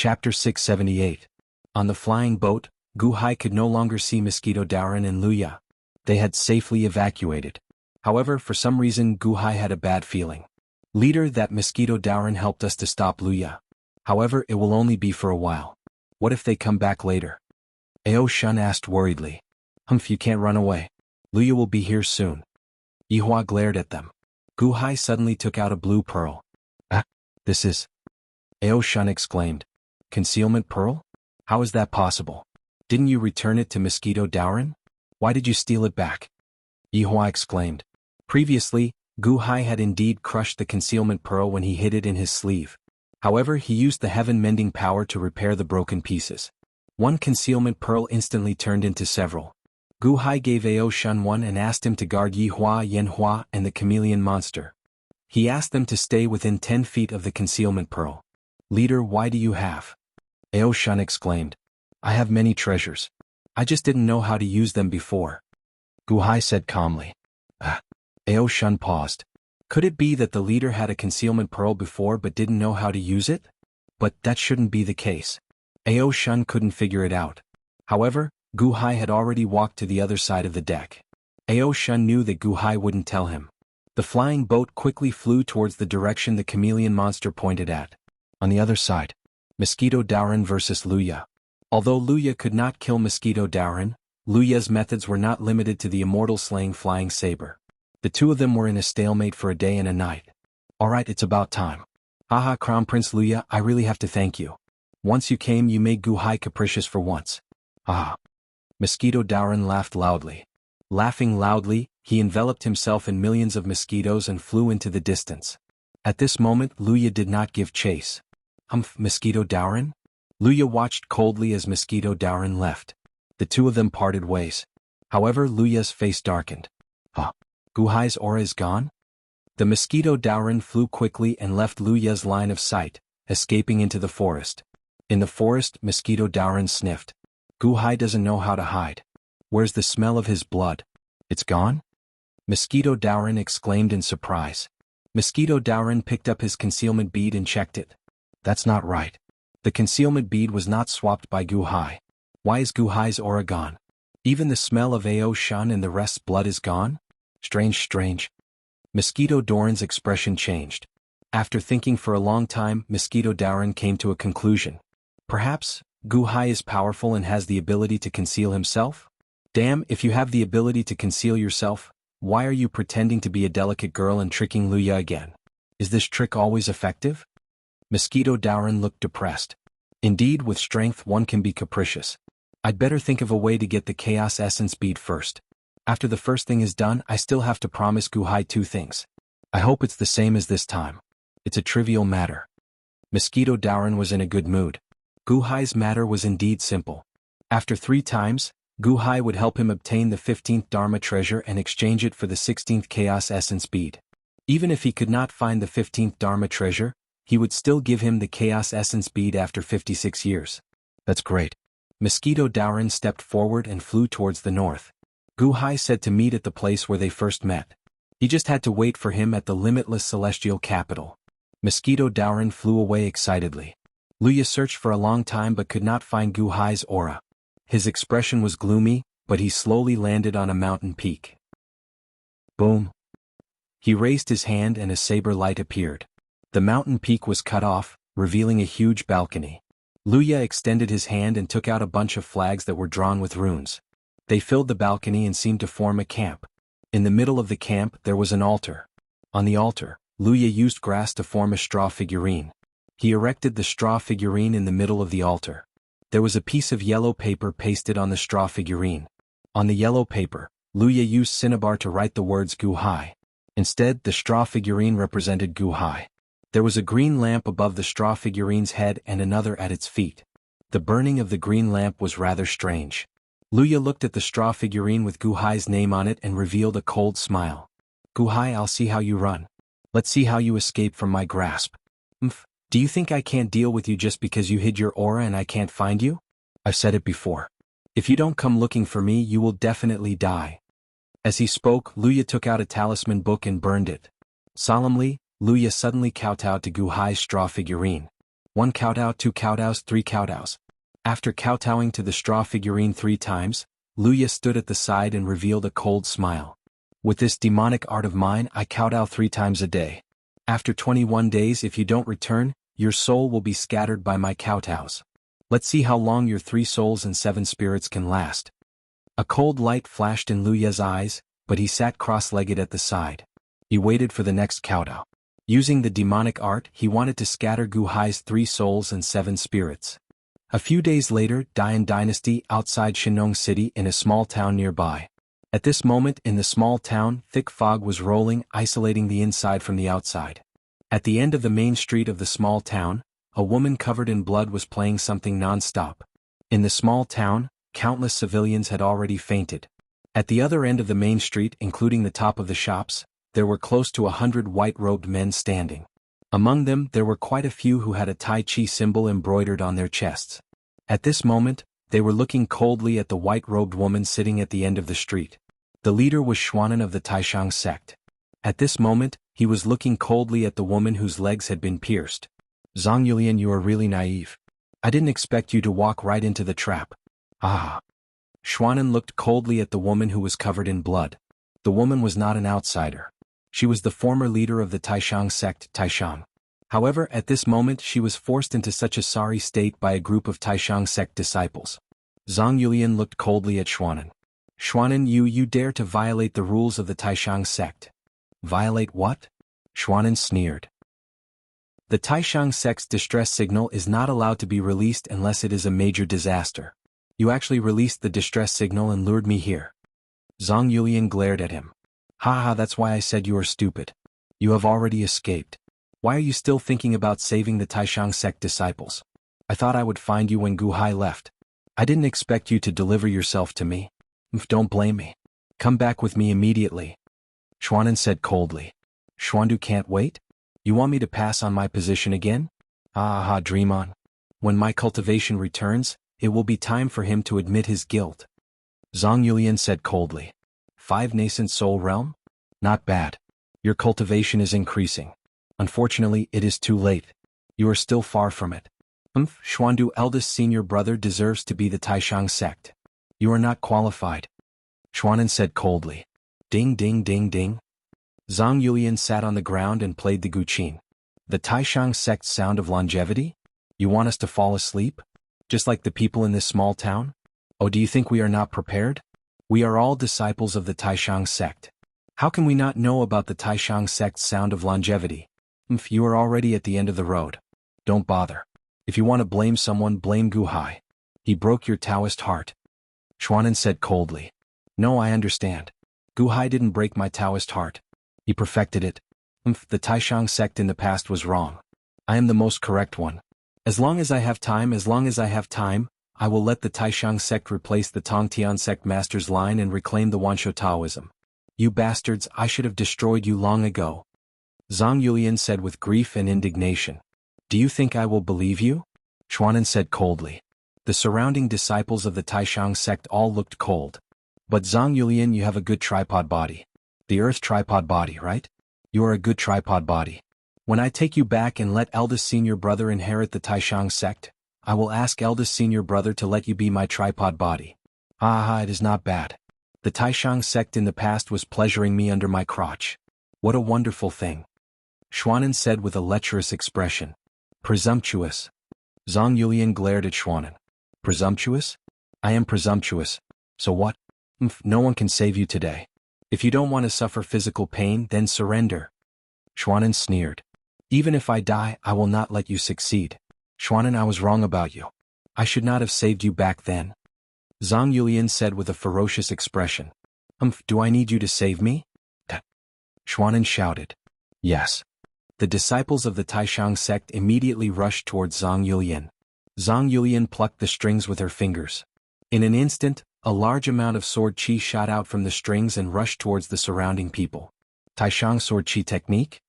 Chapter 678. On the flying boat, Gu Hai could no longer see Mosquito Daoran and Luya. They had safely evacuated. However, for some reason Gu Hai had a bad feeling. Leader, that Mosquito Daoran helped us to stop Luya. However, it will only be for a while. What if they come back later? Ao Shun asked worriedly. You can't run away. Luya will be here soon. Yihua glared at them. Gu Hai suddenly took out a blue pearl. This is... Ao Shun exclaimed. Concealment pearl? How is that possible? Didn't you return it to Mosquito Daoran? Why did you steal it back? Yihua exclaimed. Previously, Gu Hai had indeed crushed the concealment pearl when he hid it in his sleeve. However, he used the heaven-mending power to repair the broken pieces. One concealment pearl instantly turned into several. Gu Hai gave Ao Shun one and asked him to guard Yihua, Yanhua, and the chameleon monster. He asked them to stay within 10 feet of the concealment pearl. Leader, why do you have? Ao Shun exclaimed. I have many treasures. I just didn't know how to use them before. Gu Hai said calmly. Ao Shun paused. Could it be that the leader had a concealment pearl before but didn't know how to use it? But that shouldn't be the case. Ao Shun couldn't figure it out. However, Gu Hai had already walked to the other side of the deck. Ao Shun knew that Gu Hai wouldn't tell him. The flying boat quickly flew towards the direction the chameleon monster pointed at. On the other side, Mosquito Daoran versus Luya. Although Luya could not kill Mosquito Daoran, Luya's methods were not limited to the immortal slaying flying saber. The two of them were in a stalemate for a day and a night. Alright, it's about time. Haha, Crown Prince Luya, I really have to thank you. Once you came, you made Gu Hai capricious for once. Haha. Mosquito Daoran laughed loudly. Laughing loudly, he enveloped himself in millions of mosquitoes and flew into the distance. At this moment, Luya did not give chase. Mosquito Daoran? Luya watched coldly as Mosquito Daoran left. The two of them parted ways. However, Luya's face darkened. Gu Hai's aura is gone? The Mosquito Daoran flew quickly and left Luya's line of sight, escaping into the forest. In the forest, Mosquito Daoran sniffed. Gu Hai doesn't know how to hide. Where's the smell of his blood? It's gone? Mosquito Daoran exclaimed in surprise. Mosquito Daoran picked up his concealment bead and checked it. That's not right. The concealment bead was not swapped by Gu Hai. Why is Gu Hai's aura gone? Even the smell of Ao Shun and the rest's blood is gone? Strange. Mosquito Daoran's expression changed. After thinking for a long time, Mosquito Daoran came to a conclusion. Perhaps, Gu Hai is powerful and has the ability to conceal himself? Damn, if you have the ability to conceal yourself, why are you pretending to be a delicate girl and tricking Luya again? Is this trick always effective? Mosquito Daoran looked depressed. Indeed, with strength one can be capricious. I'd better think of a way to get the Chaos Essence bead first. After the first thing is done, I still have to promise Gu Hai 2 things. I hope it's the same as this time. It's a trivial matter. Mosquito Daoran was in a good mood. Gu Hai's matter was indeed simple. After 3 times, Gu Hai would help him obtain the 15th Dharma treasure and exchange it for the 16th Chaos Essence bead. Even if he could not find the 15th Dharma treasure, he would still give him the Chaos Essence bead after 56 years. That's great. Mosquito Daoran stepped forward and flew towards the north. Gu Hai said to meet at the place where they first met. He just had to wait for him at the limitless celestial capital. Mosquito Daoran flew away excitedly. Luya searched for a long time but could not find Gu Hai's aura. His expression was gloomy, but he slowly landed on a mountain peak. Boom. He raised his hand and a saber light appeared. The mountain peak was cut off, revealing a huge balcony. Luya extended his hand and took out a bunch of flags that were drawn with runes. They filled the balcony and seemed to form a camp. In the middle of the camp there was an altar. On the altar, Luya used grass to form a straw figurine. He erected the straw figurine in the middle of the altar. There was a piece of yellow paper pasted on the straw figurine. On the yellow paper, Luya used cinnabar to write the words Gu Hai. Instead, the straw figurine represented Gu Hai. There was a green lamp above the straw figurine's head and another at its feet. The burning of the green lamp was rather strange. Luya looked at the straw figurine with Gu Hai's name on it and revealed a cold smile. Gu Hai, I'll see how you run. Let's see how you escape from my grasp. Do you think I can't deal with you just because you hid your aura and I can't find you? I've said it before. If you don't come looking for me, you will definitely die. As he spoke, Luya took out a talisman book and burned it. Solemnly, Luya suddenly kowtowed to Gu Hai's straw figurine. 1 kowtow, 2 kowtows, 3 kowtows. After kowtowing to the straw figurine 3 times, Luya stood at the side and revealed a cold smile. With this demonic art of mine, I kowtow 3 times a day. After 21 days, if you don't return, your soul will be scattered by my kowtows. Let's see how long your 3 souls and 7 spirits can last. A cold light flashed in Luya's eyes, but he sat cross-legged at the side. He waited for the next kowtow. Using the demonic art, he wanted to scatter Gu Hai's 3 souls and 7 spirits. A few days later, Dian Dynasty outside Shenong City in a small town nearby. At this moment in the small town, thick fog was rolling, isolating the inside from the outside. At the end of the main street of the small town, a woman covered in blood was playing something non-stop. In the small town, countless civilians had already fainted. At the other end of the main street, including the top of the shops, there were close to 100 white-robed men standing. Among them, there were quite a few who had a Tai Chi symbol embroidered on their chests. At this moment, they were looking coldly at the white-robed woman sitting at the end of the street. The leader was Xuanan of the Taishang sect. At this moment, he was looking coldly at the woman whose legs had been pierced. Zhang Yulian, you are really naive. I didn't expect you to walk right into the trap. Ah. Xuanan looked coldly at the woman who was covered in blood. The woman was not an outsider. She was the former leader of the Taishang sect, Taishang. However, at this moment she was forced into such a sorry state by a group of Taishang sect disciples. Zhang Yulian looked coldly at Xuanan. Xuanan, you dare to violate the rules of the Taishang sect. Violate what? Xuanan sneered. The Taishang sect's distress signal is not allowed to be released unless it is a major disaster. You actually released the distress signal and lured me here. Zhang Yulian glared at him. Haha, that's why I said you are stupid. You have already escaped. Why are you still thinking about saving the Taishang sect disciples? I thought I would find you when Gu Hai left. I didn't expect you to deliver yourself to me. Don't blame me. Come back with me immediately. Xuanan said coldly. Xuandu can't wait? You want me to pass on my position again? Ah, dream on. When my cultivation returns, it will be time for him to admit his guilt. Zhang Yulian said coldly. 5 nascent soul realm? Not bad. Your cultivation is increasing. Unfortunately, it is too late. You are still far from it. Xuandu eldest senior brother deserves to be the Taishang sect. You are not qualified. Xuanan said coldly. Ding ding ding ding. Zhang Yulian sat on the ground and played the guqin. The Taishang sect's sound of longevity? You want us to fall asleep? Just like the people in this small town? Oh, do you think we are not prepared? We are all disciples of the Taishang sect. How can we not know about the Taishang sect's sound of longevity? You are already at the end of the road. Don't bother. If you want to blame someone, blame Gu Hai. He broke your Taoist heart. Xuanan said coldly. No, I understand. Gu Hai didn't break my Taoist heart. He perfected it. The Taishang sect in the past was wrong. I am the most correct one. As long as I have time, I will let the Taishang sect replace the Tongtian sect master's line and reclaim the Wansho Taoism. You bastards, I should have destroyed you long ago. Zhang Yulian said with grief and indignation. Do you think I will believe you? Xuanan said coldly. The surrounding disciples of the Taishang sect all looked cold. But Zhang Yulian, you have a good tripod body. The earth tripod body, right? You are a good tripod body. When I take you back and let eldest senior brother inherit the Taishang sect, I will ask eldest senior brother to let you be my tripod body. It is not bad. The Taishang sect in the past was pleasuring me under my crotch. What a wonderful thing. Xuanan said with a lecherous expression. Presumptuous. Zhang Yulian glared at Xuanan. Presumptuous? I am presumptuous. So what? No one can save you today. If you don't want to suffer physical pain, then surrender. Xuanan sneered. Even if I die, I will not let you succeed. Xuanan, I was wrong about you. I should not have saved you back then. Zhang Yulian said with a ferocious expression. Do I need you to save me? Xuanan shouted. Yes. The disciples of the Taishang sect immediately rushed towards Zhang Yulian. Zhang Yulian plucked the strings with her fingers. In an instant, a large amount of sword chi shot out from the strings and rushed towards the surrounding people. Taishang sword chi technique?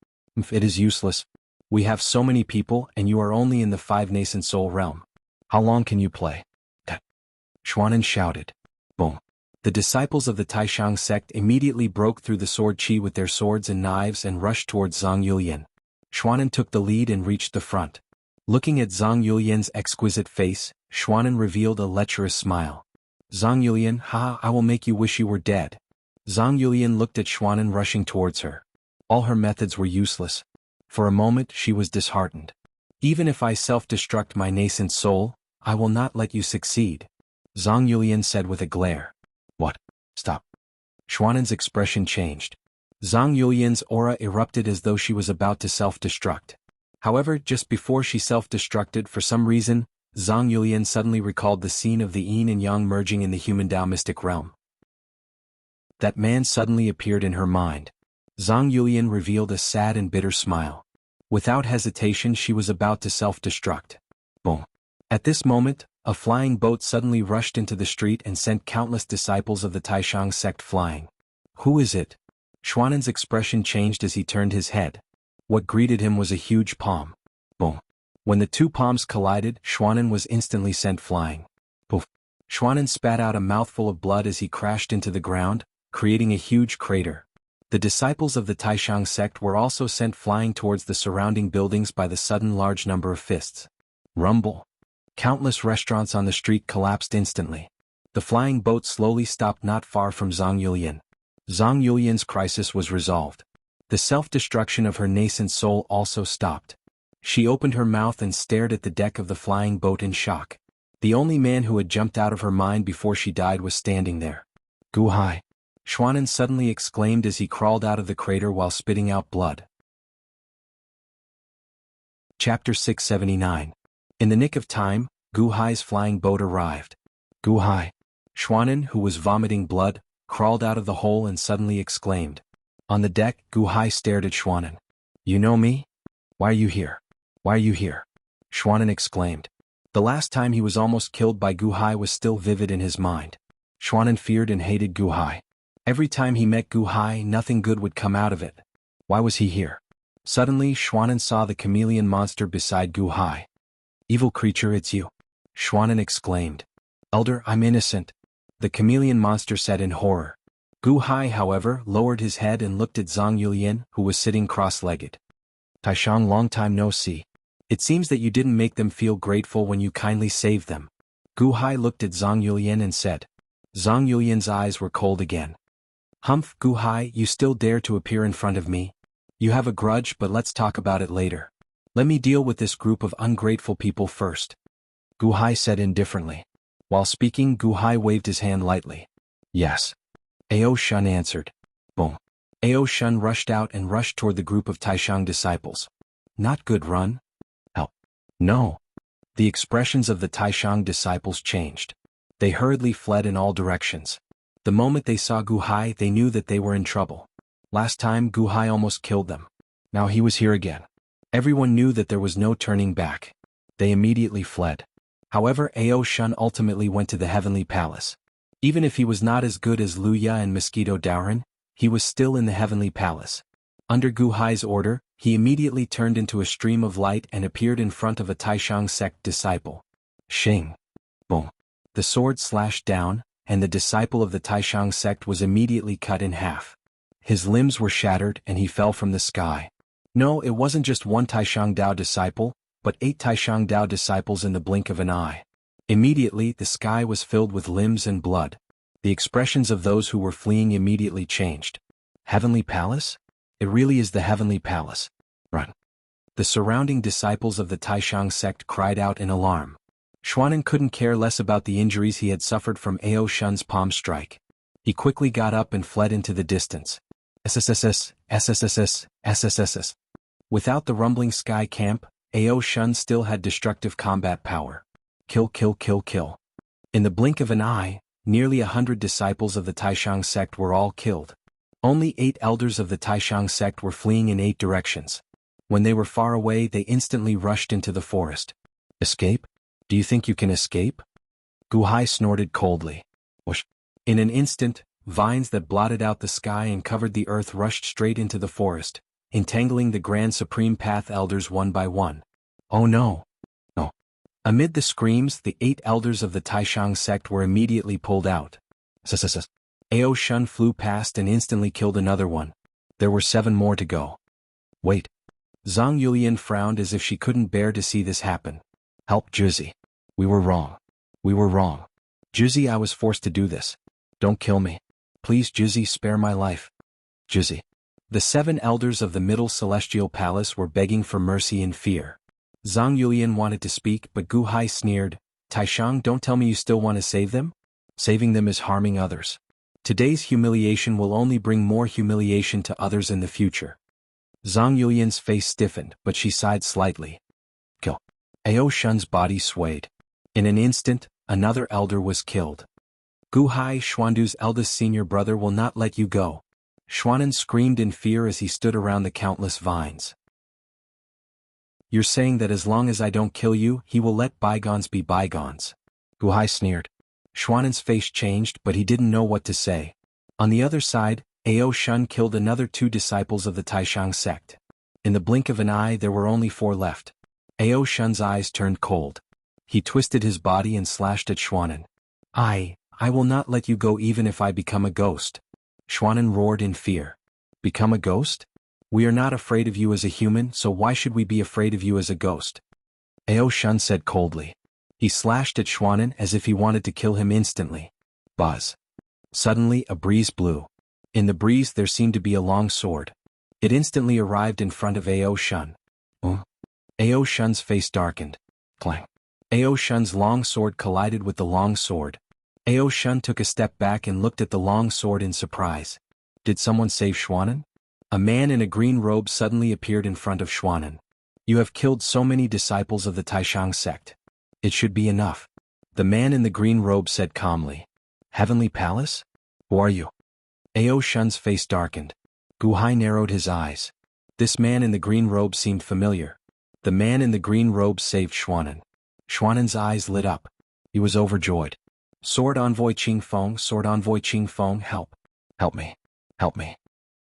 It is useless. We have so many people and you are only in the 5 nascent soul realm. How long can you play? Xuanan shouted. Boom. The disciples of the Taishang sect immediately broke through the sword chi with their swords and knives and rushed towards Zhang Yulian. Xuanan took the lead and reached the front. Looking at Zhang Yulian's exquisite face, Xuanan revealed a lecherous smile. Zhang Yulian, haha, I will make you wish you were dead. Zhang Yulian looked at Xuanan rushing towards her. All her methods were useless. For a moment she was disheartened. Even if I self-destruct my nascent soul, I will not let you succeed. Zhang Yulian said with a glare. What? Stop. Xuanan's expression changed. Zhang Yulian's aura erupted as though she was about to self-destruct. However, just before she self-destructed for some reason, Zhang Yulian suddenly recalled the scene of the yin and yang merging in the human Tao mystic realm. That man suddenly appeared in her mind. Zhang Yulian revealed a sad and bitter smile. Without hesitation she was about to self-destruct. Boom. At this moment, a flying boat suddenly rushed into the street and sent countless disciples of the Taishang sect flying. Who is it? Xuanan's expression changed as he turned his head. What greeted him was a huge palm. Boom. When the two palms collided, Xuanan was instantly sent flying. Poof. Xuanan spat out a mouthful of blood as he crashed into the ground, creating a huge crater. The disciples of the Taishang sect were also sent flying towards the surrounding buildings by the sudden large number of fists. Rumble. Countless restaurants on the street collapsed instantly. The flying boat slowly stopped not far from Zhang Yulian. Zhang Yulian's crisis was resolved. The self-destruction of her nascent soul also stopped. She opened her mouth and stared at the deck of the flying boat in shock. The only man who had jumped out of her mind before she died was standing there. Gu Hai. Xuanan suddenly exclaimed as he crawled out of the crater while spitting out blood. Chapter 679. In the nick of time, Gu Hai's flying boat arrived. Gu Hai. Xuanan, who was vomiting blood, crawled out of the hole and suddenly exclaimed. On the deck, Gu Hai stared at Xuanan. You know me? Why are you here? Why are you here? Xuanan exclaimed. The last time he was almost killed by Gu Hai was still vivid in his mind. Xuanan feared and hated Gu Hai. Every time he met Gu Hai, nothing good would come out of it. Why was he here? Suddenly, Xuanan saw the chameleon monster beside Gu Hai. Evil creature, it's you. Xuanan exclaimed. Elder, I'm innocent. The chameleon monster said in horror. Gu Hai, however, lowered his head and looked at Zhang Yulian, who was sitting cross-legged. Taishang, long time no see. It seems that you didn't make them feel grateful when you kindly saved them. Gu Hai looked at Zhang Yulian and said. Zhang Yulian's eyes were cold again. Humph, Gu Hai, you still dare to appear in front of me? You have a grudge, but let's talk about it later. Let me deal with this group of ungrateful people first. Gu Hai said indifferently. While speaking, Gu Hai waved his hand lightly. Yes. Ao Shun answered. Boom. Ao Shun rushed out and rushed toward the group of Taishang disciples. Not good, run. Help. No. The expressions of the Taishang disciples changed. They hurriedly fled in all directions. The moment they saw Gu Hai, they knew that they were in trouble. Last time, Gu Hai almost killed them. Now he was here again. Everyone knew that there was no turning back. They immediately fled. However, Ao Shun ultimately went to the Heavenly Palace. Even if he was not as good as Luya and Mosquito Daoran, he was still in the Heavenly Palace. Under Gu Hai's order, he immediately turned into a stream of light and appeared in front of a Taishang sect disciple. Shing. Boom. The sword slashed down, and the disciple of the Taishang sect was immediately cut in half. His limbs were shattered and he fell from the sky. No, it wasn't just one Taishang Dao disciple, but 8 Taishang Dao disciples in the blink of an eye. Immediately, the sky was filled with limbs and blood. The expressions of those who were fleeing immediately changed. Heavenly Palace? It really is the Heavenly Palace. Run. The surrounding disciples of the Taishang sect cried out in alarm. Xuanan couldn't care less about the injuries he had suffered from Ao Shun's palm strike. He quickly got up and fled into the distance. SSSS, SSSS, SSSS. Without the rumbling sky camp, Ao Shun still had destructive combat power. Kill, kill, kill, kill. In the blink of an eye, nearly 100 disciples of the Taishang sect were all killed. Only 8 elders of the Taishang sect were fleeing in 8 directions. When they were far away, they instantly rushed into the forest. Escape? Do you think you can escape? Gu Hai snorted coldly. Whoosh. In an instant, vines that blotted out the sky and covered the earth rushed straight into the forest, entangling the Grand Supreme Path elders one by one. Oh no! No! Amid the screams, the 8 elders of the Taishang sect were immediately pulled out. Sss. Ao Shun flew past and instantly killed another one. There were 7 more to go. Wait. Zhang Yulian frowned as if she couldn't bear to see this happen. Help Juzi. We were wrong. We were wrong. Juzi, I was forced to do this. Don't kill me. Please Juzi, spare my life. Juzi. The 7 elders of the Middle Celestial Palace were begging for mercy in fear. Zhang Yulian wanted to speak, but Gu Hai sneered, Taishang, don't tell me you still want to save them? Saving them is harming others. Today's humiliation will only bring more humiliation to others in the future. Zhang Yulian's face stiffened, but she sighed slightly. Kill. Ao Shun's body swayed. In an instant, another elder was killed. Gu Hai, Xuandu's eldest senior brother, will not let you go. Xuanan screamed in fear as he stood around the countless vines. You're saying that as long as I don't kill you, he will let bygones be bygones. Gu Hai sneered. Xuanan's face changed, but he didn't know what to say. On the other side, Ao Shun killed another 2 disciples of the Taishang sect. In the blink of an eye there were only 4 left. Ao Shun's eyes turned cold. He twisted his body and slashed at Xuanan. I will not let you go even if I become a ghost. Xuanan roared in fear. Become a ghost? We are not afraid of you as a human, so why should we be afraid of you as a ghost? Ao Shun said coldly. He slashed at Xuanan as if he wanted to kill him instantly. Buzz. Suddenly a breeze blew. In the breeze there seemed to be a long sword. It instantly arrived in front of Ao Shun. Ao Shun's face darkened. Clang. Ao Shun's long sword collided with the long sword. Ao Shun took a step back and looked at the long sword in surprise. Did someone save Xuanan? A man in a green robe suddenly appeared in front of Xuanan. You have killed so many disciples of the Taishang sect. It should be enough. The man in the green robe said calmly. Heavenly Palace? Who are you? Ao Shun's face darkened. Gu Hai narrowed his eyes. This man in the green robe seemed familiar. The man in the green robe saved Xuanan. Xuanan's eyes lit up. He was overjoyed. Sword Envoy Qing Feng, Sword Envoy Qing Feng, help. Help me. Help me.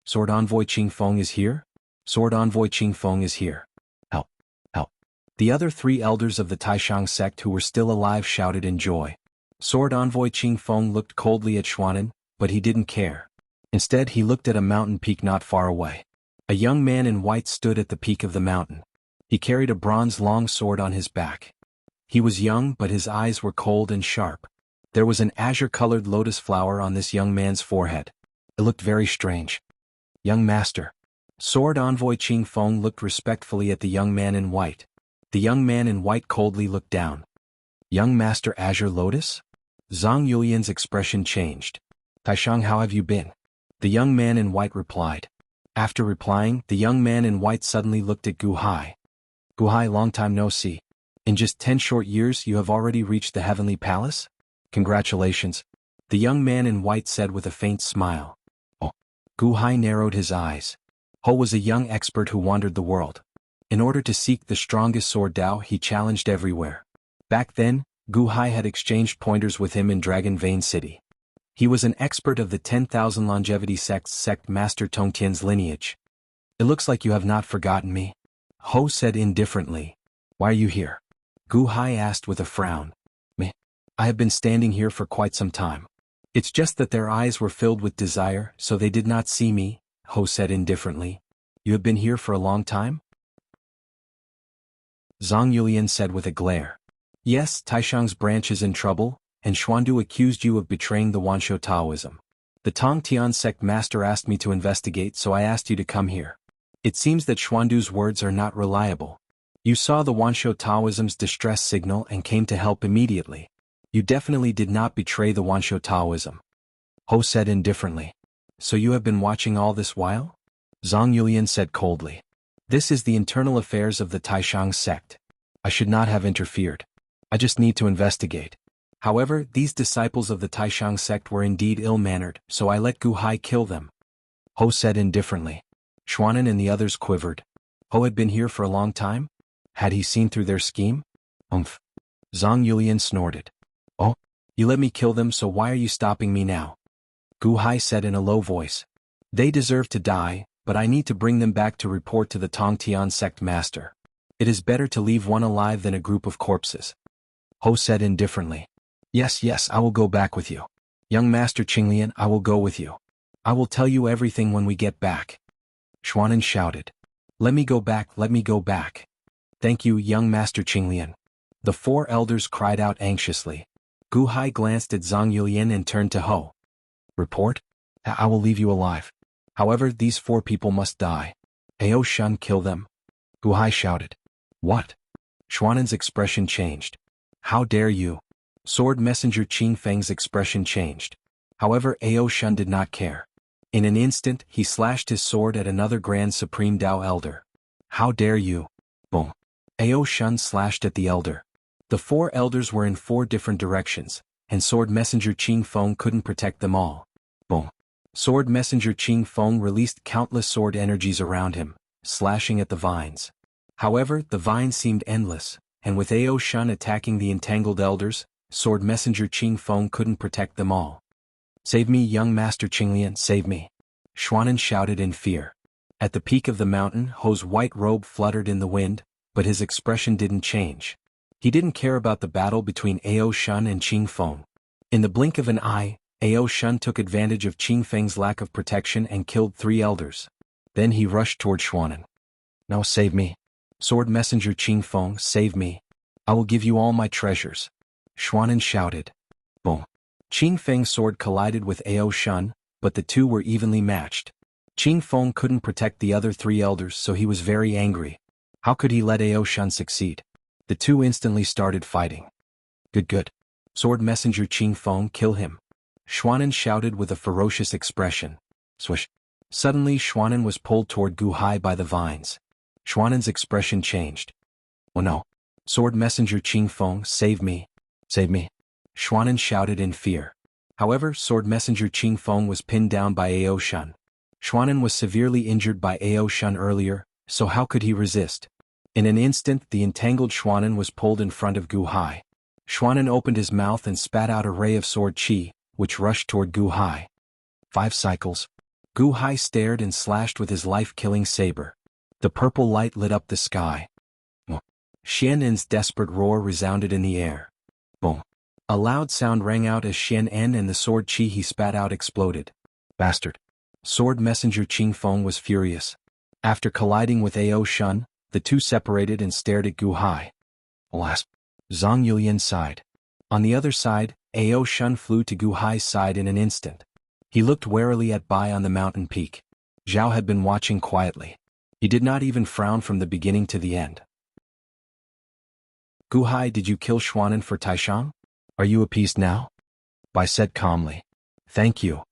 Sword Envoy Qing Feng is here? Sword Envoy Qing Feng is here. Help. Help. The other 3 elders of the Taishang sect who were still alive shouted in joy. Sword Envoy Qing Feng looked coldly at Xuanan, but he didn't care. Instead he looked at a mountain peak not far away. A young man in white stood at the peak of the mountain. He carried a bronze long sword on his back. He was young, but his eyes were cold and sharp. There was an azure-colored lotus flower on this young man's forehead. It looked very strange. Young master. Sword Envoy Qing Feng looked respectfully at the young man in white. The young man in white coldly looked down. Young master Azure Lotus? Zhang Yulian's expression changed. Taishang, how have you been? The young man in white replied. After replying, the young man in white suddenly looked at Gu Hai. Gu Hai, long time no see. In just 10 short years you have already reached the Heavenly Palace? Congratulations. The young man in white said with a faint smile. Oh. Gu Hai narrowed his eyes. Ho was a young expert who wandered the world. In order to seek the strongest sword Dao, he challenged everywhere. Back then, Gu Hai had exchanged pointers with him in Dragon Vein City. He was an expert of the 10,000 Longevity Sect's sect Master Tongtian's lineage. It looks like you have not forgotten me. Ho said indifferently. Why are you here? Gu Hai asked with a frown. Me. I have been standing here for quite some time. It's just that their eyes were filled with desire, so they did not see me, Ho said indifferently. You have been here for a long time? Zhang Yulian said with a glare. Yes, Taishang's branch is in trouble, and Xuandu accused you of betraying the Wanshou Taoism. The Tongtian sect master asked me to investigate, so I asked you to come here. It seems that Xuandu's words are not reliable. You saw the Wanshou Taoism's distress signal and came to help immediately. You definitely did not betray the Wanshou Taoism. Ho said indifferently. So you have been watching all this while? Zhang Yulian said coldly. This is the internal affairs of the Taishang sect. I should not have interfered. I just need to investigate. However, these disciples of the Taishang sect were indeed ill-mannered, so I let Gu Hai kill them. Ho said indifferently. Xuanan and the others quivered. Ho had been here for a long time? Had he seen through their scheme? Zhang Yulian snorted. Oh, you let me kill them, so why are you stopping me now? Gu Hai said in a low voice. They deserve to die, but I need to bring them back to report to the Tongtian sect master. It is better to leave one alive than a group of corpses. Ho said indifferently. Yes, I will go back with you. Young Master Qinglian, I will go with you. I will tell you everything when we get back. Xuanan shouted. Let me go back, let me go back. Thank you, young Master Qinglian. The four elders cried out anxiously. Gu Hai glanced at Zhang Yulian and turned to Ho. Report? I will leave you alive. However, these four people must die. Ao Shun, kill them. Gu Hai shouted. What? Xuanen's expression changed. How dare you? Sword Messenger Qing Feng's expression changed. However, Ao Shun did not care. In an instant, he slashed his sword at another Grand Supreme Dao Elder. How dare you? Boom. Ao Shun slashed at the elder. The four elders were in four different directions, and Sword Messenger Qing Feng couldn't protect them all. Boom. Sword Messenger Qing Feng released countless sword energies around him, slashing at the vines. However, the vines seemed endless, and with Ao Shun attacking the entangled elders, Sword Messenger Qing Feng couldn't protect them all. Save me, young Master Qinglian, save me. Xuanen shouted in fear. At the peak of the mountain, Ho's white robe fluttered in the wind, but his expression didn't change. He didn't care about the battle between Ao Shun and Qing Feng. In the blink of an eye, Ao Shun took advantage of Qing Feng's lack of protection and killed 3 elders. Then he rushed toward Xuanen. Now save me. Sword Messenger Qing Feng, save me. I will give you all my treasures. Xuanen shouted. Boom. Qing Feng's sword collided with Ao Shun, but the two were evenly matched. Qing Feng couldn't protect the other 3 elders, so he was very angry. How could he let Ao Shun succeed? The two instantly started fighting. Good. Sword Messenger Qing Feng, kill him. Xuanen shouted with a ferocious expression. Swish. Suddenly Xuanen was pulled toward Gu Hai by the vines. Xuanen's expression changed. Oh no. Sword Messenger Qing Feng, save me. Save me. Xuanen shouted in fear. However, Sword Messenger Qing Feng was pinned down by Ao Shun. Xuanen was severely injured by Ao Shun earlier, so how could he resist? In an instant, the entangled Xuanen was pulled in front of Gu Hai. Xuanen opened his mouth and spat out a ray of sword qi, which rushed toward Gu Hai. 5 cycles. Gu Hai stared and slashed with his life-killing saber. The purple light lit up the sky. Xian'en's desperate roar resounded in the air. Boom. A loud sound rang out as Xian'en and the sword qi he spat out exploded. Bastard. Sword Messenger Qing Feng was furious. After colliding with Ao Shun, the two separated and stared at Gu Hai. Alas. Zhang Yulian sighed. On the other side, Ao Shun flew to Gu Hai's side in an instant. He looked warily at Bai on the mountain peak. Zhao had been watching quietly. He did not even frown from the beginning to the end. Gu Hai, did you kill Xuanen for Taishang? Are you appeased now? Bai said calmly. Thank you.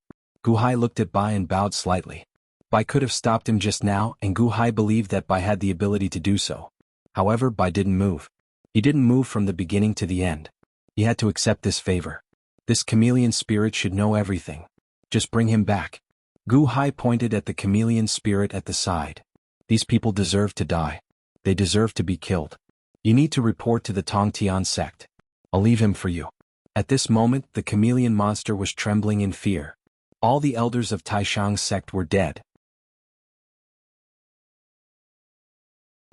Gu Hai looked at Bai and bowed slightly. Bai could have stopped him just now, and Gu Hai believed that Bai had the ability to do so. However, Bai didn't move. He didn't move from the beginning to the end. He had to accept this favor. This chameleon spirit should know everything. Just bring him back. Gu Hai pointed at the chameleon spirit at the side. These people deserve to die. They deserve to be killed. You need to report to the Tongtian sect. I'll leave him for you. At this moment, the chameleon monster was trembling in fear. All the elders of Taishang's sect were dead.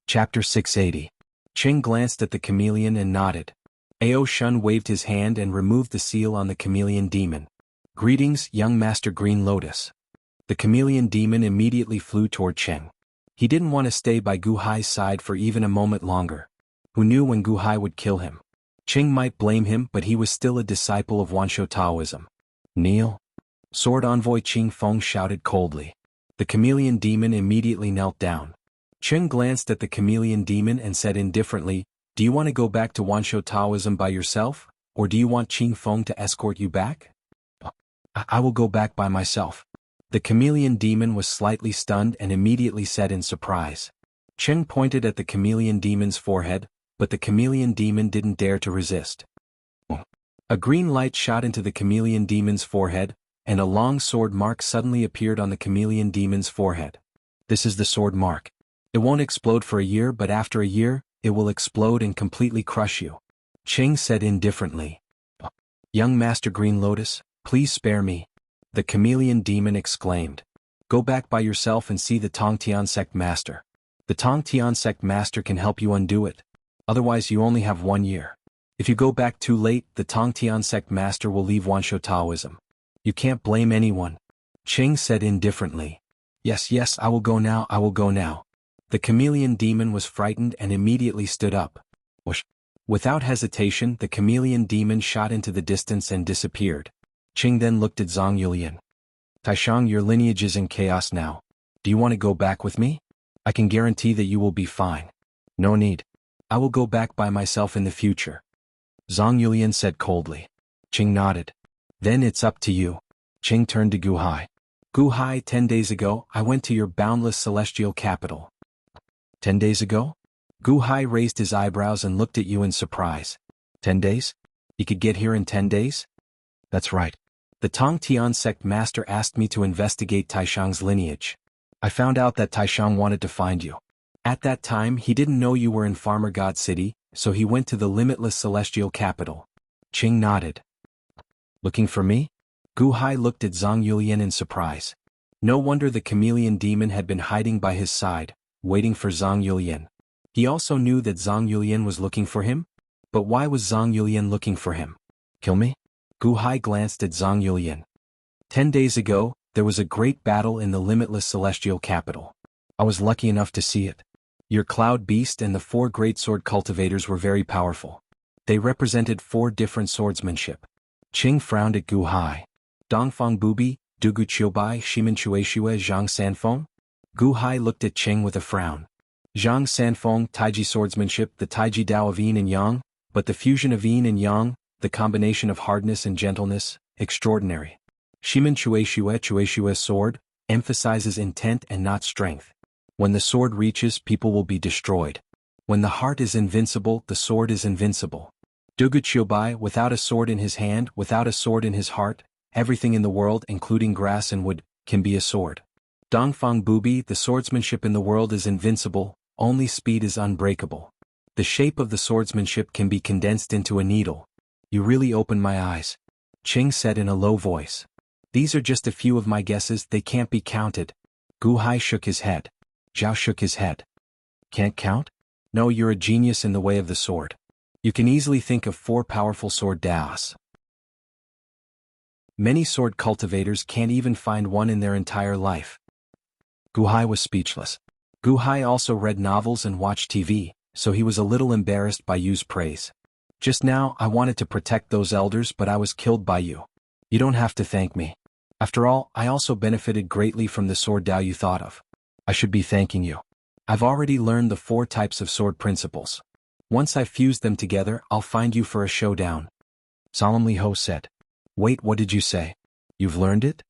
Chapter 680. Qing glanced at the chameleon and nodded. Ao Shun waved his hand and removed the seal on the chameleon demon. Greetings, young Master Green Lotus. The chameleon demon immediately flew toward Qing. He didn't want to stay by Gu Hai's side for even a moment longer. Who knew when Gu Hai would kill him? Qing might blame him, but he was still a disciple of Wanshou Taoism. Kneel. Sword Envoy Qing Feng shouted coldly. The chameleon demon immediately knelt down. Qing glanced at the chameleon demon and said indifferently, do you want to go back to Wanshou Taoism by yourself, or do you want Qing Feng to escort you back? I will go back by myself. The chameleon demon was slightly stunned and immediately said in surprise. Qing pointed at the chameleon demon's forehead, but the chameleon demon didn't dare to resist. A green light shot into the chameleon demon's forehead, and a long sword mark suddenly appeared on the chameleon demon's forehead. This is the sword mark. It won't explode for a year, but after a year, it will explode and completely crush you. Qing said indifferently. Young Master Green Lotus, please spare me. The chameleon demon exclaimed. Go back by yourself and see the Tongtian sect master. The Tongtian sect master can help you undo it. Otherwise you only have 1 year. If you go back too late, the Tongtian sect master will leave Wanshou Taoism. You can't blame anyone. Qing said indifferently. Yes, I will go now, I will go now. The chameleon demon was frightened and immediately stood up. Whoosh! Without hesitation, the chameleon demon shot into the distance and disappeared. Qing then looked at Zhang Yulian. Taishang, your lineage is in chaos now. Do you want to go back with me? I can guarantee that you will be fine. No need. I will go back by myself in the future. Zhang Yulian said coldly. Qing nodded. Then it's up to you. Qing turned to Gu Hai. Gu Hai, 10 days ago, I went to your boundless celestial capital. 10 days ago? Gu Hai raised his eyebrows and looked at you in surprise. 10 days? You could get here in 10 days? That's right. The Tong Tian sect master asked me to investigate Taishang's lineage. I found out that Taishang wanted to find you. At that time, he didn't know you were in Farmer God City, so he went to the limitless celestial capital. Qing nodded. Looking for me? Gu Hai looked at Zhang Yulian in surprise. No wonder the chameleon demon had been hiding by his side, waiting for Zhang Yulian. He also knew that Zhang Yulian was looking for him? But why was Zhang Yulian looking for him? Kill me? Gu Hai glanced at Zhang Yulian. 10 days ago, there was a great battle in the limitless celestial capital. I was lucky enough to see it. Your cloud beast and the 4 great sword cultivators were very powerful. They represented 4 different swordsmanship. Qing frowned at Gu Hai. Dongfang Bubi, Dugu Qiubai, Shimen Chueshue, Zhang Sanfeng? Gu Hai looked at Qing with a frown. Zhang Sanfeng, Taiji swordsmanship, the Taiji Dao of yin and yang, but the fusion of yin and yang, the combination of hardness and gentleness, extraordinary. Shimen Chueshue sword, emphasizes intent and not strength. When the sword reaches, people will be destroyed. When the heart is invincible, the sword is invincible. Dugu Qiubai, without a sword in his hand, without a sword in his heart, everything in the world, including grass and wood, can be a sword. Dongfang Bubi, the swordsmanship in the world is invincible, only speed is unbreakable. The shape of the swordsmanship can be condensed into a needle. You really opened my eyes. Qing said in a low voice. These are just a few of my guesses, they can't be counted. Gu Hai shook his head. Zhao shook his head. Can't count? No, you're a genius in the way of the sword. You can easily think of 4 powerful sword daos. Many sword cultivators can't even find one in their entire life. Gu Hai was speechless. Gu Hai also read novels and watched TV, so he was a little embarrassed by Yu's praise. Just now, I wanted to protect those elders, but I was killed by you. You don't have to thank me. After all, I also benefited greatly from the sword Dao you thought of. I should be thanking you. I've already learned the 4 types of sword principles. Once I've fused them together, I'll find you for a showdown. Solemnly Ho said. Wait, what did you say? You've learned it?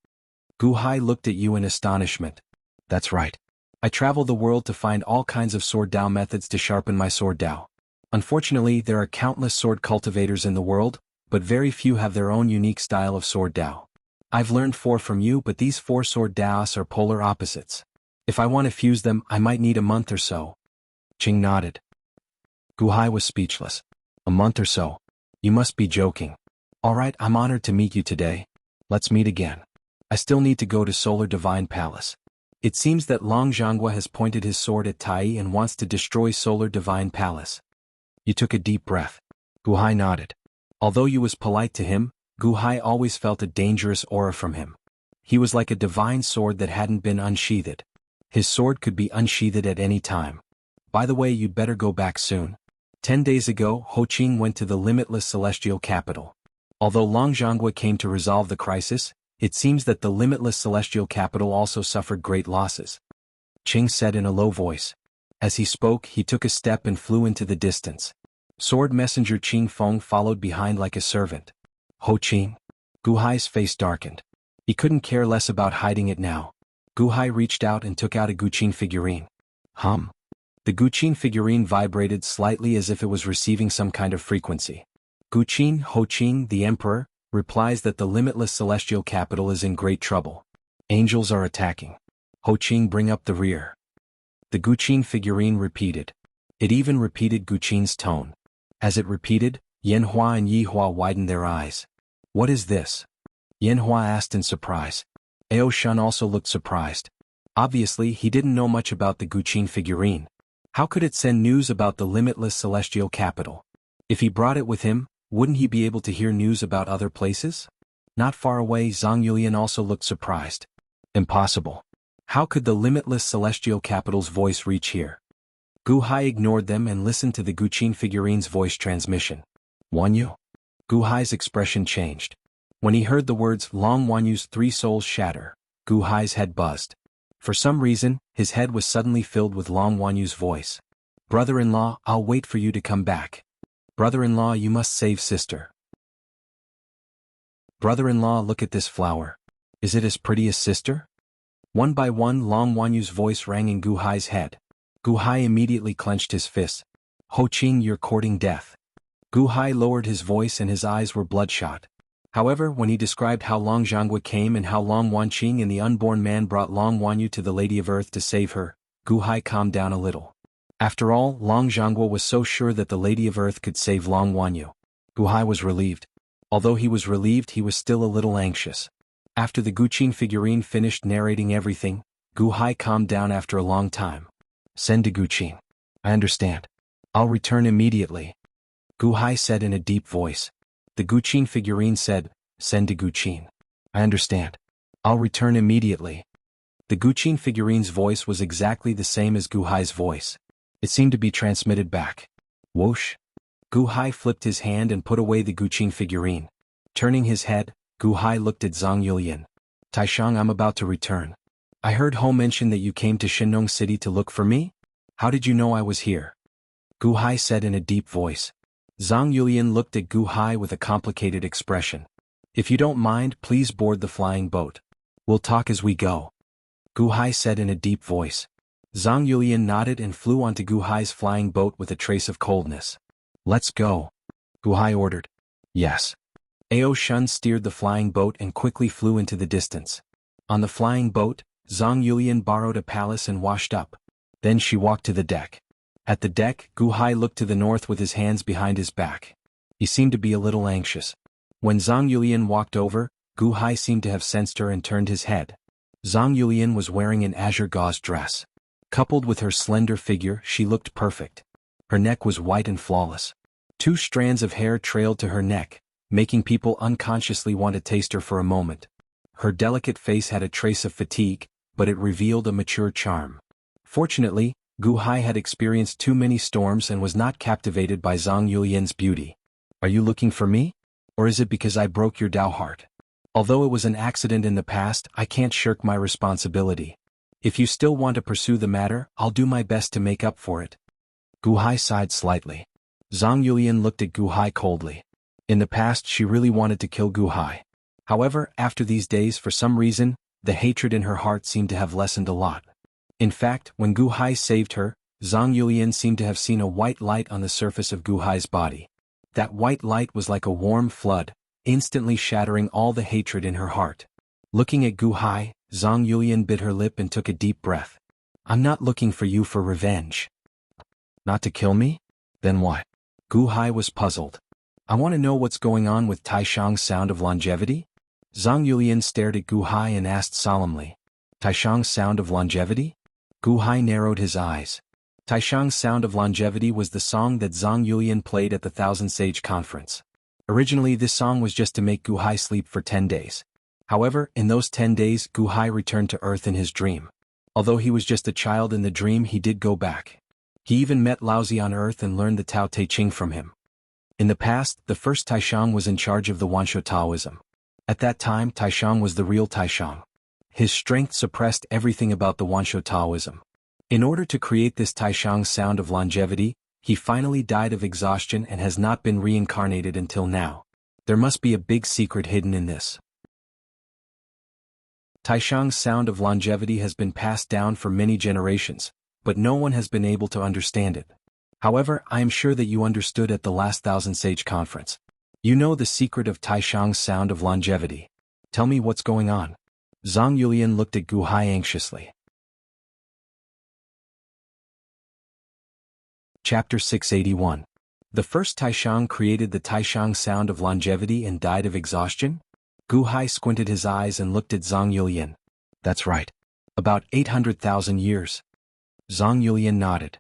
Gu Hai looked at you in astonishment. That's right. I travel the world to find all kinds of sword Dao methods to sharpen my sword Dao. Unfortunately, there are countless sword cultivators in the world, but very few have their own unique style of sword Dao. I've learned 4 from you, but these 4 sword Daos are polar opposites. If I want to fuse them, I might need a month or so. Qing nodded. Gu Hai was speechless. A month or so? You must be joking. All right, I'm honored to meet you today. Let's meet again. I still need to go to Solar Divine Palace. It seems that Long Jianghu has pointed his sword at Tai and wants to destroy Solar Divine Palace. You took a deep breath. Gu Hai nodded. Although you was polite to him, Gu Hai always felt a dangerous aura from him. He was like a divine sword that hadn't been unsheathed. His sword could be unsheathed at any time. By the way, you'd better go back soon. 10 days ago, Ho Qing went to the limitless celestial capital. Although Long Jianghu came to resolve the crisis, it seems that the limitless celestial capital also suffered great losses. Qing said in a low voice. As he spoke, he took a step and flew into the distance. Sword messenger Qing Feng followed behind like a servant. Ho Qing? Gu Hai's face darkened. He couldn't care less about hiding it now. Gu Hai reached out and took out a Guqin figurine. Hum. The Guqin figurine vibrated slightly as if it was receiving some kind of frequency. Guqin, Ho Qing, the Emperor, replies that the limitless celestial capital is in great trouble. Angels are attacking. Ho Qing, bring up the rear. The Guqin figurine repeated. It even repeated Guqin's tone. As it repeated, Yanhua and Yihua widened their eyes. What is this? Yanhua asked in surprise. Ao Shun also looked surprised. Obviously, he didn't know much about the Guqin figurine. How could it send news about the limitless celestial capital? If he brought it with him, wouldn't he be able to hear news about other places? Not far away, Zhang Yulian also looked surprised. Impossible. How could the limitless celestial capital's voice reach here? Gu Hai ignored them and listened to the Guqin figurine's voice transmission. Wanyu? Gu Hai's expression changed. When he heard the words Long Wanyu's three souls shatter, Gu Hai's head buzzed. For some reason, his head was suddenly filled with Long Wanyu's voice. Brother-in-law, I'll wait for you to come back. Brother-in-law, you must save sister. Brother-in-law, look at this flower. Is it as pretty as sister? One by one, Long Wanyu's voice rang in Gu Hai's head. Gu Hai immediately clenched his fists. Ho Qing, you're courting death. Gu Hai lowered his voice and his eyes were bloodshot. However, when he described how Long Jianghu came and how Long Wanqing and the unborn man brought Long Wanyu to the Lady of Earth to save her, Gu Hai calmed down a little. After all, Long Jianghu was so sure that the Lady of Earth could save Long Wanyu. Gu Hai was relieved. Although he was relieved, he was still a little anxious. After the Guqin figurine finished narrating everything, Gu Hai calmed down after a long time. Send to Guqin. I understand. I'll return immediately. Gu Hai said in a deep voice. The Guqin figurine said, send to Guqin. I understand. I'll return immediately. The Guqin figurine's voice was exactly the same as Gu Hai's voice. It seemed to be transmitted back. Whoosh. Gu Hai flipped his hand and put away the Guqin figurine. Turning his head, Gu Hai looked at Zhang Yulian. Taishang, I'm about to return. I heard Ho mention that you came to Shinong City to look for me? How did you know I was here? Gu Hai said in a deep voice. Zhang Yulian looked at Gu Hai with a complicated expression. If you don't mind, please board the flying boat. We'll talk as we go. Gu Hai said in a deep voice. Zhang Yulian nodded and flew onto Gu Hai's flying boat with a trace of coldness. Let's go. Gu Hai ordered. Yes. Ao Shun steered the flying boat and quickly flew into the distance. On the flying boat, Zhang Yulian borrowed a palace and washed up. Then she walked to the deck. At the deck, Gu Hai looked to the north with his hands behind his back. He seemed to be a little anxious. When Zhang Yulian walked over, Gu Hai seemed to have sensed her and turned his head. Zhang Yulian was wearing an azure gauze dress. Coupled with her slender figure, she looked perfect. Her neck was white and flawless. 2 strands of hair trailed to her neck, making people unconsciously want to taste her for a moment. Her delicate face had a trace of fatigue, but it revealed a mature charm. Fortunately, Gu Hai had experienced too many storms and was not captivated by Zhang Yulian's beauty. Are you looking for me? Or is it because I broke your Dao heart? Although it was an accident in the past, I can't shirk my responsibility. If you still want to pursue the matter, I'll do my best to make up for it. Gu Hai sighed slightly. Zhang Yulian looked at Gu Hai coldly. In the past, she really wanted to kill Gu Hai. However, after these days, for some reason, the hatred in her heart seemed to have lessened a lot. In fact, when Gu Hai saved her, Zhang Yulian seemed to have seen a white light on the surface of Gu Hai's body. That white light was like a warm flood, instantly shattering all the hatred in her heart. Looking at Gu Hai, Zhang Yulian bit her lip and took a deep breath. I'm not looking for you for revenge. Not to kill me? Then what? Gu Hai was puzzled. I want to know what's going on with Taishang's sound of longevity? Zhang Yulian stared at Gu Hai and asked solemnly. Taishang's sound of longevity? Gu Hai narrowed his eyes. Taishang's sound of longevity was the song that Zhang Yulian played at the Thousand Sage Conference. Originally, this song was just to make Gu Hai sleep for 10 days. However, in those 10 days, Gu Hai returned to Earth in his dream. Although he was just a child in the dream, he did go back. He even met Laozi on Earth and learned the Tao Te Ching from him. In the past, the first Taishang was in charge of the Wansho Taoism. At that time, Taishang was the real Taishang. His strength suppressed everything about the Wansho Taoism. In order to create this Taishang's sound of longevity, he finally died of exhaustion and has not been reincarnated until now. There must be a big secret hidden in this. Taishang's sound of longevity has been passed down for many generations, but no one has been able to understand it. However, I am sure that you understood at the last Thousand Sage Conference. You know the secret of Taishang's sound of longevity. Tell me what's going on. Zhang Yulian looked at Gu Hai anxiously. Chapter 681. The first Taishang created the Taishang sound of longevity and died of exhaustion? Gu Hai squinted his eyes and looked at Zhang Yulian. That's right. About 800,000 years. Zhang Yulian nodded.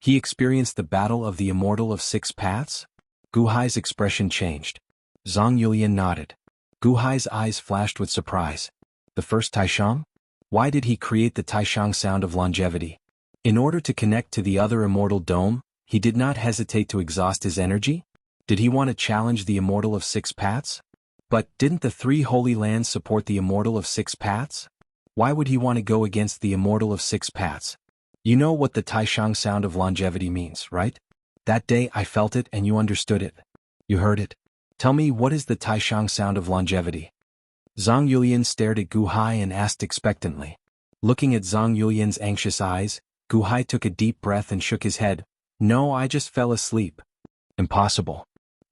He experienced the battle of the Immortal of 6 Paths? Gu Hai's expression changed. Zhang Yulian nodded. Gu Hai's eyes flashed with surprise. The first Taishang? Why did he create the Taishang sound of longevity? In order to connect to the other immortal dome, he did not hesitate to exhaust his energy? Did he want to challenge the immortal of six paths? But didn't the three holy lands support the immortal of six paths? Why would he want to go against the immortal of six paths? You know what the Taishang sound of longevity means, right? That day I felt it and you understood it. You heard it. Tell me, what is the Taishang sound of longevity? Zhang Yulian stared at Gu Hai and asked expectantly. Looking at Zhang Yulian's anxious eyes, Gu Hai took a deep breath and shook his head. No, I just fell asleep. Impossible.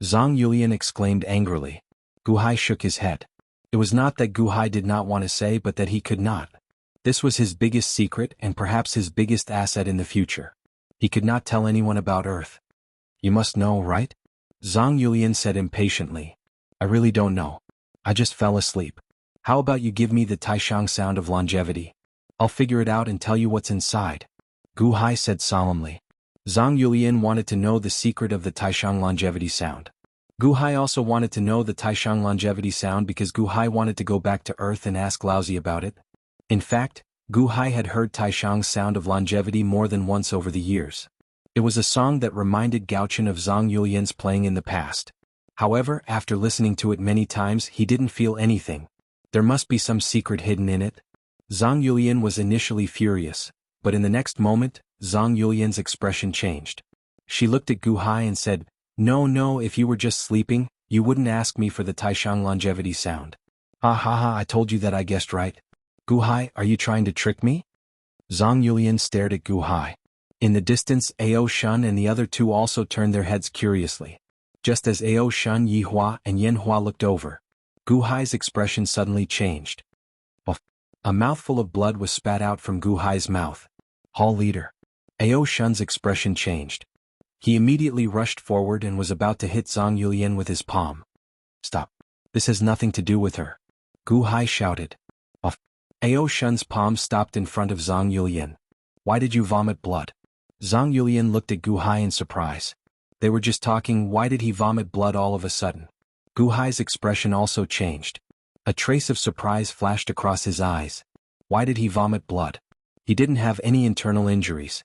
Zhang Yulian exclaimed angrily. Gu Hai shook his head. It was not that Gu Hai did not want to say, but that he could not. This was his biggest secret and perhaps his biggest asset in the future. He could not tell anyone about Earth. You must know, right? Zhang Yulian said impatiently. I really don't know. I just fell asleep. How about you give me the Taishang sound of longevity? I'll figure it out and tell you what's inside. Gu Hai said solemnly. Zhang Yulian wanted to know the secret of the Taishang longevity sound. Gu Hai also wanted to know the Taishang longevity sound because Gu Hai wanted to go back to Earth and ask Laozi about it. In fact, Gu Hai had heard Taishang's sound of longevity more than once over the years. It was a song that reminded Gaochen of Zhang Yulian's playing in the past. However, after listening to it many times, he didn't feel anything. There must be some secret hidden in it. Zhang Yulian was initially furious, but in the next moment, Zhang Yulian's expression changed. She looked at Gu Hai and said, No, if you were just sleeping, you wouldn't ask me for the Taishang longevity sound. Ha ha ha, I told you that I guessed right. Gu Hai, are you trying to trick me? Zhang Yulian stared at Gu Hai. In the distance, Ao Shun and the other two also turned their heads curiously. Just as Ao Shun, Yi Hua, and Yen Hua looked over, Gu Hai's expression suddenly changed. A mouthful of blood was spat out from Gu Hai's mouth. Hall leader. Ao Shun's expression changed. He immediately rushed forward and was about to hit Zhang Yulian with his palm. Stop. This has nothing to do with her. Gu Hai shouted. Ao Shun's palm stopped in front of Zhang Yulian. Why did you vomit blood? Zhang Yulian looked at Gu Hai in surprise. They were just talking, why did he vomit blood all of a sudden? Gu Hai's expression also changed. A trace of surprise flashed across his eyes. Why did he vomit blood? He didn't have any internal injuries.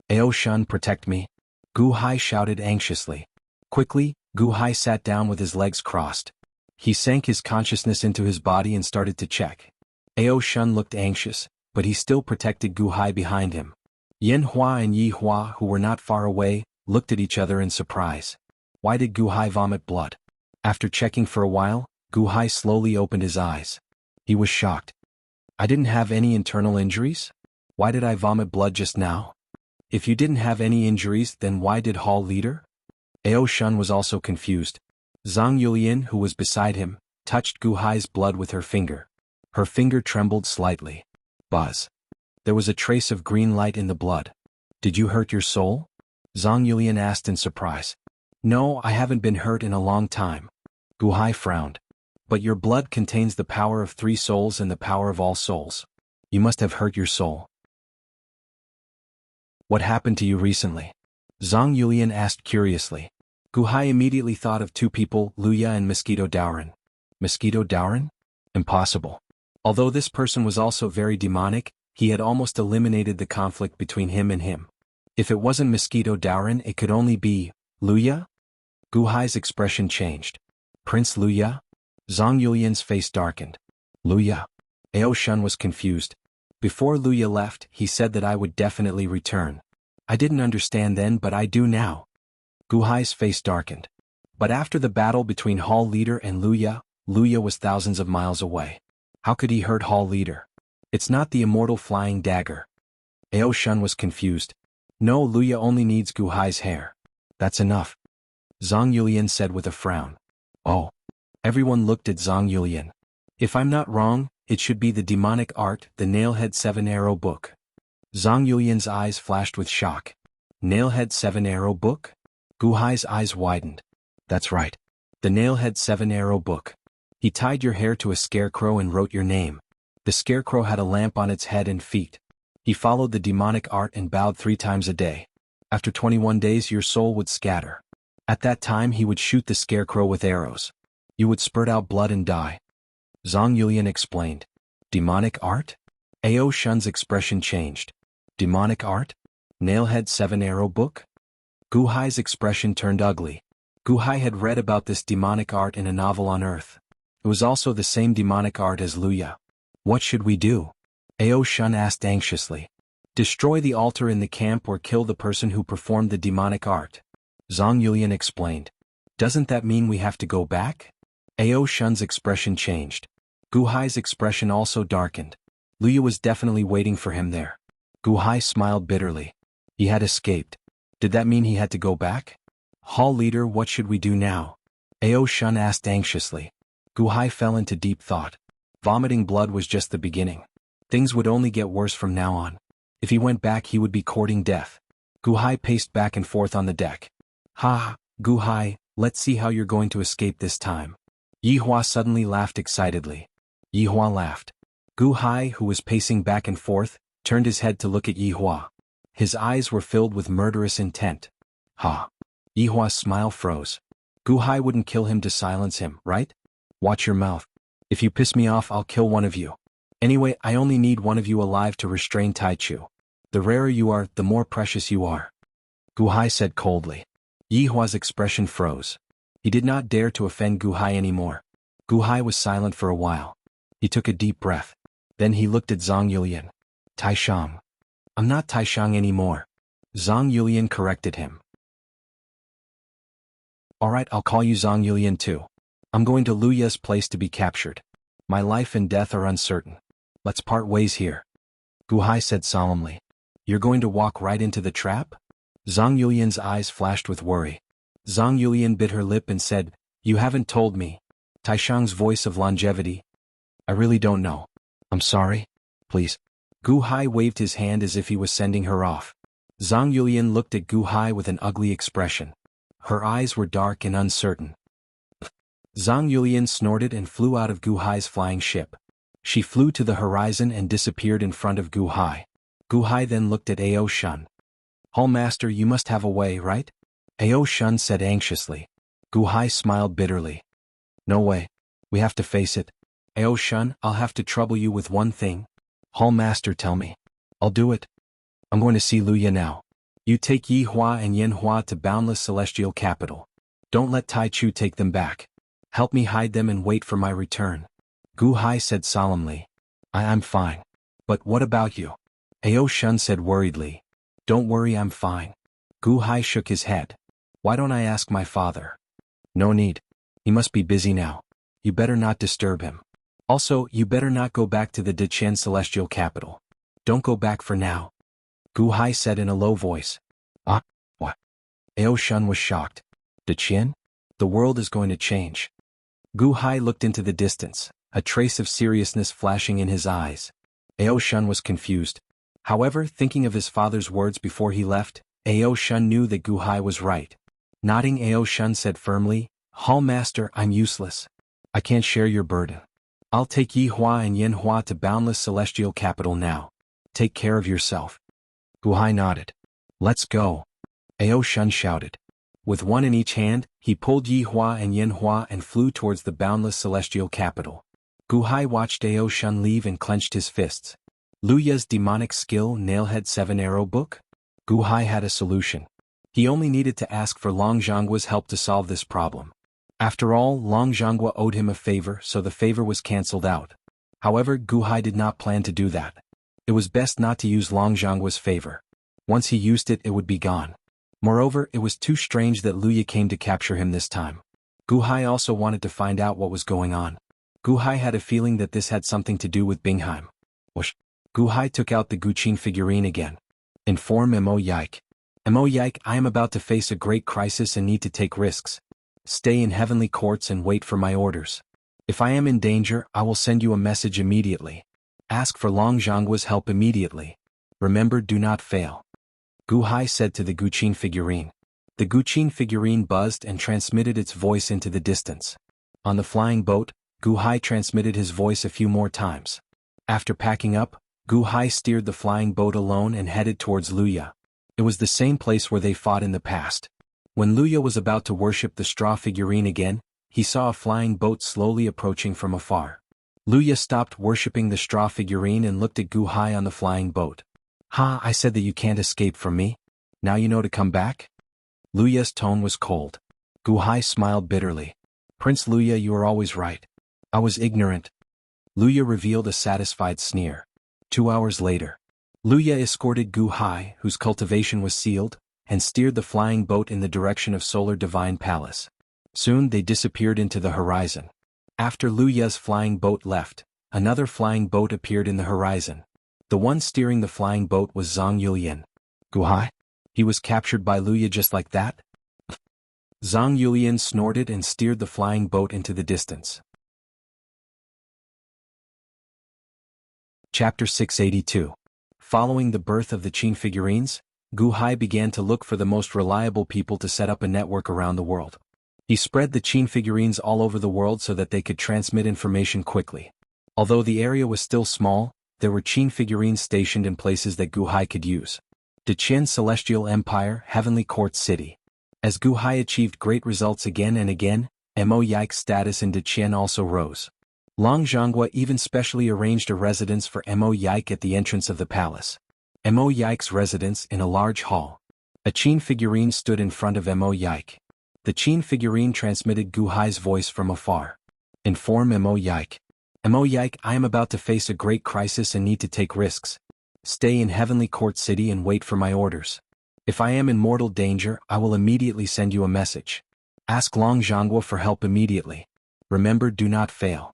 Ao Shun, protect me. Gu Hai shouted anxiously. Quickly, Gu Hai sat down with his legs crossed. He sank his consciousness into his body and started to check. Ao Shun looked anxious, but he still protected Gu Hai behind him. Yen Hua and Yi Hua, who were not far away, looked at each other in surprise. Why did Gu Hai vomit blood? After checking for a while, Gu Hai slowly opened his eyes. He was shocked. I didn't have any internal injuries? Why did I vomit blood just now? If you didn't have any injuries, then why did Hall leader? Ao Shun was also confused. Zhang Yulian, who was beside him, touched Gu Hai's blood with her finger. Her finger trembled slightly. Buzz. There was a trace of green light in the blood. Did you hurt your soul? Zhang Yulian asked in surprise. No, I haven't been hurt in a long time. Gu Hai frowned. But your blood contains the power of 3 souls and the power of all souls. You must have hurt your soul. What happened to you recently? Zhang Yulian asked curiously. Gu Hai immediately thought of 2 people, Luya and Mosquito Daoran. Mosquito Daoran? Impossible. Although this person was also very demonic, he had almost eliminated the conflict between him and him. If it wasn't Mosquito Daoran, it could only be Luya? Gu Hai's expression changed. Prince Luya? Zhang Yulian's face darkened. Luya. Ao Shun was confused. Before Luya left, he said that I would definitely return. I didn't understand then, but I do now. Gu Hai's face darkened. But after the battle between Hall leader and Luya, Luya was thousands of miles away. How could he hurt Hall leader? It's not the immortal flying dagger. Ao Shun was confused. No, Luya only needs Gu Hai's hair. That's enough. Zhang Yulian said with a frown. Oh. Everyone looked at Zhang Yulian. If I'm not wrong, it should be the demonic art, the Nailhead 7-Arrow book. Zhang Yulian's eyes flashed with shock. Nailhead 7-Arrow book? Gu Hai's eyes widened. That's right. The Nailhead 7-Arrow book. He tied your hair to a scarecrow and wrote your name. The scarecrow had a lamp on its head and feet. He followed the demonic art and bowed 3 times a day. After 21 days your soul would scatter. At that time he would shoot the scarecrow with arrows. You would spurt out blood and die. Zhang Yulian explained. Demonic art? Ao Shun's expression changed. Demonic art? Nailhead 7-arrow book? Gu Hai's expression turned ugly. Gu Hai had read about this demonic art in a novel on Earth. It was also the same demonic art as Luya. What should we do? Ao Shun asked anxiously. Destroy the altar in the camp or kill the person who performed the demonic art. Zhang Yulian explained. Doesn't that mean we have to go back? Ao Shun's expression changed. Gu Hai's expression also darkened. Luya was definitely waiting for him there. Gu Hai smiled bitterly. He had escaped. Did that mean he had to go back? Hall leader, what should we do now? Ao Shun asked anxiously. Gu Hai fell into deep thought. Vomiting blood was just the beginning. Things would only get worse from now on. If he went back, he would be courting death. Gu Hai paced back and forth on the deck. Ha, Gu Hai, let's see how you're going to escape this time. Yi Hua suddenly laughed excitedly. Yi Hua laughed. Gu Hai, who was pacing back and forth, turned his head to look at Yi Hua. His eyes were filled with murderous intent. Ha. Yi Hua's smile froze. Gu Hai wouldn't kill him to silence him, right? Watch your mouth. If you piss me off, I'll kill one of you. Anyway, I only need one of you alive to restrain Taichu. The rarer you are, the more precious you are. Gu Hai said coldly. Yi Hua's expression froze. He did not dare to offend Gu Hai anymore. Gu Hai was silent for a while. He took a deep breath. Then he looked at Zhang Yulian. Taishang. I'm not Taishang anymore. Zhang Yulian corrected him. Alright, I'll call you Zhang Yulian too. I'm going to Luya's place to be captured. My life and death are uncertain. Let's part ways here. Gu Hai said solemnly. You're going to walk right into the trap? Zhang Yulian's eyes flashed with worry. Zhang Yulian bit her lip and said, You haven't told me. Taishang's voice of longevity. I really don't know. I'm sorry. Please. Gu Hai waved his hand as if he was sending her off. Zhang Yulian looked at Gu Hai with an ugly expression. Her eyes were dark and uncertain. Zhang Yulian snorted and flew out of Gu Hai's flying ship. She flew to the horizon and disappeared in front of Gu Hai. Gu Hai then looked at Ao Shun. Hallmaster, you must have a way, right? Ao Shun said anxiously. Gu Hai smiled bitterly. No way. We have to face it. Ao Shun, I'll have to trouble you with one thing. Hallmaster, tell me. I'll do it. I'm going to see Luya now. You take Yi Hua and Yen Hua to boundless celestial capital. Don't let Tai Chu take them back. Help me hide them and wait for my return. Gu Hai said solemnly. I'm fine. But what about you? Ao Shun said worriedly. Don't worry, I'm fine. Gu Hai shook his head. Why don't I ask my father? No need. He must be busy now. You better not disturb him. Also, you better not go back to the Dechen celestial capital. Don't go back for now. Gu Hai said in a low voice. What? Ao Shun was shocked. Dechen? The world is going to change. Gu Hai looked into the distance, a trace of seriousness flashing in his eyes. Ao Shun was confused. However, thinking of his father's words before he left, Ao Shun knew that Gu Hai was right. Nodding, Ao Shun said firmly, Hallmaster, I'm useless. I can't share your burden. I'll take Yi Hua and Yen Hua to boundless celestial capital now. Take care of yourself. Gu Hai nodded. Let's go. Ao Shun shouted. With one in each hand, he pulled Yi Hua and Yen Hua and flew towards the boundless celestial capital. Gu Hai watched Ao Shun leave and clenched his fists. Luya's demonic skill Nailhead 7-arrow book? Gu Hai had a solution. He only needed to ask for Long Zhanggua's help to solve this problem. After all, Long Zhanggua owed him a favor, so the favor was cancelled out. However, Gu Hai did not plan to do that. It was best not to use Long Zhanggua's favor. Once he used it, it would be gone. Moreover, it was too strange that Luya came to capture him this time. Gu Hai also wanted to find out what was going on. Gu Hai had a feeling that this had something to do with Bingheim. Whoosh. Gu Hai took out the Guqin figurine again. Inform Mo Yike. Mo Yike, I am about to face a great crisis and need to take risks. Stay in heavenly courts and wait for my orders. If I am in danger, I will send you a message immediately. Ask for Long Zhanggua's help immediately. Remember, do not fail. Gu Hai said to the Guqin figurine. The Guqin figurine buzzed and transmitted its voice into the distance. On the flying boat, Gu Hai transmitted his voice a few more times. After packing up, Gu Hai steered the flying boat alone and headed towards Luya. It was the same place where they fought in the past. When Luya was about to worship the straw figurine again, he saw a flying boat slowly approaching from afar. Luya stopped worshipping the straw figurine and looked at Gu Hai on the flying boat. "Ha, I said that you can't escape from me? Now you know to come back?" Luya's tone was cold. Gu Hai smiled bitterly. "Prince Luya, you are always right. I was ignorant." Luya revealed a satisfied sneer. 2 hours later, Luya escorted Gu Hai, whose cultivation was sealed, and steered the flying boat in the direction of Solar Divine Palace. Soon they disappeared into the horizon. After Luya's flying boat left, another flying boat appeared in the horizon. The one steering the flying boat was Zhang Yulian. "Gu Hai? He was captured by Luya just like that?" Zhang Yulian snorted and steered the flying boat into the distance. Chapter 682. Following the birth of the Qin figurines, Gu Hai began to look for the most reliable people to set up a network around the world. He spread the Qin figurines all over the world so that they could transmit information quickly. Although the area was still small, there were Qin figurines stationed in places that Gu Hai could use. Deqian Celestial Empire, Heavenly Court City. As Gu Hai achieved great results again and again, Mo Yike's status in Deqian also rose. Long Jianghu even specially arranged a residence for Mo Yike at the entrance of the palace. Mo Yike's residence in a large hall. A Qin figurine stood in front of Mo Yike. The Qin figurine transmitted Gu Hai's voice from afar. "Inform Mo Yike. Mo Yike, I am about to face a great crisis and need to take risks. Stay in Heavenly Court City and wait for my orders. If I am in mortal danger, I will immediately send you a message. Ask Long Jianghu for help immediately. Remember, do not fail."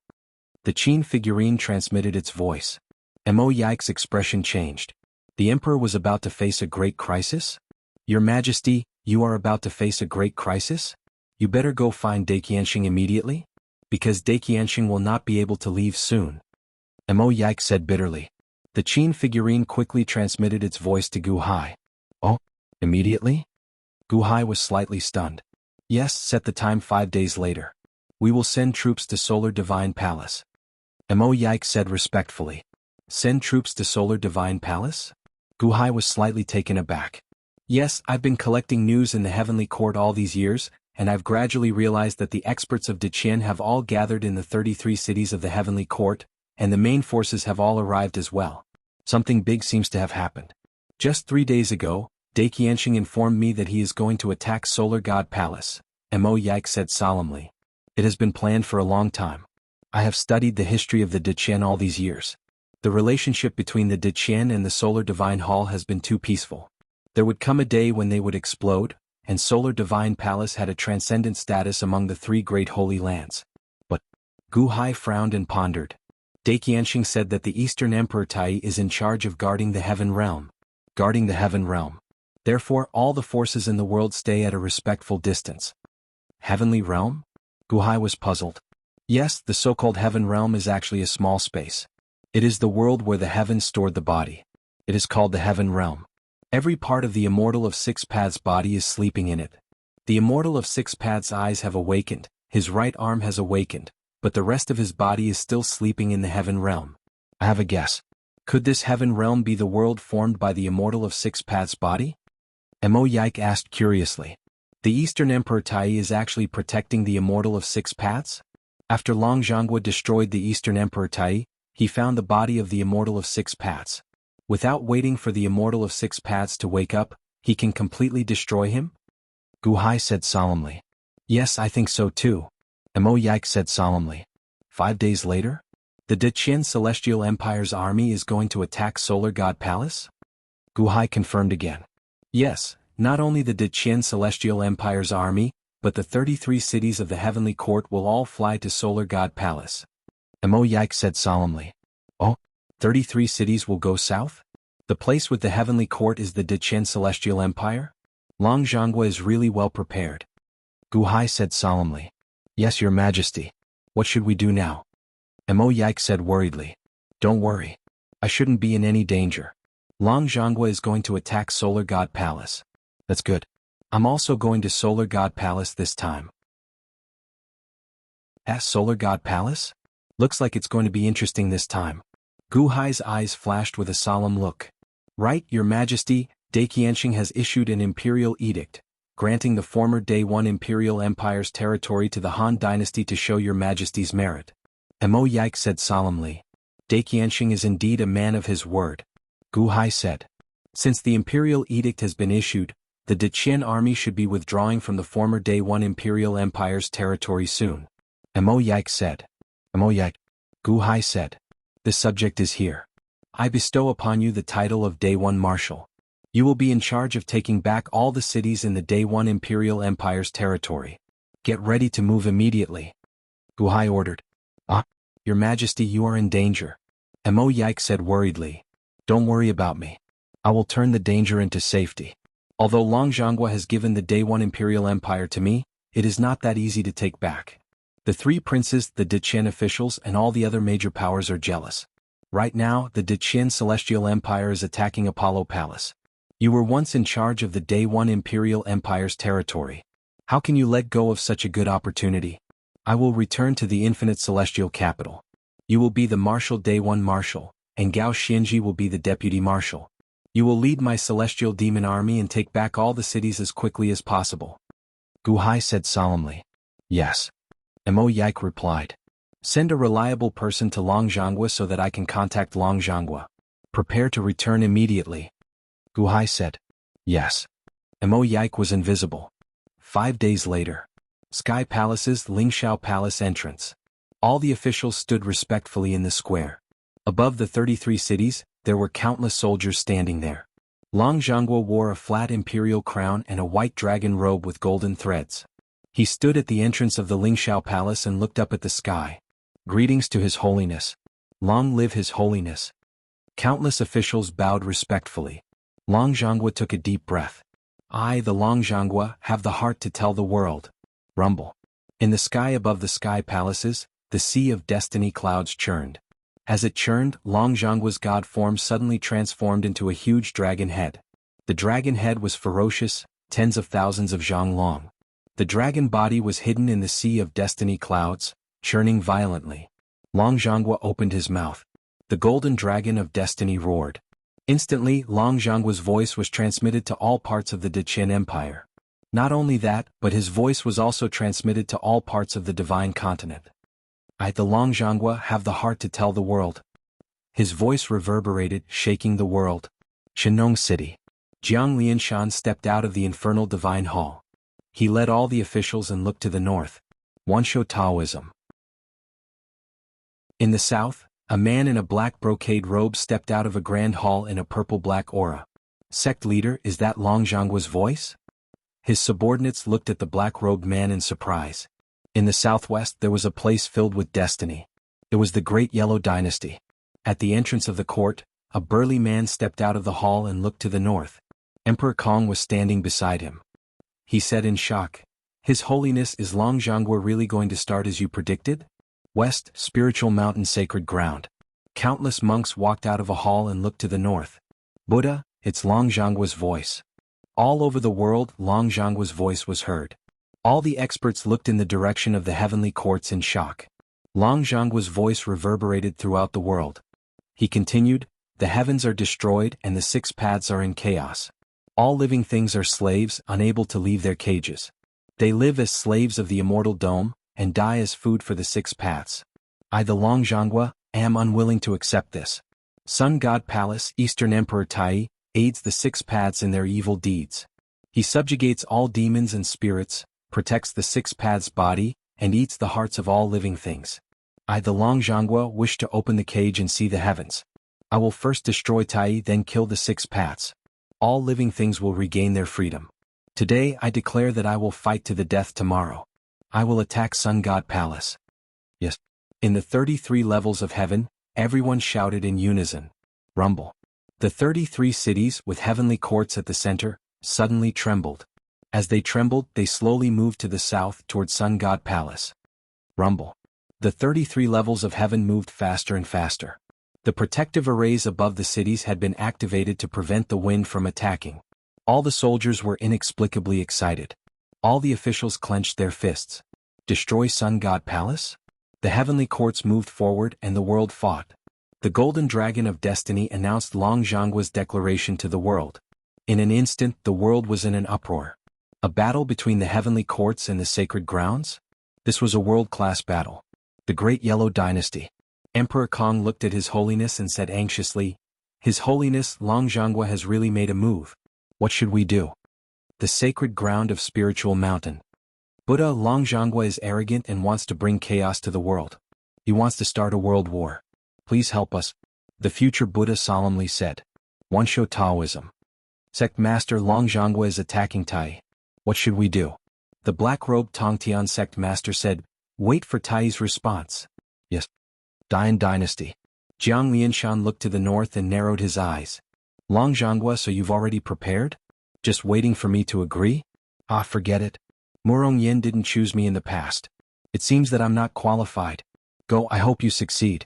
The Qin figurine transmitted its voice. Mo Yike's expression changed. The emperor was about to face a great crisis? "Your Majesty, you are about to face a great crisis? You better go find Deqianxing immediately? Because Deqianxing will not be able to leave soon." Mo Yike said bitterly. The Qin figurine quickly transmitted its voice to Gu Hai. "Oh, immediately?" Gu Hai was slightly stunned. "Yes, set the time 5 days later. We will send troops to Solar Divine Palace." Mo Yike said respectfully. "Send troops to Solar Divine Palace?" Gu Hai was slightly taken aback. "Yes, I've been collecting news in the Heavenly Court all these years, and I've gradually realized that the experts of Deqian have all gathered in the 33 cities of the Heavenly Court, and the main forces have all arrived as well. Something big seems to have happened. Just 3 days ago, Deqianxing informed me that he is going to attack Solar God Palace," Mo Yike said solemnly. "It has been planned for a long time. I have studied the history of the Deqian all these years. The relationship between the Deqian and the Solar Divine Hall has been too peaceful. There would come a day when they would explode, and Solar Divine Palace had a transcendent status among the 3 great holy lands." But Gu Hai frowned and pondered. Deqianxing said that the Eastern Emperor Tai is in charge of guarding the Heaven Realm. Guarding the Heaven Realm. Therefore, all the forces in the world stay at a respectful distance. Heavenly Realm? Gu Hai was puzzled. Yes, the so-called Heaven Realm is actually a small space. It is the world where the heavens stored the body. It is called the Heaven Realm. Every part of the Immortal of Six Paths' body is sleeping in it. The Immortal of Six Paths' eyes have awakened, his right arm has awakened, but the rest of his body is still sleeping in the Heaven Realm. I have a guess. Could this Heaven Realm be the world formed by the Immortal of Six Paths' body? Mo Yike asked curiously. The Eastern Emperor Tai is actually protecting the Immortal of Six Paths? After Long Jianghu destroyed the Eastern Emperor Tai, he found the body of the Immortal of Six Paths. Without waiting for the Immortal of Six Paths to wake up, he can completely destroy him? Gu Hai said solemnly. Yes, I think so too. Mo Yike said solemnly. 5 days later? The Deqian Celestial Empire's army is going to attack Solar God Palace? Gu Hai confirmed again. Yes, not only the Deqian Celestial Empire's army, but the 33 cities of the Heavenly Court will all fly to Solar God Palace. Mo Yike said solemnly. Oh, 33 cities will go south? The place with the Heavenly Court is the Deqian Celestial Empire? Long Jianghu is really well prepared. Gu Hai said solemnly. Yes, Your Majesty. What should we do now? Mo Yike said worriedly. Don't worry. I shouldn't be in any danger. Long Jianghu is going to attack Solar God Palace. That's good. I'm also going to Solar God Palace this time. Solar God Palace? Looks like it's going to be interesting this time. Gu Hai's eyes flashed with a solemn look. Right, Your Majesty, Deqianxing has issued an imperial edict, granting the former Day One Imperial Empire's territory to the Han Dynasty to show Your Majesty's merit. Mo Yike said solemnly. "Dai Qianxing is indeed a man of his word," Gu Hai said. "Since the imperial edict has been issued, the Deqian army should be withdrawing from the former Day One Imperial Empire's territory soon," Mo Yike said. "Mo Yike," Gu Hai said. "The subject is here. I bestow upon you the title of Day One Marshal. You will be in charge of taking back all the cities in the Day One Imperial Empire's territory. Get ready to move immediately," Gu Hai ordered. "Ah, Your Majesty, you are in danger," Mo Yike said worriedly. "Don't worry about me. I will turn the danger into safety. Although Long Zhanghua has given the Day One Imperial Empire to me, it is not that easy to take back. The three princes, the Deqian officials, and all the other major powers are jealous. Right now, the Deqian Celestial Empire is attacking Apollo Palace. You were once in charge of the Day One Imperial Empire's territory. How can you let go of such a good opportunity? I will return to the infinite celestial capital. You will be the Marshal Day One Marshal, and Gao Xianji will be the Deputy Marshal. You will lead my celestial demon army and take back all the cities as quickly as possible," Gu Hai said solemnly. "Yes," Mo Yike replied. "Send a reliable person to Long Zhanghua so that I can contact Long Zhanghua. Prepare to return immediately," Gu Hai said. "Yes." Mo Yike was invisible. 5 days later. Sky Palace's Lingxiao Palace entrance. All the officials stood respectfully in the square. Above the 33 cities, there were countless soldiers standing there. Long Zhanghua wore a flat imperial crown and a white dragon robe with golden threads. He stood at the entrance of the Lingxiao Palace and looked up at the sky. "Greetings to His Holiness. Long live His Holiness." Countless officials bowed respectfully. Long Zhanghua took a deep breath. "I, the Long Zhanghua, have the heart to tell the world." Rumble. In the sky above the sky palaces, the sea of destiny clouds churned. As it churned, Long Zhanghua's god form suddenly transformed into a huge dragon head. The dragon head was ferocious, tens of thousands of zhang long. The dragon body was hidden in the sea of destiny clouds, churning violently. Long Zhanghua opened his mouth. The golden dragon of destiny roared. Instantly, Long Zhanghua's voice was transmitted to all parts of the Deqian Empire. Not only that, but his voice was also transmitted to all parts of the divine continent. "I, the Long Zhanghua, have the heart to tell the world." His voice reverberated, shaking the world. Shenong City. Jiang Lianshan stepped out of the infernal divine hall. He led all the officials and looked to the north. Wansho Taoism. In the south, a man in a black brocade robe stepped out of a grand hall in a purple-black aura. "Sect leader, is that Long Zhanghua's voice?" His subordinates looked at the black-robed man in surprise. In the southwest there was a place filled with destiny. It was the Great Yellow Dynasty. At the entrance of the court, a burly man stepped out of the hall and looked to the north. Emperor Kong was standing beside him. He said in shock, "His Holiness, is Long Zhanghua really going to start as you predicted?" West, spiritual mountain sacred ground. Countless monks walked out of a hall and looked to the north. "Buddha, it's Long Zhanghua's voice." All over the world, Long Zhanghua's voice was heard. All the experts looked in the direction of the heavenly courts in shock. Long Zhanghua's voice reverberated throughout the world. He continued, "The heavens are destroyed and the 6 paths are in chaos. All living things are slaves, unable to leave their cages. They live as slaves of the immortal dome, and die as food for the 6 paths. I, the Long Zhanghua, am unwilling to accept this. Sun God Palace, Eastern Emperor Tai, aids the 6 paths in their evil deeds. He subjugates all demons and spirits, protects the 6 paths body, and eats the hearts of all living things. I, the Long Zhanghua, wish to open the cage and see the heavens. I will first destroy Tai, then kill the 6 paths. All living things will regain their freedom. Today I declare that I will fight to the death tomorrow. I will attack Sun God Palace." Yes. In the 33 levels of heaven, everyone shouted in unison. Rumble. The 33 cities, with heavenly courts at the center, suddenly trembled. As they trembled, they slowly moved to the south toward Sun God Palace. Rumble. The 33 levels of heaven moved faster and faster. The protective arrays above the cities had been activated to prevent the wind from attacking. All the soldiers were inexplicably excited. All the officials clenched their fists. Destroy Sun God Palace? The heavenly courts moved forward and the world fought. The golden dragon of destiny announced Long Zhanghua's declaration to the world. In an instant the world was in an uproar. A battle between the heavenly courts and the sacred grounds? This was a world-class battle. The Great Yellow Dynasty. Emperor Kong looked at His Holiness and said anxiously, His Holiness Long Zhangguo has really made a move. What should we do? The sacred ground of spiritual mountain. Buddha Long Zhangguo is arrogant and wants to bring chaos to the world. He wants to start a world war. Please help us. The future Buddha solemnly said. One show Taoism. Sect Master Long Zhangguo is attacking Tai. What should we do? The black-robed Tongtian sect master said, wait for Tai's response. Yes. Dian Dynasty. Jiang Lianshan looked to the north and narrowed his eyes. Long Zhangguo, so you've already prepared? Just waiting for me to agree? Ah, forget it. Murong Yin didn't choose me in the past. It seems that I'm not qualified. Go, I hope you succeed.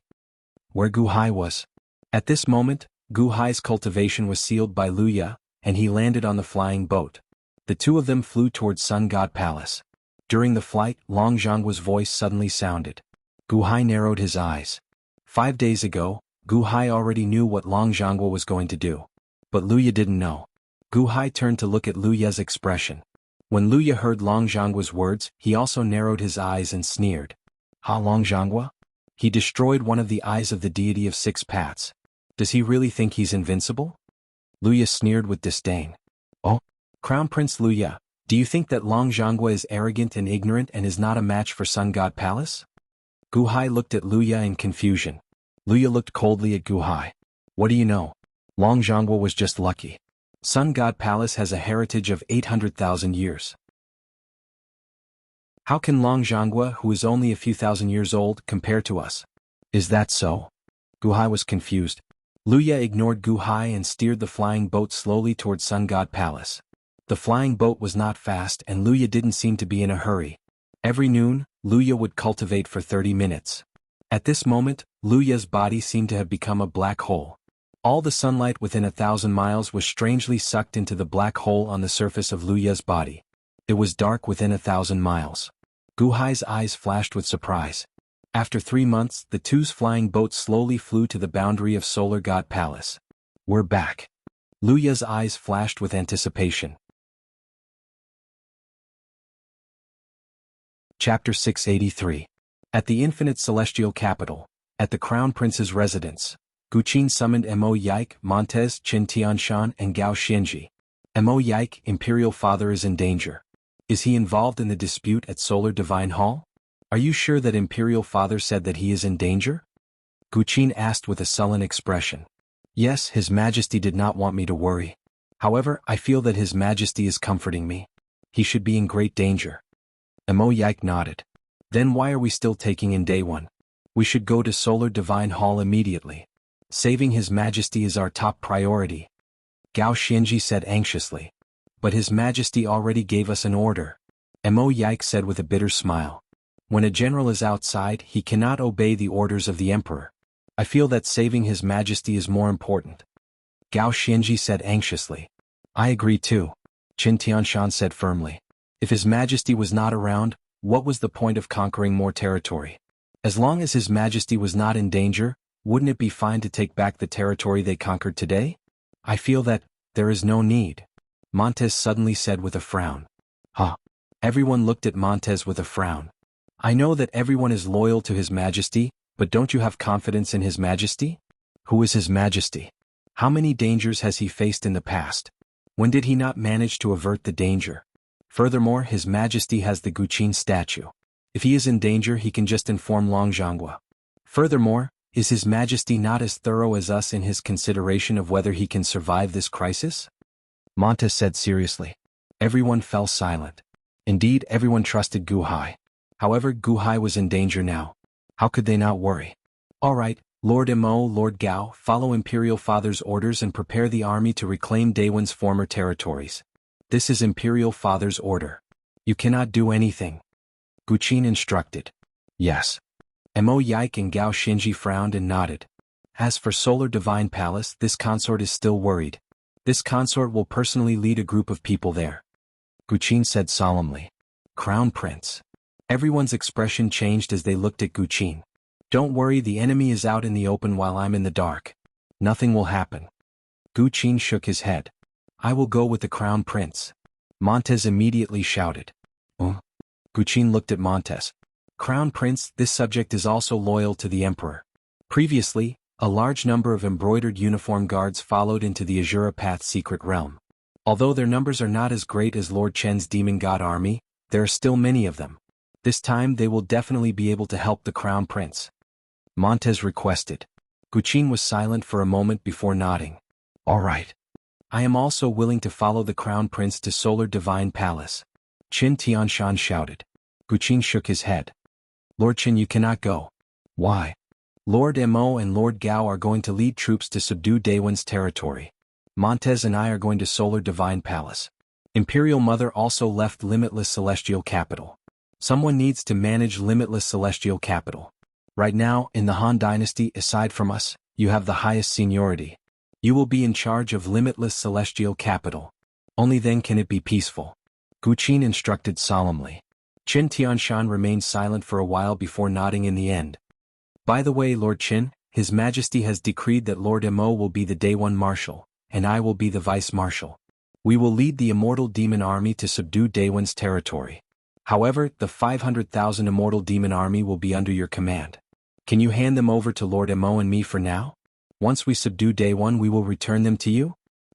Where Gu Hai was. At this moment, Gu Hai's cultivation was sealed by Luya, and he landed on the flying boat. The two of them flew towards Sun God Palace. During the flight, Long Zhangguo's voice suddenly sounded. Gu Hai narrowed his eyes. 5 days ago, Gu Hai already knew what Long Zhangguo was going to do. But Luya didn't know. Gu Hai turned to look at Luya's expression. When Luya heard Long Zhangguo's words, he also narrowed his eyes and sneered. Ha Long Zhangguo? He destroyed one of the eyes of the deity of 6 paths. Does he really think he's invincible? Luya sneered with disdain. Oh, Crown Prince Luya, do you think that Long Zhangguo is arrogant and ignorant and is not a match for Sun God Palace? Gu Hai looked at Luya in confusion. Luya looked coldly at Gu Hai. What do you know? Long Zhangguo was just lucky. Sun God Palace has a heritage of 800,000 years. How can Long Zhangguo, who is only a few thousand years old, compare to us? Is that so? Gu Hai was confused. Luya ignored Gu Hai and steered the flying boat slowly towards Sun God Palace. The flying boat was not fast and Luya didn't seem to be in a hurry. Every noon, Luya would cultivate for 30 minutes. At this moment, Luya's body seemed to have become a black hole. All the sunlight within 1,000 miles was strangely sucked into the black hole on the surface of Luya's body. It was dark within 1,000 miles. Gu Hai's eyes flashed with surprise. After 3 months, the two's flying boat slowly flew to the boundary of Solar God Palace. We're back. Luya's eyes flashed with anticipation. Chapter 683. At the infinite celestial capital, at the Crown Prince's residence, Guqin summoned Mo Yike, Montez, Qin Tianshan, and Gao Xianji. Mo Yike, Imperial Father, is in danger. Is he involved in the dispute at Solar Divine Hall? Are you sure that Imperial Father said that he is in danger? Guqin asked with a sullen expression. Yes, His Majesty did not want me to worry. However, I feel that His Majesty is comforting me. He should be in great danger. Mo Yike nodded. Then why are we still taking in day 1? We should go to Solar Divine Hall immediately. Saving His Majesty is our top priority. Gao Xianji said anxiously. But His Majesty already gave us an order. Mo Yike said with a bitter smile. When a general is outside, he cannot obey the orders of the Emperor. I feel that saving His Majesty is more important. Gao Xianji said anxiously. I agree too. Qin Tianshan said firmly. If His Majesty was not around, what was the point of conquering more territory? As long as His Majesty was not in danger, wouldn't it be fine to take back the territory they conquered today? I feel that there is no need. Montez suddenly said with a frown. Huh. Everyone looked at Montez with a frown. I know that everyone is loyal to His Majesty, but don't you have confidence in His Majesty? Who is His Majesty? How many dangers has he faced in the past? When did he not manage to avert the danger? Furthermore, His Majesty has the Guqin statue. If he is in danger, he can just inform Long Zhangguo. Furthermore, is His Majesty not as thorough as us in his consideration of whether he can survive this crisis? Montez said seriously. Everyone fell silent. Indeed, everyone trusted Gu Hai. However, Gu Hai was in danger now. How could they not worry? All right, Lord Mo, Lord Gao, follow Imperial Father's orders and prepare the army to reclaim Daewon's former territories. This is Imperial Father's order. You cannot do anything. Guqin instructed. Yes. Mo Yike and Gao Xianji frowned and nodded. As for Solar Divine Palace, this consort is still worried. This consort will personally lead a group of people there. Guqin said solemnly. Crown Prince. Everyone's expression changed as they looked at Guqin. Don't worry, the enemy is out in the open while I'm in the dark. Nothing will happen. Guqin shook his head. I will go with the Crown Prince. Montez immediately shouted. Guqin looked at Montez. Crown Prince, this subject is also loyal to the Emperor. Previously, a large number of embroidered uniform guards followed into the Azura Path's secret realm. Although their numbers are not as great as Lord Chen's demon god army, there are still many of them. This time they will definitely be able to help the Crown Prince. Montez requested. Guqin was silent for a moment before nodding. All right. I am also willing to follow the Crown Prince to Solar Divine Palace. Qin Tianshan shouted. Guqin shook his head. Lord Qin, you cannot go. Why? Lord Mo and Lord Gao are going to lead troops to subdue Daewon's territory. Montez and I are going to Solar Divine Palace. Imperial Mother also left Limitless Celestial Capital. Someone needs to manage Limitless Celestial Capital. Right now, in the Han Dynasty, aside from us, you have the highest seniority. You will be in charge of Limitless Celestial Capital. Only then can it be peaceful. Guqin instructed solemnly. Qin Tianshan remained silent for a while before nodding in the end. By the way, Lord Qin, His Majesty has decreed that Lord Mo will be the Daewon Marshal, and I will be the Vice Marshal. We will lead the Immortal Demon Army to subdue Daewon's territory. However, the 500,000 Immortal Demon Army will be under your command. Can you hand them over to Lord Mo and me for now? Once we subdue Daewon, we will return them to you?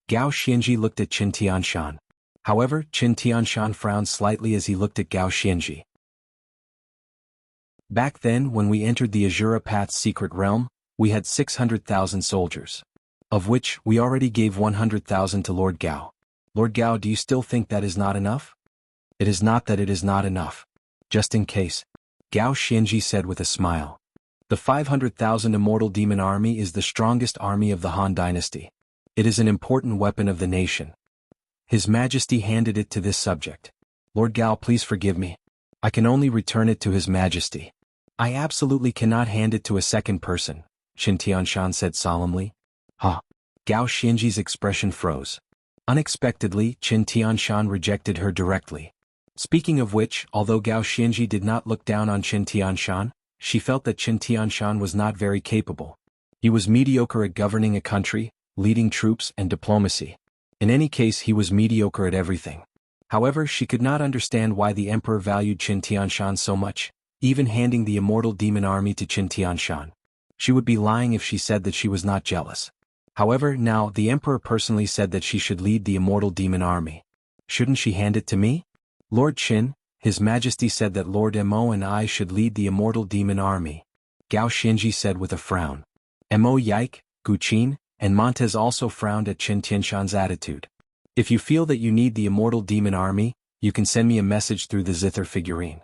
Gao Xianji looked at Qin Tianshan. However, Qin Tianshan frowned slightly as he looked at Gao Xianji. Back then, when we entered the Azura Path's secret realm, we had 600,000 soldiers. Of which, we already gave 100,000 to Lord Gao. Lord Gao, do you still think that is not enough? It is not that it is not enough. Just in case. Gao Xianji said with a smile. The 500,000 Immortal Demon Army is the strongest army of the Han Dynasty. It is an important weapon of the nation. His Majesty handed it to this subject. Lord Gao, please forgive me. I can only return it to His Majesty. I absolutely cannot hand it to a second person, Qin Tianshan said solemnly. Huh. Gao Xianji's expression froze. Unexpectedly, Qin Tianshan rejected her directly. Speaking of which, although Gao Xianji did not look down on Qin Tianshan, she felt that Qin Tianshan was not very capable. He was mediocre at governing a country, leading troops, and diplomacy. In any case, he was mediocre at everything. However, she could not understand why the Emperor valued Qin Tianshan so much, even handing the Immortal Demon Army to Qin Tianshan. She would be lying if she said that she was not jealous. However, now, the Emperor personally said that she should lead the Immortal Demon Army. Shouldn't she hand it to me? Lord Qin, His Majesty said that Lord Mo and I should lead the Immortal Demon Army. Gao Xianji said with a frown. Mo Yike, Guqin, and Montez also frowned at Qin Tianshan's attitude. If you feel that you need the Immortal Demon Army, you can send me a message through the Zither figurine.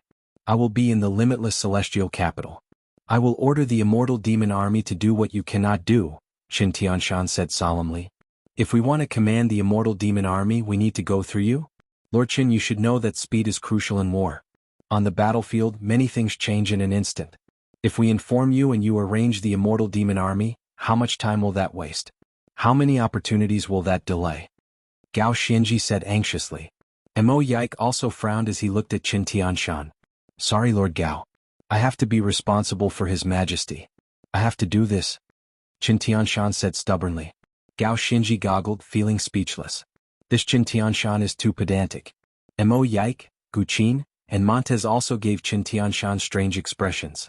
I will be in the Limitless Celestial Capital. I will order the Immortal Demon Army to do what you cannot do, Qin Tianshan said solemnly. If we want to command the Immortal Demon Army, we need to go through you? Lord Qin, you should know that speed is crucial in war. On the battlefield, many things change in an instant. If we inform you and you arrange the Immortal Demon Army, how much time will that waste? How many opportunities will that delay? Gao Xianji said anxiously. Mo Yike also frowned as he looked at Qin Tianshan. Sorry, Lord Gao. I have to be responsible for His Majesty. I have to do this. Qin Tianshan said stubbornly. Gao Xianji goggled, feeling speechless. This Qin Tianshan is too pedantic. Mo Yike, Guqin, and Montez also gave Qin Tianshan strange expressions.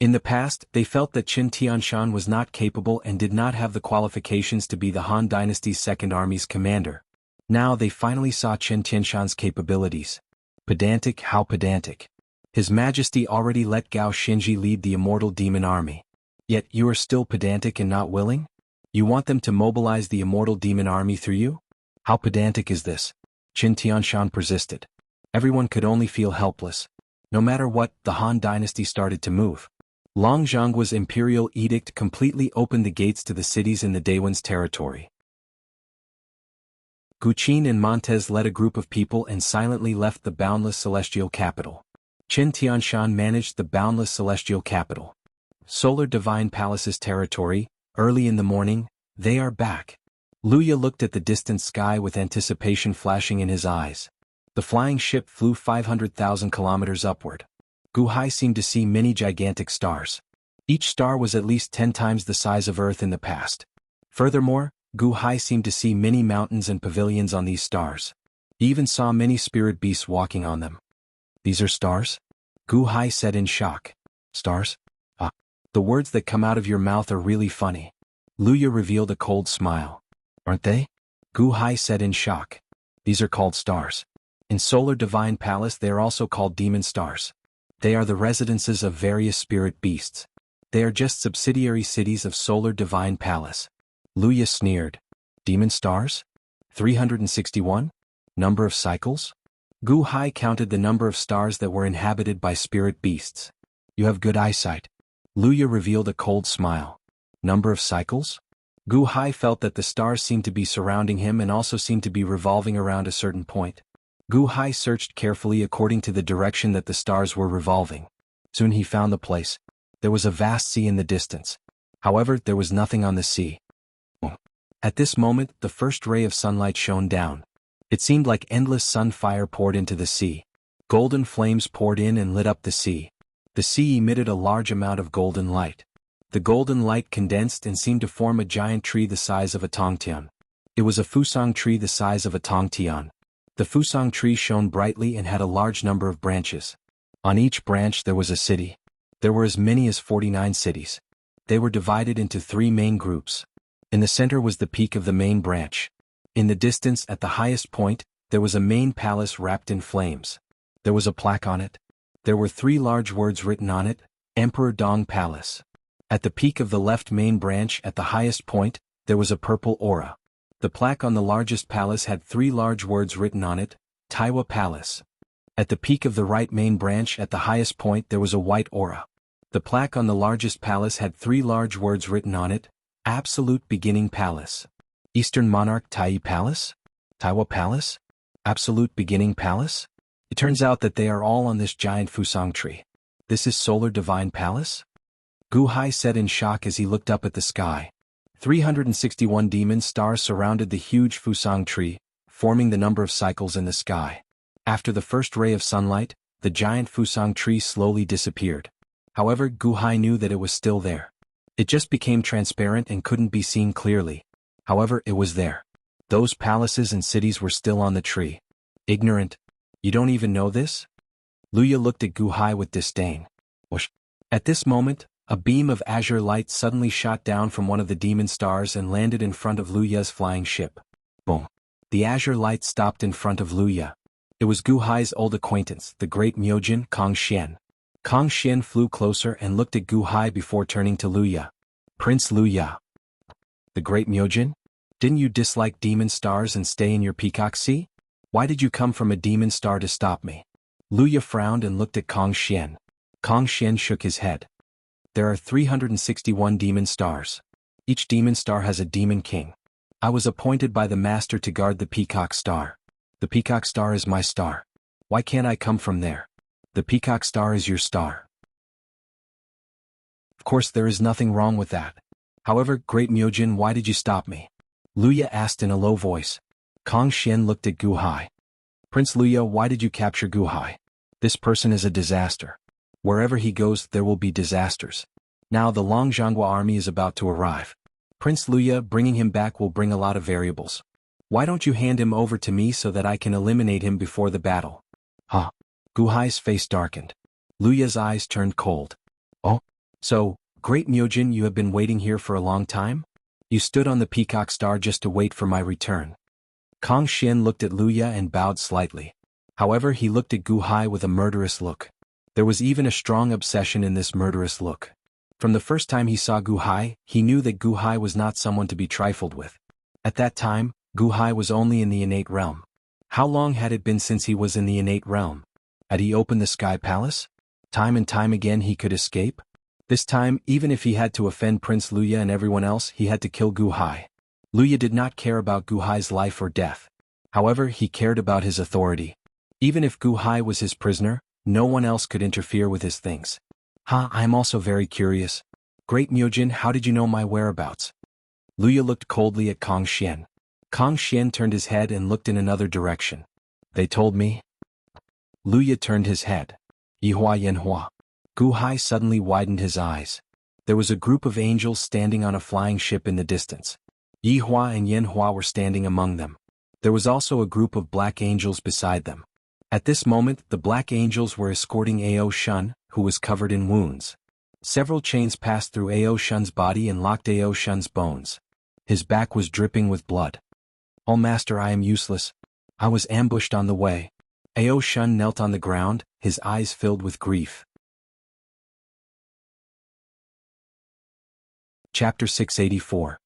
In the past, they felt that Qin Tianshan was not capable and did not have the qualifications to be the Han Dynasty's Second Army's commander. Now they finally saw Qin Tianshan's capabilities. Pedantic, how pedantic. His Majesty already let Gao Xianji lead the Immortal Demon Army. Yet you are still pedantic and not willing? You want them to mobilize the Immortal Demon Army through you? How pedantic is this? Qin Tianshan persisted. Everyone could only feel helpless. No matter what, the Han Dynasty started to move. Long Zhongguo's imperial edict completely opened the gates to the cities in the Daewon's territory. Guqin and Montez led a group of people and silently left the boundless celestial capital. Qin Tianshan managed the boundless celestial capital. Solar Divine Palace's territory, early in the morning, they are back. Luya looked at the distant sky with anticipation flashing in his eyes. The flying ship flew 500,000 kilometers upward. Gu Hai seemed to see many gigantic stars. Each star was at least 10 times the size of Earth in the past. Furthermore, Gu Hai seemed to see many mountains and pavilions on these stars. He even saw many spirit beasts walking on them. These are stars? Gu Hai said in shock. Stars? Ah. The words that come out of your mouth are really funny. Luya revealed a cold smile. Aren't they? Gu Hai said in shock. These are called stars. In Solar Divine Palace they are also called demon stars. They are the residences of various spirit beasts. They are just subsidiary cities of Solar Divine Palace. Luya sneered. Demon stars? 361? Number of cycles? Gu Hai counted the number of stars that were inhabited by spirit beasts. You have good eyesight. Luya revealed a cold smile. Number of cycles? Gu Hai felt that the stars seemed to be surrounding him and also seemed to be revolving around a certain point. Gu Hai searched carefully according to the direction that the stars were revolving. Soon he found the place. There was a vast sea in the distance. However, there was nothing on the sea. At this moment, the first ray of sunlight shone down. It seemed like endless sun fire poured into the sea. Golden flames poured in and lit up the sea. The sea emitted a large amount of golden light. The golden light condensed and seemed to form a giant tree the size of a tongtian. It was a fusang tree the size of a tongtian. The fusang tree shone brightly and had a large number of branches. On each branch there was a city. There were as many as 49 cities. They were divided into 3 main groups. In the center was the peak of the main branch. In the distance at the highest point, there was a main palace wrapped in flames. There was a plaque on it. There were 3 large words written on it, Emperor Dong Palace. At the peak of the left main branch at the highest point, there was a purple aura. The plaque on the largest palace had 3 large words written on it, Taiwa Palace. At the peak of the right main branch at the highest point there was a white aura. The plaque on the largest palace had 3 large words written on it, Absolute Beginning Palace. Eastern Monarch Tai Palace? Taiwa Palace? Absolute Beginning Palace? It turns out that they are all on this giant fusang tree. This is Solar Divine Palace? Gu Hai said in shock as he looked up at the sky. 361 demon stars surrounded the huge fusang tree, forming the number of cycles in the sky. After the first ray of sunlight, the giant fusang tree slowly disappeared. However, Gu Hai knew that it was still there. It just became transparent and couldn't be seen clearly. However, it was there. Those palaces and cities were still on the tree. Ignorant. You don't even know this? Luya looked at Gu Hai with disdain. Whoosh. At this moment, a beam of azure light suddenly shot down from one of the demon stars and landed in front of Luya's flying ship. Boom. The azure light stopped in front of Luya. It was Gu Hai's old acquaintance, the great Myojin Kong Xian. Kong Xian flew closer and looked at Gu Hai before turning to Luya. Prince Luya. The great Myojin? Didn't you dislike demon stars and stay in your peacock sea? Why did you come from a demon star to stop me? Luya frowned and looked at Kong Xian. Kong Xian shook his head. There are 361 demon stars. Each demon star has a demon king. I was appointed by the master to guard the peacock star. The peacock star is my star. Why can't I come from there? The peacock star is your star. Of course there is nothing wrong with that. However, great Myojin, why did you stop me? Luya asked in a low voice. Kong Xian looked at Gu Hai. Prince Luya, why did you capture Gu Hai? This person is a disaster. Wherever he goes, there will be disasters. Now the Long Jianghu army is about to arrive. Prince Luya, bringing him back will bring a lot of variables. Why don't you hand him over to me so that I can eliminate him before the battle? Huh? Gu Hai's face darkened. Luya's eyes turned cold. Oh? So, great Myojin, you have been waiting here for a long time? You stood on the peacock star just to wait for my return. Kong Xian looked at Luya and bowed slightly. However, he looked at Gu Hai with a murderous look. There was even a strong obsession in this murderous look. From the first time he saw Gu Hai, he knew that Gu Hai was not someone to be trifled with. At that time, Gu Hai was only in the innate realm. How long had it been since he was in the innate realm? Had he opened the Sky Palace? Time and time again he could escape? This time, even if he had to offend Prince Luya and everyone else, he had to kill Gu Hai. Luya did not care about Gu Hai's life or death. However, he cared about his authority. Even if Gu Hai was his prisoner, no one else could interfere with his things. I am also very curious. Great Myojin, how did you know my whereabouts? Luya looked coldly at Kong Xian. Kong Xian turned his head and looked in another direction. They told me. Luya turned his head. Yihua Yanhua. Gu Hai suddenly widened his eyes. There was a group of angels standing on a flying ship in the distance. Yihua and Yanhua were standing among them. There was also a group of black angels beside them. At this moment, the Black Angels were escorting Ao Shun, who was covered in wounds. Several chains passed through Ao Shun's body and locked Ao Shun's bones. His back was dripping with blood. "Oh Master, I am useless. I was ambushed on the way." Ao Shun knelt on the ground, his eyes filled with grief. Chapter 684.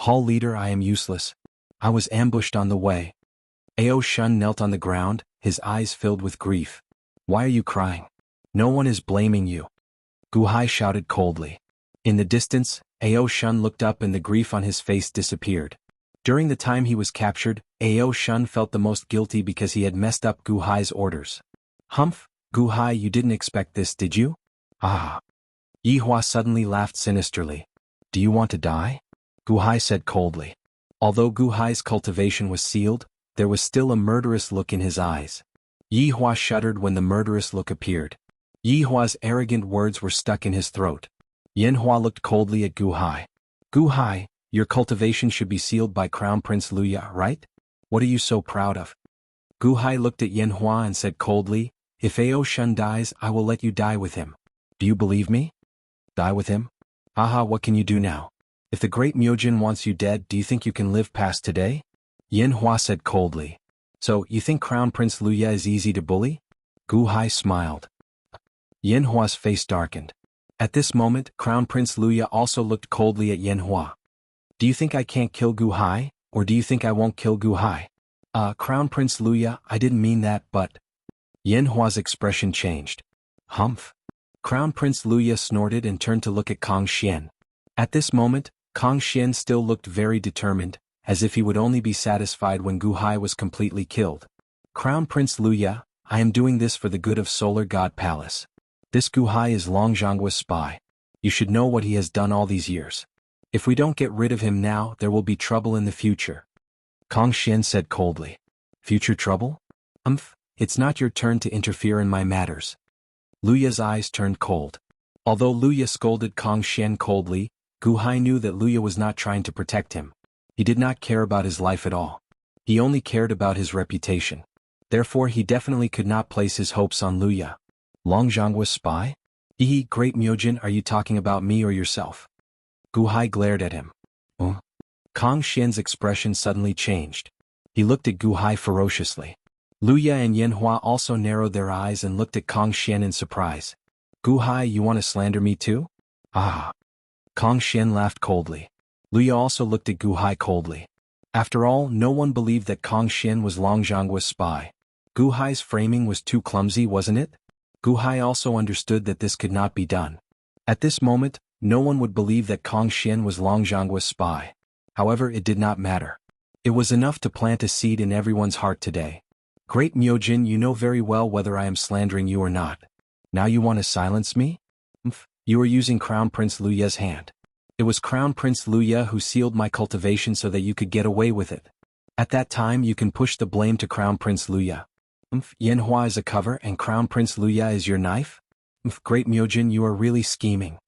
Hall Leader, I am useless. I was ambushed on the way. Ao Shun knelt on the ground, his eyes filled with grief. "Why are you crying? No one is blaming you." Gu Hai shouted coldly. In the distance, Ao Shun looked up and the grief on his face disappeared. During the time he was captured, Ao Shun felt the most guilty because he had messed up Gu Hai's orders. "Humph, Gu Hai, you didn't expect this, did you?" "Ah." Yi Hua suddenly laughed sinisterly. "Do you want to die?" Gu Hai said coldly. Although Gu Hai's cultivation was sealed, there was still a murderous look in his eyes. Yi Hua shuddered when the murderous look appeared. Yi Hua's arrogant words were stuck in his throat. Yen Hua looked coldly at Gu Hai. "Gu Hai, your cultivation should be sealed by Crown Prince Luya, right? What are you so proud of?" Gu Hai looked at Yen Hua and said coldly, "If Ao Shun dies, I will let you die with him. Do you believe me?" "Die with him? Haha, what can you do now? If the great Myojin wants you dead, do you think you can live past today?" Yen Hua said coldly. "So, you think Crown Prince Luya is easy to bully?" Gu Hai smiled. Yen Hua's face darkened. At this moment, Crown Prince Luya also looked coldly at Yen Hua. "Do you think I can't kill Gu Hai, or do you think I won't kill Gu Hai?" Crown Prince Luya, I didn't mean that, but..." Yen Hua's expression changed. "Humph." Crown Prince Luya snorted and turned to look at Kong Xian. At this moment, Kong Xian still looked very determined, as if he would only be satisfied when Gu Hai was completely killed. "Crown Prince Luya, I am doing this for the good of Solar God Palace. This Gu Hai is Long Zhonggua's spy. You should know what he has done all these years. If we don't get rid of him now, there will be trouble in the future." Kong Xian said coldly. "Future trouble? It's not your turn to interfere in my matters." Luya's eyes turned cold. Although Luya scolded Kong Xian coldly, Gu Hai knew that Luya was not trying to protect him. He did not care about his life at all. He only cared about his reputation. Therefore he definitely could not place his hopes on Luya. Long Zhonggua's spy? Great Myojin, are you talking about me or yourself? Gu Hai glared at him. Kong Xian's expression suddenly changed. He looked at Gu Hai ferociously. Luya and Yen Hua also narrowed their eyes and looked at Kong Xian in surprise. "Gu Hai, you want to slander me too?" "Ah." Kong Xian laughed coldly. Luya also looked at Gu Hai coldly. After all, no one believed that Kong Xian was Long Zhonggua's spy. Gu Hai's framing was too clumsy, wasn't it? Gu Hai also understood that this could not be done. At this moment, no one would believe that Kong Xian was Long Zhonggua's spy. However, it did not matter. It was enough to plant a seed in everyone's heart today. "Great Myojin, you know very well whether I am slandering you or not. Now you want to silence me? You are using Crown Prince Luya's hand. It was Crown Prince Luya who sealed my cultivation so that you could get away with it. At that time you can push the blame to Crown Prince Luya. Yen Hua is a cover and Crown Prince Luya is your knife? Great Myojin, you are really scheming."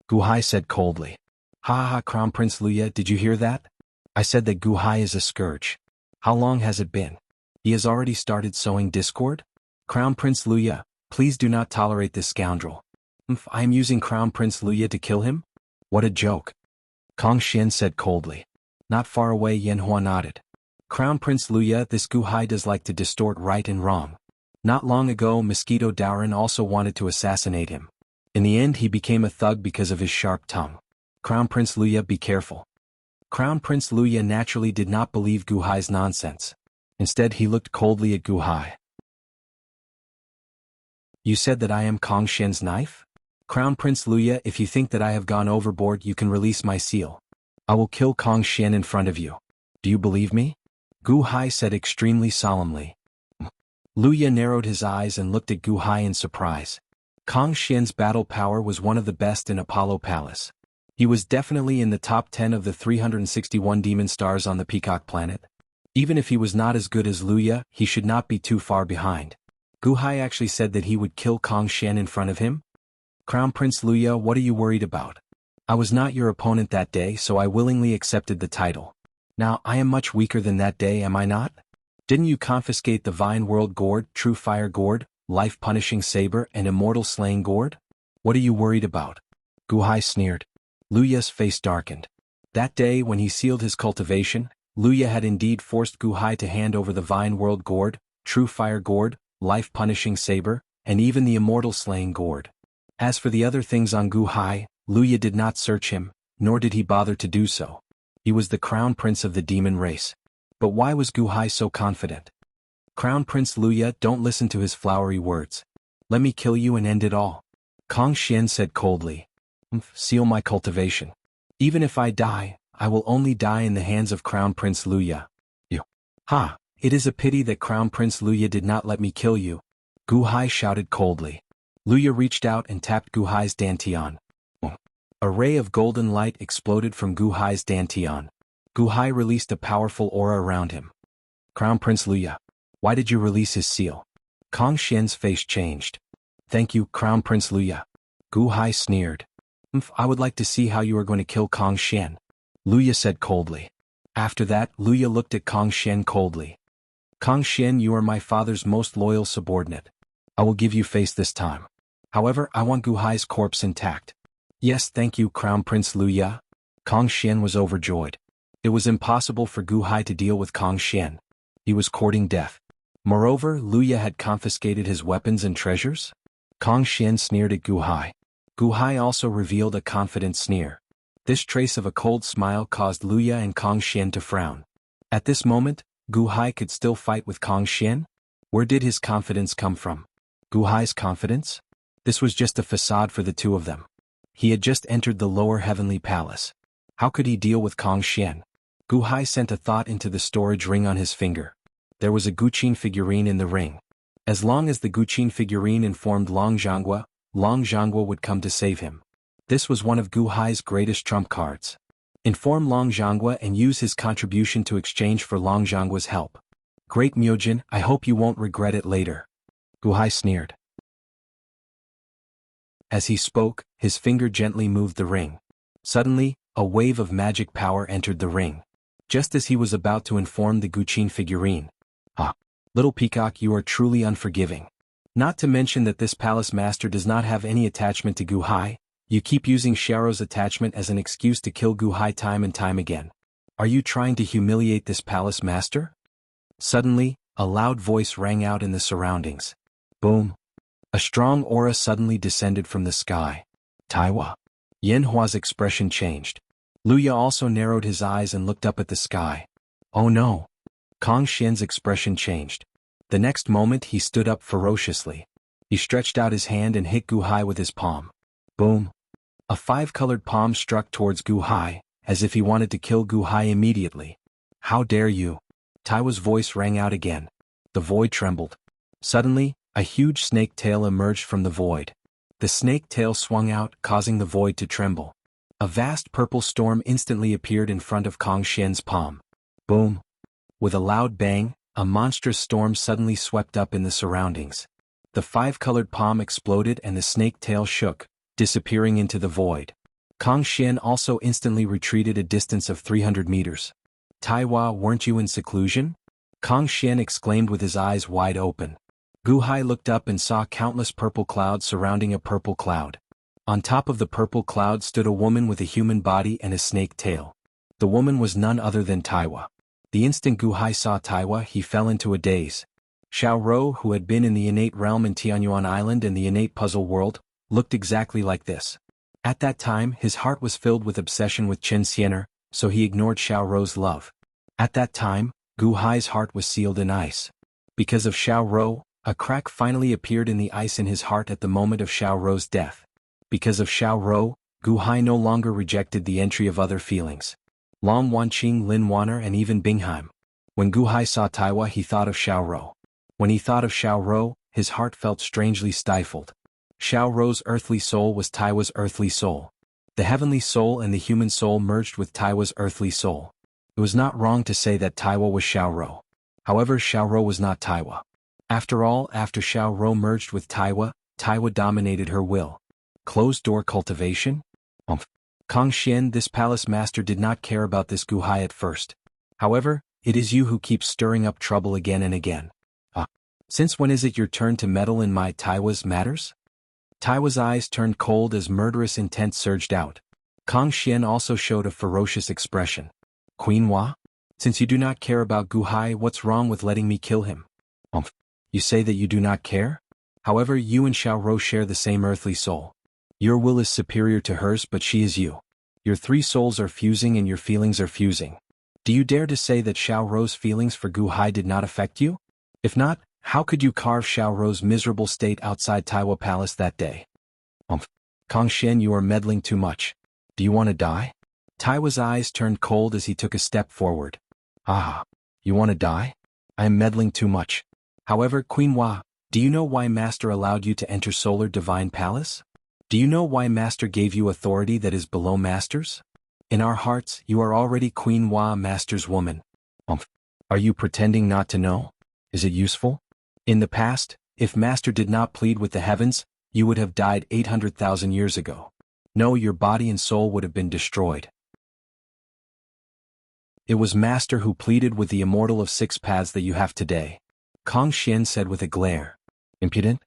Gu Hai said coldly. Ha, Crown Prince Luya, did you hear that? I said that Gu Hai is a scourge. How long has it been? He has already started sowing discord? Crown Prince Luya, please do not tolerate this scoundrel. I am using Crown Prince Luya to kill him? What a joke. Kong Xian said coldly. Not far away, Yen Hua nodded. Crown Prince Luya, this Gu Hai does like to distort right and wrong. Not long ago, Mosquito Daoran also wanted to assassinate him. In the end, he became a thug because of his sharp tongue. Crown Prince Luya, be careful. Crown Prince Luya naturally did not believe Gu Hai's nonsense. Instead, he looked coldly at Gu Hai. You said that I am Kong Xian's knife? Crown Prince Luya, if you think that I have gone overboard, you can release my seal. I will kill Kong Xian in front of you. Do you believe me? Gu Hai said extremely solemnly. Luya narrowed his eyes and looked at Gu Hai in surprise. Kong Xian's battle power was one of the best in Apollo Palace. He was definitely in the top 10 of the 361 demon stars on the Peacock planet. Even if he was not as good as Luya, he should not be too far behind. Gu Hai actually said that he would kill Kong Xian in front of him? Crown Prince Luya, what are you worried about? I was not your opponent that day, so I willingly accepted the title. Now, I am much weaker than that day, am I not? Didn't you confiscate the Vine World Gourd, True Fire Gourd, Life-Punishing Saber and Immortal Slaying Gourd? What are you worried about? Gu Hai sneered. Luya's face darkened. That day when he sealed his cultivation, Luya had indeed forced Gu Hai to hand over the Vine World Gourd, True Fire Gourd, Life-Punishing Saber, and even the Immortal Slaying Gourd. As for the other things on Gu Hai, Luya did not search him, nor did he bother to do so. He was the crown prince of the demon race. But why was Gu Hai so confident? Crown Prince Luya, don't listen to his flowery words. Let me kill you and end it all. Kong Xian said coldly. Seal my cultivation. Even if I die, I will only die in the hands of Crown Prince Luya. You. Ha! It is a pity that Crown Prince Luya did not let me kill you. Gu Hai shouted coldly. Luya reached out and tapped Gu Hai's dantian. A ray of golden light exploded from Gu Hai's dantian. Gu Hai released a powerful aura around him. Crown Prince Luya, why did you release his seal? Kong Xian's face changed. Thank you, Crown Prince Luya. Gu Hai sneered. I would like to see how you are going to kill Kong Xian. Luya said coldly. After that, Luya looked at Kong Xian coldly. Kong Xian, you are my father's most loyal subordinate. I will give you face this time. However, I want Gu Hai's corpse intact. Yes, thank you, Crown Prince Luya. Kong Xian was overjoyed. It was impossible for Gu Hai to deal with Kong Xian. He was courting death. Moreover, Luya had confiscated his weapons and treasures? Kong Xian sneered at Gu Hai. Gu Hai also revealed a confident sneer. This trace of a cold smile caused Luya and Kong Xian to frown. At this moment, Gu Hai could still fight with Kong Xian? Where did his confidence come from? Gu Hai's confidence? This was just a facade for the two of them. He had just entered the lower heavenly palace. How could he deal with Kong Xian? Gu Hai sent a thought into the storage ring on his finger. There was a Guqin figurine in the ring. As long as the Guqin figurine informed Long Zhanghua would come to save him. This was one of Gu Hai's greatest trump cards. Inform Long Zhanghua and use his contribution to exchange for Long Zhanghua's help. Great Myojin, I hope you won't regret it later. Gu Hai sneered. As he spoke, his finger gently moved the ring. Suddenly, a wave of magic power entered the ring. Just as he was about to inform the Guqin figurine. Ah, little peacock, you are truly unforgiving. Not to mention that this palace master does not have any attachment to Gu Hai. You keep using Xiaorou's attachment as an excuse to kill Gu Hai time and time again. Are you trying to humiliate this palace master? Suddenly, a loud voice rang out in the surroundings. Boom. A strong aura suddenly descended from the sky. Taiwa. Yanhua's expression changed. Luya also narrowed his eyes and looked up at the sky. Oh no. Kong Xian's expression changed. The next moment he stood up ferociously. He stretched out his hand and hit Gu Hai with his palm. Boom. A five-colored palm struck towards Gu Hai, as if he wanted to kill Gu Hai immediately. How dare you? Taiwa's voice rang out again. The void trembled. Suddenly, a huge snake tail emerged from the void. The snake tail swung out, causing the void to tremble. A vast purple storm instantly appeared in front of Kong Xian's palm. Boom. With a loud bang, a monstrous storm suddenly swept up in the surroundings. The five-colored palm exploded and the snake tail shook, disappearing into the void. Kong Xian also instantly retreated a distance of 300 meters. Taiwa, weren't you in seclusion? Kong Xian exclaimed with his eyes wide open. Gu Hai looked up and saw countless purple clouds surrounding a purple cloud. On top of the purple cloud stood a woman with a human body and a snake tail. The woman was none other than Taiwa. The instant Gu Hai saw Taiwa, he fell into a daze. Xiao Rou, who had been in the innate realm in Tianyuan Island and the innate puzzle world, looked exactly like this. At that time, his heart was filled with obsession with Chen Xianer, so he ignored Xiao Rou's love. At that time, Gu Hai's heart was sealed in ice. Because of Xiao Rou, a crack finally appeared in the ice in his heart at the moment of Xiao Rou's death. Because of Xiao Rou, Gu Hai no longer rejected the entry of other feelings. Long Wanqing, Lin Wanner and even Bingheim. When Gu Hai saw Taiwa, he thought of Xiao Rou. When he thought of Xiao Rou, his heart felt strangely stifled. Xiao Rou's earthly soul was Taiwa's earthly soul. The heavenly soul and the human soul merged with Taiwa's earthly soul. It was not wrong to say that Taiwa was Xiao Rou. However, Xiao Rou was not Taiwa. After all, after Xiao Rou merged with Taiwa, Taiwa dominated her will. Closed-door cultivation? Kong Xian, this palace master did not care about this Gu Hai at first. However, It is you who keep stirring up trouble again and again. Since when is it your turn to meddle in my Taiwa's matters? Taiwa's eyes turned cold as murderous intent surged out. Kang Xian also showed a ferocious expression. Queen Hua? Since you do not care about Gu Hai, what's wrong with letting me kill him? You say that you do not care? However, you and Xiao Rou share the same earthly soul. Your will is superior to hers, but she is you. Your three souls are fusing and your feelings are fusing. Do you dare to say that Xiao Rou's feelings for Gu Hai did not affect you? If not, how could you carve Xiao Rou's miserable state outside Taiwa Palace that day? Kang Xian, you are meddling too much. Do you want to die? Taiwa's eyes turned cold as he took a step forward. You want to die? I am meddling too much. However, Queen Hua, do you know why Master allowed you to enter Solar Divine Palace? Do you know why Master gave you authority that is below Master's? In our hearts, you are already Queen Hua, Master's woman. Are you pretending not to know? Is it useful? In the past, if Master did not plead with the heavens, you would have died 800,000 years ago. No, your body and soul would have been destroyed. It was Master who pleaded with the Immortal of 6 paths that you have today. Kang Xian said with a glare. Impudent?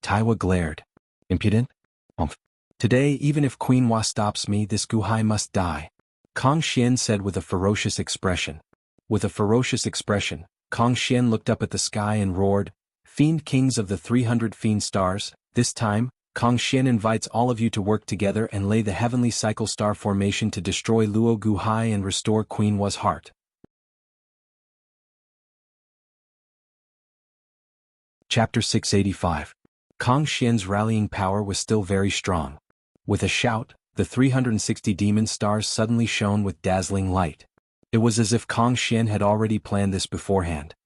Taiwa glared. Impudent? Today, even if Queen Hua stops me, this Gu Hai must die. Kang Xian said with a ferocious expression. With a ferocious expression, Kang Xian looked up at the sky and roared, Fiend Kings of the 300 Fiend Stars, this time, Kang Xian invites all of you to work together and lay the heavenly cycle star formation to destroy Luo Gu Hai and restore Queen Hua's heart. Chapter 685. Kang Xian's rallying power was still very strong. With a shout, the 360 demon stars suddenly shone with dazzling light. It was as if Kang Xian had already planned this beforehand.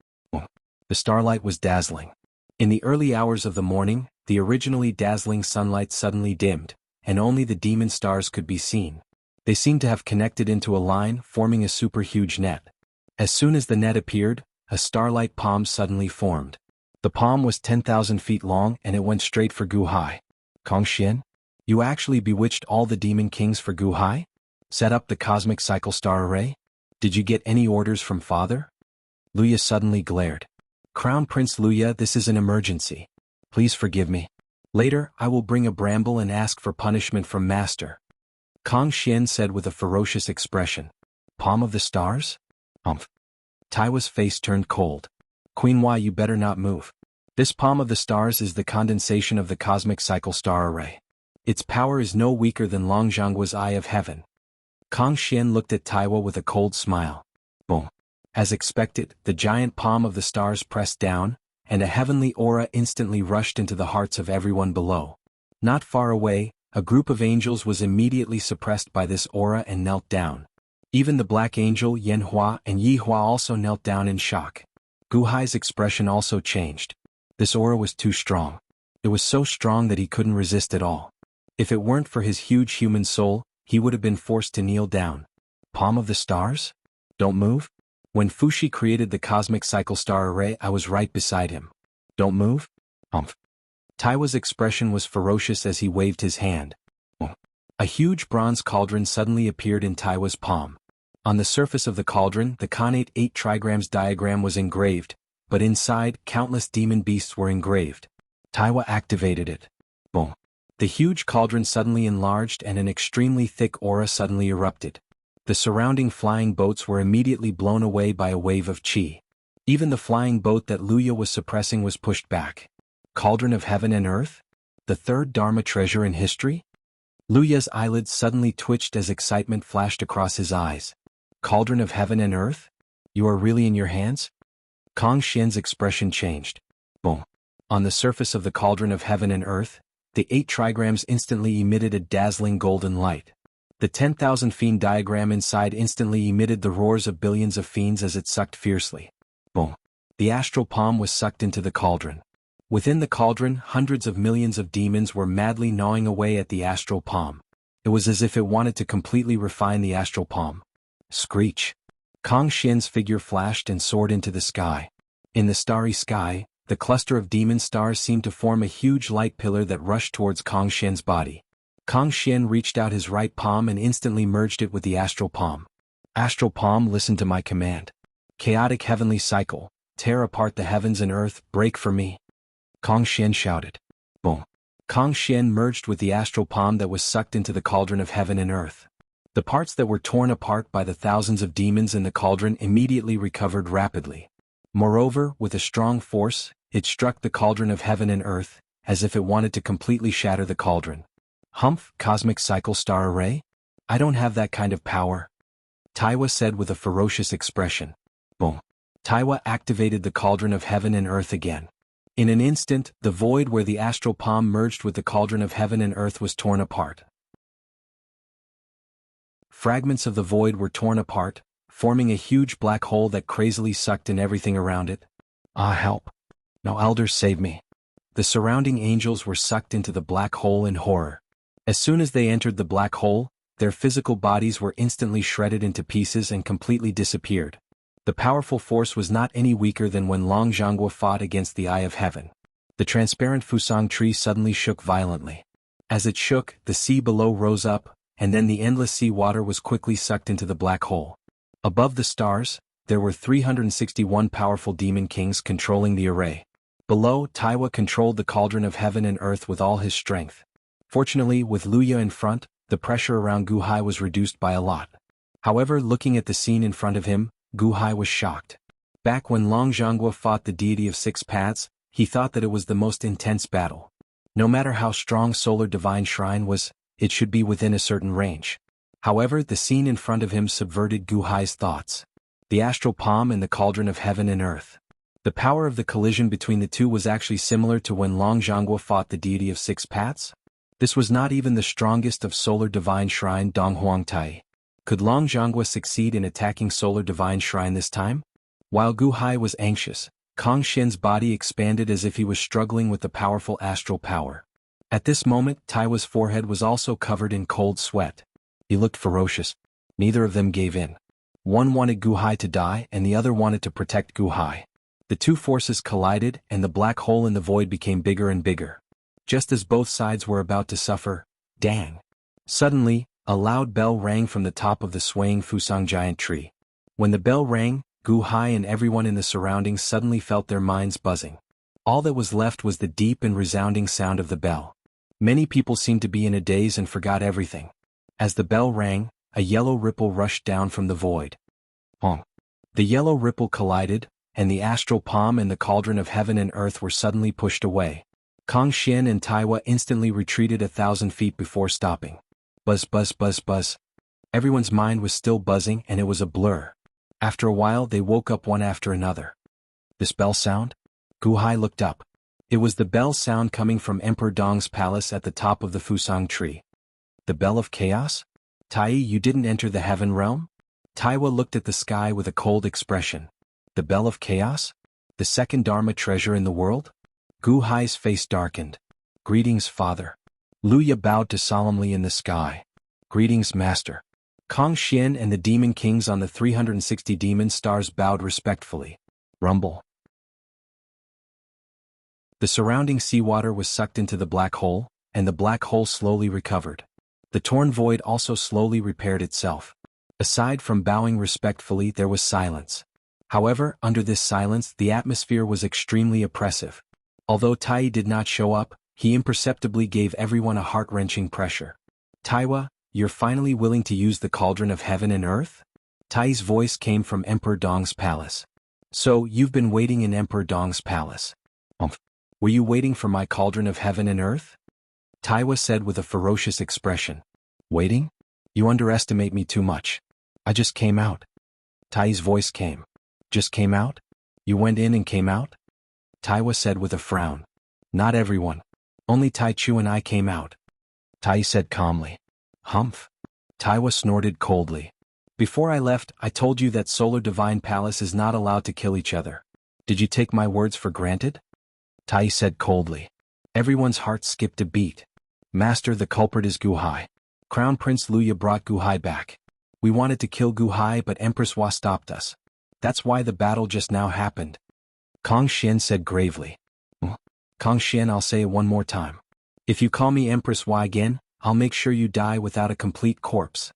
The starlight was dazzling. In the early hours of the morning, the originally dazzling sunlight suddenly dimmed, and only the demon stars could be seen. They seemed to have connected into a line, forming a super huge net. As soon as the net appeared, a starlight palm suddenly formed. The palm was 10,000 feet long and it went straight for Gu Hai. Kang Xian? You actually bewitched all the demon kings for Gu Hai? Set up the cosmic cycle star array? Did you get any orders from father? Luya suddenly glared. Crown Prince Luya, this is an emergency. Please forgive me. Later, I will bring a bramble and ask for punishment from Master. Kang Xian said with a ferocious expression. Palm of the stars? Taiwa's face turned cold. Queen Hua, you better not move. This palm of the stars is the condensation of the cosmic cycle star array. Its power is no weaker than Longzhanghua's Eye of Heaven. Kang Xian looked at Taiwa with a cold smile. Boom. As expected, the giant palm of the stars pressed down, and a heavenly aura instantly rushed into the hearts of everyone below. Not far away, a group of angels was immediately suppressed by this aura and knelt down. Even the Black Angel Yan Hua and Yi Hua also knelt down in shock. Gu Hai's expression also changed. This aura was too strong. It was so strong that he couldn't resist at all. If it weren't for his huge human soul, he would have been forced to kneel down. Palm of the stars? Don't move? When Fuxi created the cosmic cycle star array, I was right beside him. Don't move? Taiwa's expression was ferocious as he waved his hand. A huge bronze cauldron suddenly appeared in Taiwa's palm. On the surface of the cauldron, the Khanate 8 trigrams diagram was engraved, but inside, countless demon beasts were engraved. Taiwa activated it. Boom. The huge cauldron suddenly enlarged and an extremely thick aura suddenly erupted. The surrounding flying boats were immediately blown away by a wave of qi. Even the flying boat that Luya was suppressing was pushed back. Cauldron of Heaven and Earth? The third Dharma treasure in history? Luya's eyelids suddenly twitched as excitement flashed across his eyes. Cauldron of Heaven and Earth? You are really in your hands? Kang Xian's expression changed. Boom. On the surface of the Cauldron of Heaven and Earth, the 8 trigrams instantly emitted a dazzling golden light. The 10,000 fiend diagram inside instantly emitted the roars of billions of fiends as it sucked fiercely. Boom. The astral palm was sucked into the cauldron. Within the cauldron, hundreds of millions of demons were madly gnawing away at the astral palm. It was as if it wanted to completely refine the astral palm. Screech. Kang Xian's figure flashed and soared into the sky. In the starry sky, the cluster of demon stars seemed to form a huge light pillar that rushed towards Kang Xian's body. Kang Xian reached out his right palm and instantly merged it with the astral palm. Astral palm, listen to my command. Chaotic heavenly cycle, tear apart the heavens and earth, break for me. Kong Xian shouted. Boom. Kong Xian merged with the astral palm that was sucked into the cauldron of heaven and earth. The parts that were torn apart by the thousands of demons in the cauldron immediately recovered rapidly. Moreover, with a strong force, it struck the cauldron of heaven and earth, as if it wanted to completely shatter the cauldron. Humph, cosmic cycle star array? I don't have that kind of power. Taiwa said with a ferocious expression. Boom. Taiwa activated the cauldron of heaven and earth again. In an instant, the void where the astral palm merged with the cauldron of heaven and earth was torn apart. Fragments of the void were torn apart, forming a huge black hole that crazily sucked in everything around it. Ah, help. Now elders, save me. The surrounding angels were sucked into the black hole in horror. As soon as they entered the black hole, their physical bodies were instantly shredded into pieces and completely disappeared. The powerful force was not any weaker than when Long Jianghu fought against the Eye of Heaven. The transparent Fusang tree suddenly shook violently. As it shook, the sea below rose up, and then the endless sea water was quickly sucked into the black hole. Above the stars, there were 361 powerful demon kings controlling the array. Below, Taiwa controlled the cauldron of heaven and earth with all his strength. Fortunately, with Luya in front, the pressure around Gu Hai was reduced by a lot. However, looking at the scene in front of him, Gu Hai was shocked. Back when Long Jianghu fought the deity of six paths, he thought that it was the most intense battle. No matter how strong Solar Divine Shrine was, it should be within a certain range. However, the scene in front of him subverted Gu Hai's thoughts. The astral palm and the cauldron of heaven and earth. The power of the collision between the two was actually similar to when Long Jianghu fought the deity of six paths. This was not even the strongest of Solar Divine Shrine Donghuang Tai. Could Long Jianghu succeed in attacking Solar Divine Shrine this time? While Gu Hai was anxious, Kong Xian's body expanded as if he was struggling with the powerful astral power. At this moment, Taiwa's forehead was also covered in cold sweat. He looked ferocious. Neither of them gave in. One wanted Gu Hai to die and the other wanted to protect Gu Hai. The two forces collided and the black hole in the void became bigger and bigger. Just as both sides were about to suffer, dang! Suddenly, a loud bell rang from the top of the swaying Fusang giant tree. When the bell rang, Gu Hai and everyone in the surroundings suddenly felt their minds buzzing. All that was left was the deep and resounding sound of the bell. Many people seemed to be in a daze and forgot everything. As the bell rang, a yellow ripple rushed down from the void. Honk! The yellow ripple collided, and the astral palm and the cauldron of heaven and earth were suddenly pushed away. Kong Xian and Taiwa instantly retreated 1,000 feet before stopping. Buzz, buzz, buzz, buzz. Everyone's mind was still buzzing and it was a blur. After a while they woke up one after another. This bell sound? Gu Hai looked up. It was the bell sound coming from Emperor Dong's palace at the top of the Fusang tree. The bell of chaos? Tai, you didn't enter the heaven realm? Taiwa looked at the sky with a cold expression. The bell of chaos? The second Dharma treasure in the world? Gu Hai's face darkened. Greetings, father. Luya bowed to solemnly in the sky. Greetings, master. Kong Xian and the demon kings on the 360 demon stars bowed respectfully. Rumble. The surrounding seawater was sucked into the black hole, and the black hole slowly recovered. The torn void also slowly repaired itself. Aside from bowing respectfully, there was silence. However, under this silence, the atmosphere was extremely oppressive. Although Tai did not show up, he imperceptibly gave everyone a heart-wrenching pressure. Taiwa, you're finally willing to use the cauldron of heaven and earth? Tai's voice came from Emperor Dong's palace. So, you've been waiting in Emperor Dong's palace. Were you waiting for my cauldron of heaven and earth? Taiwa said with a ferocious expression. Waiting? You underestimate me too much. I just came out. Tai's voice came. Just came out? You went in and came out? Taiwa said with a frown. Not everyone. Only Tai Chu and I came out. Tai said calmly. Humph. Taiwa snorted coldly. Before I left, I told you that Solar Divine Palace is not allowed to kill each other. Did you take my words for granted? Tai said coldly. Everyone's heart skipped a beat. Master, the culprit is Gu Hai. Crown Prince Luya brought Gu Hai back. We wanted to kill Gu Hai but Empress Hua stopped us. That's why the battle just now happened. Kong Xian said gravely. Kong Xian, I'll say it one more time. If you call me Empress Hua again, I'll make sure you die without a complete corpse.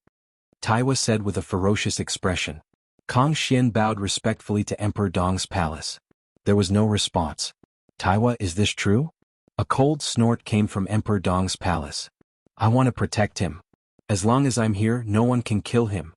Taiwa said with a ferocious expression. Kang Xian bowed respectfully to Emperor Dong's palace. There was no response. Taiwa, is this true? A cold snort came from Emperor Dong's palace. I want to protect him. As long as I'm here, no one can kill him.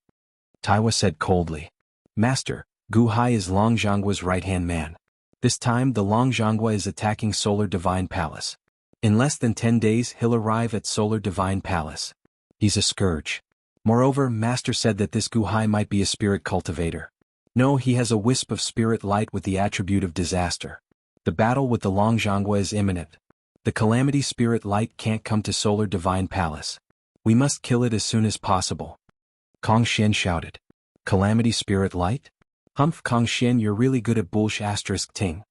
Taiwa said coldly. Master, Gu Hai is Long Zhanggua's right-hand man. This time the Long Zhanggua is attacking Solar Divine Palace. In less than 10 days he'll arrive at Solar Divine Palace. He's a scourge. Moreover, Master said that this Gu Hai might be a spirit cultivator. No, he has a wisp of spirit light with the attribute of disaster. The battle with the Long Zhanggua is imminent. The calamity spirit light can't come to Solar Divine Palace. We must kill it as soon as possible. Kang Xian shouted. Calamity spirit light? Humph, Kang Xian, you're really good at bullsh** ting.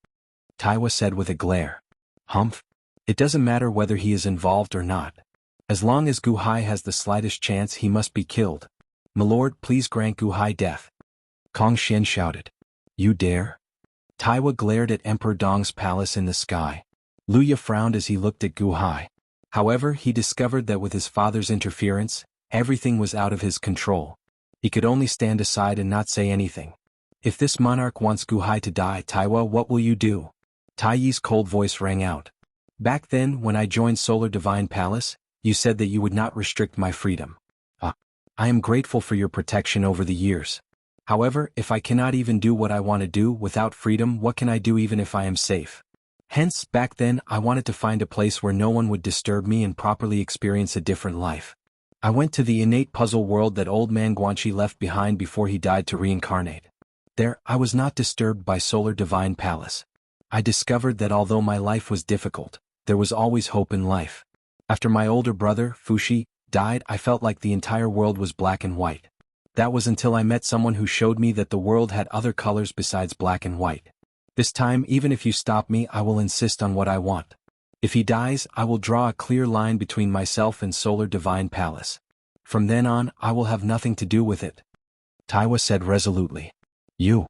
Taiwa said with a glare. Humph. It doesn't matter whether he is involved or not. As long as Gu Hai has the slightest chance, he must be killed. My lord, please grant Gu Hai death. Kang Xian shouted. You dare? Taiwa glared at Emperor Dong's palace in the sky. Luya frowned as he looked at Gu Hai. However, he discovered that with his father's interference, everything was out of his control. He could only stand aside and not say anything. If this monarch wants Gu Hai to die, Taiwa, what will you do? Tai Yi's cold voice rang out. Back then, when I joined Solar Divine Palace, you said that you would not restrict my freedom. I am grateful for your protection over the years. However, if I cannot even do what I want to do without freedom, what can I do even if I am safe? Hence, back then, I wanted to find a place where no one would disturb me and properly experience a different life. I went to the innate puzzle world that old man Guanxi left behind before he died to reincarnate. There, I was not disturbed by Solar Divine Palace. I discovered that although my life was difficult, there was always hope in life. After my older brother, Fuxi, died, I felt like the entire world was black and white. That was until I met someone who showed me that the world had other colors besides black and white. This time, even if you stop me, I will insist on what I want. If he dies, I will draw a clear line between myself and Solar Divine Palace. From then on, I will have nothing to do with it. Taiwa said resolutely. You!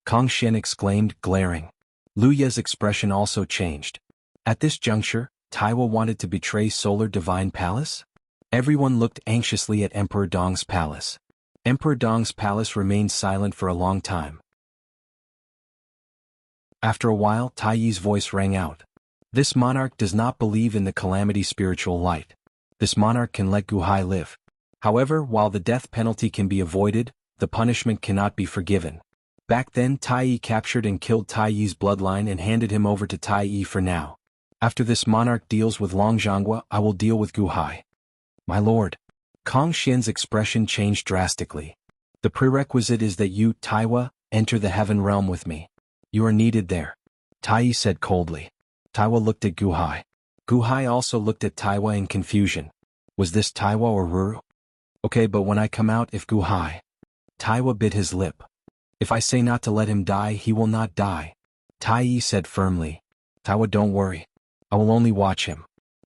Kang Xian exclaimed, glaring. Luya's expression also changed. At this juncture, Taiwa wanted to betray Solar Divine Palace? Everyone looked anxiously at Emperor Dong's palace. Emperor Dong's palace remained silent for a long time. After a while, Tai Yi's voice rang out. This monarch does not believe in the calamity spiritual light. This monarch can let Gu Hai live. However, while the death penalty can be avoided, the punishment cannot be forgiven. Back then, Tai Yi captured and killed Tai Yi's bloodline and handed him over to Tai Yi for now. After this monarch deals with Long Zhanggua, I will deal with Gu Hai. My lord. Kang Xian's expression changed drastically. The prerequisite is that you, Taiwa, enter the heaven realm with me. You are needed there. Tai Yi said coldly. Taiwa looked at Gu Hai. Gu Hai also looked at Taiwa in confusion. Was this Taiwa or Ruru? Okay, but when I come out, if Gu Hai... Taiwa bit his lip. If I say not to let him die, he will not die. Tai Yi said firmly. Taiwa, don't worry. I will only watch him.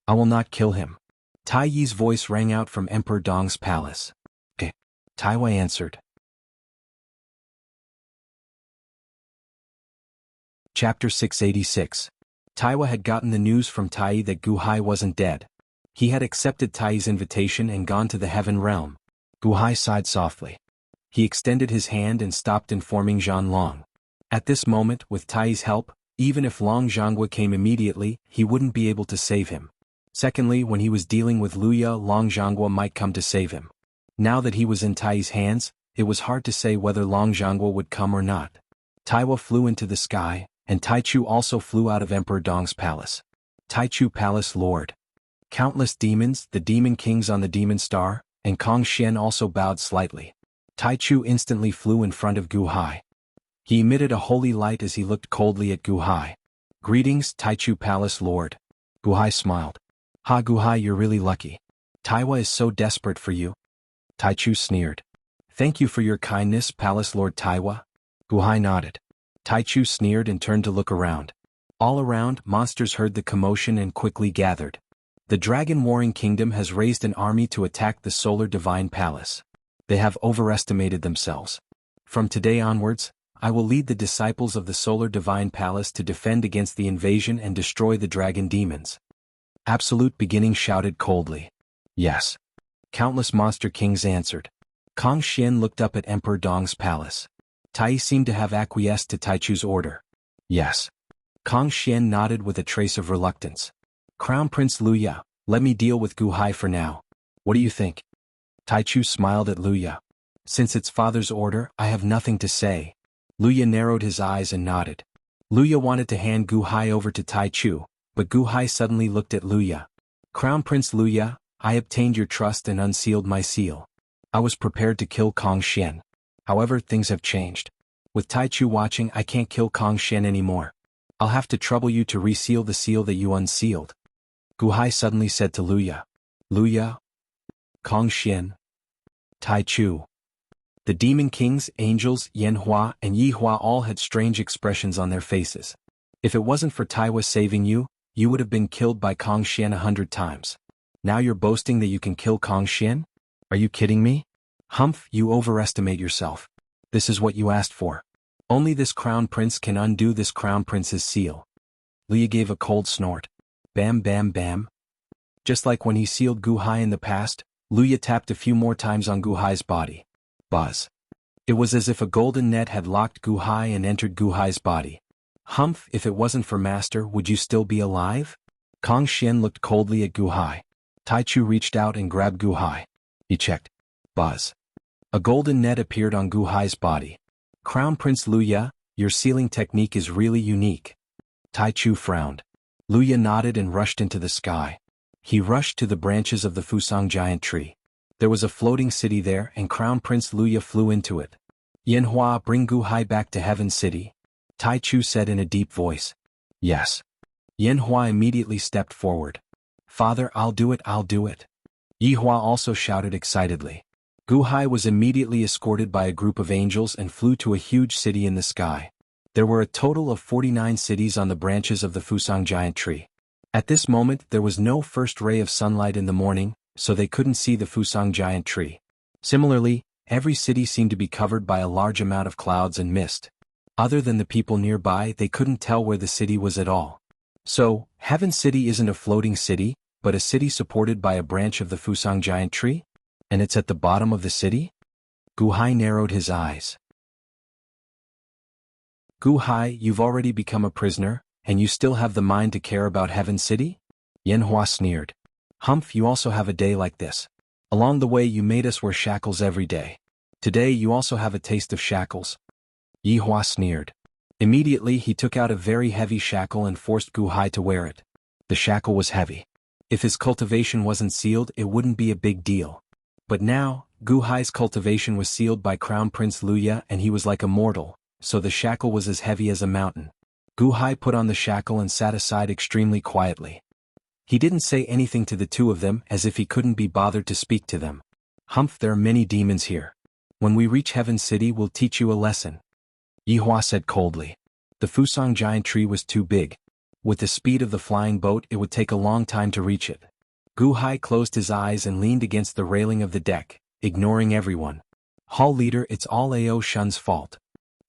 I will not kill him. Tai Yi's voice rang out from Emperor Dong's palace. Okay. Taiwa answered. Chapter 686. Taiwa had gotten the news from Tai Yi that Gu Hai wasn't dead. He had accepted Tai Yi's invitation and gone to the heaven realm. Gu Hai sighed softly. He extended his hand and stopped informing Zhanlong. At this moment, with Tai Yi's help, even if Long Zhanggua came immediately, he wouldn't be able to save him. Secondly, when he was dealing with Luya, Long Zhanggua might come to save him. Now that he was in Tai Yi's hands, it was hard to say whether Long Zhanggua would come or not. Taiwa flew into the sky, and Taichu also flew out of Emperor Dong's palace. Taichu Palace Lord. Countless demons, the demon kings on the demon star, and Kang Xian also bowed slightly. Taichu instantly flew in front of Gu Hai. He emitted a holy light as he looked coldly at Gu Hai. Greetings, Taichu Palace Lord. Gu Hai smiled. Ha, Gu Hai, you're really lucky. Taiwa is so desperate for you. Taichu sneered. Thank you for your kindness, Palace Lord Taiwa. Gu Hai nodded. Taichu sneered and turned to look around. All around, monsters heard the commotion and quickly gathered. The Dragon Warring Kingdom has raised an army to attack the Solar Divine Palace. They have overestimated themselves. From today onwards, I will lead the disciples of the Solar Divine Palace to defend against the invasion and destroy the dragon demons. Absolute Beginning shouted coldly. Yes. Countless monster kings answered. Kang Xian looked up at Emperor Dong's palace. Tai seemed to have acquiesced to Taichu's order. Yes. Kang Xian nodded with a trace of reluctance. Crown Prince Luya, let me deal with Gu Hai for now. What do you think? Taichu smiled at Luya. Since it's father's order, I have nothing to say. Luya narrowed his eyes and nodded. Luya wanted to hand Gu Hai over to Taichu, but Gu Hai suddenly looked at Luya. Crown Prince Luya, I obtained your trust and unsealed my seal. I was prepared to kill Kang Xian. However, things have changed. With Taichu watching, I can't kill Kang Xian anymore. I'll have to trouble you to reseal the seal that you unsealed. Gu Hai suddenly said to Luya. Luya? Kang Xian? Taichu. The demon kings, angels, Yanhua and Yihua all had strange expressions on their faces. If it wasn't for Taiwa saving you, you would have been killed by Kang Xian 100 times. Now you're boasting that you can kill Kang Xian? Are you kidding me? Humph, you overestimate yourself. This is what you asked for. Only this crown prince can undo this crown prince's seal. Luya gave a cold snort. Bam bam bam. Just like when he sealed Gu Hai in the past, Luya tapped a few more times on Gu Hai's body. Buzz. It was as if a golden net had locked Gu Hai and entered Gu Hai's body. Humph, if it wasn't for Master, would you still be alive? Kang Xian looked coldly at Gu Hai. Taichu reached out and grabbed Gu Hai. He checked. Buzz. A golden net appeared on Gu Hai's body. Crown Prince Luya, your sealing technique is really unique. Taichu frowned. Luya nodded and rushed into the sky. He rushed to the branches of the Fusang giant tree. There was a floating city there and Crown Prince Luya flew into it. Yanhua, bring Gu Hai back to Heaven City. Taichu said in a deep voice. Yes. Yanhua immediately stepped forward. Father, I'll do it, I'll do it. Yihua also shouted excitedly. Gu Hai was immediately escorted by a group of angels and flew to a huge city in the sky. There were a total of 49 cities on the branches of the Fusang giant tree. At this moment there was no first ray of sunlight in the morning, so they couldn't see the Fusang giant tree. Similarly, every city seemed to be covered by a large amount of clouds and mist. Other than the people nearby, they couldn't tell where the city was at all. So, Heaven City isn't a floating city, but a city supported by a branch of the Fusang giant tree? And it's at the bottom of the city? Gu Hai narrowed his eyes. Gu Hai, you've already become a prisoner, and you still have the mind to care about Heaven City? Yanhua sneered. Humph, you also have a day like this. Along the way you made us wear shackles every day. Today you also have a taste of shackles. Yihua sneered. Immediately he took out a very heavy shackle and forced Gu Hai to wear it. The shackle was heavy. If his cultivation wasn't sealed, it wouldn't be a big deal. But now, Gu Hai's cultivation was sealed by Crown Prince Luya and he was like a mortal, so the shackle was as heavy as a mountain. Gu Hai put on the shackle and sat aside extremely quietly. He didn't say anything to the two of them as if he couldn't be bothered to speak to them. Humph, there are many demons here. When we reach Heaven City we'll teach you a lesson. Yihua said coldly. The Fusang giant tree was too big. With the speed of the flying boat it would take a long time to reach it. Gu Hai closed his eyes and leaned against the railing of the deck, ignoring everyone. Hall leader, it's all Ao Shun's fault.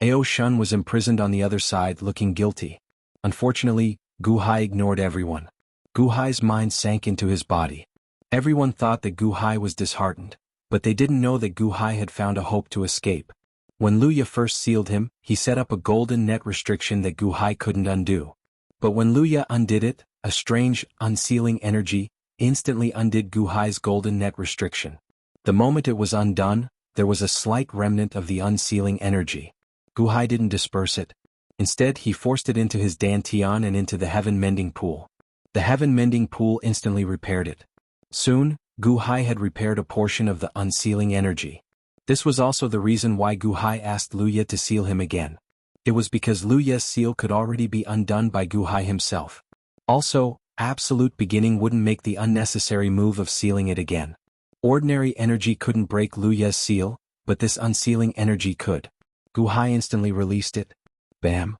Ao Shun was imprisoned on the other side looking guilty. Unfortunately, Gu Hai ignored everyone. Gu Hai's mind sank into his body. Everyone thought that Gu Hai was disheartened, but they didn't know that Gu Hai had found a hope to escape. When Luya first sealed him, he set up a golden net restriction that Gu Hai couldn't undo. But when Luya undid it, a strange, unsealing energy instantly undid Gu Hai's golden net restriction. The moment it was undone, there was a slight remnant of the unsealing energy. Gu Hai didn't disperse it. Instead he forced it into his dantian and into the heaven mending pool. The heaven mending pool instantly repaired it. Soon, Gu Hai had repaired a portion of the unsealing energy. This was also the reason why Gu Hai asked Luya to seal him again. It was because Luya's seal could already be undone by Gu Hai himself. Also, absolute beginning wouldn't make the unnecessary move of sealing it again. Ordinary energy couldn't break Luya's seal, but this unsealing energy could. Gu Hai instantly released it. Bam!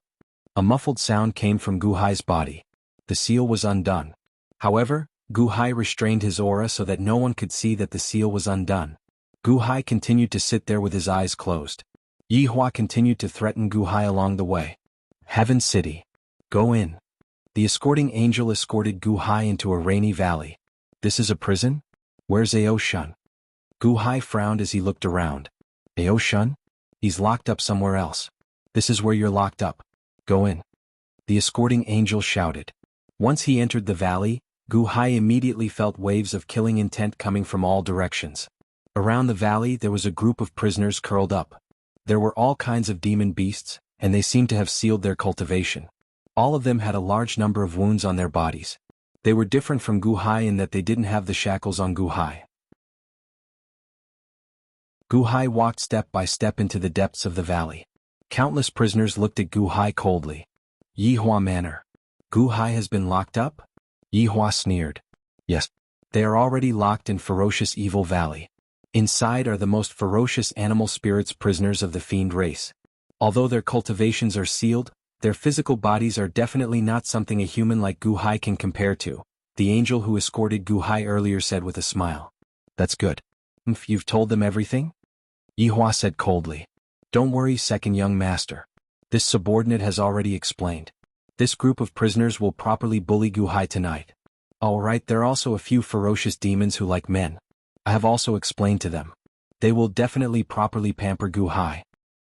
A muffled sound came from Gu Hai's body. The seal was undone. However, Gu Hai restrained his aura so that no one could see that the seal was undone. Gu Hai continued to sit there with his eyes closed. Yihua continued to threaten Gu Hai along the way. Heaven City. Go in. The escorting angel escorted Gu Hai into a rainy valley. This is a prison? Where's Ao Shun? Gu Hai frowned as he looked around. Ao Shun? He's locked up somewhere else. This is where you're locked up. Go in. The escorting angel shouted. Once he entered the valley, Gu Hai immediately felt waves of killing intent coming from all directions. Around the valley there was a group of prisoners curled up. There were all kinds of demon beasts, and they seemed to have sealed their cultivation. All of them had a large number of wounds on their bodies. They were different from Gu Hai in that they didn't have the shackles on Gu Hai. Gu Hai walked step by step into the depths of the valley. Countless prisoners looked at Gu Hai coldly. Yihua Manor. Gu Hai has been locked up? Yihua sneered. Yes. They are already locked in ferocious evil valley. Inside are the most ferocious animal spirits, prisoners of the fiend race. Although their cultivations are sealed, their physical bodies are definitely not something a human like Gu Hai can compare to, the angel who escorted Gu Hai earlier said with a smile. That's good. You've told them everything? Yihua said coldly. Don't worry, second young master. This subordinate has already explained. This group of prisoners will properly bully Gu Hai tonight. Alright, there are also a few ferocious demons who like men. I have also explained to them. They will definitely properly pamper Gu Hai.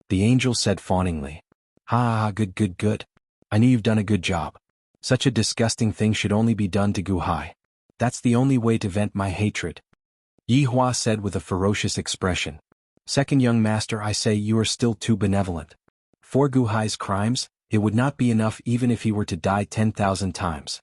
The angel said fawningly. Ha, good. I knew you've done a good job. Such a disgusting thing should only be done to Gu Hai. That's the only way to vent my hatred. Yihua said with a ferocious expression. Second young master, I say you are still too benevolent. For Gu Hai's crimes, it would not be enough even if he were to die 10,000 times.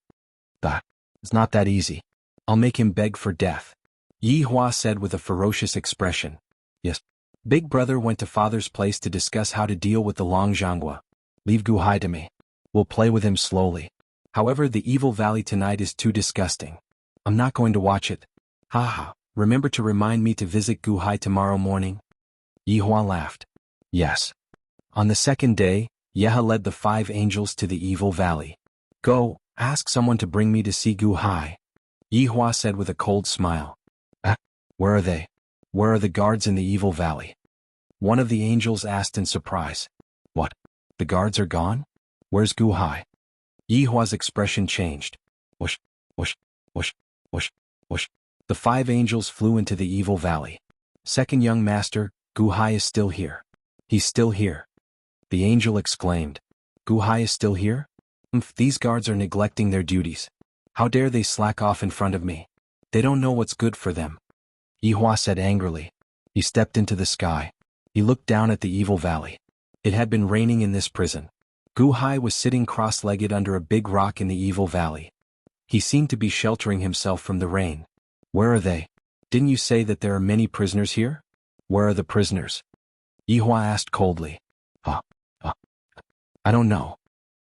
It's not that easy. I'll make him beg for death. Yihua said with a ferocious expression. Yes. Big brother went to father's place to discuss how to deal with the Long Jianghu. Leave Gu Hai to me. We'll play with him slowly. However, the evil valley tonight is too disgusting. I'm not going to watch it. Haha, remember to remind me to visit Gu Hai tomorrow morning? Yihua laughed. Yes. On the second day, Yeha led the 5 angels to the evil valley. Go, ask someone to bring me to see Gu Hai. Yihua said with a cold smile. Where are they? Where are the guards in the evil valley? One of the angels asked in surprise. What? The guards are gone? Where's Gu Hai? Yihua's expression changed. Whoosh, whoosh, whoosh, whoosh, whoosh. The 5 angels flew into the evil valley. Second young master, Gu Hai is still here. He's still here. The angel exclaimed. Gu Hai is still here? These guards are neglecting their duties. How dare they slack off in front of me? They don't know what's good for them. Yihua said angrily. He stepped into the sky. He looked down at the evil valley. It had been raining in this prison. Gu Hai was sitting cross-legged under a big rock in the evil valley. He seemed to be sheltering himself from the rain. Where are they? Didn't you say that there are many prisoners here? Where are the prisoners? Yihua asked coldly. I don't know.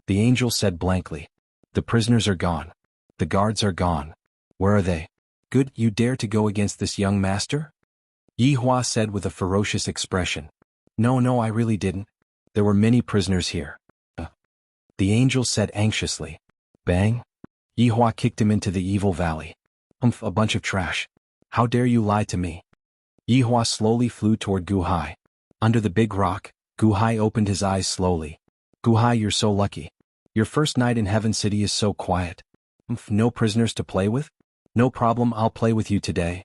The angel said blankly. The prisoners are gone. The guards are gone. Where are they? Good, you dare to go against this young master? Yihua said with a ferocious expression. No, I really didn't. There were many prisoners here. The angel said anxiously. Bang. Yihua kicked him into the evil valley. A bunch of trash. How dare you lie to me? Yihua slowly flew toward Gu Hai. Under the big rock, Gu Hai opened his eyes slowly. Gu Hai, you're so lucky. Your first night in Heaven City is so quiet. No prisoners to play with? No problem, I'll play with you today.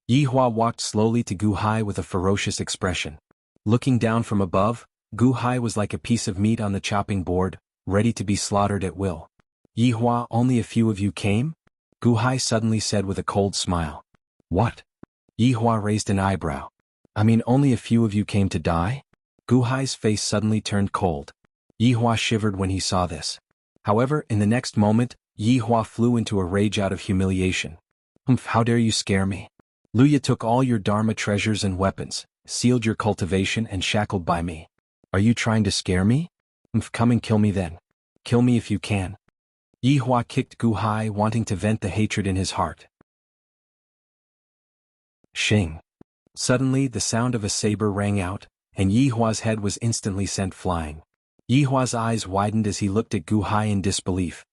Yihua walked slowly to Gu Hai with a ferocious expression. Looking down from above, Gu Hai was like a piece of meat on the chopping board, ready to be slaughtered at will. Yihua, only a few of you came? Gu Hai suddenly said with a cold smile. What? Yihua raised an eyebrow. I mean, only a few of you came to die? Gu Hai's face suddenly turned cold. Yihua shivered when he saw this. However, in the next moment, Yihua flew into a rage out of humiliation. How dare you scare me? Luya took all your Dharma treasures and weapons, sealed your cultivation and shackled by me. Are you trying to scare me? Come and kill me then. Kill me if you can. Yihua kicked Gu Hai, wanting to vent the hatred in his heart. Shing. Suddenly the sound of a saber rang out, and Yihua's head was instantly sent flying. Yihua's eyes widened as he looked at Gu Hai in disbelief.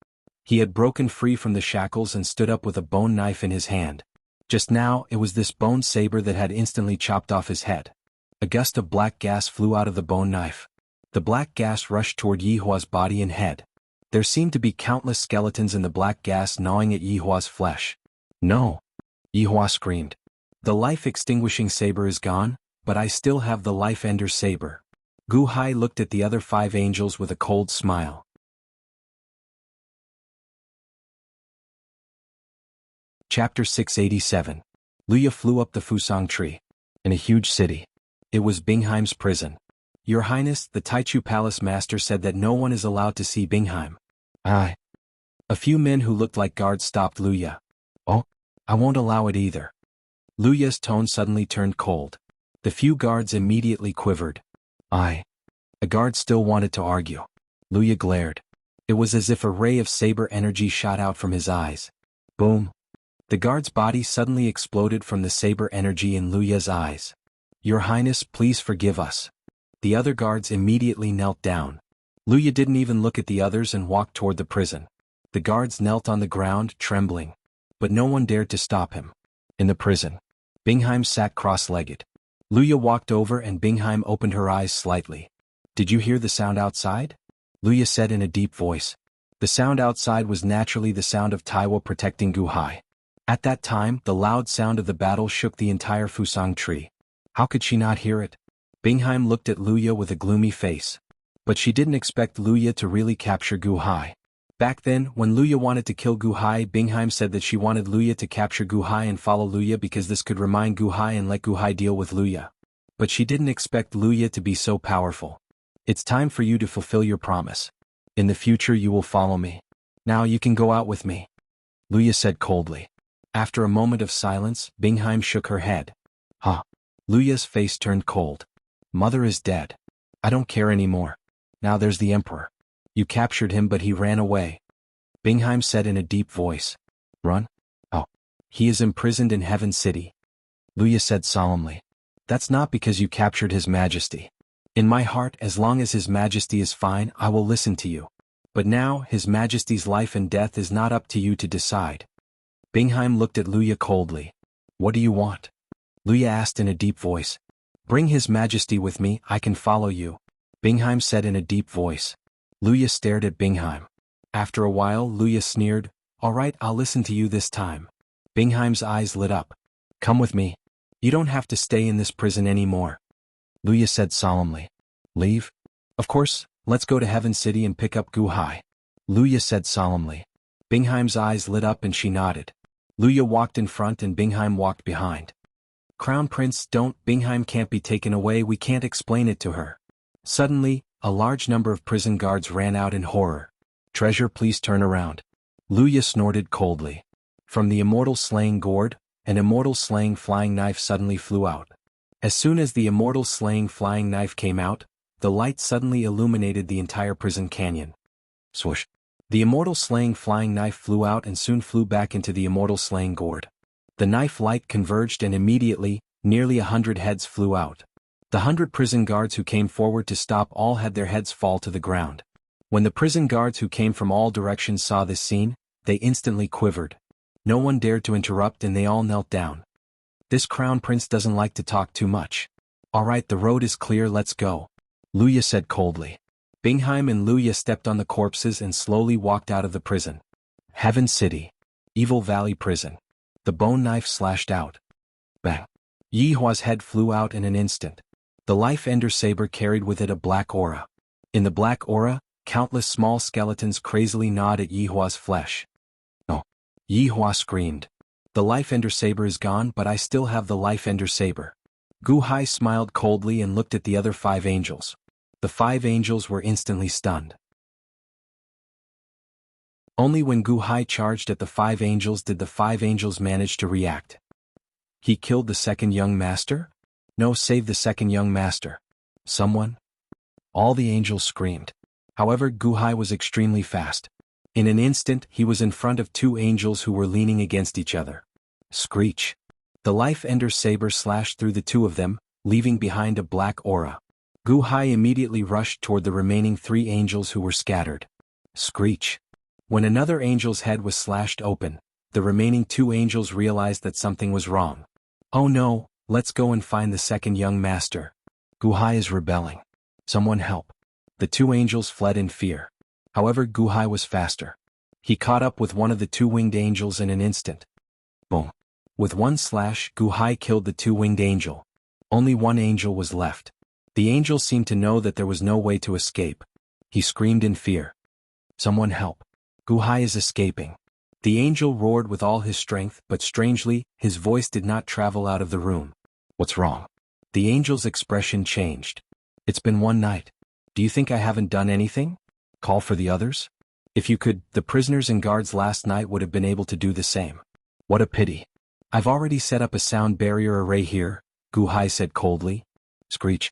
He had broken free from the shackles and stood up with a bone knife in his hand. Just now, it was this bone saber that had instantly chopped off his head. A gust of black gas flew out of the bone knife. The black gas rushed toward Yihua's body and head. There seemed to be countless skeletons in the black gas gnawing at Yihua's flesh. No! Yihua screamed. The life-extinguishing saber is gone? but I still have the Life Ender Saber. Gu Hai looked at the other 5 angels with a cold smile. Chapter 687. Luya flew up the Fusang tree. In a huge city. It was Bingheim's prison. Your Highness, the Taichu Palace Master said that no one is allowed to see Bingheim. A few men who looked like guards stopped Luya. Oh, I won't allow it either. Luya's tone suddenly turned cold. The few guards immediately quivered. A guard still wanted to argue. Luya glared. It was as if a ray of saber energy shot out from his eyes. Boom. The guard's body suddenly exploded from the saber energy in Luya's eyes. Your Highness, please forgive us. The other guards immediately knelt down. Luya didn't even look at the others and walked toward the prison. The guards knelt on the ground, trembling. But no one dared to stop him. In the prison, Bingheim sat cross-legged. Luya walked over and Bingheim opened her eyes slightly. Did you hear the sound outside? Luya said in a deep voice. The sound outside was naturally the sound of Taiwo protecting Gu Hai. At that time, the loud sound of the battle shook the entire Fusang tree. How could she not hear it? Bingheim looked at Luya with a gloomy face. But she didn't expect Luya to really capture Gu Hai. Back then, when Luya wanted to kill Gu Hai, Bingheim said that she wanted Luya to capture Gu Hai and follow Luya because this could remind Gu Hai and let Gu Hai deal with Luya. But she didn't expect Luya to be so powerful. It's time for you to fulfill your promise. In the future you will follow me. Now you can go out with me. Luya said coldly. After a moment of silence, Bingheim shook her head. Huh. Luya's face turned cold. Mother is dead. I don't care anymore. Now there's the Emperor. You captured him but he ran away. Bingheim said in a deep voice. Run? Oh. He is imprisoned in Heaven City. Luya said solemnly. That's not because you captured His Majesty. In my heart, as long as His Majesty is fine, I will listen to you. But now, His Majesty's life and death is not up to you to decide. Bingheim looked at Luya coldly. What do you want? Luya asked in a deep voice. Bring His Majesty with me, I can follow you. Bingheim said in a deep voice. Luya stared at Bingheim. After a while, Luya sneered. All right, I'll listen to you this time. Bingheim's eyes lit up. Come with me. You don't have to stay in this prison anymore. Luya said solemnly. Leave? Of course, let's go to Heaven City and pick up Gu Hai. Luya said solemnly. Bingheim's eyes lit up and she nodded. Luya walked in front and Bingheim walked behind. Crown Prince, don't, Bingheim can't be taken away, we can't explain it to her. Suddenly, a large number of prison guards ran out in horror. Treasure, please turn around. Luya snorted coldly. From the immortal slaying gourd, an immortal slaying flying knife suddenly flew out. As soon as the immortal slaying flying knife came out, the light suddenly illuminated the entire prison canyon. Swoosh. The immortal slaying flying knife flew out and soon flew back into the immortal slaying gourd. The knife light converged and immediately, nearly 100 heads flew out. The 100 prison guards who came forward to stop all had their heads fall to the ground. When the prison guards who came from all directions saw this scene, they instantly quivered. No one dared to interrupt and they all knelt down. This Crown Prince doesn't like to talk too much. All right, the road is clear, let's go. Luya said coldly. Bingheim and Luya stepped on the corpses and slowly walked out of the prison. Heaven City. Evil Valley Prison. The bone knife slashed out. Bang. Yi Hua's head flew out in an instant. The Life Ender Saber carried with it a black aura. In the black aura, countless small skeletons crazily gnawed at Yi Hua's flesh. Oh. Yi Hua screamed. The Life Ender Saber is gone, but I still have the Life Ender Saber. Gu Hai smiled coldly and looked at the other 5 angels. The 5 angels were instantly stunned. Only when Gu Hai charged at the 5 angels did the 5 angels manage to react. He killed the second young master? No, save the second young master. Someone? All the angels screamed. However, Gu Hai was extremely fast. In an instant, he was in front of 2 angels who were leaning against each other. Screech. The Life Ender Saber slashed through the 2 of them, leaving behind a black aura. Gu Hai immediately rushed toward the remaining 3 angels who were scattered. Screech. When another angel's head was slashed open, the remaining 2 angels realized that something was wrong. Oh no, let's go and find the second young master. Gu Hai is rebelling. Someone help. The 2 angels fled in fear. However, Gu Hai was faster. He caught up with one of the 2 winged angels in an instant. Boom. With one slash, Gu Hai killed the 2 winged angel. Only one angel was left. The angel seemed to know that there was no way to escape. He screamed in fear. Someone help. Gu Hai is escaping. The angel roared with all his strength, but strangely, his voice did not travel out of the room. What's wrong? The angel's expression changed. It's been one night. Do you think I haven't done anything? Call for the others? If you could, the prisoners and guards last night would have been able to do the same. What a pity. I've already set up a sound barrier array here, Gu Hai said coldly. Screech.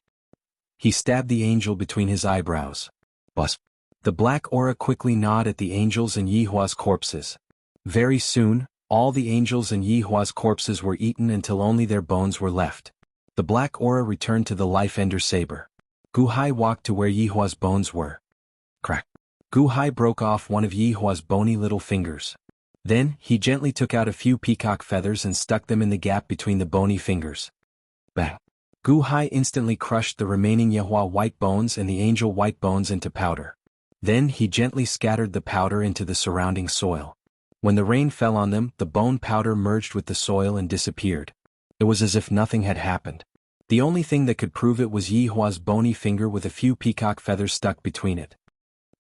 He stabbed the angel between his eyebrows. Buzz. The black aura quickly gnawed at the angels and Yihua's corpses. Very soon, all the angels and Yihua's corpses were eaten until only their bones were left. The black aura returned to the life ender saber. Gu Hai walked to where Yihua's bones were. Crack. Gu Hai broke off one of Yihua's bony little fingers. Then, he gently took out a few peacock feathers and stuck them in the gap between the bony fingers. Bang. Gu Hai instantly crushed the remaining Yihua white bones and the angel white bones into powder. Then he gently scattered the powder into the surrounding soil. When the rain fell on them, the bone powder merged with the soil and disappeared. It was as if nothing had happened. The only thing that could prove it was Yihua's bony finger with a few peacock feathers stuck between it.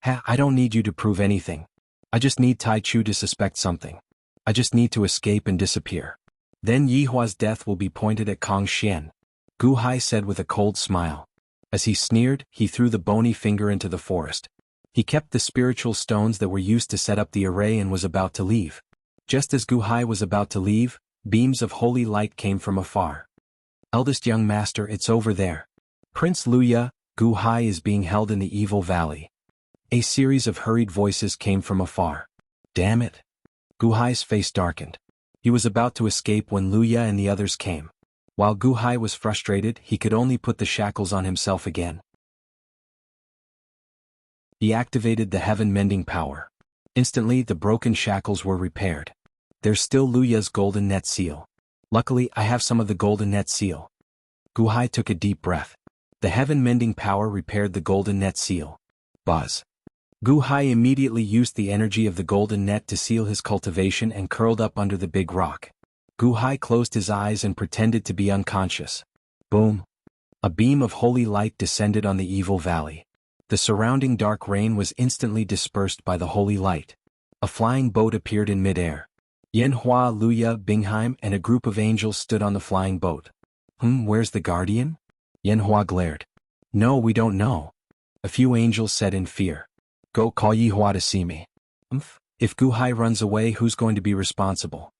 I don't need you to prove anything. I just need Tai Chu to suspect something. I just need to escape and disappear. Then Yihua's death will be pointed at Kong Xian, Gu Hai said with a cold smile. As he sneered, he threw the bony finger into the forest. He kept the spiritual stones that were used to set up the array and was about to leave. Just as Gu Hai was about to leave, beams of holy light came from afar. Eldest young master, it's over there. Prince Luya, Gu Hai is being held in the evil valley. A series of hurried voices came from afar. Damn it. Gu Hai's face darkened. He was about to escape when Luya and the others came. While Gu Hai was frustrated, he could only put the shackles on himself again. He activated the heaven-mending power. Instantly, the broken shackles were repaired. There's still Luya's golden net seal. Luckily, I have some of the golden net seal. Gu Hai took a deep breath. The heaven-mending power repaired the golden net seal. Buzz. Gu Hai immediately used the energy of the golden net to seal his cultivation and curled up under the big rock. Gu Hai closed his eyes and pretended to be unconscious. Boom. A beam of holy light descended on the evil valley. The surrounding dark rain was instantly dispersed by the holy light. A flying boat appeared in midair. Yanhua, Luya, Bingheim, and a group of angels stood on the flying boat. Where's the guardian? Yanhua glared. No, we don't know. A few angels said in fear. Go call Yihua to see me. If Gu Hai runs away, who's going to be responsible?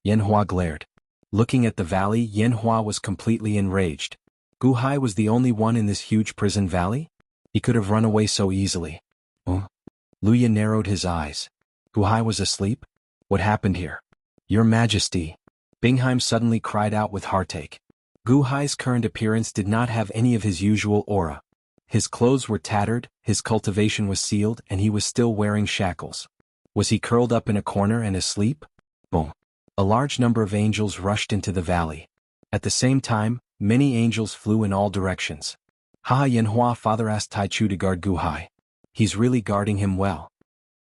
Yanhua glared. Looking at the valley, Yanhua was completely enraged. Gu Hai was the only one in this huge prison valley? He could have run away so easily. Luya narrowed his eyes. Gu Hai was asleep? What happened here? Your Majesty. Bingheim suddenly cried out with heartache. Gu Hai's current appearance did not have any of his usual aura. His clothes were tattered, his cultivation was sealed, and he was still wearing shackles. Was he curled up in a corner and asleep? Boom. A large number of angels rushed into the valley. At the same time, many angels flew in all directions. Yanhua, father asked Tai Chu to guard Gu Hai. He's really guarding him well.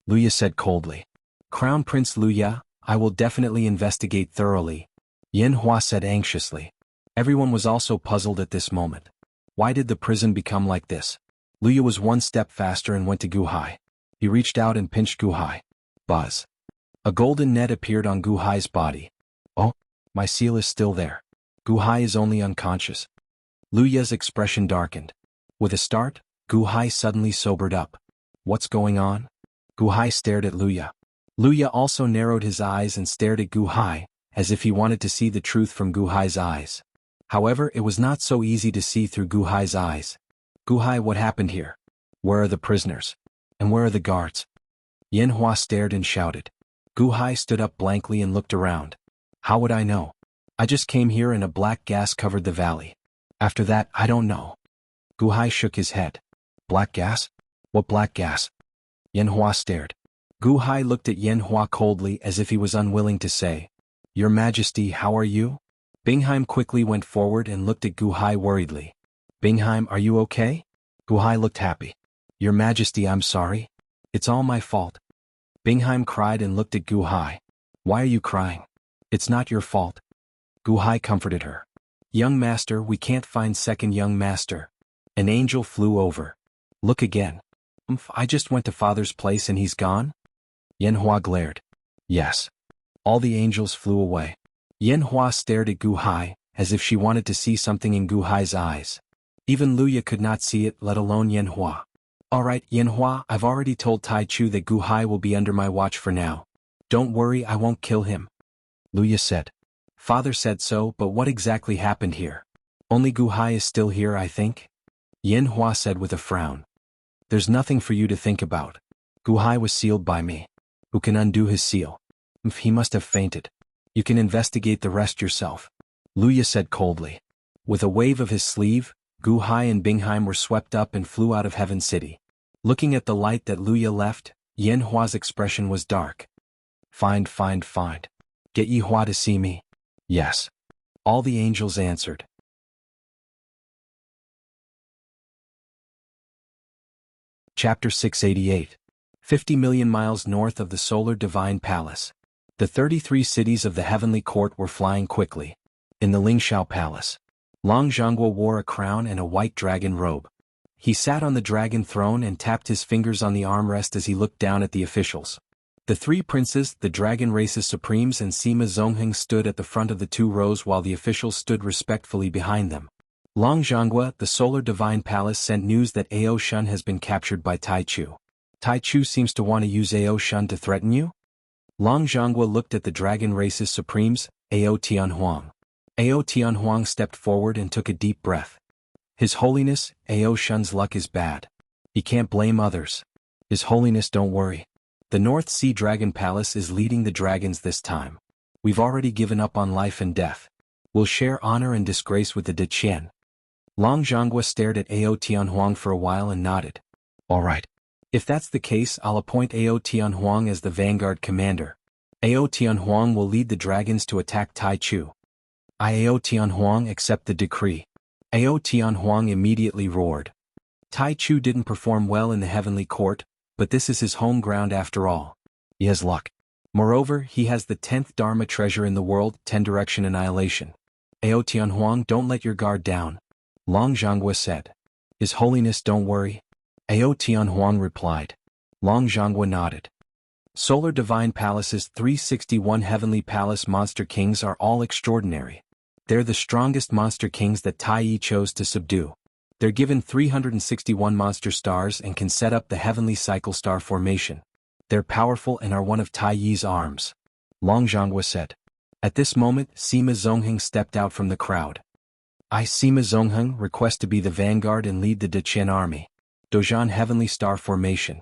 Luya said coldly. Crown Prince Luya, I will definitely investigate thoroughly. Yanhua said anxiously. Everyone was also puzzled at this moment. Why did the prison become like this? Luya was one step faster and went to Gu Hai. He reached out and pinched Gu Hai. Buzz. A golden net appeared on Gu Hai's body. Oh, my seal is still there. Gu Hai is only unconscious. Luya's expression darkened. With a start, Gu Hai suddenly sobered up. What's going on? Gu Hai stared at Luya. Luya also narrowed his eyes and stared at Gu Hai, as if he wanted to see the truth from Gu Hai's eyes. However, it was not so easy to see through Gu Hai's eyes. Gu Hai, what happened here? Where are the prisoners? And where are the guards? Yanhua stared and shouted. Gu Hai stood up blankly and looked around. How would I know? I just came here and a black gas covered the valley. After that, I don't know. Gu Hai shook his head. Black gas? What black gas? Yanhua stared. Gu Hai looked at Yanhua coldly as if he was unwilling to say. Your Majesty, how are you? Bingheim quickly went forward and looked at Gu Hai worriedly. Bingheim, are you okay? Gu Hai looked happy. Your Majesty, I'm sorry. It's all my fault. Bingheim cried and looked at Gu Hai. Why are you crying? It's not your fault. Gu Hai comforted her. Young master, we can't find second young master. An angel flew over. Look again. I just went to father's place and he's gone? Yanhua glared. Yes. All the angels flew away. Yanhua stared at Gu Hai, as if she wanted to see something in Gu Hai's eyes. Even Luya could not see it, let alone Yanhua. Alright, Yanhua, I've already told Tai Chu that Gu Hai will be under my watch for now. Don't worry, I won't kill him. Luya said. Father said so, but what exactly happened here? Only Gu Hai is still here, I think? Yanhua said with a frown. There's nothing for you to think about. Gu Hai was sealed by me. Who can undo his seal? He must have fainted. You can investigate the rest yourself. Luya said coldly. With a wave of his sleeve, Gu Hai and Bingheim were swept up and flew out of Heaven City. Looking at the light that Luya left, Yanhua's expression was dark. Find. Get Yi Hua to see me? Yes. All the angels answered. Chapter 688. 50 million miles north of the Solar Divine Palace. The 33 cities of the Heavenly Court were flying quickly. In the Lingxiao Palace, Long Zhangguo wore a crown and a white dragon robe. He sat on the dragon throne and tapped his fingers on the armrest as he looked down at the officials. The three princes, the dragon race's supremes and Sima Zongheng stood at the front of the two rows while the officials stood respectfully behind them. Long Zhangguo, the Solar Divine Palace sent news that Ao Shun has been captured by Tai Chu. Tai Chu seems to want to use Ao Shun to threaten you? Long Zhangguo looked at the dragon race's supremes, Ao Tianhuang. Ao Tianhuang stepped forward and took a deep breath. His Holiness, Ao Shun's luck is bad. He can't blame others. His Holiness, don't worry. The North Sea Dragon Palace is leading the dragons this time. We've already given up on life and death. We'll share honor and disgrace with the De Qian. Long Zhangguo stared at Ao Tianhuang for a while and nodded. All right. If that's the case, I'll appoint Ao Tianhuang as the vanguard commander. Ao Tianhuang will lead the dragons to attack Tai Chu. Ao Tianhuang accept the decree. Ao Tianhuang immediately roared. Tai Chu didn't perform well in the Heavenly Court, but this is his home ground after all. He has luck. Moreover, he has the 10th Dharma treasure in the world, 10 Direction Annihilation. Ao Tianhuang, don't let your guard down. Long Zhangguo said. His Holiness, don't worry. Ao Tianhuang replied. Long Zhangguo nodded. Solar Divine Palace's 361 Heavenly Palace Monster Kings are all extraordinary. They're the strongest monster kings that Tai Yi chose to subdue. They're given 361 monster stars and can set up the Heavenly Cycle Star formation. They're powerful and are one of Tai Yi's arms. Long Zhangguo said. At this moment, Sima Zongheng stepped out from the crowd. I, Sima Zongheng, request to be the vanguard and lead the De Qian army. Dozhan Heavenly Star Formation.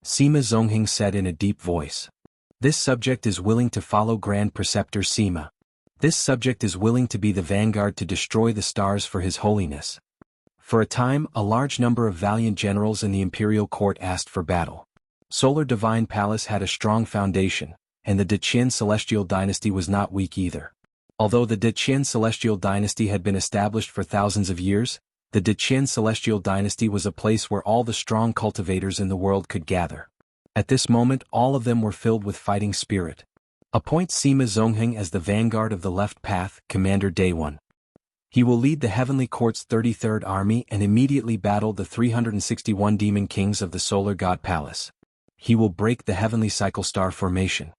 Sima Zongheng said in a deep voice. This subject is willing to follow Grand Preceptor Sima. This subject is willing to be the vanguard to destroy the stars for His Holiness. For a time, a large number of valiant generals in the imperial court asked for battle. Solar Divine Palace had a strong foundation, and the De Qian Celestial Dynasty was not weak either. Although the De Qian Celestial Dynasty had been established for thousands of years, the De Qian Celestial Dynasty was a place where all the strong cultivators in the world could gather. At this moment, all of them were filled with fighting spirit. Appoint Sima Zongheng as the vanguard of the left path, Commander Day 1. He will lead the Heavenly Court's 33rd Army and immediately battle the 361 Demon Kings of the Solar God Palace. He will break the Heavenly Cycle Star Formation.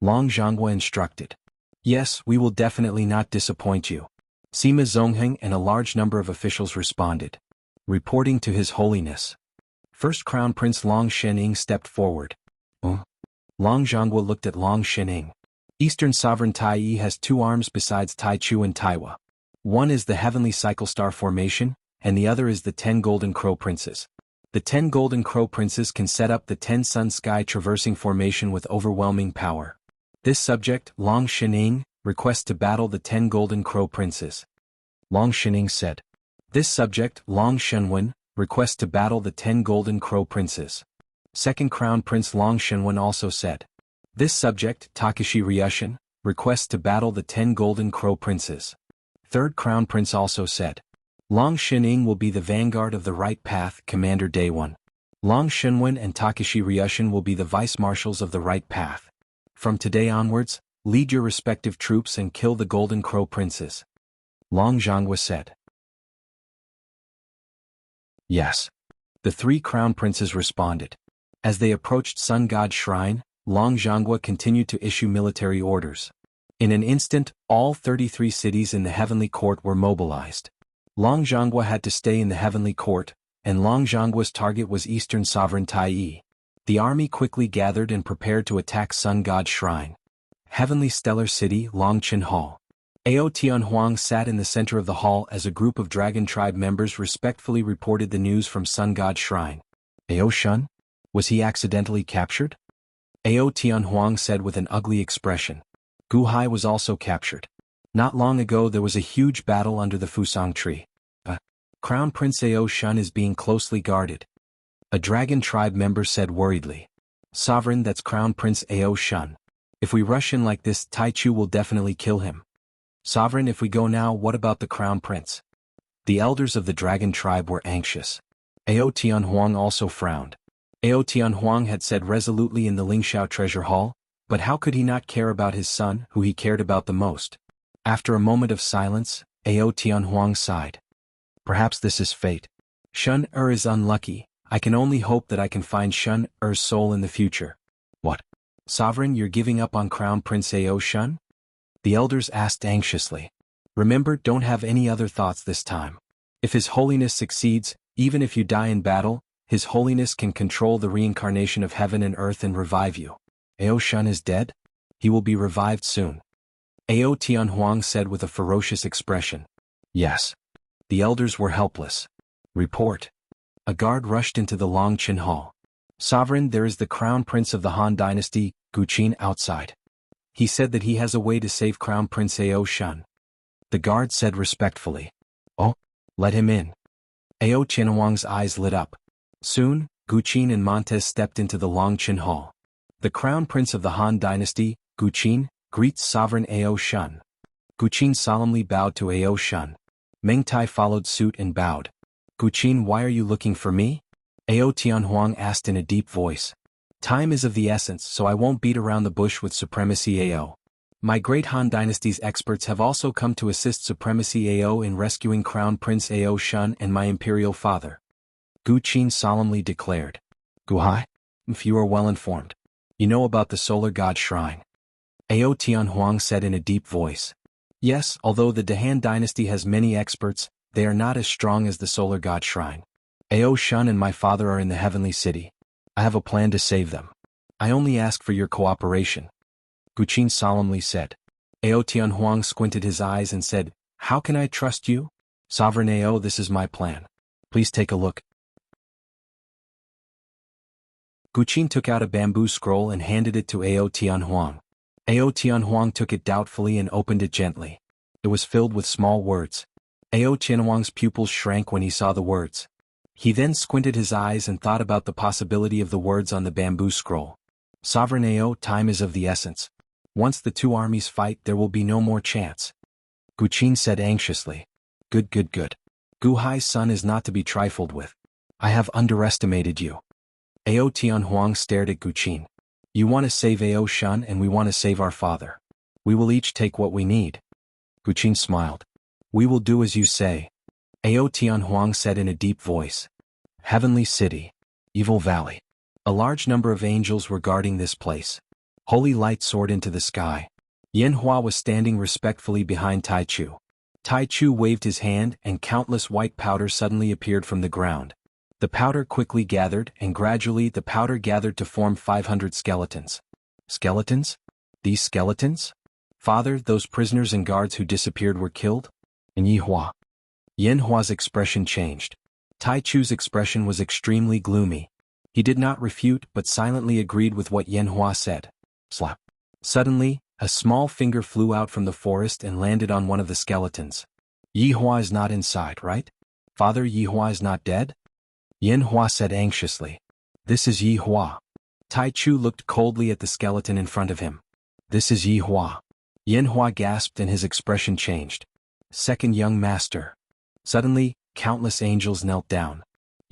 Long Zhangguo instructed. Yes, we will definitely not disappoint you. Sima Zongheng and a large number of officials responded. Reporting to His Holiness. First Crown Prince Long Shening stepped forward. Long Zhangguo looked at Long Shening. Eastern Sovereign Tai Yi has two arms besides Tai Chu and Taiwa. One is the Heavenly Cycle Star Formation, and the other is the 10 Golden Crow Princes. The 10 Golden Crow Princes can set up the 10 Sun Sky Traversing Formation with overwhelming power. This subject, Long Shening, requests to battle the 10 Golden Crow Princes. Long Shening said. This subject, Long Shenwen, requests to battle the 10 Golden Crow Princes. Second Crown Prince Long Shenwen also said. This subject, Takashi Ryushin, requests to battle the 10 Golden Crow Princes. Third Crown Prince also said. Long Shening will be the vanguard of the right path, Commander Day 1. Long Shenwen and Takashi Ryushin will be the vice marshals of the right path. From today onwards, lead your respective troops and kill the Golden Crow Princes. Long Jianghu said. Yes. The three crown princes responded. As they approached Sun God's shrine, Long Jianghu continued to issue military orders. In an instant, all 33 cities in the heavenly court were mobilized. Long Jianghu had to stay in the heavenly court, and Long Jianghu's target was Eastern Sovereign Tai. The army quickly gathered and prepared to attack Sun God's shrine. Heavenly Stellar City, Longqin Hall. Ao Tianhuang sat in the center of the hall as a group of Dragon Tribe members respectfully reported the news from Sun God's shrine. Ao Shun? Was he accidentally captured? Ao Tianhuang said with an ugly expression. Gu Hai was also captured. Not long ago there was a huge battle under the Fusang tree. Crown Prince Ao Shun is being closely guarded. A Dragon Tribe member said worriedly. Sovereign, that's Crown Prince Ao Shun. If we rush in like this, Tai Chu will definitely kill him. Sovereign, if we go now, what about the Crown Prince? The elders of the Dragon Tribe were anxious. Ao Tianhuang also frowned. Ao Tianhuang had said resolutely in the Lingxiao Treasure Hall, but how could he not care about his son, who he cared about the most? After a moment of silence, Ao Tianhuang sighed. Perhaps this is fate. Shun is unlucky. I can only hope that I can find Shun soul in the future. What? Sovereign, you're giving up on Crown Prince Ao Shun? The elders asked anxiously. Remember, don't have any other thoughts this time. If His Holiness succeeds, even if you die in battle, His Holiness can control the reincarnation of heaven and earth and revive you. Ao Shun is dead? He will be revived soon. Ao Tianhuang said with a ferocious expression. Yes. The elders were helpless. Report. A guard rushed into the Longqin Hall. Sovereign, there is the Crown Prince of the Han Dynasty, Guqin, outside. He said that he has a way to save Crown Prince Ao Shun. The guard said respectfully. Oh, let him in. Ao Tianhuang's eyes lit up. Soon, Guqin and Montez stepped into the Longqin Hall. The Crown Prince of the Han Dynasty, Guqin, greets Sovereign Ao Shun. Guqin solemnly bowed to Ao Shun. Meng Tai followed suit and bowed. Guqin, why are you looking for me? Ao Tianhuang asked in a deep voice. Time is of the essence, so I won't beat around the bush with Supremacy Ao. My great Han Dynasty's experts have also come to assist Supremacy Ao in rescuing Crown Prince Ao Shun and my imperial father. Guqin solemnly declared. Guhai? If you are well informed. You know about the Solar God Shrine. Ao Tianhuang said in a deep voice. Yes, although the Dahan Dynasty has many experts, they are not as strong as the Solar God Shrine. Ao Shun and my father are in the Heavenly City. I have a plan to save them. I only ask for your cooperation. Guqin solemnly said. Ao Tianhuang squinted his eyes and said, How can I trust you? Sovereign Ao, this is my plan. Please take a look. Guqin took out a bamboo scroll and handed it to Ao Tianhuang. Ao Tianhuang took it doubtfully and opened it gently. It was filled with small words. Ao Tianhuang's pupils shrank when he saw the words. He then squinted his eyes and thought about the possibility of the words on the bamboo scroll. Sovereign Ao, time is of the essence. Once the two armies fight, there will be no more chance. Guqin said anxiously. Good. Gu Hai's son is not to be trifled with. I have underestimated you. Ao Tianhuang stared at Guqin. You want to save Ao Shun and we want to save our father. We will each take what we need. Guqin smiled. We will do as you say. Ao Tianhuang said in a deep voice. Heavenly City. Evil Valley. A large number of angels were guarding this place. Holy light soared into the sky. Yanhua was standing respectfully behind Tai Chu. Tai Chu waved his hand and countless white powder suddenly appeared from the ground. The powder quickly gathered and gradually the powder gathered to form 500 skeletons. Skeletons? These skeletons? Father, those prisoners and guards who disappeared were killed? And Yihua. Yanhua's expression changed. Tai Chu's expression was extremely gloomy. He did not refute but silently agreed with what Yanhua said. Slap. Suddenly, a small finger flew out from the forest and landed on one of the skeletons. Yihua is not inside, right? Father, Yihua is not dead? Yanhua said anxiously. This is Yihua. Tai Chu looked coldly at the skeleton in front of him. This is Yihua. Yanhua gasped and his expression changed. Second young master. Suddenly, countless angels knelt down.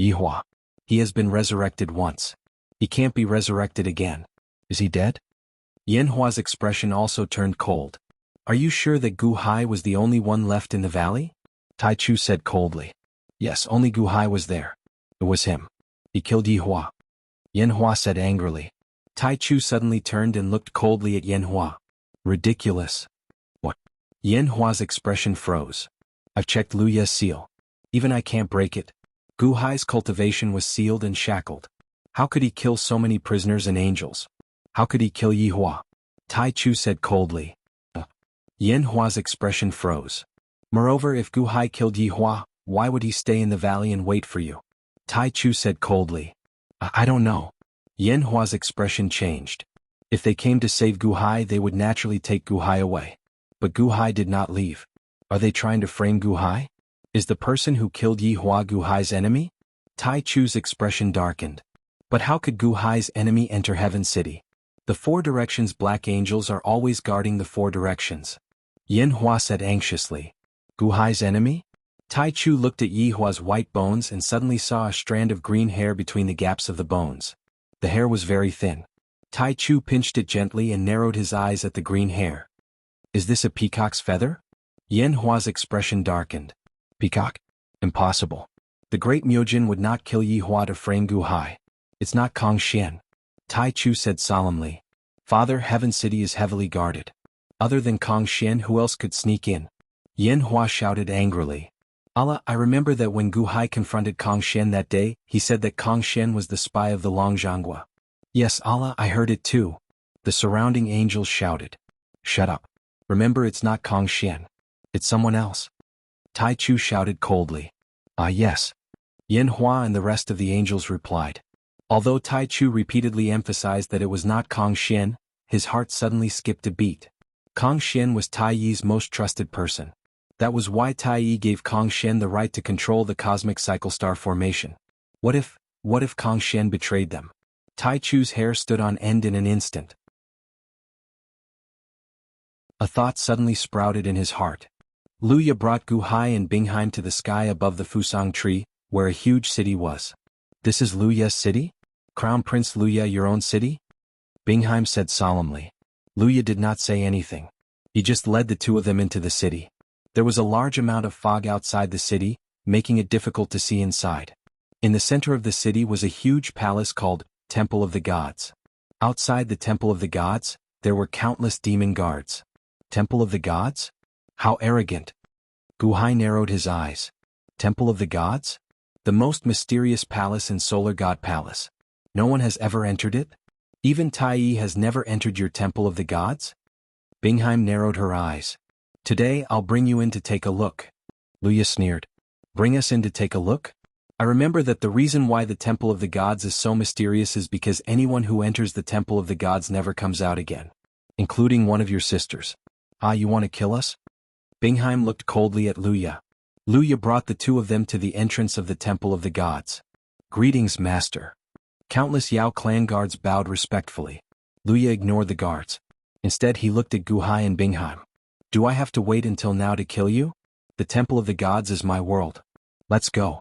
Yihua. He has been resurrected once. He can't be resurrected again. Is he dead? Yanhua's expression also turned cold. Are you sure that Gu Hai was the only one left in the valley? Tai Chu said coldly. Yes, only Gu Hai was there. It was him. He killed Yi Hua. Yen Hua said angrily. Tai Chu suddenly turned and looked coldly at Yen Hua. Ridiculous. What? Yen Hua's expression froze. I've checked Lu Ye's seal. Even I can't break it. Gu Hai's cultivation was sealed and shackled. How could he kill so many prisoners and angels? How could he kill Yi Hua? Tai Chu said coldly. Yen Hua's expression froze. Moreover, if Gu Hai killed Yi Hua, why would he stay in the valley and wait for you? Tai Chu said coldly. I don't know. Yen Hua's expression changed. If they came to save Gu Hai, they would naturally take Gu Hai away. But Gu Hai did not leave. Are they trying to frame Gu Hai? Is the person who killed Yi Hua Gu Hai's enemy? Tai Chu's expression darkened. But how could Gu Hai's enemy enter Heaven City? The four directions black angels are always guarding the four directions. Yen Hua said anxiously. Gu Hai's enemy? Tai Chu looked at Yi Hua's white bones and suddenly saw a strand of green hair between the gaps of the bones. The hair was very thin. Tai Chu pinched it gently and narrowed his eyes at the green hair. Is this a peacock's feather? Yen Hua's expression darkened. Peacock? Impossible. The great Myojin would not kill Yi Hua to frame Gu Hai. It's not Kong Xian. Tai Chu said solemnly. Father, Heaven City is heavily guarded. Other than Kong Xian, who else could sneak in? Yen Hua shouted angrily. Allah, I remember that when Gu Hai confronted Kong Xian that day, he said that Kong Xian was the spy of the Long Zhanghua. Yes, Allah, I heard it too. The surrounding angels shouted. Shut up. Remember, it's not Kong Xian. It's someone else. Tai Chu shouted coldly. Ah yes. Yen Hua and the rest of the angels replied. Although Tai Chu repeatedly emphasized that it was not Kong Xian, his heart suddenly skipped a beat. Kong Xian was Tai Yi's most trusted person. That was why Tai Yi gave Kong Xian the right to control the cosmic cycle star formation. What if Kong Xian betrayed them? Tai Chu's hair stood on end in an instant. A thought suddenly sprouted in his heart. Luya brought Gu Hai and Bingheim to the sky above the Fusang tree, where a huge city was. This is Luya's city? Crown Prince Luya, your own city? Bingheim said solemnly. Luya did not say anything. He just led the two of them into the city. There was a large amount of fog outside the city, making it difficult to see inside. In the center of the city was a huge palace called Temple of the Gods. Outside the Temple of the Gods, there were countless demon guards. Temple of the Gods? How arrogant. Gu Hai narrowed his eyes. Temple of the Gods? The most mysterious palace in Solar God Palace. No one has ever entered it? Even Tai Yi has never entered your Temple of the Gods? Bingheim narrowed her eyes. Today I'll bring you in to take a look. Luya sneered. Bring us in to take a look? I remember that the reason why the Temple of the Gods is so mysterious is because anyone who enters the Temple of the Gods never comes out again. Including one of your sisters. Ah, you want to kill us? Bingheim looked coldly at Luya. Luya brought the two of them to the entrance of the Temple of the Gods. Greetings, Master. Countless Yao clan guards bowed respectfully. Luya ignored the guards. Instead he looked at Gu Hai and Bingheim. Do I have to wait until now to kill you? The Temple of the Gods is my world. Let's go.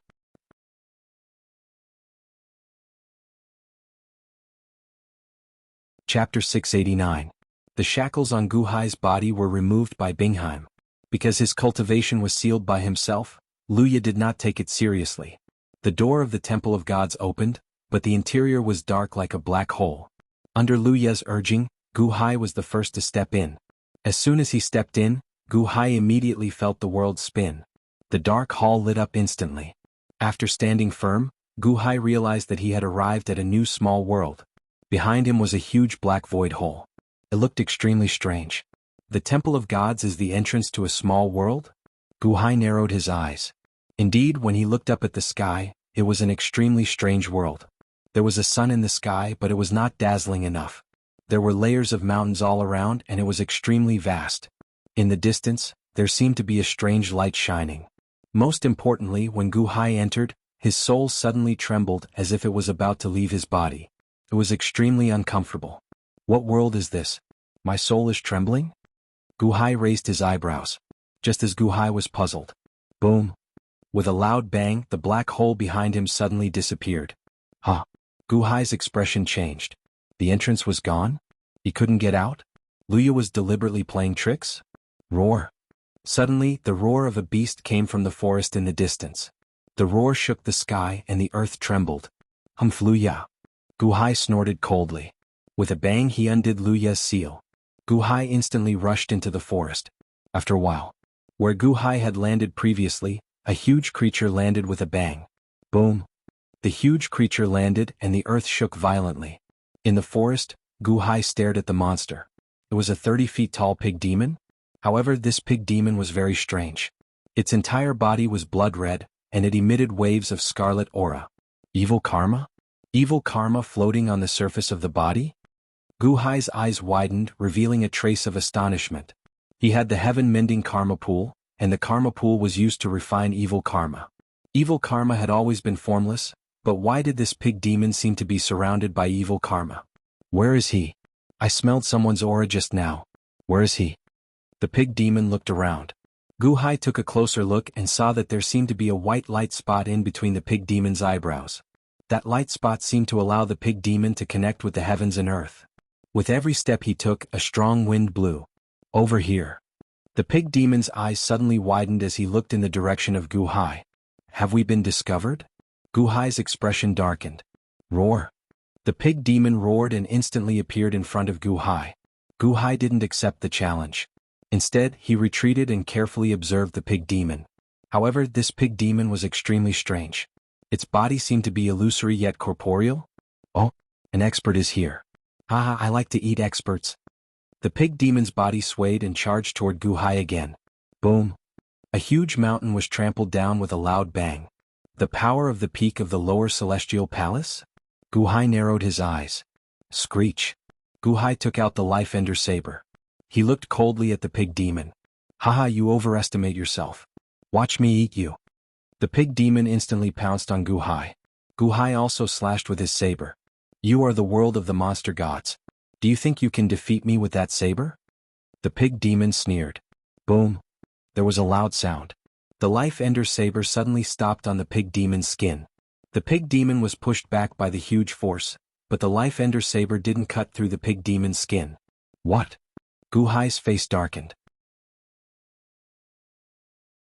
Chapter 689. The shackles on Gu Hai's body were removed by Bingheim. Because his cultivation was sealed by himself, Luya did not take it seriously. The door of the Temple of Gods opened, but the interior was dark like a black hole. Under Luya's urging, Gu Hai was the first to step in. As soon as he stepped in, Gu Hai immediately felt the world spin. The dark hall lit up instantly. After standing firm, Gu Hai realized that he had arrived at a new small world. Behind him was a huge black void hole. It looked extremely strange. The Temple of Gods is the entrance to a small world? Gu Hai narrowed his eyes. Indeed, when he looked up at the sky, it was an extremely strange world. There was a sun in the sky, but it was not dazzling enough. There were layers of mountains all around, and it was extremely vast. In the distance, there seemed to be a strange light shining. Most importantly, when Gu Hai entered, his soul suddenly trembled as if it was about to leave his body. It was extremely uncomfortable. What world is this? My soul is trembling? Gu Hai raised his eyebrows. Just as Gu Hai was puzzled. Boom! With a loud bang, the black hole behind him suddenly disappeared. Huh! Gu Hai's expression changed. The entrance was gone? He couldn't get out? Luya was deliberately playing tricks? Roar. Suddenly, the roar of a beast came from the forest in the distance. The roar shook the sky and the earth trembled. Humph Luya. Guhai snorted coldly. With a bang he undid Luya's seal. Guhai instantly rushed into the forest. After a while, where Guhai had landed previously, a huge creature landed with a bang. Boom. The huge creature landed and the earth shook violently. In the forest, Guhai stared at the monster. It was a 30 feet tall pig demon. However, this pig demon was very strange. Its entire body was blood red, and it emitted waves of scarlet aura. Evil karma? Evil karma floating on the surface of the body? Guhai's eyes widened, revealing a trace of astonishment. He had the heaven-mending karma pool, and the karma pool was used to refine evil karma. Evil karma had always been formless, but why did this pig demon seem to be surrounded by evil karma? Where is he? I smelled someone's aura just now. Where is he? The pig demon looked around. Guhai took a closer look and saw that there seemed to be a white light spot in between the pig demon's eyebrows. That light spot seemed to allow the pig demon to connect with the heavens and earth. With every step he took, a strong wind blew. Over here. The pig demon's eyes suddenly widened as he looked in the direction of Guhai. Have we been discovered? Guhai's expression darkened. Roar. The pig demon roared and instantly appeared in front of Guhai. Guhai didn't accept the challenge. Instead, he retreated and carefully observed the pig demon. However, this pig demon was extremely strange. Its body seemed to be illusory yet corporeal. Oh, an expert is here. Haha, I like to eat experts. The pig demon's body swayed and charged toward Guhai again. Boom. A huge mountain was trampled down with a loud bang. The power of the peak of the lower celestial palace? Guhai narrowed his eyes. Screech. Guhai took out the life ender saber. He looked coldly at the pig demon. Haha, you overestimate yourself. Watch me eat you. The pig demon instantly pounced on Guhai. Guhai also slashed with his saber. You are the world of the monster gods. Do you think you can defeat me with that saber? The pig demon sneered. Boom. There was a loud sound. The life ender saber suddenly stopped on the pig demon's skin. The pig demon was pushed back by the huge force, but the life ender saber didn't cut through the pig demon's skin. What? Guhai's face darkened.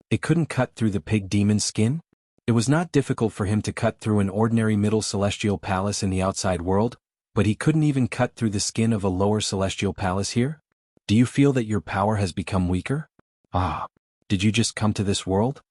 It couldn't cut through the pig demon's skin? It was not difficult for him to cut through an ordinary middle celestial palace in the outside world, but he couldn't even cut through the skin of a lower celestial palace here? Do you feel that your power has become weaker? Ah, did you just come to this world?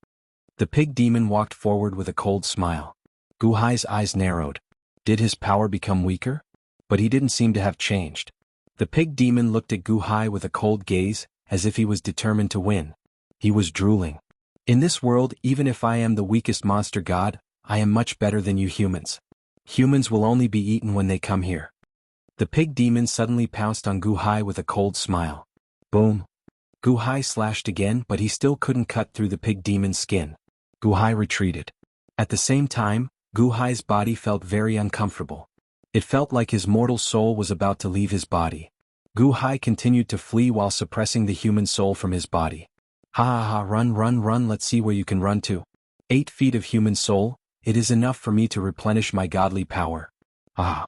The pig demon walked forward with a cold smile. Guhai's eyes narrowed. Did his power become weaker? But he didn't seem to have changed. The pig demon looked at Guhai with a cold gaze, as if he was determined to win. He was drooling. In this world, even if I am the weakest monster god, I am much better than you humans. Humans will only be eaten when they come here. The pig demon suddenly pounced on Guhai with a cold smile. Boom. Guhai slashed again, but he still couldn't cut through the pig demon's skin. Guhai retreated. At the same time, Guhai's body felt very uncomfortable. It felt like his mortal soul was about to leave his body. Guhai continued to flee while suppressing the human soul from his body. Ha ha ha, run run run, let's see where you can run to. 8 feet of human soul, it is enough for me to replenish my godly power. Ah.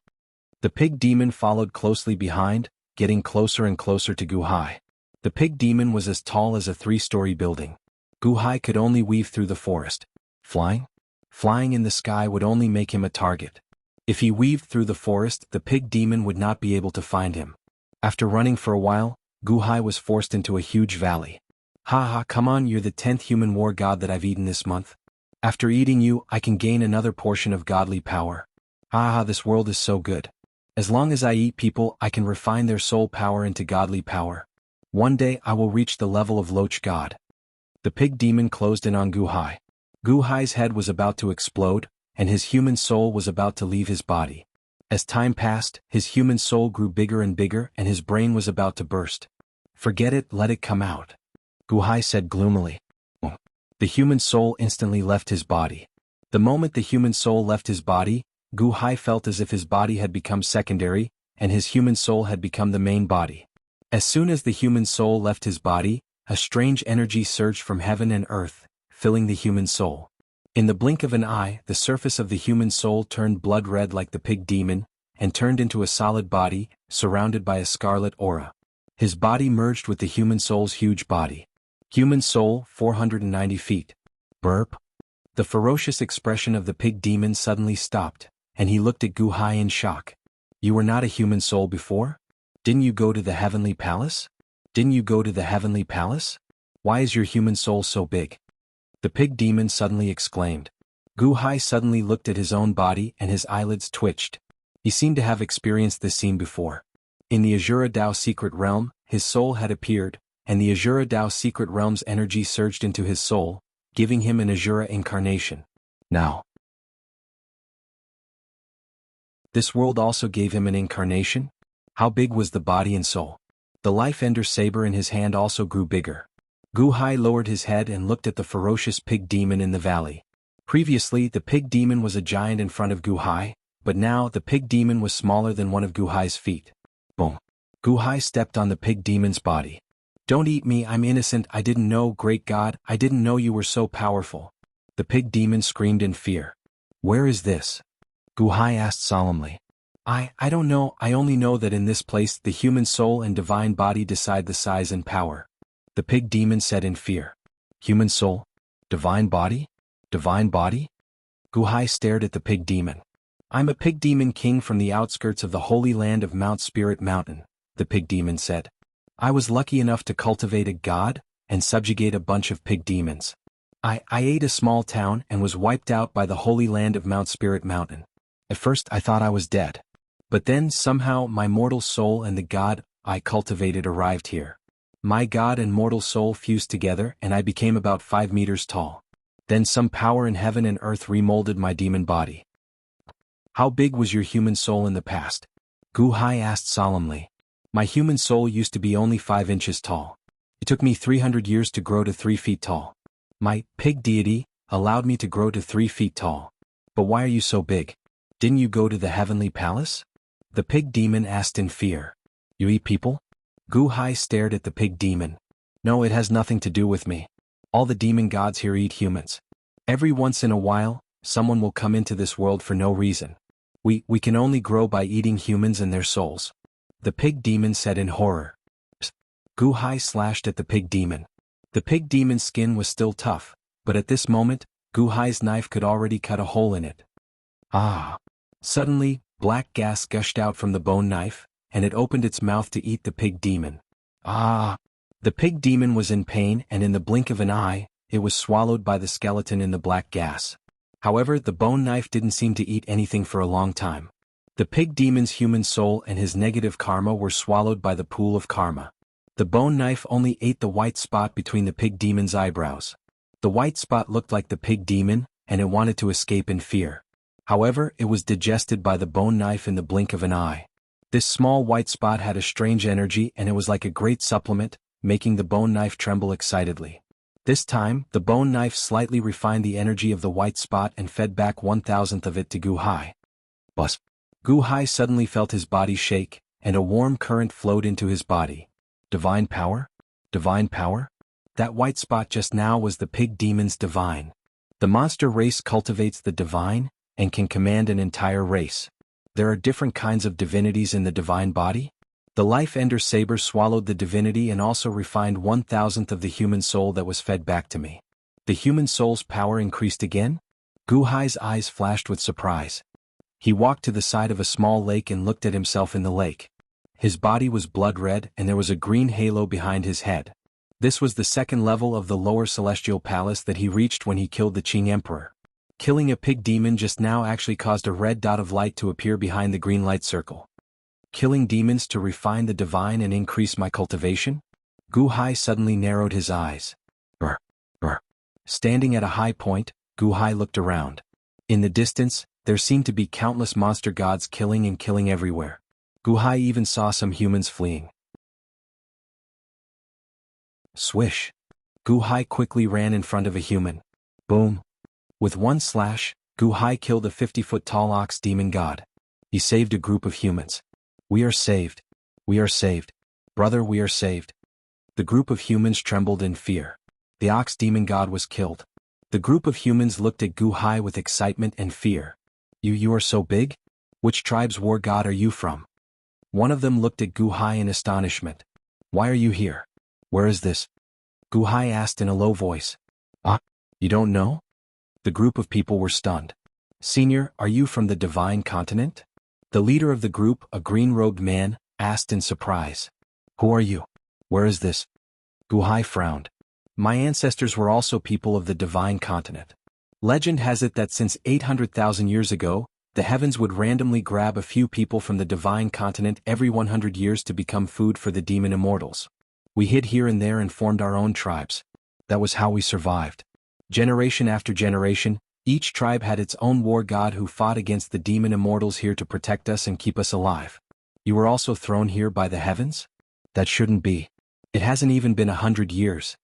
The pig demon followed closely behind, getting closer and closer to Guhai. The pig demon was as tall as a 3-story building. Guhai could only weave through the forest. Flying? Flying in the sky would only make him a target. If he weaved through the forest, the pig demon would not be able to find him. After running for a while, Guhai was forced into a huge valley. Ha ha, come on, you're the 10th human war god that I've eaten this month. After eating you, I can gain another portion of godly power. Ha ha, this world is so good. As long as I eat people, I can refine their soul power into godly power. One day I will reach the level of Loch God. The pig demon closed in on Guhai. Guhai's head was about to explode, and his human soul was about to leave his body. As time passed, his human soul grew bigger and bigger and his brain was about to burst. Forget it, let it come out. Guhai said gloomily. The human soul instantly left his body. The moment the human soul left his body, Guhai felt as if his body had become secondary, and his human soul had become the main body. As soon as the human soul left his body, a strange energy surged from heaven and earth, filling the human soul. In the blink of an eye, the surface of the human soul turned blood red like the pig demon, and turned into a solid body, surrounded by a scarlet aura. His body merged with the human soul's huge body. Human soul, 490 feet. Burp. The ferocious expression of the pig demon suddenly stopped, and he looked at Gu Hai in shock. You were not a human soul before? Didn't you go to the heavenly palace? Didn't you go to the heavenly palace? Why is your human soul so big? The pig demon suddenly exclaimed. Gu Hai suddenly looked at his own body and his eyelids twitched. He seemed to have experienced this scene before. In the Azura Dao secret realm, his soul had appeared, and the Azura Dao secret realm's energy surged into his soul, giving him an Azura incarnation. Now, this world also gave him an incarnation? How big was the body and soul? The Life Ender saber in his hand also grew bigger. Gu Hai lowered his head and looked at the ferocious pig demon in the valley. Previously, the pig demon was a giant in front of Gu Hai, but now the pig demon was smaller than one of Gu Hai's feet. Boom. Gu Hai stepped on the pig demon's body. Don't eat me, I'm innocent, I didn't know, great God, I didn't know you were so powerful. The pig demon screamed in fear. Where is this? Gu Hai asked solemnly. I don't know, I only know that in this place the human soul and divine body decide the size and power. The pig demon said in fear. Human soul? Divine body? Divine body? Gu Hai stared at the pig demon. I'm a pig demon king from the outskirts of the holy land of Mount Spirit Mountain, the pig demon said. I was lucky enough to cultivate a god and subjugate a bunch of pig demons. I ate a small town and was wiped out by the holy land of Mount Spirit Mountain. At first I thought I was dead. But then somehow my mortal soul and the god I cultivated arrived here. My god and mortal soul fused together and I became about 5 meters tall. Then some power in heaven and earth remolded my demon body. How big was your human soul in the past? Gu Hai asked solemnly. My human soul used to be only 5 inches tall. It took me 300 years to grow to 3 feet tall. My pig deity allowed me to grow to 3 feet tall. But why are you so big? Didn't you go to the heavenly palace? The pig demon asked in fear. You eat people? Gu Hai stared at the pig demon. No, it has nothing to do with me. All the demon gods here eat humans. Every once in a while, someone will come into this world for no reason. We can only grow by eating humans and their souls. The pig demon said in horror. Psst. Gu Hai slashed at the pig demon. The pig demon's skin was still tough, but at this moment, Gu Hai's knife could already cut a hole in it. Ah! Suddenly, black gas gushed out from the bone knife, and it opened its mouth to eat the pig demon. Ah! The pig demon was in pain and in the blink of an eye, it was swallowed by the skeleton in the black gas. However, the bone knife didn't seem to eat anything for a long time. The pig demon's human soul and his negative karma were swallowed by the pool of karma. The bone knife only ate the white spot between the pig demon's eyebrows. The white spot looked like the pig demon, and it wanted to escape in fear. However, it was digested by the bone knife in the blink of an eye. This small white spot had a strange energy and it was like a great supplement, making the bone knife tremble excitedly. This time, the bone knife slightly refined the energy of the white spot and fed back 1/1000th of it to Gu Hai. Buzz! Gu Hai suddenly felt his body shake, and a warm current flowed into his body. Divine power? Divine power? That white spot just now was the pig demon's divine. The monster race cultivates the divine, and can command an entire race. There are different kinds of divinities in the divine body. The Life Ender saber swallowed the divinity and also refined 1/1000th of the human soul that was fed back to me. The human soul's power increased again? Gu Hai's eyes flashed with surprise. He walked to the side of a small lake and looked at himself in the lake. His body was blood red and there was a green halo behind his head. This was the second level of the lower celestial palace that he reached when he killed the Qing Emperor. Killing a pig demon just now actually caused a red dot of light to appear behind the green light circle. Killing demons to refine the divine and increase my cultivation? Gu Hai suddenly narrowed his eyes. Brr, brr. Standing at a high point, Gu Hai looked around. In the distance, there seemed to be countless monster gods killing and killing everywhere. Gu Hai even saw some humans fleeing. Swish! Gu Hai quickly ran in front of a human. Boom! With one slash, Gu Hai killed a 50-foot-tall ox demon god. He saved a group of humans. We are saved. We are saved. Brother, we are saved. The group of humans trembled in fear. The ox demon god was killed. The group of humans looked at Gu Hai with excitement and fear. You are so big? Which tribe's war god are you from? One of them looked at Gu Hai in astonishment. Why are you here? Where is this? Gu Hai asked in a low voice. Ah, you don't know? The group of people were stunned. Senior, are you from the divine continent? The leader of the group, a green-robed man, asked in surprise. Who are you? Where is this? Gu Hai frowned. My ancestors were also people of the divine continent. Legend has it that since 800,000 years ago, the heavens would randomly grab a few people from the divine continent every 100 years to become food for the demon immortals. We hid here and there and formed our own tribes. That was how we survived. Generation after generation, each tribe had its own war god who fought against the demon immortals here to protect us and keep us alive. You were also thrown here by the heavens? That shouldn't be. It hasn't even been 100 years.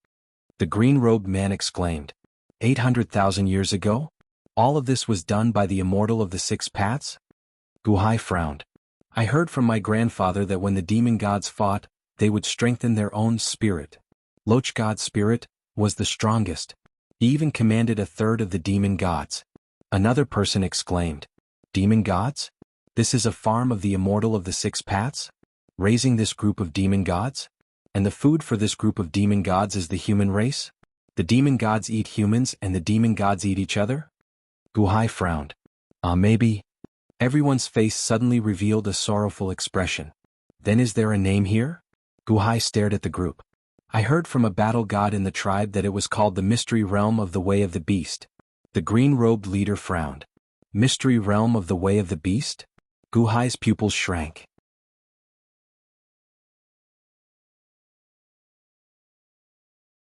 The green-robed man exclaimed. 800,000 years ago? All of this was done by the immortal of the six paths? Gu Hai frowned. I heard from my grandfather that when the demon gods fought, they would strengthen their own spirit. Loch God's spirit was the strongest. He even commanded a third of the demon gods. Another person exclaimed. Demon gods? This is a farm of the immortal of the six paths? Raising this group of demon gods? And the food for this group of demon gods is the human race? The demon gods eat humans and the demon gods eat each other? Gu Hai frowned. Maybe. Everyone's face suddenly revealed a sorrowful expression. Then is there a name here? Gu Hai stared at the group. I heard from a battle god in the tribe that it was called the Mystery Realm of the Way of the Beast. The green-robed leader frowned. Mystery Realm of the Way of the Beast? Gu Hai's pupils shrank.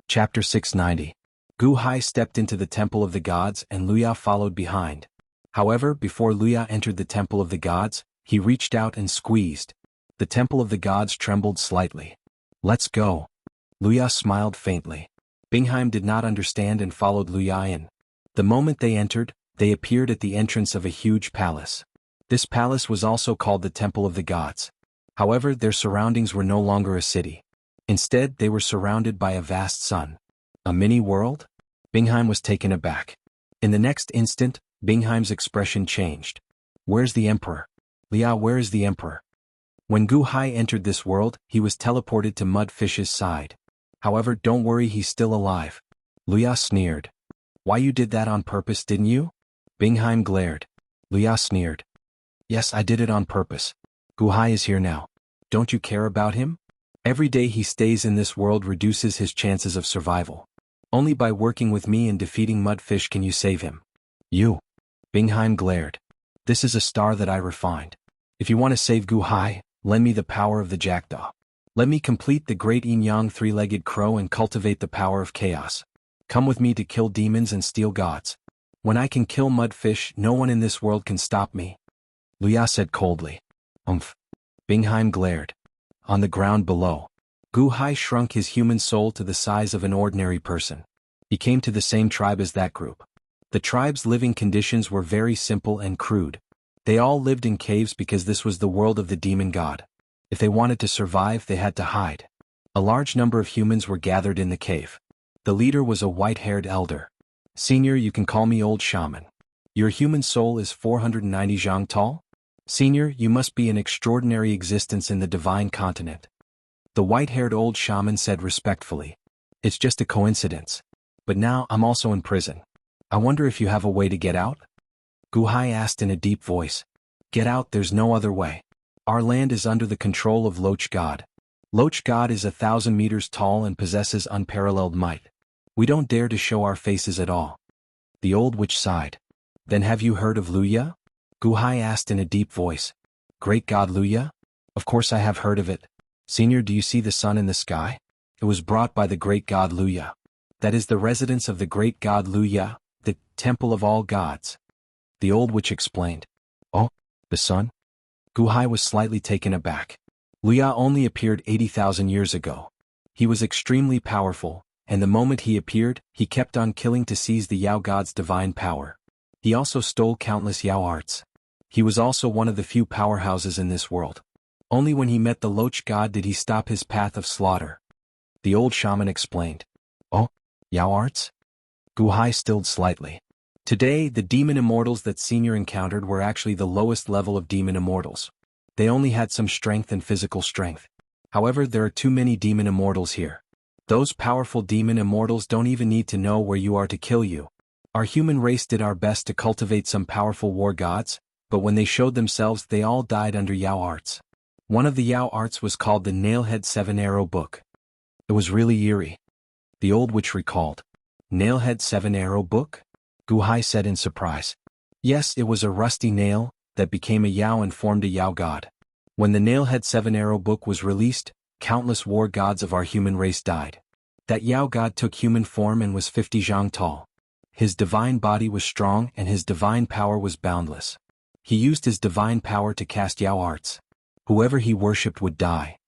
Chapter 690. Gu Hai stepped into the Temple of the Gods and Luya followed behind. However, before Luya entered the Temple of the Gods, he reached out and squeezed. The Temple of the Gods trembled slightly. Let's go. Luya smiled faintly. Bingheim did not understand and followed Luya in. The moment they entered, they appeared at the entrance of a huge palace. This palace was also called the Temple of the Gods. However, their surroundings were no longer a city. Instead, they were surrounded by a vast sun. A mini-world? Bingheim was taken aback. In the next instant, Bingheim's expression changed. Where's the Emperor? Luya, where is the Emperor? When Gu Hai entered this world, he was teleported to Mudfish's side. However, don't worry, he's still alive. Luya sneered. Why, you did that on purpose, didn't you? Bingheim glared. Luya sneered. Yes, I did it on purpose. Gu Hai is here now. Don't you care about him? Every day he stays in this world reduces his chances of survival. Only by working with me and defeating Mudfish can you save him. You. Bingheim glared. This is a star that I refined. If you want to save Gu Hai, lend me the power of the jackdaw. Let me complete the great yin-yang three-legged crow and cultivate the power of chaos. Come with me to kill demons and steal gods. When I can kill Mudfish, no one in this world can stop me. Luya said coldly. Bingheim glared. On the ground below, Gu Hai shrunk his human soul to the size of an ordinary person. He came to the same tribe as that group. The tribe's living conditions were very simple and crude. They all lived in caves because this was the world of the demon god. If they wanted to survive, they had to hide. A large number of humans were gathered in the cave. The leader was a white-haired elder. Senior, you can call me Old Shaman. Your human soul is 490 zhang tall? Senior, you must be an extraordinary existence in the divine continent. The white-haired old shaman said respectfully. It's just a coincidence. But now I'm also in prison. I wonder if you have a way to get out? Gu Hai asked in a deep voice. Get out, there's no other way. Our land is under the control of Loch God. Loch God is 1,000 meters tall and possesses unparalleled might. We don't dare to show our faces at all. The old witch sighed. Then have you heard of Luya? Gu Hai asked in a deep voice. Great god Luya? Of course I have heard of it. Senior, do you see the sun in the sky? It was brought by the great god Luya. That is the residence of the great god Luya, the temple of all gods. The old witch explained. Oh, the sun? Gu Hai was slightly taken aback. Luya only appeared 80,000 years ago. He was extremely powerful, and the moment he appeared, he kept on killing to seize the Yao god's divine power. He also stole countless Yao arts. He was also one of the few powerhouses in this world. Only when he met the Loch god did he stop his path of slaughter. The old shaman explained. Oh, Yao arts? Gu Hai stilled slightly. Today, the demon immortals that Senior encountered were actually the lowest level of demon immortals. They only had some strength and physical strength. However, there are too many demon immortals here. Those powerful demon immortals don't even need to know where you are to kill you. Our human race did our best to cultivate some powerful war gods, but when they showed themselves they all died under Yao arts. One of the Yao arts was called the Nailhead Seven-Arrow Book. It was really eerie. The old witch recalled. Nailhead Seven-Arrow Book? Gu Hai said in surprise. Yes, it was a rusty nail that became a Yao and formed a Yao god. When the Nailhead Seven-Arrow Book was released, countless war gods of our human race died. That Yao god took human form and was 50 zhang tall. His divine body was strong and his divine power was boundless. He used his divine power to cast Yao arts. Whoever he worshipped would die.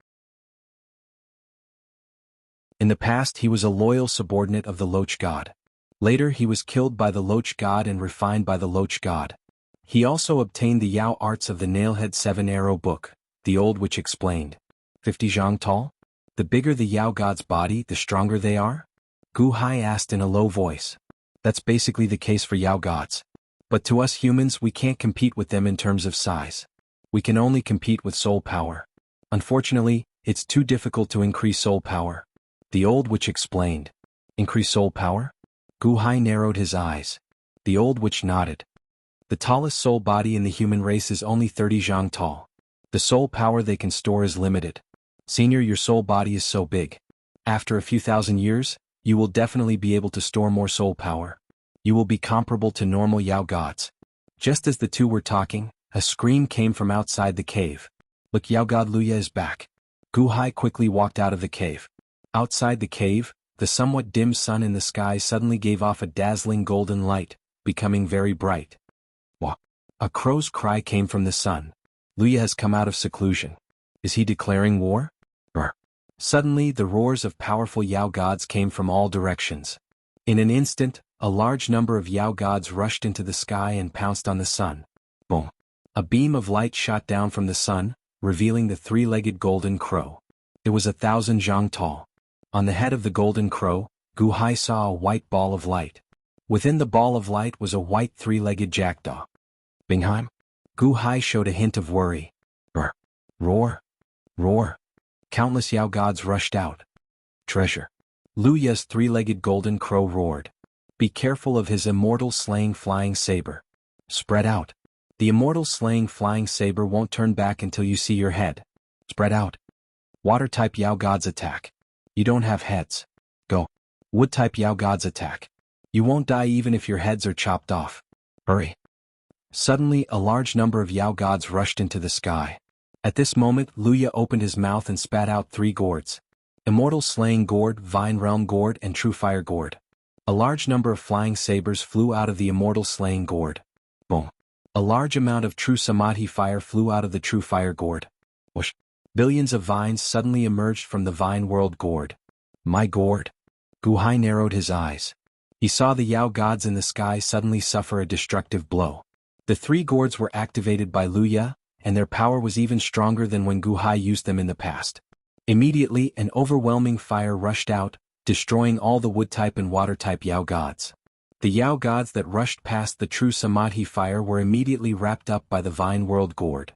In the past he was a loyal subordinate of the Loach god. Later he was killed by the Loach god and refined by the Loach god. He also obtained the Yao arts of the Nailhead Seven-Arrow Book, the old witch explained. 50 zhang tall? The bigger the Yao god's body, the stronger they are? Gu Hai asked in a low voice. That's basically the case for Yao gods. But to us humans we can't compete with them in terms of size. We can only compete with soul power. Unfortunately, it's too difficult to increase soul power. The old witch explained. Increase soul power? Gu Hai narrowed his eyes. The old witch nodded. The tallest soul body in the human race is only 30 zhang tall. The soul power they can store is limited. Senior, your soul body is so big. After a few thousand years, you will definitely be able to store more soul power. You will be comparable to normal Yao gods. Just as the two were talking, a scream came from outside the cave. Look, Yao god Luya is back. Gu Hai quickly walked out of the cave. Outside the cave, the somewhat dim sun in the sky suddenly gave off a dazzling golden light, becoming very bright. Wah! A crow's cry came from the sun. Luya has come out of seclusion. Is he declaring war? Brr. Suddenly the roars of powerful Yao gods came from all directions. In an instant, a large number of Yao gods rushed into the sky and pounced on the sun. Boom! A beam of light shot down from the sun, revealing the three-legged golden crow. It was 1,000 zhang tall. On the head of the golden crow, Gu Hai saw a white ball of light. Within the ball of light was a white three-legged jackdaw. Bingheim? Gu Hai showed a hint of worry. Brr. Roar! Roar! Countless Yao gods rushed out. Treasure! Luya's three-legged golden crow roared. Be careful of his immortal slaying flying saber. Spread out. The immortal slaying flying saber won't turn back until you see your head. Spread out. Water-type Yao gods attack. You don't have heads. Go. Wood-type Yao gods attack. You won't die even if your heads are chopped off. Hurry. Suddenly a large number of Yao gods rushed into the sky. At this moment Luya opened his mouth and spat out 3 gourds. Immortal Slaying Gourd, Vine Realm Gourd and True Fire Gourd. A large number of flying sabers flew out of the Immortal Slaying Gourd. Boom. A large amount of True Samadhi Fire flew out of the True Fire Gourd. Whoosh. Billions of vines suddenly emerged from the Vine World Gourd. My gourd. Gu Hai narrowed his eyes. He saw the Yao gods in the sky suddenly suffer a destructive blow. The 3 gourds were activated by Luya, and their power was even stronger than when Gu Hai used them in the past. Immediately an overwhelming fire rushed out, destroying all the wood-type and water-type Yao gods. The Yao gods that rushed past the True Samadhi Fire were immediately wrapped up by the Vine World Gourd.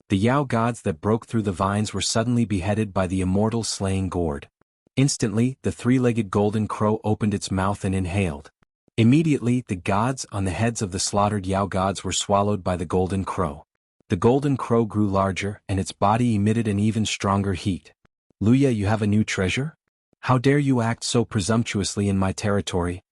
The Yao gods that broke through the vines were suddenly beheaded by the Immortal Slaying Gourd. Instantly, the three-legged golden crow opened its mouth and inhaled. Immediately, the gods on the heads of the slaughtered Yao gods were swallowed by the golden crow. The golden crow grew larger, and its body emitted an even stronger heat. Luya, you have a new treasure? How dare you act so presumptuously in my territory?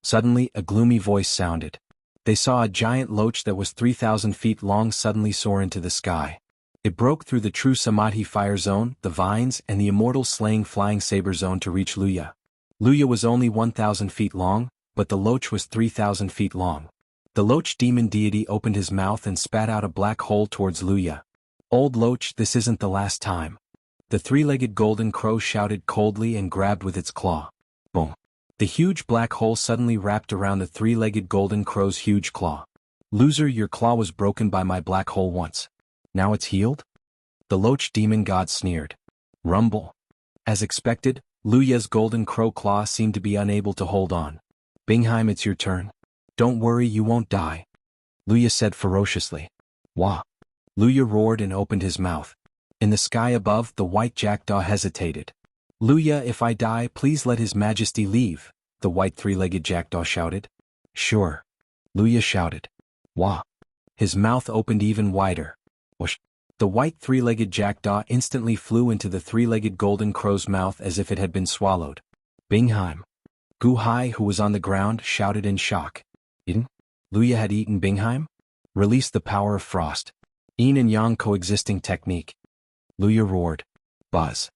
Suddenly, a gloomy voice sounded. They saw a giant loach that was 3,000 feet long suddenly soar into the sky. It broke through the True Samadhi Fire Zone, the vines, and the Immortal Slaying Flying Saber Zone to reach Luya. Luya was only 1,000 feet long, but the loach was 3,000 feet long. The loach demon deity opened his mouth and spat out a black hole towards Luya. Old loach, this isn't the last time. The three-legged golden crow shouted coldly and grabbed with its claw. Boom. The huge black hole suddenly wrapped around the three-legged golden crow's huge claw. Loser, your claw was broken by my black hole once. Now it's healed? The loach demon god sneered. Rumble. As expected, Luya's golden crow claw seemed to be unable to hold on. Bingheim, it's your turn. Don't worry, you won't die. Luya said ferociously. Wah. Luya roared and opened his mouth. In the sky above, the white jackdaw hesitated. Luya, if I die, please let His Majesty leave, the white three-legged jackdaw shouted. Sure. Luya shouted. Wah. His mouth opened even wider. Whoosh. The white three-legged jackdaw instantly flew into the three-legged golden crow's mouth as if it had been swallowed. Bingheim. Gu Hai, who was on the ground, shouted in shock. Eaten? Luya had eaten Bingheim? Release the power of frost. Yin and Yang coexisting technique. Luya roared. Buzz.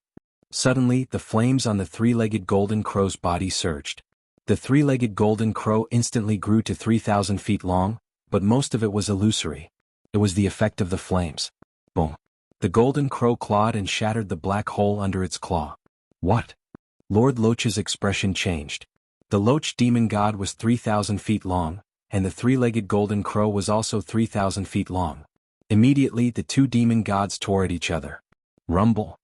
Suddenly, the flames on the three-legged golden crow's body surged. The three-legged golden crow instantly grew to 3,000 feet long, but most of it was illusory. It was the effect of the flames. Boom. The golden crow clawed and shattered the black hole under its claw. What? Lord Loch's expression changed. The Loch demon god was 3,000 feet long, and the three-legged golden crow was also 3,000 feet long. Immediately, the two demon gods tore at each other. Rumble.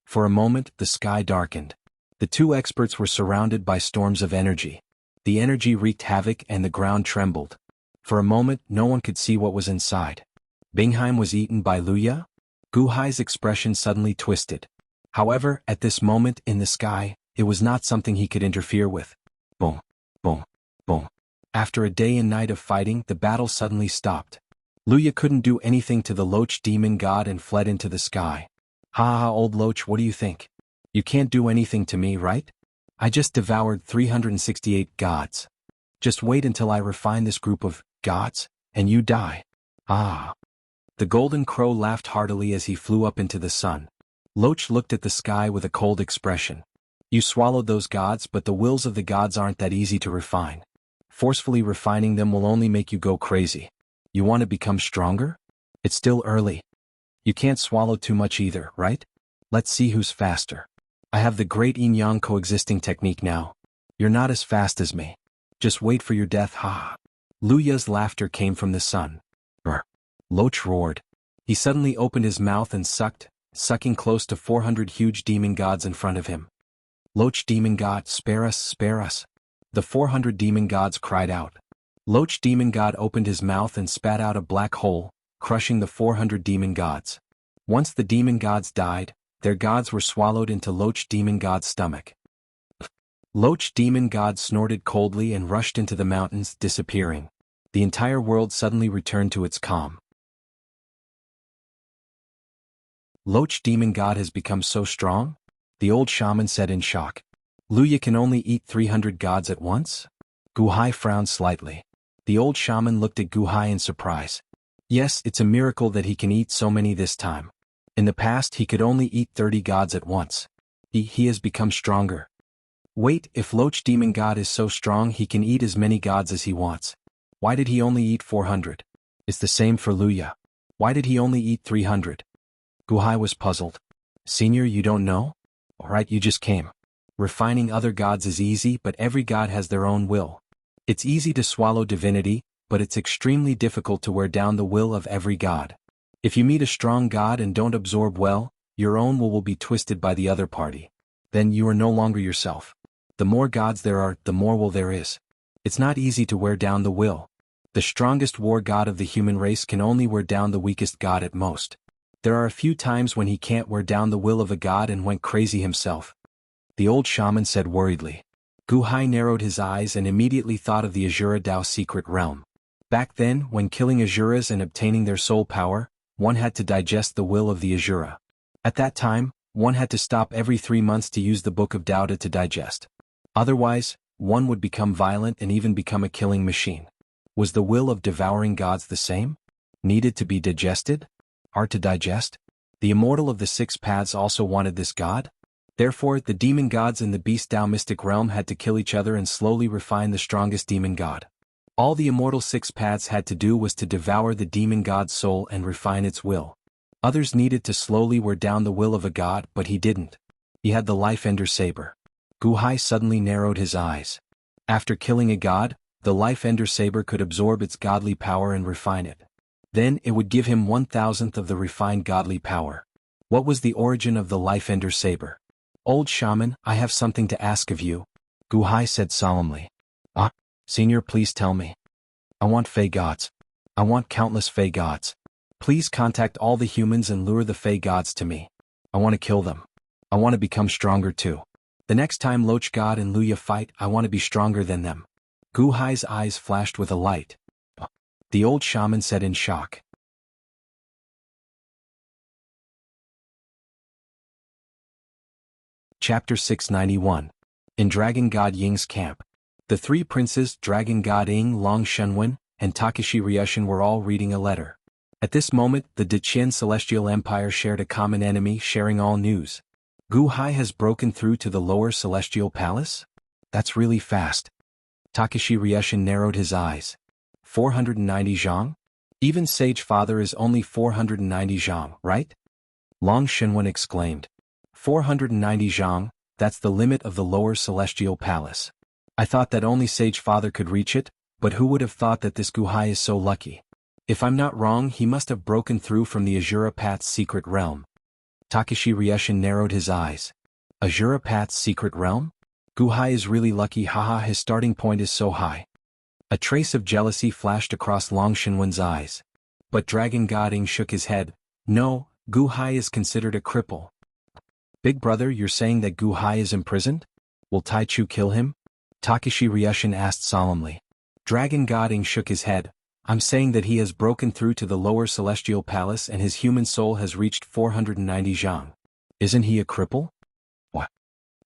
For a moment, the sky darkened. The two experts were surrounded by storms of energy. The energy wreaked havoc and the ground trembled. For a moment, no one could see what was inside. Bingheim was eaten by Luya? Gu Hai's expression suddenly twisted. However, at this moment in the sky, it was not something he could interfere with. Boom, boom, boom. After a day and night of fighting, the battle suddenly stopped. Luya couldn't do anything to the Loch demon god and fled into the sky. Ha ha, old Loch, what do you think? You can't do anything to me, right? I just devoured 368 gods. Just wait until I refine this group of gods, and you die. Ah. The golden crow laughed heartily as he flew up into the sun. Loch looked at the sky with a cold expression. You swallowed those gods, but the wills of the gods aren't that easy to refine. Forcefully refining them will only make you go crazy. You want to become stronger? It's still early. You can't swallow too much either, right? Let's see who's faster. I have the great yin-yang coexisting technique now. You're not as fast as me. Just wait for your death, ha. Luya's laughter came from the sun. Brr. Loch roared. He suddenly opened his mouth and sucking close to 400 huge demon gods in front of him. Loch demon god, spare us, spare us. The 400 demon gods cried out. Loch demon god opened his mouth and spat out a black hole, crushing the 400 demon gods. Once the demon gods died, their gods were swallowed into Loch demon god's stomach. Loch demon god snorted coldly and rushed into the mountains, disappearing. The entire world suddenly returned to its calm. Loch demon god has become so strong? The old shaman said in shock. Luya can only eat 300 gods at once? Gu Hai frowned slightly. The old shaman looked at Gu Hai in surprise. Yes, it's a miracle that he can eat so many this time. In the past he could only eat 30 gods at once. He has become stronger. Wait, if Loch demon god is so strong he can eat as many gods as he wants. Why did he only eat 400? It's the same for Luya. Why did he only eat 300? Gu Hai was puzzled. Senior, you don't know? Alright, you just came. Refining other gods is easy, but every god has their own will. It's easy to swallow divinity, but it's extremely difficult to wear down the will of every god. If you meet a strong god and don't absorb well, your own will be twisted by the other party. Then you are no longer yourself. The more gods there are, the more will there is. It's not easy to wear down the will. The strongest war god of the human race can only wear down the weakest god at most. There are a few times when he can't wear down the will of a god and went crazy himself. The old shaman said worriedly. Gu Hai narrowed his eyes and immediately thought of the Azura Dao secret realm. Back then, when killing Azuras and obtaining their soul power, one had to digest the will of the Azura. At that time, one had to stop every 3 months to use the Book of Dao to digest. Otherwise, one would become violent and even become a killing machine. Was the will of devouring gods the same? Needed to be digested? Hard to digest? The immortal of the 6 paths also wanted this god? Therefore, the demon gods in the beast Dao mystic realm had to kill each other and slowly refine the strongest demon god. All the immortal 6 paths had to do was to devour the demon god's soul and refine its will. Others needed to slowly wear down the will of a god, but he didn't. He had the life ender saber. Gu Hai suddenly narrowed his eyes. After killing a god, the life ender saber could absorb its godly power and refine it. Then it would give him 1,000th of the refined godly power. What was the origin of the life ender saber? Old shaman, I have something to ask of you, Gu Hai said solemnly. Ah, senior, please tell me. I want Fey gods. I want countless Fey gods. Please contact all the humans and lure the Fey gods to me. I want to kill them. I want to become stronger too. The next time Loch God and Luya fight, I want to be stronger than them. Gu Hai's eyes flashed with a light. The old shaman said in shock. Chapter 691. In Dragon God Ying's camp. The three princes, Dragon God Ying, Long Shenwen, and Takashi Ryushin were all reading a letter. At this moment, the Deqian Celestial Empire shared a common enemy, sharing all news. Gu Hai has broken through to the lower celestial palace? That's really fast. Takashi Ryushin narrowed his eyes. 490 zhang? Even Sage Father is only 490 zhang, right? Long Shenwen exclaimed. 490 zhang, that's the limit of the lower celestial palace. I thought that only Sage Father could reach it, but who would have thought that this Gu Hai is so lucky? If I'm not wrong, he must have broken through from the Azura Path's secret realm. Takashi Ryushin narrowed his eyes. Azura Path's secret realm? Gu Hai is really lucky, haha, his starting point is so high. A trace of jealousy flashed across Long Shenwen's eyes. But Dragon God Ying shook his head. No, Gu Hai is considered a cripple. Big brother, you're saying that Gu Hai is imprisoned? Will Taichu kill him? Takashi Ryushin asked solemnly. Dragon God Ying shook his head. I'm saying that he has broken through to the lower celestial palace and his human soul has reached 490 zhang. Isn't he a cripple? What?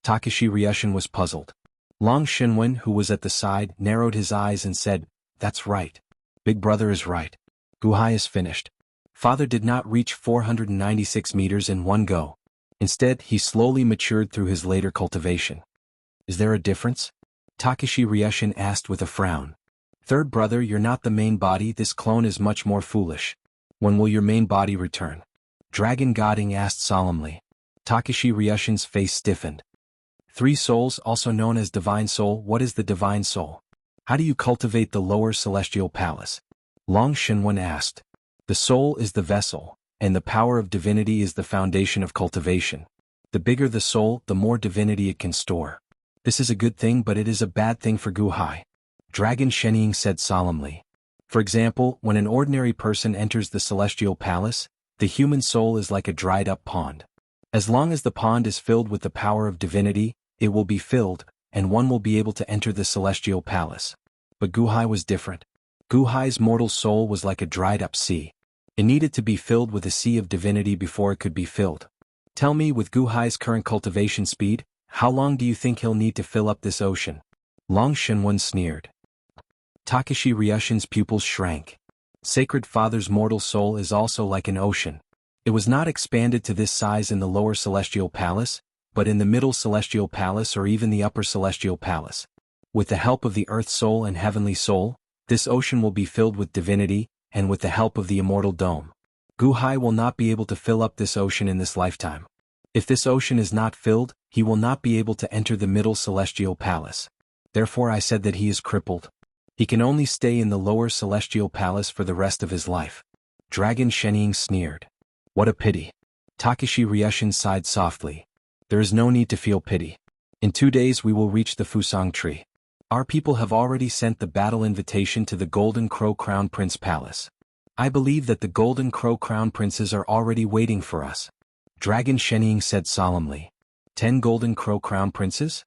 Takashi Ryushin was puzzled. Long Shenwen, who was at the side, narrowed his eyes and said, That's right. Big brother is right. Gu Hai is finished. Father did not reach 496 meters in one go. Instead, he slowly matured through his later cultivation. Is there a difference? Takashi Ryushin asked with a frown. Third brother, you're not the main body, this clone is much more foolish. When will your main body return? Dragon God Ying asked solemnly. Takashi Ryushin's face stiffened. Three souls, also known as divine soul, what is the divine soul? How do you cultivate the lower celestial palace? Long Shenwen asked. The soul is the vessel, and the power of divinity is the foundation of cultivation. The bigger the soul, the more divinity it can store. This is a good thing, but it is a bad thing for Gu Hai. Dragon Shenying said solemnly. For example, when an ordinary person enters the celestial palace, the human soul is like a dried-up pond. As long as the pond is filled with the power of divinity, it will be filled, and one will be able to enter the celestial palace. But Gu Hai was different. Gu Hai's mortal soul was like a dried-up sea. It needed to be filled with a sea of divinity before it could be filled. Tell me, with Gu Hai's current cultivation speed, how long do you think he'll need to fill up this ocean? Long Shenwen sneered. Takashi Ryushin's pupils shrank. Sacred Father's mortal soul is also like an ocean. It was not expanded to this size in the lower celestial palace, but in the middle celestial palace or even the upper celestial palace. With the help of the earth soul and heavenly soul, this ocean will be filled with divinity, and with the help of the immortal dome. Gu Hai will not be able to fill up this ocean in this lifetime. If this ocean is not filled, he will not be able to enter the middle celestial palace. Therefore I said that he is crippled. He can only stay in the lower celestial palace for the rest of his life. Dragon Shenying sneered. What a pity. Takashi Ryushin sighed softly. There is no need to feel pity. In 2 days we will reach the Fusang tree. Our people have already sent the battle invitation to the Golden Crow Crown Prince Palace. I believe that the Golden Crow Crown Princes are already waiting for us. Dragon Shenying said solemnly. 10 Golden Crow Crown Princes?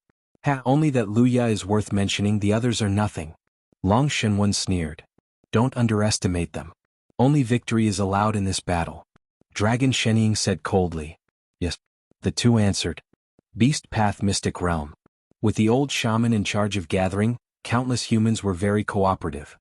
Only that Luya is worth mentioning, the others are nothing. Long Shenwen sneered. Don't underestimate them. Only victory is allowed in this battle. Dragon Shenying said coldly. Yes. The two answered. Beast Path Mystic Realm. With the old shaman in charge of gathering, countless humans were very cooperative.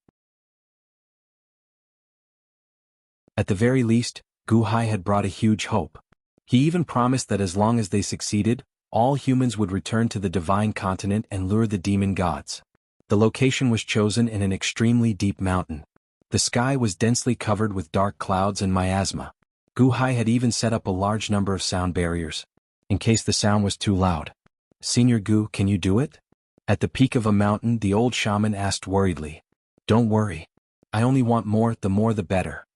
At the very least, Gu Hai had brought a huge hope. He even promised that as long as they succeeded, all humans would return to the divine continent and lure the demon gods. The location was chosen in an extremely deep mountain. The sky was densely covered with dark clouds and miasma. Gu Hai had even set up a large number of sound barriers, in case the sound was too loud. Senior Gu, can you do it? At the peak of a mountain, the old shaman asked worriedly. Don't worry. I only want more the better.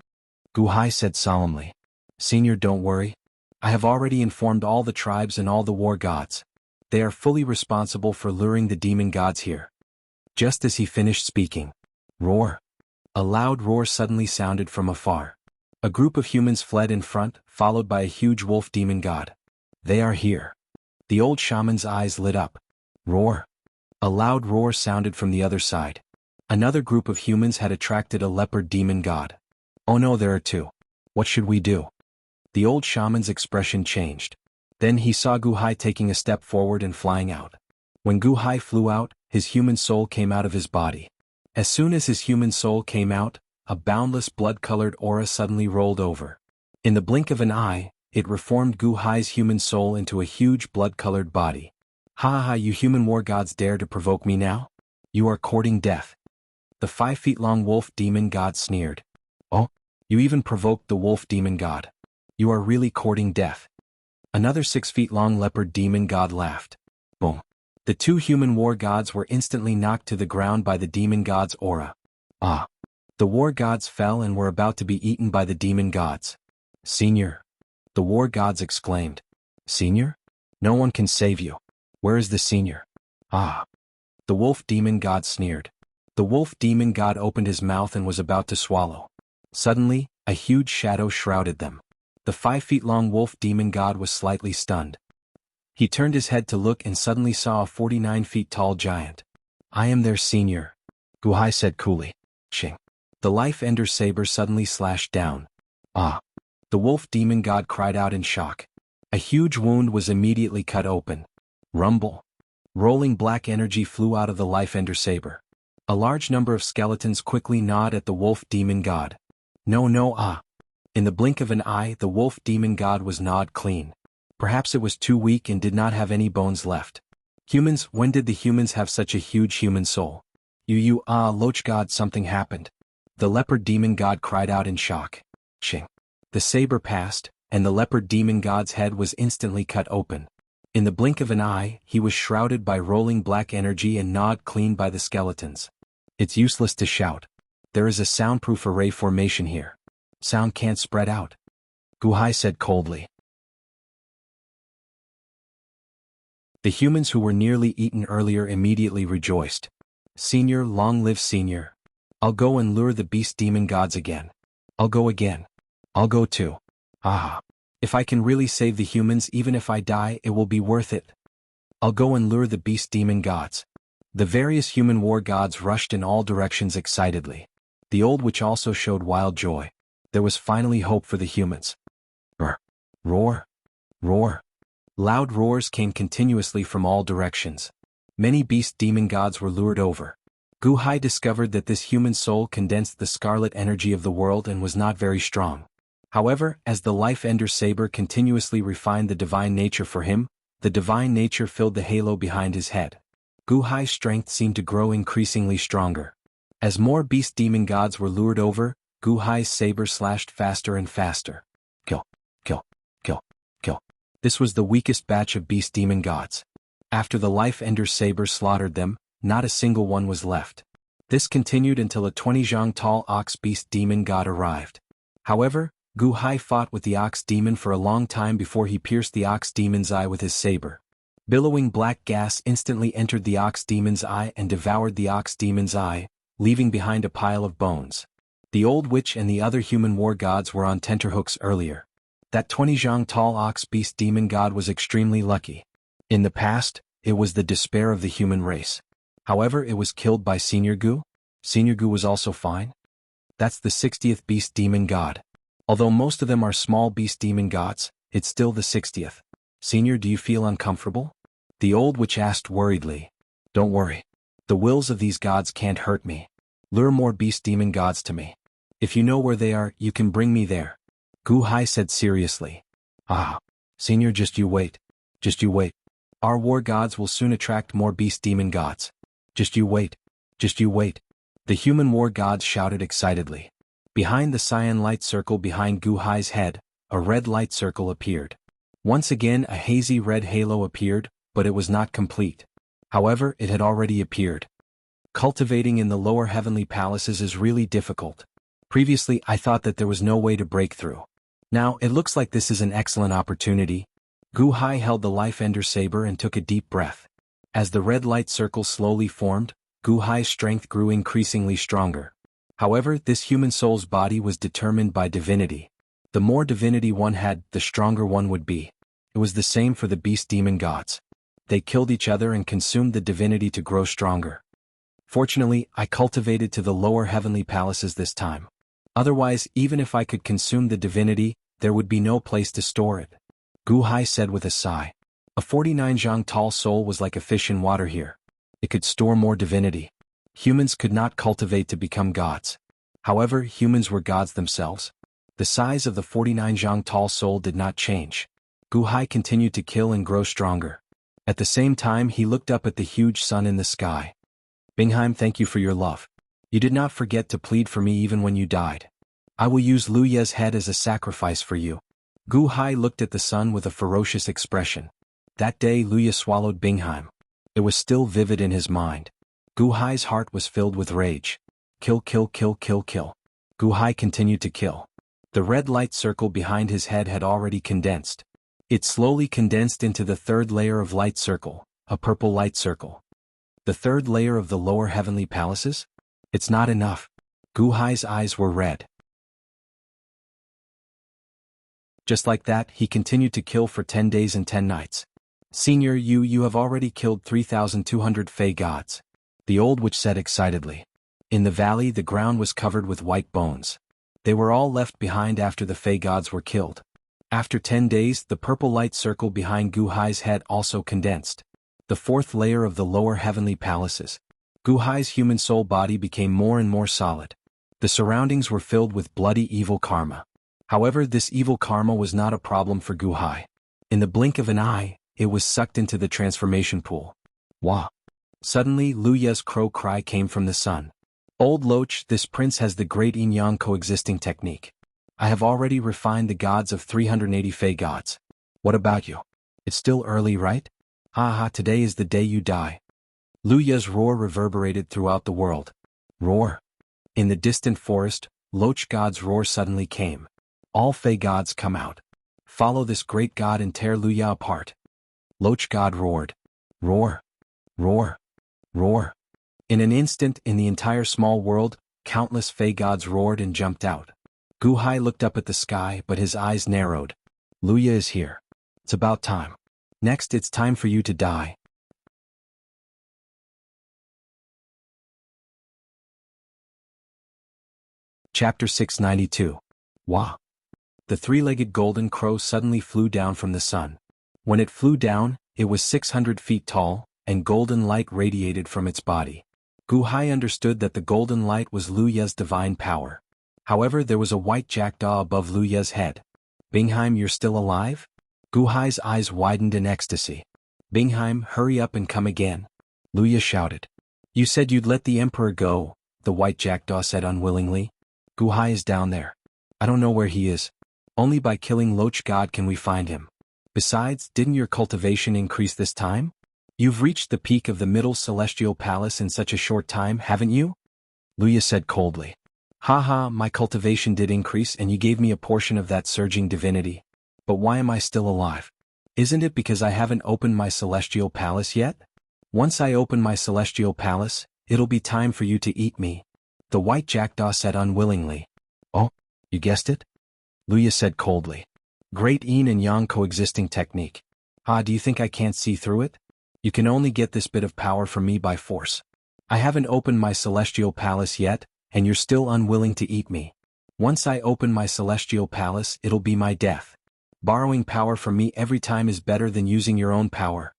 Gu Hai said solemnly. Senior, don't worry. I have already informed all the tribes and all the war gods. They are fully responsible for luring the demon gods here. Just as he finished speaking. Roar. A loud roar suddenly sounded from afar. A group of humans fled in front, followed by a huge wolf demon god. They are here. The old shaman's eyes lit up. Roar. A loud roar sounded from the other side. Another group of humans had attracted a leopard demon god. Oh no, there are two. What should we do? The old shaman's expression changed. Then he saw Gu Hai taking a step forward and flying out. When Gu Hai flew out, his human soul came out of his body. As soon as his human soul came out, a boundless blood-colored aura suddenly rolled over. In the blink of an eye, it reformed Gu Hai's human soul into a huge blood-colored body. Ha ha, you human war gods dare to provoke me now? You are courting death. The 5-feet-long wolf demon god sneered. Oh, you even provoked the wolf demon god. You are really courting death. Another 6-feet-long leopard demon god laughed. Boom. The two human war gods were instantly knocked to the ground by the demon god's aura. Ah. The war gods fell and were about to be eaten by the demon gods. Senior. The war gods exclaimed. Senior? No one can save you. Where is the senior? Ah. The wolf demon god sneered. The wolf demon god opened his mouth and was about to swallow. Suddenly, a huge shadow shrouded them. The 5-feet-long wolf demon god was slightly stunned. He turned his head to look and suddenly saw a 49-feet-tall giant. I am their senior, Gu Hai said coolly. Ching. The life ender saber suddenly slashed down. Ah. The wolf demon god cried out in shock. A huge wound was immediately cut open. Rumble. Rolling black energy flew out of the life ender saber. A large number of skeletons quickly gnawed at the wolf demon god. No, ah. In the blink of an eye, the wolf demon god was gnawed clean. Perhaps it was too weak and did not have any bones left. Humans, when did the humans have such a huge human soul? Loach god, something happened. The leopard demon god cried out in shock. Ching. The saber passed, and the leopard demon god's head was instantly cut open. In the blink of an eye, he was shrouded by rolling black energy and gnawed clean by the skeletons. It's useless to shout. There is a soundproof array formation here. Sound can't spread out. Gu Hai said coldly. The humans who were nearly eaten earlier immediately rejoiced. Senior, long live Senior. I'll go and lure the beast demon gods again. I'll go again. I'll go too. Ah. If I can really save the humans, even if I die, it will be worth it. I'll go and lure the beast demon gods. The various human war gods rushed in all directions excitedly. The old witch also showed wild joy. There was finally hope for the humans. Roar. Roar. Roar. Loud roars came continuously from all directions. Many beast demon gods were lured over. Gu Hai discovered that this human soul condensed the scarlet energy of the world and was not very strong. However, as the life ender saber continuously refined the divine nature for him, the divine nature filled the halo behind his head. Gu Hai's strength seemed to grow increasingly stronger. As more beast demon gods were lured over, Gu Hai's saber slashed faster and faster. Kill. Kill. Kill. Kill. This was the weakest batch of beast demon gods. After the life ender saber slaughtered them, not a single one was left. This continued until a 20-zhang tall ox beast demon god arrived. However, Gu Hai fought with the ox demon for a long time before he pierced the ox demon's eye with his saber. Billowing black gas instantly entered the ox demon's eye and devoured the ox demon's eye, leaving behind a pile of bones. The old witch and the other human war gods were on tenterhooks earlier. That 20-zhang tall ox beast demon god was extremely lucky. In the past, it was the despair of the human race. However, it was killed by Senior Gu. Senior Gu was also fine. That's the 60th beast demon god. Although most of them are small beast demon gods, it's still the 60th. Senior, do you feel uncomfortable? The old witch asked worriedly. Don't worry. The wills of these gods can't hurt me. Lure more beast demon gods to me. If you know where they are, you can bring me there. Gu Hai said seriously. Ah. Senior, just you wait. Just you wait. Our war gods will soon attract more beast demon gods. Just you wait. Just you wait. The human war gods shouted excitedly. Behind the cyan light circle behind Gu Hai's head, a red light circle appeared. Once again a hazy red halo appeared, but it was not complete. However, it had already appeared. Cultivating in the lower heavenly palaces is really difficult. Previously I thought that there was no way to break through. Now it looks like this is an excellent opportunity. Gu Hai held the life ender saber and took a deep breath. As the red light circle slowly formed, Gu Hai's strength grew increasingly stronger. However, this human soul's body was determined by divinity. The more divinity one had, the stronger one would be. It was the same for the beast demon gods. They killed each other and consumed the divinity to grow stronger. Fortunately, I cultivated to the lower heavenly palaces this time. Otherwise, even if I could consume the divinity, there would be no place to store it. Gu Hai said with a sigh. A 49 zhang tall soul was like a fish in water here. It could store more divinity. Humans could not cultivate to become gods. However, humans were gods themselves. The size of the 49 zhang tall soul did not change. Gu Hai continued to kill and grow stronger. At the same time, he looked up at the huge sun in the sky. Bingheim, thank you for your love. You did not forget to plead for me even when you died. I will use Lu Ye's head as a sacrifice for you. Gu Hai looked at the sun with a ferocious expression. That day Lu Ye swallowed Bingheim. It was still vivid in his mind. Gu Hai's heart was filled with rage. Kill, kill, kill, kill, kill. Gu Hai continued to kill. The red light circle behind his head had already condensed. It slowly condensed into the third layer of light circle, a purple light circle. The third layer of the lower heavenly palaces? It's not enough. Gu Hai's eyes were red. Just like that, he continued to kill for 10 days and 10 nights. Senior, you have already killed 3,200 Fey gods. The old witch said excitedly. In the valley, the ground was covered with white bones. They were all left behind after the Fey gods were killed. After 10 days, the purple light circle behind Gu Hai's head also condensed. The fourth layer of the lower heavenly palaces. Gu Hai's human soul body became more and more solid. The surroundings were filled with bloody evil karma. However, this evil karma was not a problem for Gu Hai. In the blink of an eye, it was sucked into the transformation pool. Wah! Suddenly, Lu Ye's crow cry came from the sun. Old Loach, this prince has the great yin-yang coexisting technique. I have already refined the gods of 380 Fey gods. What about you? It's still early, right? Ha, today is the day you die. Lu Ye's roar reverberated throughout the world. Roar. In the distant forest, Loach god's roar suddenly came. All Fey gods come out. Follow this great god and tear Lu Ye apart. Loach god roared. Roar. Roar. Roar. In an instant, in the entire small world, countless Fey gods roared and jumped out. Gu Hai looked up at the sky, but his eyes narrowed. Lu Ye is here. It's about time. Next, it's time for you to die. Chapter 692. Wah! The three-legged golden crow suddenly flew down from the sun. When it flew down, it was 600 feet tall, and golden light radiated from its body. Gu Hai understood that the golden light was Lu Ye's divine power. However, there was a white jackdaw above Lu Ye's head. Bingheim, you're still alive? Gu Hai's eyes widened in ecstasy. Bingheim, hurry up and come again. Lu Ye shouted. You said you'd let the emperor go, the white jackdaw said unwillingly. Gu Hai is down there. I don't know where he is. Only by killing Loach God can we find him. Besides, didn't your cultivation increase this time? You've reached the peak of the middle celestial palace in such a short time, haven't you? Lu Ye said coldly. Haha, my cultivation did increase and you gave me a portion of that surging divinity. But why am I still alive? Isn't it because I haven't opened my celestial palace yet? Once I open my celestial palace, it'll be time for you to eat me. The white jackdaw said unwillingly. Oh, you guessed it? Lu Ye said coldly. Great yin and yang coexisting technique. Do you think I can't see through it? You can only get this bit of power from me by force. I haven't opened my celestial palace yet, and you're still unwilling to eat me. Once I open my celestial palace, it'll be my death. Borrowing power from me every time is better than using your own power.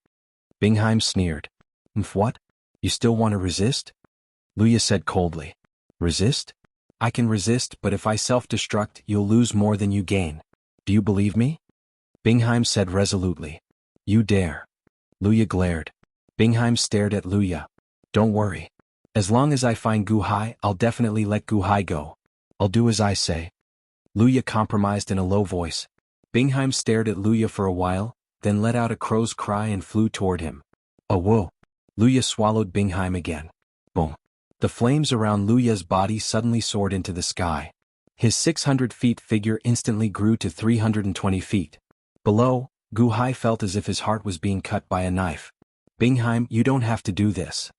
Bingheim sneered. What? You still want to resist? Lu Ye said coldly. Resist? I can resist, but if I self-destruct, you'll lose more than you gain. Do you believe me? Bingheim said resolutely. You dare. Lu Ye glared. Bingheim stared at Lu Ye. Don't worry. As long as I find Gu Hai, I'll definitely let Gu Hai go. I'll do as I say. Lu Ye compromised in a low voice. Bingheim stared at Lu Ye for a while, then let out a crow's cry and flew toward him. Oh whoa! Lu Ye swallowed Bingheim again. Boom! The flames around Lu Ye's body suddenly soared into the sky. His 600 feet figure instantly grew to 320 feet. Below, Gu Hai felt as if his heart was being cut by a knife. Bingheim, you don't have to do this.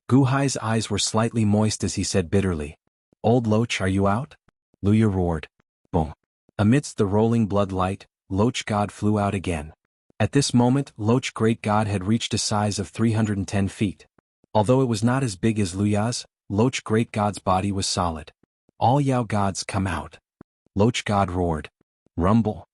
Gu Hai's eyes were slightly moist as he said bitterly. Old Loach, are you out? Luya roared. Boom. Amidst the rolling blood light, Loach God flew out again. At this moment, Loach Great God had reached a size of 310 feet. Although it was not as big as Luya's, Loach Great God's body was solid. All Yao gods come out. Loach God roared. Rumble.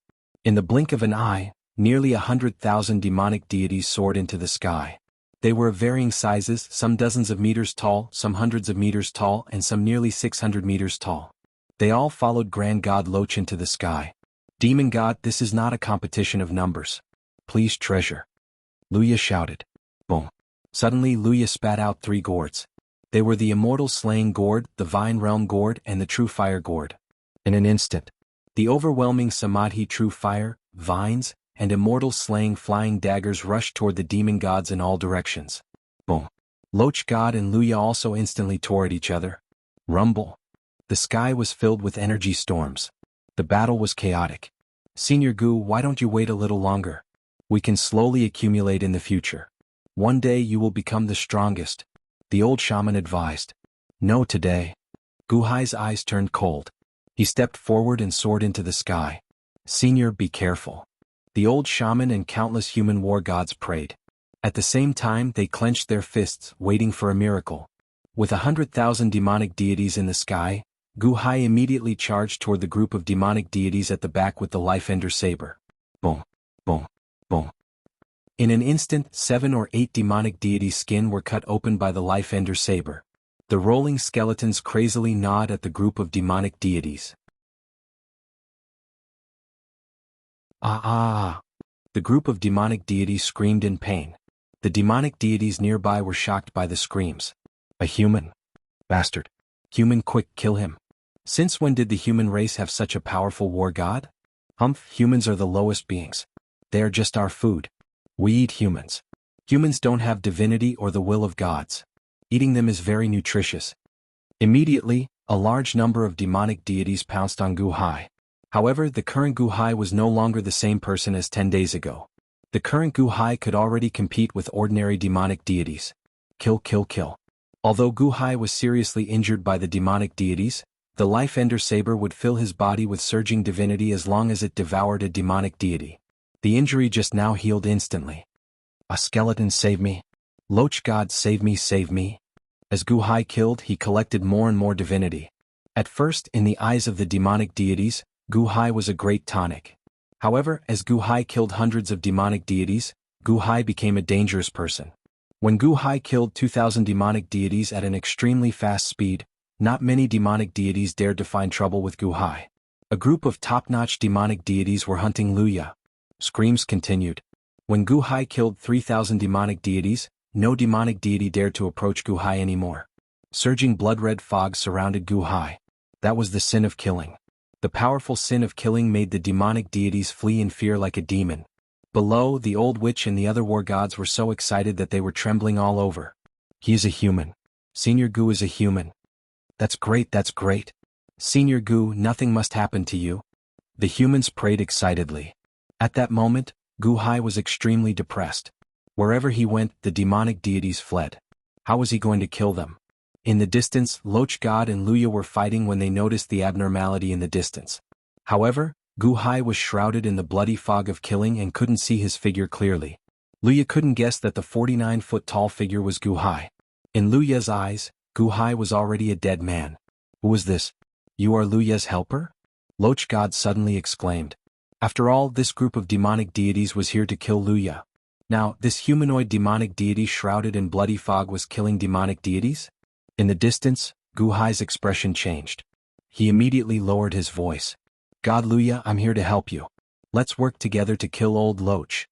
In the blink of an eye, nearly 100,000 demonic deities soared into the sky. They were of varying sizes, some dozens of meters tall, some hundreds of meters tall, and some nearly 600 meters tall. They all followed Grand God Loach into the sky. Demon God, this is not a competition of numbers. Please treasure. Luya shouted. Boom. Suddenly Luya spat out 3 gourds. They were the Immortal Slaying Gourd, the Vine Realm Gourd, and the True Fire Gourd. In an instant, the overwhelming Samadhi True Fire, Vines, and Immortal Slaying Flying Daggers rushed toward the demon gods in all directions. Boom. Loach God and Luya also instantly tore at each other. Rumble. The sky was filled with energy storms. The battle was chaotic. Senior Gu, why don't you wait a little longer? We can slowly accumulate in the future. One day you will become the strongest, the old shaman advised. No, today. Gu Hai's eyes turned cold. He stepped forward and soared into the sky. Senior, be careful. The old shaman and countless human war gods prayed. At the same time they clenched their fists, waiting for a miracle. With 100,000 demonic deities in the sky, Gu Hai immediately charged toward the group of demonic deities at the back with the Life-Ender saber. Boom, boom, boom. In an instant, 7 or 8 demonic deities' skin were cut open by the Life-Ender saber. The rolling skeletons crazily gnawed at the group of demonic deities. Ah! The group of demonic deities screamed in pain. The demonic deities nearby were shocked by the screams. A human. Bastard. Human, quick, kill him. Since when did the human race have such a powerful war god? Humph, humans are the lowest beings. They are just our food. We eat humans. Humans don't have divinity or the will of gods. Eating them is very nutritious. Immediately, a large number of demonic deities pounced on Gu Hai. However, the current Gu Hai was no longer the same person as 10 days ago. The current Gu Hai could already compete with ordinary demonic deities. Kill, kill, kill. Although Gu Hai was seriously injured by the demonic deities, the Life-Ender saber would fill his body with surging divinity as long as it devoured a demonic deity. The injury just now healed instantly. A skeleton, save me. Loach God, save me, save me. As Gu Hai killed, he collected more and more divinity. At first, in the eyes of the demonic deities, Gu Hai was a great tonic. However, as Gu Hai killed hundreds of demonic deities, Gu Hai became a dangerous person. When Gu Hai killed 2,000 demonic deities at an extremely fast speed, not many demonic deities dared to find trouble with Gu Hai. A group of top-notch demonic deities were hunting Luya. Screams continued. When Gu Hai killed 3,000 demonic deities, no demonic deity dared to approach Gu Hai anymore. Surging blood-red fog surrounded Gu Hai. That was the sin of killing. The powerful sin of killing made the demonic deities flee in fear like a demon. Below, the old witch and the other war gods were so excited that they were trembling all over. He is a human. Senior Gu is a human. That's great, that's great. Senior Gu, nothing must happen to you. The humans prayed excitedly. At that moment, Gu Hai was extremely depressed. Wherever he went, the demonic deities fled. How was he going to kill them? In the distance, Loach God and Luya were fighting when they noticed the abnormality in the distance. However, Gu Hai was shrouded in the bloody fog of killing and couldn't see his figure clearly. Luya couldn't guess that the 49-foot-tall figure was Gu Hai. In Luya's eyes, Gu Hai was already a dead man. Who was this? You are Luya's helper? Loach God suddenly exclaimed. After all, this group of demonic deities was here to kill Luya. Now, this humanoid demonic deity shrouded in bloody fog was killing demonic deities? In the distance, Gu Hai's expression changed. He immediately lowered his voice. God Luya, I'm here to help you. Let's work together to kill old Loach.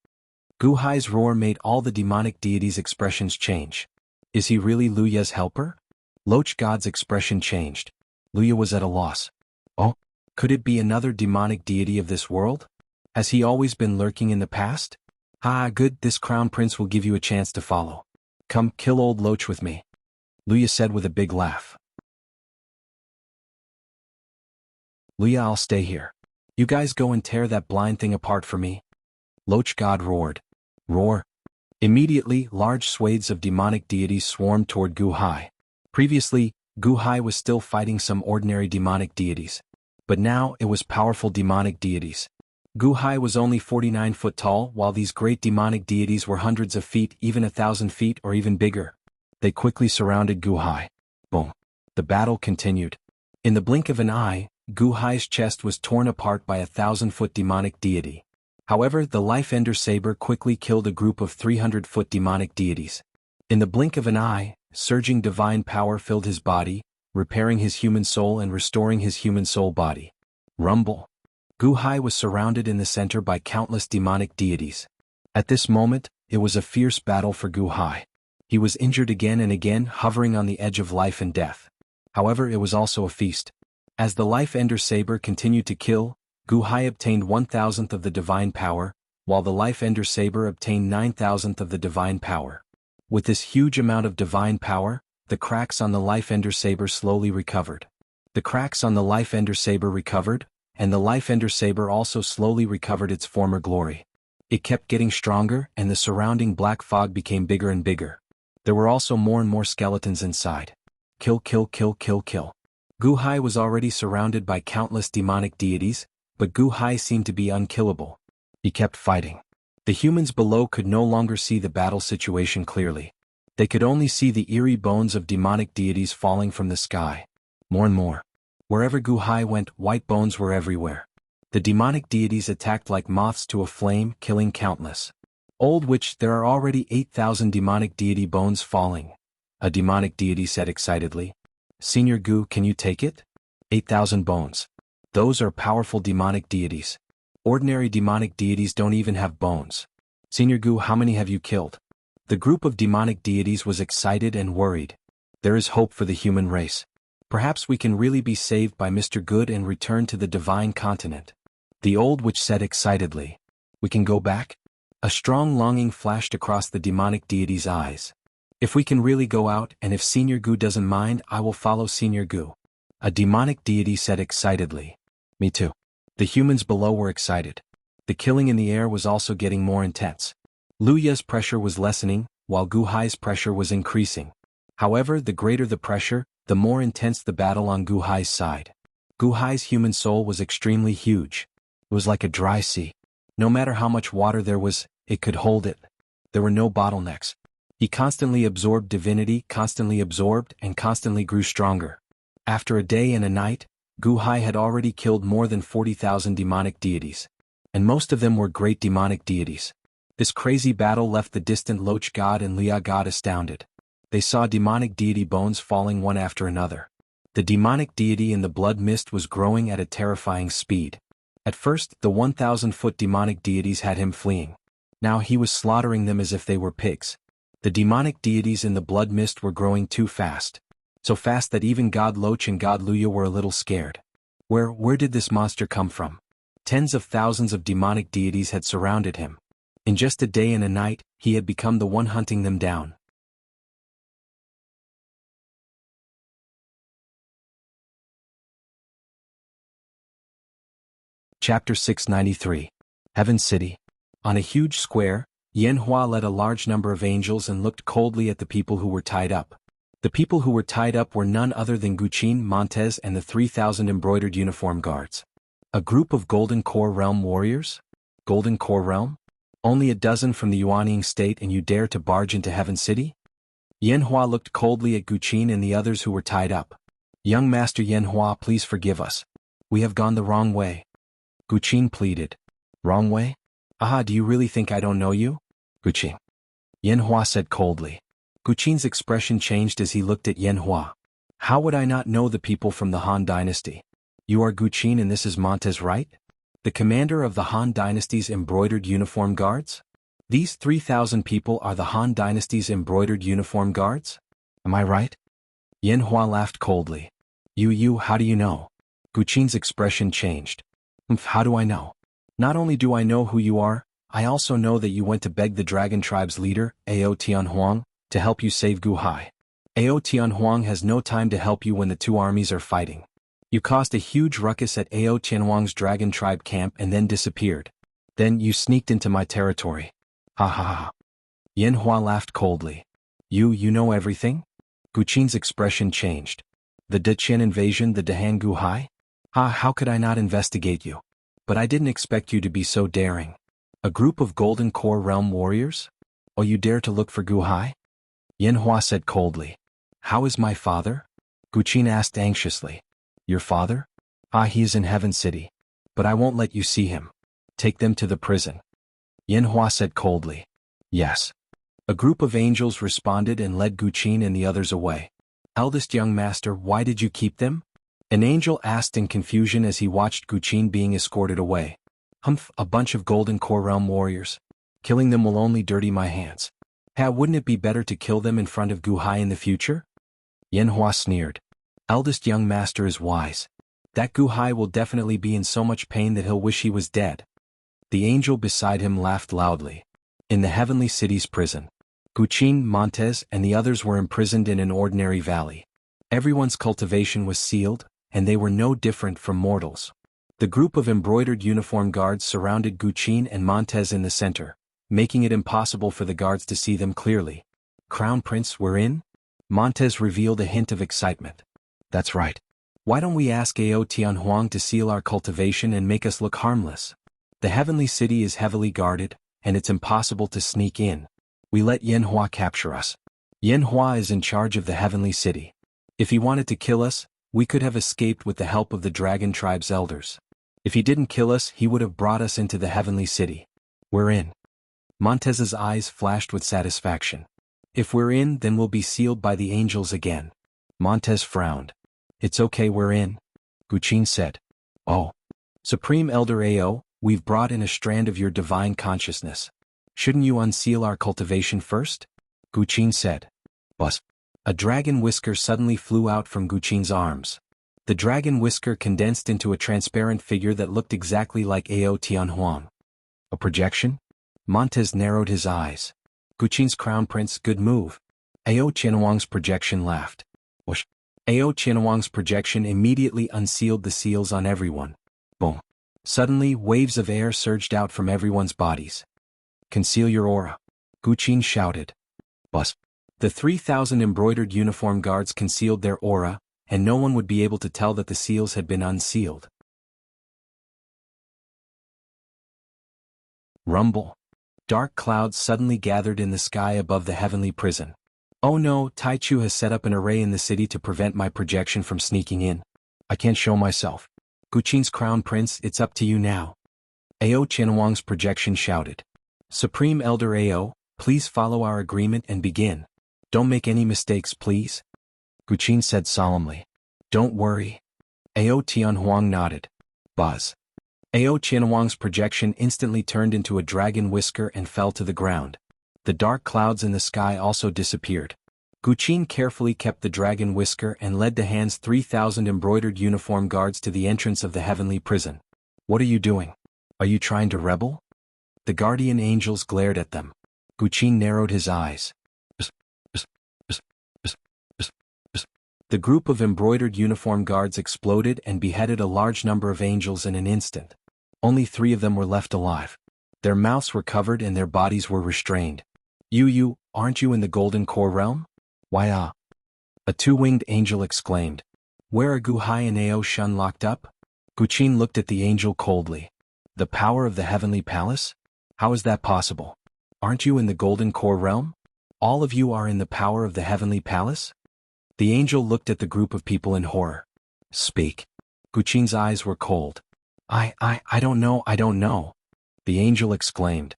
Gu Hai's roar made all the demonic deities' expressions change. Is he really Luya's helper? Loach God's expression changed. Luya was at a loss. Oh, could it be another demonic deity of this world? Has he always been lurking in the past? Ah, good, this crown prince will give you a chance to follow. Come, kill old Loach with me. Luya said with a big laugh. Luya, I'll stay here. You guys go and tear that blind thing apart for me. Loach God roared. Roar. Immediately, large swathes of demonic deities swarmed toward Gu Hai. Previously, Gu Hai was still fighting some ordinary demonic deities. But now it was powerful demonic deities. Gu Hai was only 49 foot tall, while these great demonic deities were hundreds of feet, even 1,000 feet or even bigger. They quickly surrounded Gu Hai. Boom. The battle continued. In the blink of an eye, Gu Hai's chest was torn apart by a 1,000-foot demonic deity. However, the Life-Ender Saber quickly killed a group of 300-foot demonic deities. In the blink of an eye, surging divine power filled his body, repairing his human soul and restoring his human soul body. Rumble. Gu Hai was surrounded in the center by countless demonic deities. At this moment, it was a fierce battle for Gu Hai. He was injured again and again, hovering on the edge of life and death. However, it was also a feast. As the Life-Ender Saber continued to kill, Gu Hai obtained 1,000th of the divine power, while the Life-Ender Saber obtained 9,000th of the divine power. With this huge amount of divine power, the cracks on the Life-Ender Saber slowly recovered. The cracks on the Life-Ender Saber recovered, and the Life-Ender Saber also slowly recovered its former glory. It kept getting stronger, and the surrounding black fog became bigger and bigger. There were also more and more skeletons inside. Kill, kill, kill, kill, kill. Gu Hai was already surrounded by countless demonic deities, but Gu Hai seemed to be unkillable. He kept fighting. The humans below could no longer see the battle situation clearly. They could only see the eerie bones of demonic deities falling from the sky. More and more. Wherever Gu Hai went, white bones were everywhere. The demonic deities attacked like moths to a flame, killing countless. Old Witch, there are already 8,000 demonic deity bones falling. A demonic deity said excitedly. Senior Gu, can you take it? 8,000 bones. Those are powerful demonic deities. Ordinary demonic deities don't even have bones. Senior Gu, how many have you killed? The group of demonic deities was excited and worried. There is hope for the human race. Perhaps we can really be saved by Mr. Good and return to the divine continent. The Old Witch said excitedly. We can go back? A strong longing flashed across the demonic deity's eyes. If we can really go out, and if Senior Gu doesn't mind, I will follow Senior Gu. A demonic deity said excitedly. Me too. The humans below were excited. The killing in the air was also getting more intense. Luya's pressure was lessening, while Gu Hai's pressure was increasing. However, the greater the pressure, the more intense the battle on Gu Hai's side. Gu Hai's human soul was extremely huge. It was like a dry sea. No matter how much water there was, it could hold it. There were no bottlenecks. He constantly absorbed divinity, constantly absorbed, and constantly grew stronger. After a day and a night, Gu Hai had already killed more than 40,000 demonic deities. And most of them were great demonic deities. This crazy battle left the distant Loch god and Lia god astounded. They saw demonic deity bones falling one after another. The demonic deity in the blood mist was growing at a terrifying speed. At first, the 1,000-foot demonic deities had him fleeing. Now he was slaughtering them as if they were pigs. The demonic deities in the blood mist were growing too fast. So fast that even God Loch and God Luya were a little scared. Where did this monster come from? Tens of thousands of demonic deities had surrounded him. In just a day and a night, he had become the one hunting them down. Chapter 693. Heaven City. On a huge square, Yanhua led a large number of angels and looked coldly at the people who were tied up. The people who were tied up were none other than Guqin, Montez and the 3,000 embroidered uniform guards. A group of Golden Core Realm warriors? Golden Core Realm? Only a dozen from the Yuanying state and you dare to barge into Heaven City? Yanhua looked coldly at Guqin and the others who were tied up. Young Master Yanhua, please forgive us. We have gone the wrong way. Guqin pleaded. Wrong way? Aha, do you really think I don't know you? Guqin. Yanhua said coldly. Guqin's expression changed as he looked at Yanhua. How would I not know the people from the Han Dynasty? You are Guqin and this is Montez, right? The commander of the Han Dynasty's embroidered uniform guards? These 3,000 people are the Han Dynasty's embroidered uniform guards? Am I right? Yanhua laughed coldly. You, how do you know? Guqin's expression changed. How do I know? Not only do I know who you are, I also know that you went to beg the Dragon Tribe's leader, Ao Tianhuang, to help you save Gu Hai. Ao Tianhuang has no time to help you when the two armies are fighting. You caused a huge ruckus at Ao Tianhuang's Dragon Tribe camp and then disappeared. Then you sneaked into my territory. Ha ha ha. Yanhua laughed coldly. You know everything? Guqin's expression changed. The Deqian invasion, the Dehan Guhai? How could I not investigate you? But I didn't expect you to be so daring. A group of Golden Core Realm warriors? Oh, you dare to look for Guhai? Yanhua said coldly. How is my father? Guqin asked anxiously. Your father? He is in Heaven City. But I won't let you see him. Take them to the prison. Yanhua said coldly. Yes. A group of angels responded and led Guqin and the others away. Eldest young master, why did you keep them? An angel asked in confusion as he watched Guqin being escorted away. Humph, a bunch of Golden Core Realm warriors. Killing them will only dirty my hands. Wouldn't it be better to kill them in front of Guhai in the future? Yanhua sneered. Eldest young master is wise. That Guhai will definitely be in so much pain that he'll wish he was dead. The angel beside him laughed loudly. In the Heavenly City's prison, Guqin, Montez, and the others were imprisoned in an ordinary valley. Everyone's cultivation was sealed, and they were no different from mortals. The group of embroidered uniform guards surrounded Guqin and Montez in the center, making it impossible for the guards to see them clearly. Crown Prince, we're in? Montez revealed a hint of excitement. That's right. Why don't we ask Ao Tianhuang to seal our cultivation and make us look harmless? The Heavenly City is heavily guarded, and it's impossible to sneak in. We let Yanhua capture us. Yanhua is in charge of the Heavenly City. If he wanted to kill us, we could have escaped with the help of the Dragon Tribe's elders. If he didn't kill us, he would have brought us into the Heavenly City. We're in. Montez's eyes flashed with satisfaction. If we're in, then we'll be sealed by the angels again. Montez frowned. It's okay, we're in. Guqin said. Oh. Supreme Elder Ao, we've brought in a strand of your divine consciousness. Shouldn't you unseal our cultivation first? Guqin said. Buzz. A dragon whisker suddenly flew out from Guqin's arms. The dragon whisker condensed into a transparent figure that looked exactly like Ao Tianhuang. A projection? Montez narrowed his eyes. Guqin's crown prince, good move. Ao Tianhuang's projection laughed. Whoosh. Ao Tianhuang's projection immediately unsealed the seals on everyone. Boom. Suddenly, waves of air surged out from everyone's bodies. Conceal your aura. Guqin shouted. Buzz. The 3,000 embroidered uniform guards concealed their aura, and no one would be able to tell that the seals had been unsealed. Rumble. Dark clouds suddenly gathered in the sky above the heavenly prison. Oh no, Taichu has set up an array in the city to prevent my projection from sneaking in. I can't show myself. Guqin's crown prince, it's up to you now. Ao Tianhuang's projection shouted. Supreme Elder Ao, please follow our agreement and begin. Don't make any mistakes, please. Guqin said solemnly. Don't worry. Ao Tianhuang nodded. Buzz. Ao Tianhuang's projection instantly turned into a dragon whisker and fell to the ground. The dark clouds in the sky also disappeared. Guqin carefully kept the dragon whisker and led Dahan's 3,000 embroidered uniform guards to the entrance of the heavenly prison. What are you doing? Are you trying to rebel? The guardian angels glared at them. Guqin narrowed his eyes. The group of embroidered uniform guards exploded and beheaded a large number of angels in an instant. Only 3 of them were left alive. Their mouths were covered and their bodies were restrained. You, aren't you in the Golden Core Realm? Why A 2-winged angel exclaimed. Where are Guhai and Ao Shun locked up? Guqin looked at the angel coldly. The power of the Heavenly Palace? How is that possible? Aren't you in the Golden Core Realm? All of you are in the power of the Heavenly Palace? The angel looked at the group of people in horror. Speak. Guqin's eyes were cold. I don't know. The angel exclaimed.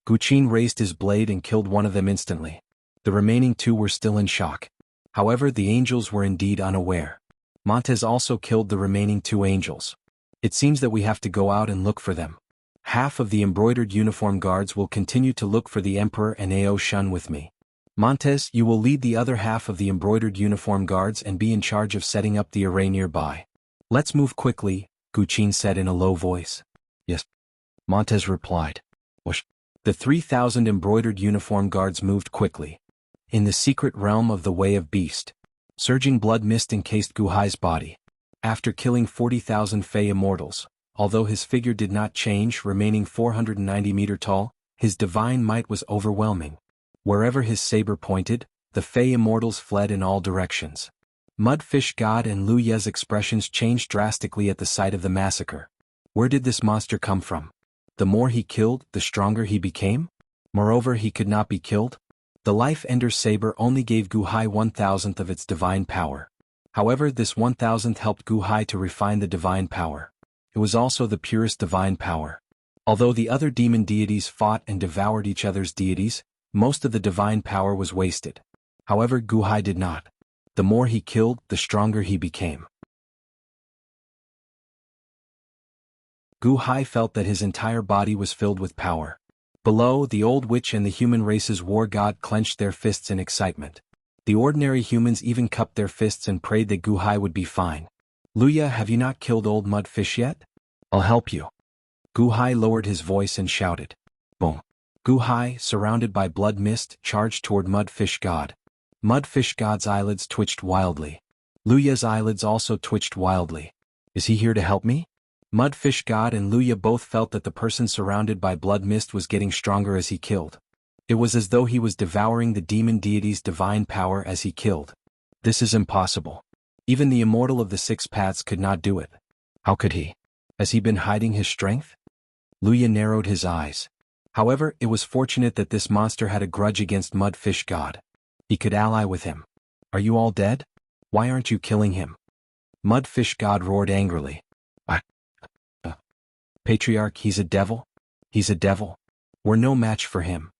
Guqin raised his blade and killed one of them instantly. The remaining 2 were still in shock. However, the angels were indeed unaware. Montez also killed the remaining 2 angels. It seems that we have to go out and look for them. Half of the embroidered uniform guards will continue to look for the Emperor and Ao Shun with me. Montez, you will lead the other half of the embroidered uniform guards and be in charge of setting up the array nearby. Let's move quickly, Guqin said in a low voice. Yes. Montez replied. Whoosh. The 3,000 embroidered uniform guards moved quickly. In the secret realm of the Way of Beast, surging blood mist encased Guhai's body. After killing 40,000 Fey Immortals, although his figure did not change, remaining 490 meter tall, his divine might was overwhelming. Wherever his saber pointed, the Fey Immortals fled in all directions. Mudfish God and Lu Ye's expressions changed drastically at the sight of the massacre. Where did this monster come from? The more he killed, the stronger he became? Moreover, he could not be killed? The Life Ender's saber only gave Gu Hai 1,000th of its divine power. However, this 1,000th helped Gu Hai to refine the divine power. It was also the purest divine power. Although the other demon deities fought and devoured each other's deities, most of the divine power was wasted. However, Gu Hai did not. The more he killed, the stronger he became. Gu Hai felt that his entire body was filled with power. Below, the old witch and the human race's war god clenched their fists in excitement. The ordinary humans even cupped their fists and prayed that Gu Hai would be fine. Lu Ye, have you not killed old Mudfish yet? I'll help you. Gu Hai lowered his voice and shouted. Boom. Gu Hai, surrounded by blood mist, charged toward Mudfish God. Mudfish God's eyelids twitched wildly. Lu Ye's eyelids also twitched wildly. Is he here to help me? Mudfish God and Lu Ye both felt that the person surrounded by blood mist was getting stronger as he killed. It was as though he was devouring the demon deity's divine power as he killed. This is impossible. Even the immortal of the six paths could not do it. How could he? Has he been hiding his strength? Lu Ye narrowed his eyes. However, it was fortunate that this monster had a grudge against Mudfish God. He could ally with him. Are you all dead? Why aren't you killing him? Mudfish God roared angrily. Patriarch, he's a devil? He's a devil. We're no match for him.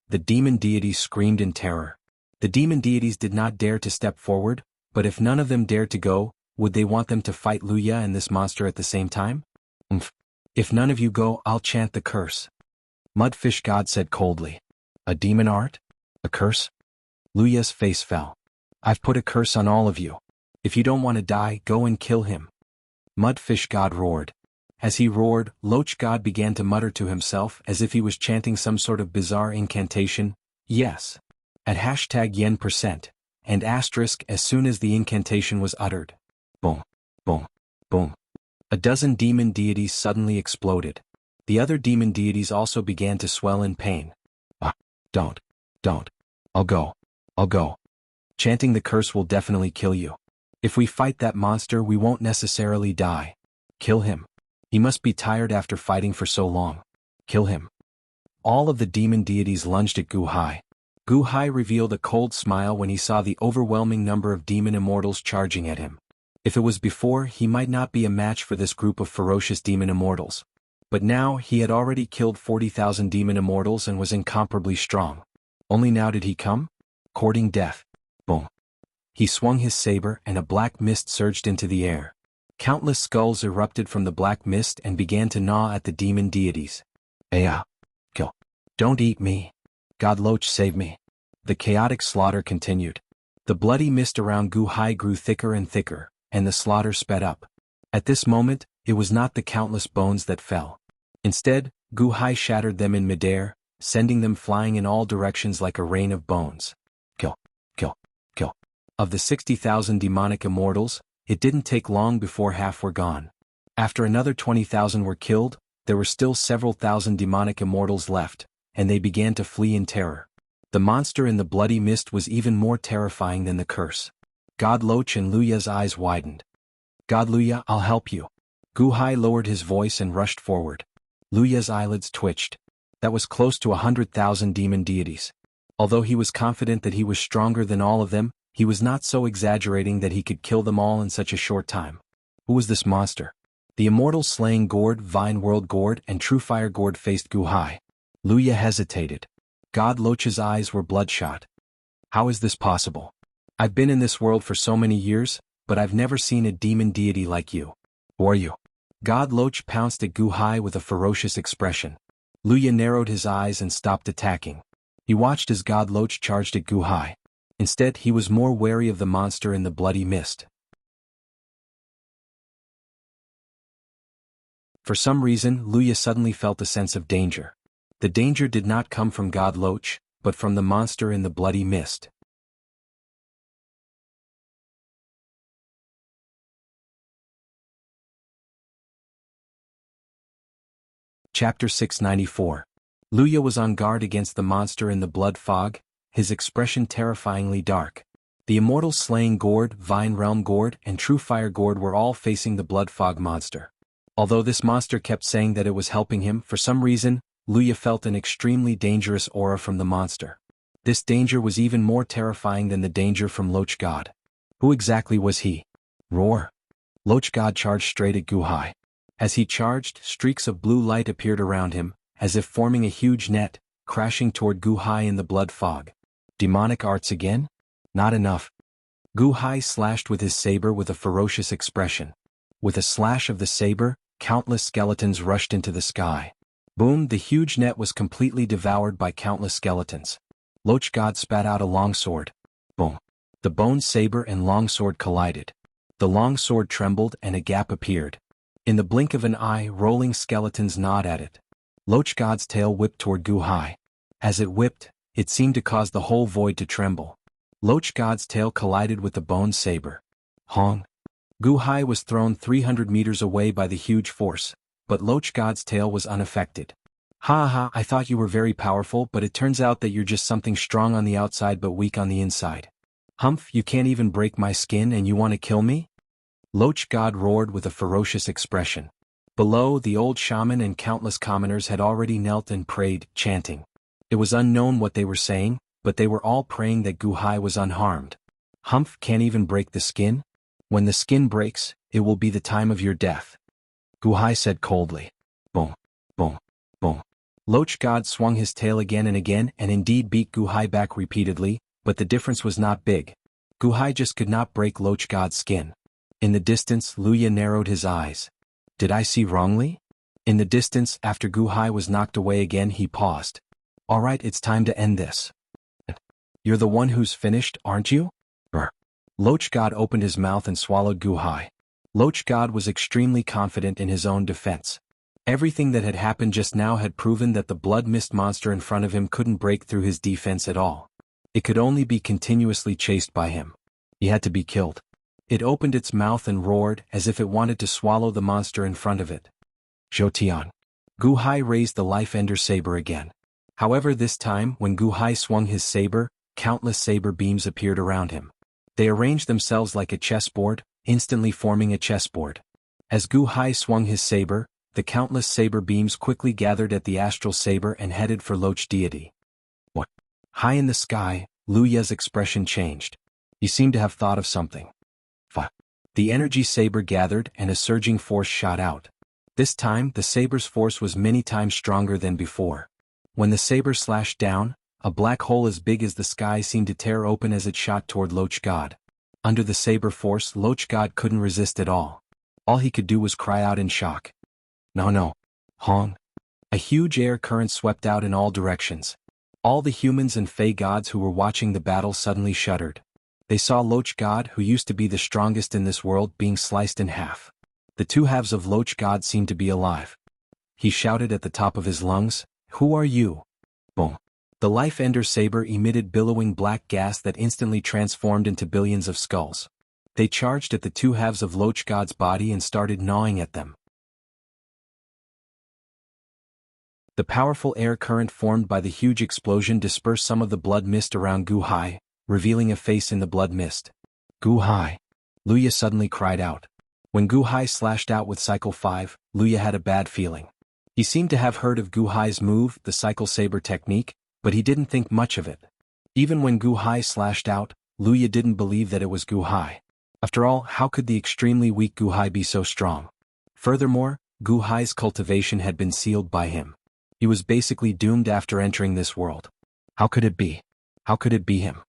The demon deities screamed in terror. The demon deities did not dare to step forward, but if none of them dared to go, would they want them to fight Lu Ye and this monster at the same time? If none of you go, I'll chant the curse. Mudfish God said coldly. A demon art? A curse? Lu Ye's face fell. I've put a curse on all of you. If you don't want to die, go and kill him. Mudfish God roared. As he roared, Loach God began to mutter to himself as if he was chanting some sort of bizarre incantation. Yes. At #yen% and asterisk as soon as the incantation was uttered. Boom, boom, boom. A dozen demon deities suddenly exploded. The other demon deities also began to swell in pain. Don't. I'll go. Chanting the curse will definitely kill you. If we fight that monster, we won't necessarily die. Kill him. He must be tired after fighting for so long. Kill him. All of the demon deities lunged at Gu Hai. Gu Hai revealed a cold smile when he saw the overwhelming number of demon immortals charging at him. If it was before, he might not be a match for this group of ferocious demon immortals. But now, he had already killed 40,000 demon immortals and was incomparably strong. Only now did he come? Courting death. Boom. He swung his saber and a black mist surged into the air. Countless skulls erupted from the black mist and began to gnaw at the demon deities. Aya. Kill. Don't eat me. God Loach, save me. The chaotic slaughter continued. The bloody mist around Gu Hai grew thicker and thicker, and the slaughter sped up. At this moment, it was not the countless bones that fell. Instead, Gu Hai shattered them in midair, sending them flying in all directions like a rain of bones. Kill. Of the 60,000 demonic immortals, it didn't take long before half were gone. After another 20,000 were killed, there were still several thousand demonic immortals left, and they began to flee in terror. The monster in the bloody mist was even more terrifying than the curse. God Loach and Lu Ye's eyes widened. God Lu Ye, I'll help you. Gu Hai lowered his voice and rushed forward. Lu Ye's eyelids twitched. That was close to 100,000 demon deities. Although he was confident that he was stronger than all of them, he was not so exaggerating that he could kill them all in such a short time. Who was this monster? The immortal slaying Gord, Vine World Gord, and True Fire Gord faced Gu Hai. Lu Ye hesitated. God Loach's eyes were bloodshot. How is this possible? I've been in this world for so many years, but I've never seen a demon deity like you. Who are you? God Loach pounced at Gu Hai with a ferocious expression. Lu Ye narrowed his eyes and stopped attacking. He watched as God Loach charged at Gu Hai. Instead, he was more wary of the monster in the bloody mist. For some reason, Lu Ye suddenly felt a sense of danger. The danger did not come from God Loach, but from the monster in the bloody mist. Chapter 694. Lu Ye was on guard against the monster in the blood fog, his expression terrifyingly dark. The Immortals slaying Gourd, Vine Realm Gourd, and True Fire Gourd were all facing the Blood Fog monster. Although this monster kept saying that it was helping him, for some reason, Luya felt an extremely dangerous aura from the monster. This danger was even more terrifying than the danger from Loch God. Who exactly was he? Roar! Loch God charged straight at Gu Hai. As he charged, streaks of blue light appeared around him, as if forming a huge net, crashing toward Gu Hai in the blood fog. Demonic arts again? Not enough. Gu Hai slashed with his saber with a ferocious expression. With a slash of the saber, countless skeletons rushed into the sky. Boom! The huge net was completely devoured by countless skeletons. Loch God spat out a longsword. Boom! The bone saber and longsword collided. The longsword trembled and a gap appeared. In the blink of an eye, rolling skeletons gnawed at it. Loch God's tail whipped toward Gu Hai. As it whipped, it seemed to cause the whole void to tremble. Loch God's tail collided with the bone saber. Hong! Gu Hai was thrown 300 meters away by the huge force, but Loch God's tail was unaffected. Ha ha, I thought you were very powerful, but it turns out that you're just something strong on the outside but weak on the inside. Humph, you can't even break my skin and you want to kill me? Loch God roared with a ferocious expression. Below, the old shaman and countless commoners had already knelt and prayed, chanting. It was unknown what they were saying, but they were all praying that Gu Hai was unharmed. Humph can't even break the skin? When the skin breaks, it will be the time of your death. Gu Hai said coldly. Boom, boom, boom. Loch God swung his tail again and indeed beat Gu Hai back repeatedly, but the difference was not big. Gu Hai just could not break Loch God's skin. In the distance, Luya narrowed his eyes. Did I see wrongly? In the distance, after Gu Hai was knocked away again, he paused. Alright, it's time to end this. You're the one who's finished, aren't you? Loch God opened his mouth and swallowed Gu Hai. Loch God was extremely confident in his own defense. Everything that had happened just now had proven that the blood mist monster in front of him couldn't break through his defense at all. It could only be continuously chased by him. He had to be killed. It opened its mouth and roared as if it wanted to swallow the monster in front of it. Zhoutian. Gu Hai raised the Life Ender saber again. However, this time, when Gu Hai swung his saber, countless saber beams appeared around him. They arranged themselves like a chessboard, instantly forming a chessboard. As Gu Hai swung his saber, the countless saber beams quickly gathered at the astral saber and headed for Loch Deity. What? High in the sky, Luya's expression changed. He seemed to have thought of something. The energy saber gathered and a surging force shot out. This time, the saber's force was many times stronger than before. When the saber slashed down, a black hole as big as the sky seemed to tear open as it shot toward Loch God. Under the saber force, Loch God couldn't resist at all. All he could do was cry out in shock. No. Hong. A huge air current swept out in all directions. All the humans and fey gods who were watching the battle suddenly shuddered. They saw Loch God, who used to be the strongest in this world, being sliced in half. The two halves of Loch God seemed to be alive. He shouted at the top of his lungs, "Who are you?" Boom. The Life Ender saber emitted billowing black gas that instantly transformed into billions of skulls. They charged at the two halves of Loch God's body and started gnawing at them. The powerful air current formed by the huge explosion dispersed some of the blood mist around Gu Hai, revealing a face in the blood mist. Gu Hai. Luya suddenly cried out. When Gu Hai slashed out with Cycle 5, Luya had a bad feeling. He seemed to have heard of Gu Hai's move, the Cycle Saber technique, but he didn't think much of it. Even when Gu Hai slashed out, Luya didn't believe that it was Gu Hai. After all, how could the extremely weak Gu Hai be so strong? Furthermore, Gu Hai's cultivation had been sealed by him. He was basically doomed after entering this world. How could it be? How could it be him?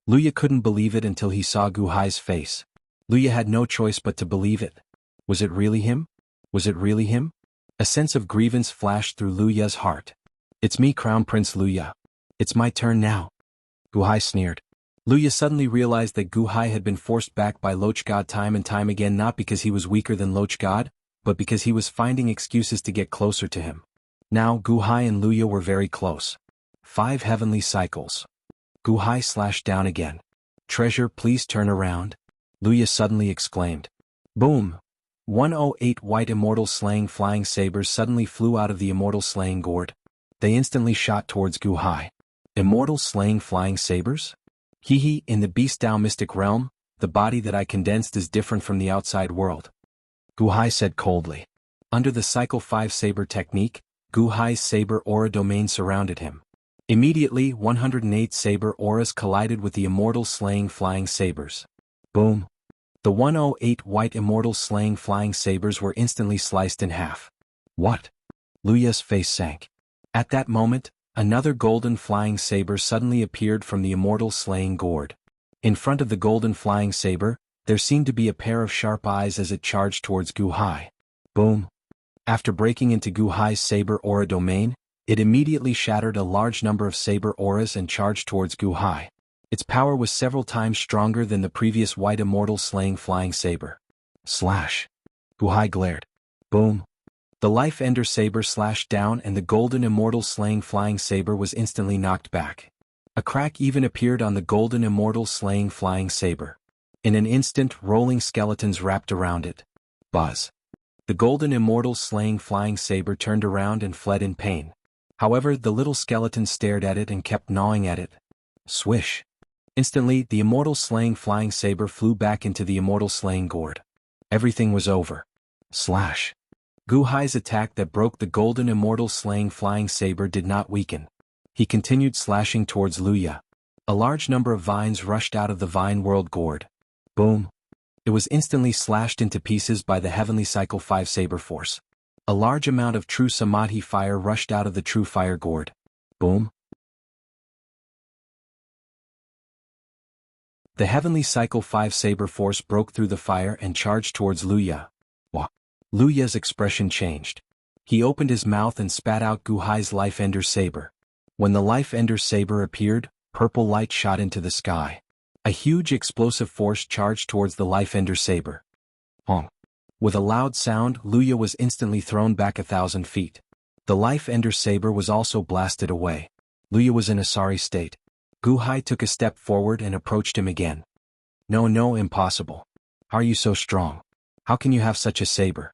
Luya couldn't believe it until he saw Gu Hai's face. Luya had no choice but to believe it. Was it really him? Was it really him? A sense of grievance flashed through Luya's heart. It's me, Crown Prince Luya. It's my turn now. Gu Hai sneered. Luya suddenly realized that Gu Hai had been forced back by Loch God time and time again, not because he was weaker than Loch God, but because he was finding excuses to get closer to him. Now Gu Hai and Luya were very close. 5 heavenly cycles. Gu Hai slashed down again. Treasure, please turn around. Luya suddenly exclaimed. Boom! 108 white Immortals slaying flying sabers suddenly flew out of the Immortal slaying gourd. They instantly shot towards Gu Hai. Immortals slaying flying sabers? Hehe, in the Beast Tao mystic realm, the body that I condensed is different from the outside world. Gu Hai said coldly. Under the Cycle 5 Saber technique, Gu Hai's saber aura domain surrounded him. Immediately, 108 saber auras collided with the Immortals slaying flying sabers. Boom. The 108 white Immortals slaying flying sabers were instantly sliced in half. What? Luya's face sank. At that moment, another golden flying saber suddenly appeared from the Immortals slaying gourd. In front of the golden flying saber, there seemed to be a pair of sharp eyes as it charged towards Gu Hai. Boom. After breaking into Gu Hai's saber aura domain, it immediately shattered a large number of saber auras and charged towards Gu Hai. Its power was several times stronger than the previous white Immortal slaying flying saber. Slash. Gu Hai glared. Boom. The Life Ender saber slashed down and the golden Immortal slaying flying saber was instantly knocked back. A crack even appeared on the golden Immortal slaying flying saber. In an instant, rolling skeletons wrapped around it. Buzz. The golden Immortal slaying flying saber turned around and fled in pain. However, the little skeleton stared at it and kept gnawing at it. Swish. Instantly, the Immortal slaying flying saber flew back into the Immortal slaying gourd. Everything was over. Slash. Gu Hai's attack that broke the golden Immortal slaying flying saber did not weaken. He continued slashing towards Luya. A large number of vines rushed out of the Vine World gourd. Boom. It was instantly slashed into pieces by the Heavenly Cycle 5 Saber Force. A large amount of true Samadhi fire rushed out of the true fire gourd. Boom. The Heavenly Cycle 5 Saber Force broke through the fire and charged towards Luya. Wah. Luya's expression changed. He opened his mouth and spat out Gu Hai's Life Ender saber. When the Life Ender saber appeared, purple light shot into the sky. A huge explosive force charged towards the Life Ender saber. Honk. With a loud sound, Luya was instantly thrown back 1,000 feet. The Life Ender saber was also blasted away. Luya was in a sorry state. Gu Hai took a step forward and approached him again. No, impossible. How are you so strong? How can you have such a saber?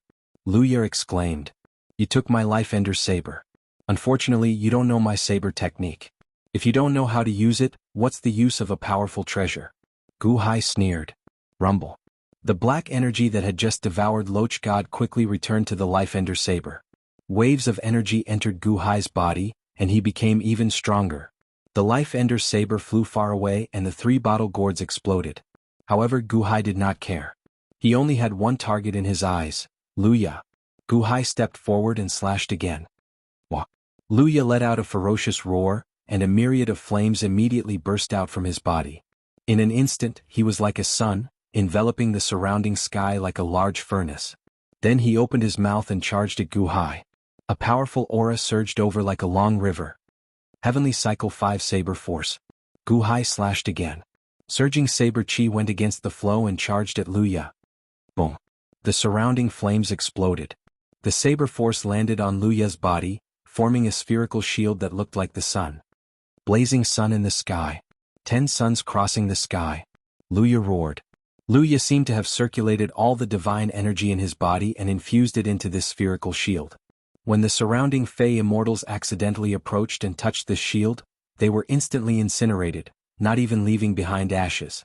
Luya exclaimed. You took my Life Ender saber. Unfortunately, you don't know my saber technique. If you don't know how to use it, what's the use of a powerful treasure? Gu Hai sneered. Rumble. The black energy that had just devoured Loch God quickly returned to the Life Ender saber. Waves of energy entered Gu Hai's body, and he became even stronger. The Life Ender saber flew far away and the 3 bottle gourds exploded. However, Gu Hai did not care. He only had one target in his eyes, Luya. Gu Hai stepped forward and slashed again. Wah. Luya let out a ferocious roar, and a myriad of flames immediately burst out from his body. In an instant, he was like a sun, enveloping the surrounding sky like a large furnace. Then he opened his mouth and charged at Gu Hai. A powerful aura surged over like a long river. Heavenly Cycle 5 Saber Force. Gu Hai slashed again. Surging saber chi went against the flow and charged at Luya. Boom. The surrounding flames exploded. The saber force landed on Luya's body, forming a spherical shield that looked like the sun. Blazing sun in the sky. 10 suns crossing the sky. Luya roared. Luya seemed to have circulated all the divine energy in his body and infused it into this spherical shield. When the surrounding Fey Immortals accidentally approached and touched this shield, they were instantly incinerated, not even leaving behind ashes.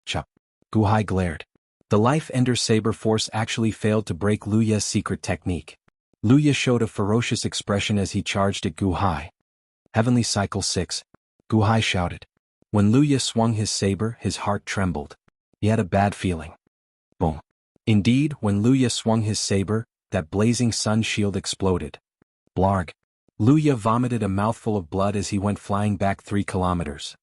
Chup. Gu Hai glared. The Life Ender Saber Force actually failed to break Luya's secret technique. Luya showed a ferocious expression as he charged at Gu Hai. Heavenly Cycle 6. Gu Hai shouted. When Luya swung his saber, his heart trembled. He had a bad feeling. Boom. Indeed, when Luya swung his saber, that blazing sun shield exploded. Blarg. Luya vomited a mouthful of blood as he went flying back 3 kilometers.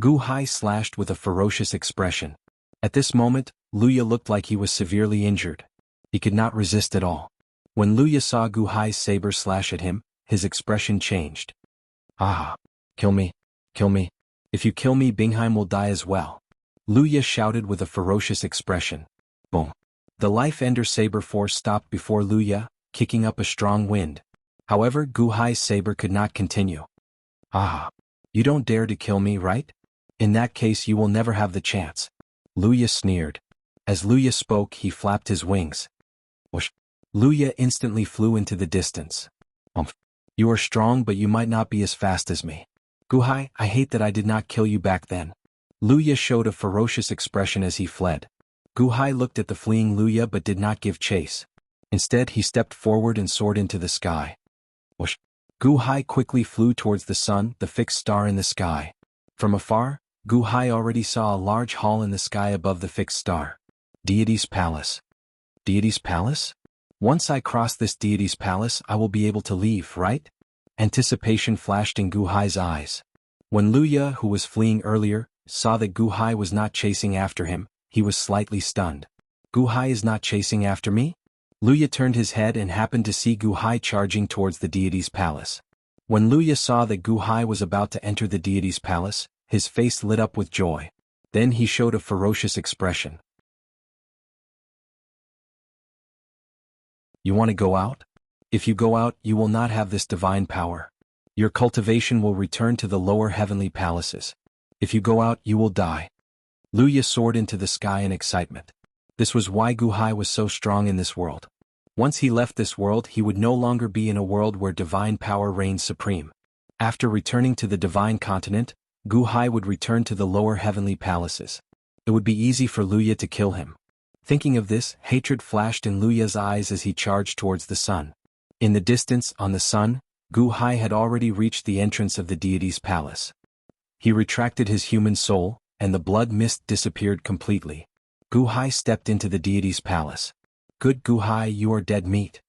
Gu Hai slashed with a ferocious expression. At this moment, Luya looked like he was severely injured. He could not resist at all. When Luya saw Gu Hai's saber slash at him, his expression changed. Ah! Kill me. Kill me. If you kill me, Bingheim will die as well. Luya shouted with a ferocious expression. Boom. The Life Ender saber force stopped before Luya, kicking up a strong wind. However, Gu Hai's saber could not continue. Ah! You don't dare to kill me, right? In that case you will never have the chance. Luya sneered. As Luya spoke, he flapped his wings. Whoosh. Luya instantly flew into the distance. You are strong, but you might not be as fast as me. Gu Hai, I hate that I did not kill you back then. Luya showed a ferocious expression as he fled. Gu Hai looked at the fleeing Luya but did not give chase. Instead he stepped forward and soared into the sky. Whoosh! Gu Hai quickly flew towards the sun, the fixed star in the sky. From afar, Gu Hai already saw a large hall in the sky above the fixed star. Deity's Palace. Deity's Palace? Once I cross this deity's palace I will be able to leave, right? Anticipation flashed in Gu Hai's eyes. When Luya, who was fleeing earlier, saw that Gu Hai was not chasing after him, he was slightly stunned. Gu Hai is not chasing after me? Luya turned his head and happened to see Gu Hai charging towards the deity's palace. When Luya saw that Gu Hai was about to enter the deity's palace, his face lit up with joy. Then he showed a ferocious expression. You want to go out? If you go out, you will not have this divine power. Your cultivation will return to the lower heavenly palaces. If you go out, you will die. Luya soared into the sky in excitement. This was why Gu Hai was so strong in this world. Once he left this world, he would no longer be in a world where divine power reigns supreme. After returning to the divine continent, Gu Hai would return to the lower heavenly palaces. It would be easy for Luya to kill him. Thinking of this, hatred flashed in Luya's eyes as he charged towards the sun. In the distance, on the sun, Gu Hai had already reached the entrance of the deity's palace. He retracted his human soul, and the blood mist disappeared completely. Gu Hai stepped into the deity's palace. Good Gu Hai, you are dead meat.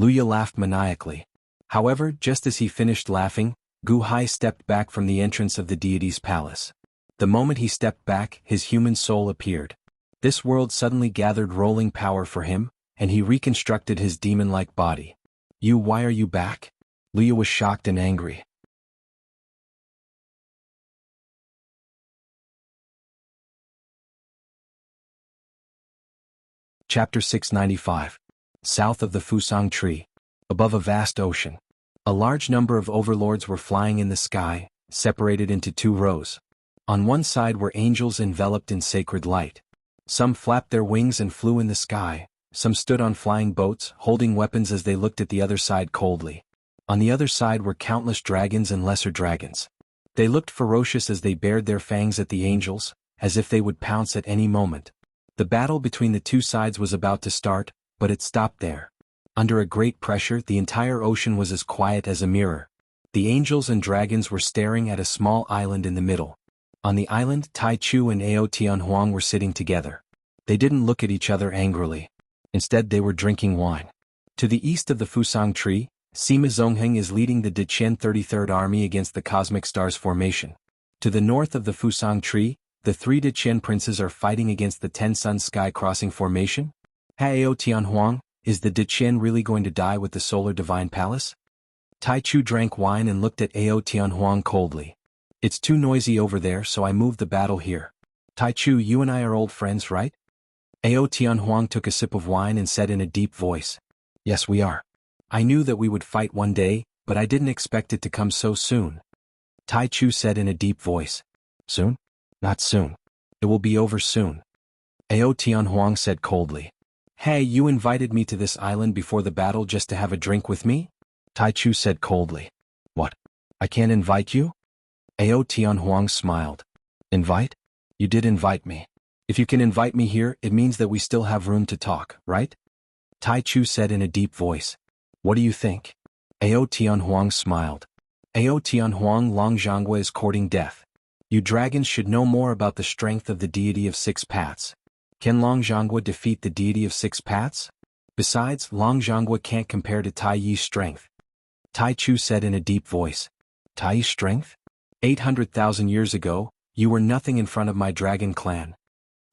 Luya laughed maniacally. However, just as he finished laughing, Gu Hai stepped back from the entrance of the deity's palace. The moment he stepped back, his human soul appeared. This world suddenly gathered rolling power for him, and he reconstructed his demon-like body. Why are you back? Luya was shocked and angry. Chapter 695. South of the Fusang Tree. Above a vast ocean. A large number of overlords were flying in the sky, separated into two rows. On one side were angels enveloped in sacred light. Some flapped their wings and flew in the sky, some stood on flying boats, holding weapons as they looked at the other side coldly. On the other side were countless dragons and lesser dragons. They looked ferocious as they bared their fangs at the angels, as if they would pounce at any moment. The battle between the two sides was about to start, but it stopped there. Under a great pressure, the entire ocean was as quiet as a mirror. The angels and dragons were staring at a small island in the middle. On the island, Tai Chu and Ao Tianhuang were sitting together. They didn't look at each other angrily. Instead, they were drinking wine. To the east of the Fusang Tree, Sima Zongheng is leading the Deqian 33rd Army against the Cosmic Stars Formation. To the north of the Fusang Tree, the three Deqian princes are fighting against the 10 Sun Sky Crossing Formation. Ao Tianhuang, is the Deqian really going to die with the Solar Divine Palace? Tai Chu drank wine and looked at Ao Tianhuang coldly. It's too noisy over there, so I moved the battle here. Tai Chu, you and I are old friends, right? Ao Tianhuang took a sip of wine and said in a deep voice. Yes, we are. I knew that we would fight one day, but I didn't expect it to come so soon. Tai Chu said in a deep voice. Soon? Not soon. It will be over soon. Ao Tianhuang said coldly. Hey, you invited me to this island before the battle just to have a drink with me? Tai Chu said coldly. What? I can't invite you? Ao Tianhuang smiled. Invite? You did invite me. If you can invite me here, it means that we still have room to talk, right? Tai Chu said in a deep voice. What do you think? Ao Tianhuang smiled. Ao Tianhuang, Long Jianghu is courting death. You dragons should know more about the strength of the deity of 6 paths. Can Long Jianghu defeat the deity of 6 paths? Besides, Long Jianghu can't compare to Tai Yi's strength. Tai Chu said in a deep voice. Tai Yi's strength? 800,000 years ago, you were nothing in front of my dragon clan.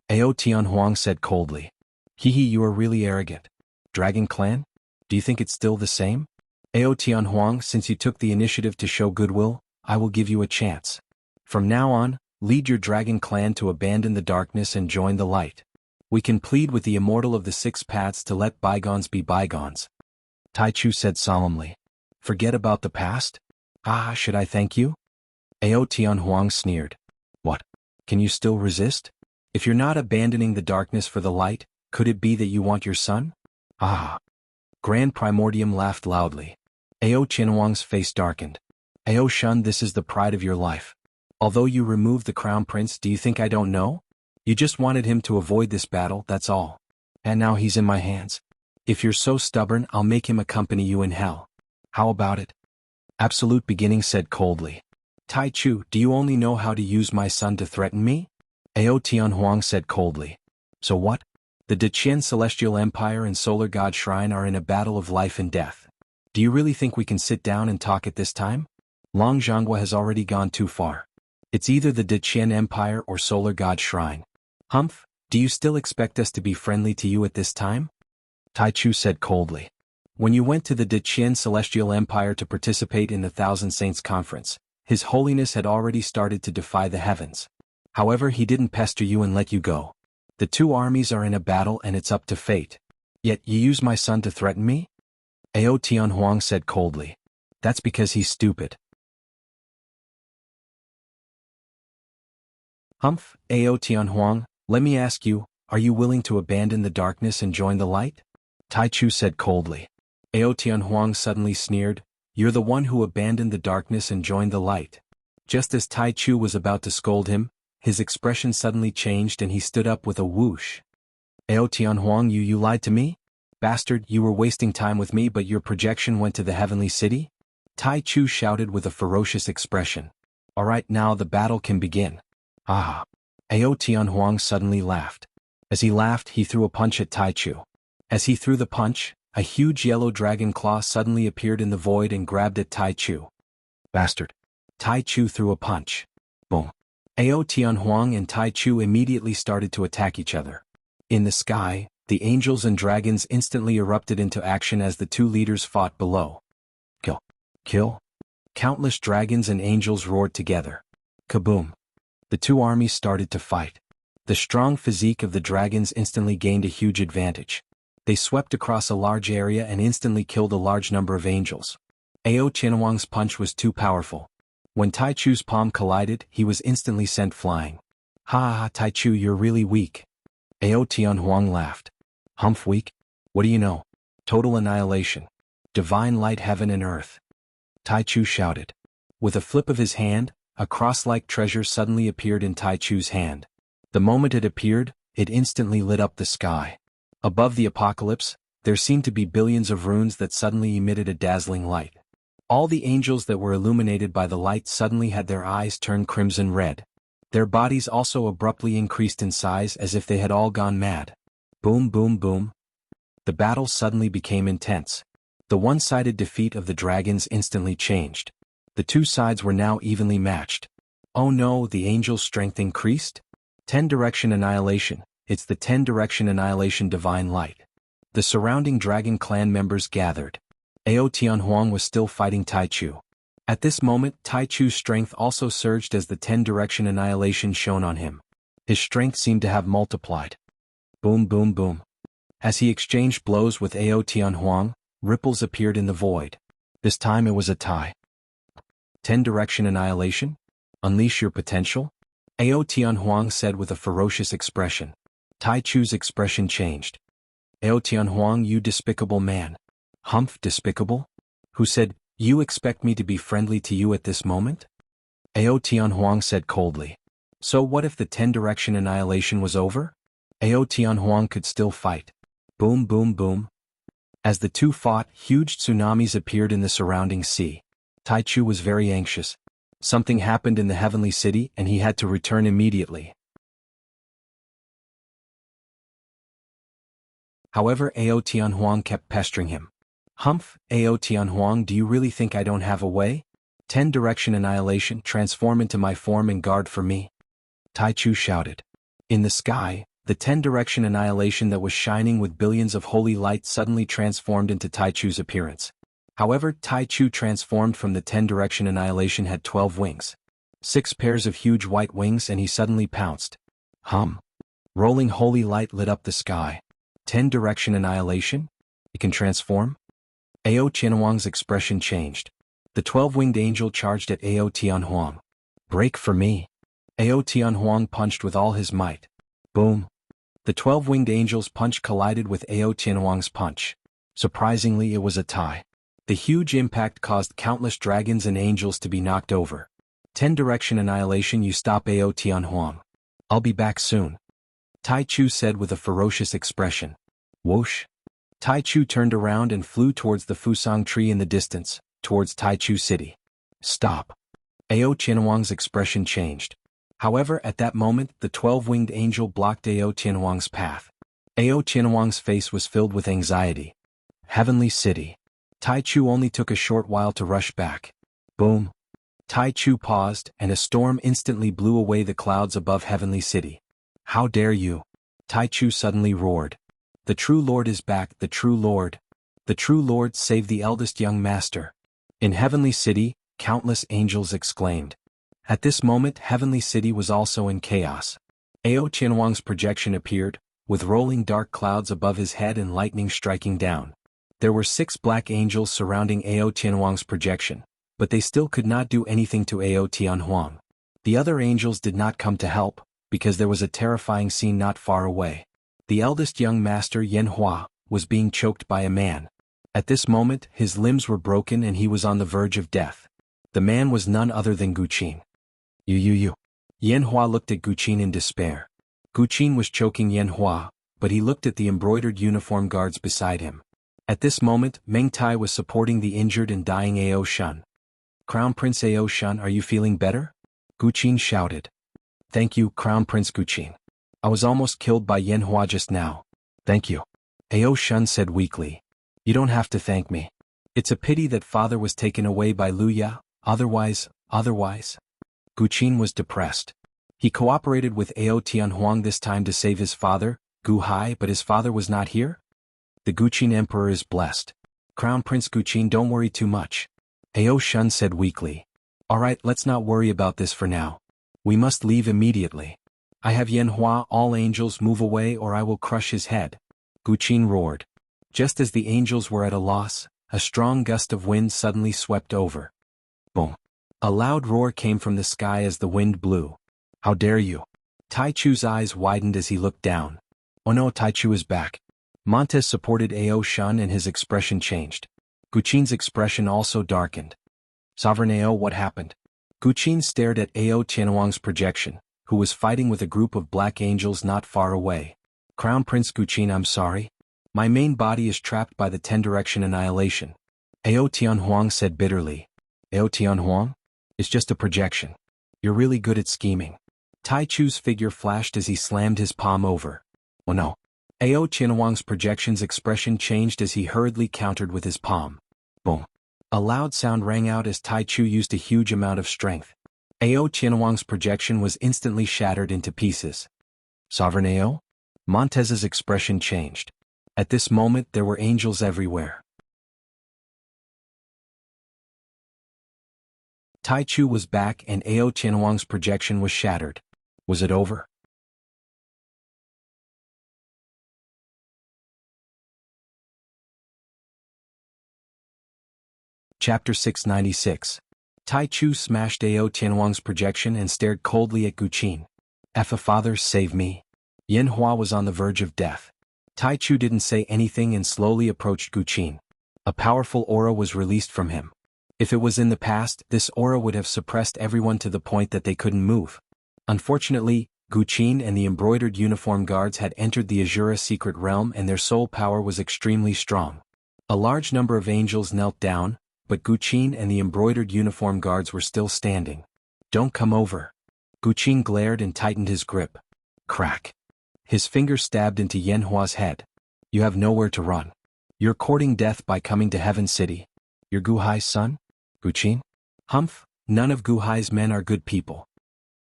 Ao Tianhuang said coldly. Hehe, you are really arrogant. Dragon clan? Do you think it's still the same? Ao Tianhuang, since you took the initiative to show goodwill, I will give you a chance. From now on, lead your dragon clan to abandon the darkness and join the light. We can plead with the immortal of the 6 paths to let bygones be bygones. Tai Chu said solemnly. Forget about the past? Should I thank you? Ao Tianhuang sneered. What? Can you still resist? If you're not abandoning the darkness for the light, could it be that you want your son? Grand Primordium laughed loudly. Ao Tianhuang's face darkened. Ao Shun, this is the pride of your life. Although you removed the crown prince, do you think I don't know? You just wanted him to avoid this battle, that's all. And now he's in my hands. If you're so stubborn, I'll make him accompany you in hell. How about it? Absolute Beginning said coldly. Tai Chu, do you only know how to use my son to threaten me? Ao Tianhuang said coldly. So what? The Deqian Celestial Empire and Solar God Shrine are in a battle of life and death. Do you really think we can sit down and talk at this time? Long Zhanghua has already gone too far. It's either the Deqian Empire or Solar God Shrine. Humph, do you still expect us to be friendly to you at this time? Tai Chu said coldly. When you went to the Deqian Celestial Empire to participate in the Thousand Saints Conference, His Holiness had already started to defy the heavens. However, he didn't pester you and let you go. The two armies are in a battle and it's up to fate. Yet you use my son to threaten me? Ao Tianhuang said coldly. That's because he's stupid. Humph, Ao Tianhuang, let me ask you, are you willing to abandon the darkness and join the light? Tai Chu said coldly. Ao Tianhuang suddenly sneered, you're the one who abandoned the darkness and joined the light. Just as Tai Chu was about to scold him, his expression suddenly changed and he stood up with a whoosh. Ao Tianhuang, you lied to me? Bastard, you were wasting time with me but your projection went to the heavenly city? Tai Chu shouted with a ferocious expression. Alright, now the battle can begin. Ah! Ao Tianhuang suddenly laughed. As he laughed, he threw a punch at Tai Chu. As he threw the punch, a huge yellow dragon claw suddenly appeared in the void and grabbed at Tai Chu. Bastard! Tai Chu threw a punch. Boom! Ao Tianhuang and Tai Chu immediately started to attack each other. In the sky, the angels and dragons instantly erupted into action as the two leaders fought below. Kill! Kill! Countless dragons and angels roared together. Kaboom! The two armies started to fight. The strong physique of the dragons instantly gained a huge advantage. They swept across a large area and instantly killed a large number of angels. Ao Tianhuang's punch was too powerful. When Tai Chu's palm collided, he was instantly sent flying. Ha ha, Tai Chu, you're really weak. Ao Tianhuang laughed. Humph, weak? What do you know? Total annihilation. Divine light, heaven and earth. Tai Chu shouted. With a flip of his hand, a cross-like treasure suddenly appeared in Tai Chu's hand. The moment it appeared, it instantly lit up the sky. Above the apocalypse, there seemed to be billions of runes that suddenly emitted a dazzling light. All the angels that were illuminated by the light suddenly had their eyes turn crimson red. Their bodies also abruptly increased in size as if they had all gone mad. Boom, boom, boom. The battle suddenly became intense. The one-sided defeat of the dragons instantly changed. The two sides were now evenly matched. Oh no, the angels' strength increased? 10-direction annihilation, it's the 10-direction annihilation divine light. The surrounding dragon clan members gathered. Ao Tianhuang was still fighting Tai Chu. At this moment, Tai Chu's strength also surged as the 10-direction annihilation shone on him. His strength seemed to have multiplied. Boom, boom, boom. As he exchanged blows with Ao Tianhuang, ripples appeared in the void. This time it was a tie. 10-direction annihilation? Unleash your potential? Ao Tianhuang said with a ferocious expression. Tai Chu's expression changed. Ao Tianhuang, you despicable man. Humph, despicable? Who said, you expect me to be friendly to you at this moment? Ao Tianhuang said coldly. So what if the 10-direction annihilation was over? Ao Tianhuang could still fight. Boom, boom, boom. As the two fought, huge tsunamis appeared in the surrounding sea. Tai Chu was very anxious. Something happened in the heavenly city and he had to return immediately. However, Ao Tianhuang kept pestering him. Humph, Ao Tianhuang, do you really think I don't have a way? 10-direction annihilation, transform into my form and guard for me. Tai Chu shouted. In the sky, the 10-direction annihilation that was shining with billions of holy light suddenly transformed into Tai Chu's appearance. However, Tai Chu transformed from the 10-direction annihilation had 12 wings. 6 pairs of huge white wings and he suddenly pounced. Hum. Rolling holy light lit up the sky. 10-direction annihilation? It can transform? Ao Tianhuang's expression changed. The 12-winged angel charged at Ao Tianhuang. Break for me. Ao Tianhuang punched with all his might. Boom. The 12-winged angel's punch collided with Ao Tianhuang's punch. Surprisingly, it was a tie. The huge impact caused countless dragons and angels to be knocked over. 10-direction annihilation. You stop Ao Tianhuang. I'll be back soon. Tai Chu said with a ferocious expression. Whoosh. Tai Chu turned around and flew towards the Fusang tree in the distance, towards Tai Chu City. Stop. Ao Tianhuang's expression changed. However, at that moment, the 12-winged angel blocked Ao Tianhuang's path. Ao Tianhuang's face was filled with anxiety. Heavenly City. Tai Chu only took a short while to rush back. Boom. Tai Chu paused, and a storm instantly blew away the clouds above Heavenly City. How dare you? Tai Chu suddenly roared. The true Lord is back, the true Lord. The true Lord saved the eldest young master. In Heavenly City, countless angels exclaimed. At this moment, Heavenly City was also in chaos. Ao Tianhuang's projection appeared, with rolling dark clouds above his head and lightning striking down. There were 6 black angels surrounding Ao Tianhuang's projection, but they still could not do anything to Ao Tianhuang. The other angels did not come to help, because there was a terrifying scene not far away. The eldest young master Yan Hua was being choked by a man. At this moment, his limbs were broken and he was on the verge of death. The man was none other than Guqin. You. Yan Hua looked at Guqin in despair. Guqin was choking Yan Hua, but he looked at the embroidered uniform guards beside him. At this moment, Meng Tai was supporting the injured and dying Ao Shun. Crown Prince Ao Shun, are you feeling better? Guqin shouted. Thank you, Crown Prince Guqin. I was almost killed by Yan Hua just now. Thank you. Ao Shun said weakly. You don't have to thank me. It's a pity that father was taken away by Luya, otherwise. Guqin was depressed. He cooperated with Ao Tianhuang this time to save his father, Gu Hai, but his father was not here? The Guqin Emperor is blessed. Crown Prince Guqin, don't worry too much. Ao Shun said weakly. Alright, let's not worry about this for now. We must leave immediately. I have Yan Hua, all angels move away or I will crush his head. Guqin roared. Just as the angels were at a loss, a strong gust of wind suddenly swept over. Boom. A loud roar came from the sky as the wind blew. How dare you? Tai Chu's eyes widened as he looked down. Oh no, Tai Chu is back. Montez supported Ao Shun and his expression changed. Guqin's expression also darkened. Sovereign Ao, what happened? Guqin stared at Ao Tianhuang's projection, who was fighting with a group of black angels not far away. Crown Prince Guqin, I'm sorry. My main body is trapped by the 10-direction annihilation. Ao Tianhuang said bitterly. Ao Tianhuang? It's just a projection. You're really good at scheming. Tai Chu's figure flashed as he slammed his palm over. Oh no. Ao Tianhuang's projection's expression changed as he hurriedly countered with his palm. Boom. A loud sound rang out as Tai Chu used a huge amount of strength. Ao Tianhuang's projection was instantly shattered into pieces. Sovereign Ao? Montez's expression changed. At this moment there were angels everywhere. Tai Chu was back and Ao Tianhuang's projection was shattered. Was it over? Chapter 696. Tai Chu smashed Ao Tianhuang's projection and stared coldly at Guqin. Father, save me. Yan Hua was on the verge of death. Tai Chu didn't say anything and slowly approached Guqin. A powerful aura was released from him. If it was in the past, this aura would have suppressed everyone to the point that they couldn't move. Unfortunately, Guqin and the embroidered uniform guards had entered the Azura secret realm and their soul power was extremely strong. A large number of angels knelt down, but Guqin and the embroidered uniform guards were still standing. Don't come over. Guqin glared and tightened his grip. Crack. His finger stabbed into Yan Hua's head. You have nowhere to run. You're courting death by coming to Heaven City. You're Gu Hai's son? Guqin? Humph, none of Gu Hai's men are good people.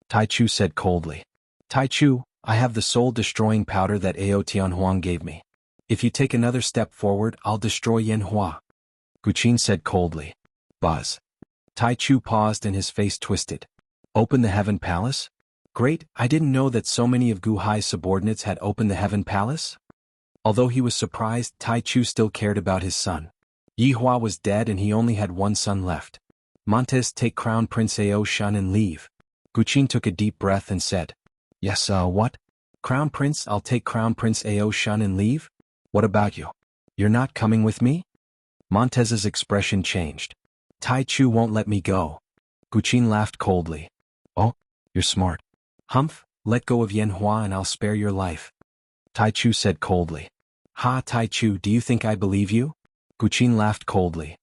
Tai Chu said coldly. Tai Chu, I have the soul-destroying powder that Ao Tianhuang gave me. If you take another step forward, I'll destroy Yan Hua. Guqin said coldly. Buzz. Tai Chu paused and his face twisted. Open the Heaven Palace? Great, I didn't know that so many of Gu Hai's subordinates had opened the Heaven Palace. Although he was surprised, Tai Chu still cared about his son. Yi Hua was dead and he only had one son left. Montez, take Crown Prince Ao Shun and leave. Guqin took a deep breath and said. Yes, what? Crown Prince, I'll take Crown Prince Ao Shun and leave? What about you? You're not coming with me? Montez's expression changed. Tai Chu won't let me go. Guqin laughed coldly. Oh, you're smart. Humph, let go of Yanhua and I'll spare your life. Tai Chu said coldly. Ha, Tai Chu, do you think I believe you? Guqin laughed coldly.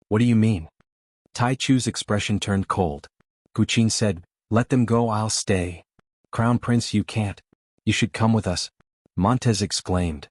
What do you mean? Tai Chu's expression turned cold. Guqin said, let them go, I'll stay. Crown Prince, you can't. You should come with us. Montez exclaimed.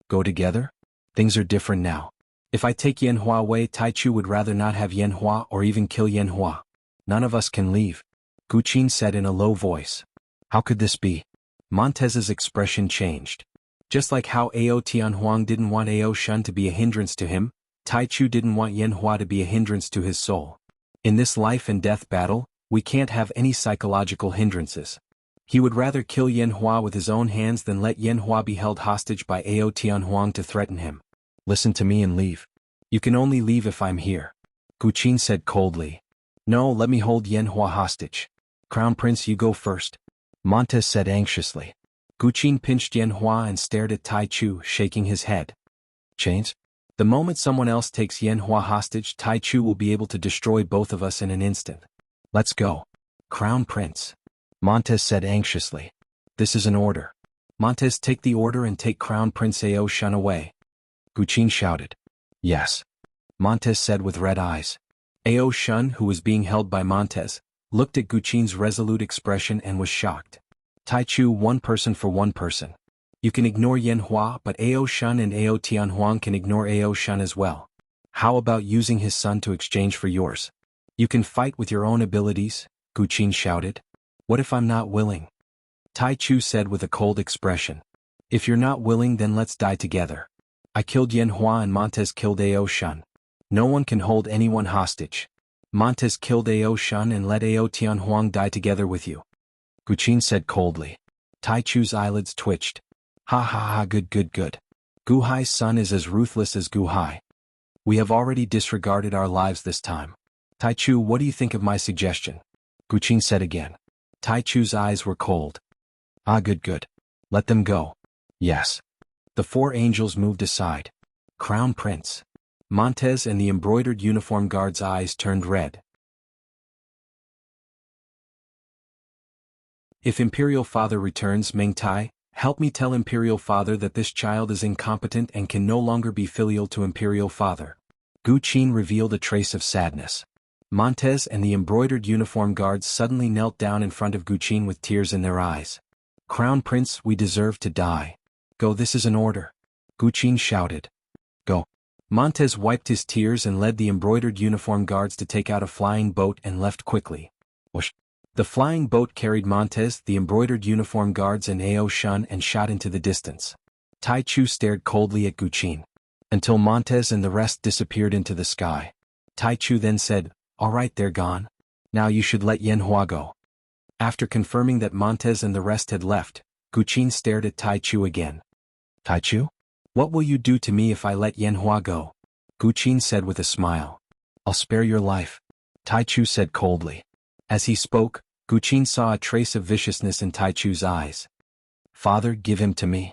Go together? Things are different now. If I take Yanhua away, Tai Chu would rather not have Yanhua or even kill Yanhua. None of us can leave. Guqin said in a low voice. How could this be? Montez's expression changed. Just like how Ao Tianhuang didn't want Ao Shun to be a hindrance to him, Tai Chu didn't want Yanhua to be a hindrance to his soul. In this life and death battle, we can't have any psychological hindrances. He would rather kill Yanhua with his own hands than let Yanhua be held hostage by Ao Tianhuang to threaten him. Listen to me and leave. You can only leave if I'm here. Guqin said coldly. No, let me hold Yanhua hostage. Crown Prince, you go first. Montez said anxiously. Guqin pinched Yanhua and stared at Tai Chu, shaking his head. Chains? The moment someone else takes Yanhua hostage, Tai Chu will be able to destroy both of us in an instant. Let's go. Crown Prince. Montez said anxiously. This is an order. Montez, take the order and take Crown Prince Ao Shun away. Guqin shouted. Yes. Montez said with red eyes. Ao Shun, who was being held by Montez, looked at Guqin's resolute expression and was shocked. Tai Chu, one person for one person. You can ignore Yanhua, but Ao Shun and Ao Tianhuang can ignore Ao Shun as well. How about using his son to exchange for yours? You can fight with your own abilities, Guqin shouted. What if I'm not willing? Tai Chu said with a cold expression. If you're not willing, then let's die together. I killed Yanhua and Montez killed Ao Shun. No one can hold anyone hostage. Montez killed Ao Shun and let Ao Tianhuang die together with you. Guqin said coldly. Tai Chu's eyelids twitched. Ha ha ha, good. Gu Hai's son is as ruthless as Gu Hai. We have already disregarded our lives this time. Tai Chu, what do you think of my suggestion? Guqin said again. Tai Chu's eyes were cold. Ah, good. Let them go. Yes. The four angels moved aside. Crown Prince. Montez and the embroidered uniform guard's eyes turned red. If Imperial Father returns, Meng Tai, help me tell Imperial Father that this child is incompetent and can no longer be filial to Imperial Father. Guqin revealed a trace of sadness. Montez and the embroidered uniform guards suddenly knelt down in front of Guqin with tears in their eyes. Crown Prince, we deserve to die. Go, this is an order. Guqin shouted. Go. Montez wiped his tears and led the embroidered uniform guards to take out a flying boat and left quickly. Whoosh. The flying boat carried Montez, the embroidered uniform guards and Ao Shun and shot into the distance. Tai Chu stared coldly at Guqin. Until Montez and the rest disappeared into the sky. Tai Chu then said, all right, they're gone. Now you should let Yanhua go. After confirming that Montez and the rest had left, Guqin stared at Tai Chu again. Tai Chu? What will you do to me if I let Yanhua go? Guqin said with a smile. I'll spare your life. Tai Chu said coldly. As he spoke, Guqin saw a trace of viciousness in Tai Chu's eyes. Father, give him to me.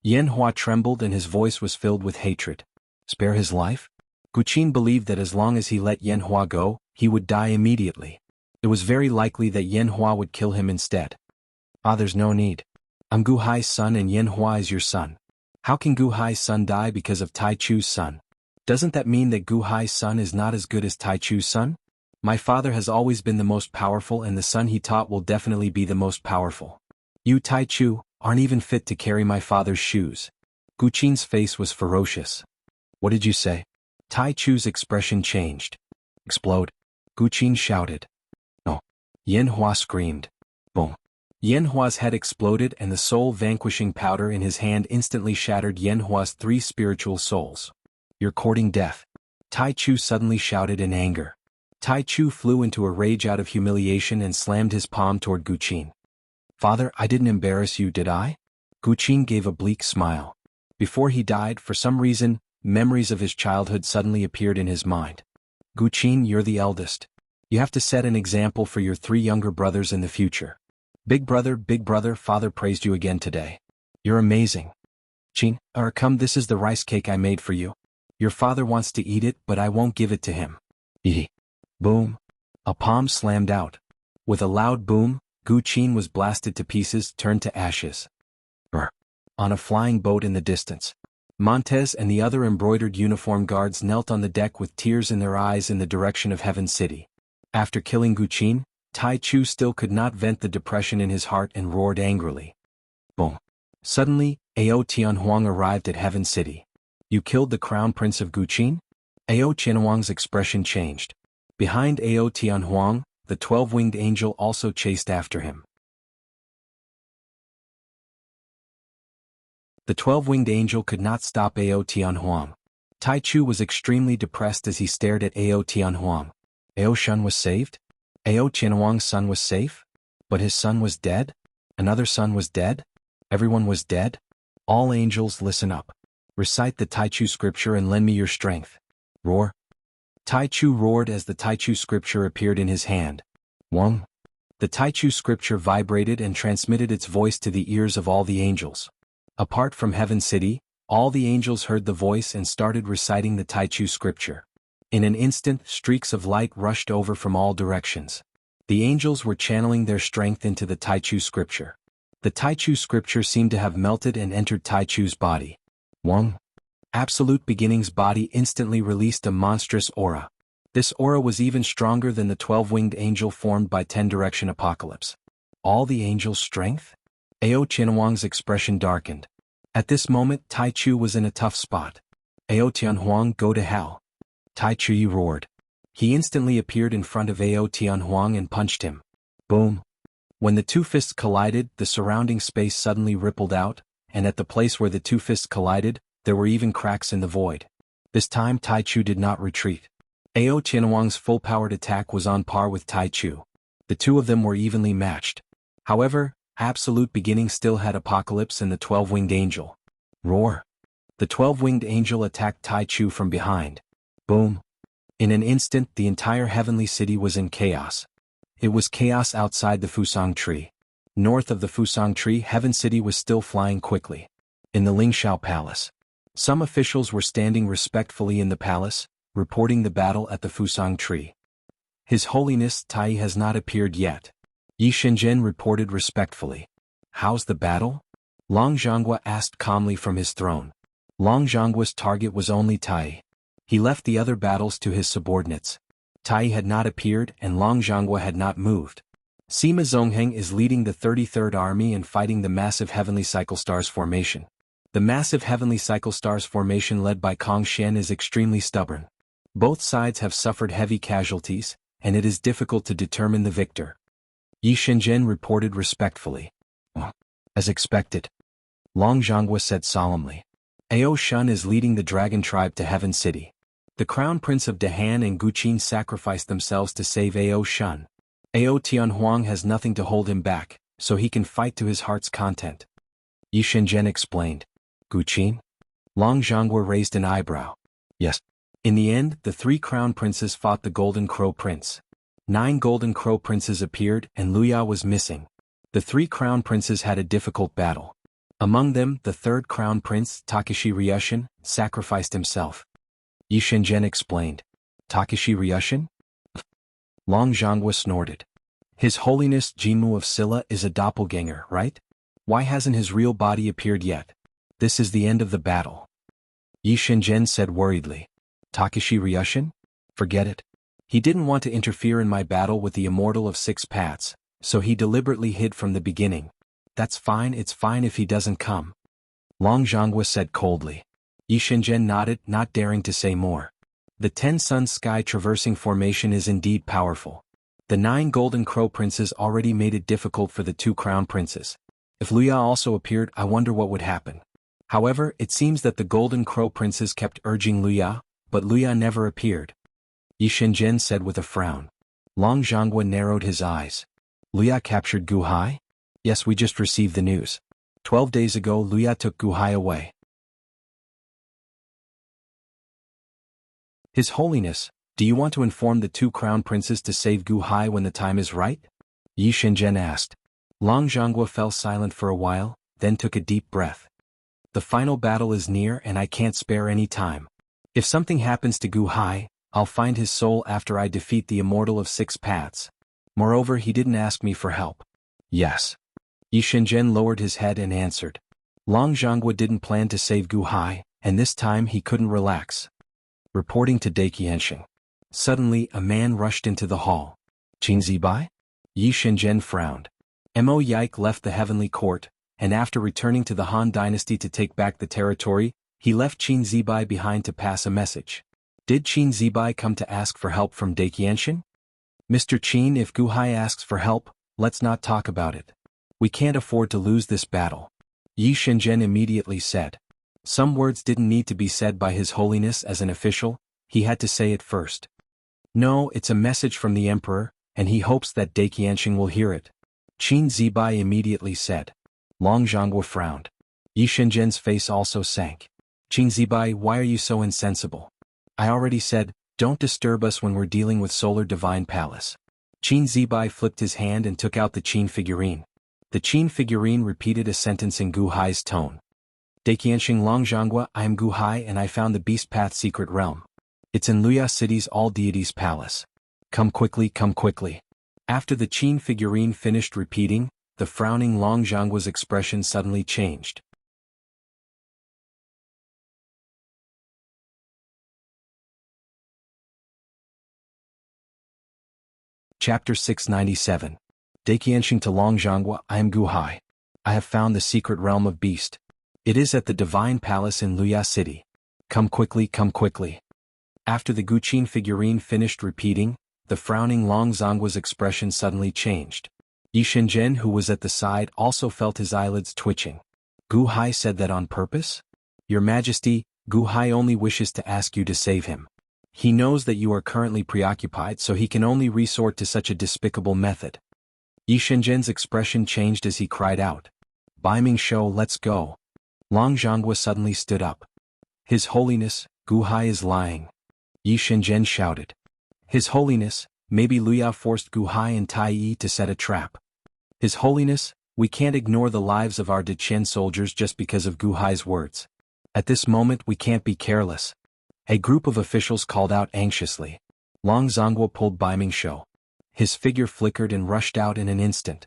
Yanhua trembled and his voice was filled with hatred. Spare his life? Guqin believed that as long as he let Yanhua go, he would die immediately. It was very likely that Yanhua would kill him instead. There's no need. I'm Gu Hai's son and Yanhua is your son. How can Gu Hai's son die because of Tai Chu's son? Doesn't that mean that Gu Hai's son is not as good as Tai Chu's son? My father has always been the most powerful and the son he taught will definitely be the most powerful. You, Tai Chu, aren't even fit to carry my father's shoes. Guqin's face was ferocious. What did you say? Tai Chu's expression changed. Explode. Guqin shouted. No. Yanhua screamed. Boom. Yanhua's head exploded and the soul-vanquishing powder in his hand instantly shattered Yanhua's 3 spiritual souls. You're courting death. Tai Chu suddenly shouted in anger. Tai Chu flew into a rage out of humiliation and slammed his palm toward Guqin. Father, I didn't embarrass you, did I? Guqin gave a bleak smile. Before he died, for some reason, memories of his childhood suddenly appeared in his mind. Guqin, you're the eldest. You have to set an example for your 3 younger brothers in the future. Big brother, father praised you again today. You're amazing. Chin, come, this is the rice cake I made for you. Your father wants to eat it, but I won't give it to him. Eat. Boom. A palm slammed out. With a loud boom, Gu Qin was blasted to pieces, turned to ashes. On a flying boat in the distance, Montez and the other embroidered uniform guards knelt on the deck with tears in their eyes in the direction of Heaven City. After killing Gu Qin, Tai Chu still could not vent the depression in his heart and roared angrily. Boom. Suddenly, Ao Tianhuang arrived at Heaven City. You killed the crown prince of Gu Qin? Ao Tianhuang's expression changed. Behind Ao Tianhuang, the 12-winged angel also chased after him. The 12-winged angel could not stop Ao Tianhuang. Tai Chu was extremely depressed as he stared at Ao Tianhuang. Ao Shun was saved? Ao Tianhuang's son was safe? But his son was dead? Another son was dead? Everyone was dead? All angels, listen up. Recite the Tai Chu scripture and lend me your strength. Roar. Tai Chu roared as the Tai Chu scripture appeared in his hand. Wong. The Tai Chu scripture vibrated and transmitted its voice to the ears of all the angels. Apart from Heaven City, all the angels heard the voice and started reciting the Tai Chu scripture. In an instant, streaks of light rushed over from all directions. The angels were channeling their strength into the Tai Chu scripture. The Tai Chu scripture seemed to have melted and entered Tai Chu's body. Wong. Absolute Beginning's body instantly released a monstrous aura. This aura was even stronger than the 12-winged angel formed by 10-direction apocalypse. All the angels' strength? Ao Tianhuang's expression darkened. At this moment, Tai Chu was in a tough spot. Ao Tianhuang, go to hell. Tai Chu roared. He instantly appeared in front of Ao Tianhuang and punched him. Boom. When the two fists collided, the surrounding space suddenly rippled out, and at the place where the two fists collided, there were even cracks in the void. This time Tai Chu did not retreat. Ao Tianhuang's full-powered attack was on par with Tai Chu. The two of them were evenly matched. However, Absolute Beginning still had Apocalypse and the 12-winged angel. Roar. The 12-winged angel attacked Tai Chu from behind. Boom. In an instant, the entire heavenly city was in chaos. It was chaos outside the Fusang tree. North of the Fusang tree, Heaven City was still flying quickly. In the Lingshao Palace, some officials were standing respectfully in the palace, reporting the battle at the Fusang tree. His Holiness Tai has not appeared yet. Yi Shenzhen reported respectfully. How's the battle? Long Zhanghua asked calmly from his throne. Long Zhanghua's target was only Tai. He left the other battles to his subordinates. Tai had not appeared and Long Zhanghua had not moved. Sima Zongheng is leading the 33rd Army and fighting the massive Heavenly Cycle Stars formation. The massive Heavenly Cycle Stars formation led by Kong Shen is extremely stubborn. Both sides have suffered heavy casualties, and it is difficult to determine the victor. Yi Shenzhen reported respectfully. As expected. Long Zhanghua said solemnly. Ao Shun is leading the Dragon Tribe to Heaven City. The Crown Prince of Dahan and Gu Qin sacrificed themselves to save Ao Shun. Ao Tianhuang has nothing to hold him back, so he can fight to his heart's content. Yi Shenzhen explained. Gu Qin? Long Zhanghua raised an eyebrow. Yes. In the end, the 3 Crown Princes fought the Golden Crow Prince. 9 Golden Crow Princes appeared and Luya was missing. The 3 Crown Princes had a difficult battle. Among them, the 3rd Crown Prince, Takeshi Ryushin, sacrificed himself. Yi Shenzhen explained. Takeshi Ryushin? Long Zhanghua snorted. His Holiness Jianghu of Silla is a doppelganger, right? Why hasn't his real body appeared yet? This is the end of the battle. Yi Shenzhen said worriedly. Takeshi Ryushin? Forget it. He didn't want to interfere in my battle with the Immortal of 6 paths, so he deliberately hid from the beginning. That's fine, it's fine if he doesn't come. Long Zhanghua said coldly. Yi Shenzhen nodded, not daring to say more. The 10-Sun Sky Traversing formation is indeed powerful. The 9 Golden Crow Princes already made it difficult for the 2 Crown Princes. If Luya also appeared, I wonder what would happen. However, it seems that the Golden Crow Princes kept urging Luya, but Luya never appeared. Yi Shenzhen said with a frown. Long Zhanghua narrowed his eyes. Luya captured Guhai? Yes, we just received the news. 12 days ago Luya took Guhai away. His Holiness, do you want to inform the 2 Crown Princes to save Guhai when the time is right? Yi Shenzhen asked. Long Zhanghua fell silent for a while, then took a deep breath. The final battle is near and I can't spare any time. If something happens to Gu Hai, I'll find his soul after I defeat the Immortal of 6 Paths. Moreover, he didn't ask me for help. Yes. Yi Shenzhen lowered his head and answered. Long Zhonghua didn't plan to save Gu Hai, and this time he couldn't relax. Reporting to Daiqianxing. Suddenly, a man rushed into the hall. Qin Zibai? Yi Shenzhen frowned. Mo Yike left the heavenly court, and after returning to the Han dynasty to take back the territory, he left Qin Zibai behind to pass a message. Did Qin Zibai come to ask for help from Daiqianxing? Mr. Qin, if Gu Hai asks for help, let's not talk about it. We can't afford to lose this battle. Yi Shenzhen immediately said. Some words didn't need to be said by His Holiness as an official, he had to say it first. No, it's a message from the Emperor, and he hopes that Daiqianxing will hear it. Qin Zibai immediately said. Long Zhonghua frowned. Yi Shenzhen's face also sank. Qin Zibai, why are you so insensible? I already said, don't disturb us when we're dealing with Solar Divine Palace. Qin Zibai flipped his hand and took out the Qin figurine. The Qin figurine repeated a sentence in Gu Hai's tone. Daiqianxing Long Zhonghua, I am Gu Hai and I found the Beast Path secret realm. It's in Luya City's All Deities Palace. Come quickly, come quickly. After the Qin figurine finished repeating, the frowning Long Zhonghua's expression suddenly changed. Chapter 697. Daiqianxing to Long Zhonghua, I am Gu Hai. I have found the secret realm of Beast. It is at the Divine Palace in Luya City. Come quickly, come quickly. After the Gu Qin figurine finished repeating, the frowning Long Zhonghua's expression suddenly changed. Yi Shenzhen, who was at the side, also felt his eyelids twitching. Gu Hai said that on purpose? Your Majesty, Gu Hai only wishes to ask you to save him. He knows that you are currently preoccupied, so he can only resort to such a despicable method. Yi Shenzhen's expression changed as he cried out. Bai Ming Shou, let's go. Long Zhonghua suddenly stood up. His Holiness, Gu Hai is lying. Yi Shenzhen shouted. His Holiness, maybe Luya forced Gu Hai and Tai Yi to set a trap. His Holiness, we can't ignore the lives of our Dechen soldiers just because of Gu Hai's words. At this moment we can't be careless. A group of officials called out anxiously. Long Zhonghua pulled Bai Ming Shou. His figure flickered and rushed out in an instant.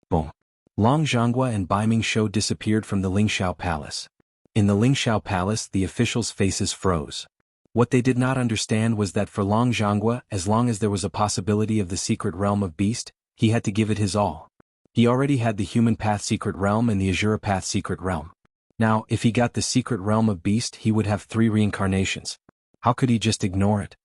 Boom. Long Zhonghua and Bai Ming Shou disappeared from the Lingxiao Palace. In the Lingxiao Palace, the officials' faces froze. What they did not understand was that for Long Zhonghua, as long as there was a possibility of the secret realm of Beast, he had to give it his all. He already had the Human Path secret realm and the Azura Path secret realm. Now, if he got the secret realm of Beast, he would have 3 reincarnations. How could he just ignore it?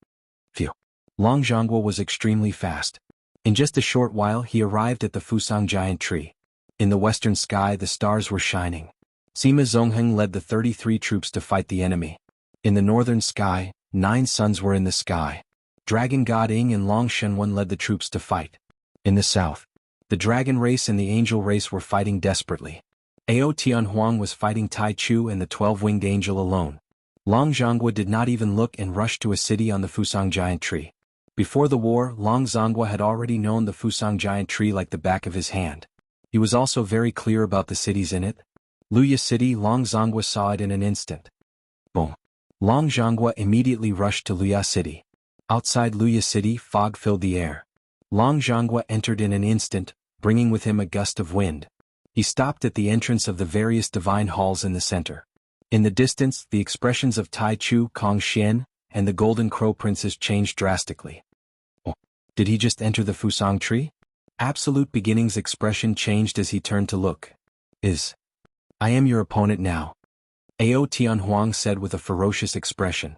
Phew. Long Zhonghua was extremely fast. In just a short while he arrived at the Fusang giant tree. In the western sky the stars were shining. Sima Zongheng led the 33 troops to fight the enemy. In the northern sky, 9 suns were in the sky. Dragon God Ing and Long Shenwen led the troops to fight. In the south, the dragon race and the angel race were fighting desperately. Ao Tianhuang was fighting Tai Chu and the 12-winged angel alone. Long Zhonghua did not even look and rushed to a city on the Fusang giant tree. Before the war, Long Zhonghua had already known the Fusang giant tree like the back of his hand. He was also very clear about the cities in it. Luya City, Long Zhonghua saw it in an instant. Boom. Long Zhonghua immediately rushed to Luya City. Outside Luya City, fog filled the air. Long Zhonghua entered in an instant, bringing with him a gust of wind. He stopped at the entrance of the various divine halls in the center. In the distance, the expressions of Tai Chu, Kong Xian, and the Golden Crow Princess changed drastically. Oh, did he just enter the Fusang tree? Absolute Beginning's expression changed as he turned to look. I am your opponent now. Ao Tianhuang said with a ferocious expression.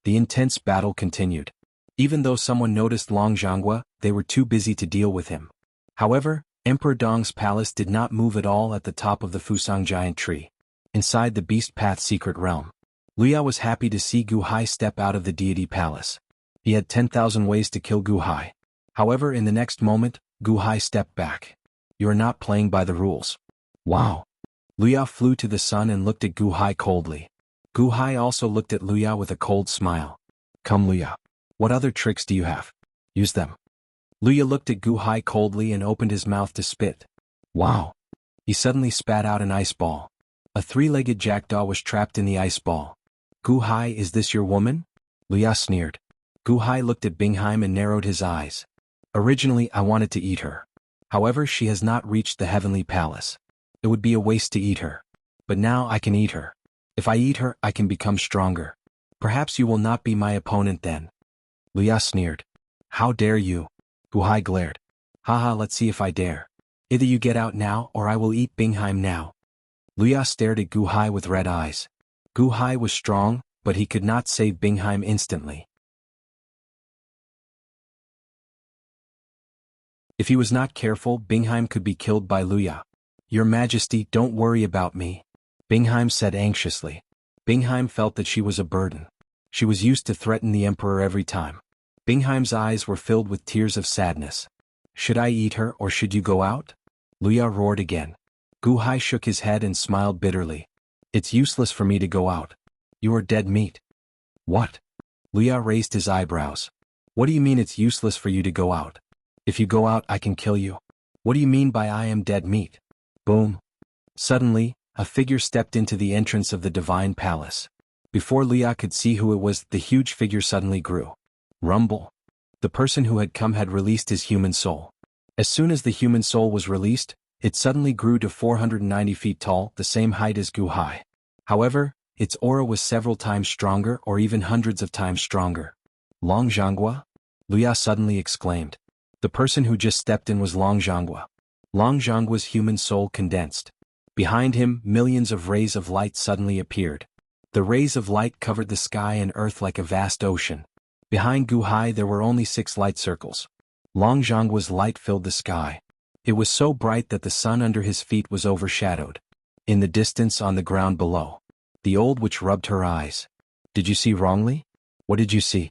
The intense battle continued. Even though someone noticed Long Zhonghua, they were too busy to deal with him. However, Emperor Dong's palace did not move at all at the top of the Fusang giant tree. Inside the Beast Path secret realm, Luya was happy to see Gu Hai step out of the deity palace. He had 10,000 ways to kill Gu Hai. However, in the next moment, Gu Hai stepped back. You are not playing by the rules. Wow. Luya flew to the sun and looked at Gu Hai coldly. Gu Hai also looked at Luya with a cold smile. Come Luya. What other tricks do you have? Use them. Luya looked at Gu Hai coldly and opened his mouth to spit. Wow. He suddenly spat out an ice ball. A 3-legged jackdaw was trapped in the ice ball. Gu Hai, is this your woman? Luya sneered. Gu Hai looked at Bingheim and narrowed his eyes. Originally I wanted to eat her. However, she has not reached the heavenly palace. It would be a waste to eat her. But now I can eat her. If I eat her, I can become stronger. Perhaps you will not be my opponent then. Luya sneered. How dare you? Gu Hai glared. Haha, let's see if I dare. Either you get out now or I will eat Bingheim now. Luya stared at Gu Hai with red eyes. Gu Hai was strong, but he could not save Bingheim instantly. If he was not careful, Bingheim could be killed by Luya. Your Majesty, don't worry about me, Bingheim said anxiously. Bingheim felt that she was a burden. She was used to threaten the emperor every time. Bingheim's eyes were filled with tears of sadness. Should I eat her or should you go out? Luya roared again. Gu Hai shook his head and smiled bitterly. It's useless for me to go out. You are dead meat. What? Luya raised his eyebrows. What do you mean it's useless for you to go out? If you go out I can kill you. What do you mean by I am dead meat? Boom. Suddenly, a figure stepped into the entrance of the divine palace. Before Luya could see who it was, the huge figure suddenly grew. Rumble. The person who had come had released his human soul. As soon as the human soul was released, it suddenly grew to 490 feet tall, the same height as Gu Hai. However, its aura was several times stronger or even hundreds of times stronger. Long Jianghu? Luya suddenly exclaimed. The person who just stepped in was Long Jianghu. Long Jianghu's human soul condensed. Behind him, millions of rays of light suddenly appeared. The rays of light covered the sky and earth like a vast ocean. Behind Gu Hai there were only 6 light circles. Long Jianghu's light filled the sky. It was so bright that the sun under his feet was overshadowed. In the distance on the ground below, the old witch rubbed her eyes. Did you see wrongly? What did you see?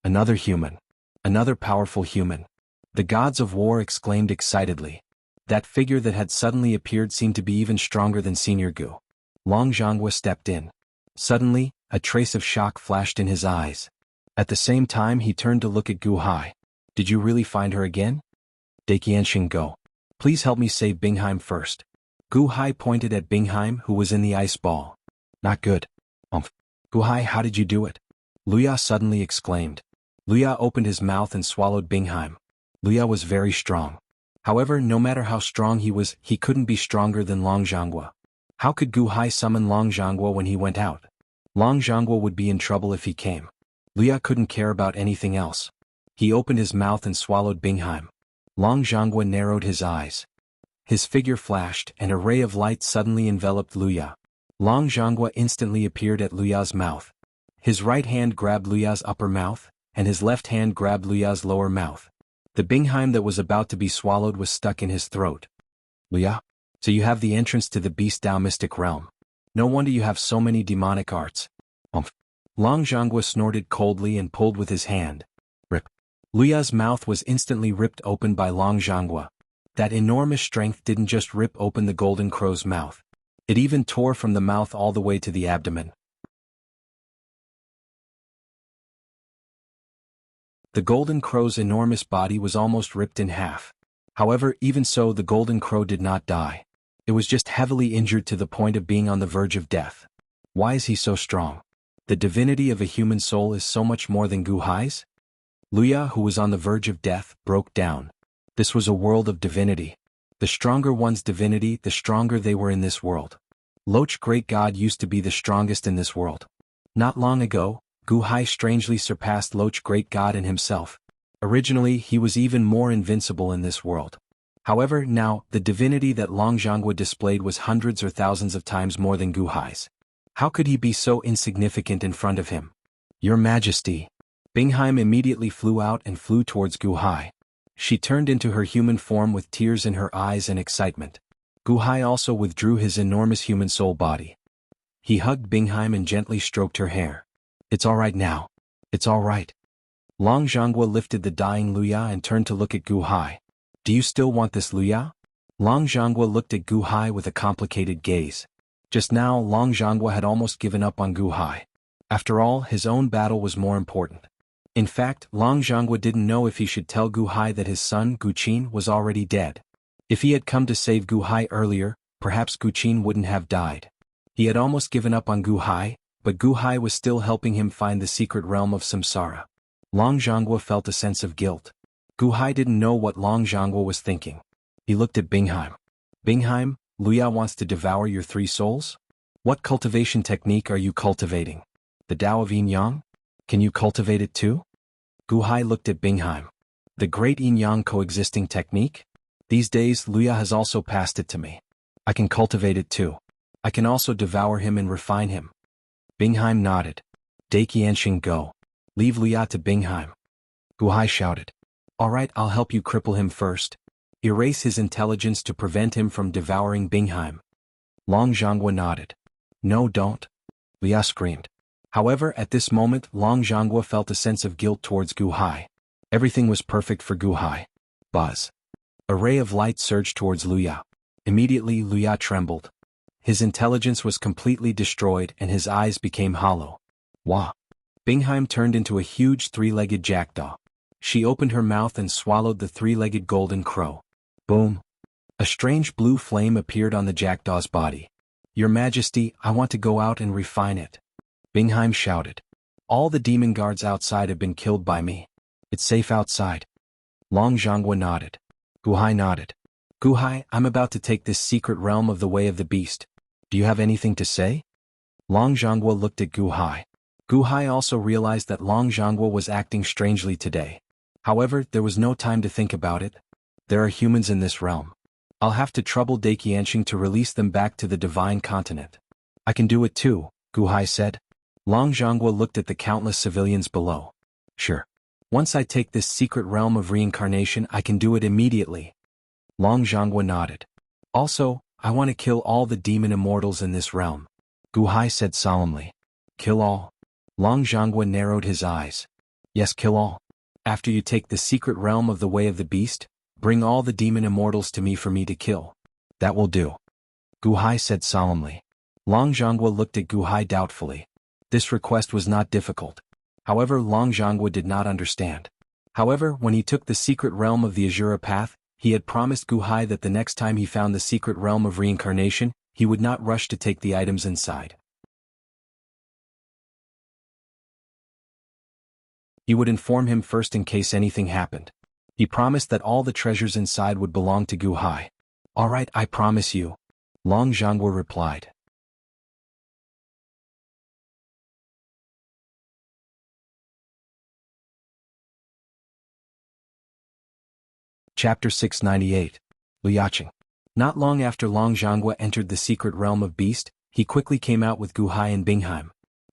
Another human. Another powerful human. The gods of war exclaimed excitedly. That figure that had suddenly appeared seemed to be even stronger than Senior Gu. Long Jianghu stepped in. Suddenly, a trace of shock flashed in his eyes. At the same time he turned to look at Gu Hai. Did you really find her again? Daqianxing go. Please help me save Bingheim first. Gu Hai pointed at Bingheim who was in the ice ball. Not good. Gu Hai, how did you do it? Luya suddenly exclaimed. Luya opened his mouth and swallowed Bingheim. Luya was very strong. However, no matter how strong he was, he couldn't be stronger than Long Jianghu. How could Gu Hai summon Long Jianghu when he went out? Long Jianghu would be in trouble if he came. Luya couldn't care about anything else. He opened his mouth and swallowed Bingheim. Long Jianghu narrowed his eyes. His figure flashed and a ray of light suddenly enveloped Luya. Long Jianghu instantly appeared at Luya's mouth. His right hand grabbed Luya's upper mouth, and his left hand grabbed Luya's lower mouth. The Bingheim that was about to be swallowed was stuck in his throat. Luya? So you have the entrance to the Beast Dao mystic realm. No wonder you have so many demonic arts. Long Jianghu snorted coldly and pulled with his hand. Rip. Luya's mouth was instantly ripped open by Long Jianghu. That enormous strength didn't just rip open the golden crow's mouth. It even tore from the mouth all the way to the abdomen. The golden crow's enormous body was almost ripped in half. However, even so, the golden crow did not die. It was just heavily injured to the point of being on the verge of death. Why is he so strong? The divinity of a human soul is so much more than Gu Hai's? Luya, who was on the verge of death, broke down. This was a world of divinity. The stronger one's divinity, the stronger they were in this world. Loch Great God used to be the strongest in this world. Not long ago, Gu Hai strangely surpassed Loch Great God and himself. Originally, he was even more invincible in this world. However, now, the divinity that Long Jianghu displayed was hundreds or thousands of times more than Gu Hai's. How could he be so insignificant in front of him? Your Majesty. Bingheim immediately flew out and flew towards Gu Hai. She turned into her human form with tears in her eyes and excitement. Gu Hai also withdrew his enormous human soul body. He hugged Bingheim and gently stroked her hair. It's all right now. It's all right. Long Jianghu lifted the dying Luya and turned to look at Gu Hai. Do you still want this Luya? Long Jianghu looked at Gu Hai with a complicated gaze. Just now, Long Jianghu had almost given up on Gu Hai. After all, his own battle was more important. In fact, Long Jianghu didn't know if he should tell Gu Hai that his son, Gu Qin, was already dead. If he had come to save Gu Hai earlier, perhaps Gu Qin wouldn't have died. He had almost given up on Gu Hai, but Gu Hai was still helping him find the secret realm of samsara. Long Zhonghua felt a sense of guilt. Gu Hai didn't know what Long Zhonghua was thinking. He looked at Bingheim. Bingheim, Luya wants to devour your 3 souls? What cultivation technique are you cultivating? The Tao of Yin-Yang? Can you cultivate it too? Gu Hai looked at Bingheim. The great Yin-Yang coexisting technique? These days Luya has also passed it to me. I can cultivate it too. I can also devour him and refine him. Bingheim nodded. Daiqianxing go. Leave Luya to Bingheim. Gu Hai shouted. All right, I'll help you cripple him first. Erase his intelligence to prevent him from devouring Bingheim. Long Zhonghua nodded. No, don't. Luya screamed. However, at this moment Long Zhonghua felt a sense of guilt towards Gu Hai. Everything was perfect for Gu Hai. Buzz. A ray of light surged towards Luya. Immediately Luya trembled. His intelligence was completely destroyed and his eyes became hollow. Wah. Bingheim turned into a huge 3-legged jackdaw. She opened her mouth and swallowed the 3-legged golden crow. Boom. A strange blue flame appeared on the jackdaw's body. Your Majesty, I want to go out and refine it. Bingheim shouted. All the demon guards outside have been killed by me. It's safe outside. Long Zhonghua nodded. Gu Hai nodded. Gu Hai, I'm about to take this secret realm of the way of the beast. Do you have anything to say? Long Zhonghua looked at Gu Hai. Gu Hai also realized that Long Zhonghua was acting strangely today. However, there was no time to think about it. There are humans in this realm. I'll have to trouble Daiqianxing to release them back to the divine continent. I can do it too, Gu Hai said. Long Zhonghua looked at the countless civilians below. Sure. Once I take this secret realm of reincarnation, I can do it immediately. Long Zhonghua nodded. Also, I want to kill all the demon immortals in this realm. Gu Hai said solemnly. Kill all? Long Zhonghua narrowed his eyes. Yes, kill all. After you take the secret realm of the way of the beast, bring all the demon immortals to me for me to kill. That will do. Gu Hai said solemnly. Long Zhonghua looked at Gu Hai doubtfully. This request was not difficult. However, Long Zhonghua did not understand. However, when he took the secret realm of the Azura path, he had promised Gu Hai that the next time he found the secret realm of reincarnation, he would not rush to take the items inside. He would inform him first in case anything happened. He promised that all the treasures inside would belong to Gu Hai. All right, I promise you. Long Zhonghua replied. Chapter 698. Luyacheng. Not long after Long Zhonghua entered the secret realm of beast, he quickly came out with Gu Hai and Bingheim.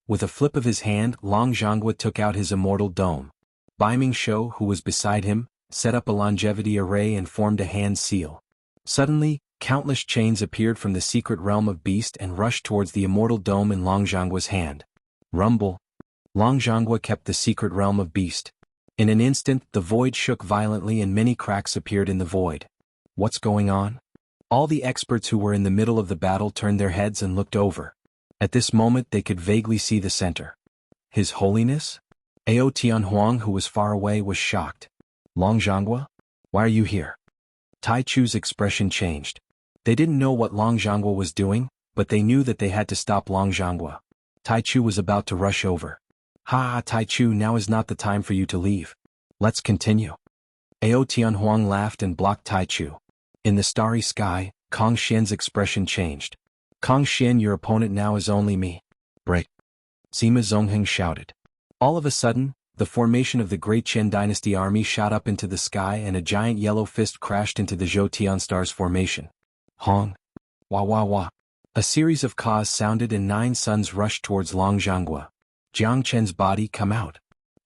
With a flip of his hand, Long Zhonghua took out his immortal dome. Bai Mingshou, who was beside him, set up a longevity array and formed a hand seal. Suddenly, countless chains appeared from the secret realm of beast and rushed towards the immortal dome in Long Zhonghua's hand. Rumble. Long Zhonghua kept the secret realm of beast. In an instant, the void shook violently and many cracks appeared in the void. What's going on? All the experts who were in the middle of the battle turned their heads and looked over. At this moment they could vaguely see the center. His Holiness? Ao Tianhuang, who was far away, was shocked. Long Zhonghua? Why are you here? Tai Chu's expression changed. They didn't know what Long Zhonghua was doing, but they knew that they had to stop Long Zhonghua. Tai Chu was about to rush over. Ha, Tai Chu, now is not the time for you to leave. Let's continue. Ao Tianhuang laughed and blocked Tai Chu. In the starry sky, Kong Xian's expression changed. Kong Xian, your opponent now is only me. Break. Sima Zongheng shouted. All of a sudden, the formation of the Great Qian Dynasty army shot up into the sky and a giant yellow fist crashed into the Zhou Tian Star's formation. Hong. Wah wah wah. A series of caws sounded and 9 suns rushed towards Long Zhonghua. Jiang Chen's body come out.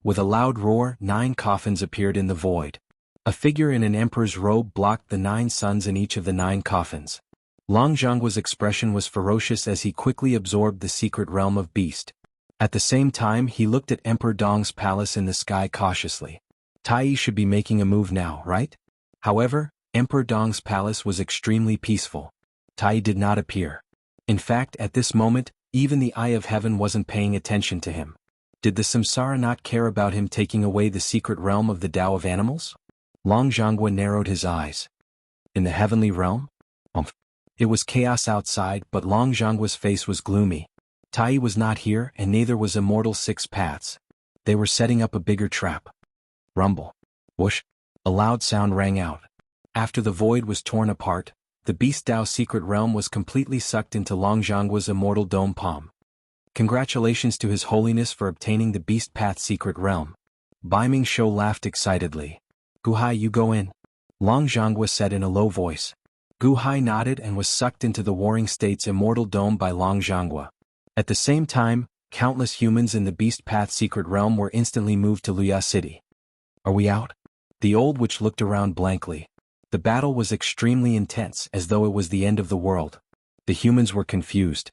With a loud roar, 9 coffins appeared in the void. A figure in an emperor's robe blocked the 9 suns in each of the 9 coffins. Long Zhonghua's expression was ferocious as he quickly absorbed the secret realm of beast. At the same time he looked at Emperor Dong's palace in the sky cautiously. Tai Yi should be making a move now, right? However, Emperor Dong's palace was extremely peaceful. Tai Yi did not appear. In fact, at this moment, even the Eye of Heaven wasn't paying attention to him. Did the Samsara not care about him taking away the secret realm of the Tao of animals? Long Zhonghua narrowed his eyes. In the heavenly realm? It was chaos outside, but Long Zhonghua's face was gloomy. Tai was not here and neither was Immortal Six Paths. They were setting up a bigger trap. Rumble. Whoosh. A loud sound rang out. After the void was torn apart, the Beast Dao secret realm was completely sucked into Long Zhangguo's immortal dome palm. Congratulations to His Holiness for obtaining the Beast Path secret realm. Bai Ming Shou laughed excitedly. Gu Hai, you go in. Long Zhangguo said in a low voice. Gu Hai nodded and was sucked into the Warring State's immortal dome by Long Zhangguo. At the same time, countless humans in the Beast Path secret realm were instantly moved to Luya City. Are we out? The old witch looked around blankly. The battle was extremely intense, as though it was the end of the world. The humans were confused.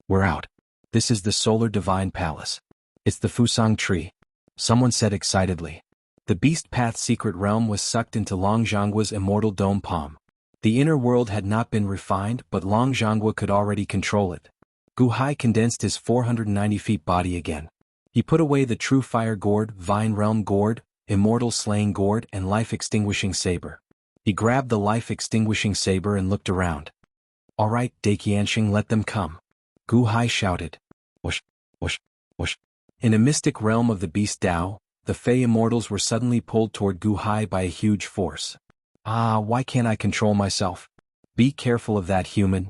We're out. This is the Solar Divine Palace. It's the Fusang Tree. Someone said excitedly. The Beast Path secret realm was sucked into Long Zhangguo's immortal dome palm. The inner world had not been refined, but Long Zhangguo could already control it. Gu Hai condensed his 490 feet body again. He put away the True Fire Gourd, Vine Realm Gourd, Immortal Slaying Gourd and Life Extinguishing Saber. He grabbed the Life Extinguishing Saber and looked around. All right, Daiqianxing, let them come. Gu Hai shouted. Whoosh, whoosh, whoosh. In a mystic realm of the Beast Dao, the Fey Immortals were suddenly pulled toward Gu Hai by a huge force. Why can't I control myself? Be careful of that, human.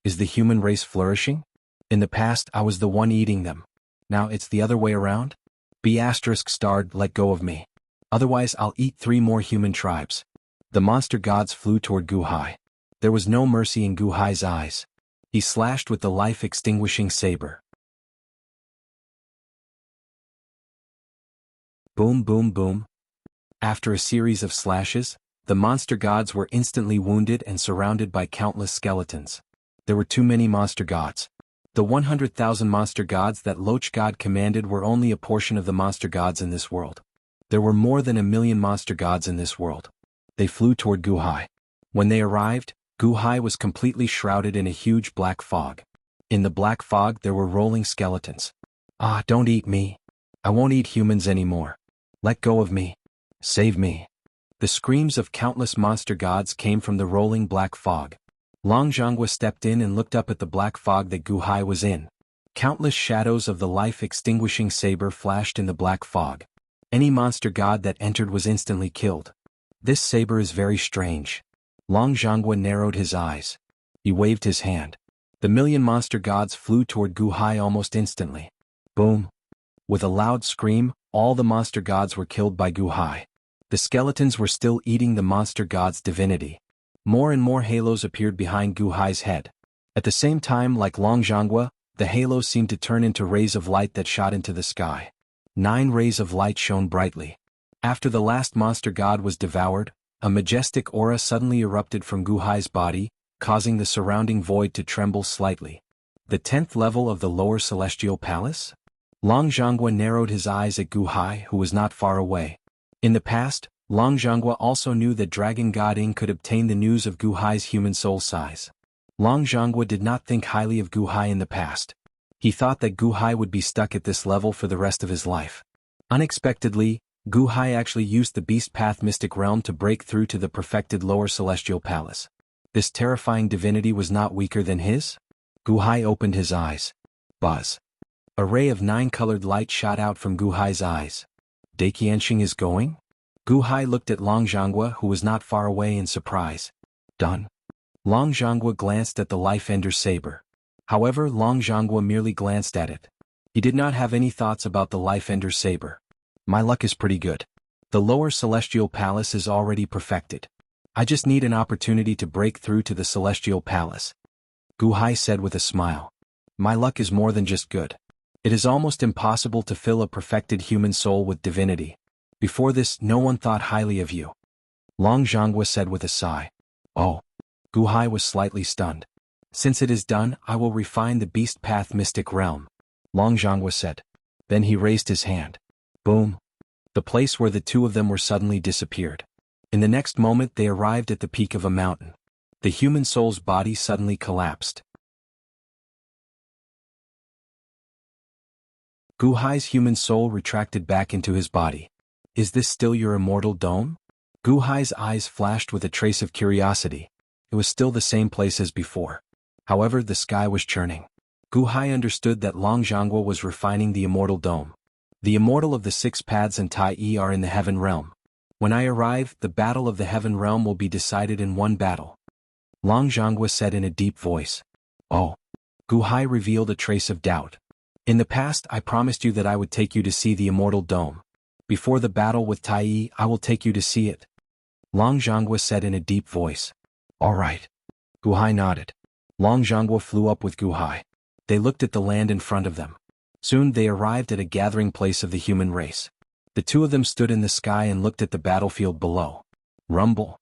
Is the human race flourishing? In the past I was the one eating them. Now it's the other way around? ****, let go of me. Otherwise I'll eat 3 more human tribes. The monster gods flew toward Gu Hai. There was no mercy in Gu Hai's eyes. He slashed with the life-extinguishing saber. Boom, boom, boom. After a series of slashes, the monster gods were instantly wounded and surrounded by countless skeletons. There were too many monster gods. The 100,000 monster gods that Loch God commanded were only a portion of the monster gods in this world. There were more than 1,000,000 monster gods in this world. They flew toward Gu Hai. When they arrived, Gu Hai was completely shrouded in a huge black fog. In the black fog there were rolling skeletons. Don't eat me. I won't eat humans anymore. Let go of me. Save me. The screams of countless monster gods came from the rolling black fog. Long Zhangguo stepped in and looked up at the black fog that Gu Hai was in. Countless shadows of the life-extinguishing saber flashed in the black fog. Any monster god that entered was instantly killed. This saber is very strange. Long Zhangguo narrowed his eyes. He waved his hand. The 1,000,000 monster gods flew toward Gu Hai almost instantly. Boom. With a loud scream, all the monster gods were killed by Gu Hai. The skeletons were still eating the monster god's divinity. More and more halos appeared behind Gu Hai's head. At the same time, like Long Zhangguo, the halos seemed to turn into rays of light that shot into the sky. 9 rays of light shone brightly. After the last monster god was devoured, a majestic aura suddenly erupted from Gu Hai's body, causing the surrounding void to tremble slightly. The 10th level of the lower celestial palace? Long Zhangguo narrowed his eyes at Gu Hai, who was not far away. In the past, Long Zhangguo also knew that Dragon God Ing could obtain the news of Gu Hai's human soul size. Long Zhangguo did not think highly of Gu Hai in the past. He thought that Gu Hai would be stuck at this level for the rest of his life. Unexpectedly, Gu Hai actually used the Beast Path Mystic Realm to break through to the perfected lower celestial palace. This terrifying divinity was not weaker than his? Gu Hai opened his eyes. Buzz. A ray of 9-colored light shot out from Gu Hai's eyes. Daiqianxing is going? Gu Hai looked at Long Zhangguo, who was not far away, in surprise. Done. Long Zhangguo glanced at the Life Ender saber. However, Long Zhangguo merely glanced at it. He did not have any thoughts about the Life Ender saber. My luck is pretty good. The lower celestial palace is already perfected. I just need an opportunity to break through to the celestial palace. Gu Hai said with a smile. My luck is more than just good. It is almost impossible to fill a perfected human soul with divinity. Before this, no one thought highly of you. Long Zhangguo said with a sigh. Oh. Gu Hai was slightly stunned. Since it is done, I will refine the Beast Path Mystic Realm. Long Zhangguo said. Then he raised his hand. Boom. The place where the two of them were suddenly disappeared. In the next moment they arrived at the peak of a mountain. The human soul's body suddenly collapsed. Gu Hai's human soul retracted back into his body. Is this still your immortal dome? Gu Hai's eyes flashed with a trace of curiosity. It was still the same place as before. However, the sky was churning. Gu Hai understood that Long Zhonghua was refining the immortal dome. The immortal of the six paths and Tai Yi are in the heaven realm. When I arrive, the battle of the heaven realm will be decided in one battle. Long Zhonghua said in a deep voice. Oh. Gu Hai revealed a trace of doubt. In the past I promised you that I would take you to see the immortal dome. Before the battle with Tai Yi, I will take you to see it. Long Zhonghua said in a deep voice. All right. Gu Hai nodded. Long Zhonghua flew up with Gu Hai. They looked at the land in front of them. Soon they arrived at a gathering place of the human race. The two of them stood in the sky and looked at the battlefield below. Rumble.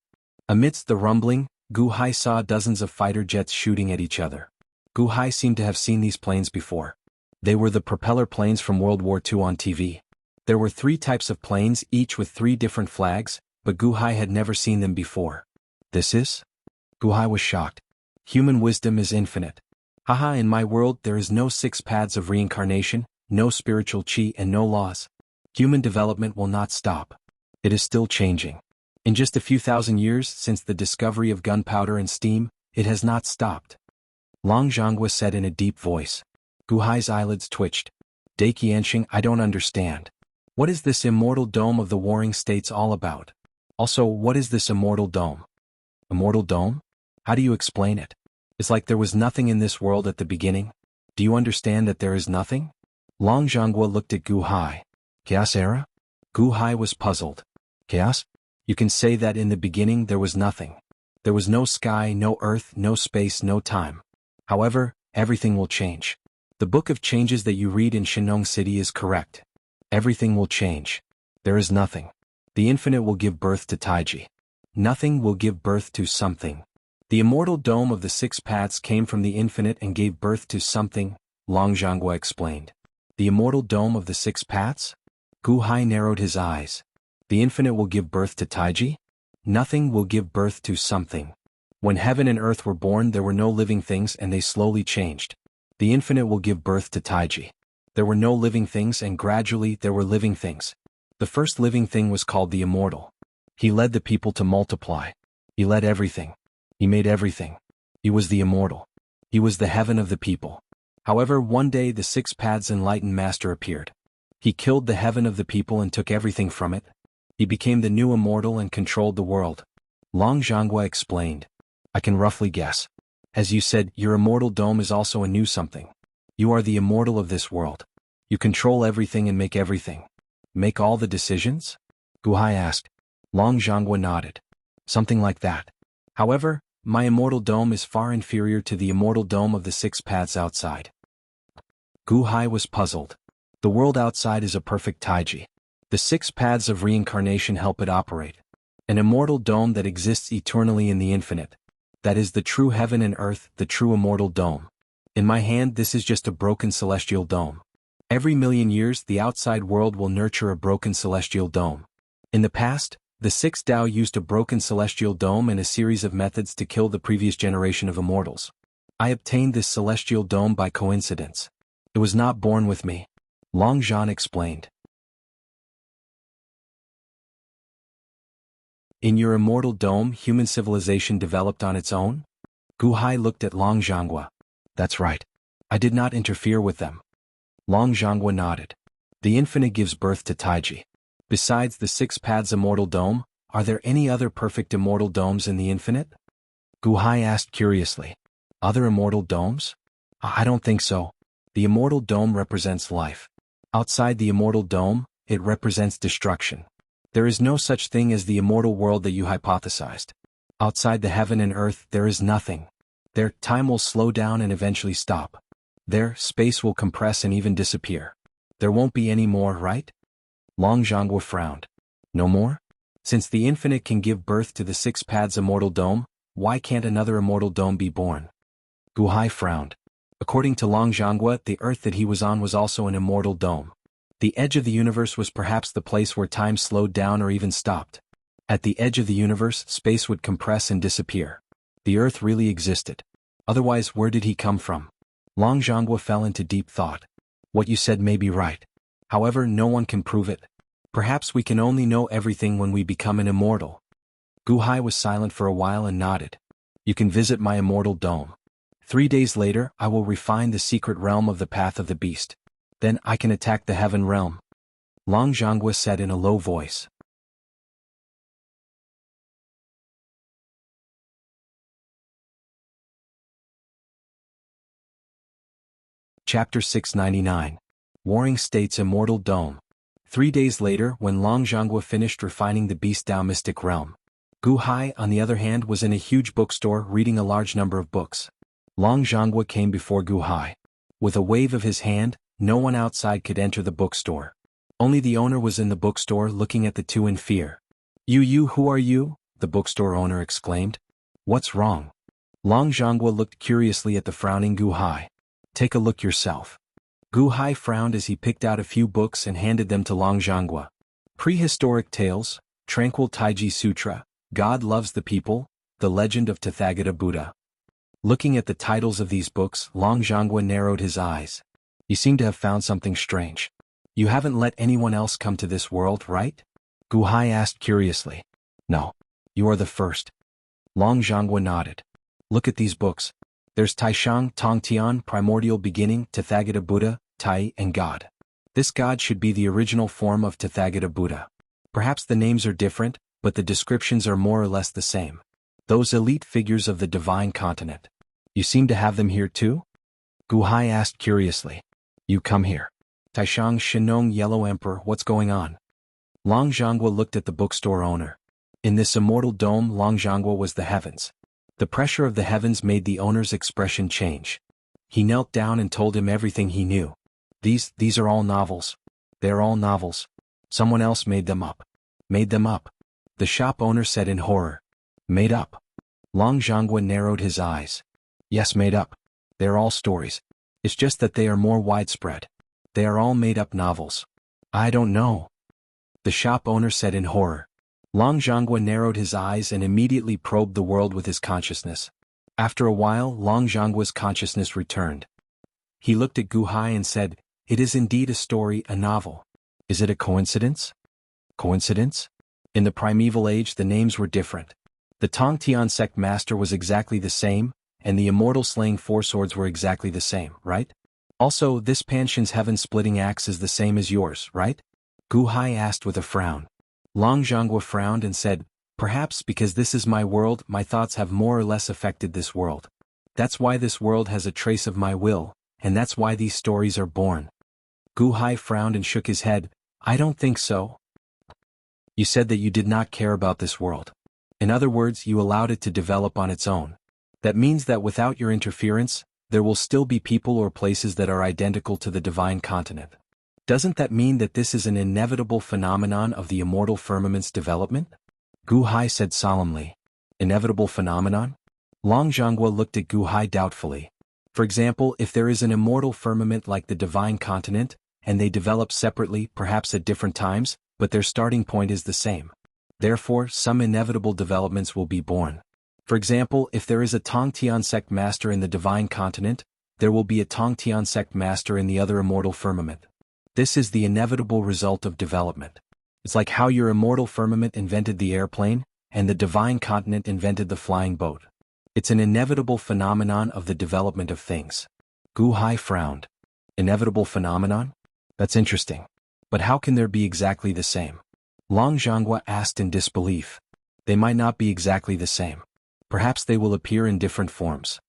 Amidst the rumbling, Gu Hai saw dozens of fighter jets shooting at each other. Gu Hai seemed to have seen these planes before. They were the propeller planes from World War II on TV. There were 3 types of planes, each with 3 different flags, but Gu Hai had never seen them before. This is? Gu Hai was shocked. Human wisdom is infinite. Haha, in my world there is no 6 paths of reincarnation, no spiritual chi and no laws. Human development will not stop. It is still changing. In just a few thousand years since the discovery of gunpowder and steam, it has not stopped. Long Zhonghua said in a deep voice. Gu Hai's eyelids twitched. Dai Qianxing, I don't understand. What is this immortal dome of the warring states all about? Also, what is this immortal dome? Immortal dome? How do you explain it? It's like there was nothing in this world at the beginning. Do you understand that there is nothing? Long Zhonghua looked at Gu Hai. Chaos era? Gu Hai was puzzled. Chaos? You can say that in the beginning there was nothing. There was no sky, no earth, no space, no time. However, everything will change. The book of changes that you read in Shenong City is correct. Everything will change. There is nothing. The infinite will give birth to Taiji. Nothing will give birth to something. The immortal dome of the 6 paths came from the infinite and gave birth to something, Long Zhonghua explained. The immortal dome of the 6 paths? Gu Hai narrowed his eyes. The infinite will give birth to Taiji? Nothing will give birth to something. When heaven and earth were born there were no living things and they slowly changed. The infinite will give birth to Taiji. There were no living things and gradually there were living things. The first living thing was called the immortal. He led the people to multiply. He led everything. He made everything. He was the immortal. He was the heaven of the people. However, one day the 6 paths enlightened master appeared. He killed the heaven of the people and took everything from it. He became the new immortal and controlled the world. Long Zhonghua explained. I can roughly guess. As you said, your immortal dome is also a new something. You are the immortal of this world. You control everything and make everything. Make all the decisions? Gu Hai asked. Long Zhonghua nodded. Something like that. However, my immortal dome is far inferior to the immortal dome of the 6 paths outside. Gu Hai was puzzled. The world outside is a perfect Taiji. The 6 paths of reincarnation help it operate. An immortal dome that exists eternally in the infinite. That is the true heaven and earth, the true immortal dome. In my hand this is just a broken celestial dome. Every million years the outside world will nurture a broken celestial dome. In the past, the 6 Tao used a broken celestial dome and a series of methods to kill the previous generation of immortals. I obtained this celestial dome by coincidence. It was not born with me. Long Zhan explained. In your immortal dome, human civilization developed on its own? Gu Hai looked at Long Zhonghua. That's right. I did not interfere with them. Long Zhonghua nodded. The infinite gives birth to Taiji. Besides the 6 paths immortal dome, are there any other perfect immortal domes in the infinite? Gu Hai asked curiously. Other immortal domes? I don't think so. The immortal dome represents life. Outside the immortal dome, it represents destruction. There is no such thing as the immortal world that you hypothesized. Outside the heaven and earth there is nothing. There, time will slow down and eventually stop. There, space will compress and even disappear. There won't be any more, right? Long Zhonghua frowned. No more? Since the infinite can give birth to the 6 paths immortal dome, why can't another immortal dome be born? Gu Hai frowned. According to Long Zhonghua, the earth that he was on was also an immortal dome. The edge of the universe was perhaps the place where time slowed down or even stopped. At the edge of the universe, space would compress and disappear. The earth really existed. Otherwise, where did he come from? Long Zhonghua fell into deep thought. What you said may be right. However, no one can prove it. Perhaps we can only know everything when we become an immortal. Gu Hai was silent for a while and nodded. You can visit my immortal dome. 3 days later I will refine the secret realm of the path of the beast. Then I can attack the heaven realm. Long Zhanghua said in a low voice. Chapter 699. Warring States Immortal Dome. 3 days later, when Long Zhanghua finished refining the Beast Dao mystic realm, Gu Hai, on the other hand, was in a huge bookstore reading a large number of books. Long Zhanghua came before Gu Hai. With a wave of his hand, no one outside could enter the bookstore. Only the owner was in the bookstore looking at the two in fear. You, who are you?" the bookstore owner exclaimed. "What's wrong?" Long Zhanghua looked curiously at the frowning Gu Hai. "Take a look yourself." Gu Hai frowned as he picked out a few books and handed them to Long Zhanghua. Prehistoric Tales, Tranquil Taiji Sutra, God Loves the People, The Legend of Tathagata Buddha. Looking at the titles of these books, Long Zhanghua narrowed his eyes. "You seem to have found something strange. You haven't let anyone else come to this world, right?" Gu Hai asked curiously. "No. You are the first." Long Zhanghua nodded. "Look at these books. There's Taishang, Tongtian, Primordial Beginning, Tathagata Buddha, Tai, and God. This God should be the original form of Tathagata Buddha. Perhaps the names are different, but the descriptions are more or less the same. Those elite figures of the divine continent. You seem to have them here too?" Gu Hai asked curiously. "You come here. Taishang Shinong Yellow Emperor, what's going on?" Long Zhanghua looked at the bookstore owner. In this immortal dome, Long Zhanghua was the heavens. The pressure of the heavens made the owner's expression change. He knelt down and told him everything he knew. These are all novels. They're all novels. Someone else made them up. Made them up. The shop owner said in horror. "Made up?" Long Zhanghua narrowed his eyes. "Yes, made up. They're all stories. It's just that they are more widespread. They are all made-up novels." "I don't know." The shop owner said in horror. Long Zhanghua narrowed his eyes and immediately probed the world with his consciousness. After a while, Long Zhanghua's consciousness returned. He looked at Gu Hai and said, "It is indeed a story, a novel. Is it a coincidence?" "Coincidence?" In the primeval age the names were different. The Tongtian sect master was exactly the same, and the immortal slaying four swords were exactly the same, right? Also, this Panshin's heaven-splitting axe is the same as yours, right? Gu Hai asked with a frown. Long Zhanghua frowned and said, "Perhaps because this is my world, my thoughts have more or less affected this world. That's why this world has a trace of my will, and that's why these stories are born." Gu Hai frowned and shook his head. "I don't think so. You said that you did not care about this world. In other words, you allowed it to develop on its own. That means that without your interference, there will still be people or places that are identical to the divine continent. Doesn't that mean that this is an inevitable phenomenon of the immortal firmament's development?" Gu Hai said solemnly. "Inevitable phenomenon?" Long Zhanghua looked at Gu Hai doubtfully. "For example, if there is an immortal firmament like the divine continent, and they develop separately, perhaps at different times, but their starting point is the same. Therefore, some inevitable developments will be born. For example, if there is a Tongtian sect master in the divine continent, there will be a Tongtian sect master in the other immortal firmament. This is the inevitable result of development. It's like how your immortal firmament invented the airplane, and the divine continent invented the flying boat. It's an inevitable phenomenon of the development of things." Gu Hai frowned. "Inevitable phenomenon? That's interesting. But how can there be exactly the same?" Long Zhanghua asked in disbelief. "They might not be exactly the same. Perhaps they will appear in different forms.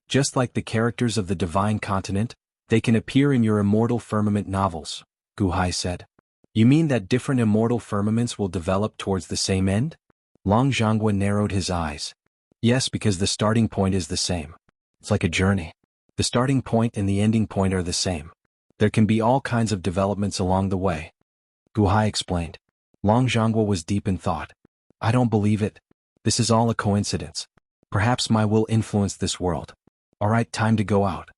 Just like the characters of the divine continent, they can appear in your immortal firmament novels," Gu Hai said. "You mean that different immortal firmaments will develop towards the same end?" Long Zhanghua narrowed his eyes. "Yes, because the starting point is the same. It's like a journey. The starting point and the ending point are the same. There can be all kinds of developments along the way." Gu Hai explained. Long Zhanghua was deep in thought. "I don't believe it. This is all a coincidence. Perhaps my will influenced this world. All right, time to go out."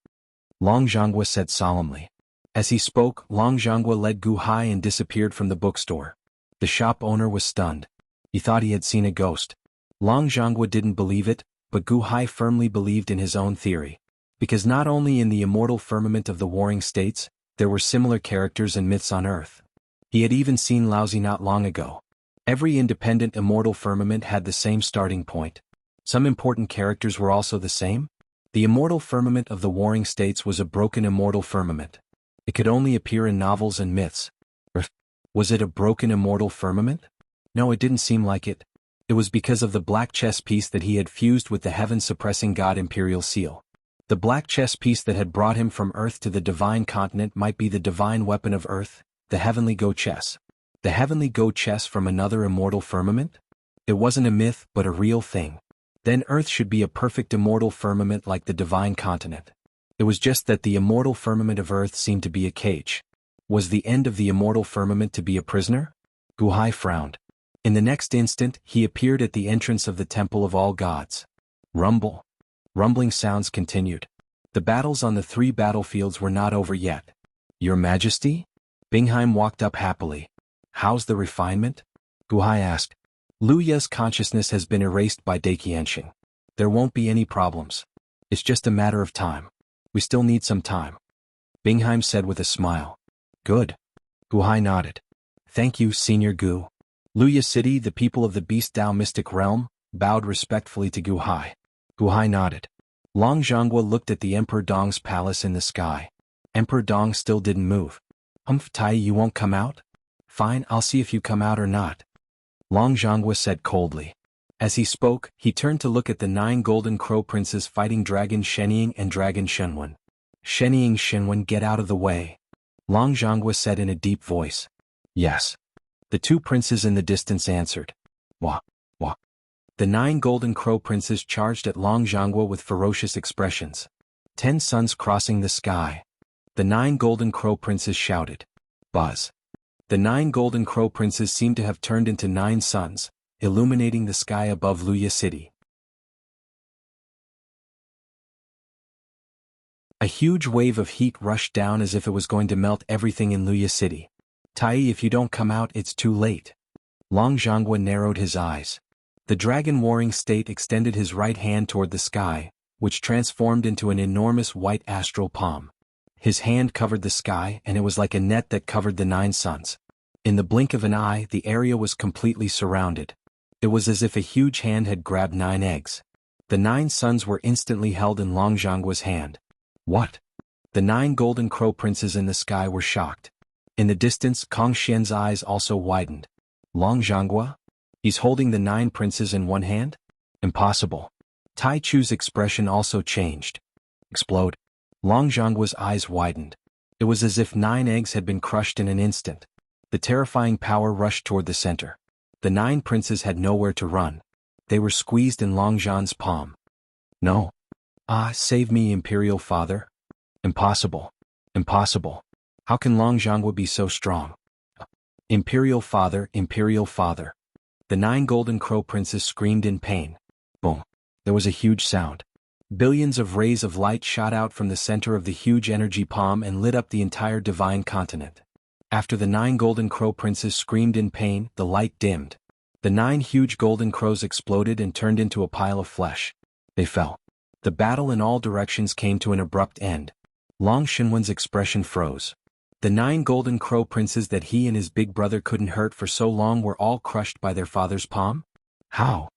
Long Zhanghua said solemnly. As he spoke, Long Zhanghua led Gu Hai and disappeared from the bookstore. The shop owner was stunned. He thought he had seen a ghost. Long Zhanghua didn't believe it, but Gu Hai firmly believed in his own theory. Because not only in the immortal firmament of the warring states, there were similar characters and myths on Earth. He had even seen Laozi not long ago. Every independent immortal firmament had the same starting point. Some important characters were also the same. The immortal firmament of the Warring States was a broken immortal firmament. It could only appear in novels and myths. Was it a broken immortal firmament? No, it didn't seem like it. It was because of the black chess piece that he had fused with the heaven-suppressing god Imperial Seal. The black chess piece that had brought him from Earth to the divine continent might be the divine weapon of Earth, the heavenly go chess. The heavenly go chess from another immortal firmament? It wasn't a myth but a real thing. Then Earth should be a perfect immortal firmament like the divine continent. It was just that the immortal firmament of Earth seemed to be a cage. Was the end of the immortal firmament to be a prisoner? Gu Hai frowned. In the next instant, he appeared at the entrance of the Temple of All Gods. Rumble. Rumbling sounds continued. The battles on the 3 battlefields were not over yet. Your Majesty? Bingheim walked up happily. How's the refinement? Gu Hai asked. Lu Ya's consciousness has been erased by Daiqianxing. There won't be any problems. It's just a matter of time. We still need some time. Bingheim said with a smile. Good. Gu Hai nodded. Thank you, Senior Gu. Luya City, the people of the Beast Dao mystic realm, bowed respectfully to Gu Hai. Gu Hai nodded. Long Zhanghua looked at the Emperor Dong's palace in the sky. Emperor Dong still didn't move. Tai, you won't come out? Fine, I'll see if you come out or not. Long Zhanghua said coldly. As he spoke, he turned to look at the 9 golden crow princes fighting Dragon Shenying and Dragon Shenwen. Shenwen, get out of the way. Long Zhanghua said in a deep voice. Yes. The 2 princes in the distance answered. Wah. The 9 golden crow princes charged at Long Zhanghua with ferocious expressions. 10 suns crossing the sky. The 9 golden crow princes shouted. Buzz. The 9 golden crow princes seemed to have turned into 9 suns, illuminating the sky above Luya City. A huge wave of heat rushed down as if it was going to melt everything in Luya City. Tai, if you don't come out, it's too late. Long Zhanghua narrowed his eyes. The dragon warring state extended his right hand toward the sky, which transformed into an enormous white astral palm. His hand covered the sky and it was like a net that covered the 9 suns. In the blink of an eye, the area was completely surrounded. It was as if a huge hand had grabbed 9 eggs. The 9 suns were instantly held in Long Zhanggua's hand. What? The 9 golden crow princes in the sky were shocked. In the distance, Kong Xian's eyes also widened. Long Zhanghua? He's holding the 9 princes in one hand? Impossible. Tai Chu's expression also changed. Explode. Long Zhanggua's eyes widened. It was as if 9 eggs had been crushed in an instant. The terrifying power rushed toward the center. The 9 princes had nowhere to run. They were squeezed in Long Zhan's palm. No. Ah, save me, Imperial Father. Impossible. Impossible. How can Long Zhanghua be so strong? Imperial Father, Imperial Father. The 9 golden crow princes screamed in pain. Boom. There was a huge sound. Billions of rays of light shot out from the center of the huge energy palm and lit up the entire divine continent. After the 9 golden crow princes screamed in pain, the light dimmed. The 9 huge golden crows exploded and turned into a pile of flesh. They fell. The battle in all directions came to an abrupt end. Long Shenwen's expression froze. The 9 golden crow princes that he and his big brother couldn't hurt for so long were all crushed by their father's palm? How?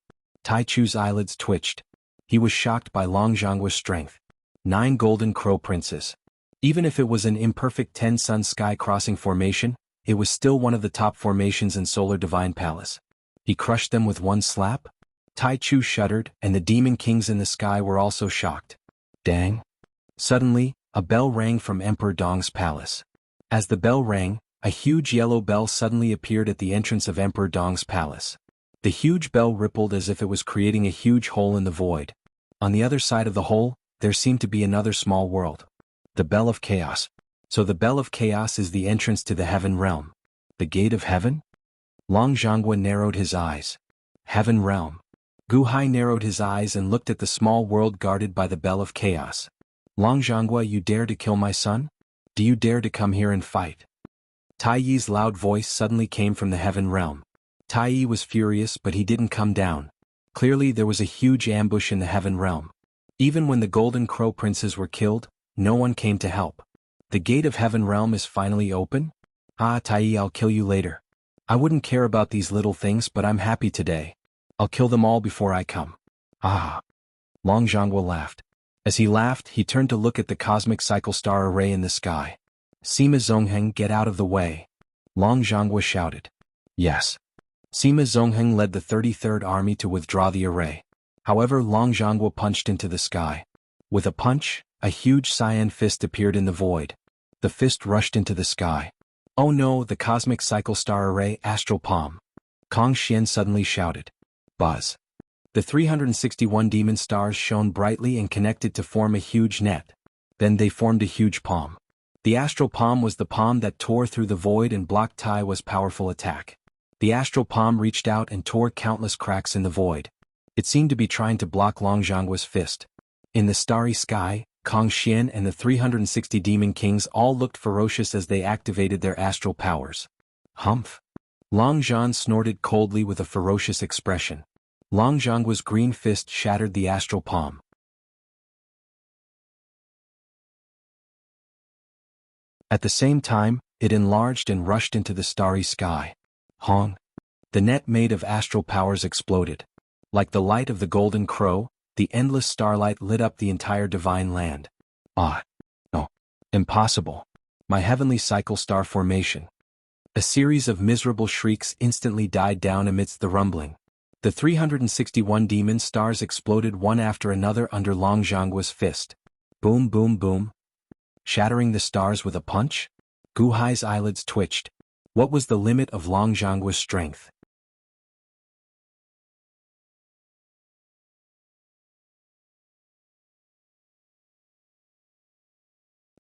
Tai Chu's eyelids twitched. He was shocked by Long Zhanggua's strength. 9 golden crow princes. Even if it was an imperfect 10-sun sky-crossing formation, it was still one of the top formations in Solar Divine Palace. He crushed them with one slap? Tai Chu shuddered, and the demon kings in the sky were also shocked. Dang. Suddenly, a bell rang from Emperor Dong's palace. As the bell rang, a huge yellow bell suddenly appeared at the entrance of Emperor Dong's palace. The huge bell rippled as if it was creating a huge hole in the void. On the other side of the hole, there seemed to be another small world. The Bell of Chaos. So the Bell of Chaos is the entrance to the Heaven Realm. The Gate of Heaven? Long Zhanghua narrowed his eyes. Heaven Realm. Gu Hai narrowed his eyes and looked at the small world guarded by the Bell of Chaos. Long Zhanghua, you dare to kill my son? Do you dare to come here and fight? Tai Yi's loud voice suddenly came from the Heaven Realm. Tai Yi was furious, but he didn't come down. Clearly there was a huge ambush in the Heaven Realm. Even when the Golden Crow Princes were killed, no one came to help. The Gate of Heaven Realm is finally open? Ah, Tai Yi, I'll kill you later. I wouldn't care about these little things, but I'm happy today. I'll kill them all before I come. Ah. Long Jianghu laughed. As he laughed, he turned to look at the cosmic cycle star array in the sky. Sima Zhongheng, get out of the way. Long Jianghu shouted. Yes. Sima Zhongheng led the 33rd Army to withdraw the array. However, Long Jianghu punched into the sky. With a punch, a huge cyan fist appeared in the void. The fist rushed into the sky. Oh no, the cosmic cycle star array astral palm. Kong Xian suddenly shouted. Buzz. The 361 demon stars shone brightly and connected to form a huge net. Then they formed a huge palm. The astral palm was the palm that tore through the void and blocked Tai was powerful attack. The astral palm reached out and tore countless cracks in the void. It seemed to be trying to block Long Jianghu's fist. In the starry sky, Kong Xian and the 360 demon kings all looked ferocious as they activated their astral powers. Humph. Long Zhan snorted coldly with a ferocious expression. Long Jianghu's green fist shattered the astral palm. At the same time, it enlarged and rushed into the starry sky. Hong. The net made of astral powers exploded. Like the light of the golden crow, the endless starlight lit up the entire divine land. Ah. No. Impossible. My heavenly cycle star formation. A series of miserable shrieks instantly died down amidst the rumbling. The 361 demon stars exploded one after another under Long Jianghu's fist. Boom, boom, boom. Shattering the stars with a punch? Gu Hai's eyelids twitched. What was the limit of Long Jianghu's strength?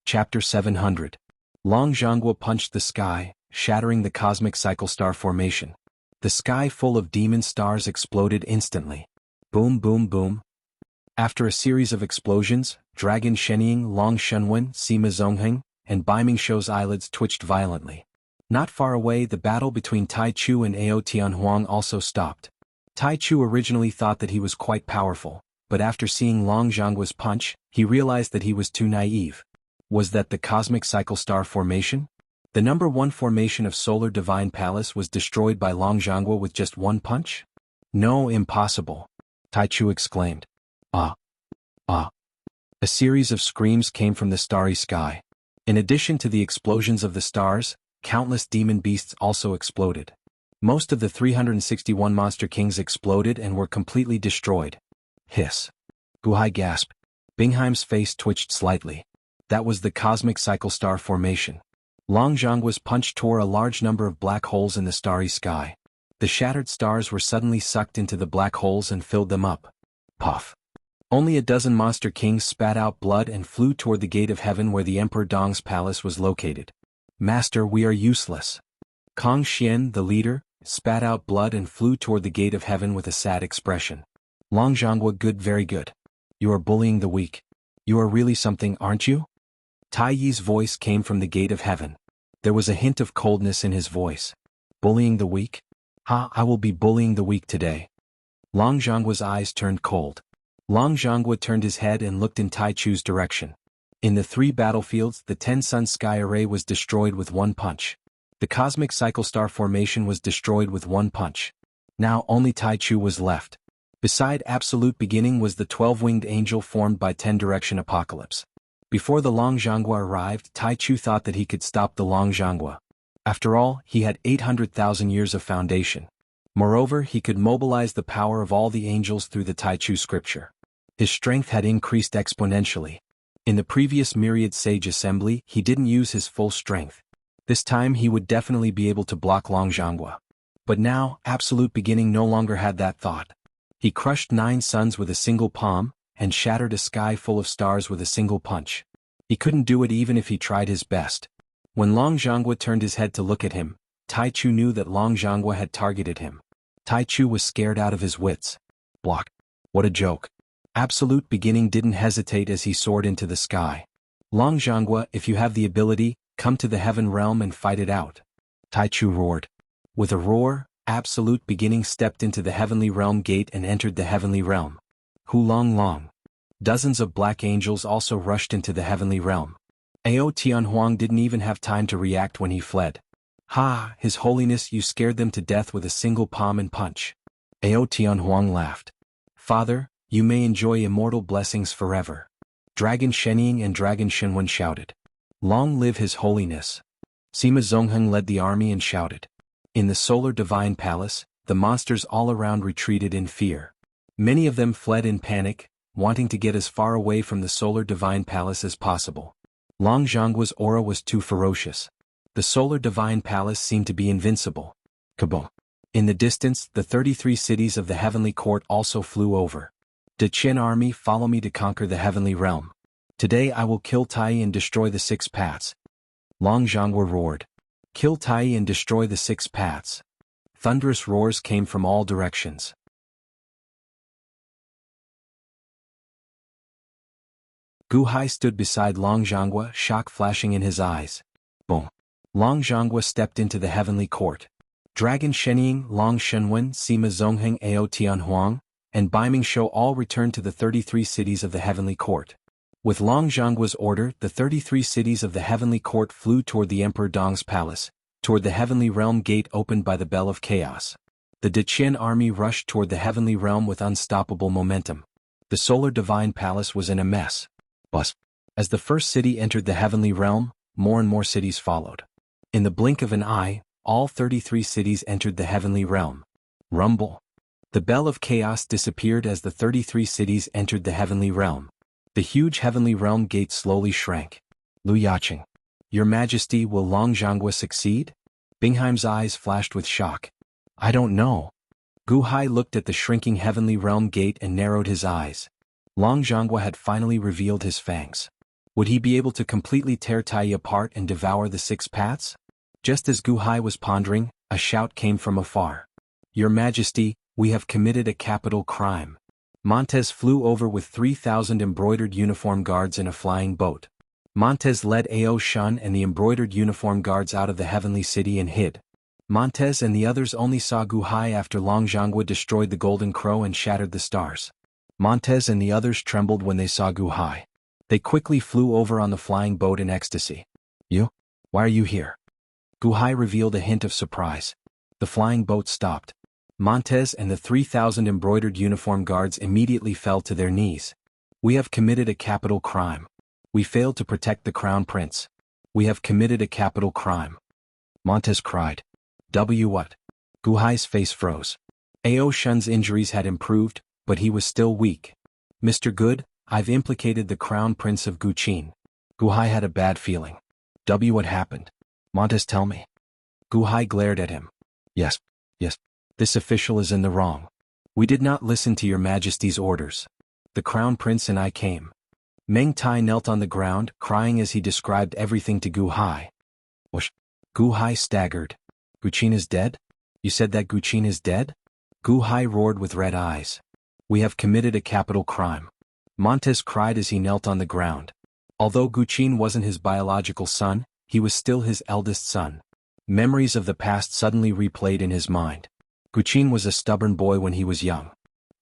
Chapter 700. Long Jianghu punched the sky, shattering the cosmic cycle star formation. The sky full of demon stars exploded instantly. Boom, boom, boom. After a series of explosions, Dragon Shenying, Long Shenwen, Sima Zhongheng, and Baiming Shou's eyelids twitched violently. Not far away, the battle between Tai Chu and Ao Tianhuang also stopped. Tai Chu originally thought that he was quite powerful, but after seeing Long Jianghu's punch, he realized that he was too naive. Was that the cosmic cycle star formation? The number 1 formation of Solar Divine Palace was destroyed by Long Jianghu with just one punch? No, impossible. Tai Chu exclaimed. Ah. Ah. A series of screams came from the starry sky. In addition to the explosions of the stars, countless demon beasts also exploded. Most of the 361 monster kings exploded and were completely destroyed. Hiss. Guhai gasped. Bingheim's face twitched slightly. That was the cosmic cycle star formation. Long Jianghu's punch tore a large number of black holes in the starry sky. The shattered stars were suddenly sucked into the black holes and filled them up. Puff. Only a dozen monster kings spat out blood and flew toward the gate of heaven where the Emperor Dong's palace was located. Master, we are useless. Kong Xian, the leader, spat out blood and flew toward the gate of heaven with a sad expression. Long Jianghu, good, very good. You are bullying the weak. You are really something, aren't you? Tai Yi's voice came from the gate of heaven. There was a hint of coldness in his voice. Bullying the weak? Ha, I will be bullying the weak today. Long Jianghu's eyes turned cold. Long Jianghu turned his head and looked in Tai Chu's direction. In the 3 battlefields, the 10-sun sky array was destroyed with one punch. The cosmic cycle star formation was destroyed with one punch. Now only Tai Chu was left. Beside absolute beginning was the 12-winged angel formed by 10-direction apocalypse. Before the Long Jianghu arrived, Tai Chu thought that he could stop the Long Jianghu. After all, he had 800,000 years of foundation. Moreover, he could mobilize the power of all the angels through the Tai Chu scripture. His strength had increased exponentially. In the previous myriad sage assembly, he didn't use his full strength. This time he would definitely be able to block Long Jianghu. But now, absolute beginning no longer had that thought. He crushed 9 suns with a single palm, and shattered a sky full of stars with a single punch. He couldn't do it even if he tried his best. When Long Jianghu turned his head to look at him, Tai Chu knew that Long Jianghu had targeted him. Tai Chu was scared out of his wits. Block. What a joke. Absolute beginning didn't hesitate as he soared into the sky. Long Jianghu, if you have the ability, come to the heaven realm and fight it out. Tai Chu roared. With a roar, absolute beginning stepped into the heavenly realm gate and entered the heavenly realm. Hu Long Long. Dozens of black angels also rushed into the heavenly realm. Ao Tianhuang didn't even have time to react when he fled. Ha, His Holiness, you scared them to death with a single palm and punch. Ao Tianhuang laughed. Father, you may enjoy immortal blessings forever. Dragon Shenying and Dragon Shenwen shouted. Long live His Holiness. Sima Zongheng led the army and shouted. In the Solar Divine Palace, the monsters all around retreated in fear. Many of them fled in panic, wanting to get as far away from the Solar Divine Palace as possible. Long Zhangguo's aura was too ferocious. The Solar Divine Palace seemed to be invincible. Kaboom! In the distance, the 33 cities of the Heavenly Court also flew over. De Qian army, follow me to conquer the Heavenly Realm. Today I will kill Tai and destroy the 6 paths. Long Zhangguo roared. Kill Tai and destroy the 6 paths. Thunderous roars came from all directions. Gu Hai stood beside Long Zhangguo, shock flashing in his eyes. Boom! Long Zhangguo stepped into the Heavenly Court. Dragon Shenying, Long Shenwen, Sima Zongheng, Ao Tianhuang, and Baiming Shou all returned to the 33 cities of the Heavenly Court. With Long Zhangguo's order, the 33 cities of the Heavenly Court flew toward the Emperor Dong's palace, toward the Heavenly Realm gate opened by the Bell of Chaos. The De Qian army rushed toward the Heavenly Realm with unstoppable momentum. The Solar Divine Palace was in a mess. But as the first city entered the Heavenly Realm, more and more cities followed. In the blink of an eye, all 33 cities entered the Heavenly Realm. Rumble. The Bell of Chaos disappeared as the 33 cities entered the Heavenly Realm. The huge Heavenly Realm gate slowly shrank. Lu Yaqing. Your Majesty, will Long Zhangguo succeed? Bingheim's eyes flashed with shock. I don't know. Gu Hai looked at the shrinking Heavenly Realm gate and narrowed his eyes. Long Zhangguo had finally revealed his fangs. Would he be able to completely tear Tai apart and devour the 6 paths? Just as Gu Hai was pondering, a shout came from afar. Your Majesty, we have committed a capital crime. Montez flew over with 3,000 embroidered uniform guards in a flying boat. Montez led Ao Shun and the embroidered uniform guards out of the Heavenly City and hid. Montez and the others only saw Gu Hai after Long Zhangguo destroyed the Golden Crow and shattered the stars. Montez and the others trembled when they saw Gu Hai. They quickly flew over on the flying boat in ecstasy. You? Why are you here? Gu Hai revealed a hint of surprise. The flying boat stopped. Montez and the 3,000 embroidered uniform guards immediately fell to their knees. We have committed a capital crime. We failed to protect the Crown Prince. We have committed a capital crime. Montez cried. What? Gu Hai's face froze. Ao Shun's injuries had improved, but he was still weak. Mr. Good, I've implicated the Crown Prince of Guqin. Gu Hai had a bad feeling. What happened? Montez, tell me. Gu Hai glared at him. Yes. This official is in the wrong. We did not listen to your Majesty's orders. The Crown Prince and I came. Meng Tai knelt on the ground, crying as he described everything to Gu Hai. Whoosh. Gu Hai staggered. Guqin is dead? You said that Guqin is dead? Gu Hai roared with red eyes. We have committed a capital crime. Montez cried as he knelt on the ground. Although Guqin wasn't his biological son, he was still his eldest son. Memories of the past suddenly replayed in his mind. Guqin was a stubborn boy when he was young.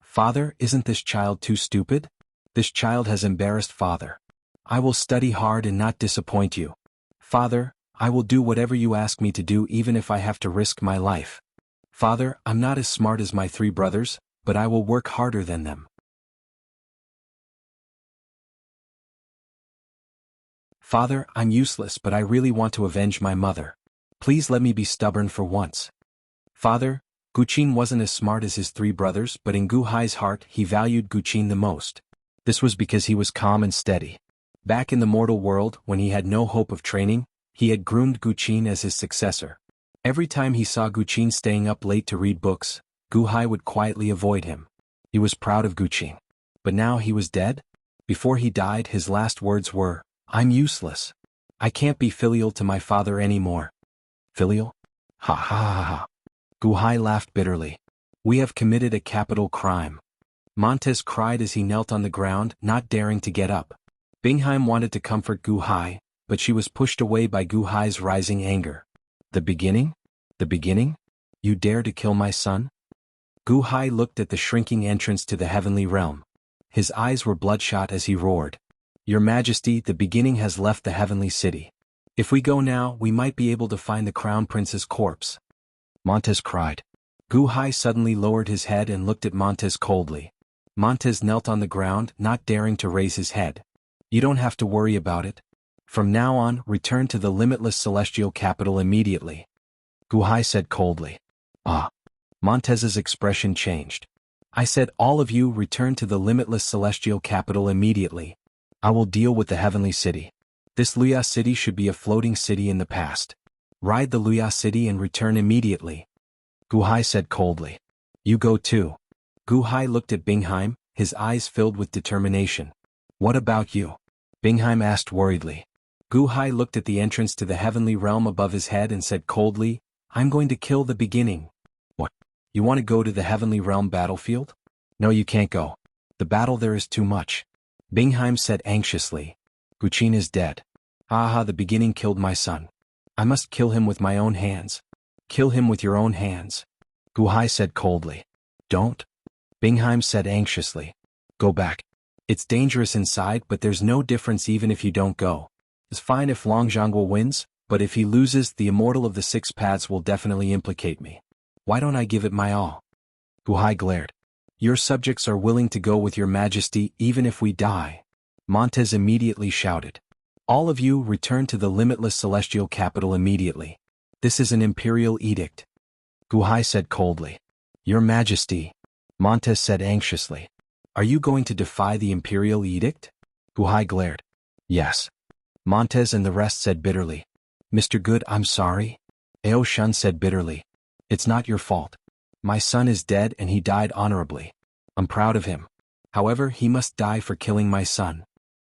Father, isn't this child too stupid? This child has embarrassed father. I will study hard and not disappoint you. Father, I will do whatever you ask me to do even if I have to risk my life. Father, I'm not as smart as my 3 brothers, but I will work harder than them. Father, I'm useless but I really want to avenge my mother. Please let me be stubborn for once. Father, Guqin wasn't as smart as his 3 brothers, but in Gu Hai's heart he valued Guqin the most. This was because he was calm and steady. Back in the mortal world, when he had no hope of training, he had groomed Guqin as his successor. Every time he saw Guqin staying up late to read books, Gu Hai would quietly avoid him. He was proud of Guqin. But now he was dead? Before he died, his last words were, I'm useless. I can't be filial to my father anymore. Filial? Ha ha ha ha. Gu Hai laughed bitterly. We have committed a capital crime. Montez cried as he knelt on the ground, not daring to get up. Bingheim wanted to comfort Gu Hai, but she was pushed away by Gu Hai's rising anger. The beginning? The beginning? You dare to kill my son? Gu Hai looked at the shrinking entrance to the Heavenly Realm. His eyes were bloodshot as he roared. Your Majesty, the beginning has left the Heavenly City. If we go now, we might be able to find the crown prince's corpse. Montez cried. Gu Hai suddenly lowered his head and looked at Montez coldly. Montez knelt on the ground, not daring to raise his head. You don't have to worry about it. From now on, return to the limitless celestial capital immediately. Gu Hai said coldly. Ah. Montez's expression changed. I said all of you return to the limitless celestial capital immediately. I will deal with the heavenly city. This Luya city should be a floating city in the past. Ride the Luya city and return immediately. Gu Hai said coldly. You go too. Gu Hai looked at Bingheim, his eyes filled with determination. What about you? Bingheim asked worriedly. Gu Hai looked at the entrance to the heavenly realm above his head and said coldly, I'm going to kill the beginning. What? You want to go to the heavenly realm battlefield? No, you can't go. The battle there is too much. Bingheim said anxiously. Guqin is dead. Aha, the beginning killed my son. I must kill him with my own hands. Kill him with your own hands. Gu Hai said coldly. Don't. Bingheim said anxiously. Go back. It's dangerous inside, but there's no difference even if you don't go. It's fine if Long Jianghu wins, but if he loses, the immortal of the six paths will definitely implicate me. Why don't I give it my all? Gu Hai glared. Your subjects are willing to go with your majesty even if we die. Montez immediately shouted. All of you return to the limitless celestial capital immediately. This is an imperial edict. Gu Hai said coldly. Your majesty. Montez said anxiously. Are you going to defy the imperial edict? Gu Hai glared. Yes. Montez and the rest said bitterly. Mr. Good, I'm sorry. Ao Shun said bitterly. It's not your fault. My son is dead and he died honorably. I'm proud of him. However, he must die for killing my son.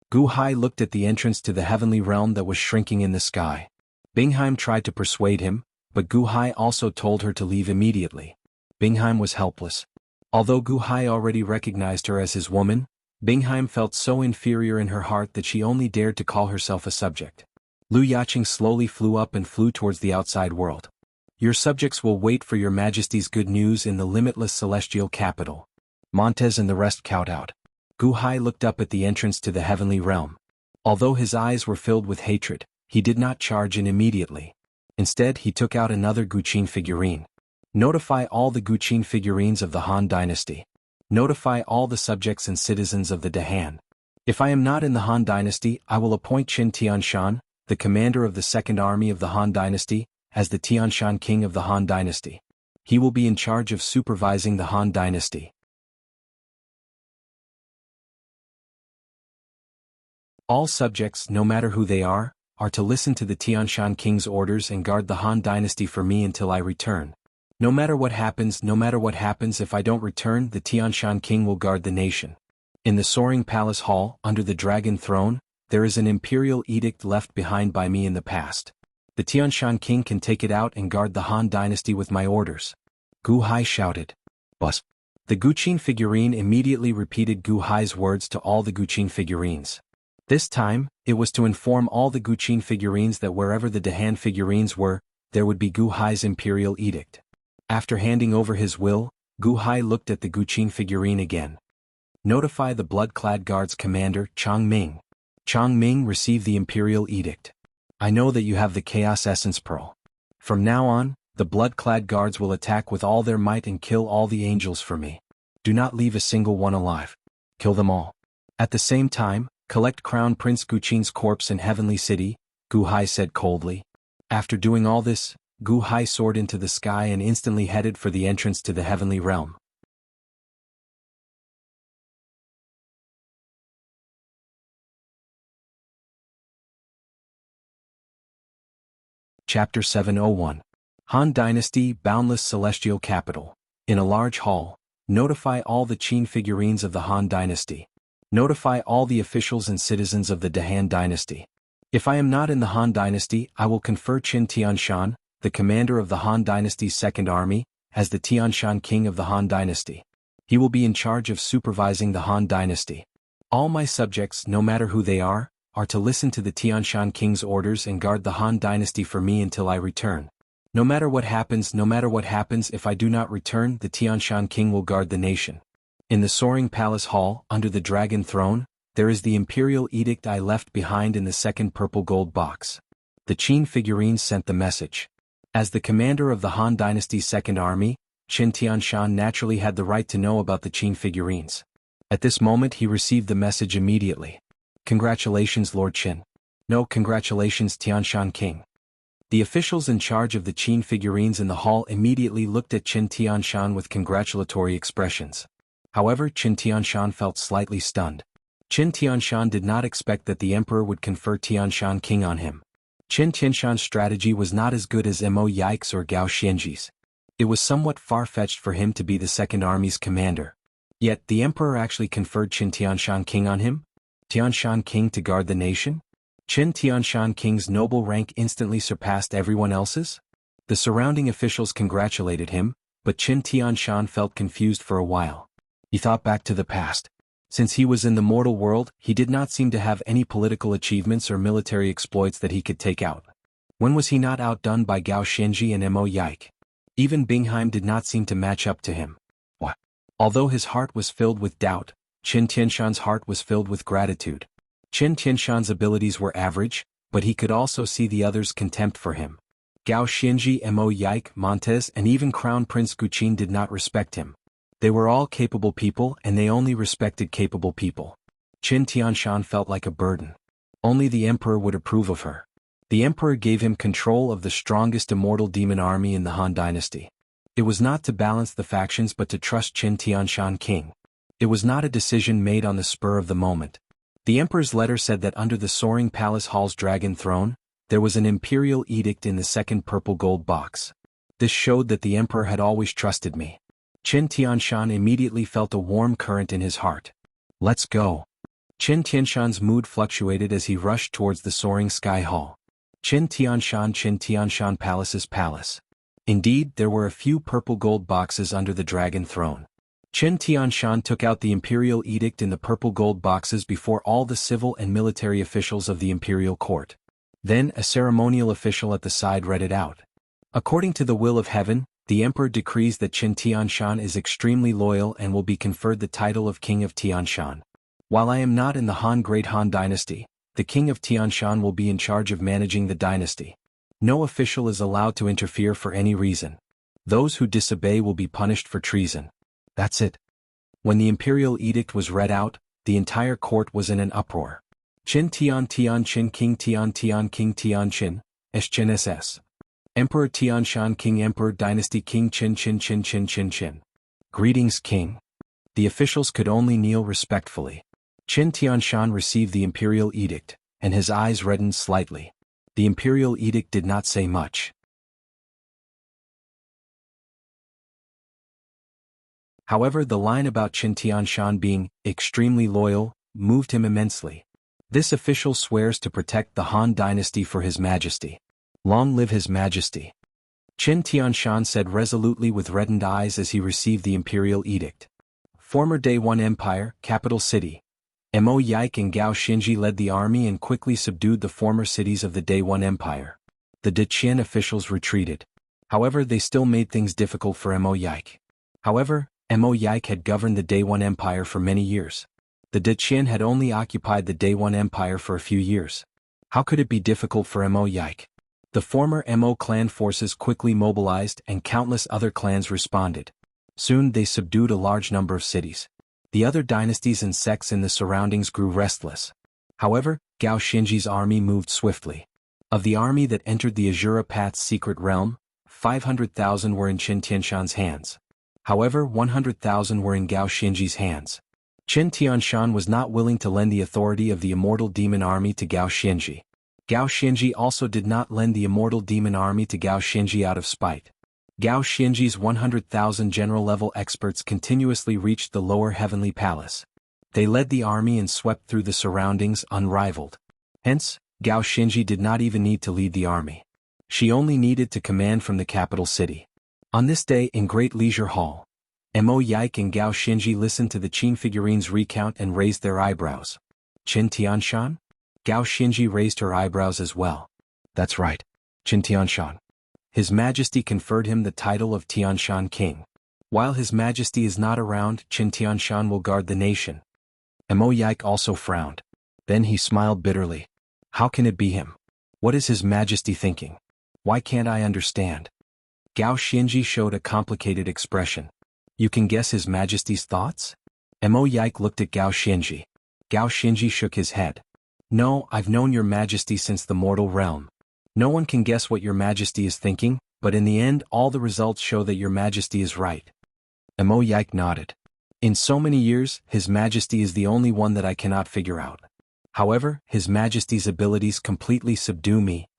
Gu Hai looked at the entrance to the heavenly realm that was shrinking in the sky. Bingheim tried to persuade him, but Gu Hai also told her to leave immediately. Bingheim was helpless. Although Gu Hai already recognized her as his woman, Bingheim felt so inferior in her heart that she only dared to call herself a subject. Lu Yaqing slowly flew up and flew towards the outside world. Your subjects will wait for your majesty's good news in the limitless celestial capital. Montez and the rest cowed out. Gu Hai looked up at the entrance to the heavenly realm. Although his eyes were filled with hatred, he did not charge in immediately. Instead, he took out another Guqin figurine. Notify all the Guqin figurines of the Han dynasty. Notify all the subjects and citizens of the Dahan. If I am not in the Han dynasty, I will appoint Qin Tianshan, the commander of the second army of the Han dynasty, as the Tianshan king of the Han dynasty. He will be in charge of supervising the Han dynasty. All subjects, no matter who they are to listen to the Tianshan king's orders and guard the Han dynasty for me until I return. No matter what happens, if I don't return, the Tianshan king will guard the nation. In the soaring palace hall, under the dragon throne, there is an imperial edict left behind by me in the past. The Tianshan king can take it out and guard the Han dynasty with my orders. Gu Hai shouted. Bus. The Guqin figurine immediately repeated Gu Hai's words to all the Guqin figurines. This time, it was to inform all the Guqin figurines that wherever the Dahan figurines were, there would be Gu Hai's imperial edict. After handing over his will, Gu Hai looked at the Guqin figurine again. Notify the blood-clad guards commander, Chang Ming. Chang Ming, receive the imperial edict. I know that you have the Chaos Essence Pearl. From now on, the blood-clad guards will attack with all their might and kill all the angels for me. Do not leave a single one alive. Kill them all. At the same time, collect Crown Prince Guqin's corpse in Heavenly City, Gu Hai said coldly. After doing all this, Gu Hai soared into the sky and instantly headed for the entrance to the heavenly realm. Chapter 701. Han Dynasty, Boundless Celestial Capital. In a large hall, notify all the Qin figurines of the Han Dynasty. Notify all the officials and citizens of the Dahan Dynasty. If I am not in the Han Dynasty, I will confer Qin Tianshan, the commander of the Han Dynasty's second army, as the Tianshan king of the Han Dynasty. He will be in charge of supervising the Han Dynasty. All my subjects, no matter who they are to listen to the Tianshan king's orders and guard the Han Dynasty for me until I return. No matter what happens, if I do not return, the Tianshan king will guard the nation. In the soaring palace hall, under the dragon throne, there is the imperial edict I left behind in the second purple gold box. The Qin figurines sent the message. As the commander of the Han Dynasty's Second Army, Qin Tianshan naturally had the right to know about the Qin figurines. At this moment he received the message immediately. Congratulations, Lord Qin. No, congratulations, Tianshan King. The officials in charge of the Qin figurines in the hall immediately looked at Qin Tianshan with congratulatory expressions. However, Qin Tianshan felt slightly stunned. Qin Tianshan did not expect that the emperor would confer Tianshan King on him. Qin Tianshan's strategy was not as good as Mo Yike's or Gao Xianji's. It was somewhat far-fetched for him to be the Second Army's commander. Yet the emperor actually conferred Qin Tianshan King on him? Tianshan King to guard the nation? Qin Tianshan King's noble rank instantly surpassed everyone else's? The surrounding officials congratulated him, but Qin Tianshan felt confused for a while. He thought back to the past. Since he was in the mortal world, he did not seem to have any political achievements or military exploits that he could take out. When was he not outdone by Gao Xianji and Mo Yike? Even Bingheim did not seem to match up to him. What? Although his heart was filled with doubt, Qin Tianshan's heart was filled with gratitude. Qin Tianshan's abilities were average, but he could also see the others' contempt for him. Gao Xianji, Mo Yike, Montez, and even Crown Prince Guqin did not respect him. They were all capable people and they only respected capable people. Qin Tianshan felt like a burden. Only the emperor would approve of her. The emperor gave him control of the strongest immortal demon army in the Han dynasty. It was not to balance the factions but to trust Qin Tianshan King. It was not a decision made on the spur of the moment. The emperor's letter said that under the soaring palace hall's dragon throne, there was an imperial edict in the second purple gold box. This showed that the emperor had always trusted me. Qin Tianshan immediately felt a warm current in his heart. Let's go. Qin Tianshan's mood fluctuated as he rushed towards the soaring sky hall. Qin Tianshan Palace's palace. Indeed, there were a few purple gold boxes under the dragon throne. Qin Tianshan took out the imperial edict in the purple gold boxes before all the civil and military officials of the imperial court. Then a ceremonial official at the side read it out. According to the will of heaven, the emperor decrees that Qin Tianshan is extremely loyal and will be conferred the title of King of Tianshan. While I am not in the Great Han dynasty, the King of Tianshan will be in charge of managing the dynasty. No official is allowed to interfere for any reason. Those who disobey will be punished for treason. That's it. When the imperial edict was read out, the entire court was in an uproar. Qin Tian Chin King Tian King Tian Chin, Qin SS. Emperor Tianshan King Emperor Dynasty King Qin. Greetings, King. The officials could only kneel respectfully. Qin Tianshan received the imperial edict, and his eyes reddened slightly. The imperial edict did not say much. However, the line about Qin Tianshan being extremely loyal moved him immensely. This official swears to protect the Han dynasty for His Majesty. Long live His Majesty. Qin Tianshan said resolutely with reddened eyes as he received the imperial edict. Former Day One Empire, capital city. Mo Yike and Gao Xinji led the army and quickly subdued the former cities of the Day One Empire. The Deqian officials retreated. However, they still made things difficult for Mo Yike. However, Mo Yike had governed the Day One Empire for many years. The Deqian had only occupied the Day One Empire for a few years. How could it be difficult for Mo Yike? The former Mo clan forces quickly mobilized and countless other clans responded. Soon they subdued a large number of cities. The other dynasties and sects in the surroundings grew restless. However, Gao Xinji's army moved swiftly. Of the army that entered the Azura Path's secret realm, 500,000 were in Qin Tianshan's hands. However, 100,000 were in Gao Xinji's hands. Qin Tianshan was not willing to lend the authority of the immortal demon army to Gao Xinji. Gao Xinji also did not lend the immortal demon army to Gao Xinji out of spite. Gao Xinji's 100,000 general-level experts continuously reached the lower heavenly palace. They led the army and swept through the surroundings unrivaled. Hence, Gao Xinji did not even need to lead the army. She only needed to command from the capital city. On this day in Great Leisure Hall, Mo Yike and Gao Xinji listened to the Qin figurines recount and raised their eyebrows. Qin Tianshan? Gao Xinji raised her eyebrows as well. That's right. Qin Tianshan. His Majesty conferred him the title of Tianshan King. While His Majesty is not around, Qin Tianshan will guard the nation. Mo Yike also frowned. Then he smiled bitterly. How can it be him? What is His Majesty thinking? Why can't I understand? Gao Xianji showed a complicated expression. You can guess His Majesty's thoughts? Mo Yike looked at Gao Xianji. Gao Xianji shook his head. No, I've known your Majesty since the mortal realm. No one can guess what your Majesty is thinking, but in the end all the results show that your Majesty is right. Mo Yike nodded. In so many years, His Majesty is the only one that I cannot figure out. However, His Majesty's abilities completely subdue me.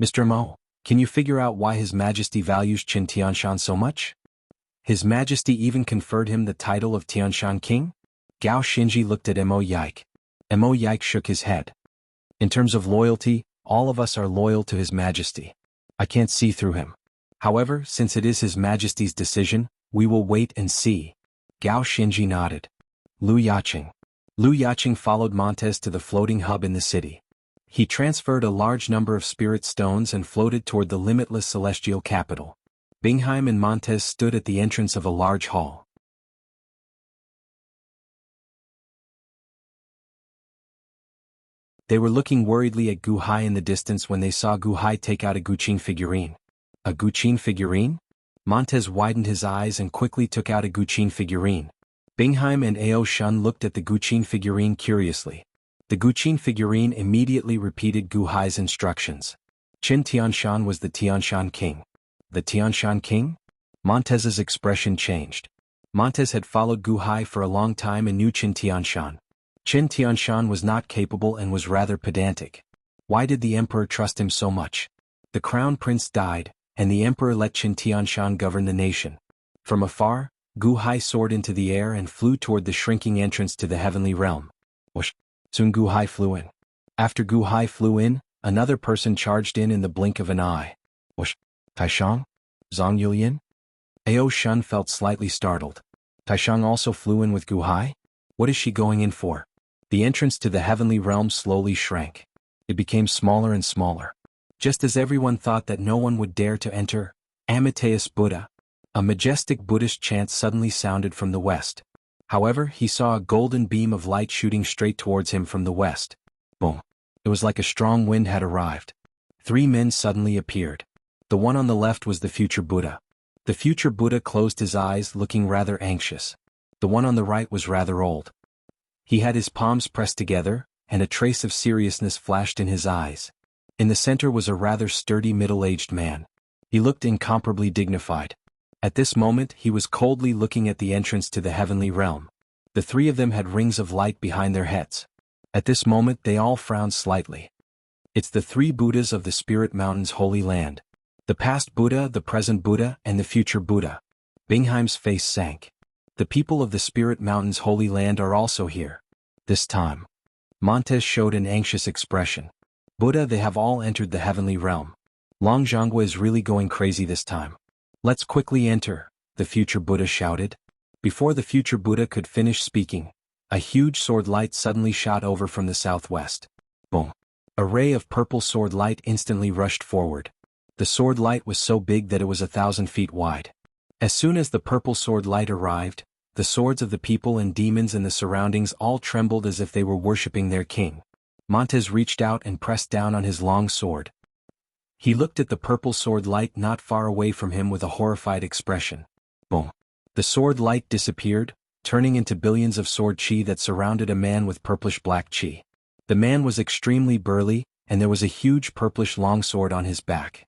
Mr. Mo, can you figure out why His Majesty values Qin Tianshan so much? His Majesty even conferred him the title of Tianshan King? Gao Xianji looked at Mo Yike. Mo Yike shook his head. In terms of loyalty, all of us are loyal to His Majesty. I can't see through him. However, since it is His Majesty's decision, we will wait and see. Gao Xianji nodded. Lu Yaqing. Lu Yaqing followed Montez to the floating hub in the city. He transferred a large number of spirit stones and floated toward the limitless celestial capital. Bingheim and Montez stood at the entrance of a large hall. They were looking worriedly at Gu Hai in the distance when they saw Gu Hai take out a Guqin figurine. A Guqin figurine? Montez widened his eyes and quickly took out a Guqin figurine. Bingheim and Ao Shun looked at the Guqin figurine curiously. The Guqin figurine immediately repeated Gu Hai's instructions. Qin Tianshan was the Tianshan King. The Tianshan King? Montez's expression changed. Montez had followed Gu Hai for a long time and knew Qin Tianshan. Qin Tianshan was not capable and was rather pedantic. Why did the emperor trust him so much? The crown prince died, and the emperor let Qin Tianshan govern the nation. From afar, Gu Hai soared into the air and flew toward the shrinking entrance to the heavenly realm. Whoosh! Soon Gu Hai flew in. After Gu Hai flew in, another person charged in the blink of an eye. Whoosh! Taishang? Zhang Yulian? Ao Shun felt slightly startled. Taishang also flew in with Gu Hai? What is she going in for? The entrance to the heavenly realm slowly shrank. It became smaller and smaller. Just as everyone thought that no one would dare to enter, Amateus Buddha. A majestic Buddhist chant suddenly sounded from the west. However, he saw a golden beam of light shooting straight towards him from the west. Boom. It was like a strong wind had arrived. 3 men suddenly appeared. The one on the left was the future Buddha. The future Buddha closed his eyes, looking rather anxious. The one on the right was rather old. He had his palms pressed together, and a trace of seriousness flashed in his eyes. In the center was a rather sturdy middle-aged man. He looked incomparably dignified. At this moment he was coldly looking at the entrance to the heavenly realm. The 3 of them had rings of light behind their heads. At this moment they all frowned slightly. It's the 3 Buddhas of the Spirit Mountain's holy land. The past Buddha, the present Buddha, and the future Buddha. Bingheim's face sank. The people of the Spirit Mountain's holy land are also here. This time. Montez showed an anxious expression. Buddha, they have all entered the heavenly realm. Long Zhangwa is really going crazy this time. Let's quickly enter, the future Buddha shouted. Before the future Buddha could finish speaking, a huge sword light suddenly shot over from the southwest. Boom. A ray of purple sword light instantly rushed forward. The sword light was so big that it was 1,000 feet wide. As soon as the purple sword light arrived, the swords of the people and demons in the surroundings all trembled as if they were worshipping their king. Montez reached out and pressed down on his long sword. He looked at the purple sword light not far away from him with a horrified expression. Boom. The sword light disappeared, turning into billions of sword chi that surrounded a man with purplish-black chi. The man was extremely burly, and there was a huge purplish longsword on his back.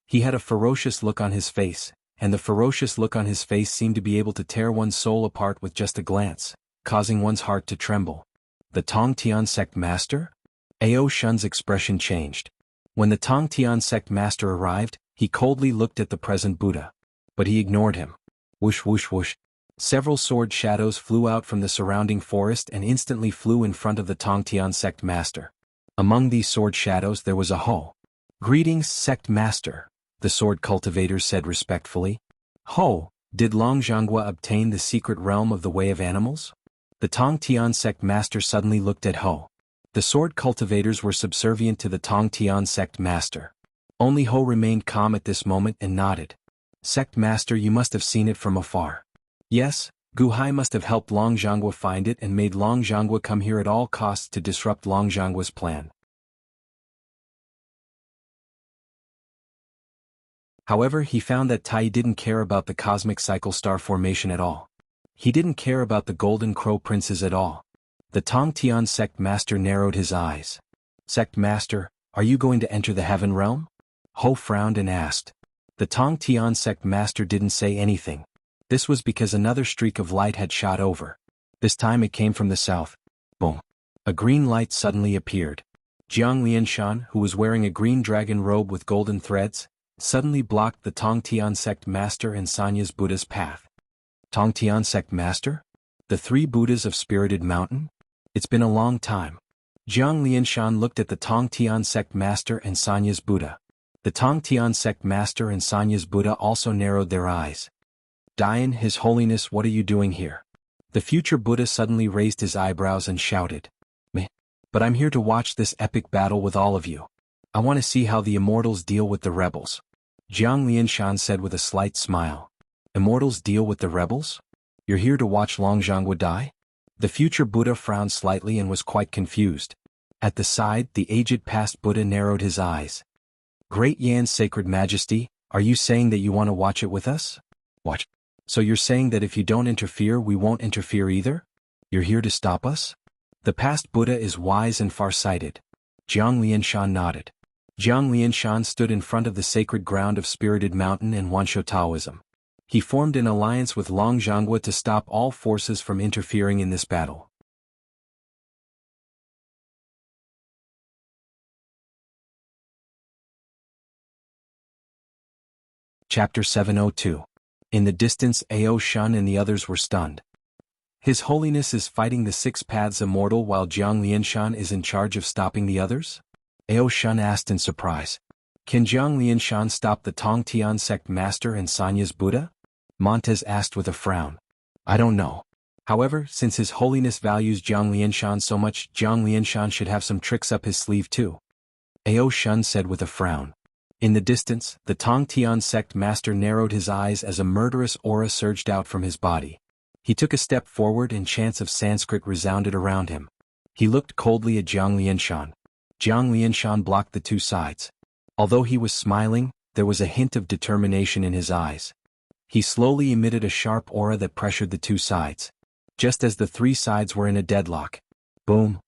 He had a ferocious look on his face, and the ferocious look on his face seemed to be able to tear one's soul apart with just a glance, causing one's heart to tremble. The Tong Tian sect master? Ao Shun's expression changed. When the Tong Tian sect master arrived, he coldly looked at the present Buddha. But he ignored him. Whoosh whoosh whoosh. Several sword shadows flew out from the surrounding forest and instantly flew in front of the Tong Tian sect master. Among these sword shadows there was a Ho. Greetings, sect master, the sword cultivators said respectfully. Ho, did Long Zhangwa obtain the secret realm of the way of animals? The Tong Tian sect master suddenly looked at Ho. The sword cultivators were subservient to the Tong Tian sect master. Only Ho remained calm at this moment and nodded. Sect master, you must have seen it from afar. Yes, Gu Hai must have helped Long Zhangwa find it and made Long Zhangwa come here at all costs to disrupt Long Zhangwa's plan. However, he found that Tai didn't care about the cosmic cycle star formation at all. He didn't care about the Golden Crow Princes at all. The Tong Tian sect master narrowed his eyes. Sect master, are you going to enter the heaven realm? Ho frowned and asked. The Tong Tian sect master didn't say anything. This was because another streak of light had shot over. This time it came from the south. Boom. A green light suddenly appeared. Jiang Lianshan, who was wearing a green dragon robe with golden threads, suddenly blocked the Tong Tian sect master and Sanya's Buddha's path. Tong Tian sect master? The three Buddhas of Spirited Mountain? It's been a long time. Jiang Lianshan looked at the Tong Tian sect master and Sanya's Buddha. The Tong Tian sect master and Sanya's Buddha also narrowed their eyes. Dian, His Holiness, what are you doing here? The future Buddha suddenly raised his eyebrows and shouted. Meh. But I'm here to watch this epic battle with all of you. I want to see how the Immortals deal with the rebels. Jiang Lianshan said with a slight smile. Immortals deal with the rebels? You're here to watch Jianghu die? The future Buddha frowned slightly and was quite confused. At the side, the aged past Buddha narrowed his eyes. Great Yan's Sacred Majesty, are you saying that you want to watch it with us? Watch. So you're saying that if you don't interfere, we won't interfere either? You're here to stop us? The past Buddha is wise and far-sighted. Jiang Lianshan nodded. Jiang Lianshan stood in front of the sacred ground of Spirited Mountain and Wansho Taoism. He formed an alliance with Jianghu to stop all forces from interfering in this battle. Chapter 702. In the distance, Ao Shun and the others were stunned. His Holiness is fighting the Six Paths Immortal while Jiang Lianshan is in charge of stopping the others? Ao Shun asked in surprise. Can Jiang Lianshan stop the Tong Tian sect master and Sanya's Buddha? Montez asked with a frown. I don't know. However, since His Holiness values Jiang Lianshan so much, Jiang Lianshan should have some tricks up his sleeve too. Ao Shun said with a frown. In the distance, the Tong Tian sect master narrowed his eyes as a murderous aura surged out from his body. He took a step forward and chants of Sanskrit resounded around him. He looked coldly at Jiang Lianshan. Jiang Lianshan blocked the two sides. Although he was smiling, there was a hint of determination in his eyes. He slowly emitted a sharp aura that pressured the two sides. Just as the three sides were in a deadlock. Boom!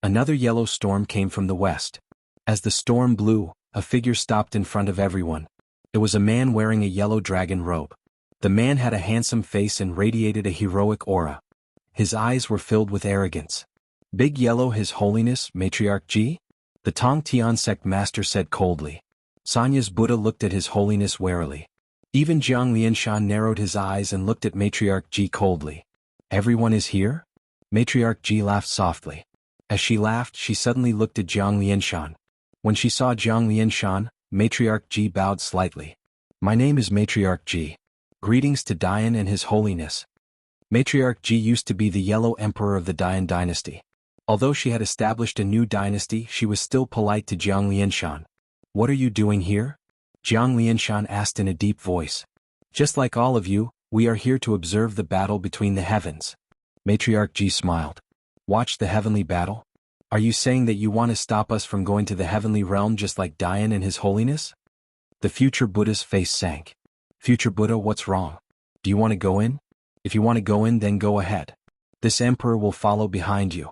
Another yellow storm came from the west. As the storm blew, a figure stopped in front of everyone. It was a man wearing a yellow dragon robe. The man had a handsome face and radiated a heroic aura. His eyes were filled with arrogance. Big Yellow, His Holiness, Matriarch Ji? The Tong Tian sect master said coldly. Sanya's Buddha looked at His Holiness warily. Even Jiang Lianshan narrowed his eyes and looked at Matriarch Ji coldly. Everyone is here? Matriarch Ji laughed softly. As she laughed, she suddenly looked at Jiang Lianshan. When she saw Jiang Lianshan, Matriarch Ji bowed slightly. My name is Matriarch Ji. Greetings to Dian and His Holiness. Matriarch Ji used to be the Yellow Emperor of the Dian dynasty. Although she had established a new dynasty, she was still polite to Jiang Lianshan. What are you doing here? Jiang Lianshan asked in a deep voice. Just like all of you, we are here to observe the battle between the heavens. Matriarch Ji smiled. Watch the heavenly battle? Are you saying that you want to stop us from going to the heavenly realm just like Dian and His Holiness? The future Buddha's face sank. Future Buddha, what's wrong? Do you want to go in? If you want to go in, then go ahead. This emperor will follow behind you.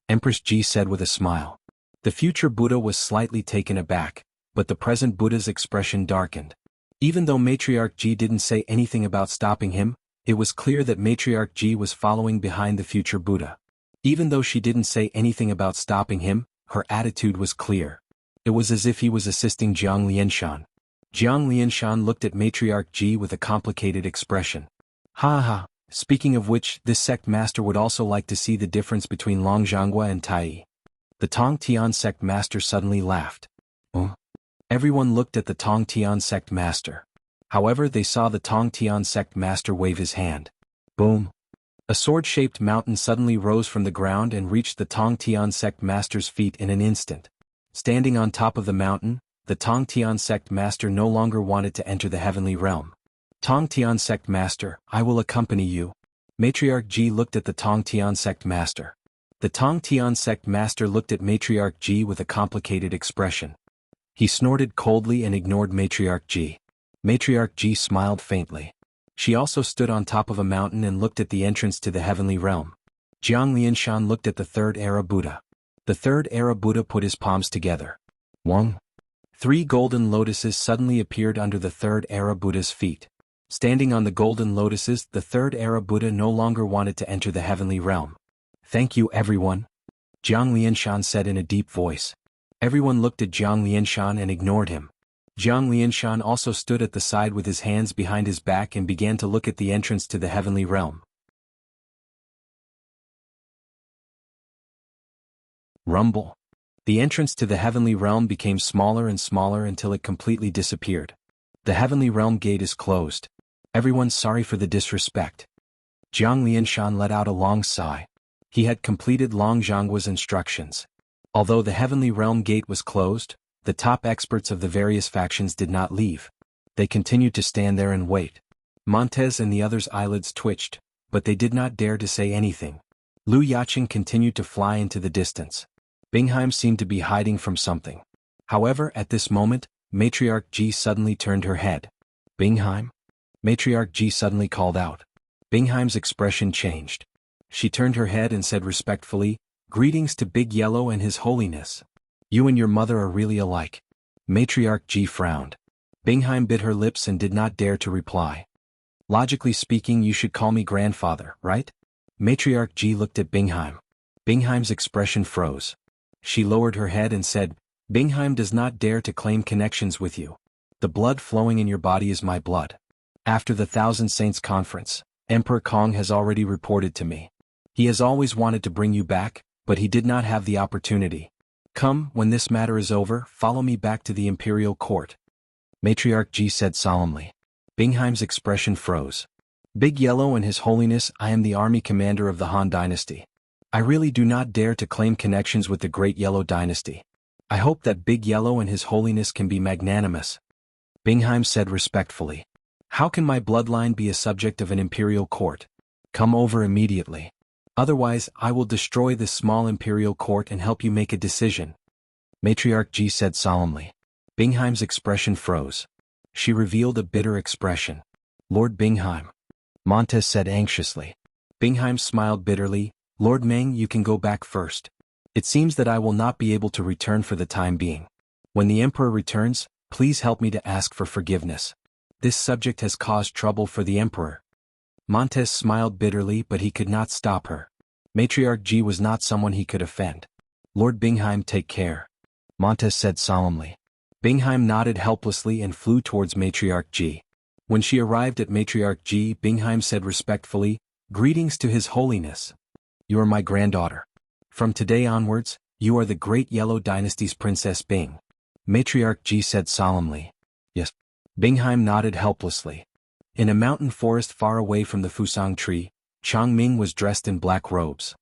Empress Ji said with a smile. The future Buddha was slightly taken aback, but the present Buddha's expression darkened. Even though Matriarch Ji didn't say anything about stopping him, it was clear that Matriarch Ji was following behind the future Buddha. Even though she didn't say anything about stopping him, her attitude was clear. It was as if he was assisting Jiang Lianshan. Jiang Lianshan looked at Matriarch Ji with a complicated expression. Ha ha, speaking of which, this sect master would also like to see the difference between Jianghu and Tai. The Tong Tian sect master suddenly laughed. Everyone looked at the Tong Tian sect master. However, they saw the Tong Tian sect master wave his hand. Boom! A sword-shaped mountain suddenly rose from the ground and reached the Tong Tian sect master's feet in an instant. Standing on top of the mountain, the Tong Tian sect master no longer wanted to enter the heavenly realm. Tong Tian sect master, I will accompany you. Matriarch Ji looked at the Tong Tian sect master. The Tong Tian sect master looked at Matriarch Ji with a complicated expression. He snorted coldly and ignored Matriarch Ji. Matriarch Ji smiled faintly. She also stood on top of a mountain and looked at the entrance to the heavenly realm. Jiang Lianshan looked at the third era Buddha. The third era Buddha put his palms together. Wang. 3 golden lotuses suddenly appeared under the third era Buddha's feet. Standing on the golden lotuses, the third era Buddha no longer wanted to enter the heavenly realm. Thank you, everyone, Jiang Lianshan said in a deep voice. Everyone looked at Jiang Lianshan and ignored him. Jiang Lianshan also stood at the side with his hands behind his back and began to look at the entrance to the heavenly realm. Rumble. The entrance to the heavenly realm became smaller and smaller until it completely disappeared. The heavenly realm gate is closed. Everyone's sorry for the disrespect. Jiang Lianshan let out a long sigh. He had completed Long Zhanghua's instructions. Although the heavenly realm gate was closed, the top experts of the various factions did not leave. They continued to stand there and wait. Montez and the others' eyelids twitched, but they did not dare to say anything. Lu Yaqing continued to fly into the distance. Bingheim seemed to be hiding from something. However, at this moment, Matriarch Ji suddenly turned her head. Bingheim? Matriarch Ji suddenly called out. Bingheim's expression changed. She turned her head and said respectfully, "Greetings to Big Yellow and His Holiness. You and your mother are really alike." Matriarch Ji frowned. Bingheim bit her lips and did not dare to reply. Logically speaking, you should call me grandfather, right? Matriarch Ji looked at Bingheim. Bingheim's expression froze. She lowered her head and said, Bingheim does not dare to claim connections with you. The blood flowing in your body is my blood. After the Thousand Saints Conference, Emperor Kong has already reported to me. He has always wanted to bring you back, but he did not have the opportunity. Come, when this matter is over, follow me back to the imperial court. Matriarch Ji said solemnly. Bingheim's expression froze. Big Yellow and His Holiness, I am the army commander of the Han Dynasty. I really do not dare to claim connections with the Great Yellow Dynasty. I hope that Big Yellow and His Holiness can be magnanimous. Bingheim said respectfully. How can my bloodline be a subject of an imperial court? Come over immediately. Otherwise, I will destroy this small imperial court and help you make a decision. Matriarch Ji said solemnly. Bingheim's expression froze. She revealed a bitter expression. Lord Bingheim. Montez said anxiously. Bingheim smiled bitterly. Lord Meng, you can go back first. It seems that I will not be able to return for the time being. When the Emperor returns, please help me to ask for forgiveness. This subject has caused trouble for the Emperor. Montez smiled bitterly, but he could not stop her. Matriarch Ji was not someone he could offend. Lord Bingheim, take care. Montez said solemnly. Bingheim nodded helplessly and flew towards Matriarch Ji. When she arrived at Matriarch Ji, Bingheim said respectfully, Greetings to His Holiness. You are my granddaughter. From today onwards, you are the Great Yellow Dynasty's Princess Bing. Matriarch Ji said solemnly. Yes. Bingheim nodded helplessly. In a mountain forest far away from the Fusang tree, Changming was dressed in black robes.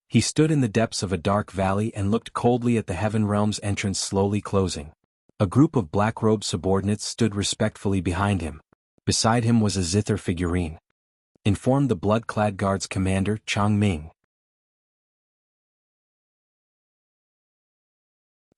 He stood in the depths of a dark valley and looked coldly at the heaven realm's entrance slowly closing. A group of black-robed subordinates stood respectfully behind him. Beside him was a zither figurine. Informed the blood-clad guard's commander, Changming.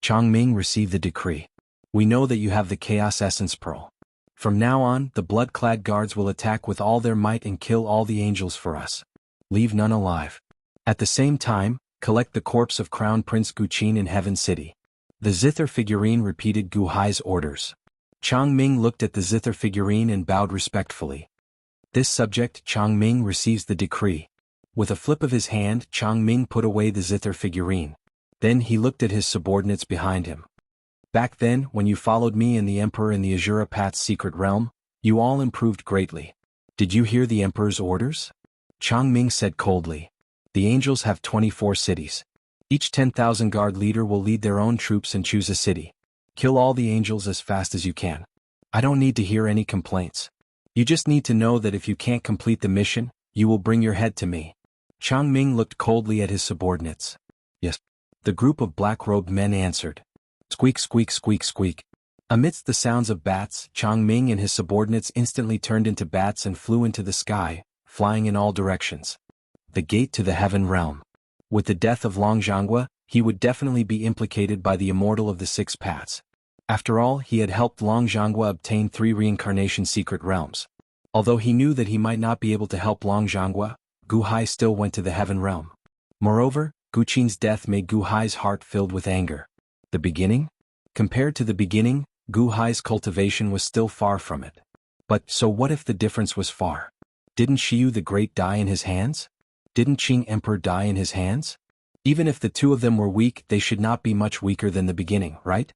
Changming received the decree. We know that you have the Chaos Essence Pearl. From now on, the blood-clad guards will attack with all their might and kill all the angels for us. Leave none alive. At the same time, collect the corpse of Crown Prince Guqin in Heaven City. The zither figurine repeated Gu Hai's orders. Changming looked at the zither figurine and bowed respectfully. This subject, Changming, receives the decree. With a flip of his hand, Changming put away the zither figurine. Then he looked at his subordinates behind him. Back then, when you followed me and the Emperor in the Azura Path's secret realm, you all improved greatly. Did you hear the Emperor's orders? Changming said coldly. The angels have 24 cities. Each 10,000 guard leader will lead their own troops and choose a city. Kill all the angels as fast as you can. I don't need to hear any complaints. You just need to know that if you can't complete the mission, you will bring your head to me. Changming looked coldly at his subordinates. Yes. The group of black-robed men answered. Squeak, squeak, squeak, squeak. Amidst the sounds of bats, Changming and his subordinates instantly turned into bats and flew into the sky, flying in all directions. The gate to the heaven realm. With the death of Long Zhanghua, he would definitely be implicated by the immortal of the 6 paths. After all, he had helped Long Zhanghua obtain 3 reincarnation secret realms. Although he knew that he might not be able to help Long Zhanghua, Gu Hai still went to the heaven realm. Moreover, Gu Qin's death made Gu Hai's heart filled with anger. The beginning? Compared to the beginning, Gu Hai's cultivation was still far from it. But so what if the difference was far? Didn't Shiyu the Great die in his hands? Didn't Qing Emperor die in his hands? Even if the two of them were weak, they should not be much weaker than the beginning, right?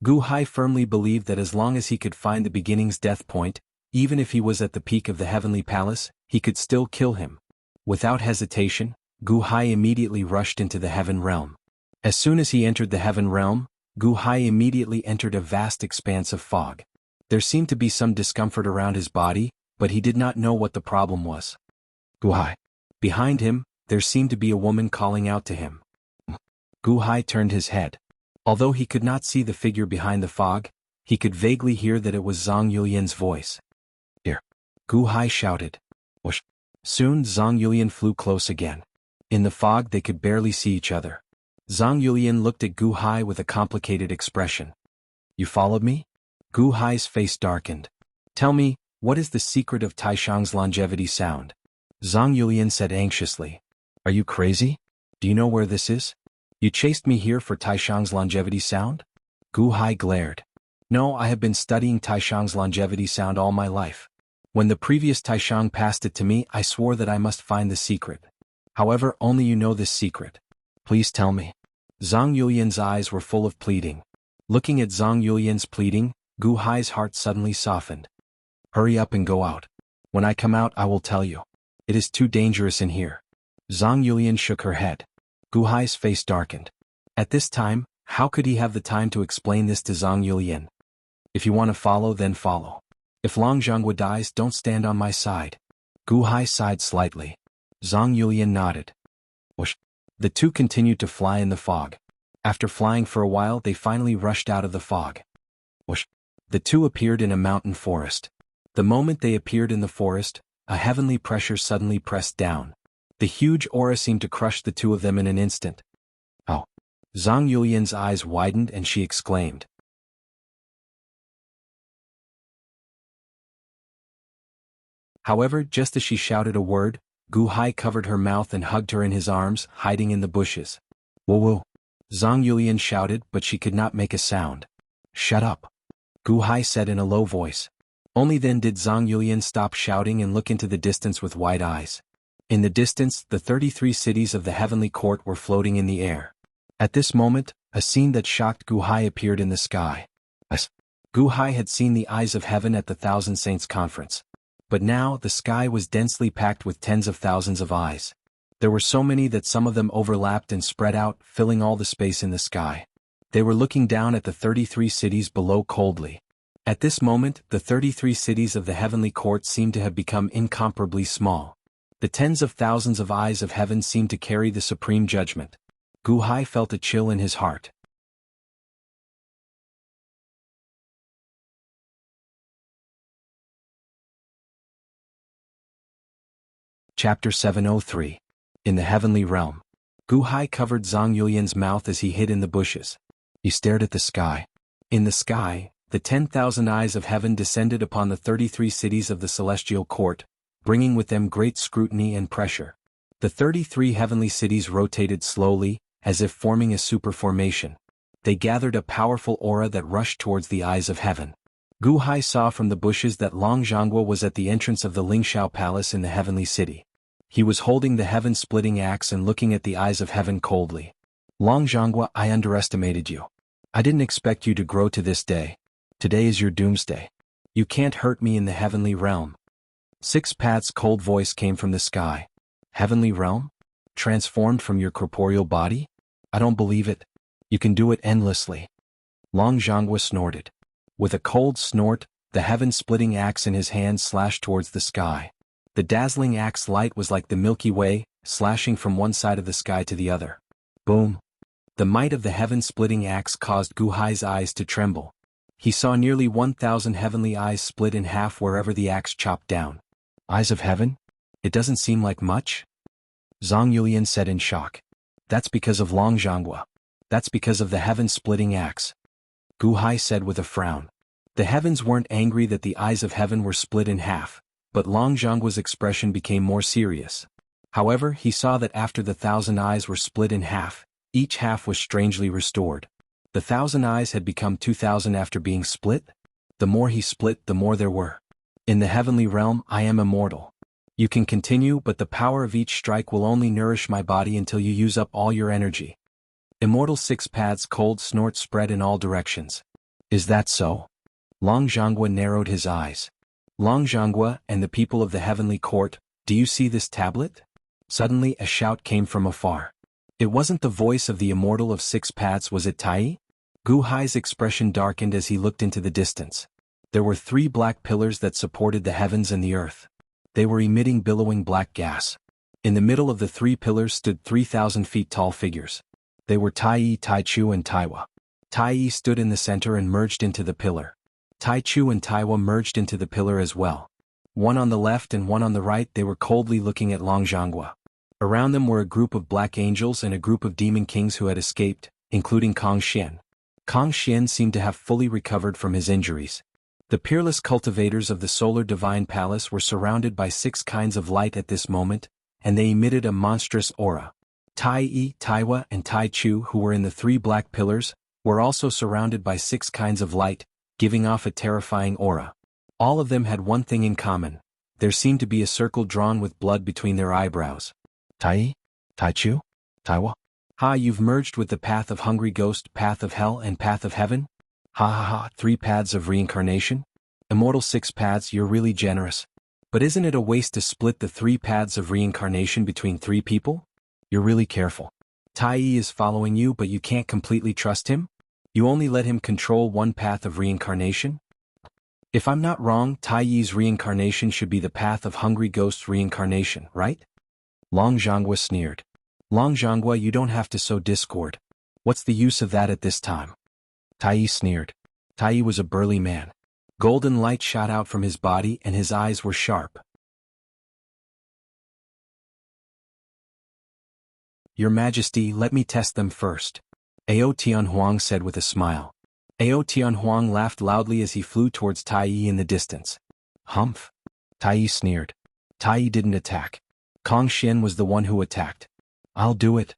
Gu Hai firmly believed that as long as he could find the beginning's death point, even if he was at the peak of the heavenly palace, he could still kill him. Without hesitation, Gu Hai immediately rushed into the heaven realm. As soon as he entered the heaven realm, Gu Hai immediately entered a vast expanse of fog. There seemed to be some discomfort around his body, but he did not know what the problem was. Gu Hai. Behind him, there seemed to be a woman calling out to him. Gu Hai turned his head. Although he could not see the figure behind the fog, he could vaguely hear that it was Zhang Yulian's voice. Here. Gu Hai shouted. Whoosh. Soon Zhang Yulian flew close again. In the fog they could barely see each other. Zhang Yulian looked at Gu Hai with a complicated expression. You followed me? Gu Hai's face darkened. Tell me, what is the secret of Taishang's longevity sound? Zhang Yulian said anxiously. Are you crazy? Do you know where this is? You chased me here for Taishang's longevity sound? Gu Hai glared. No, I have been studying Taishang's longevity sound all my life. When the previous Taishang passed it to me, I swore that I must find the secret. However, only you know this secret. Please tell me. Zhang Yulian's eyes were full of pleading. Looking at Zhang Yulian's pleading, Gu Hai's heart suddenly softened. Hurry up and go out. When I come out, I will tell you. It is too dangerous in here. Zhang Yulian shook her head. Gu Hai's face darkened. At this time, how could he have the time to explain this to Zhang Yulian? If you want to follow, then follow. If Long Zhanghua dies, don't stand on my side. Gu Hai sighed slightly. Zhang Yulian nodded. Whoosh. The two continued to fly in the fog. After flying for a while, they finally rushed out of the fog. Whoosh. The two appeared in a mountain forest. The moment they appeared in the forest, a heavenly pressure suddenly pressed down. The huge aura seemed to crush the two of them in an instant. Oh. Zhang Yulian's eyes widened and she exclaimed. However, just as she shouted a word, Gu Hai covered her mouth and hugged her in his arms, hiding in the bushes. Whoa whoa. Zhang Yulian shouted, but she could not make a sound. Shut up. Gu Hai said in a low voice. Only then did Zhang Yulian stop shouting and look into the distance with wide eyes. In the distance, the 33 cities of the heavenly court were floating in the air. At this moment, a scene that shocked Gu Hai appeared in the sky. Gu Hai had seen the eyes of heaven at the Thousand Saints conference. But now, the sky was densely packed with tens of thousands of eyes. There were so many that some of them overlapped and spread out, filling all the space in the sky. They were looking down at the 33 cities below coldly. At this moment, the 33 cities of the heavenly court seemed to have become incomparably small. The tens of thousands of eyes of heaven seemed to carry the supreme judgment. Gu Hai felt a chill in his heart. Chapter 703. In the Heavenly Realm. Gu Hai covered Zhang Yulian's mouth as he hid in the bushes. He stared at the sky. In the sky, the 10,000 eyes of heaven descended upon the 33 cities of the celestial court, bringing with them great scrutiny and pressure. The 33 heavenly cities rotated slowly, as if forming a superformation. They gathered a powerful aura that rushed towards the eyes of heaven. Gu Hai saw from the bushes that Long Zhanghua was at the entrance of the Lingshao Palace in the heavenly city. He was holding the heaven-splitting axe and looking at the eyes of heaven coldly. Long Zhanghua, I underestimated you. I didn't expect you to grow to this day. Today is your doomsday. You can't hurt me in the heavenly realm. Six Path's cold voice came from the sky. Heavenly realm? Transformed from your corporeal body? I don't believe it. You can do it endlessly. Long Zhanghua snorted. With a cold snort, the heaven-splitting axe in his hand slashed towards the sky. The dazzling axe light was like the Milky Way, slashing from one side of the sky to the other. Boom! The might of the heaven-splitting axe caused Gu Hai's eyes to tremble. He saw nearly 1,000 heavenly eyes split in half wherever the axe chopped down. Eyes of heaven? It doesn't seem like much? Zhang Yulian said in shock. That's because of Long Zhanghua. That's because of the heaven-splitting axe. Gu Hai said with a frown. The heavens weren't angry that the eyes of heaven were split in half, but Long Zhangguo's expression became more serious. However, he saw that after the 1,000 eyes were split in half, each half was strangely restored. The 1,000 eyes had become 2,000 after being split? The more he split, the more there were. In the heavenly realm, I am immortal. You can continue, but the power of each strike will only nourish my body until you use up all your energy. Immortal 6 paths cold snort spread in all directions. Is that so? Long Zhangguo narrowed his eyes. Long Zhangguo and the people of the heavenly court, do you see this tablet? Suddenly a shout came from afar. It wasn't the voice of the immortal of 6 paths, was it Tai? Gu Hai's expression darkened as he looked into the distance. There were 3 black pillars that supported the heavens and the earth. They were emitting billowing black gas. In the middle of the 3 pillars stood 3,000 feet tall figures. They were Tai, Tai Chu and Taiwa. Tai stood in the center and merged into the pillar. Tai Chu and Taiwa merged into the pillar as well. One on the left and one on the right, they were coldly looking at Long Zhangguo. Around them were a group of black angels and a group of demon kings who had escaped, including Kong Xian. Kong Xian seemed to have fully recovered from his injuries. The peerless cultivators of the Solar Divine Palace were surrounded by 6 kinds of light at this moment, and they emitted a monstrous aura. Tai, Taiwa and Tai Chu, who were in the 3 black pillars, were also surrounded by 6 kinds of light, giving off a terrifying aura. All of them had one thing in common. There seemed to be a circle drawn with blood between their eyebrows. Tai, Tai Chu, Taiwa. Ha, you've merged with the path of hungry ghost, path of hell and path of heaven? Ha ha ha, 3 paths of reincarnation? Immortal 6 paths, you're really generous. But isn't it a waste to split the 3 paths of reincarnation between 3 people? You're really careful. Tai is following you, but you can't completely trust him? You only let him control one path of reincarnation? If I'm not wrong, Tai Yi's reincarnation should be the path of hungry ghost reincarnation, right? Long Zhangguo sneered. Long Zhangguo, you don't have to sow discord. What's the use of that at this time? Tai sneered. Tai was a burly man. Golden light shot out from his body and his eyes were sharp. Your Majesty, let me test them first. Ao Tianhuang said with a smile. Ao Tianhuang laughed loudly as he flew towards Tai in the distance. Humph. Tai sneered. Tai didn't attack. Kong Xian was the one who attacked. I'll do it.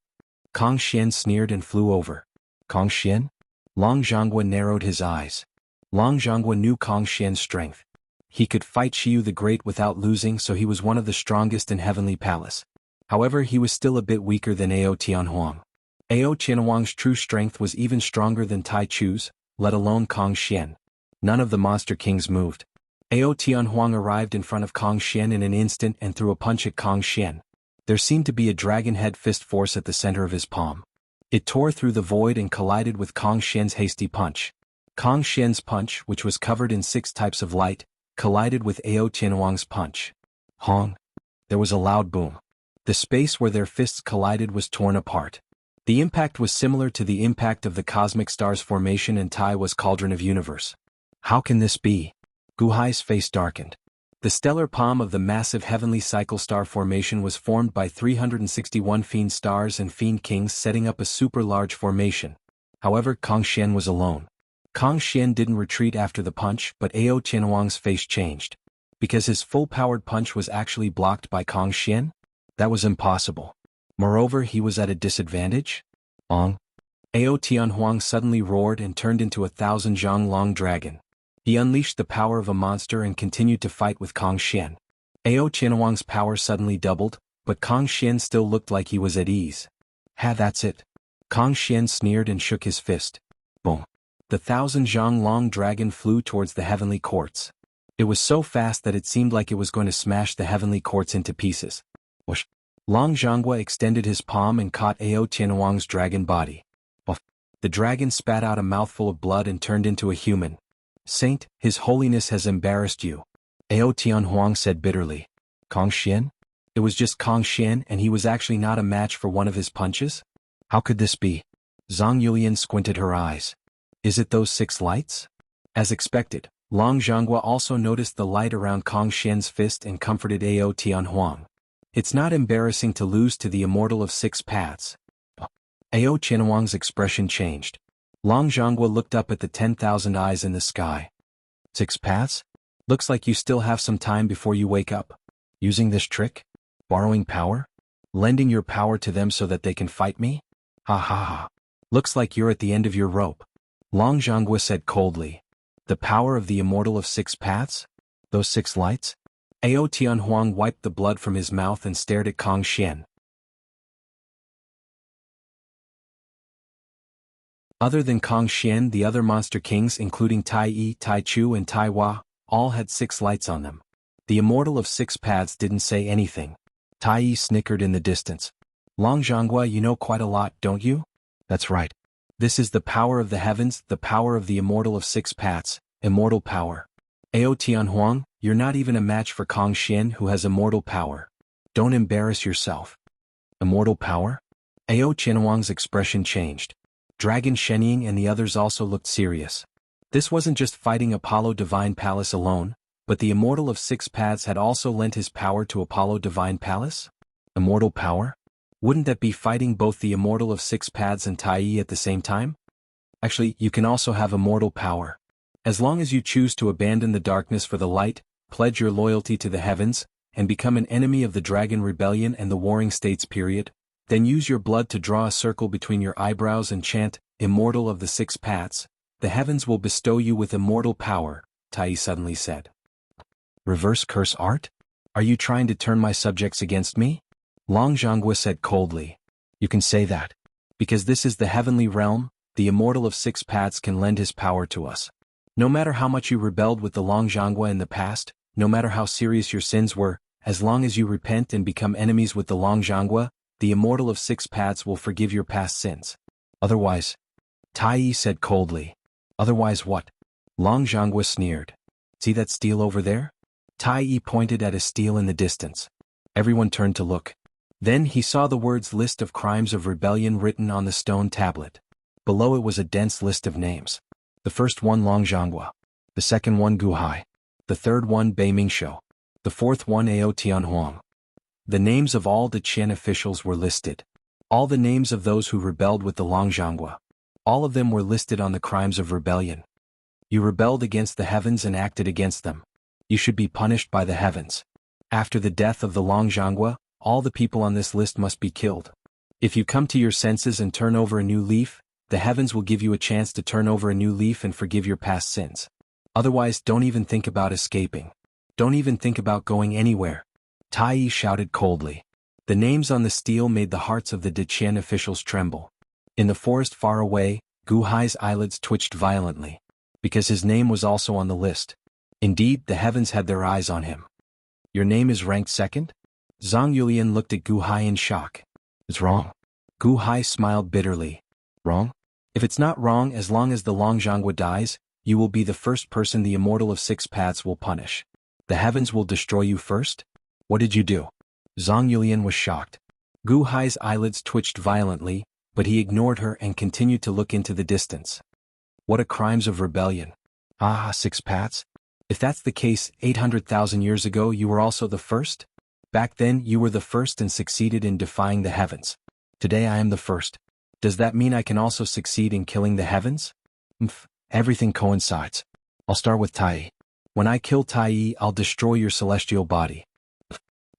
Kong Xian sneered and flew over. Kong Xian? Long Zhangguo narrowed his eyes. Long Zhangguo knew Kong Xian's strength. He could fight Shiyu the Great without losing, so he was one of the strongest in Heavenly Palace. However, he was still a bit weaker than Ao Tianhuang. Ao Tianhuang's true strength was even stronger than Tai Chu's, let alone Kong Xian. None of the monster kings moved. Ao Tianhuang arrived in front of Kong Xian in an instant and threw a punch at Kong Xian. There seemed to be a dragon head fist force at the center of his palm. It tore through the void and collided with Kong Xian's hasty punch. Kong Xian's punch, which was covered in 6 types of light, collided with Ao Tianhuang's punch. Hong! There was a loud boom. The space where their fists collided was torn apart. The impact was similar to the impact of the cosmic star's formation in Taiwa's Cauldron of Universe. How can this be? Gu Hai's face darkened. The stellar palm of the massive heavenly cycle star formation was formed by 361 fiend stars and fiend kings setting up a super-large formation. However, Kong Xian was alone. Kong Xian didn't retreat after the punch, but Ao Tianhuang's face changed. Because his full-powered punch was actually blocked by Kong Xian? That was impossible. Moreover, he was at a disadvantage? Ao Tianhuang suddenly roared and turned into a 1,000 zhang long dragon. He unleashed the power of a monster and continued to fight with Kong Xian. Ao Tianhuang's power suddenly doubled, but Kong Xian still looked like he was at ease. Ha, that's it. Kong Xian sneered and shook his fist. Boom. The 1,000 zhang long dragon flew towards the heavenly courts. It was so fast that it seemed like it was going to smash the heavenly courts into pieces. Whoosh. Long Zhangguo extended his palm and caught Ao Tianhuang's dragon body. Woof. The dragon spat out a mouthful of blood and turned into a human. Saint, His Holiness has embarrassed you. Ao Tianhuang said bitterly. Kong Xian? It was just Kong Xian and he was actually not a match for one of his punches? How could this be? Zhang Yulian squinted her eyes. Is it those 6 lights? As expected, Long Zhangguo also noticed the light around Kong Xian's fist and comforted Ao Tianhuang. It's not embarrassing to lose to the immortal of 6 paths. Ao Tianhuang's expression changed. Long Zhonghua looked up at the 10,000 eyes in the sky. 6 paths? Looks like you still have some time before you wake up. Using this trick? Borrowing power? Lending your power to them so that they can fight me? Ha ha ha. Looks like you're at the end of your rope. Long Zhonghua said coldly. The power of the immortal of 6 paths? Those 6 lights? Ao Tianhuang wiped the blood from his mouth and stared at Kong Xian. Other than Kong Xian, the other monster kings including Tai Yi, Tai Chu and Tai Hua, all had 6 lights on them. The immortal of 6 paths didn't say anything. Tai Yi snickered in the distance. Long Zhonghua, you know quite a lot, don't you? That's right. This is the power of the heavens, the power of the immortal of 6 paths, immortal power. Ao Tianhuang, you're not even a match for Kong Xian who has immortal power. Don't embarrass yourself. Immortal power? Ao Tianhuang's expression changed. Dragon Shenying and the others also looked serious. This wasn't just fighting Apollo Divine Palace alone, but the immortal of 6 paths had also lent his power to Apollo Divine Palace? Immortal power? Wouldn't that be fighting both the immortal of 6 paths and Tai Yi at the same time? Actually, you can also have immortal power. As long as you choose to abandon the darkness for the light, pledge your loyalty to the heavens, and become an enemy of the Dragon Rebellion and the Warring States period, then use your blood to draw a circle between your eyebrows and chant, Immortal of the 6 paths, the heavens will bestow you with immortal power, Tai Yi suddenly said. Reverse curse art? Are you trying to turn my subjects against me? Long Zhonghua said coldly. You can say that. Because this is the heavenly realm, the immortal of 6 paths can lend his power to us. No matter how much you rebelled with the Long Zhonghua in the past, no matter how serious your sins were, as long as you repent and become enemies with the Long Zhonghua, the immortal of 6 paths will forgive your past sins. Otherwise, Tai Yi said coldly. Otherwise what? Long Zhonghua sneered. See that stele over there? Tai Yi pointed at a stele in the distance. Everyone turned to look. Then he saw the words list of crimes of rebellion written on the stone tablet. Below it was a dense list of names. The first one Long Zhonghua. The second one Gu Hai. The third one Bei Mingshou. The fourth one Ao Tianhuang. The names of all the Qian officials were listed. All the names of those who rebelled with the Long Zhonghua. All of them were listed on the crimes of rebellion. You rebelled against the heavens and acted against them. You should be punished by the heavens. After the death of the Long Zhonghua, all the people on this list must be killed. If you come to your senses and turn over a new leaf, the heavens will give you a chance to turn over a new leaf and forgive your past sins. Otherwise, don't even think about escaping. Don't even think about going anywhere. Tai Yi shouted coldly. The names on the stele made the hearts of the Deqian officials tremble. In the forest far away, Gu Hai's eyelids twitched violently. Because his name was also on the list. Indeed, the heavens had their eyes on him. Your name is ranked second? Zhang Yulian looked at Gu Hai in shock. It's wrong. Gu Hai smiled bitterly. Wrong? If it's not wrong, as long as the Long Zhonghua dies, you will be the first person the immortal of 6 paths will punish. The heavens will destroy you first? What did you do? Zhang Yulian was shocked. Gu Hai's eyelids twitched violently, but he ignored her and continued to look into the distance. What a crimes of rebellion. Ah, 6 paths? If that's the case, 800,000 years ago you were also the first? Back then you were the first and succeeded in defying the heavens. Today I am the first. Does that mean I can also succeed in killing the heavens? Everything coincides. I'll start with Tai Yi. When I kill Tai Yi, I'll destroy your celestial body.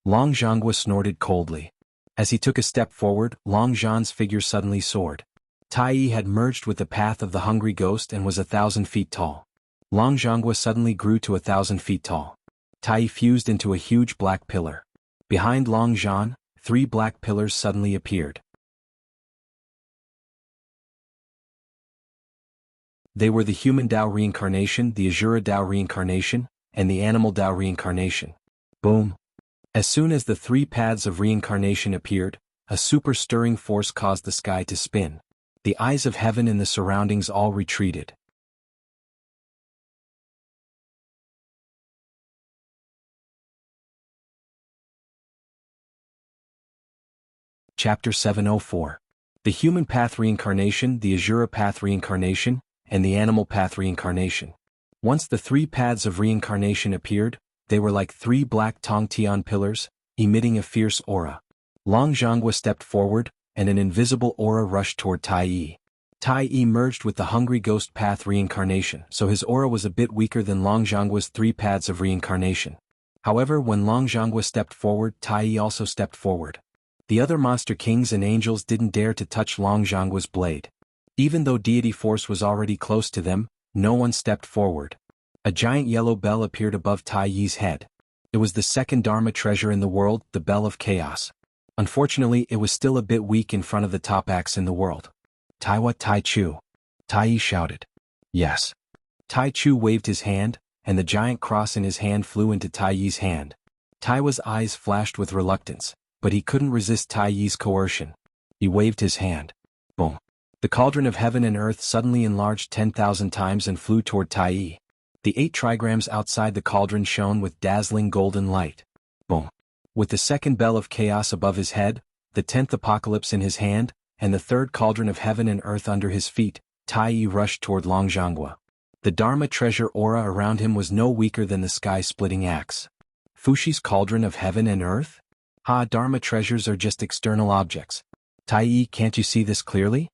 Long Zhonghua snorted coldly. As he took a step forward, Long Zhan's figure suddenly soared. Tai Yi had merged with the path of the hungry ghost and was 1,000 feet tall. Long Zhonghua suddenly grew to 1,000 feet tall. Tai Yi fused into a huge black pillar. Behind Long Zhan, 3 black pillars suddenly appeared. They were the human Dao reincarnation, the Azura Dao reincarnation, and the animal Dao reincarnation. Boom! As soon as the 3 paths of reincarnation appeared, a super stirring force caused the sky to spin. The eyes of heaven and the surroundings all retreated. Chapter 704. The human path reincarnation, the Azura path reincarnation, and the animal path reincarnation. Once the 3 paths of reincarnation appeared, they were like 3 black Tongtian pillars, emitting a fierce aura. Long Zhonghua stepped forward, and an invisible aura rushed toward Tai Yi. Tai Yi merged with the Hungry Ghost Path reincarnation, so his aura was a bit weaker than Long Zhangguo's 3 paths of reincarnation. However, when Long Zhangguo stepped forward, Tai Yi also stepped forward. The other monster kings and angels didn't dare to touch Long Zhangguo's blade. Even though deity force was already close to them, no one stepped forward. A giant yellow bell appeared above Tai Yi's head. It was the second Dharma treasure in the world, the Bell of Chaos. Unfortunately, it was still a bit weak in front of the top axe in the world. Taiwa Tai Chu. Tai Yi shouted. Yes. Tai Chu waved his hand, and the giant cross in his hand flew into Tai Yi's hand. Taiwa's eyes flashed with reluctance, but he couldn't resist Tai Yi's coercion. He waved his hand. Boom. The cauldron of heaven and earth suddenly enlarged 10,000 times and flew toward Tai Yi. The 8 trigrams outside the cauldron shone with dazzling golden light. Boom. With the second bell of chaos above his head, the 10th apocalypse in his hand, and the 3rd cauldron of heaven and earth under his feet, Tai Yi rushed toward Long Zhangguo. The Dharma treasure aura around him was no weaker than the sky-splitting axe. Fushi's cauldron of heaven and earth? Dharma treasures are just external objects. Tai Yi, can't you see this clearly?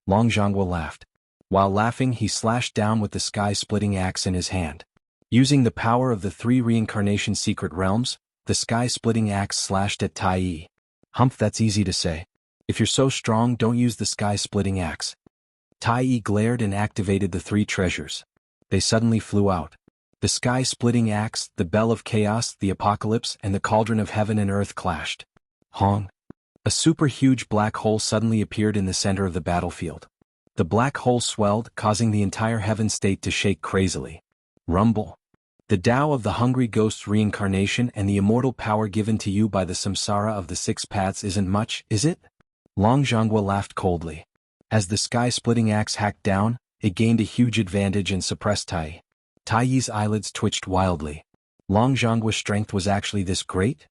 Long Zhangguo laughed. While laughing, he slashed down with the sky-splitting axe in his hand. Using the power of the 3 reincarnation secret realms, the sky-splitting axe slashed at Tai Yi. Humph, that's easy to say. If you're so strong, don't use the sky-splitting axe. Tai Yi glared and activated the 3 treasures. They suddenly flew out. The sky-splitting axe, the bell of chaos, the apocalypse, and the cauldron of heaven and earth clashed. Hong. A super-huge black hole suddenly appeared in the center of the battlefield. The black hole swelled, causing the entire heaven state to shake crazily. Rumble. The Tao of the Hungry Ghost's reincarnation and the immortal power given to you by the samsara of the 6 paths isn't much, is it? Long Zhangguo laughed coldly. As the sky-splitting axe hacked down, it gained a huge advantage and suppressed Tai Yi. Tai Yi's eyelids twitched wildly. Long Zhangguo's strength was actually this great?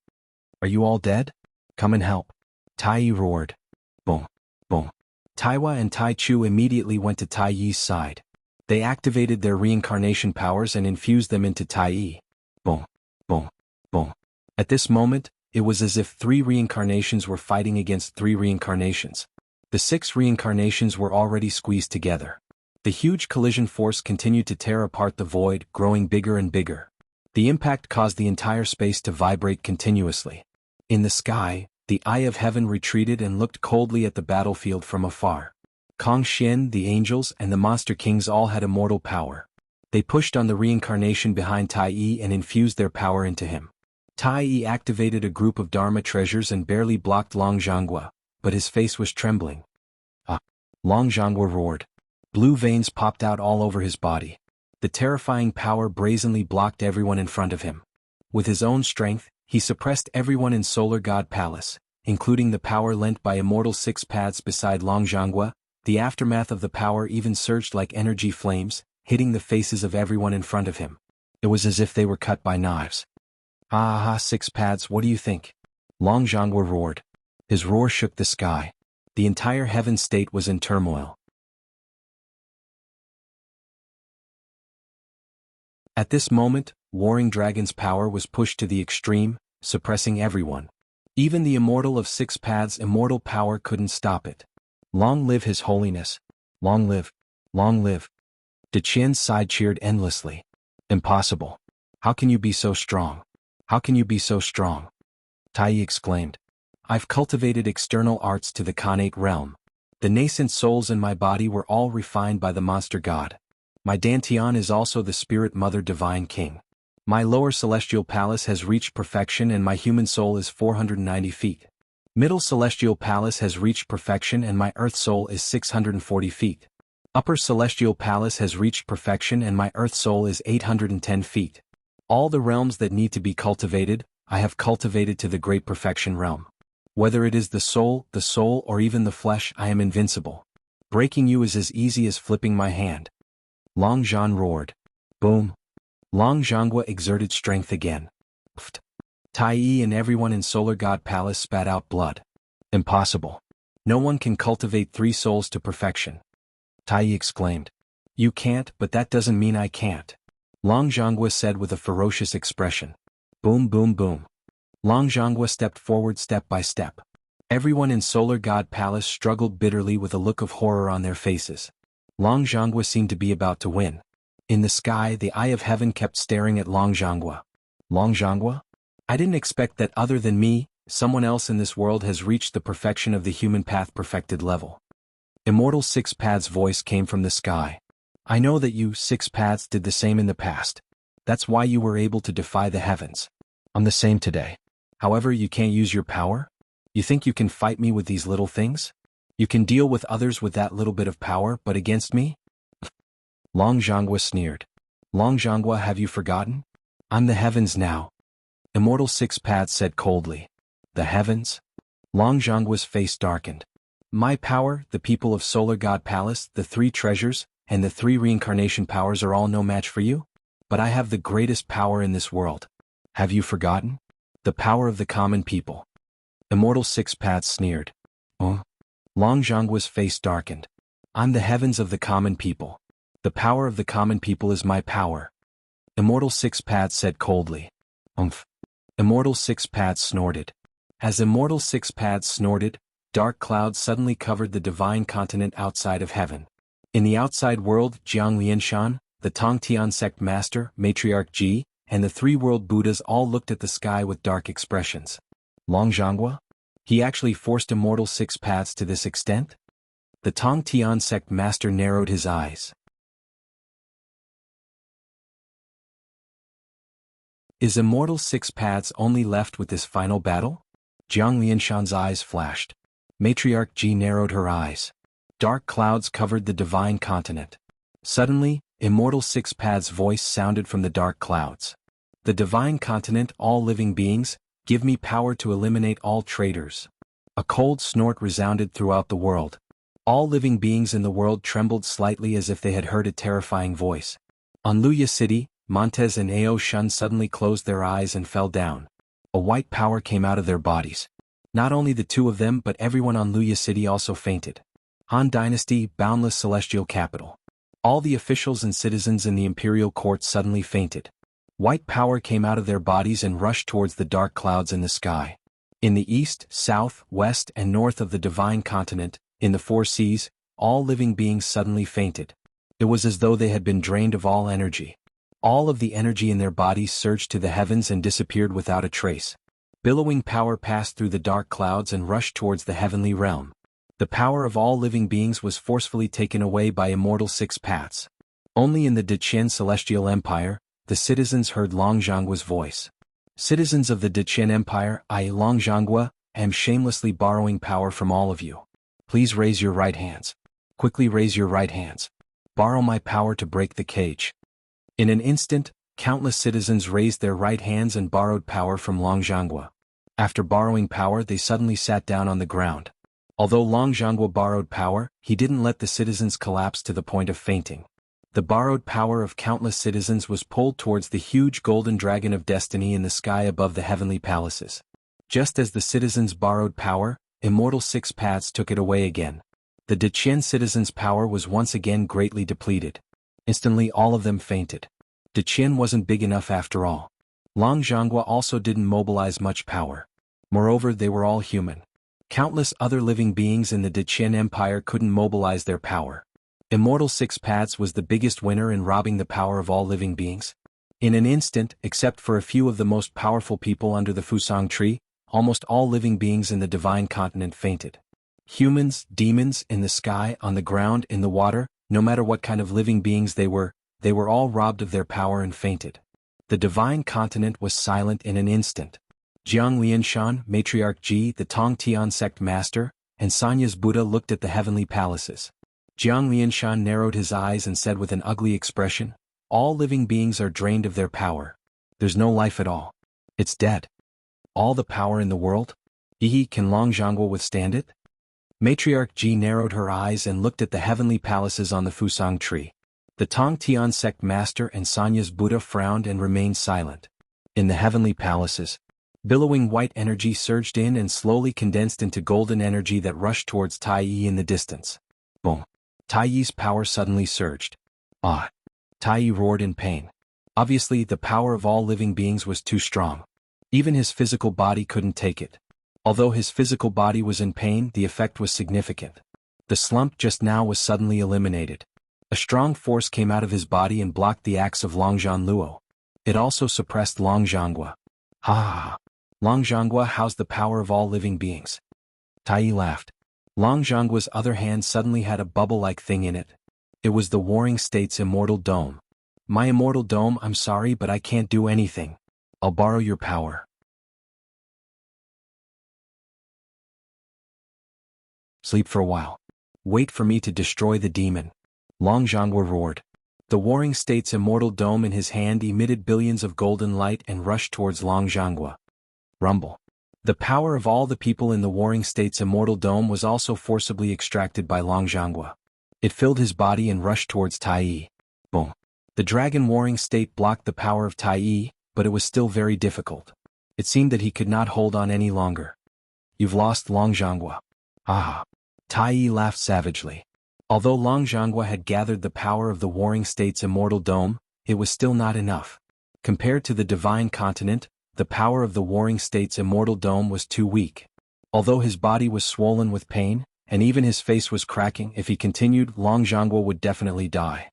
Are you all dead? Come and help. Tai Yi roared. Boom. Boom. Taiwa and Tai Chu immediately went to Tai Yi's side. They activated their reincarnation powers and infused them into Tai Yi. Boom. Boom. Boom. At this moment, it was as if 3 reincarnations were fighting against 3 reincarnations. The 6 reincarnations were already squeezed together. The huge collision force continued to tear apart the void, growing bigger and bigger. The impact caused the entire space to vibrate continuously. In the sky, the Eye of Heaven retreated and looked coldly at the battlefield from afar. Kong Xian, the angels, and the monster kings all had immortal power. They pushed on the reincarnation behind Tai Yi and infused their power into him. Tai Yi activated a group of Dharma treasures and barely blocked Long Zhangguo, but his face was trembling. Long Zhangguo roared. Blue veins popped out all over his body. The terrifying power brazenly blocked everyone in front of him. With his own strength, he suppressed everyone in Solar God Palace, including the power lent by immortal 6 paths beside Long Zhangguo. The aftermath of the power even surged like energy flames, hitting the faces of everyone in front of him. It was as if they were cut by knives. 6 paths, what do you think? Long Zhangguo roared. His roar shook the sky. The entire heaven state was in turmoil. At this moment, Warring Dragon's power was pushed to the extreme, suppressing everyone. Even the immortal of 6 paths' immortal power couldn't stop it. Long live His Holiness! Long live! Long live! De Qian's side cheered endlessly. Impossible! How can you be so strong? How can you be so strong? Tai Yi exclaimed. I've cultivated external arts to the Khanate realm. The nascent souls in my body were all refined by the monster god. My Dantian is also the spirit mother divine king. My lower celestial palace has reached perfection and my human soul is 490 feet. Middle celestial palace has reached perfection and my earth soul is 640 feet. Upper celestial palace has reached perfection and my earth soul is 810 feet. All the realms that need to be cultivated, I have cultivated to the great perfection realm. Whether it is the soul, or even the flesh, I am invincible. Breaking you is as easy as flipping my hand. Long Zhan roared. Boom. Long Zhangguo exerted strength again. Pfft. Tai Yi and everyone in Solar God Palace spat out blood. Impossible. No one can cultivate 3 souls to perfection. Tai Yi exclaimed. You can't, but that doesn't mean I can't. Long Zhangguo said with a ferocious expression. Boom boom boom. Long Zhangguo stepped forward step by step. Everyone in Solar God Palace struggled bitterly with a look of horror on their faces. Long Zhonghua seemed to be about to win. In the sky, the eye of heaven kept staring at Long Zhonghua. Long Zhonghua? I didn't expect that other than me, someone else in this world has reached the perfection of the human path perfected level. Immortal Six Paths' voice came from the sky. I know that you, Six Paths, did the same in the past. That's why you were able to defy the heavens. I'm the same today. However, you can't use your power? You think you can fight me with these little things? You can deal with others with that little bit of power, but against me? Long Zhonghua sneered. Long Zhonghua, have you forgotten? I'm the heavens now. Immortal Six Paths said coldly. The heavens? Long Zhonghua's face darkened. My power, the people of Solar God Palace, the three treasures, and the three reincarnation powers are all no match for you? But I have the greatest power in this world. Have you forgotten? The power of the common people. Immortal Six Paths sneered. Oh? Long Zhonghua's face darkened. I'm the heavens of the common people. The power of the common people is my power. Immortal Six Paths said coldly. Umph. Immortal Six Paths snorted. As Immortal Six Paths snorted, dark clouds suddenly covered the divine continent outside of heaven. In the outside world, Jiang Lianshan, the Tongtian sect master, Matriarch Ji, and the three-world Buddhas all looked at the sky with dark expressions. Long Zhonghua? He actually forced Immortal Six Paths to this extent? The Tongtian sect master narrowed his eyes. Is Immortal Six Paths only left with this final battle? Jiang Lianshan's eyes flashed. Matriarch Ji narrowed her eyes. Dark clouds covered the divine continent. Suddenly, Immortal Six Paths' voice sounded from the dark clouds. The divine continent, all living beings, give me power to eliminate all traitors. A cold snort resounded throughout the world. All living beings in the world trembled slightly as if they had heard a terrifying voice. On Luya City, Montez and Ao Shun suddenly closed their eyes and fell down. A white power came out of their bodies. Not only the two of them but everyone on Luya City also fainted. Han Dynasty, boundless celestial capital. All the officials and citizens in the imperial court suddenly fainted. White power came out of their bodies and rushed towards the dark clouds in the sky. In the east, south, west, and north of the divine continent, in the four seas, all living beings suddenly fainted. It was as though they had been drained of all energy. All of the energy in their bodies surged to the heavens and disappeared without a trace. Billowing power passed through the dark clouds and rushed towards the heavenly realm. The power of all living beings was forcefully taken away by Immortal Six Paths. Only in the Deqian Celestial Empire, the citizens heard Long Zhonghua's voice. Citizens of the Deqian Empire, I, Long Zhonghua, am shamelessly borrowing power from all of you. Please raise your right hands. Quickly raise your right hands. Borrow my power to break the cage. In an instant, countless citizens raised their right hands and borrowed power from Long Zhonghua. After borrowing power, they suddenly sat down on the ground. Although Long Zhonghua borrowed power, he didn't let the citizens collapse to the point of fainting. The borrowed power of countless citizens was pulled towards the huge golden dragon of destiny in the sky above the heavenly palaces. Just as the citizens borrowed power, Immortal Six Paths took it away again. The Deqian citizens' power was once again greatly depleted. Instantly all of them fainted. Deqian wasn't big enough after all. Long Zhonghua also didn't mobilize much power. Moreover, they were all human. Countless other living beings in the Deqian Empire couldn't mobilize their power. Immortal Six Paths was the biggest winner in robbing the power of all living beings. In an instant, except for a few of the most powerful people under the Fusang tree, almost all living beings in the divine continent fainted. Humans, demons, in the sky, on the ground, in the water, no matter what kind of living beings they were all robbed of their power and fainted. The divine continent was silent in an instant. Jiang Lianshan, Matriarch Ji, the Tongtian sect master, and Sanya's Buddha looked at the heavenly palaces. Jiang Lianshan narrowed his eyes and said with an ugly expression, all living beings are drained of their power. There's no life at all. It's dead. All the power in the world? Can Long Zhonghua withstand it? Matriarch Ji narrowed her eyes and looked at the heavenly palaces on the Fusang tree. The Tongtian sect master and Sanya's Buddha frowned and remained silent. In the heavenly palaces, billowing white energy surged in and slowly condensed into golden energy that rushed towards Tai Yi in the distance. Boom. Tai Yi's power suddenly surged. Ah! Tai Yi roared in pain. Obviously, the power of all living beings was too strong. Even his physical body couldn't take it. Although his physical body was in pain, the effect was significant. The slump just now was suddenly eliminated. A strong force came out of his body and blocked the axe of Longzhan Luo. It also suppressed Longzhanghua. Ha ha ha. Longzhanghua housed the power of all living beings. Tai Yi laughed. Longzhanghua's other hand suddenly had a bubble-like thing in it. It was the Warring States Immortal Dome. My Immortal Dome, I'm sorry, but I can't do anything. I'll borrow your power. Sleep for a while. Wait for me to destroy the demon. Longzhanghua roared. The Warring States Immortal Dome in his hand emitted billions of golden light and rushed towards Longzhanghua. Rumble. The power of all the people in the Warring States Immortal Dome was also forcibly extracted by Longzhanghua. It filled his body and rushed towards Tai Yi. Boom. The Dragon Warring State blocked the power of Tai Yi, but it was still very difficult. It seemed that he could not hold on any longer. You've lost, Longzhanghua. Ah. Tai Yi laughed savagely. Although Longzhanghua had gathered the power of the Warring States Immortal Dome, it was still not enough. Compared to the Divine Continent, the power of the Warring States Immortal Dome was too weak. Although his body was swollen with pain, and even his face was cracking, if he continued, Longzhanghua would definitely die.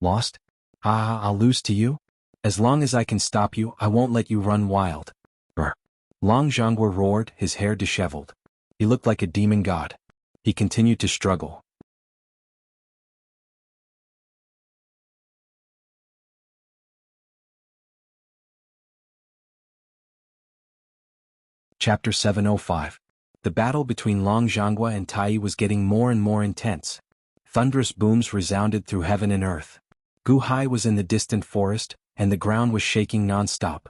Lost? Ah, I'll lose to you? As long as I can stop you, I won't let you run wild. Brr. Longzhanghua roared, his hair disheveled. He looked like a demon god. He continued to struggle. Chapter 705. The battle between Longzhanghua and Tai Yi was getting more and more intense. Thunderous booms resounded through heaven and earth. Gu Hai was in the distant forest, and the ground was shaking non-stop.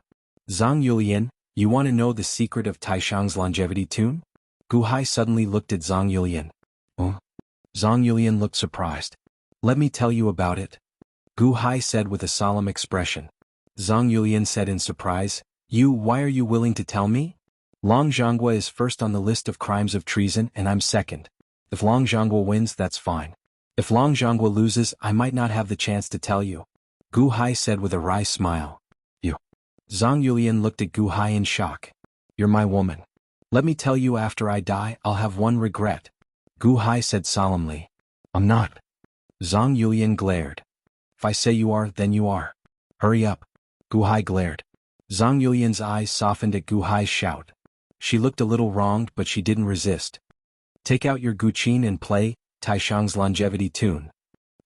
Zhang Yulian, you want to know the secret of Taishang's longevity tune? Gu Hai suddenly looked at Zhang Yulian. Oh? Zhang Yulian looked surprised. Let me tell you about it. Gu Hai said with a solemn expression. Zhang Yulian said in surprise, why are you willing to tell me? Longzhanghua is first on the list of crimes of treason and I'm second. If Longzhanghua wins, that's fine. If Longzhanghua loses, I might not have the chance to tell you. Gu Hai said with a wry smile. You. Zhang Yulian looked at Gu Hai in shock. You're my woman. Let me tell you, after I die, I'll have one regret. Gu Hai said solemnly. I'm not. Zhang Yulian glared. If I say you are, then you are. Hurry up. Gu Hai glared. Zhang Yulian's eyes softened at Gu Hai's shout. She looked a little wronged, but she didn't resist. Take out your guqin and play Taishang's longevity tune.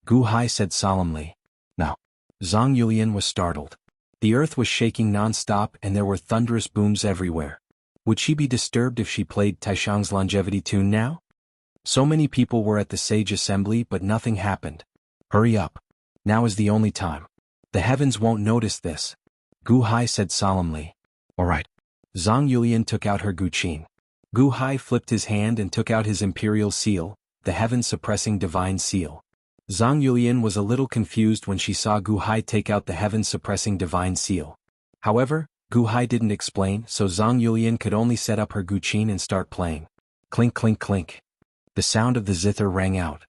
Gu Hai said solemnly. No. Zhang Yulian was startled. The earth was shaking non-stop and there were thunderous booms everywhere. Would she be disturbed if she played Taishang's longevity tune now? So many people were at the sage assembly, but nothing happened. Hurry up. Now is the only time. The heavens won't notice this. Gu Hai said solemnly. All right. Zhang Yulian took out her guqin. Gu Hai flipped his hand and took out his imperial seal, the heaven-suppressing divine seal. Zhang Yulian was a little confused when she saw Gu Hai take out the heaven-suppressing divine seal. However, Gu Hai didn't explain, so Zhang Yulian could only set up her guqin and start playing. Clink clink clink. The sound of the zither rang out.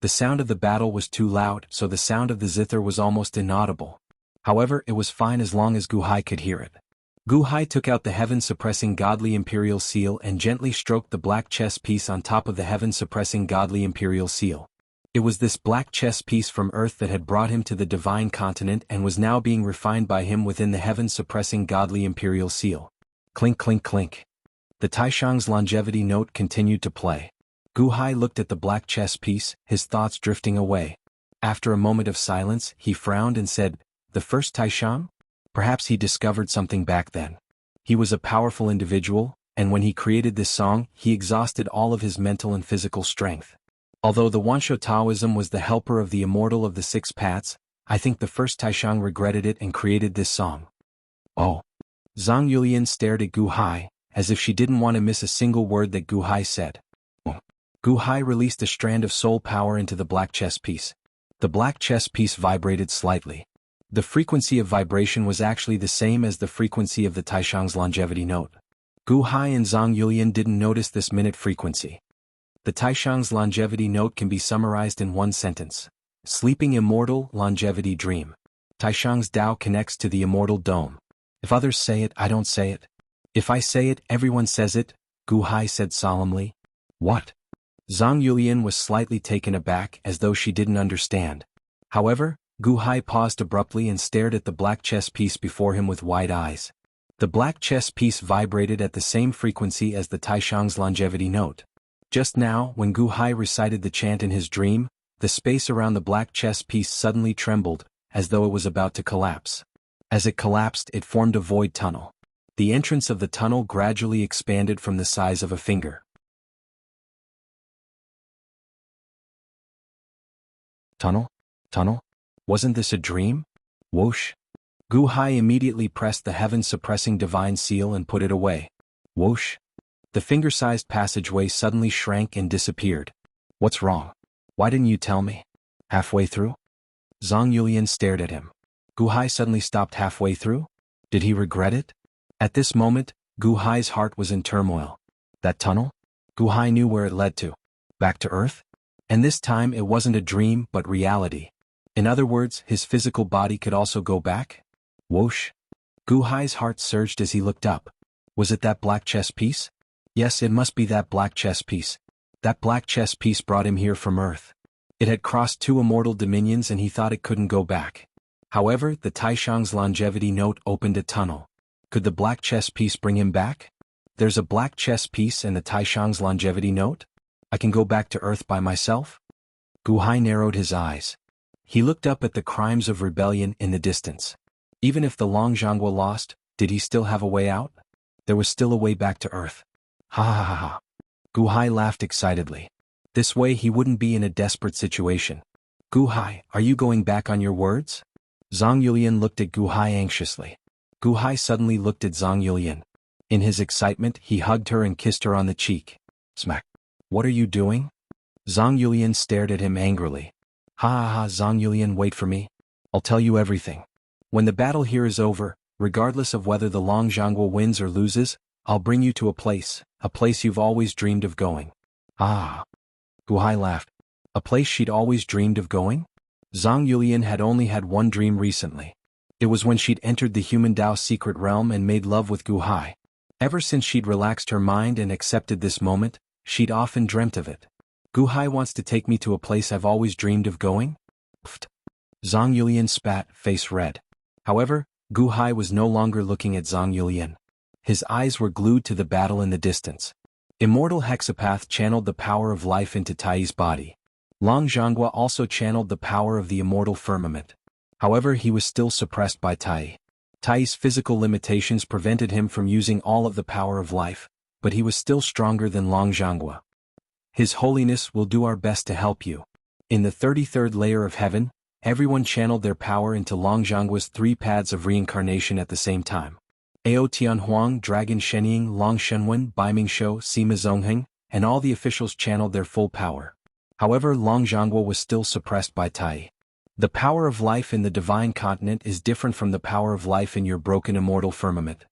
The sound of the battle was too loud, so the sound of the zither was almost inaudible. However, it was fine as long as Gu Hai could hear it. Gu Hai took out the heaven-suppressing godly imperial seal and gently stroked the black chess piece on top of the heaven-suppressing godly imperial seal. It was this black chess piece from Earth that had brought him to the divine continent and was now being refined by him within the heaven-suppressing godly imperial seal. Clink clink clink. The Taishang's longevity note continued to play. Gu Hai looked at the black chess piece, his thoughts drifting away. After a moment of silence, he frowned and said, "The first Taishang?" Perhaps he discovered something back then. He was a powerful individual, and when he created this song, he exhausted all of his mental and physical strength. Although the Wansho Taoism was the helper of the immortal of the six paths, I think the first Taishang regretted it and created this song. Oh. Zhang Yulian stared at Gu Hai, as if she didn't want to miss a single word that Gu Hai said. Oh. Gu Hai released a strand of soul power into the black chess piece. The black chess piece vibrated slightly. The frequency of vibration was actually the same as the frequency of the Taishang's longevity note. Gu Hai and Zhang Yulian didn't notice this minute frequency. The Taishang's longevity note can be summarized in one sentence. Sleeping immortal longevity dream. Taishang's Tao connects to the immortal dome. If others say it, I don't say it. If I say it, everyone says it. Gu Hai said solemnly. What? Zhang Yulian was slightly taken aback as though she didn't understand. However, Gu Hai paused abruptly and stared at the black chess piece before him with wide eyes. The black chess piece vibrated at the same frequency as the Taishang's longevity note. Just now, when Gu Hai recited the chant in his dream, the space around the black chess piece suddenly trembled, as though it was about to collapse. As it collapsed, it formed a void tunnel. The entrance of the tunnel gradually expanded from the size of a finger. Tunnel? Tunnel? Wasn't this a dream? Whoosh. Gu Hai immediately pressed the heaven-suppressing divine seal and put it away. Whoosh. The finger-sized passageway suddenly shrank and disappeared. What's wrong? Why didn't you tell me? Halfway through? Zhang Yulian stared at him. Gu Hai suddenly stopped halfway through? Did he regret it? At this moment, Gu Hai's heart was in turmoil. That tunnel? Gu Hai knew where it led to. Back to Earth? And this time it wasn't a dream but reality. In other words, his physical body could also go back? Whoosh. Gu Hai's heart surged as he looked up. Was it that black chess piece? Yes, it must be that black chess piece. That black chess piece brought him here from Earth. It had crossed 2 immortal dominions and he thought it couldn't go back. However, the Taishang's longevity note opened a tunnel. Could the black chess piece bring him back? There's a black chess piece and the Taishang's longevity note? I can go back to Earth by myself? Gu Hai narrowed his eyes. He looked up at the crimes of rebellion in the distance. Even if the Longzhangguo lost, did he still have a way out? There was still a way back to Earth. Ha ha ha ha. Gu Hai laughed excitedly. This way he wouldn't be in a desperate situation. Gu Hai, are you going back on your words? Zhang Yulian looked at Gu Hai anxiously. Gu Hai suddenly looked at Zhang Yulian. In his excitement, he hugged her and kissed her on the cheek. Smack. What are you doing? Zhang Yulian stared at him angrily. Ha ha ha, Zhang Yulian, wait for me. I'll tell you everything. When the battle here is over, regardless of whether the Longzhangguo wins or loses, I'll bring you to a place you've always dreamed of going. Ah. Gu Hai laughed. A place she'd always dreamed of going? Zhang Yulian had only had one dream recently. It was when she'd entered the human Dao secret realm and made love with Gu Hai. Ever since she'd relaxed her mind and accepted this moment, she'd often dreamt of it. Gu Hai wants to take me to a place I've always dreamed of going? Pfft. Zhang Yulian spat, face red. However, Gu Hai was no longer looking at Zhang Yulian. His eyes were glued to the battle in the distance. Immortal Hexapath channeled the power of life into Tai's body. Longzhangguo also channeled the power of the immortal firmament. However, he was still suppressed by Tai. Tai's physical limitations prevented him from using all of the power of life, but he was still stronger than Longzhangguo. His Holiness will do our best to help you. In the 33rd layer of heaven, everyone channeled their power into Longzhangguo's 3 paths of reincarnation at the same time. Ao Tianhuang, Dragon Shenying, Long Shenwen, Baiming Shou, Sima Zongheng, and all the officials channeled their full power. However, Longzhangguo was still suppressed by Tai. The power of life in the divine continent is different from the power of life in your broken immortal firmament.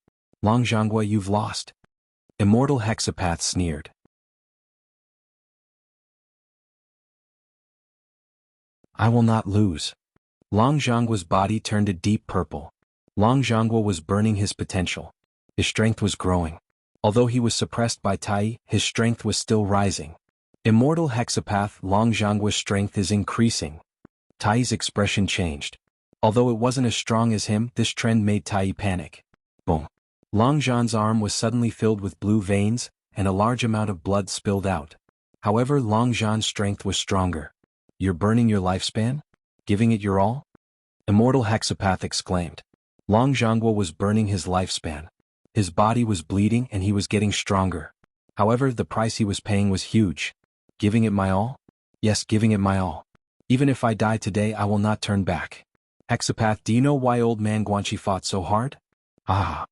Longzhangguo, you've lost. Immortal Hexapath sneered. I will not lose. Longzhangguo's body turned a deep purple. Longzhangguo was burning his potential. His strength was growing. Although he was suppressed by Tai, his strength was still rising. Immortal Hexapath, Longzhangguo's strength is increasing. Tai's expression changed. Although it wasn't as strong as him, this trend made Tai panic. Boom. Longzhan's arm was suddenly filled with blue veins, and a large amount of blood spilled out. However, Longzhan's strength was stronger. You're burning your lifespan? Giving it your all? Immortal Hexapath exclaimed. Longzhangguo was burning his lifespan. His body was bleeding and he was getting stronger. However, the price he was paying was huge. Giving it my all? Yes, giving it my all. Even if I die today, I will not turn back. Hexapath, do you know why old man Guanxi fought so hard? Ah.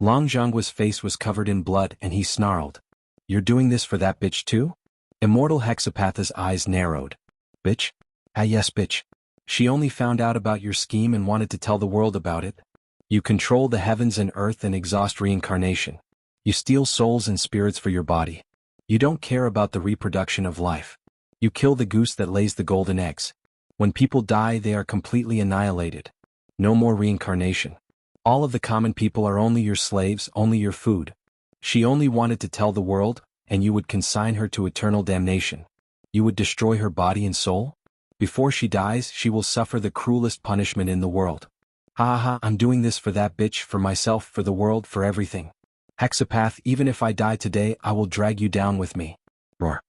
Longzhangguo's face was covered in blood and he snarled. You're doing this for that bitch too? Immortal Hexapath's eyes narrowed. Bitch? Ah yes, bitch. She only found out about your scheme and wanted to tell the world about it. You control the heavens and earth and exhaust reincarnation. You steal souls and spirits for your body. You don't care about the reproduction of life. You kill the goose that lays the golden eggs. When people die, they are completely annihilated. No more reincarnation. All of the common people are only your slaves, only your food. She only wanted to tell the world, and you would consign her to eternal damnation. You would destroy her body and soul? Before she dies, she will suffer the cruelest punishment in the world. Ha ha, I'm doing this for that bitch, for myself, for the world, for everything. Hexapath, even if I die today, I will drag you down with me. Roar.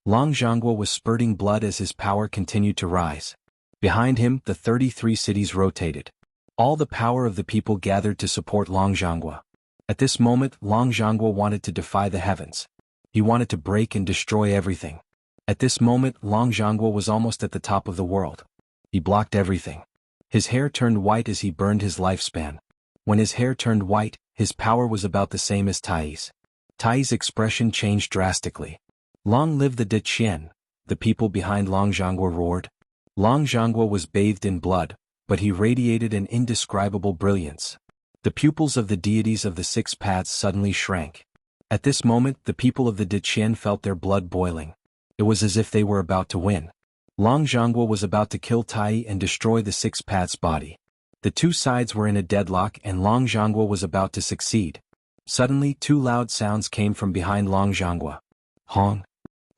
Long Zhangguo was spurting blood as his power continued to rise. Behind him, the 33 cities rotated. All the power of the people gathered to support Long Zhangguo. At this moment, Long Zhangguo wanted to defy the heavens. He wanted to break and destroy everything. At this moment, Long Zhangguo was almost at the top of the world. He blocked everything. His hair turned white as he burned his lifespan. When his hair turned white, his power was about the same as Tai's. Tai's expression changed drastically. Long live the De Qian, the people behind Long Zhangguo roared. Long Zhangguo was bathed in blood, but he radiated an indescribable brilliance. The pupils of the deities of the six paths suddenly shrank. At this moment, the people of the De Qian felt their blood boiling. It was as if they were about to win. Long Zhangguo was about to kill Tai and destroy the six paths body. The two sides were in a deadlock and Long Zhangguo was about to succeed. Suddenly, two loud sounds came from behind Long Zhangguo. Hong.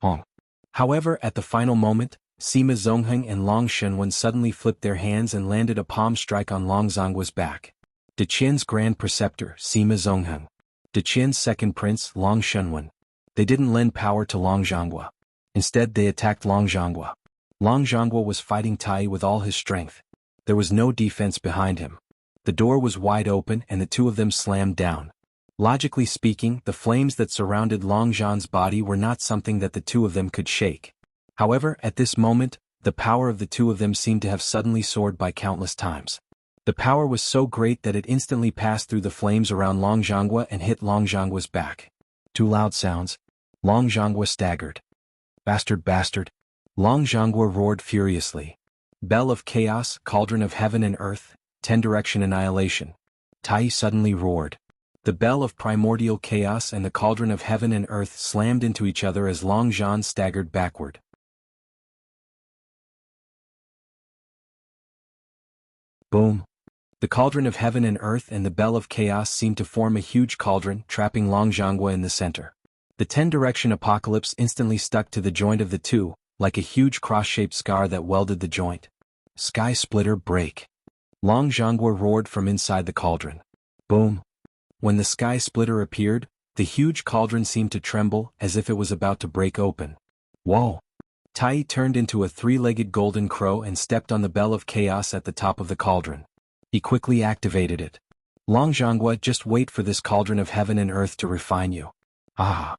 Hong. However, at the final moment, Sima Zongheng and Long Shenwen suddenly flipped their hands and landed a palm strike on Long Zhangguo's back. De Qian's grand preceptor, Sima Zongheng. De Qian's second prince, Long Shenwen. They didn't lend power to Long Zhangguo. Instead, they attacked Long Zhangguo. Long Zhangguo was fighting Tai with all his strength. There was no defense behind him. The door was wide open and the two of them slammed down. Logically speaking, the flames that surrounded Long Zhan's body were not something that the two of them could shake. However, at this moment, the power of the two of them seemed to have suddenly soared by countless times. The power was so great that it instantly passed through the flames around Long Zhangguo and hit Long Zhangguo's back. Two loud sounds. Long Zhangguo staggered. Bastard, bastard. Long Zhangguo roared furiously. Bell of chaos, cauldron of heaven and earth, 10-direction annihilation. Tai suddenly roared. The bell of primordial chaos and the cauldron of heaven and earth slammed into each other as Long Zhan staggered backward. Boom. The cauldron of heaven and earth and the bell of chaos seemed to form a huge cauldron, trapping Long Zhangguo in the center. The 10-direction apocalypse instantly stuck to the joint of the two, like a huge cross-shaped scar that welded the joint. Sky splitter break. Long Zhangguo roared from inside the cauldron. Boom. When the sky splitter appeared, the huge cauldron seemed to tremble as if it was about to break open. Whoa. Tai turned into a three-legged golden crow and stepped on the bell of chaos at the top of the cauldron. He quickly activated it. Long Zhangguo, just wait for this cauldron of heaven and earth to refine you. Ah.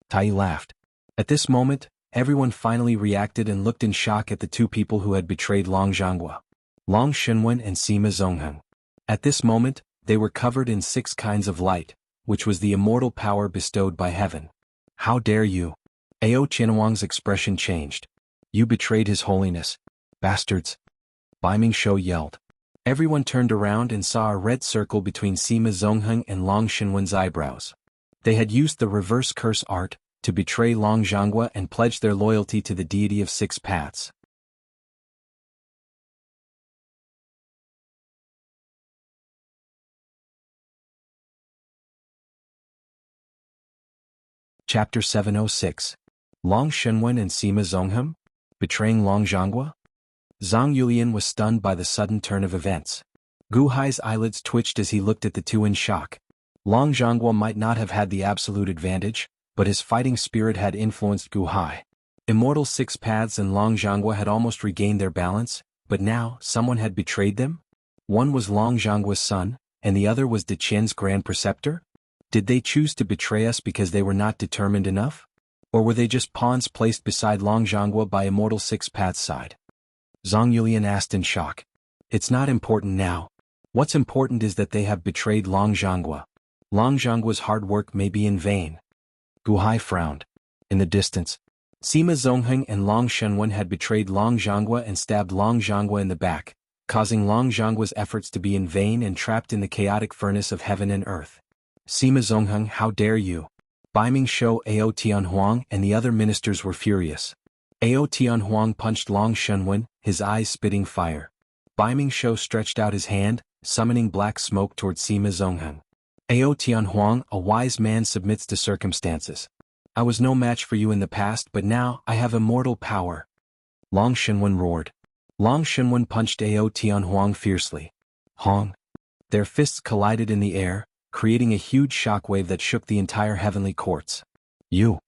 Tai laughed. At this moment, everyone finally reacted and looked in shock at the two people who had betrayed Long Zhangguo. Long Shenwen and Sima Zongheng. At this moment, they were covered in 6 kinds of light, which was the immortal power bestowed by heaven. How dare you? Ao Qianwang's expression changed. You betrayed his holiness. Bastards. Bai Mingshou yelled. Everyone turned around and saw a red circle between Sima Zongheng and Long Shenwen's eyebrows. They had used the reverse curse art to betray Long Zhangguo and pledge their loyalty to the deity of 6 paths. Chapter 706. Long Shenwen and Sima Zongheng? Betraying Long Zhangguo? Zhang Yulian was stunned by the sudden turn of events. Gu Hai's eyelids twitched as he looked at the two in shock. Long Zhangguo might not have had the absolute advantage, but his fighting spirit had influenced Gu Hai. Immortal 6 paths and Long Zhangguo had almost regained their balance, but now, someone had betrayed them? One was Long Zhangguo's son, and the other was De Qian's grand preceptor? Did they choose to betray us because they were not determined enough? Or were they just pawns placed beside Long Zhangguo by Immortal 6 paths side? Zhang Yulian asked in shock. It's not important now. What's important is that they have betrayed Long Zhangguo. Long Zhangguo's hard work may be in vain. Gu Hai frowned. In the distance, Sima Zongheng and Long Shenwen had betrayed Long Zhangguo and stabbed Long Zhangguo in the back, causing Long Zhangguo's efforts to be in vain and trapped in the chaotic furnace of heaven and earth. Sima Zongheng, how dare you? Bai Mingshou, Ao Tianhuang and the other ministers were furious. Ao Tianhuang punched Long Shenwen, his eyes spitting fire. Bai Mingshou stretched out his hand, summoning black smoke toward Sima Zongheng. Ao Tianhuang, a wise man submits to circumstances. I was no match for you in the past, but now I have immortal power. Long Shenwen roared. Long Shenwen punched Ao Tianhuang fiercely. Hong. Their fists collided in the air, creating a huge shockwave that shook the entire heavenly courts. You.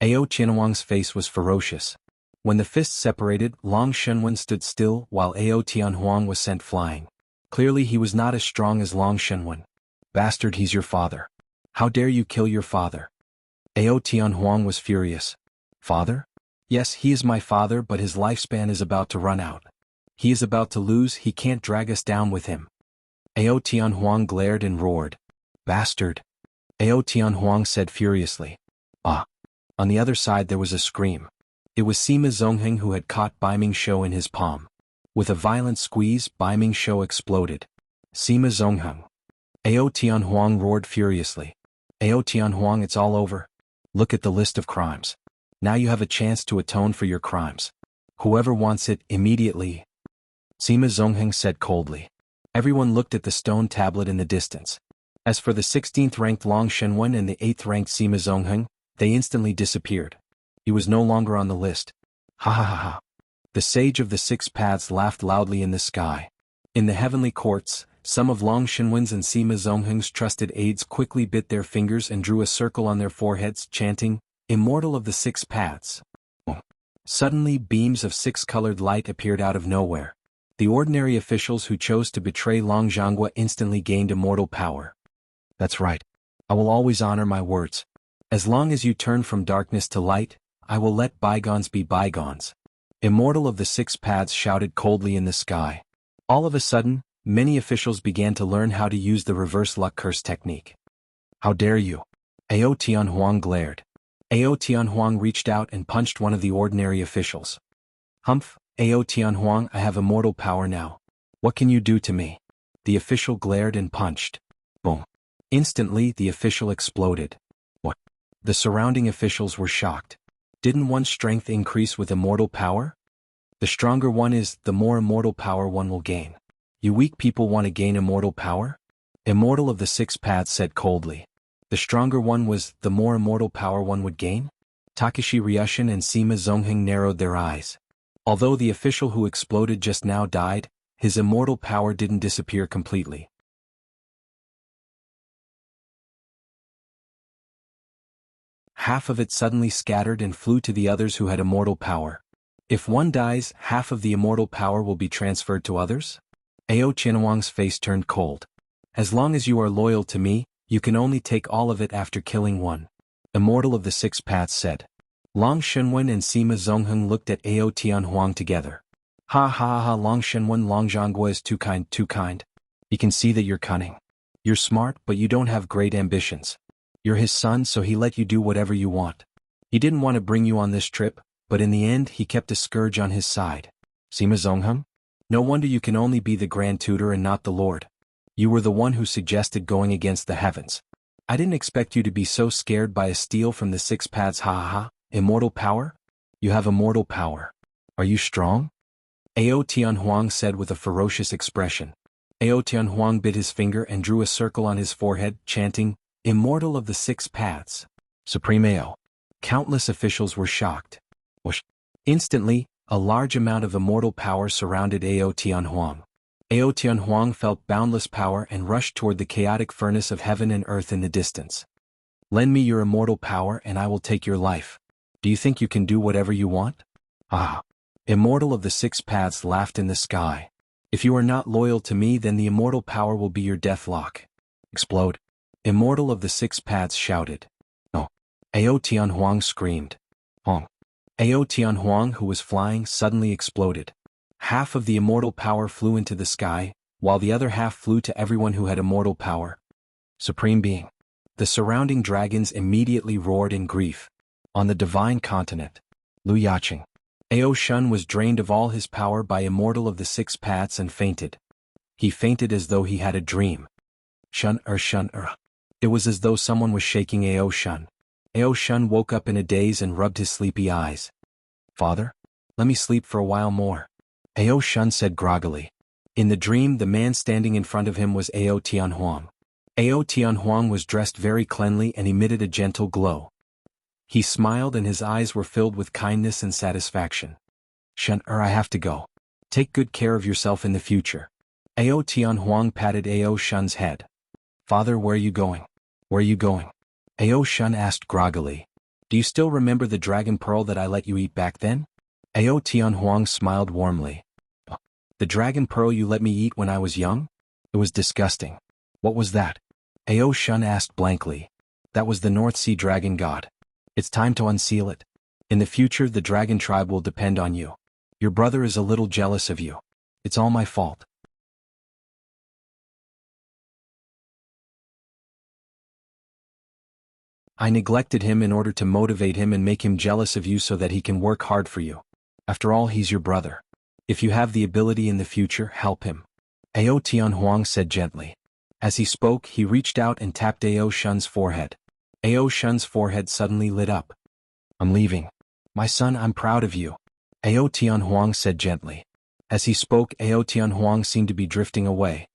Ao Tianhuang's face was ferocious. When the fists separated, Long Shenwen stood still while Ao Tianhuang was sent flying. Clearly he was not as strong as Long Shenwen. Bastard, he's your father. How dare you kill your father? Ao Tianhuang was furious. Father? Yes, he is my father, but his lifespan is about to run out. He is about to lose, he can't drag us down with him. Ao Tianhuang glared and roared. Bastard. Ao Tianhuang said furiously. Ah. On the other side there was a scream. It was Sima Zongheng who had caught Bai Mingshou in his palm. With a violent squeeze, Bai Mingshou exploded. Sima Zongheng. Ao Tianhuang roared furiously. Ao Tianhuang, it's all over. Look at the list of crimes. Now you have a chance to atone for your crimes. Whoever wants it, immediately. Sima Zongheng said coldly. Everyone looked at the stone tablet in the distance. As for the 16th-ranked Long Shenwen and the 8th-ranked Sima Zongheng, they instantly disappeared. He was no longer on the list. Ha ha ha ha. The sage of the six paths laughed loudly in the sky. In the heavenly courts, some of Long Shenwen's and Sima Zongheng's trusted aides quickly bit their fingers and drew a circle on their foreheads, chanting, Immortal of the Six Paths. Suddenly beams of six-colored light appeared out of nowhere. The ordinary officials who chose to betray Long Jianghu instantly gained immortal power. That's right. I will always honor my words. As long as you turn from darkness to light, I will let bygones be bygones. Immortal of the Six Paths shouted coldly in the sky. All of a sudden, many officials began to learn how to use the reverse luck curse technique. How dare you? Ao Tianhuang glared. Ao Tianhuang reached out and punched one of the ordinary officials. Humph, Ao Tianhuang, I have immortal power now. What can you do to me? The official glared and punched. Boom. Instantly, the official exploded. What? The surrounding officials were shocked. Didn't one's strength increase with immortal power? The stronger one is, the more immortal power one will gain. You weak people want to gain immortal power? Immortal of the Six Paths said coldly. The stronger one was, the more immortal power one would gain? Takeshi Ryushin and Sima Zongheng narrowed their eyes. Although the official who exploded just now died, his immortal power didn't disappear completely. Half of it suddenly scattered and flew to the others who had immortal power. If one dies, half of the immortal power will be transferred to others? Ao Tianhuang's face turned cold. As long as you are loyal to me, you can only take all of it after killing one. Immortal of the Six Paths said. Long Shenwen and Sima Zongheng looked at Ao Tianhuang together. Ha ha ha, Long Shenwen, Long Jianghu is too kind, too kind. He can see that you're cunning. You're smart, but you don't have great ambitions. You're his son, so he let you do whatever you want. He didn't want to bring you on this trip, but in the end he kept a scourge on his side. Sima Zongheng? No wonder you can only be the Grand Tutor and not the Lord. You were the one who suggested going against the heavens. I didn't expect you to be so scared by a steal from the Six Paths. Ha ha ha. Immortal power? You have immortal power. Are you strong? Ao Tianhuang said with a ferocious expression. Ao Tianhuang bit his finger and drew a circle on his forehead, chanting, Immortal of the Six Paths. Supreme Ao. Countless officials were shocked. Whoosh. Instantly, a large amount of immortal power surrounded Ao Tianhuang. Ao Tianhuang felt boundless power and rushed toward the chaotic furnace of heaven and earth in the distance. Lend me your immortal power and I will take your life. Do you think you can do whatever you want? Ah. Immortal of the Six Paths laughed in the sky. If you are not loyal to me, then the immortal power will be your deathlock. Explode. Immortal of the Six Paths shouted. No. Ao Tianhuang screamed. Hong. Ao Tianhuang, who was flying, suddenly exploded. Half of the immortal power flew into the sky, while the other half flew to everyone who had immortal power. Supreme Being. The surrounding dragons immediately roared in grief. On the divine continent, Lu Yacheng. Ao Shun was drained of all his power by Immortal of the Six Paths and fainted. He fainted as though he had a dream. Shun. It was as though someone was shaking Ao Shun. Ao Shun woke up in a daze and rubbed his sleepy eyes. Father? Let me sleep for a while more. Ao Shun said groggily. In the dream, the man standing in front of him was Ao Tianhuang. Ao Tianhuang was dressed very cleanly and emitted a gentle glow. He smiled and his eyes were filled with kindness and satisfaction. Shun, I have to go. Take good care of yourself in the future. Ao Tianhuang patted Ao Shun's head. Father, where are you going? Where are you going? Ao Shun asked groggily. Do you still remember the dragon pearl that I let you eat back then? Ao Tianhuang smiled warmly. The dragon pearl you let me eat when I was young? It was disgusting. What was that? Ao Shun asked blankly. That was the North Sea dragon god. It's time to unseal it. In the future the dragon tribe will depend on you. Your brother is a little jealous of you. It's all my fault. I neglected him in order to motivate him and make him jealous of you so that he can work hard for you. After all, he's your brother. If you have the ability in the future, help him. Ao Tianhuang said gently. As he spoke, he reached out and tapped Ao Shun's forehead. Ao Shun's forehead suddenly lit up. I'm leaving. My son, I'm proud of you. Ao Tianhuang said gently. As he spoke, Ao Tianhuang seemed to be drifting away.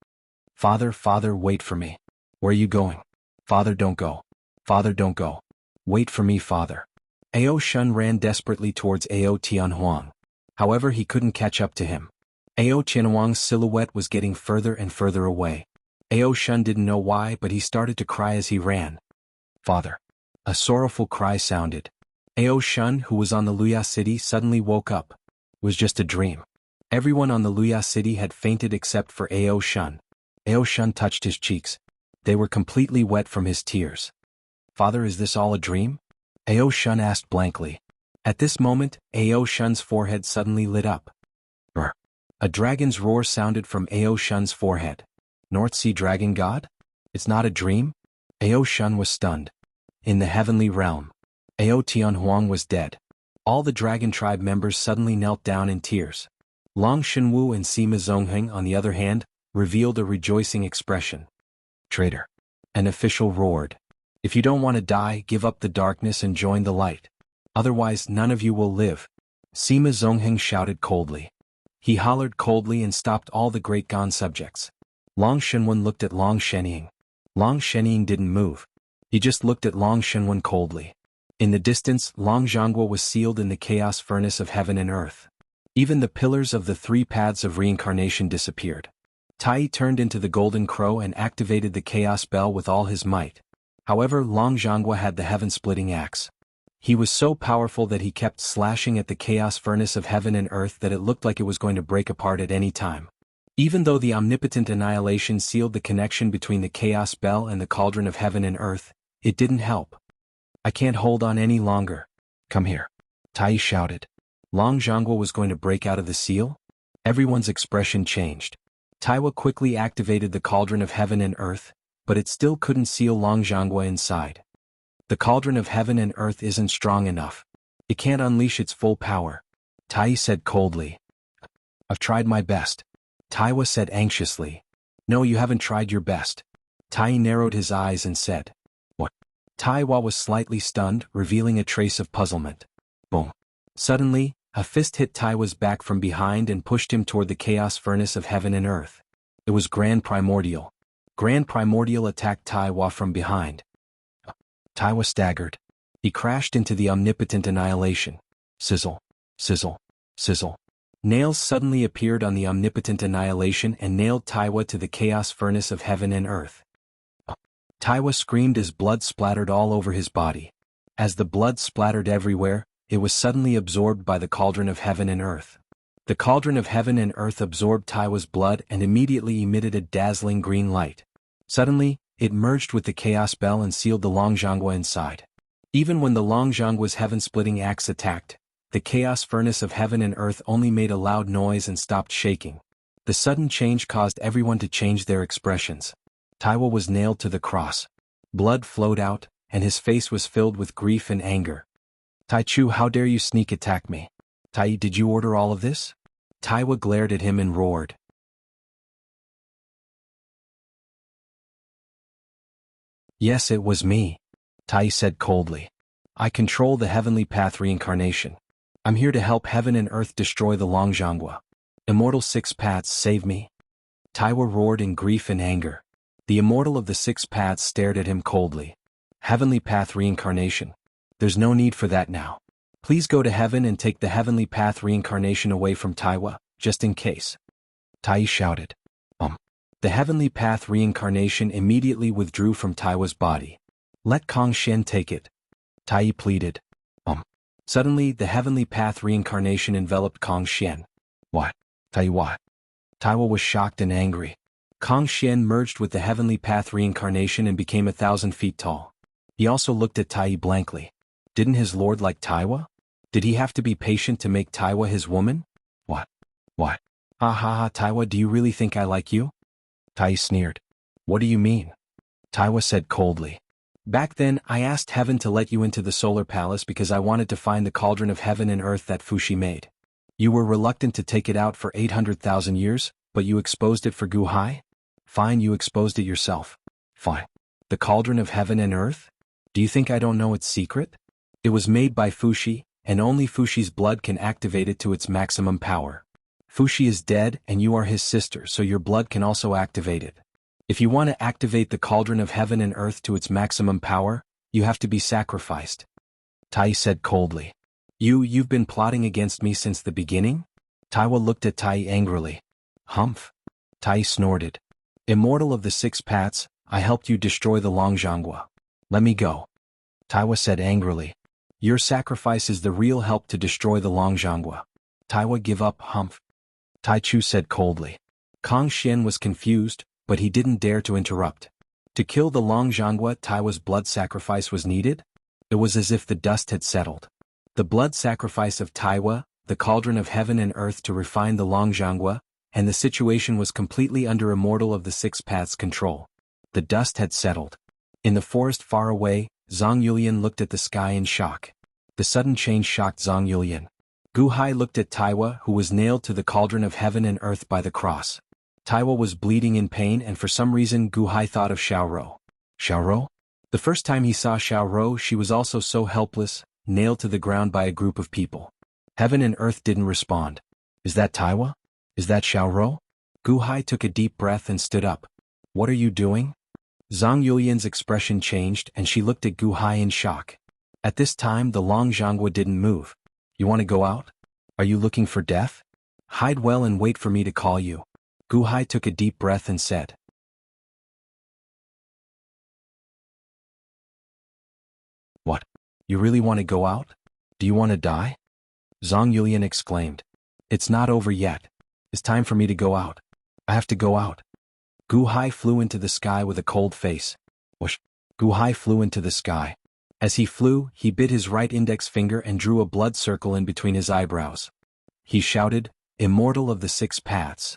Father, father, wait for me. Where are you going? Father, don't go. Father, don't go. Wait for me, father. Ao Shun ran desperately towards Ao Tianhuang. However, he couldn't catch up to him. Ao Tianhuang's silhouette was getting further and further away. Ao Shun didn't know why, but he started to cry as he ran. Father. A sorrowful cry sounded. Ao Shun, who was on the Luya city, suddenly woke up. It was just a dream. Everyone on the Luya city had fainted except for Ao Shun. Ao Shun touched his cheeks. They were completely wet from his tears. Father, is this all a dream? Ao Shun asked blankly. At this moment, Ao Shun's forehead suddenly lit up. Brr. A dragon's roar sounded from Ao Shun's forehead. North Sea Dragon God? It's not a dream? Ao Shun was stunned. In the heavenly realm, Ao Tianhuang was dead. All the dragon tribe members suddenly knelt down in tears. Long Shenwu and Sima Zongheng, on the other hand, revealed a rejoicing expression. Traitor. An official roared. If you don't want to die, give up the darkness and join the light. Otherwise, none of you will live. Sima Zongheng shouted coldly. He hollered coldly and stopped all the great Gan subjects. Long Shenwen looked at Long Shenying. Long Shenying didn't move. He just looked at Long Shenwen coldly. In the distance, Long Zhonghua was sealed in the chaos furnace of heaven and earth. Even the pillars of the three paths of reincarnation disappeared. Tai turned into the golden crow and activated the chaos bell with all his might. However, Long Zhonghua had the heaven-splitting axe. He was so powerful that he kept slashing at the chaos furnace of heaven and earth that it looked like it was going to break apart at any time. Even though the omnipotent annihilation sealed the connection between the chaos bell and the cauldron of heaven and earth, it didn't help. I can't hold on any longer. Come here. Tai shouted. Long Zhonghua was going to break out of the seal? Everyone's expression changed. Taiwa quickly activated the cauldron of heaven and earth, but it still couldn't seal Long Zhonghua inside. The cauldron of heaven and earth isn't strong enough. It can't unleash its full power. Tai said coldly. I've tried my best. Taiwa said anxiously. No, you haven't tried your best. Tai narrowed his eyes and said. What? Taiwa was slightly stunned, revealing a trace of puzzlement. Boom. Suddenly, a fist hit Taiwa's back from behind and pushed him toward the chaos furnace of heaven and earth. It was Grand Primordial. Grand Primordial attacked Taiwa from behind. Taiwa staggered. He crashed into the omnipotent annihilation. Sizzle. Sizzle. Sizzle. Nails suddenly appeared on the omnipotent annihilation and nailed Taiwa to the chaos furnace of heaven and earth. Taiwa screamed as blood splattered all over his body. As the blood splattered everywhere, it was suddenly absorbed by the cauldron of heaven and earth. The cauldron of heaven and earth absorbed Taiwa's blood and immediately emitted a dazzling green light. Suddenly, it merged with the chaos bell and sealed the Long Zhonghua inside. Even when the Long Zhonghua's heaven-splitting axe attacked, the chaos furnace of heaven and earth only made a loud noise and stopped shaking. The sudden change caused everyone to change their expressions. Taiwa was nailed to the cross. Blood flowed out, and his face was filled with grief and anger. Taichu, how dare you sneak attack me? Tai, did you order all of this? Taiwa glared at him and roared. Yes, it was me, Tai said coldly. I control the heavenly path reincarnation. I'm here to help heaven and earth destroy the Long Zhonghua. Immortal Six Paths, save me. Taiwa roared in grief and anger. The immortal of the six paths stared at him coldly. Heavenly path reincarnation. There's no need for that now. Please go to heaven and take the heavenly path reincarnation away from Taiwa, just in case. Tai shouted. The heavenly path reincarnation immediately withdrew from Taiwa's body. Let Kong Shen take it. Tai pleaded. Suddenly the heavenly path reincarnation enveloped Kong Shen. What? Tai what? Taiwa was shocked and angry. Kong Shen merged with the heavenly path reincarnation and became 1,000 feet tall. He also looked at Tai blankly. Didn't his lord like Taiwa? Did he have to be patient to make Taiwa his woman? What? Ha ha ha, Taiwa, do you really think I like you? Tai sneered. What do you mean? Taiwa said coldly. Back then, I asked heaven to let you into the solar palace because I wanted to find the cauldron of heaven and earth that Fuxi made. You were reluctant to take it out for 800,000 years, but you exposed it for Gu Hai? Fine, you exposed it yourself. Fine. The cauldron of heaven and earth? Do you think I don't know its secret? It was made by Fuxi, and only Fuxi's blood can activate it to its maximum power. Fuxi is dead and you are his sister, so your blood can also activate it. If you want to activate the cauldron of heaven and earth to its maximum power, you have to be sacrificed. Tai said coldly. You've been plotting against me since the beginning? Taiwa looked at Tai angrily. Humph. Tai snorted. Immortal of the six paths, I helped you destroy the Longzhonghua. Let me go. Taiwa said angrily. Your sacrifice is the real help to destroy the Longzhonghua. Taiwa, give up, humph. Tai Chu said coldly. Kong Shen was confused, but he didn't dare to interrupt. To kill the Longzhonghua, Taiwa's blood sacrifice was needed? It was as if the dust had settled. The blood sacrifice of Taiwa, the cauldron of heaven and earth to refine the Longzhonghua, and the situation was completely under Immortal of the Six Paths' control. The dust had settled. In the forest far away, Zhang Yulian looked at the sky in shock. The sudden change shocked Zhang Yulian. Gu Hai looked at Taiwa, who was nailed to the cauldron of heaven and earth by the cross. Taiwa was bleeding in pain, and for some reason Gu Hai thought of Xiaoro. Xiaoro? The first time he saw Xiaoro, she was also so helpless, nailed to the ground by a group of people. Heaven and earth didn't respond. Is that Taiwa? Is that Xiaoro? Gu Hai took a deep breath and stood up. What are you doing? Zhang Yulian's expression changed and she looked at Gu Hai in shock. At this time the Longzhonghua didn't move. You want to go out? Are you looking for death? Hide well and wait for me to call you. Gu Hai took a deep breath and said. What? You really want to go out? Do you want to die? Zhang Yulian exclaimed. It's not over yet. It's time for me to go out. I have to go out. Gu Hai flew into the sky with a cold face. Whoosh! Gu Hai flew into the sky. As he flew, he bit his right index finger and drew a blood circle in between his eyebrows. He shouted, Immortal of the Six Paths.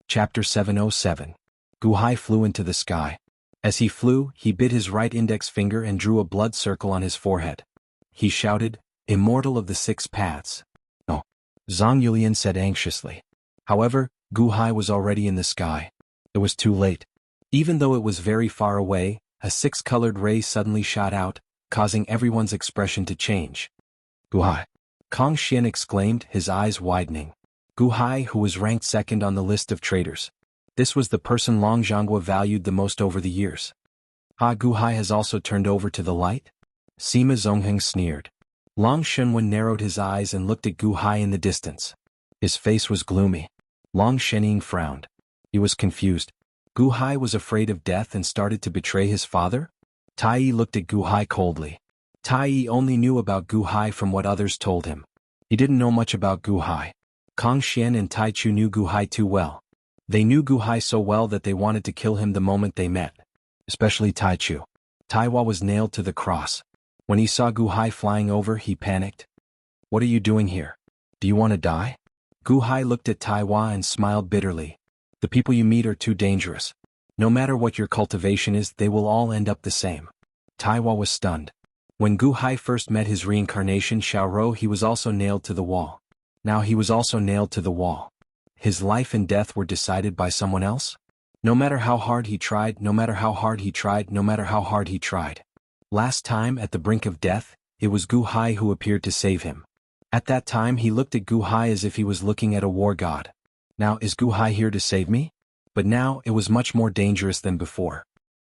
Chapter 707. Gu Hai flew into the sky. As he flew, he bit his right index finger and drew a blood circle on his forehead. He shouted, Immortal of the Six Paths. No. Zhang Yulian said anxiously. However, Gu Hai was already in the sky. It was too late. Even though it was very far away, a six-colored ray suddenly shot out, causing everyone's expression to change. Gu Hai! Kong Shen exclaimed, his eyes widening. Gu Hai, who was ranked second on the list of traitors. This was the person Longzhonghua valued the most over the years. Gu Hai has also turned over to the light? Sima Zongheng sneered. Long Shenwen narrowed his eyes and looked at Gu Hai in the distance. His face was gloomy. Long Shenying frowned. He was confused. Gu Hai was afraid of death and started to betray his father? Tai Yi looked at Gu Hai coldly. Tai Yi only knew about Gu Hai from what others told him. He didn't know much about Gu Hai. Kong Shen and Tai Chu knew Gu Hai too well. They knew Gu Hai so well that they wanted to kill him the moment they met. Especially Tai Chu. Taiwa was nailed to the cross. When he saw Gu Hai flying over, he panicked. What are you doing here? Do you want to die? Gu Hai looked at Taiwa and smiled bitterly. The people you meet are too dangerous. No matter what your cultivation is, they will all end up the same. Taiwa was stunned. When Gu Hai first met his reincarnation Xiaoro, he was also nailed to the wall. Now he was also nailed to the wall. His life and death were decided by someone else? No matter how hard he tried, no matter how hard he tried, no matter how hard he tried. Last time, at the brink of death, it was Gu Hai who appeared to save him. At that time he looked at Gu Hai as if he was looking at a war god. Now is Gu Hai here to save me? But now it was much more dangerous than before.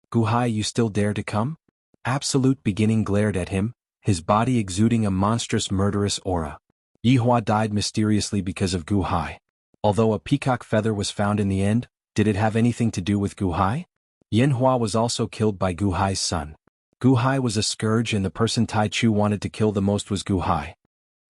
Gu Hai, you still dare to come? Absolute Beginning glared at him, his body exuding a monstrous murderous aura. Yi Hua died mysteriously because of Gu Hai. Although a peacock feather was found in the end, did it have anything to do with Gu Hai? Yen Hua was also killed by Gu Hai's son. Gu Hai was a scourge and the person Tai Chu wanted to kill the most was Gu Hai.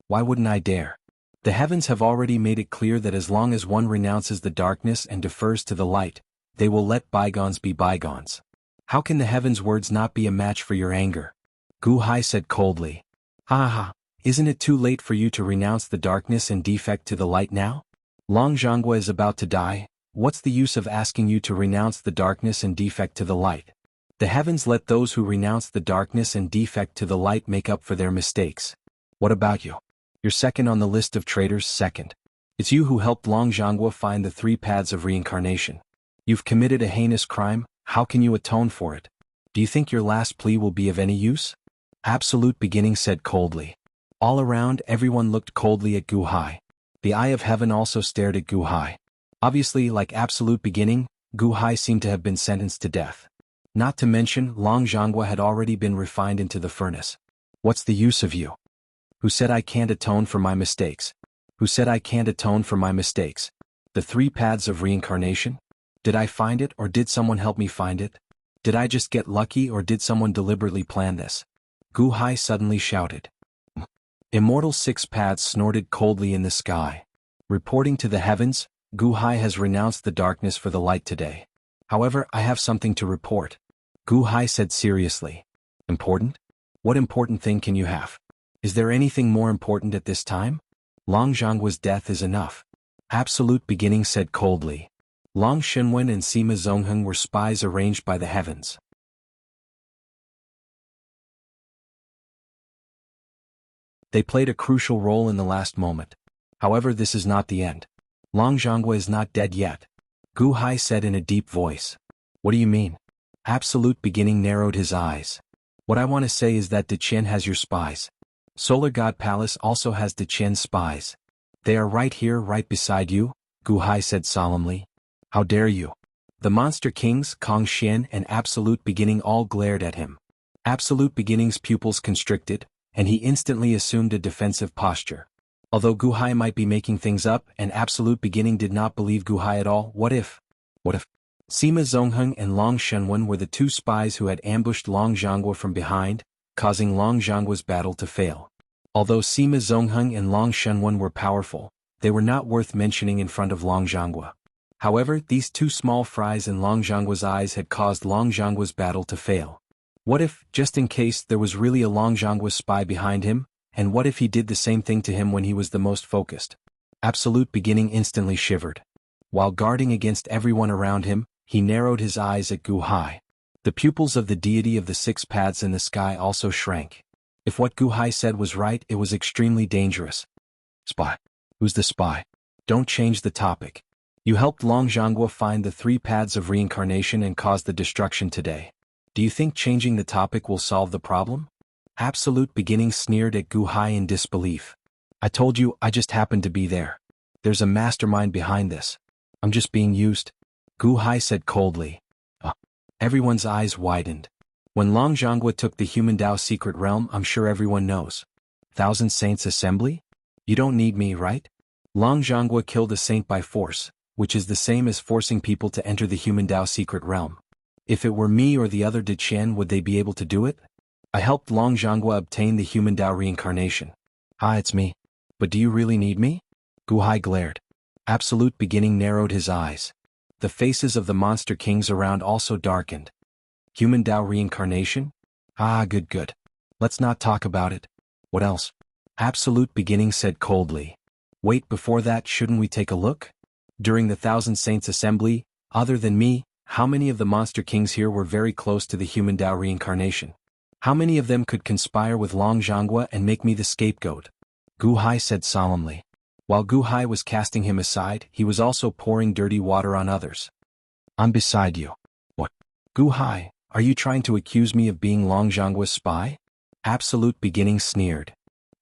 Why wouldn't I dare? The heavens have already made it clear that as long as one renounces the darkness and defers to the light, they will let bygones be bygones. How can the heavens' words not be a match for your anger? Gu Hai said coldly. Ha ha, isn't it too late for you to renounce the darkness and defect to the light now? Long Jianghu is about to die, what's the use of asking you to renounce the darkness and defect to the light? The heavens let those who renounce the darkness and defect to the light make up for their mistakes. What about you? You're second on the list of traitors, second. It's you who helped Long Jianghu find the 3 paths of reincarnation. You've committed a heinous crime, how can you atone for it? Do you think your last plea will be of any use? Absolute Beginning said coldly. All around, everyone looked coldly at Gu Hai. The eye of heaven also stared at Gu Hai. Obviously, like Absolute Beginning, Gu Hai seemed to have been sentenced to death. Not to mention, Long Jianghu had already been refined into the furnace. What's the use of you? Who said I can't atone for my mistakes? Who said I can't atone for my mistakes? The 3 paths of reincarnation? Did I find it or did someone help me find it? Did I just get lucky or did someone deliberately plan this? Gu Hai suddenly shouted. Immortals' 6 paths snorted coldly in the sky. Reporting to the heavens, Gu Hai has renounced the darkness for the light today. However, I have something to report. Gu Hai said seriously. Important? What important thing can you have? Is there anything more important at this time? Long Jianghu's death is enough. Absolute Beginning said coldly. Long Shenwen and Sima Zongheng were spies arranged by the heavens. They played a crucial role in the last moment. However, this is not the end. Long Jianghu is not dead yet. Gu Hai said in a deep voice. What do you mean? Absolute Beginning narrowed his eyes. What I want to say is that Deqian has your spies. Solar God Palace also has Deqian's spies. They are right here, right beside you, Gu Hai said solemnly. How dare you? The Monster Kings, Kong Xian and Absolute Beginning all glared at him. Absolute Beginning's pupils constricted, and he instantly assumed a defensive posture. Although Gu Hai might be making things up and Absolute Beginning did not believe Gu Hai at all, what if? Sima Zongheng and Long Shenwen were the 2 spies who had ambushed Long Jianghu from behind, causing Long Jianghu's battle to fail. Although Sima Zongheng and Long Shenwen were powerful, they were not worth mentioning in front of Long Jianghu. However, these 2 small fries in Long Jianghu's eyes had caused Long Jianghu's battle to fail. What if, just in case, there was really a Long Jianghu spy behind him, and what if he did the same thing to him when he was the most focused? Absolute Beginning instantly shivered. While guarding against everyone around him, he narrowed his eyes at Gu Hai. The pupils of the deity of the 6 paths in the sky also shrank. If what Gu Hai said was right, it was extremely dangerous. Spy? Who's the spy? Don't change the topic. You helped Long Jianghu find the 3 paths of reincarnation and caused the destruction today. Do you think changing the topic will solve the problem? Absolute Beginning sneered at Gu Hai in disbelief. I told you, I just happened to be there. There's a mastermind behind this. I'm just being used. Gu Hai said coldly. Everyone's eyes widened. When Long Jianghu took the Human Dao secret realm, I'm sure everyone knows. Thousand Saints Assembly? You don't need me, right? Long Jianghu killed a saint by force, which is the same as forcing people to enter the Human Dao secret realm. If it were me or the other Deqian, would they be able to do it? I helped Long Jianghu obtain the Human Dao reincarnation. It's me. But do you really need me? Gu Hai glared. Absolute Beginning narrowed his eyes. The faces of the Monster Kings around also darkened. Human Dao reincarnation? Good. Let's not talk about it. What else? Absolute Beginning said coldly. Wait, before that, shouldn't we take a look? During the Thousand Saints Assembly, other than me, how many of the Monster Kings here were very close to the Human Dao reincarnation? How many of them could conspire with Long Jianghu and make me the scapegoat? Gu Hai said solemnly. While Gu Hai was casting him aside, he was also pouring dirty water on others. I'm beside you. What? Gu Hai, Are you trying to accuse me of being Long Zhanggua's spy? Absolute Beginning sneered.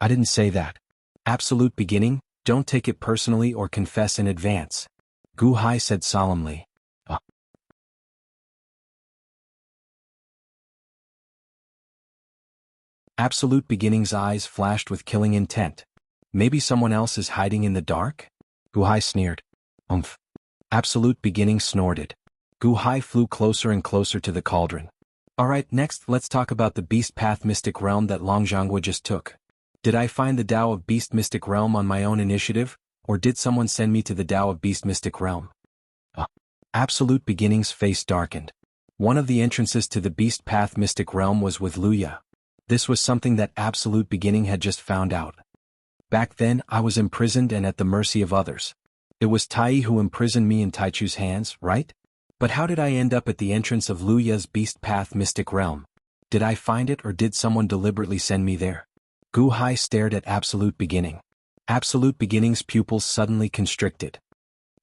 I didn't say that. Absolute Beginning, don't take it personally or confess in advance. Gu Hai said solemnly. Absolute Beginning's eyes flashed with killing intent. Maybe someone else is hiding in the dark? Gu Hai sneered. Umph. Absolute Beginning snorted. Gu Hai flew closer and closer to the cauldron. Alright, next let's talk about the Beast Path Mystic Realm that Long Zhanggua just took. Did I find the Tao of Beast Mystic Realm on my own initiative, or did someone send me to the Tao of Beast Mystic Realm? Absolute Beginning's face darkened. One of the entrances to the Beast Path Mystic Realm was with Luya. This was something that Absolute Beginning had just found out. Back then, I was imprisoned and at the mercy of others. It was Tai who imprisoned me in Taichu's hands, right? But how did I end up at the entrance of Luya's Beast Path Mystic Realm? Did I find it or did someone deliberately send me there? Gu Hai stared at Absolute Beginning. Absolute Beginning's pupils suddenly constricted.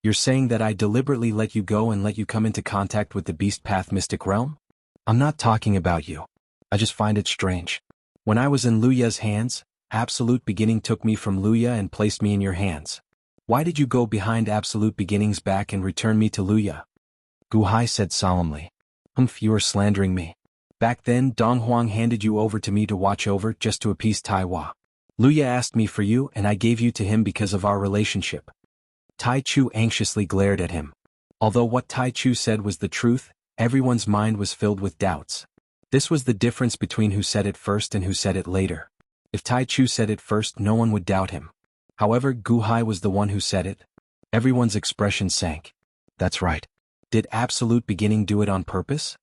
You're saying that I deliberately let you go and let you come into contact with the Beast Path Mystic Realm? I'm not talking about you. I just find it strange. When I was in Luya's hands, Absolute Beginning took me from Luya and placed me in your hands. Why did you go behind Absolute Beginning's back and return me to Luya? Gu Hai said solemnly. You are slandering me. Back then Dong Huang handed you over to me to watch over just to appease Taiwa. Luya asked me for you and I gave you to him because of our relationship. Tai Chu anxiously glared at him. Although what Tai Chu said was the truth, everyone's mind was filled with doubts. This was the difference between who said it first and who said it later. If Tai Chu said it first, no one would doubt him. However, Gu Hai was the one who said it. Everyone's expression sank. That's right. Did Absolute Beginning do it on purpose?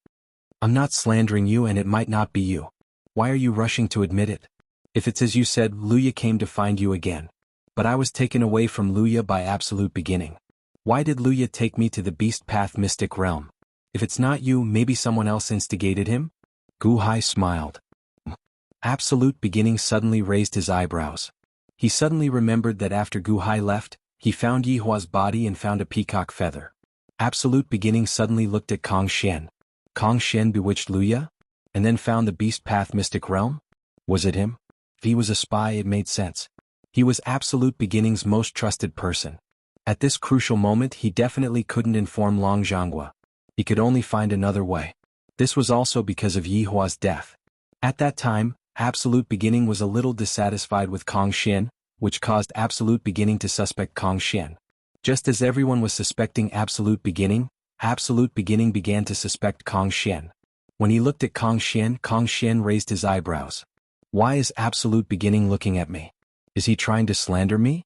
I'm not slandering you and it might not be you. Why are you rushing to admit it? If it's as you said, Luya came to find you again. But I was taken away from Luya by Absolute Beginning. Why did Luya take me to the Beast Path Mystic Realm? If it's not you, maybe someone else instigated him? Gu Hai smiled. Absolute Beginning suddenly raised his eyebrows. He suddenly remembered that after Gu Hai left, he found Yi Hua's body and found a peacock feather. Absolute Beginning suddenly looked at Kong Xian. Kong Xian bewitched Luya? And then found the Beast Path Mystic Realm? Was it him? If he was a spy, it made sense. He was Absolute Beginning's most trusted person. At this crucial moment he definitely couldn't inform Long Zhanggua. He could only find another way. This was also because of Yi Hua's death. At that time, Absolute Beginning was a little dissatisfied with Kong Xian, which caused Absolute Beginning to suspect Kong Xian. Just as everyone was suspecting Absolute Beginning began to suspect Kong Xian. When he looked at Kong Xian raised his eyebrows. Why is Absolute Beginning looking at me? Is he trying to slander me?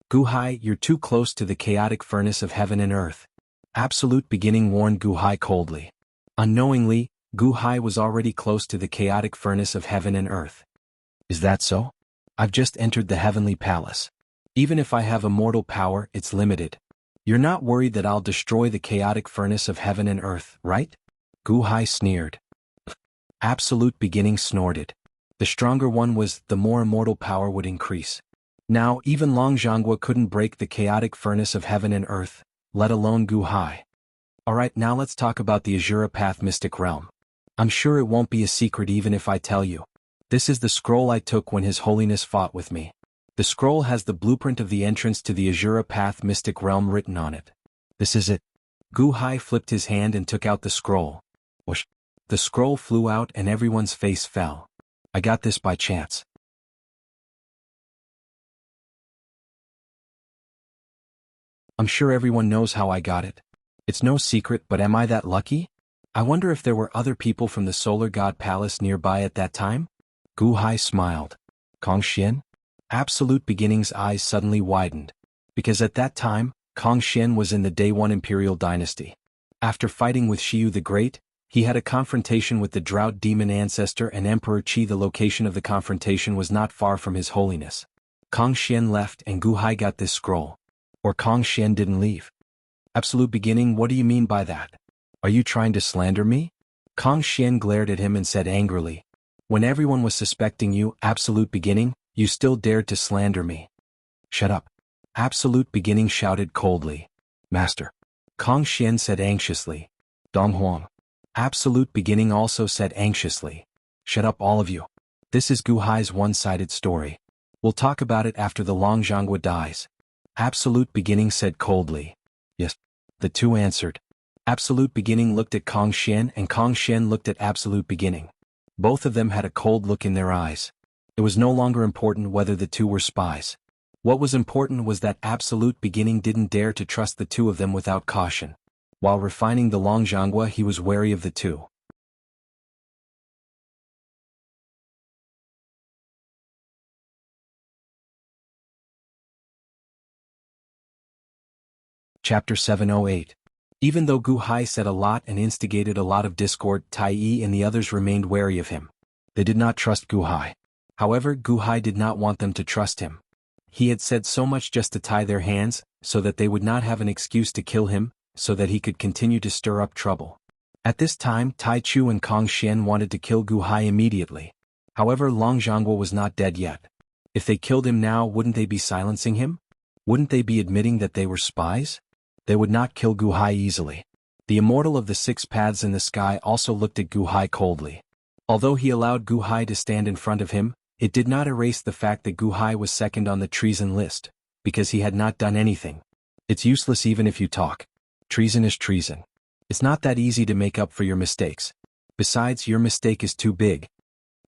Gu Hai, you're too close to the chaotic furnace of heaven and earth. Absolute Beginning warned Gu Hai coldly. Unknowingly, Gu Hai was already close to the chaotic furnace of heaven and earth. Is that so? I've just entered the heavenly palace. Even if I have immortal power, it's limited. You're not worried that I'll destroy the chaotic furnace of heaven and earth, right? Gu Hai sneered. Absolute Beginning snorted. The stronger one was, the more immortal power would increase. Now, even Long Zhanggua couldn't break the chaotic furnace of heaven and earth, let alone Gu Hai. Alright, now let's talk about the Azura Path Mystic Realm. I'm sure it won't be a secret even if I tell you. This is the scroll I took when His Holiness fought with me. The scroll has the blueprint of the entrance to the Azura Path Mystic Realm written on it. This is it. Gu Hai flipped his hand and took out the scroll. Whoosh. The scroll flew out and everyone's face fell. I got this by chance. I'm sure everyone knows how I got it. It's no secret, but am I that lucky? I wonder if there were other people from the Solar God Palace nearby at that time? Gu Hai smiled. Kong Xian? Absolute Beginning's eyes suddenly widened. Because at that time, Kong Xian was in the Day 1 Imperial Dynasty. After fighting with Shiyu the Great, he had a confrontation with the Drought Demon Ancestor and Emperor Qi. The location of the confrontation was not far from His Holiness. Kong Xian left and Gu Hai got this scroll. Or Kong Xian didn't leave. Absolute Beginning, what do you mean by that? Are you trying to slander me? Kong Xian glared at him and said angrily. When everyone was suspecting you, Absolute Beginning, you still dared to slander me. Shut up. Absolute Beginning shouted coldly. Master. Kong Xian said anxiously. Dong Huang. Absolute Beginning also said anxiously. Shut up all of you. This is Gu Hai's one-sided story. We'll talk about it after the Long Jianghu dies. Absolute Beginning said coldly. Yes. The two answered. Absolute Beginning looked at Kong Xian and Kong Xian looked at Absolute Beginning. Both of them had a cold look in their eyes. It was no longer important whether the two were spies. What was important was that Absolute Beginning didn't dare to trust the two of them without caution. While refining the Long Jianghu, he was wary of the two. Chapter 708. Even though Gu Hai said a lot and instigated a lot of discord, Tai Yi and the others remained wary of him. They did not trust Gu Hai. However, Gu Hai did not want them to trust him. He had said so much just to tie their hands, so that they would not have an excuse to kill him, so that he could continue to stir up trouble. At this time, Tai Chu and Kong Xian wanted to kill Gu Hai immediately. However, Long Jianghu was not dead yet. If they killed him now, wouldn't they be silencing him? Wouldn't they be admitting that they were spies? They would not kill Gu Hai easily. The immortal of the six paths in the sky also looked at Gu Hai coldly. Although he allowed Gu Hai to stand in front of him, it did not erase the fact that Gu Hai was second on the treason list, because he had not done anything. It's useless even if you talk. Treason is treason. It's not that easy to make up for your mistakes. Besides, your mistake is too big.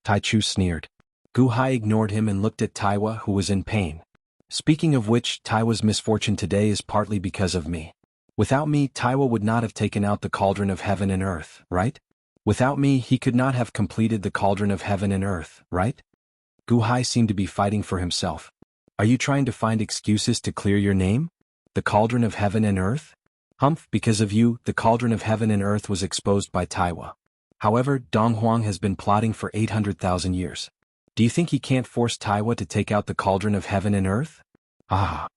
Tai Chu sneered. Gu Hai ignored him and looked at Taiwa, who was in pain. Speaking of which, Taiwa's misfortune today is partly because of me. Without me, Taiwa would not have taken out the cauldron of heaven and earth, right? Without me, he could not have completed the cauldron of heaven and earth, right? Gu Hai seemed to be fighting for himself. Are you trying to find excuses to clear your name? The cauldron of heaven and earth? Humph, because of you, the cauldron of heaven and earth was exposed by Taiwa. However, Dong Huang has been plotting for 800,000 years. Do you think he can't force Taiwa to take out the cauldron of heaven and earth? Ah!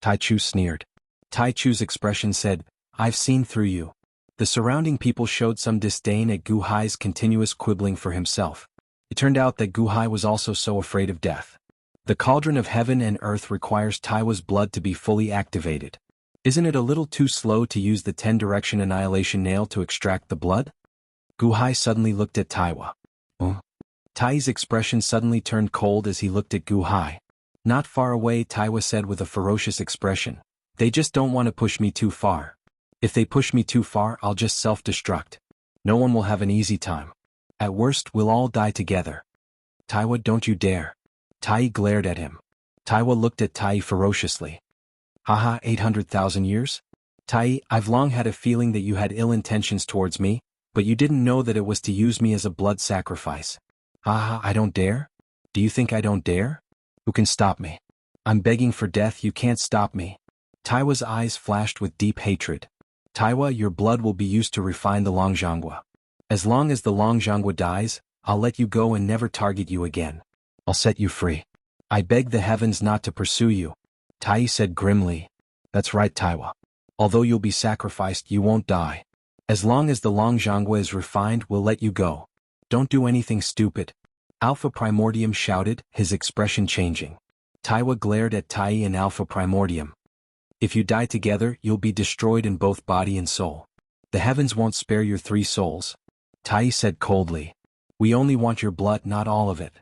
Tai Chu sneered. Tai Chu's expression said, I've seen through you. The surrounding people showed some disdain at Gu Hai's continuous quibbling for himself. It turned out that Gu Hai was also so afraid of death. The cauldron of heaven and earth requires Taiwa's blood to be fully activated. Isn't it a little too slow to use the 10-direction annihilation nail to extract the blood? Gu Hai suddenly looked at Taiwa. Tai's expression suddenly turned cold as he looked at Gu Hai. Not far away, Taiwa said with a ferocious expression. They just don't want to push me too far. If they push me too far, I'll just self-destruct. No one will have an easy time. At worst, we'll all die together. Taiwa, don't you dare. Tai glared at him. Taiwa looked at Tai ferociously. Haha, 800,000 years? Tai, I've long had a feeling that you had ill intentions towards me, but you didn't know that it was to use me as a blood sacrifice. Haha, I don't dare? Do you think I don't dare? Who can stop me? I'm begging for death, you can't stop me. Taiwa's eyes flashed with deep hatred. Taiwa, your blood will be used to refine the Long Jianghu. As long as the Long Jianghu dies, I'll let you go and never target you again. I'll set you free. I beg the heavens not to pursue you. Tai said grimly. That's right, Taiwa. Although you'll be sacrificed, you won't die. As long as the Long Jianghu is refined, we'll let you go. Don't do anything stupid. Alpha Primordium shouted, his expression changing. Taiwa glared at Tai and Alpha Primordium. If you die together, you'll be destroyed in both body and soul. The heavens won't spare your 3 souls. Tai said coldly. We only want your blood, not all of it.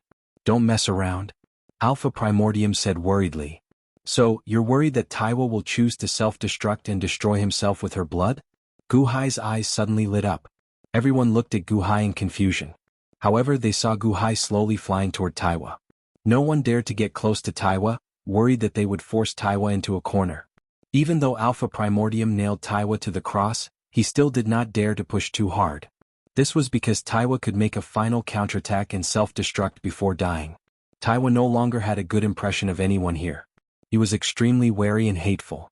Don't mess around. Alpha Primordium said worriedly. So, you're worried that Taiwa will choose to self-destruct and destroy himself with her blood? Gu Hai's eyes suddenly lit up. Everyone looked at Gu Hai in confusion. However, they saw Gu Hai slowly flying toward Taiwa. No one dared to get close to Taiwa, worried that they would force Taiwa into a corner. Even though Alpha Primordium nailed Taiwa to the cross, he still did not dare to push too hard. This was because Taiwa could make a final counterattack and self-destruct before dying. Taiwa no longer had a good impression of anyone here. He was extremely wary and hateful.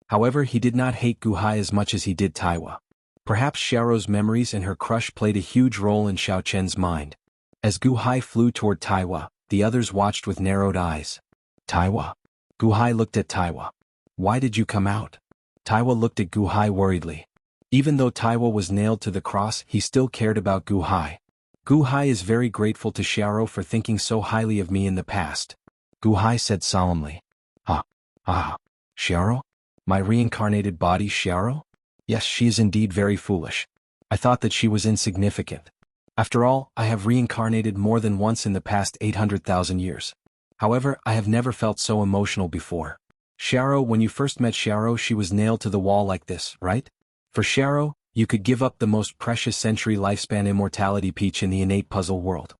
However, he did not hate Gu Hai as much as he did Taiwa. Perhaps Xiaorou's memories and her crush played a huge role in Xiao Chen's mind. As Gu Hai flew toward Taiwa, the others watched with narrowed eyes. Taiwa. Gu Hai looked at Taiwa. Why did you come out? Taiwa looked at Gu Hai worriedly. Even though Taiwa was nailed to the cross, he still cared about Gu Hai. Gu Hai is very grateful to Xiaorou for thinking so highly of me in the past. Gu Hai said solemnly. Xiaorou? My reincarnated body, Xiao? Yes, she is indeed very foolish. I thought that she was insignificant. After all, I have reincarnated more than once in the past 800,000 years. However, I have never felt so emotional before. Xiao, when you first met Xiao, she was nailed to the wall like this, right? For Xiao, you could give up the most precious century lifespan immortality peach in the innate puzzle world.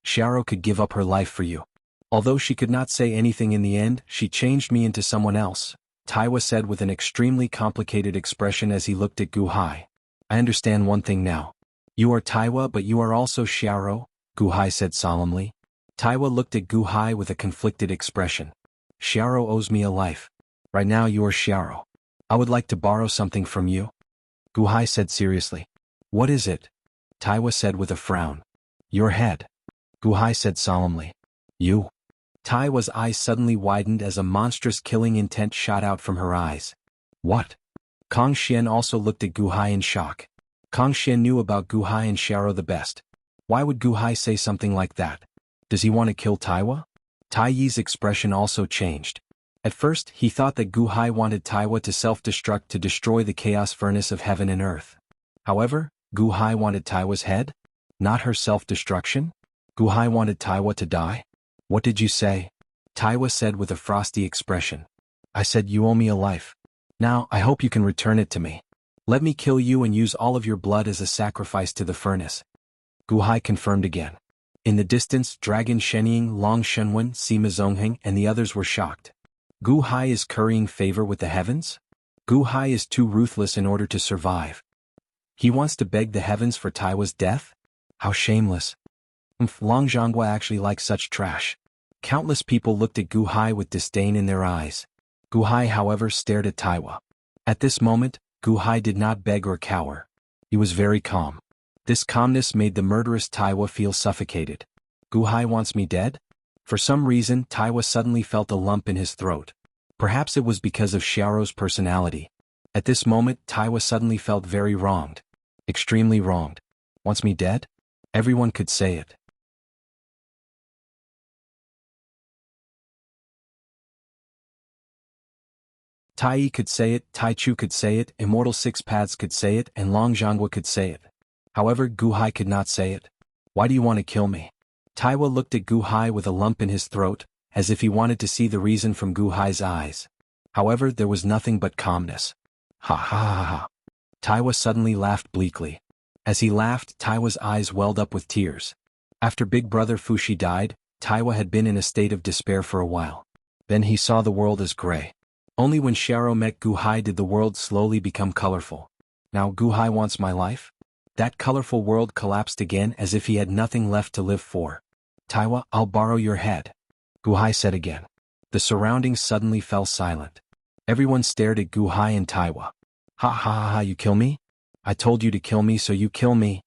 Xiao could give up her life for you. Although she could not say anything in the end, she changed me into someone else, Taiwa said with an extremely complicated expression as he looked at Gu Hai. I understand one thing now. You are Taiwa, but you are also Xiao, Gu Hai said solemnly. Taiwa looked at Gu Hai with a conflicted expression. Xiao owes me a life. Right now you are Xiao. I would like to borrow something from you. Gu Hai said seriously. What is it? Taiwa said with a frown. Your head. Gu Hai said solemnly. You. Taiwa's eyes suddenly widened as a monstrous killing intent shot out from her eyes. What? Kong Xian also looked at Gu Hai in shock. Kong Xian knew about Gu Hai and Xiao the best. Why would Gu Hai say something like that? Does he want to kill Taiwa? Tai Yi's expression also changed. At first, he thought that Gu Hai wanted Taiwa to self-destruct to destroy the chaos furnace of heaven and earth. However, Gu Hai wanted Taiwa's head? Not her self-destruction? Gu Hai wanted Taiwa to die? What did you say? Taiwa said with a frosty expression. I said you owe me a life. Now, I hope you can return it to me. Let me kill you and use all of your blood as a sacrifice to the furnace. Gu Hai confirmed again. In the distance, Dragon Shenying, Long Shenwen, Sima Zongheng, and the others were shocked. Gu Hai is currying favor with the heavens? Gu Hai is too ruthless in order to survive. He wants to beg the heavens for Taiwa's death? How shameless. Long Zhonghua actually likes such trash. Countless people looked at Gu Hai with disdain in their eyes. Gu Hai, however, stared at Taiwa. At this moment, Gu Hai did not beg or cower. He was very calm. This calmness made the murderous Taiwa feel suffocated. Gu Hai wants me dead? For some reason, Taiwa suddenly felt a lump in his throat. Perhaps it was because of Xiao's personality. At this moment, Taiwa suddenly felt very wronged. Extremely wronged. Wants me dead? Everyone could say it. Tai Yi could say it, Tai Chu could say it, Immortal Six Paths could say it, and Long Zhonghua could say it. However, Gu Hai could not say it. Why do you want to kill me? Taiwa looked at Gu Hai with a lump in his throat, as if he wanted to see the reason from Gu Hai's eyes. However, there was nothing but calmness. Ha ha ha ha. Taiwa suddenly laughed bleakly. As he laughed, Taiwa's eyes welled up with tears. After Big Brother Fushi died, Taiwa had been in a state of despair for a while. Then he saw the world as gray. Only when Xiao met Gu Hai did the world slowly become colorful. Now Gu Hai wants my life? That colorful world collapsed again as if he had nothing left to live for. Taiwa, I'll borrow your head. Gu Hai said again. The surroundings suddenly fell silent. Everyone stared at Gu Hai and Taiwa. Ha ha ha ha, you kill me? I told you to kill me, so you kill me.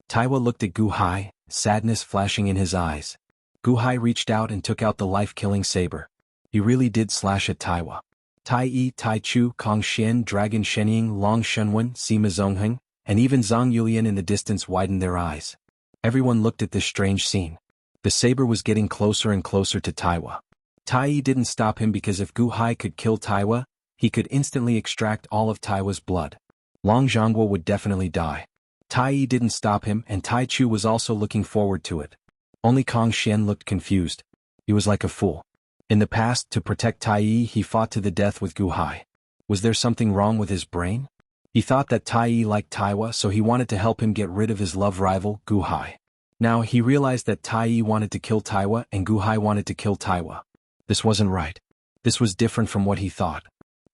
Taiwa looked at Gu Hai, sadness flashing in his eyes. Gu Hai reached out and took out the life-killing saber. He really did slash at Taiwa. Tai Yi, Tai Chu, Kong Xian, Dragon Shenying, Long Shenwen, Sima Zongheng, and even Zhang Yulian in the distance widened their eyes. Everyone looked at this strange scene. The saber was getting closer and closer to Taiwa. Tai Yi didn't stop him because if Gu Hai could kill Taiwa, he could instantly extract all of Taiwa's blood. Long Zhonghua would definitely die. Tai Yi didn't stop him, and Tai Chu was also looking forward to it. Only Kong Xian looked confused. He was like a fool. In the past, to protect Tai Yi, he fought to the death with Gu Hai. Was there something wrong with his brain? He thought that Tai Yi liked Taiwa, so he wanted to help him get rid of his love rival, Gu Hai. Now he realized that Tai Yi wanted to kill Taiwa and Gu Hai wanted to kill Taiwa. This wasn't right. This was different from what he thought.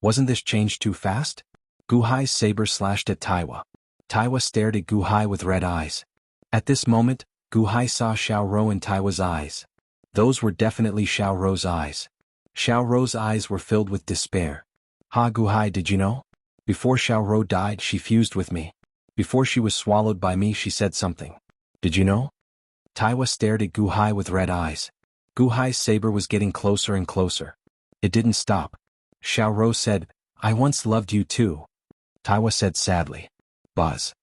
Wasn't this changed too fast? Gu Hai's saber slashed at Taiwa. Taiwa stared at Gu Hai with red eyes. At this moment, Gu Hai saw Xiao Rou in Taiwa's eyes. Those were definitely Xiao Rou's eyes. Xiao Rou's eyes were filled with despair. Ha, Gu Hai, did you know? Before Xiao Rou died, she fused with me. Before she was swallowed by me, she said something. Did you know? Taiwa stared at Gu Hai with red eyes. Gu Hai's saber was getting closer and closer. It didn't stop. Xiao Rou said, I once loved you too. Taiwa said sadly. Buzz.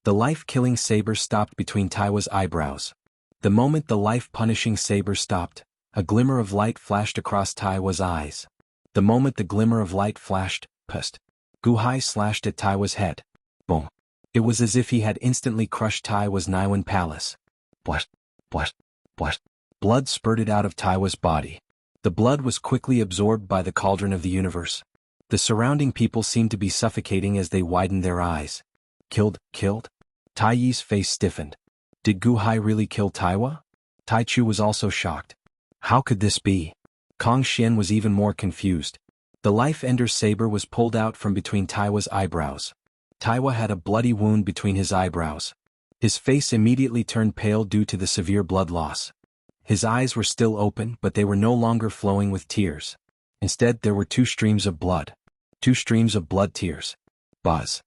The life-killing saber stopped between Taiwa's eyebrows. The moment the life-punishing saber stopped, a glimmer of light flashed across Taiwa's eyes. The moment the glimmer of light flashed, outpost. Gu Hai slashed at Taiwa's head. Boom. It was as if he had instantly crushed Taiwa's Naiwan palace. What? What? What? Blood spurted out of Taiwa's body. The blood was quickly absorbed by the cauldron of the universe. The surrounding people seemed to be suffocating as they widened their eyes. Killed? Tai Yi's face stiffened. Did Gu Hai really kill Taiwa? Tai Chu was also shocked. How could this be? Kong Xian was even more confused. The Life Ender's saber was pulled out from between Taiwa's eyebrows. Taiwa had a bloody wound between his eyebrows. His face immediately turned pale due to the severe blood loss. His eyes were still open, but they were no longer flowing with tears. Instead, there were two streams of blood. 2 streams of blood tears. Buzz.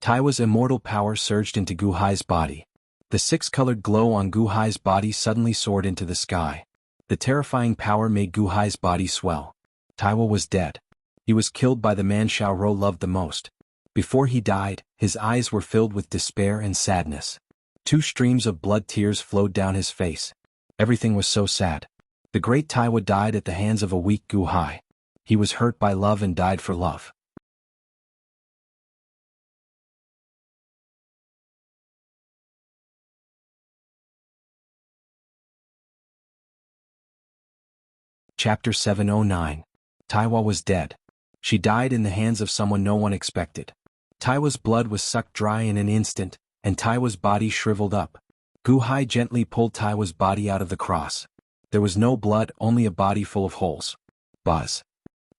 Taiwa's immortal power surged into Gu Hai's body. The 6-colored glow on Gu Hai's body suddenly soared into the sky. The terrifying power made Gu Hai's body swell. Taiwa was dead. He was killed by the man Xiao Rou loved the most. Before he died, his eyes were filled with despair and sadness. 2 streams of blood tears flowed down his face. Everything was so sad. The great Taiwa died at the hands of a weak Gu Hai. He was hurt by love and died for love. Chapter 709. Taiwa was dead. She died in the hands of someone no one expected. Taiwa's blood was sucked dry in an instant, and Taiwa's body shriveled up. Gu Hai gently pulled Taiwa's body out of the cross. There was no blood, only a body full of holes. Buzz.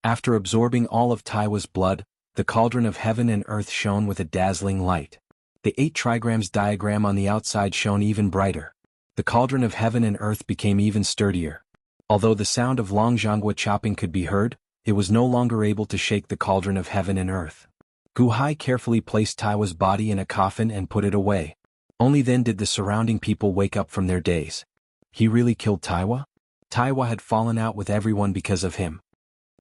After absorbing all of Taiwa's blood, the cauldron of heaven and earth shone with a dazzling light. The 8 trigrams diagram on the outside shone even brighter. The cauldron of heaven and earth became even sturdier. Although the sound of Long Zhanghua chopping could be heard, it was no longer able to shake the cauldron of heaven and earth. Gu Hai carefully placed Taiwa's body in a coffin and put it away. Only then did the surrounding people wake up from their daze. He really killed Taiwa? Taiwa had fallen out with everyone because of him.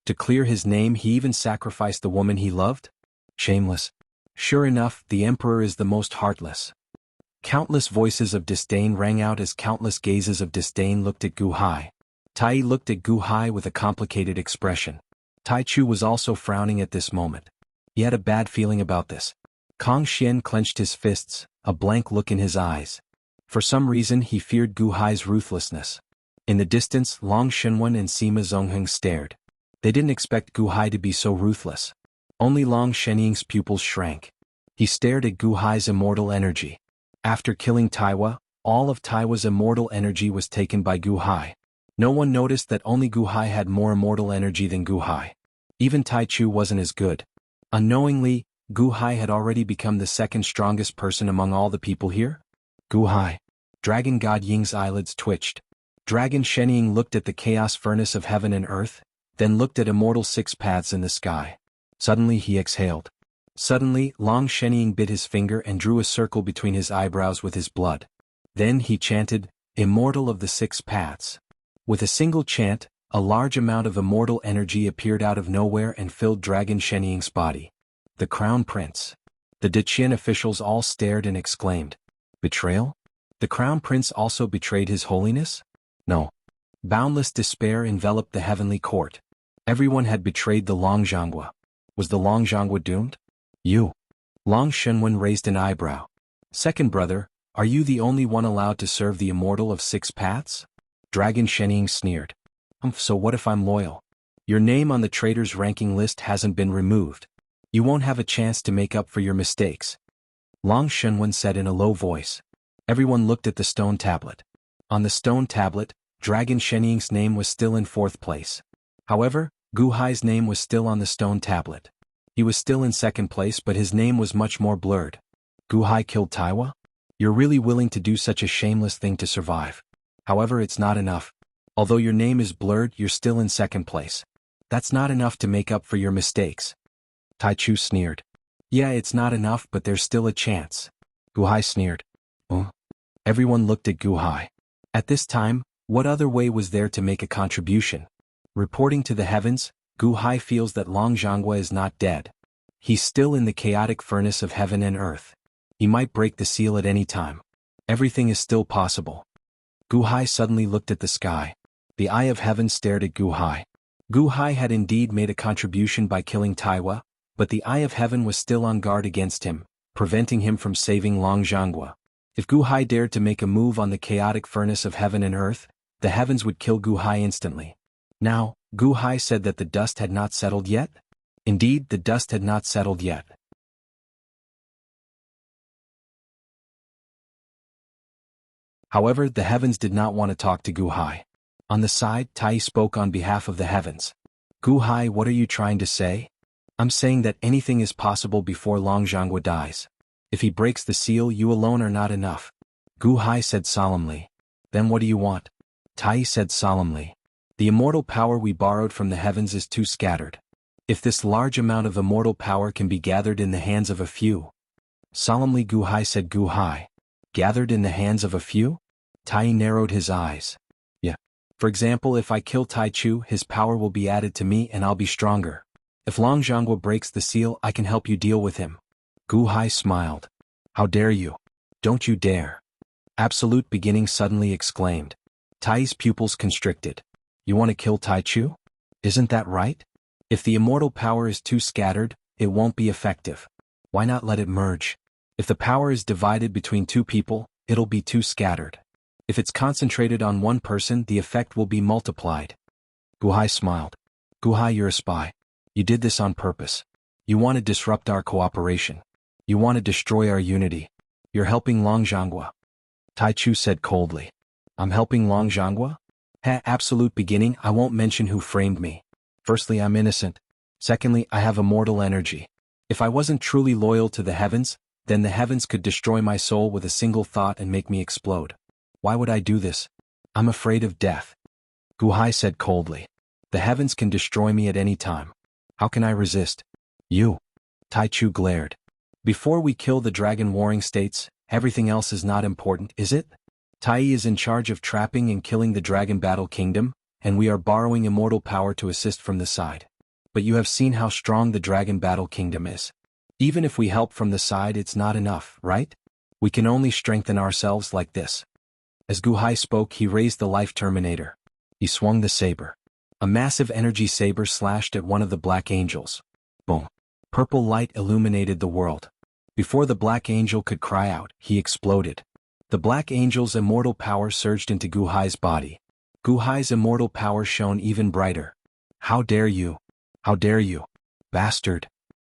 To clear his name, he even sacrificed the woman he loved? Shameless. Sure enough, the emperor is the most heartless. Countless voices of disdain rang out as countless gazes of disdain looked at Gu Hai. Tai Yi looked at Gu Hai with a complicated expression. Tai Chu was also frowning at this moment. He had a bad feeling about this. Kong Xian clenched his fists, a blank look in his eyes. For some reason he feared Gu Hai's ruthlessness. In the distance, Long Shenwen and Sima Zongheng stared. They didn't expect Gu Hai to be so ruthless. Only Long Shenying's pupils shrank. He stared at Gu Hai's immortal energy. After killing Taiwa, all of Taiwa's immortal energy was taken by Gu Hai. No one noticed that only Gu Hai had more immortal energy than Gu Hai. Even Tai Chu wasn't as good. Unknowingly, Gu Hai had already become the second strongest person among all the people here? Gu Hai. Dragon God Ying's eyelids twitched. Dragon Shenying looked at the chaos furnace of heaven and earth, then looked at immortal 6 paths in the sky. Suddenly he exhaled. Suddenly, Long Shenying bit his finger and drew a circle between his eyebrows with his blood. Then he chanted, "Immortal of the 6 paths." With a single chant, a large amount of immortal energy appeared out of nowhere and filled Dragon Shenying's body. The Crown Prince. The Deqian officials all stared and exclaimed. Betrayal? The Crown Prince also betrayed His Holiness? No. Boundless despair enveloped the heavenly court. Everyone had betrayed the Long Zhanghua. Was the Long Zhanghua doomed? You. Long Shenwen raised an eyebrow. Second brother, are you the only one allowed to serve the immortal of 6 paths? Dragon Shenying sneered. So what if I'm loyal? Your name on the traitors ranking list hasn't been removed. You won't have a chance to make up for your mistakes. Long Shenwen said in a low voice. Everyone looked at the stone tablet. On the stone tablet, Dragon Shenying's name was still in 4th place. However, Gu Hai's name was still on the stone tablet. He was still in 2nd place, but his name was much more blurred. Gu Hai killed Taiwa? You're really willing to do such a shameless thing to survive. However, it's not enough. Although your name is blurred, you're still in 2nd place. That's not enough to make up for your mistakes. Tai Chu sneered. Yeah, it's not enough, but there's still a chance. Gu Hai sneered. Everyone looked at Gu Hai. At this time, what other way was there to make a contribution? Reporting to the heavens, Gu Hai feels that Long Zhanghua is not dead. He's still in the chaotic furnace of heaven and earth. He might break the seal at any time. Everything is still possible. Gu Hai suddenly looked at the sky. The eye of heaven stared at Gu Hai. Gu Hai had indeed made a contribution by killing Taiwa, But the Eye of Heaven was still on guard against him, preventing him from saving Long Zhanghua. If Gu Hai dared to make a move on the chaotic furnace of heaven and earth, the heavens would kill Gu Hai instantly. Now, Gu Hai said that the dust had not settled yet? Indeed, the dust had not settled yet. However, the heavens did not want to talk to Gu Hai. On the side, Tai spoke on behalf of the heavens. Gu Hai, what are you trying to say? I'm saying that anything is possible before Long Zhanghua dies. If he breaks the seal, you alone are not enough. Gu Hai said solemnly. Then what do you want? Tai said solemnly. The immortal power we borrowed from the heavens is too scattered. If this large amount of immortal power can be gathered in the hands of a few. Solemnly Gu Hai said. Gu Hai. Gathered in the hands of a few? Tai narrowed his eyes. Yeah. For example, if I kill Tai Chu, his power will be added to me and I'll be stronger. If Long Zhanghua breaks the seal, I can help you deal with him. Gu Hai smiled. How dare you? Don't you dare. Absolute Beginning suddenly exclaimed. Tai's pupils constricted. You want to kill Tai Chu? Isn't that right? If the immortal power is too scattered, it won't be effective. Why not let it merge? If the power is divided between two people, it'll be too scattered. If it's concentrated on one person, the effect will be multiplied. Gu Hai smiled. Gu Hai, you're a spy. You did this on purpose. You want to disrupt our cooperation. You want to destroy our unity. You're helping Long Zhanghua. Tai Chu said coldly. I'm helping Long Zhanghua? Absolute Beginning, I won't mention who framed me. Firstly, I'm innocent. Secondly, I have immortal energy. If I wasn't truly loyal to the heavens, then the heavens could destroy my soul with a single thought and make me explode. Why would I do this? I'm afraid of death. Gu Hai said coldly. The heavens can destroy me at any time. How can I resist? You. Tai Chu glared. Before we kill the dragon warring states, everything else is not important, is it? Tai is in charge of trapping and killing the dragon battle kingdom, and we are borrowing immortal power to assist from the side. But you have seen how strong the dragon battle kingdom is. Even if we help from the side, it's not enough, right? We can only strengthen ourselves like this. As Gu Hai spoke, he raised the life terminator. He swung the saber. A massive energy saber slashed at one of the black angels. Boom. Purple light illuminated the world. Before the black angel could cry out, he exploded. The black angel's immortal power surged into Gu Hai's body. Gu Hai's immortal power shone even brighter. How dare you? How dare you? Bastard.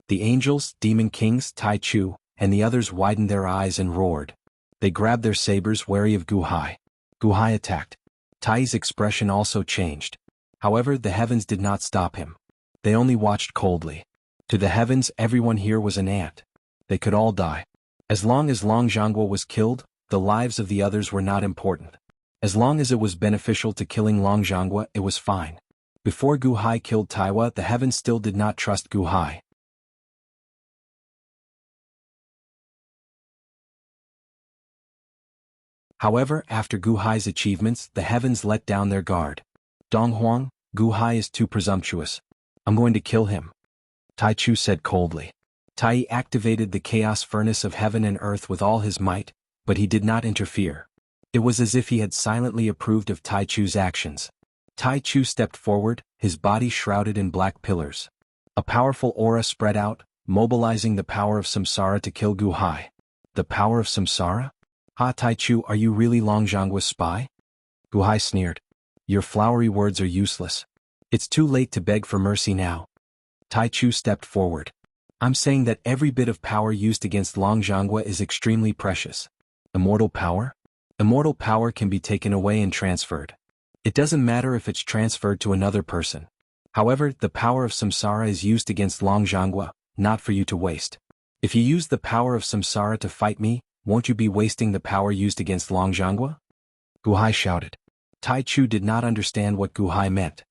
The angels, demon kings, Tai Chu, and the others widened their eyes and roared. They grabbed their sabers, wary of Gu Hai. Gu Hai attacked. Tai's expression also changed. However, the heavens did not stop him. They only watched coldly. To the heavens, everyone here was an ant. They could all die. As long as Long Zhanghua was killed, the lives of the others were not important. As long as it was beneficial to killing Long Zhanghua, it was fine. Before Gu Hai killed Taiwa, the heavens still did not trust Gu Hai. However, after Gu Hai's achievements, the heavens let down their guard. Dong Huang, Gu Hai is too presumptuous. I'm going to kill him. Tai Chu said coldly. Tai activated the chaos furnace of heaven and earth with all his might, but he did not interfere. It was as if he had silently approved of Tai Chu's actions. Tai Chu stepped forward, his body shrouded in black pillars. A powerful aura spread out, mobilizing the power of samsara to kill Gu Hai. The power of samsara? Ha, Tai Chu, are you really Long Zhanghua's spy? Gu Hai sneered. Your flowery words are useless. It's too late to beg for mercy now. Tai Chu stepped forward. I'm saying that every bit of power used against Long Zhanghua is extremely precious. Immortal power? Immortal power can be taken away and transferred. It doesn't matter if it's transferred to another person. However, the power of samsara is used against Long Zhanghua, not for you to waste. If you use the power of samsara to fight me, won't you be wasting the power used against Long Zhanghua? Gu Hai shouted. Tai Chu did not understand what Gu Hai meant.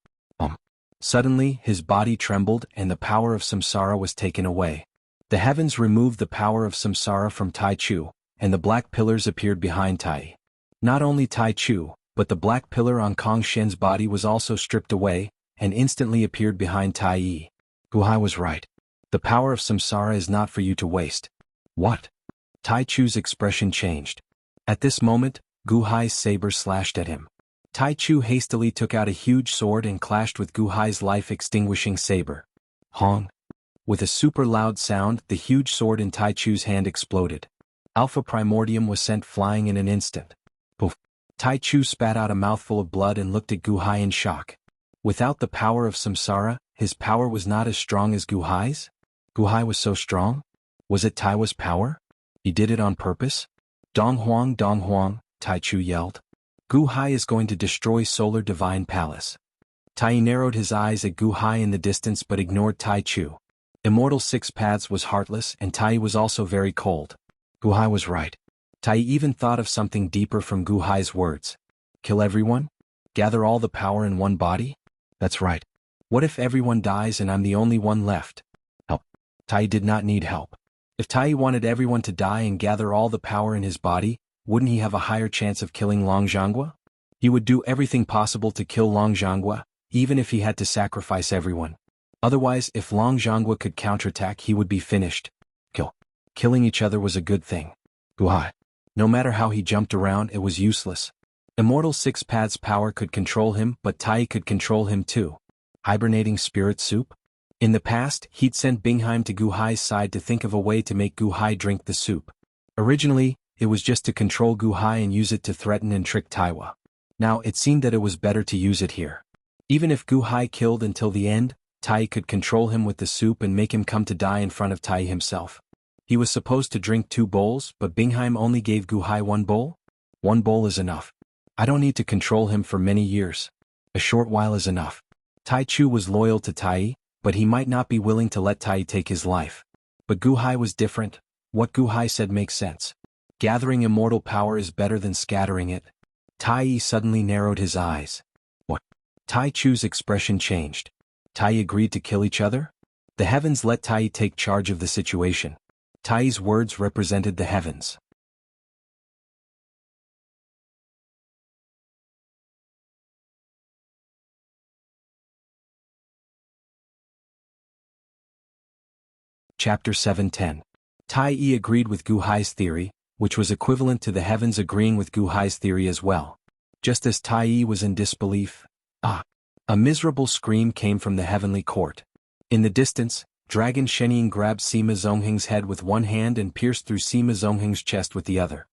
Suddenly, his body trembled and the power of samsara was taken away. The heavens removed the power of samsara from Tai Chu, and the black pillars appeared behind Tai. Not only Tai Chu, but the black pillar on Kong Shen's body was also stripped away, and instantly appeared behind Tai Yi. Gu Hai was right. The power of samsara is not for you to waste. What? Tai Chu's expression changed. At this moment, Gu Hai's saber slashed at him. Tai Chu hastily took out a huge sword and clashed with Gu Hai's life-extinguishing saber. Hong. With a super loud sound, the huge sword in Tai Chu's hand exploded. Alpha Primordium was sent flying in an instant. Poof! Tai Chu spat out a mouthful of blood and looked at Gu Hai in shock. Without the power of Samsara, his power was not as strong as Gu Hai's? Gu Hai was so strong? Was it Taiwa's power? He did it on purpose? Dong Huang, Tai Chu yelled. Gu Hai is going to destroy Solar Divine Palace. Tai narrowed his eyes at Gu Hai in the distance but ignored Tai Chu. Immortal Six Paths was heartless and Tai was also very cold. Gu Hai was right. Tai even thought of something deeper from Gu Hai's words. Kill everyone? Gather all the power in one body? That's right. What if everyone dies and I'm the only one left? Help. Tai did not need help. If Tai wanted everyone to die and gather all the power in his body, wouldn't he have a higher chance of killing Long Zhanghua? He would do everything possible to kill Long Zhanghua, even if he had to sacrifice everyone. Otherwise, if Long Zhanghua could counterattack, he would be finished. Killing each other was a good thing. Gu Hai. No matter how he jumped around, it was useless. Immortal Six Paths power could control him, but Tai could control him too. Hibernating spirit soup? In the past, he'd sent Bingheim to Gu Hai's side to think of a way to make Gu Hai drink the soup. Originally, it was just to control Gu Hai and use it to threaten and trick Taiwa. Now it seemed that it was better to use it here. Even if Gu Hai killed until the end, Tai could control him with the soup and make him come to die in front of Tai himself. He was supposed to drink 2 bowls, but Bingheim only gave Gu Hai 1 bowl? 1 bowl is enough. I don't need to control him for many years. A short while is enough. Tai Chu was loyal to Tai, but he might not be willing to let Tai take his life. But Gu Hai was different. What Gu Hai said makes sense. Gathering immortal power is better than scattering it. Tai suddenly narrowed his eyes. What? Tai Chu's expression changed. Tai agreed to kill each other? The heavens let Tai take charge of the situation. Tai's words represented the heavens. Chapter 710. Tai agreed with Gu Hai's theory, which was equivalent to the heavens agreeing with Gu Hai's theory as well. Just as Tai was in disbelief, a miserable scream came from the heavenly court. In the distance, Dragon Sheniying grabbed Sima Zongheng's head with one hand and pierced through Sima Zongheng's chest with the other.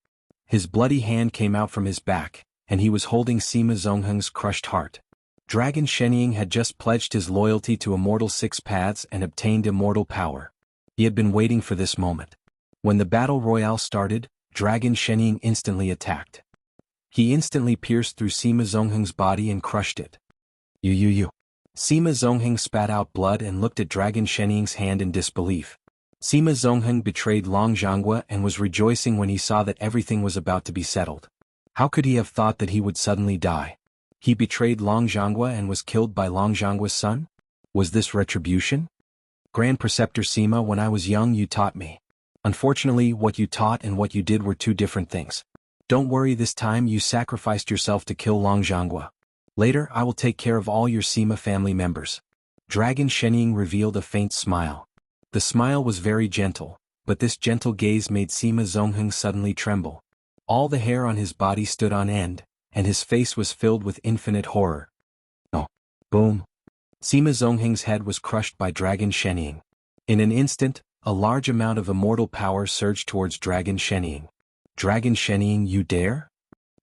His bloody hand came out from his back, and he was holding Sima Zongheng's crushed heart. Dragon Sheniying had just pledged his loyalty to Immortal Six Paths and obtained immortal power. He had been waiting for this moment. When the battle royale started, Dragon Sheniying instantly attacked. He instantly pierced through Sima Zongheng's body and crushed it. You. Sima Zongheng spat out blood and looked at Dragon Sheniying's hand in disbelief. Sima Zongheng betrayed Long Zhanghua and was rejoicing when he saw that everything was about to be settled. How could he have thought that he would suddenly die? He betrayed Long Zhanghua and was killed by Long Zhanghua's son? Was this retribution? Grand Preceptor Sima, when I was young you taught me. Unfortunately, what you taught and what you did were 2 different things. Don't worry, this time you sacrificed yourself to kill Long Zhanghua. Later, I will take care of all your Sima family members. Dragon Sheniying revealed a faint smile. The smile was very gentle, but this gentle gaze made Sima Zongheng suddenly tremble. All the hair on his body stood on end, and his face was filled with infinite horror. Oh! Boom! Sima Zongheng's head was crushed by Dragon Sheniying. In an instant, a large amount of immortal power surged towards Dragon Sheniying. Dragon Sheniying, you dare?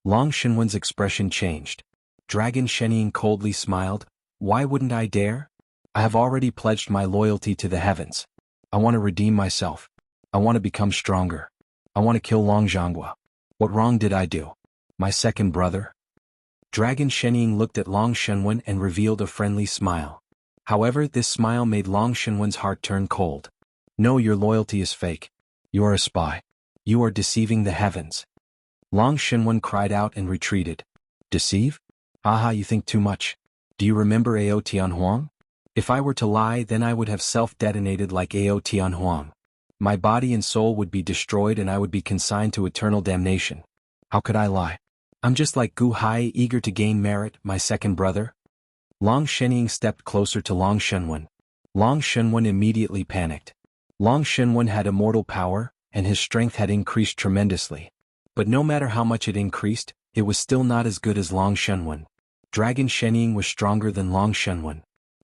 Long Shenwen's expression changed. Dragon Sheniying coldly smiled. Why wouldn't I dare? I have already pledged my loyalty to the heavens. I want to redeem myself. I want to become stronger. I want to kill Long Zhanghua. What wrong did I do? My second brother? Dragon Sheniying looked at Long Shenwen and revealed a friendly smile. However, this smile made Long Shenwen's heart turn cold. No, your loyalty is fake. You are a spy. You are deceiving the heavens. Long Shenwen cried out and retreated. Deceive? Haha, you think too much. Do you remember Ao Tianhuang? If I were to lie, then I would have self-detonated like Ao Tianhuang. My body and soul would be destroyed and I would be consigned to eternal damnation. How could I lie? I'm just like Gu Hai, eager to gain merit, my second brother. Long Sheniying stepped closer to Long Shenwen. Long Shenwen immediately panicked. Long Shenwen had immortal power, and his strength had increased tremendously. But no matter how much it increased, it was still not as good as Long Shenwen. Dragon Sheniying was stronger than Long Shenwen.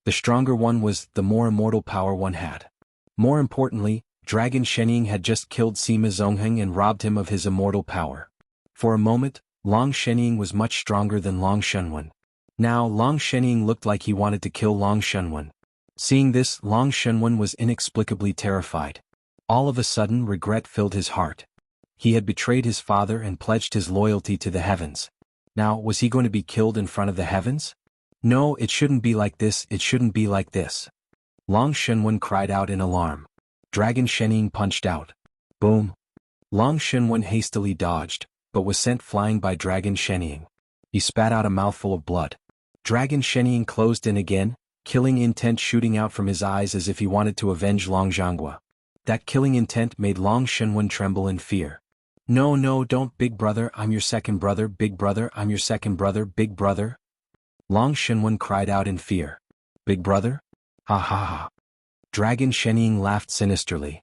The stronger one was, the more immortal power one had. More importantly, Dragon Shenying had just killed Sima Zongheng and robbed him of his immortal power. For a moment, Long Shenying was much stronger than Long Shenwen. Now Long Shenying looked like he wanted to kill Long Shenwen. Seeing this, Long Shenwen was inexplicably terrified. All of a sudden regret filled his heart. He had betrayed his father and pledged his loyalty to the heavens. Now, was he going to be killed in front of the heavens? No, it shouldn't be like this, it shouldn't be like this. Long Shenwen cried out in alarm. Dragon Shenying punched out. Boom. Long Shenwen hastily dodged, but was sent flying by Dragon Shenying. He spat out a mouthful of blood. Dragon Shenying closed in again, killing intent shooting out from his eyes as if he wanted to avenge Long Zhanghua. That killing intent made Long Shenwen tremble in fear. No, no, don't, big brother, I'm your second brother, big brother, I'm your second brother, big brother. Long Shenwen cried out in fear. Big brother? Ha ha ha. Dragon Shenying laughed sinisterly.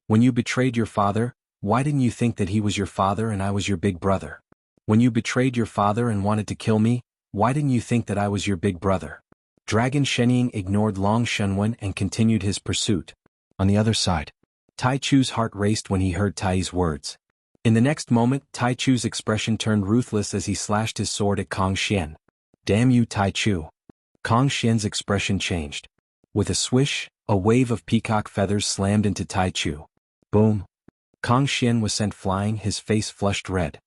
When you betrayed your father, why didn't you think that he was your father and I was your big brother? When you betrayed your father and wanted to kill me, why didn't you think that I was your big brother? Dragon Shenying ignored Long Shenwen and continued his pursuit. On the other side, Tai Chu's heart raced when he heard Tai's words. In the next moment, Tai Chu's expression turned ruthless as he slashed his sword at Kong Xian. Damn you, Tai Chu. Kong Xian's expression changed. With a swish, a wave of peacock feathers slammed into Tai Chu. Boom. Kong Xian was sent flying, his face flushed red.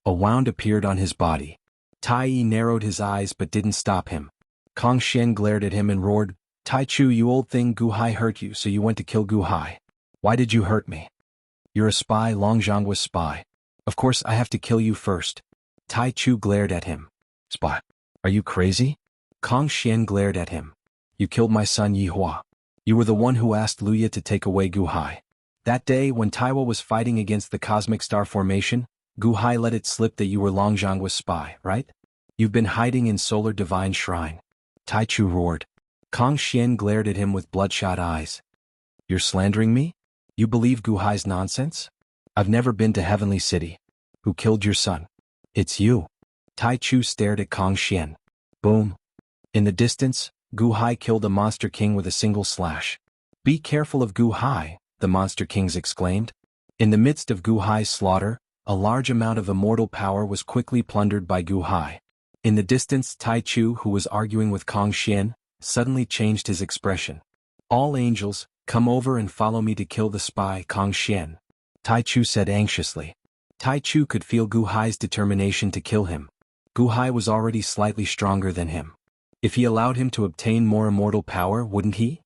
A wound appeared on his body. Tai Yi narrowed his eyes but didn't stop him. Kong Xian glared at him and roared, Tai Chu, you old thing, Gu Hai hurt you, so you went to kill Gu Hai. Why did you hurt me? You're a spy, Long Zhanghua's spy. Of course I have to kill you first. Tai Chu glared at him. Spy? Are you crazy? Kong Xian glared at him. You killed my son Yi Hua. You were the one who asked Luya to take away Gu Hai. That day when Taiwa was fighting against the Cosmic Star Formation, Gu Hai let it slip that you were Long Zhanghua's spy, right? You've been hiding in Solar Divine Shrine. Tai Chu roared. Kong Xian glared at him with bloodshot eyes. You're slandering me? You believe Gu Hai's nonsense? I've never been to Heavenly City. Who killed your son? It's you. Tai Chu stared at Kong Xian. Boom. In the distance, Gu Hai killed a Monster King with a single slash. Be careful of Gu Hai, the Monster Kings exclaimed. In the midst of Gu Hai's slaughter, a large amount of immortal power was quickly plundered by Gu Hai. In the distance, Tai Chu, who was arguing with Kong Xian, suddenly changed his expression. All angels, come over and follow me to kill the spy, Kong Xian. Tai Chu said anxiously. Tai Chu could feel Gu Hai's determination to kill him. Gu Hai was already slightly stronger than him. If he allowed him to obtain more immortal power, wouldn't he?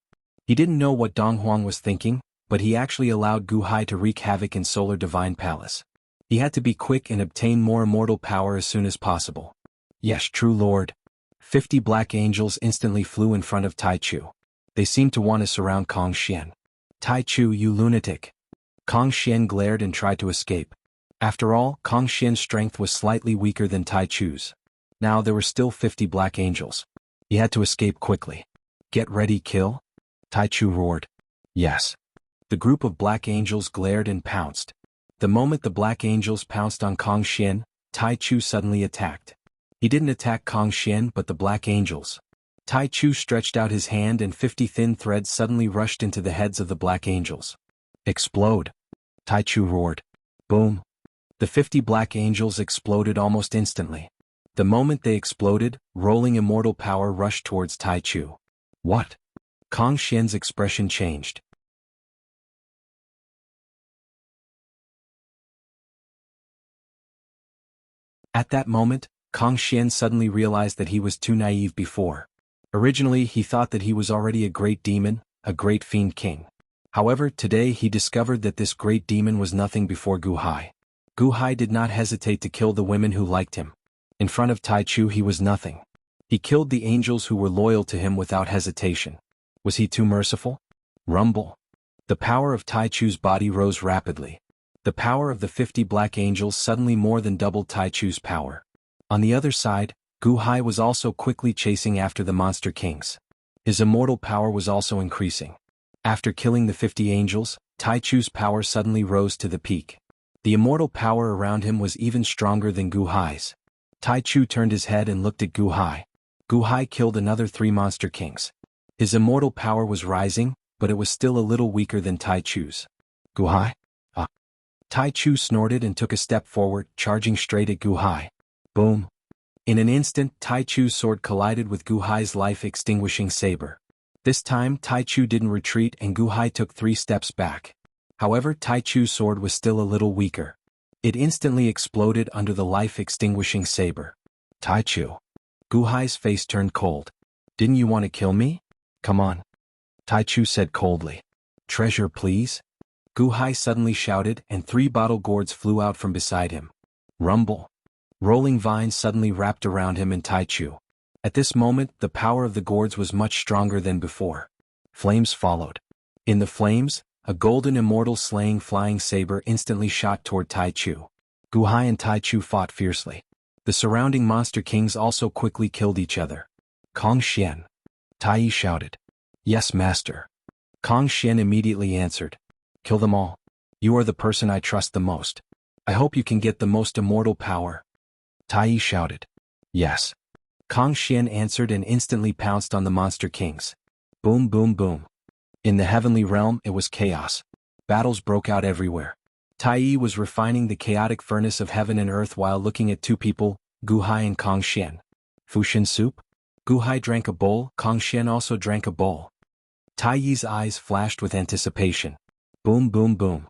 He didn't know what Dong Huang was thinking, but he actually allowed Gu Hai to wreak havoc in Solar Divine Palace. He had to be quick and obtain more immortal power as soon as possible. Yes, true lord. 50 black angels instantly flew in front of Tai Chu. They seemed to want to surround Kong Xian. Tai Chu, you lunatic. Kong Xian glared and tried to escape. After all, Kong Xian's strength was slightly weaker than Tai Chu's. Now there were still 50 black angels. He had to escape quickly. Get ready, kill? Tai Chu roared. Yes. The group of black angels glared and pounced. The moment the black angels pounced on Kong Xian, Tai Chu suddenly attacked. He didn't attack Kong Xian but the black angels. Tai Chu stretched out his hand and 50 thin threads suddenly rushed into the heads of the black angels. Explode! Tai Chu roared. Boom! The 50 black angels exploded almost instantly. The moment they exploded, rolling immortal power rushed towards Tai Chu. What? Kong Xian's expression changed. At that moment, Kong Xian suddenly realized that he was too naive before. Originally he thought that he was already a great demon, a great fiend king. However, today he discovered that this great demon was nothing before Gu Hai. Gu Hai did not hesitate to kill the women who liked him. In front of Tai Chu he was nothing. He killed the angels who were loyal to him without hesitation. Was he too merciful? Rumble. The power of Tai Chu's body rose rapidly. The power of the 50 black angels suddenly more than doubled Tai Chu's power. On the other side, Gu Hai was also quickly chasing after the Monster Kings. His immortal power was also increasing. After killing the 50 angels, Tai Chu's power suddenly rose to the peak. The immortal power around him was even stronger than Gu Hai's. Tai Chu turned his head and looked at Gu Hai. Gu Hai killed another 3 monster kings. His immortal power was rising, but it was still a little weaker than Tai Chu's. Gu Hai? Ah. Tai Chu snorted and took a step forward, charging straight at Gu Hai. Boom. In an instant, Tai Chu's sword collided with Gu Hai's life-extinguishing saber. This time, Tai Chu didn't retreat and Gu Hai took 3 steps back. However, Tai Chu's sword was still a little weaker. It instantly exploded under the life-extinguishing saber. Tai Chu. Gu Hai's face turned cold. Didn't you want to kill me? Come on. Tai Chu said coldly. Treasure, please? Gu Hai suddenly shouted and 3 bottle gourds flew out from beside him. Rumble. Rolling vines suddenly wrapped around him and Tai Chu. At this moment, the power of the gourds was much stronger than before. Flames followed. In the flames, a golden immortal slaying flying saber instantly shot toward Tai Chu. Gu Hai and Tai Chu fought fiercely. The surrounding monster kings also quickly killed each other. Kong Xian. Tai Yi shouted. Yes, master. Kong Xian immediately answered. Kill them all. You are the person I trust the most. I hope you can get the most immortal power. Tai Yi shouted. Yes. Kong Xian answered and instantly pounced on the monster kings. Boom, boom, boom. In the heavenly realm, it was chaos. Battles broke out everywhere. Tai Yi was refining the chaotic furnace of heaven and earth while looking at 2 people, Gu Hai and Kong Xian. Fushin soup? Gu Hai drank a bowl, Kong Xian also drank a bowl. Tai Yi's eyes flashed with anticipation. Boom, boom, boom.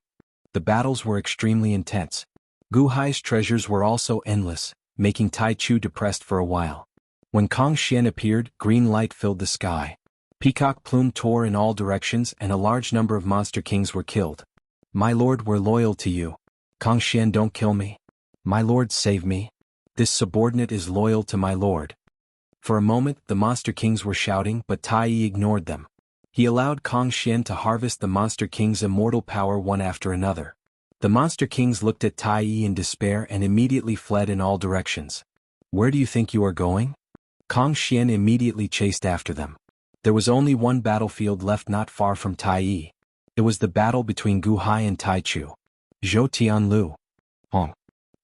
The battles were extremely intense. Gu Hai's treasures were also endless, making Tai Chu depressed for a while. When Kong Xian appeared, green light filled the sky. Peacock plume tore in all directions and a large number of monster kings were killed. My lord, we're loyal to you. Kong Xian, don't kill me. My lord, save me. This subordinate is loyal to my lord. For a moment, the monster kings were shouting, but Tai Yi ignored them. He allowed Kong Xian to harvest the monster king's immortal power one after another. The monster kings looked at Tai Yi in despair and immediately fled in all directions. Where do you think you are going? Kong Xian immediately chased after them. There was only one battlefield left not far from Tai Yi. It was the battle between Gu Hai and Tai Chu. Zhou Tianlu. Hong.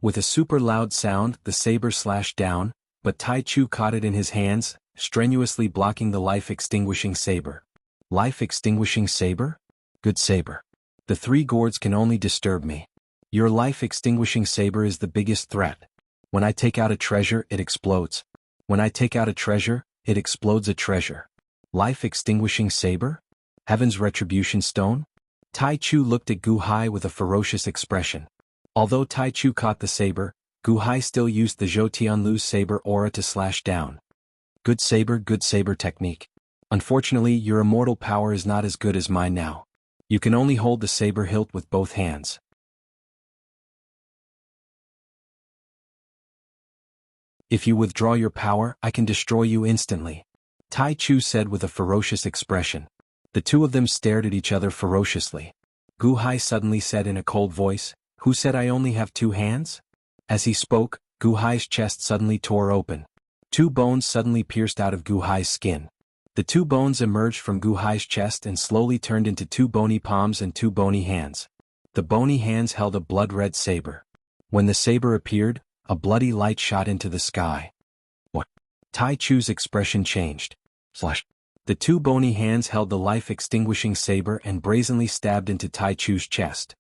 With a super loud sound, the saber slashed down, but Tai Chu caught it in his hands, strenuously blocking the life-extinguishing saber. Life-extinguishing saber? Good saber. The 3 gourds can only disturb me. Your life-extinguishing saber is the biggest threat. When I take out a treasure, it explodes. When I take out a treasure, it explodes a treasure. Life-extinguishing saber? Heaven's retribution stone? Tai Chu looked at Gu Hai with a ferocious expression. Although Tai Chu caught the saber, Gu Hai still used the Zhou Tianlu's saber aura to slash down. Good saber technique. Unfortunately, your immortal power is not as good as mine now. You can only hold the saber hilt with both hands. If you withdraw your power, I can destroy you instantly. Tai Chu said with a ferocious expression. The 2 of them stared at each other ferociously. Gu Hai suddenly said in a cold voice, Who said I only have 2 hands? As he spoke, Gu Hai's chest suddenly tore open. 2 bones suddenly pierced out of Gu Hai's skin. The 2 bones emerged from Gu Hai's chest and slowly turned into 2 bony palms and 2 bony hands. The bony hands held a blood-red saber. When the saber appeared, a bloody light shot into the sky. What? Tai Chu's expression changed. Flash. The 2 bony hands held the life-extinguishing saber and brazenly stabbed into Tai Chu's chest.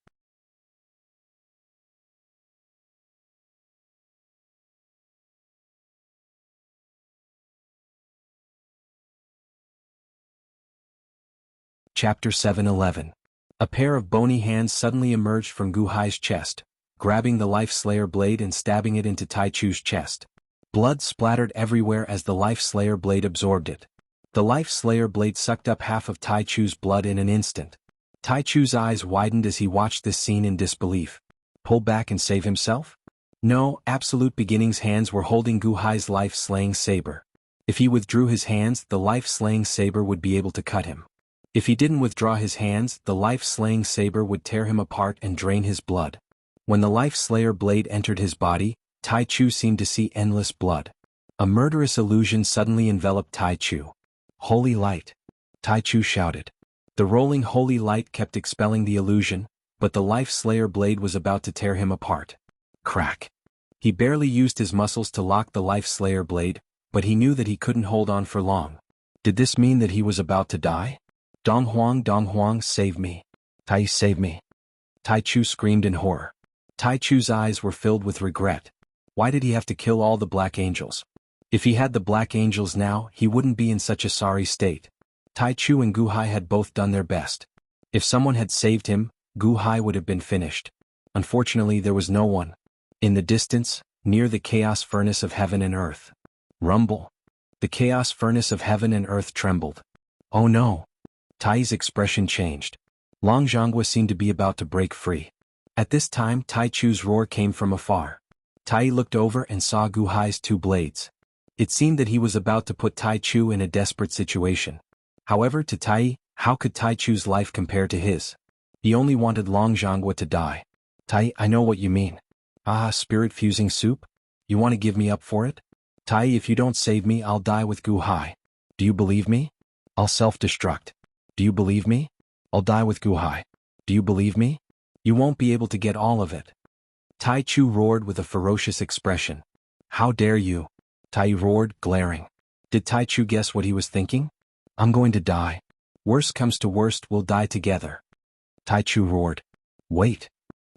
Chapter 7:11. A pair of bony hands suddenly emerged from Gu Hai's chest, grabbing the Life Slayer blade and stabbing it into Tai Chu's chest. Blood splattered everywhere as the Life Slayer blade absorbed it. The Life Slayer blade sucked up half of Tai Chu's blood in an instant. Tai Chu's eyes widened as he watched this scene in disbelief. Pull back and save himself? No, Absolute Beginning's hands were holding Gu Hai's life-slaying saber. If he withdrew his hands, the life-slaying saber would be able to cut him. If he didn't withdraw his hands, the life-slaying saber would tear him apart and drain his blood. When the Life Slayer blade entered his body, Tai Chu seemed to see endless blood. A murderous illusion suddenly enveloped Tai Chu. Holy light! Tai Chu shouted. The rolling holy light kept expelling the illusion, but the Life Slayer blade was about to tear him apart. Crack! He barely used his muscles to lock the Life Slayer blade, but he knew that he couldn't hold on for long. Did this mean that he was about to die? Dong Huang, save me. Tai, save me. Tai Chu screamed in horror. Tai Chu's eyes were filled with regret. Why did he have to kill all the Black Angels? If he had the Black Angels now, he wouldn't be in such a sorry state. Tai Chu and Gu Hai had both done their best. If someone had saved him, Gu Hai would have been finished. Unfortunately, there was no one. In the distance, near the chaos furnace of heaven and earth. Rumble. The chaos furnace of heaven and earth trembled. Oh no. Tai's expression changed. Long Jianghu seemed to be about to break free. At this time, Tai Chu's roar came from afar. Tai looked over and saw Gu Hai's two blades. It seemed that he was about to put Tai Chu in a desperate situation. However, to Tai, how could Tai Chu's life compare to his? He only wanted Long Jianghu to die. Tai, I know what you mean. Ah, spirit-fusing soup? You want to give me up for it? Tai, if you don't save me, I'll die with Gu Hai. Do you believe me? I'll self-destruct. Do you believe me? I'll die with Gu Hai. Do you believe me? You won't be able to get all of it. Tai Chu roared with a ferocious expression. How dare you? Tai roared, glaring. Did Tai Chu guess what he was thinking? I'm going to die. Worst comes to worst, we'll die together. Tai Chu roared. Wait.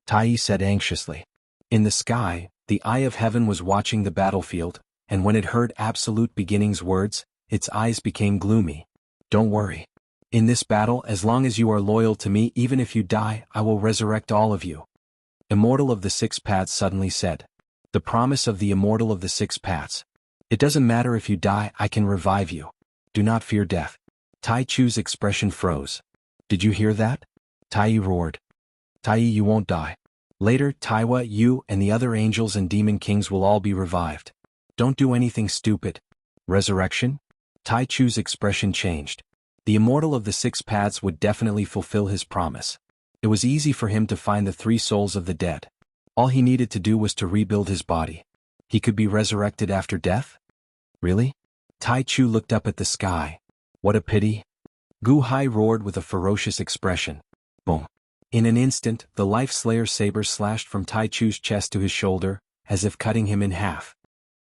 Tai said anxiously. In the sky, the Eye of Heaven was watching the battlefield, and when it heard Absolute Beginning's words, its eyes became gloomy. Don't worry. In this battle, as long as you are loyal to me, even if you die, I will resurrect all of you. Immortal of the Six Paths suddenly said. The promise of the Immortal of the Six Paths. It doesn't matter if you die, I can revive you. Do not fear death. Tai Chu's expression froze. Did you hear that? Tai roared. Tai, you won't die. Later, Taiwa, you, and the other angels and demon kings will all be revived. Don't do anything stupid. Resurrection? Tai Chu's expression changed. The Immortal of the Six Paths would definitely fulfill his promise. It was easy for him to find the three souls of the dead. All he needed to do was to rebuild his body. He could be resurrected after death? Really? Tai Chu looked up at the sky. What a pity. Gu Hai roared with a ferocious expression. Boom. In an instant, the Life Slayer saber slashed from Tai Chu's chest to his shoulder, as if cutting him in half.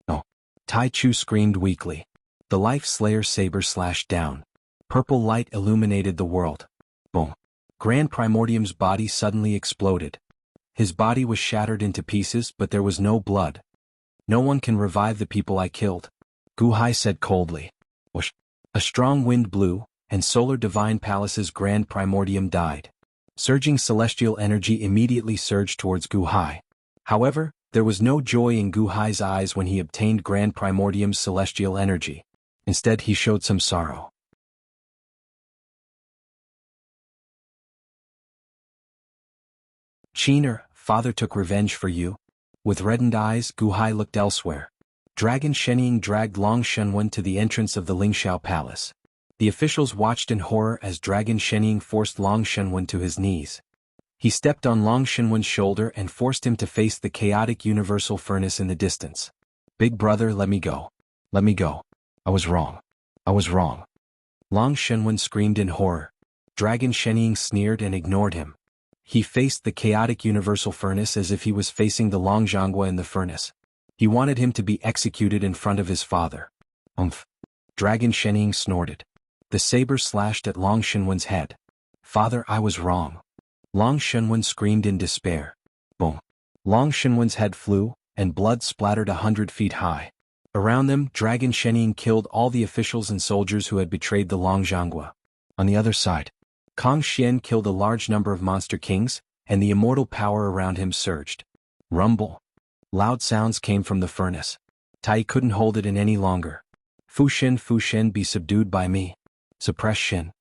No. Tai Chu screamed weakly. The Life Slayer saber slashed down. Purple light illuminated the world. Boom. Grand Primordium's body suddenly exploded. His body was shattered into pieces, but there was no blood. No one can revive the people I killed. Gu Hai said coldly. Whoosh. A strong wind blew, and Solar Divine Palace's Grand Primordium died. Surging celestial energy immediately surged towards Gu Hai. However, there was no joy in Gu Hai's eyes when he obtained Grand Primordium's celestial energy. Instead, he showed some sorrow. Cheater, father took revenge for you. With reddened eyes, Gu Hai looked elsewhere. Dragon Shenying dragged Long Shenwen to the entrance of the Lingxiao Palace. The officials watched in horror as Dragon Shenying forced Long Shenwen to his knees. He stepped on Long Shenwen's shoulder and forced him to face the chaotic universal furnace in the distance. Big brother, let me go. Let me go. I was wrong. I was wrong. Long Shenwen screamed in horror. Dragon Shenying sneered and ignored him. He faced the chaotic universal furnace as if he was facing the Long Jianghu in the furnace. He wanted him to be executed in front of his father. Umph. Dragon Shenying snorted. The saber slashed at Long Shenwen's head. Father, I was wrong. Long Shenwen screamed in despair. Boom. Long Shenwen's head flew, and blood splattered 100 feet high. Around them, Dragon Shenying killed all the officials and soldiers who had betrayed the Long Jianghu. On the other side, Kong Xian killed a large number of monster kings, and the immortal power around him surged. Rumble. Loud sounds came from the furnace. Tai couldn't hold it in any longer. Fu Shen, be subdued by me. Suppress Shen.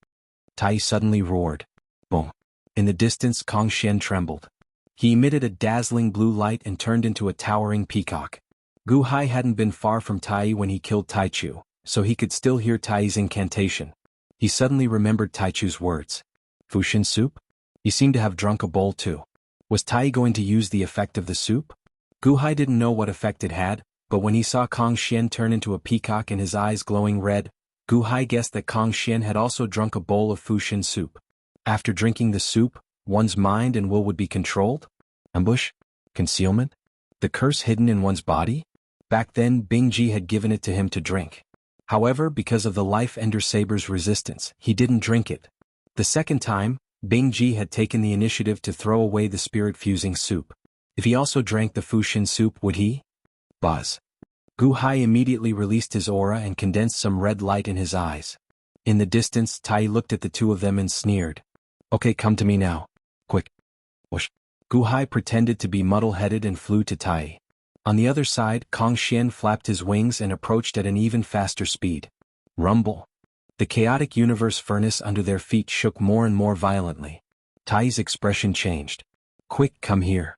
Tai suddenly roared. Boom. In the distance, Kong Xian trembled. He emitted a dazzling blue light and turned into a towering peacock. Gu Hai hadn't been far from Tai when he killed Tai Chu, so he could still hear Tai's incantation. He suddenly remembered Tai Chu's words. Fu Shen soup? He seemed to have drunk a bowl too. Was Tai going to use the effect of the soup? Gu Hai didn't know what effect it had, but when he saw Kong Xian turn into a peacock and his eyes glowing red, Gu Hai guessed that Kong Xian had also drunk a bowl of Fu Shen soup. After drinking the soup, one's mind and will would be controlled? Ambush? Concealment? The curse hidden in one's body? Back then Bingji had given it to him to drink. However, because of the Life Ender Saber's resistance, he didn't drink it. The second time, Bingji had taken the initiative to throw away the spirit-fusing soup. If he also drank the Fushin soup, would he? Buzz. Gu Hai immediately released his aura and condensed some red light in his eyes. In the distance, Tai looked at the two of them and sneered. Okay, come to me now. Quick. Whoosh. Gu Hai pretended to be muddle-headed and flew to Tai. On the other side, Kong Xian flapped his wings and approached at an even faster speed. Rumble. The chaotic universe furnace under their feet shook more and more violently. Tai's expression changed. Quick, come here.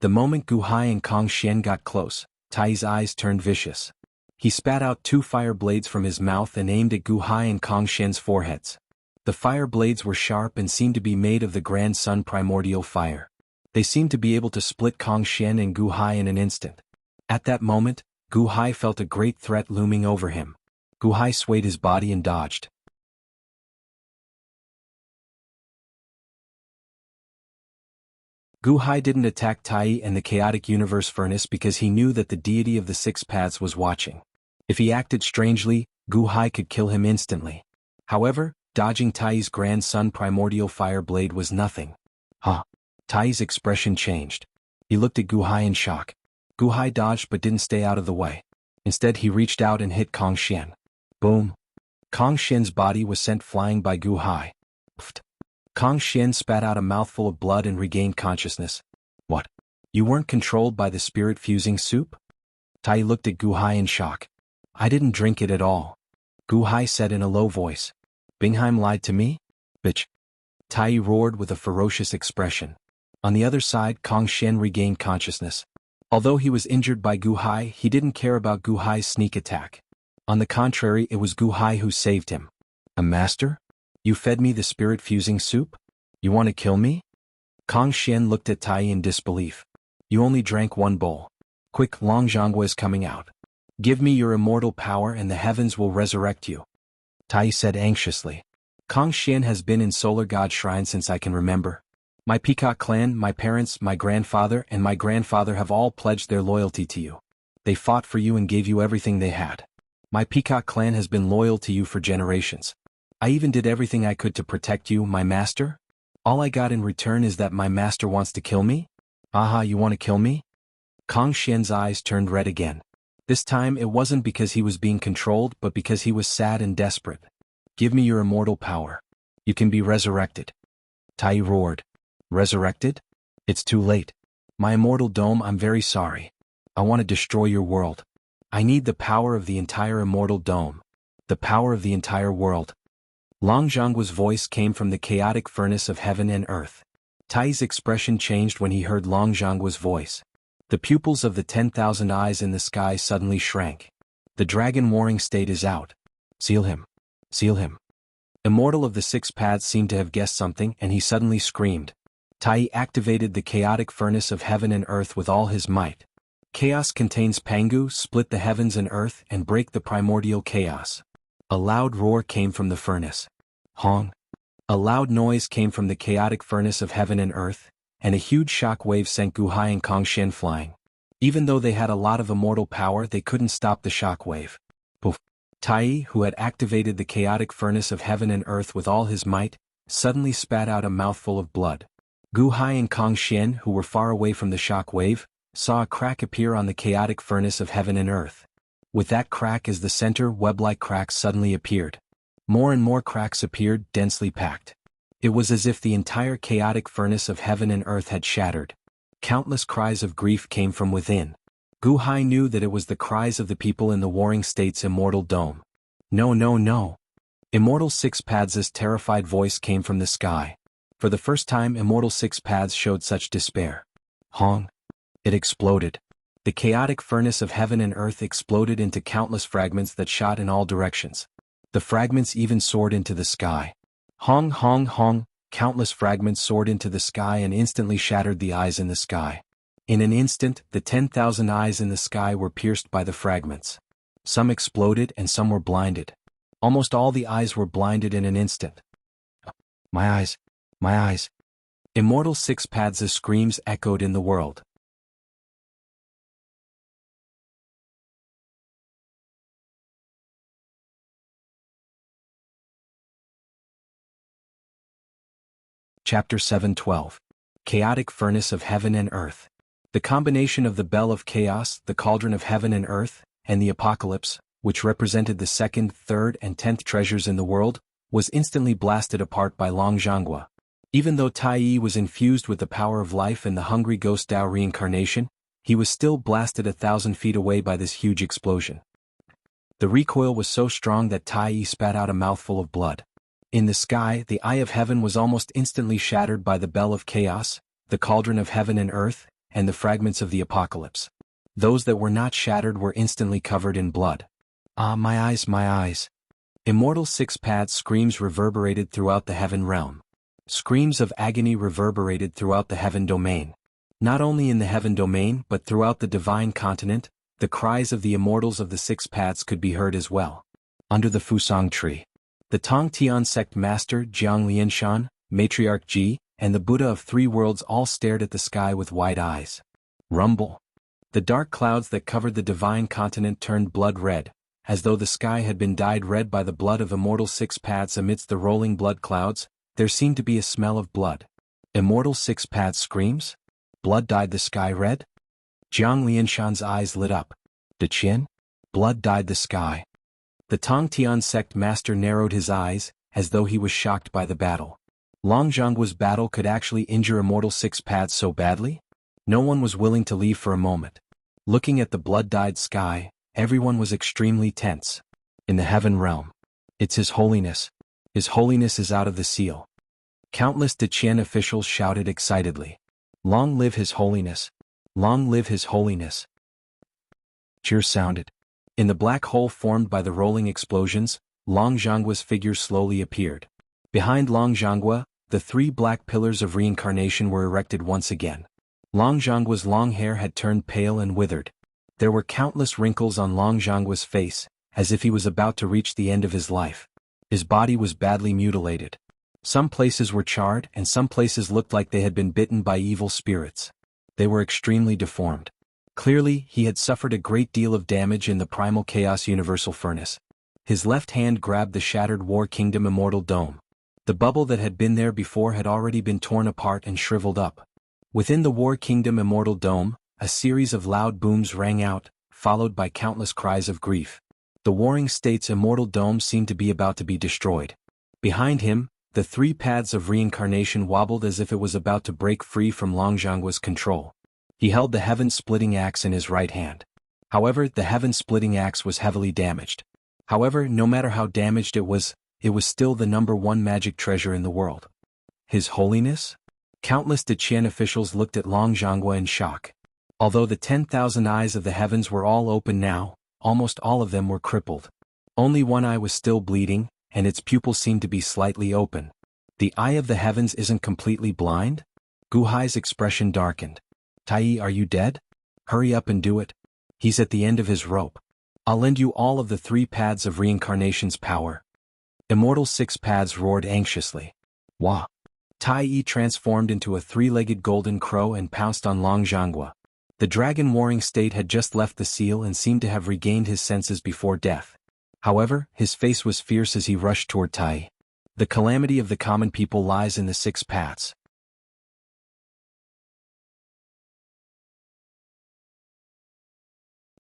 The moment Gu Hai and Kong Xian got close, Tai's eyes turned vicious. He spat out 2 fire blades from his mouth and aimed at Gu Hai and Kong Xian's foreheads. The fire blades were sharp and seemed to be made of the Grand Sun primordial fire. They seemed to be able to split Kong Xian and Gu Hai in an instant. At that moment, Gu Hai felt a great threat looming over him. Gu Hai swayed his body and dodged. Gu Hai didn't attack Tai and the chaotic universe furnace because he knew that the deity of the 6 paths was watching. If he acted strangely, Gu Hai could kill him instantly. However, dodging Tai's Grand Sun primordial fire blade was nothing. Huh. Tai's expression changed. He looked at Gu Hai in shock. Gu Hai dodged but didn't stay out of the way. Instead he reached out and hit Kong Xian. Boom. Kong Xian's body was sent flying by Gu Hai. Pfft. Kong Xian spat out a mouthful of blood and regained consciousness. What? You weren't controlled by the spirit-fusing soup? Tai looked at Gu Hai in shock. I didn't drink it at all. Gu Hai said in a low voice. Bingheim lied to me? Bitch. Tai roared with a ferocious expression. On the other side, Kong Xian regained consciousness. Although he was injured by Gu Hai, he didn't care about Gu Hai's sneak attack. On the contrary, it was Gu Hai who saved him. A master? You fed me the spirit-fusing soup? You want to kill me? Kong Xian looked at Tai in disbelief. You only drank 1 bowl. Quick, Long Jianghu is coming out. Give me your immortal power and the heavens will resurrect you. Tai said anxiously. Kong Xian has been in Solar God Shrine since I can remember. My Peacock clan, my parents, my grandfather, and my grandfather have all pledged their loyalty to you. They fought for you and gave you everything they had. My Peacock clan has been loyal to you for generations. I even did everything I could to protect you, my master. All I got in return is that my master wants to kill me? Aha, you want to kill me? Kong Xian's eyes turned red again. This time it wasn't because he was being controlled but because he was sad and desperate. Give me your immortal power. You can be resurrected. Tai roared. Resurrected? It's too late. My immortal dome, I'm very sorry. I want to destroy your world. I need the power of the entire immortal dome. The power of the entire world. Long Jianghu's voice came from the chaotic furnace of heaven and earth. Tai's expression changed when he heard Long Jianghu's voice. The pupils of the 10,000 eyes in the sky suddenly shrank. The dragon warring state is out. Seal him. Seal him. Immortal of the 6 paths seemed to have guessed something and he suddenly screamed. Tai activated the chaotic furnace of heaven and earth with all his might. Chaos contains Pangu, split the heavens and earth and break the primordial chaos. A loud roar came from the furnace. Hong. A loud noise came from the chaotic furnace of heaven and earth, and a huge shock wave sent Gu Hai and Kong Xian flying. Even though they had a lot of immortal power, they couldn't stop the shock wave. Poof. Tai, who had activated the chaotic furnace of heaven and earth with all his might, suddenly spat out a mouthful of blood. Gu Hai and Kong Xian, who were far away from the shock wave, saw a crack appear on the chaotic furnace of heaven and earth. With that crack as the center, web-like cracks suddenly appeared. More and more cracks appeared, densely packed. It was as if the entire chaotic furnace of heaven and earth had shattered. Countless cries of grief came from within. Gu Hai knew that it was the cries of the people in the warring state's immortal dome. No, no, no. Immortal 6 Paths' terrified voice came from the sky. For the first time, Immortal 6 Paths showed such despair. Hong. It exploded. The chaotic furnace of heaven and earth exploded into countless fragments that shot in all directions. The fragments even soared into the sky. Hong, hong, hong, countless fragments soared into the sky and instantly shattered the eyes in the sky. In an instant, the 10,000 eyes in the sky were pierced by the fragments. Some exploded and some were blinded. Almost all the eyes were blinded in an instant. My eyes. My eyes. Immortal 6 Paths' screams echoed in the world. Chapter 712. Chaotic Furnace of Heaven and Earth. The combination of the Bell of Chaos, the Cauldron of Heaven and Earth, and the Apocalypse, which represented the second, third, and 10th treasures in the world, was instantly blasted apart by Long Jianghu. Even though Tai Yi was infused with the power of life and the hungry ghost Tao reincarnation, he was still blasted 1,000 feet away by this huge explosion. The recoil was so strong that Tai Yi spat out a mouthful of blood. In the sky, the Eye of Heaven was almost instantly shattered by the Bell of Chaos, the Cauldron of Heaven and Earth, and the fragments of the Apocalypse. Those that were not shattered were instantly covered in blood. Ah, my eyes, my eyes. Immortal six-pads screams reverberated throughout the heaven realm. Screams of agony reverberated throughout the heaven domain. Not only in the heaven domain but throughout the divine continent, the cries of the immortals of the six paths could be heard as well. Under the Fusang tree, the Tong Tian sect master Jiang Lianshan, Matriarch Ji, and the Buddha of three worlds all stared at the sky with wide eyes. Rumble. The dark clouds that covered the divine continent turned blood red, as though the sky had been dyed red by the blood of immortal six paths. Amidst the rolling blood clouds, there seemed to be a smell of blood. Immortal six paths screams? Blood dyed the sky red? Jiang Lianshan's eyes lit up. De Qian? Blood dyed the sky. The Tong Tian sect master narrowed his eyes, as though he was shocked by the battle. Long Jianghu's battle could actually injure immortal six paths so badly? No one was willing to leave for a moment. Looking at the blood-dyed sky, everyone was extremely tense. In the heaven realm. It's His Holiness. His Holiness is out of the seal. Countless De Qian officials shouted excitedly. Long live His Holiness. Long live His Holiness. Cheers sounded. In the black hole formed by the rolling explosions, Long Jianghu's figure slowly appeared. Behind Long Jianghu, the three black pillars of reincarnation were erected once again. Long Jianghu's long hair had turned pale and withered. There were countless wrinkles on Long Jianghu's face, as if he was about to reach the end of his life. His body was badly mutilated. Some places were charred and some places looked like they had been bitten by evil spirits. They were extremely deformed. Clearly, he had suffered a great deal of damage in the primal chaos universal furnace. His left hand grabbed the shattered War Kingdom immortal dome. The bubble that had been there before had already been torn apart and shriveled up. Within the War Kingdom immortal dome, a series of loud booms rang out, followed by countless cries of grief. The warring state's immortal dome seemed to be about to be destroyed. Behind him, the three paths of reincarnation wobbled as if it was about to break free from Long Jianghu's control. He held the heaven-splitting axe in his right hand. However, the heaven-splitting axe was heavily damaged. However, no matter how damaged it was still the #1 magic treasure in the world. His Holiness? Countless De Qian officials looked at Long Jianghu in shock. Although the 10,000 eyes of the heavens were all open now, almost all of them were crippled. Only one eye was still bleeding, and its pupil seemed to be slightly open. The eye of the heavens isn't completely blind? Gu Hai's expression darkened. Tai Yi, are you dead? Hurry up and do it. He's at the end of his rope. I'll lend you all of the three paths of reincarnation's power. Immortal six paths roared anxiously. Wah! Tai Yi transformed into a three-legged golden crow and pounced on Long Jianghu. The dragon warring state had just left the seal and seemed to have regained his senses before death. However, his face was fierce as he rushed toward Tai Yi. The calamity of the common people lies in the six paths.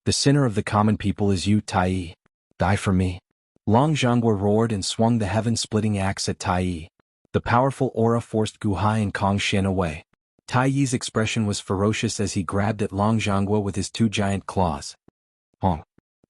The sinner of the common people is you, Tai Yi. Die for me. Long Jianghu roared and swung the heaven-splitting axe at Tai Yi. The powerful aura forced Gu Hai and Kong Xian away. Tai Yi's expression was ferocious as he grabbed at Long Jianghu with his two giant claws. Hong.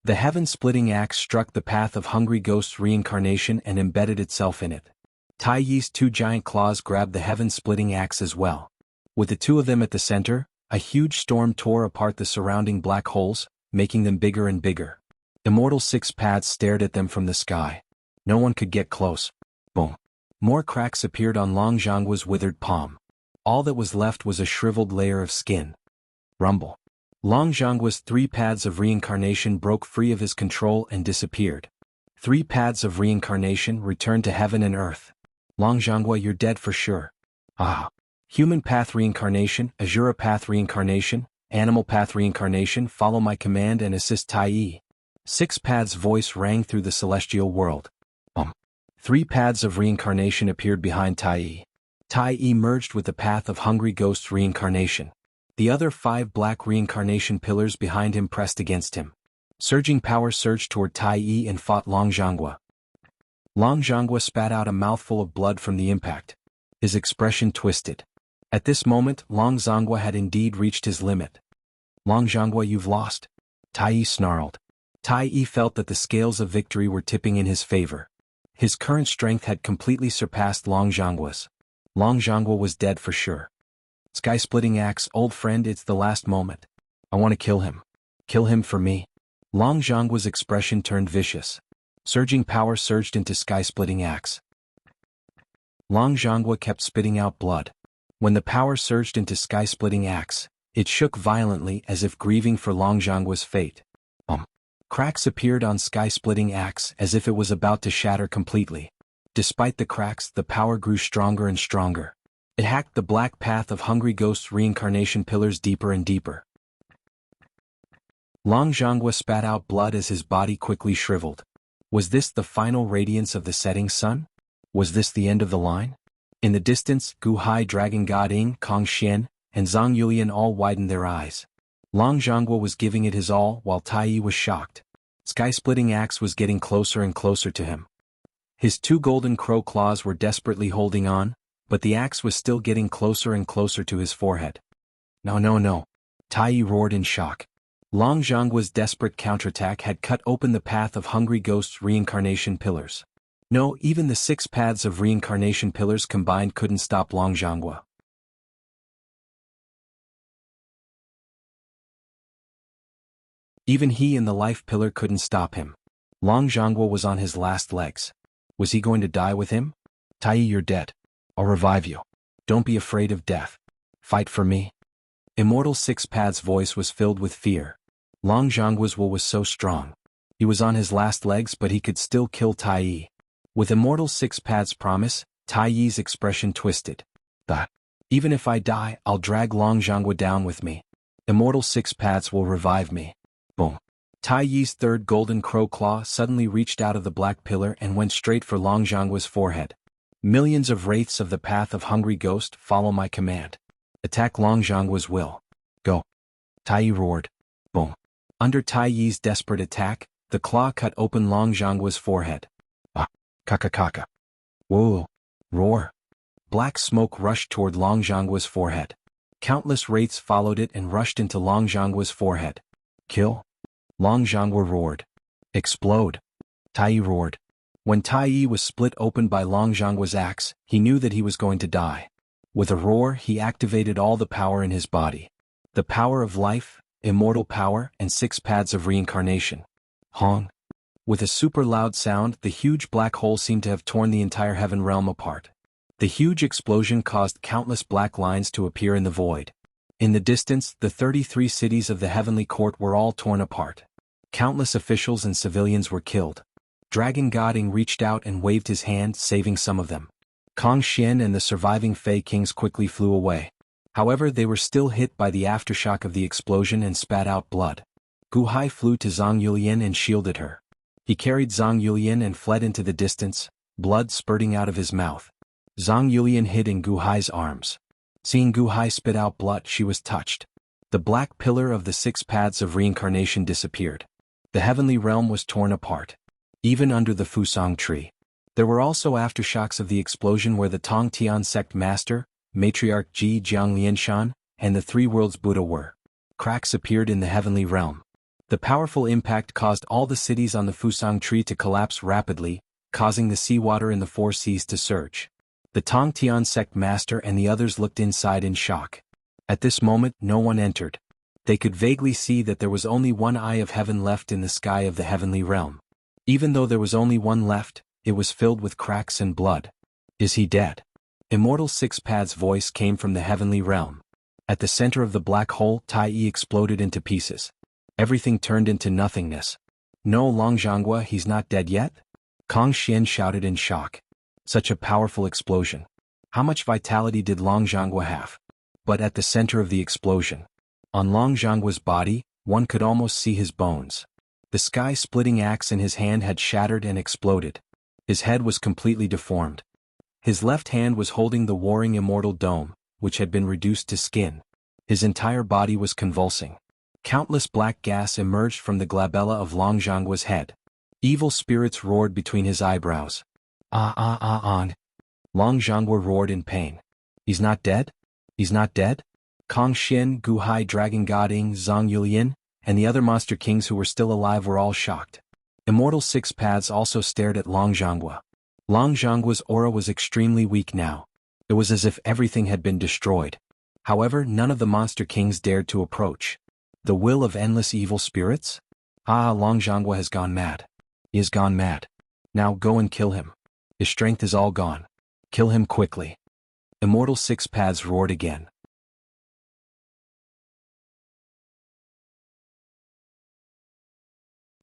The heaven-splitting axe struck the path of hungry ghosts' reincarnation and embedded itself in it. Tai Yi's two giant claws grabbed the heaven-splitting axe as well. With the two of them at the center, a huge storm tore apart the surrounding black holes, making them bigger and bigger. Immortal six paths stared at them from the sky. No one could get close. Boom. More cracks appeared on Long Jianghu's withered palm. All that was left was a shriveled layer of skin. Rumble. Long Jianghu's three paths of reincarnation broke free of his control and disappeared. Three paths of reincarnation returned to heaven and earth. Long Jianghu, you're dead for sure. Ah. Human path reincarnation, Azura path reincarnation, animal path reincarnation, follow my command and assist Tai Yi. Six paths' voice rang through the celestial world. Three paths of reincarnation appeared behind Tai Yi. Tai Yi merged with the path of Hungry Ghost's reincarnation. The other 5 black reincarnation pillars behind him pressed against him. Surging power surged toward Tai Yi and fought Long Jianghu. Long Jianghu spat out a mouthful of blood from the impact. His expression twisted. At this moment, Long Jianghu had indeed reached his limit. Long Jianghu, you've lost. Tai Yi snarled. Tai Yi felt that the scales of victory were tipping in his favor. His current strength had completely surpassed Long Jianghu's. Long Jianghu was dead for sure. Sky-splitting axe, old friend, it's the last moment. I want to kill him. Kill him for me. Long Jianghu's expression turned vicious. Surging power surged into sky-splitting axe. Long Jianghu kept spitting out blood. When the power surged into sky-splitting axe, it shook violently as if grieving for Long Jianghu's fate. Cracks appeared on sky-splitting axe as if it was about to shatter completely. Despite the cracks, the power grew stronger and stronger. It hacked the black path of Hungry Ghost's reincarnation pillars deeper and deeper. Long Jianghu spat out blood as his body quickly shriveled. Was this the final radiance of the setting sun? Was this the end of the line? In the distance, Gu Hai, Dragon God Ing, Kong Xian, and Zhang Yulian all widened their eyes. Long Jianghu was giving it his all while Tai Yi was shocked. Sky-splitting axe was getting closer and closer to him. His 2 golden crow claws were desperately holding on, but the axe was still getting closer and closer to his forehead. No, no, no. Tai Yi roared in shock. Long Jianghu's desperate counterattack had cut open the path of Hungry Ghost's reincarnation pillars. No, even the 6 paths of reincarnation pillars combined couldn't stop Long Jianghu. Even he and the life pillar couldn't stop him. Long Jianghu was on his last legs. Was he going to die with him? Tai Yi, you're dead. I'll revive you. Don't be afraid of death. Fight for me. Immortal 6 Path's voice was filled with fear. Long Jianghu's will was so strong. He was on his last legs, but he could still kill Tai Yi. With Immortal 6 Path's promise, Tai Yi's expression twisted. But even if I die, I'll drag Long Jianghu down with me. Immortal 6 Paths will revive me. Boom. Tai Yi's 3rd golden crow claw suddenly reached out of the black pillar and went straight for Long Jianghu's forehead. Millions of wraiths of the path of Hungry Ghost, follow my command. Attack Long Jianghu's will. Go. Tai Yi roared. Boom. Under Tai Yi's desperate attack, the claw cut open Long Jianghu's forehead. Kaka. Whoa. Roar. Black smoke rushed toward Long Jianghu's forehead. Countless wraiths followed it and rushed into Long Jianghu's forehead. Kill. Long Jianghu roared. Explode. Tai Yi roared. When Tai Yi was split open by Long Jianghu's axe, he knew that he was going to die. With a roar, he activated all the power in his body. The power of life, immortal power, and 6 paths of reincarnation. Hong. With a super loud sound, the huge black hole seemed to have torn the entire heaven realm apart. The huge explosion caused countless black lines to appear in the void. In the distance, the 33 cities of the heavenly court were all torn apart. Countless officials and civilians were killed. Dragon God Ing reached out and waved his hand, saving some of them. Kong Xian and the surviving Fey kings quickly flew away. However, they were still hit by the aftershock of the explosion and spat out blood. Gu Hai flew to Zhang Yulian and shielded her. He carried Zhang Yulian and fled into the distance, blood spurting out of his mouth. Zhang Yulian hid in Gu Hai's arms. Seeing Gu Hai spit out blood, she was touched. The black pillar of the 6 paths of reincarnation disappeared. The heavenly realm was torn apart. Even under the Fusang tree. There were also aftershocks of the explosion where the Tong Tian sect master, matriarch Ji Jianglianshan, and the 3 worlds Buddha were. Cracks appeared in the heavenly realm. The powerful impact caused all the cities on the Fusang tree to collapse rapidly, causing the seawater in the 4 seas to surge. The Tong Tian sect master and the others looked inside in shock. At this moment, no one entered. They could vaguely see that there was only one eye of heaven left in the sky of the heavenly realm. Even though there was only one left, it was filled with cracks and blood. Is he dead? Immortal 6 Path's voice came from the heavenly realm. At the center of the black hole, Tai Yi exploded into pieces. Everything turned into nothingness. No, Long Jianghu, he's not dead yet? Kong Xian shouted in shock. Such a powerful explosion. How much vitality did Long Jianghu have? But at the center of the explosion, on Long Jianghu's body, one could almost see his bones. The sky-splitting axe in his hand had shattered and exploded. His head was completely deformed. His left hand was holding the warring immortal dome, which had been reduced to skin. His entire body was convulsing. Countless black gas emerged from the glabella of Long Zhangguo's head. Evil spirits roared between his eyebrows. Ah. Long Zhangguo roared in pain. He's not dead? He's not dead? Kong Xin, Gu Hai, Dragon God Ing, Zhang Yulian, and the other monster kings who were still alive were all shocked. Immortal Six Paths also stared at Long Zhangguo. Long Zhangguo's aura was extremely weak now. It was as if everything had been destroyed. However, none of the monster kings dared to approach. The will of endless evil spirits? Long Zhangguo has gone mad. He has gone mad. Now go and kill him. His strength is all gone. Kill him quickly. Immortal Six Paths roared again.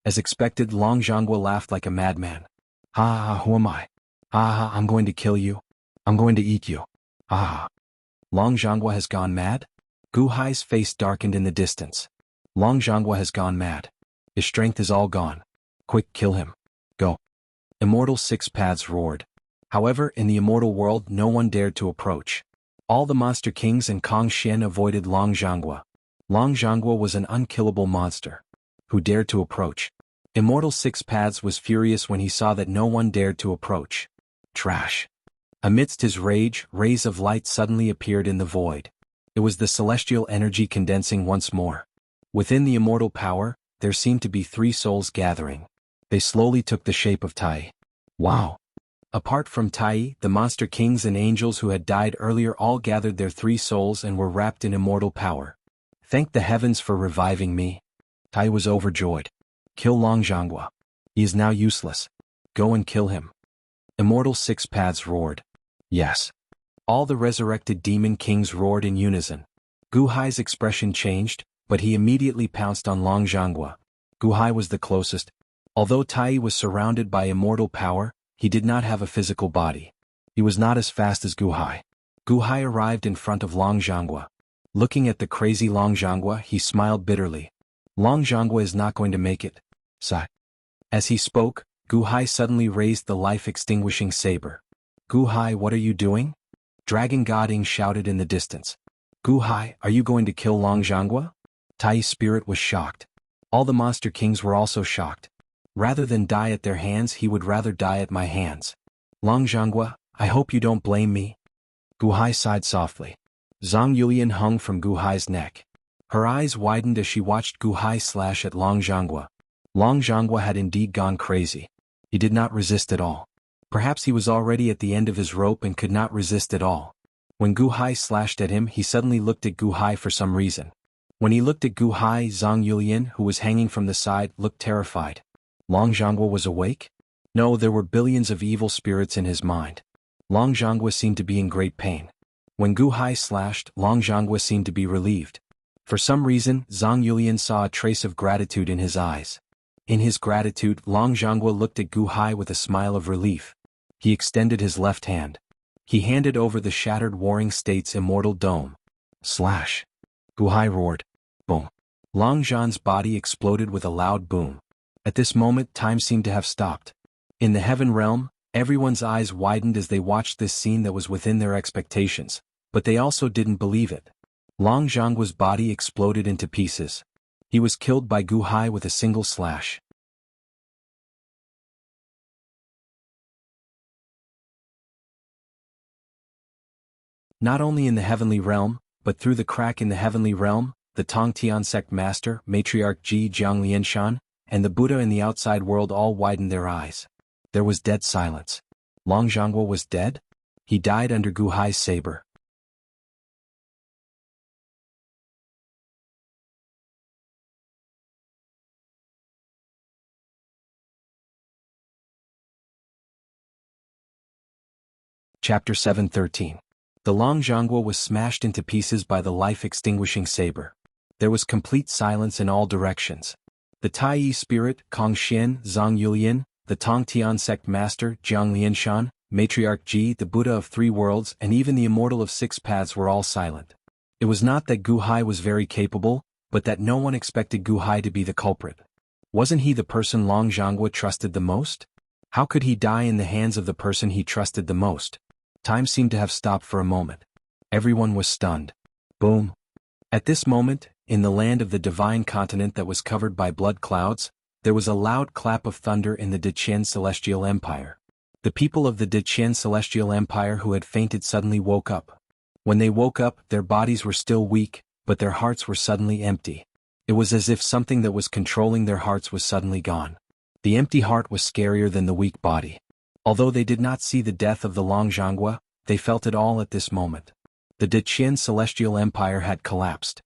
As expected, Long Zhangguo laughed like a madman. Who am I? I'm going to kill you. I'm going to eat you. Long Zhangguo has gone mad? Gu Hai's face darkened in the distance. Long Zhangguo has gone mad. His strength is all gone. Quick, kill him. Go. Immortal Six Paths roared. However, in the immortal world no one dared to approach. All the monster kings and Kong Xian avoided Long Zhangguo. Long Zhangguo was an unkillable monster. Who dared to approach? Immortal Six Paths was furious when he saw that no one dared to approach. Trash. Amidst his rage, rays of light suddenly appeared in the void. It was the celestial energy condensing once more. Within the immortal power, there seemed to be three souls gathering. They slowly took the shape of Tai. Wow. Apart from Tai, the monster kings and angels who had died earlier all gathered their three souls and were wrapped in immortal power. Thank the heavens for reviving me. Tai was overjoyed. Kill Long Zhangguo. He is now useless. Go and kill him. Immortal Six Paths roared. Yes. All the resurrected demon kings roared in unison. Gu Hai's expression changed, but he immediately pounced on Long Zhangguo. Gu Hai was the closest. Although Tai was surrounded by immortal power, he did not have a physical body. He was not as fast as Gu Hai. Gu Hai arrived in front of Long Zhangguo. Looking at the crazy Long Zhangguo, he smiled bitterly. Long Zhangguo is not going to make it. Sigh. As he spoke, Gu Hai suddenly raised the life-extinguishing saber. Gu Hai, what are you doing? Dragon God Ing shouted in the distance. Gu Hai, are you going to kill Long Zhangguo? Tai's spirit was shocked. All the monster kings were also shocked. Rather than die at their hands, he would rather die at my hands. Long Zhangguo, I hope you don't blame me. Gu Hai sighed softly. Zhang Yulian hung from Gu Hai's neck. Her eyes widened as she watched Gu Hai slash at Long Zhangguo. Long Zhangguo had indeed gone crazy. He did not resist at all. Perhaps he was already at the end of his rope and could not resist at all. When Gu Hai slashed at him, he suddenly looked at Gu Hai for some reason. When he looked at Gu Hai, Zhang Yulian, who was hanging from the side, looked terrified. Long Zhangguo was awake? No, there were billions of evil spirits in his mind. Long Zhangguo seemed to be in great pain. When Gu Hai slashed, Long Zhangguo seemed to be relieved. For some reason, Zhang Yulian saw a trace of gratitude in his eyes. In his gratitude, Long Zhangguo looked at Gu Hai with a smile of relief. He extended his left hand. He handed over the shattered Warring State's immortal dome. Slash. Gu Hai roared. Boom. Long Zhan's body exploded with a loud boom. At this moment, time seemed to have stopped. In the heaven realm, everyone's eyes widened as they watched this scene that was within their expectations, but they also didn't believe it. Long Zhangguo's body exploded into pieces. He was killed by Gu Hai with a single slash. Not only in the heavenly realm, but through the crack in the heavenly realm, the Tongtian sect master, Matriarch Ji Jianglianshan, and the Buddha in the outside world all widened their eyes. There was dead silence. Long Zhangguo was dead? He died under Gu Hai's saber. Chapter 713. The Long Zhangguo was smashed into pieces by the life-extinguishing saber. There was complete silence in all directions. The Tai spirit, Kong Xian, Zhang Yulian, the Tongtian sect master, Jiang Lianshan, Matriarch Ji, the Buddha of Three Worlds, and even the Immortal of Six Paths were all silent. It was not that Gu Hai was very capable, but that no one expected Gu Hai to be the culprit. Wasn't he the person Long Zhangguo trusted the most? How could he die in the hands of the person he trusted the most? Time seemed to have stopped for a moment. Everyone was stunned. Boom. At this moment, in the land of the divine continent that was covered by blood clouds, there was a loud clap of thunder in the Deqian Celestial Empire. The people of the Deqian Celestial Empire who had fainted suddenly woke up. When they woke up, their bodies were still weak, but their hearts were suddenly empty. It was as if something that was controlling their hearts was suddenly gone. The empty heart was scarier than the weak body. Although they did not see the death of the Longzhonghua, they felt it all at this moment. The Deqian Celestial Empire had collapsed.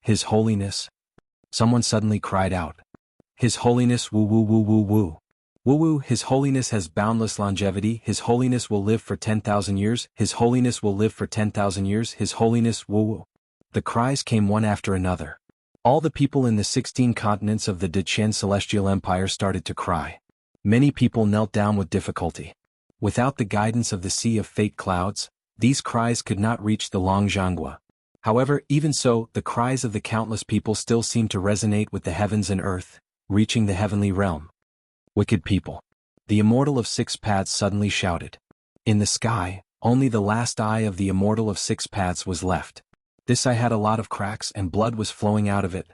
His Holiness. Someone suddenly cried out. His Holiness woo woo woo woo woo. Woo woo, His Holiness has boundless longevity, His Holiness will live for 10,000 years, His Holiness will live for 10,000 years, His Holiness woo woo. The cries came one after another. All the people in the 16 continents of the Deqian Celestial Empire started to cry. Many people knelt down with difficulty. Without the guidance of the Sea of Fate clouds, these cries could not reach the Longzhonghua. However, even so, the cries of the countless people still seemed to resonate with the heavens and earth, reaching the heavenly realm. Wicked people. The Immortal of Six Paths suddenly shouted. In the sky, only the last eye of the Immortal of Six Paths was left. This eye had a lot of cracks and blood was flowing out of it.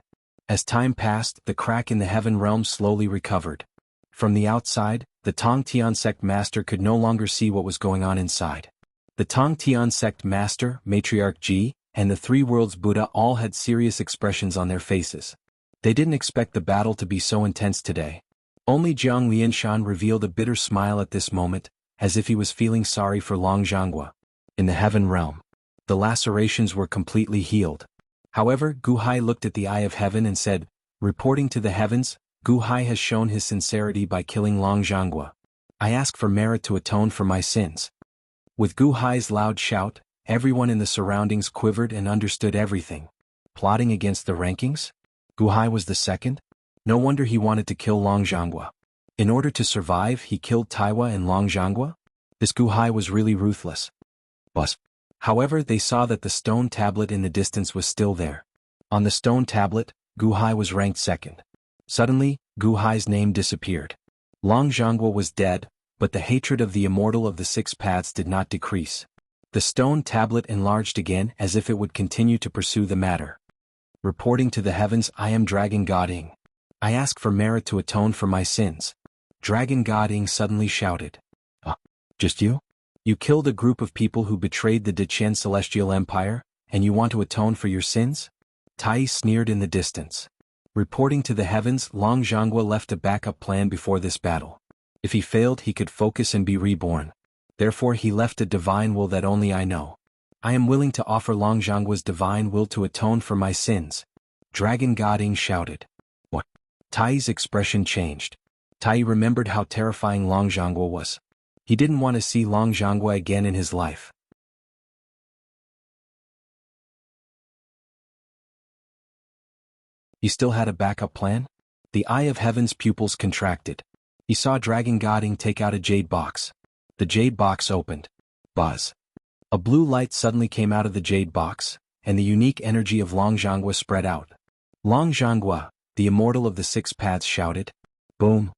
As time passed, the crack in the heaven realm slowly recovered. From the outside, the Tongtian sect master could no longer see what was going on inside. The Tongtian sect master, Matriarch Ji, and the Three Worlds Buddha all had serious expressions on their faces. They didn't expect the battle to be so intense today. Only Jiang Lianshan revealed a bitter smile at this moment, as if he was feeling sorry for Longzhonghua. In the heaven realm, the lacerations were completely healed. However, Gu Hai looked at the eye of heaven and said, reporting to the heavens, Gu Hai has shown his sincerity by killing Longzhonghua. I ask for merit to atone for my sins. With Gu Hai's loud shout, everyone in the surroundings quivered and understood everything. Plotting against the rankings? Gu Hai was the second? No wonder he wanted to kill Longzhonghua. In order to survive, he killed Taiwa and Longzhonghua? This Gu Hai was really ruthless. Bus. However, they saw that the stone tablet in the distance was still there. On the stone tablet, Gu Hai was ranked second. Suddenly, Gu Hai's name disappeared. Longzhonghua was dead, but the hatred of the Immortal of the Six Paths did not decrease. The stone tablet enlarged again as if it would continue to pursue the matter. Reporting to the heavens, I am Dragon God Ing. I ask for merit to atone for my sins. Dragon God Ing suddenly shouted. Just you? You killed a group of people who betrayed the Deqian Celestial Empire, and you want to atone for your sins? Tai sneered in the distance. Reporting to the heavens, Longzhonghua left a backup plan before this battle. If he failed, he could focus and be reborn. Therefore he left a divine will that only I know. I am willing to offer Longzhonghua's divine will to atone for my sins. Dragon God Ing shouted. What? Tai's expression changed. Tai remembered how terrifying Longzhonghua was. He didn't want to see Longzhonghua again in his life. He still had a backup plan? The eye of heaven's pupils contracted. He saw Dragon God Ing take out a jade box. The jade box opened. Buzz. A blue light suddenly came out of the jade box, and the unique energy of Longzhonghua spread out. Longzhonghua, the Immortal of the Six Paths shouted. Boom.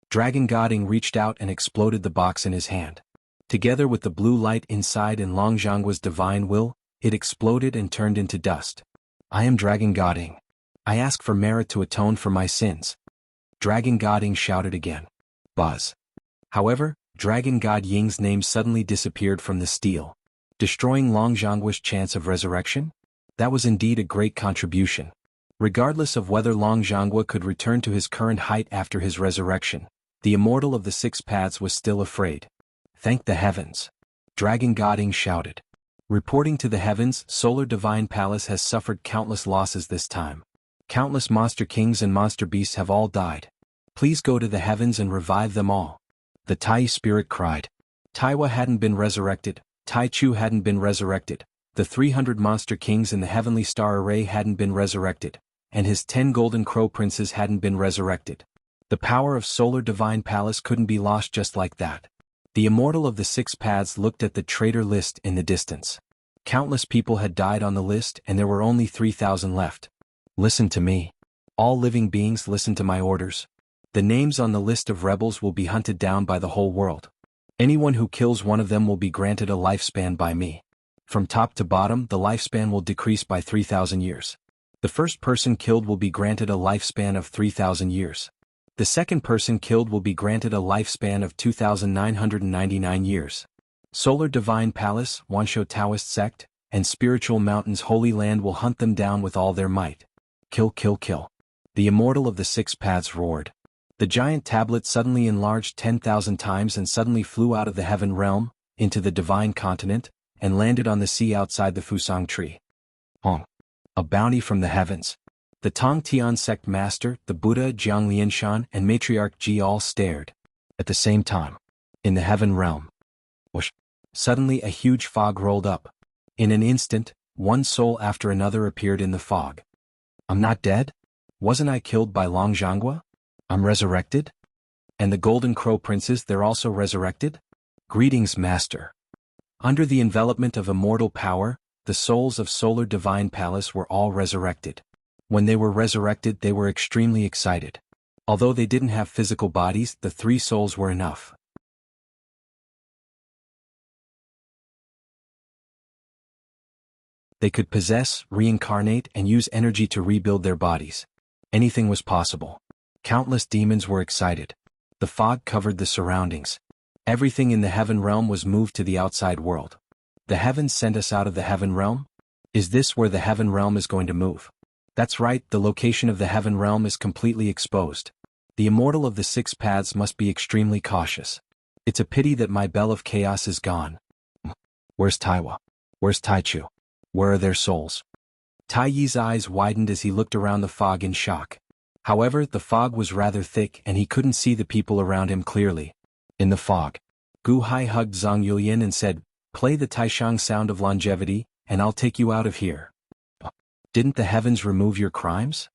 Dragon God Ing reached out and exploded the box in his hand. Together with the blue light inside and Longzhonghua's divine will, it exploded and turned into dust. I am Dragon God Ing. I ask for merit to atone for my sins. Dragon God Ing shouted again. Buzz. However, Dragon God Ying's name suddenly disappeared from the steel. Destroying Longzhonghua's chance of resurrection? That was indeed a great contribution. Regardless of whether Longzhonghua could return to his current height after his resurrection, the Immortal of the Six Paths was still afraid. Thank the heavens. Dragon God Ing shouted. Reporting to the heavens, Solar Divine Palace has suffered countless losses this time. Countless monster kings and monster beasts have all died. Please go to the heavens and revive them all. The Tai spirit cried. Taiwa hadn't been resurrected, Tai Chu hadn't been resurrected, the 300 monster kings in the heavenly star array hadn't been resurrected, and his 10 golden crow princes hadn't been resurrected. The power of Solar Divine Palace couldn't be lost just like that. The Immortal of the Six Paths looked at the traitor list in the distance. Countless people had died on the list and there were only 3,000 left. Listen to me. All living beings listen to my orders. The names on the list of rebels will be hunted down by the whole world. Anyone who kills one of them will be granted a lifespan by me. From top to bottom, the lifespan will decrease by 3,000 years. The first person killed will be granted a lifespan of 3,000 years. The second person killed will be granted a lifespan of 2,999 years. Solar Divine Palace, Wansho Taoist Sect, and Spiritual Mountains Holy Land will hunt them down with all their might. Kill, kill, kill. The Immortal of the Six Paths roared. The giant tablet suddenly enlarged 10,000 times and suddenly flew out of the heaven realm, into the divine continent, and landed on the sea outside the Fusang tree. Hong. A bounty from the heavens. The Tong Tian sect master, the Buddha Jiang Lianshan, and Matriarch Ji all stared. At the same time. In the heaven realm. Whoosh. Suddenly a huge fog rolled up. In an instant, one soul after another appeared in the fog. I'm not dead? Wasn't I killed by Long Zhanghua? I'm resurrected? And the Golden Crow Princes, they're also resurrected? Greetings, Master. Under the envelopment of immortal power, the souls of Solar Divine Palace were all resurrected. When they were resurrected, they were extremely excited. Although they didn't have physical bodies, the three souls were enough. They could possess, reincarnate, and use energy to rebuild their bodies. Anything was possible. Countless demons were excited. The fog covered the surroundings. Everything in the heaven realm was moved to the outside world. The heavens sent us out of the heaven realm? Is this where the heaven realm is going to move? That's right, the location of the heaven realm is completely exposed. The Immortal of the Six Paths must be extremely cautious. It's a pity that my bell of chaos is gone. Where's Taiwa? Where's Taichu? Where are their souls? Tai Yi's eyes widened as he looked around the fog in shock. However, the fog was rather thick and he couldn't see the people around him clearly. In the fog, Gu Hai hugged Zhang Yulian and said, "Play the Taishang sound of longevity, and I'll take you out of here." Didn't the heavens remove your crimes?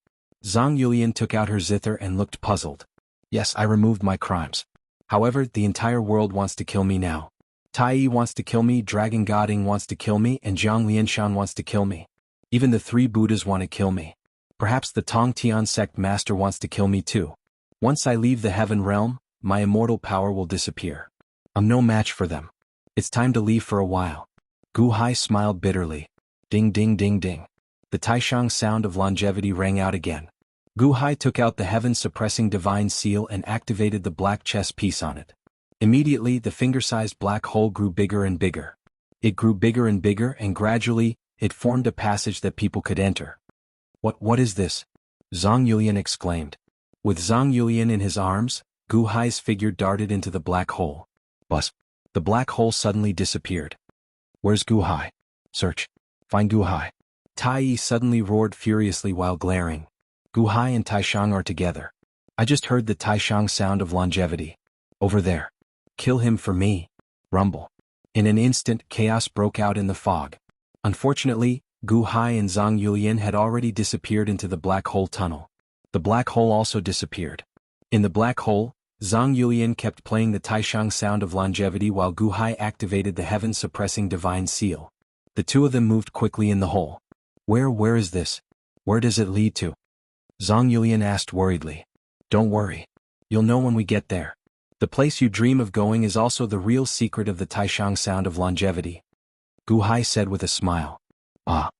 Zhang Yulian took out her zither and looked puzzled. Yes, I removed my crimes. However, the entire world wants to kill me now. Tai Yi wants to kill me, Dragon Godding wants to kill me, and Jiang Lianshan wants to kill me. Even the three Buddhas want to kill me. Perhaps the Tong Tian sect master wants to kill me too. Once I leave the heaven realm, my immortal power will disappear. I'm no match for them. It's time to leave for a while. Gu Hai smiled bitterly. Ding ding ding ding. The Taishang sound of longevity rang out again. Gu Hai took out the heaven-suppressing divine seal and activated the black chess piece on it. Immediately, the finger-sized black hole grew bigger and bigger. It grew bigger and bigger, and gradually, it formed a passage that people could enter. What is this? Zhang Yulian exclaimed. With Zhang Yulian in his arms, Gu Hai's figure darted into the black hole. Buzz. The black hole suddenly disappeared. Where's Gu Hai? Search. Find Gu Hai. Tai Yi suddenly roared furiously while glaring. Gu Hai and Taishang are together. I just heard the Taishang sound of longevity. Over there. Kill him for me. Rumble. In an instant, chaos broke out in the fog. Unfortunately, Gu Hai and Zhang Yulian had already disappeared into the black hole tunnel. The black hole also disappeared. In the black hole, Zhang Yulian kept playing the Taishang sound of longevity while Gu Hai activated the heaven-suppressing divine seal. The two of them moved quickly in the hole. Where is this? Where does it lead to? Zhang Yulian asked worriedly. Don't worry. You'll know when we get there. The place you dream of going is also the real secret of the Taishang sound of longevity. Gu Hai said with a smile. Ah.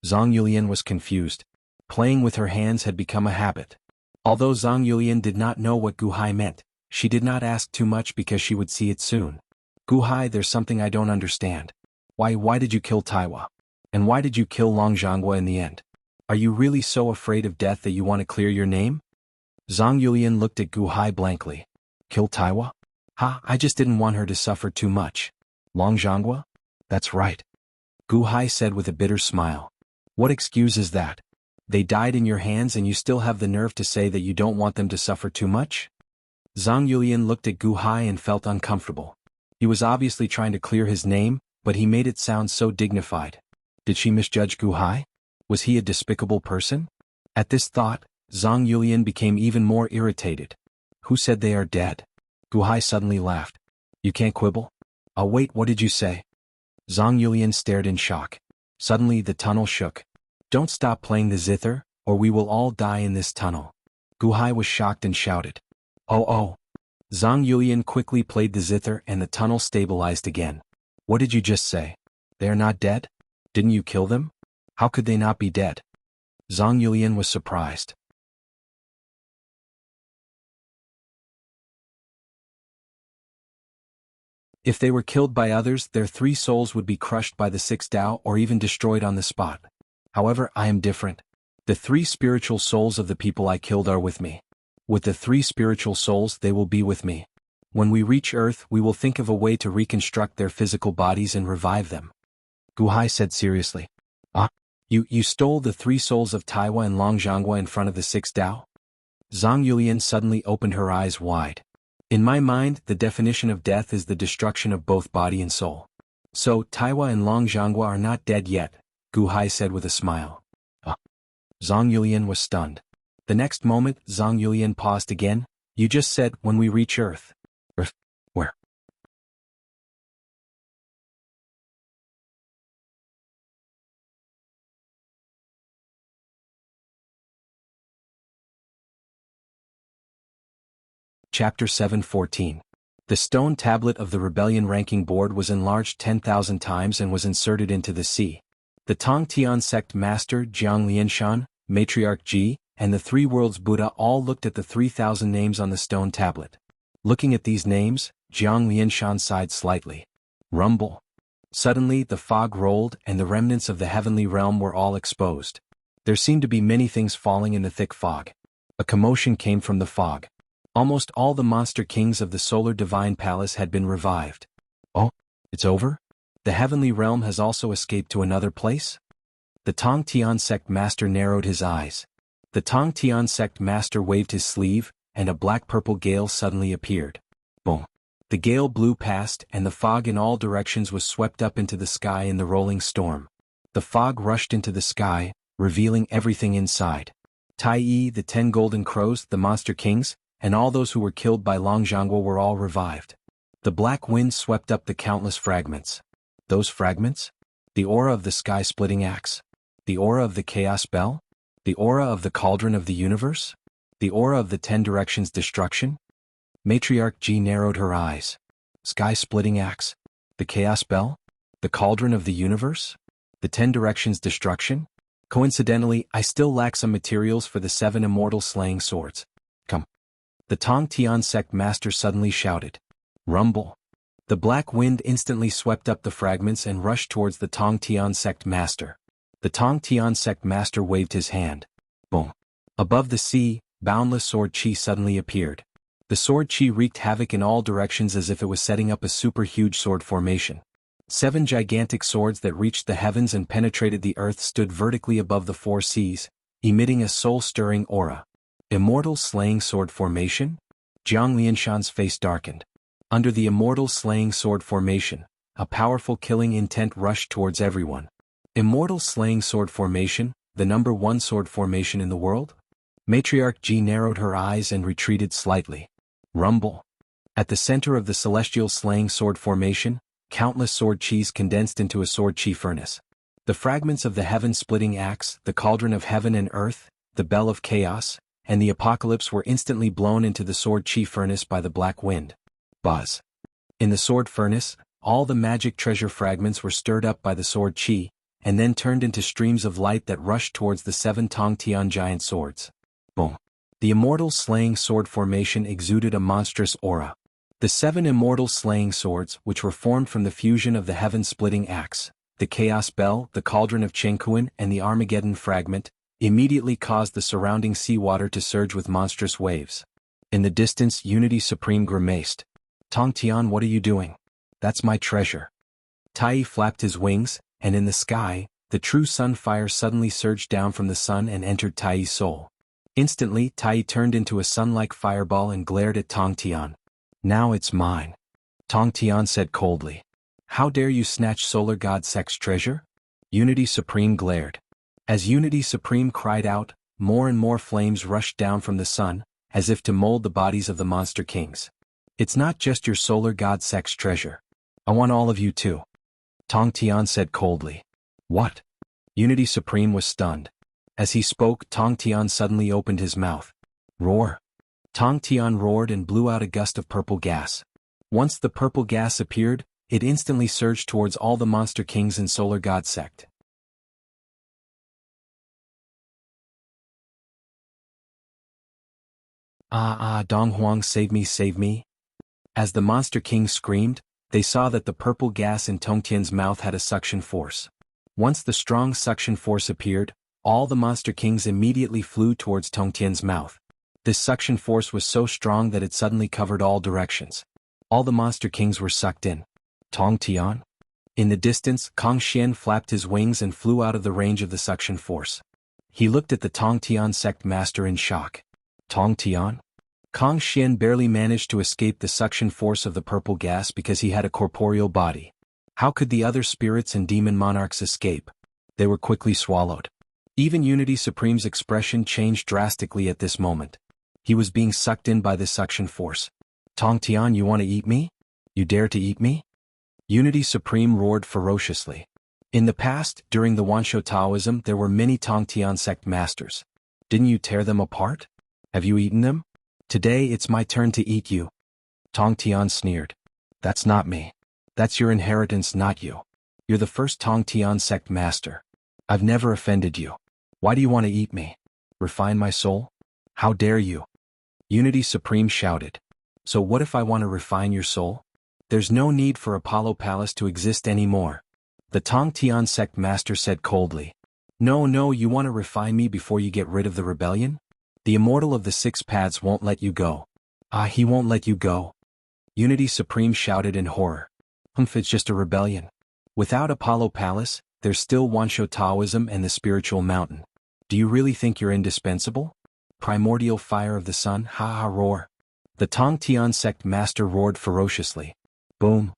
Zhang Yulian was confused. Playing with her hands had become a habit. Although Zhang Yulian did not know what Gu Hai meant, she did not ask too much because she would see it soon. Gu Hai, there's something I don't understand. Why did you kill Taiwa? And why did you kill Long Zhanghua in the end? Are you really so afraid of death that you want to clear your name? Zhang Yulian looked at Gu Hai blankly. Kill Taiwa? I just didn't want her to suffer too much. Long Zhanghua? That's right. Gu Hai said with a bitter smile. What excuse is that? They died in your hands and you still have the nerve to say that you don't want them to suffer too much? Zhang Yulian looked at Gu Hai and felt uncomfortable. He was obviously trying to clear his name, but he made it sound so dignified. Did she misjudge Gu Hai? Was he a despicable person? At this thought, Zhang Yulian became even more irritated. Who said they are dead? Gu Hai suddenly laughed. You can't quibble? Oh wait, what did you say? Zhang Yulian stared in shock. Suddenly the tunnel shook. Don't stop playing the zither, or we will all die in this tunnel. Gu Hai was shocked and shouted. Oh. Zhang Yulian quickly played the zither and the tunnel stabilized again. What did you just say? They are not dead? Didn't you kill them? How could they not be dead? Zhang Yulian was surprised. If they were killed by others, their 3 souls would be crushed by the 6 Tao or even destroyed on the spot. However, I am different. The 3 spiritual souls of the people I killed are with me. With the 3 spiritual souls, they will be with me. When we reach Earth, we will think of a way to reconstruct their physical bodies and revive them. Gu Hai said seriously. You stole the 3 souls of Taiwa and Long Zhanghua in front of the 6 Tao? Zhang Yulian suddenly opened her eyes wide. In my mind, the definition of death is the destruction of both body and soul. So, Taiwa and Long Zhanghua are not dead yet, Gu Hai said with a smile. Zhang Yulian was stunned. The next moment, Zhang Yulian paused again. You just said, when we reach Earth. Earth? Where? Chapter 7:14. The stone tablet of the rebellion ranking board was enlarged 10,000 times and was inserted into the sea. The Tong Tian sect master Jiang Lianshan, Matriarch Ji, and the 3 worlds Buddha all looked at the 3,000 names on the stone tablet. Looking at these names, Jiang Lianshan sighed slightly. Rumble. Suddenly the fog rolled and the remnants of the heavenly realm were all exposed. There seemed to be many things falling in the thick fog. A commotion came from the fog. Almost all the monster kings of the Solar Divine Palace had been revived. Oh, it's over? The heavenly realm has also escaped to another place? The Tong Tian sect master narrowed his eyes. The Tong Tian sect master waved his sleeve, and a black-purple gale suddenly appeared. Boom. The gale blew past and the fog in all directions was swept up into the sky in the rolling storm. The fog rushed into the sky, revealing everything inside. Tai Yi, the 10 golden crows, the monster kings, and all those who were killed by Long Zhanghua were all revived. The black wind swept up the countless fragments. Those fragments? The aura of the sky-splitting axe? The aura of the chaos bell? The aura of the cauldron of the universe? The aura of the 10 directions destruction? Matriarch Ji narrowed her eyes. Sky-splitting axe? The chaos bell? The cauldron of the universe? The 10 directions destruction? Coincidentally, I still lack some materials for the 7 immortal slaying swords. Come. The Tong Tian sect master suddenly shouted. Rumble. The black wind instantly swept up the fragments and rushed towards the Tong Tian sect master. The Tong Tian sect master waved his hand. Boom. Above the sea, boundless sword chi suddenly appeared. The sword chi wreaked havoc in all directions as if it was setting up a super huge sword formation. 7 gigantic swords that reached the heavens and penetrated the earth stood vertically above the 4 seas, emitting a soul-stirring aura. Immortal slaying sword formation? Jiang Lianshan's face darkened. Under the immortal slaying sword formation, a powerful killing intent rushed towards everyone. Immortal slaying sword formation, the number 1 sword formation in the world? Matriarch Ji narrowed her eyes and retreated slightly. Rumble. At the center of the celestial slaying sword formation, countless sword chis condensed into a sword chi furnace. The fragments of the heaven-splitting axe, the cauldron of heaven and earth, the bell of chaos, and the apocalypse were instantly blown into the sword chi furnace by the black wind. Buzz. In the sword furnace, all the magic treasure fragments were stirred up by the sword chi, and then turned into streams of light that rushed towards the 7 Tong Tian giant swords. Boom. The immortal slaying sword formation exuded a monstrous aura. The 7 immortal slaying swords, which were formed from the fusion of the heaven-splitting axe, the chaos bell, the cauldron of Chengkuan, and the Armageddon fragment, immediately caused the surrounding seawater to surge with monstrous waves. In the distance, Unity Supreme grimaced. Tong Tian, what are you doing? That's my treasure. Tai flapped his wings, and in the sky, the true sun fire suddenly surged down from the sun and entered Tai's soul. Instantly, Tai turned into a sun-like fireball and glared at Tong Tian. Now it's mine. Tong Tian said coldly. How dare you snatch Solar God Sect's treasure? Unity Supreme glared. As Unity Supreme cried out, more and more flames rushed down from the sun, as if to mold the bodies of the monster kings. It's not just your Solar God Sect's treasure. I want all of you too. Tong Tian said coldly. What? Unity Supreme was stunned. As he spoke, Tong Tian suddenly opened his mouth. Roar. Tong Tian roared and blew out a gust of purple gas. Once the purple gas appeared, it instantly surged towards all the monster kings and solar god sect. Dong Huang, save me, save me. As the monster kings screamed, they saw that the purple gas in Tong Tian's mouth had a suction force. Once the strong suction force appeared, all the monster kings immediately flew towards Tong Tian's mouth. This suction force was so strong that it suddenly covered all directions. All the monster kings were sucked in. Tong Tian? In the distance, Kong Xian flapped his wings and flew out of the range of the suction force. He looked at the Tong Tian sect master in shock. Tong Tian? Kong Xian barely managed to escape the suction force of the purple gas because he had a corporeal body. How could the other spirits and demon monarchs escape? They were quickly swallowed. Even Unity Supreme's expression changed drastically at this moment. He was being sucked in by this suction force. Tong Tian, you want to eat me? You dare to eat me? Unity Supreme roared ferociously. In the past, during the Wansho Taoism, there were many Tong Tian sect masters. Didn't you tear them apart? Have you eaten them? Today it's my turn to eat you. Tong Tian sneered. That's not me. That's your inheritance, not you. You're the first Tong Tian sect master. I've never offended you. Why do you want to eat me? Refine my soul? How dare you? Unity Supreme shouted. So what if I want to refine your soul? There's no need for Apollo Palace to exist anymore. The Tong Tian sect master said coldly. No, you want to refine me before you get rid of the rebellion? The immortal of the six paths won't let you go. He won't let you go. Unity Supreme shouted in horror. It's just a rebellion. Without Apollo Palace, there's still Wansho Taoism and the spiritual mountain. Do you really think you're indispensable? Primordial fire of the sun, roar. The Tong Tian sect master roared ferociously. Boom.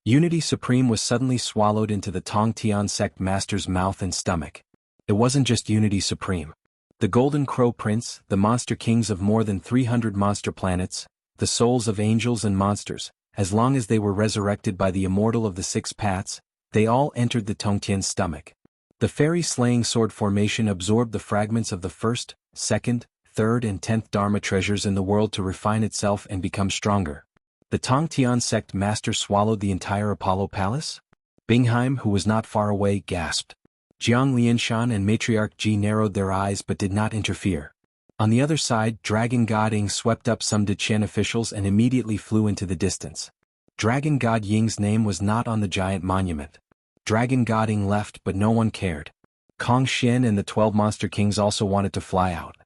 Unity Supreme was suddenly swallowed into the Tong Tian sect master's mouth and stomach. It wasn't just Unity Supreme. The Golden Crow Prince, the monster kings of more than 300 monster planets, the souls of angels and monsters, as long as they were resurrected by the immortal of the six paths, they all entered the Tong Tian's stomach. The fairy-slaying sword formation absorbed the fragments of the first, second, third and 10th Dharma treasures in the world to refine itself and become stronger. The Tong Tian sect master swallowed the entire Apollo Palace? Bingheim, who was not far away, gasped. Jiang Lianshan and Matriarch Ji narrowed their eyes but did not interfere. On the other side, Dragon God Ying swept up some Dechen officials and immediately flew into the distance. Dragon God Ying's name was not on the giant monument. Dragon God Ying left but no one cared. Kong Xian and the 12 monster kings also wanted to fly out.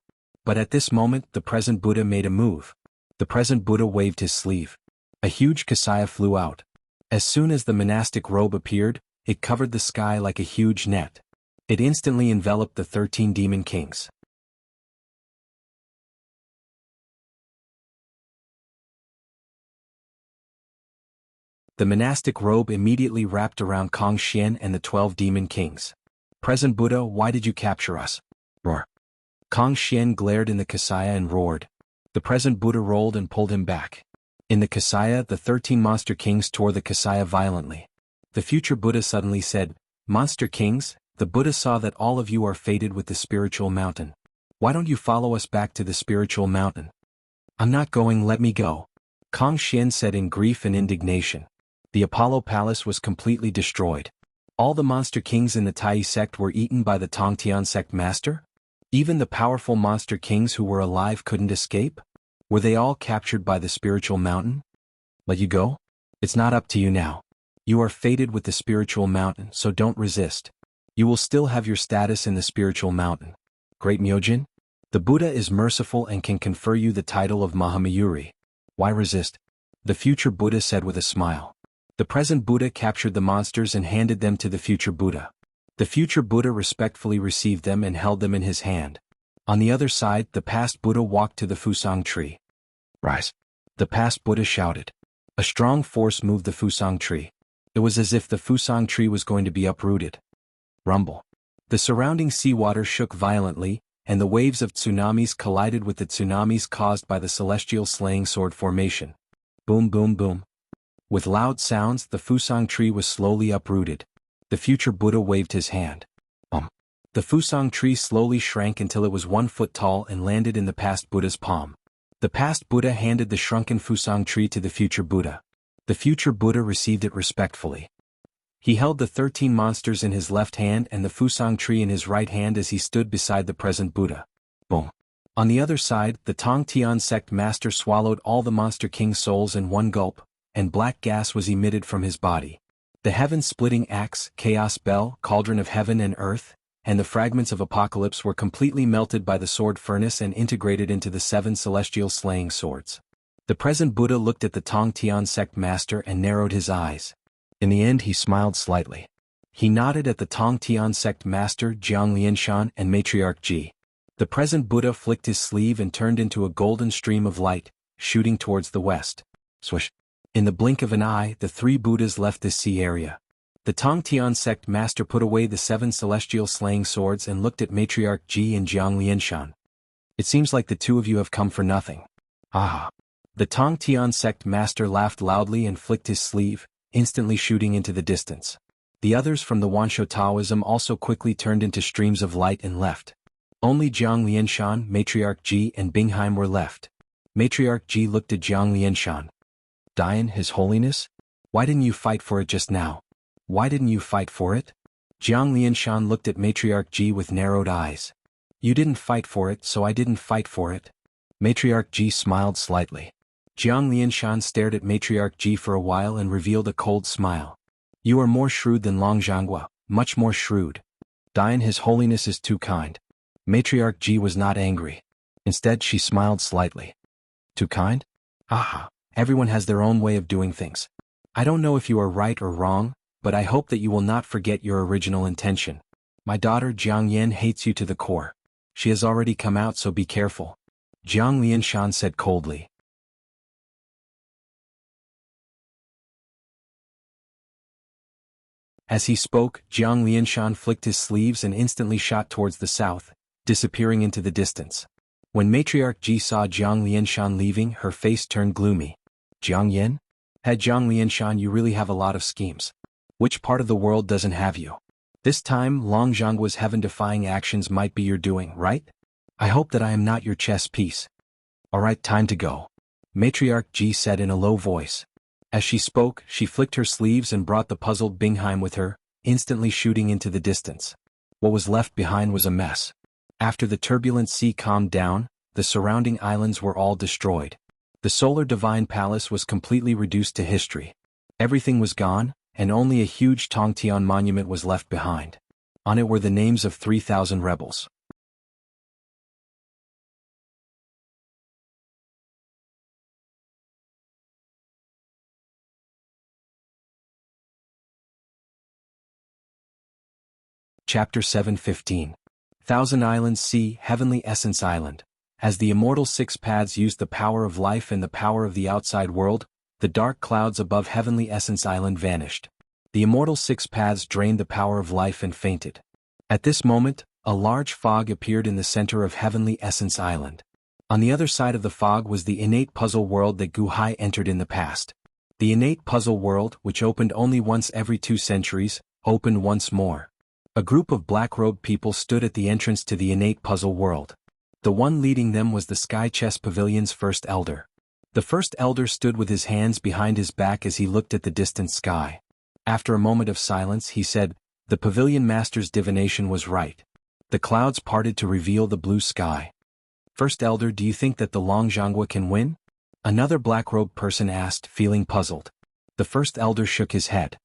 But at this moment the present Buddha made a move. The present Buddha waved his sleeve. A huge kasaya flew out. As soon as the monastic robe appeared, it covered the sky like a huge net. It instantly enveloped the 13 demon kings. The monastic robe immediately wrapped around Kong Xian and the 12 demon kings. Present Buddha, why did you capture us? Roar. Kong Xian glared in the kasaya and roared. The present Buddha rolled and pulled him back. In the kasaya, the 13 monster kings tore the kasaya violently. The future Buddha suddenly said, Monster kings, the Buddha saw that all of you are fated with the spiritual mountain. Why don't you follow us back to the spiritual mountain? I'm not going, let me go. Kong Xian said in grief and indignation. The Apollo Palace was completely destroyed. All the monster kings in the Tai sect were eaten by the Tong Tian sect master? Even the powerful monster kings who were alive couldn't escape? Were they all captured by the spiritual mountain? Let you go? It's not up to you now. You are fated with the spiritual mountain, so don't resist. You will still have your status in the spiritual mountain. Great Myojin? The Buddha is merciful and can confer you the title of Mahamayuri. Why resist? The future Buddha said with a smile. The present Buddha captured the monsters and handed them to the future Buddha. The future Buddha respectfully received them and held them in his hand. On the other side, the past Buddha walked to the Fusang tree. Rise. The past Buddha shouted. A strong force moved the Fusang tree. It was as if the Fusang tree was going to be uprooted. Rumble. The surrounding seawater shook violently, and the waves of tsunamis collided with the tsunamis caused by the celestial slaying sword formation. Boom, boom, boom. With loud sounds, the Fusang tree was slowly uprooted. The future Buddha waved his hand. The Fusang tree slowly shrank until it was 1 foot tall and landed in the past Buddha's palm. The past Buddha handed the shrunken Fusang tree to the future Buddha. The future Buddha received it respectfully. He held the 13 monsters in his left hand and the Fusang tree in his right hand as he stood beside the present Buddha. Boom. On the other side, the Tong Tian sect master swallowed all the Monster King's souls in one gulp, and black gas was emitted from his body. The heaven-splitting axe, chaos bell, cauldron of heaven and earth, and the fragments of apocalypse were completely melted by the sword furnace and integrated into the 7 celestial slaying swords. The present Buddha looked at the Tong Tian sect master and narrowed his eyes. In the end he smiled slightly. He nodded at the Tong Tian sect master Jiang Lianshan and Matriarch Ji. The present Buddha flicked his sleeve and turned into a golden stream of light, shooting towards the west. Swish! In the blink of an eye, the 3 Buddhas left this sea area. The Tong Tian sect master put away the 7 celestial slaying swords and looked at Matriarch Ji and Jiang Lianshan. It seems like the 2 of you have come for nothing. Ah! The Tong Tian sect master laughed loudly and flicked his sleeve, instantly shooting into the distance. The others from the Wansho Taoism also quickly turned into streams of light and left. Only Jiang Lianshan, Matriarch Ji and Bingheim were left. Matriarch Ji looked at Jiang Lianshan. Dian, His Holiness? Why didn't you fight for it just now? Why didn't you fight for it? Jiang Lianshan looked at Matriarch Ji with narrowed eyes. You didn't fight for it, so I didn't fight for it. Matriarch Ji smiled slightly. Jiang Lianshan stared at Matriarch Ji for a while and revealed a cold smile. You are more shrewd than Long Zhanghua, much more shrewd. Dian, His Holiness is too kind. Matriarch Ji was not angry. Instead she smiled slightly. Too kind? Aha, everyone has their own way of doing things. I don't know if you are right or wrong, but I hope that you will not forget your original intention. My daughter Jiang Yan hates you to the core. She has already come out, so be careful. Jiang Lianshan said coldly. As he spoke, Jiang Lianshan flicked his sleeves and instantly shot towards the south, disappearing into the distance. When Matriarch Ji saw Jiang Lianshan leaving, her face turned gloomy. Jiang Yan? Jiang Lianshan, you really have a lot of schemes. Which part of the world doesn't have you? This time, Long Zhanghua's heaven-defying actions might be your doing, right? I hope that I am not your chess piece. Alright, time to go. Matriarch Ji said in a low voice. As she spoke, she flicked her sleeves and brought the puzzled Bingheim with her, instantly shooting into the distance. What was left behind was a mess. After the turbulent sea calmed down, the surrounding islands were all destroyed. The Solar Divine Palace was completely reduced to history. Everything was gone, and only a huge Tongtian monument was left behind. On it were the names of 3,000 rebels. Chapter 7:15. Thousand Islands Sea, Heavenly Essence Island. As the immortal 6 paths used the power of life and the power of the outside world, the dark clouds above Heavenly Essence Island vanished. The immortal 6 paths drained the power of life and fainted. At this moment, a large fog appeared in the center of Heavenly Essence Island. On the other side of the fog was the innate puzzle world that Gu Hai entered in the past. The innate puzzle world, which opened only once every 2 centuries, opened once more. A group of black-robed people stood at the entrance to the innate puzzle world. The one leading them was the Sky Chess Pavilion's first elder. The first elder stood with his hands behind his back as he looked at the distant sky. After a moment of silence, he said, "The pavilion master's divination was right." The clouds parted to reveal the blue sky. "First elder, do you think that the Long Zhanghua can win?" Another black-robed person asked, feeling puzzled. The first elder shook his head.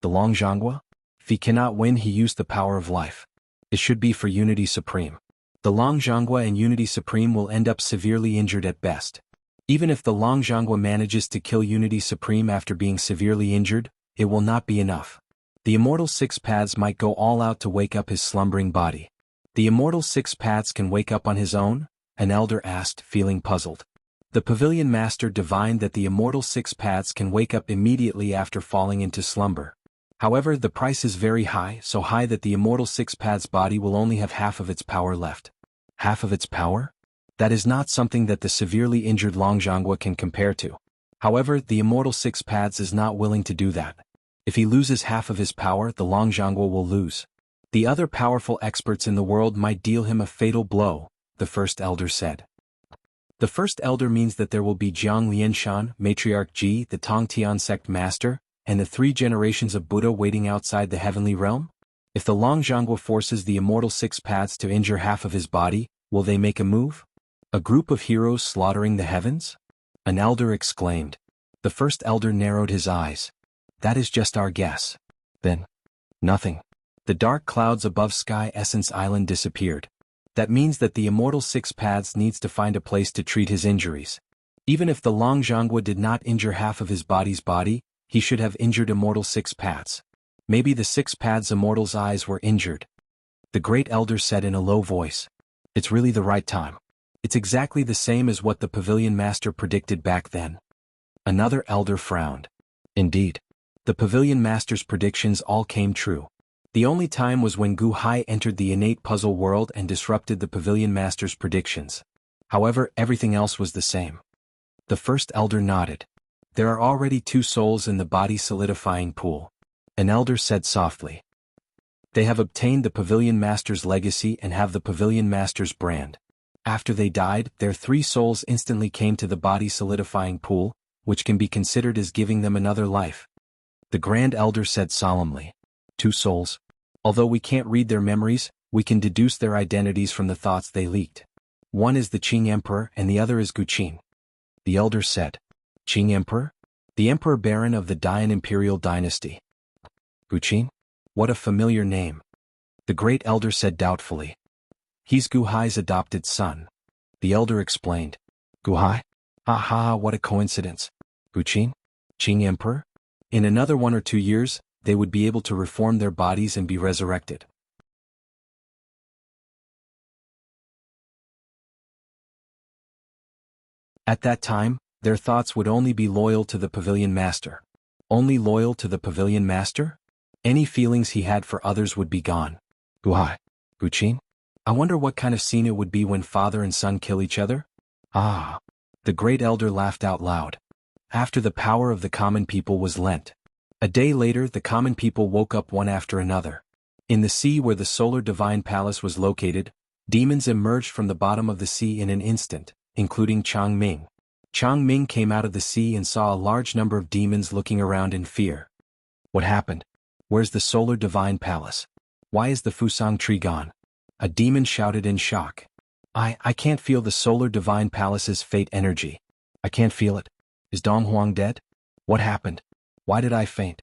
"The Long Zhanghua? If he cannot win, he used the power of life. It should be for Unity Supreme. The Long Zhanghua and Unity Supreme will end up severely injured at best. Even if the Long Zhanghua manages to kill Unity Supreme after being severely injured, it will not be enough. The Immortal 6 Paths might go all out to wake up his slumbering body." "The Immortal 6 Paths can wake up on his own?" an elder asked, feeling puzzled. The Pavilion Master divined that the Immortal 6 Paths can wake up immediately after falling into slumber. However, the price is very high, so high that the Immortal 6 Paths body will only have half of its power left. Half of its power? That is not something that the severely injured Long Zhanghua can compare to. However, the Immortal 6 Paths is not willing to do that. If he loses half of his power, the Long Zhanghua will lose. The other powerful experts in the world might deal him a fatal blow, the first elder said. The first elder means that there will be Jiang Lianshan, Matriarch Ji, the Tongtian sect master, and the 3 generations of Buddha waiting outside the heavenly realm? If the Longzhangwa forces the immortal 6 paths to injure half of his body, will they make a move? A group of heroes slaughtering the heavens? An elder exclaimed. The first elder narrowed his eyes. That is just our guess. Then, nothing. The dark clouds above Sky Essence Island disappeared. That means that the immortal 6 paths needs to find a place to treat his injuries. Even if the Longzhangwa did not injure half of his body's body, he should have injured immortal 6 paths. Maybe the 6 paths immortal's eyes were injured. The great elder said in a low voice. It's really the right time. It's exactly the same as what the pavilion master predicted back then. Another elder frowned. Indeed. The pavilion master's predictions all came true. The only time was when Gu Hai entered the innate puzzle world and disrupted the pavilion master's predictions. However, everything else was the same. The first elder nodded. There are already 2 souls in the body solidifying pool. An elder said softly. They have obtained the pavilion master's legacy and have the pavilion master's brand. After they died, their 3 souls instantly came to the body solidifying pool, which can be considered as giving them another life. The grand elder said solemnly. 2 souls. Although we can't read their memories, we can deduce their identities from the thoughts they leaked. One is the Qing Emperor and the other is Gu Qin. The elder said. Qing Emperor? The Emperor Baron of the Dian Imperial Dynasty. Gu Qin? What a familiar name. The great elder said doubtfully. He's Gu Hai's adopted son. The elder explained. Gu Hai? Ha, what a coincidence. Gu Qin? Qing Emperor? In another 1 or 2 years, they would be able to reform their bodies and be resurrected. At that time, their thoughts would only be loyal to the pavilion master. Only loyal to the pavilion master? Any feelings he had for others would be gone. Gu Hai? Gu Qin? I wonder what kind of scene it would be when father and son kill each other? Ah! The great elder laughed out loud. After the power of the common people was lent. A day later the common people woke up one after another. In the sea where the solar divine palace was located, demons emerged from the bottom of the sea in an instant, including Chang Ming. Chang Ming came out of the sea and saw a large number of demons looking around in fear. What happened? Where's the solar divine palace? Why is the Fusang tree gone? A demon shouted in shock. I can't feel the solar divine palace's fate energy. I can't feel it. Is Dong Huang dead? What happened? Why did I faint?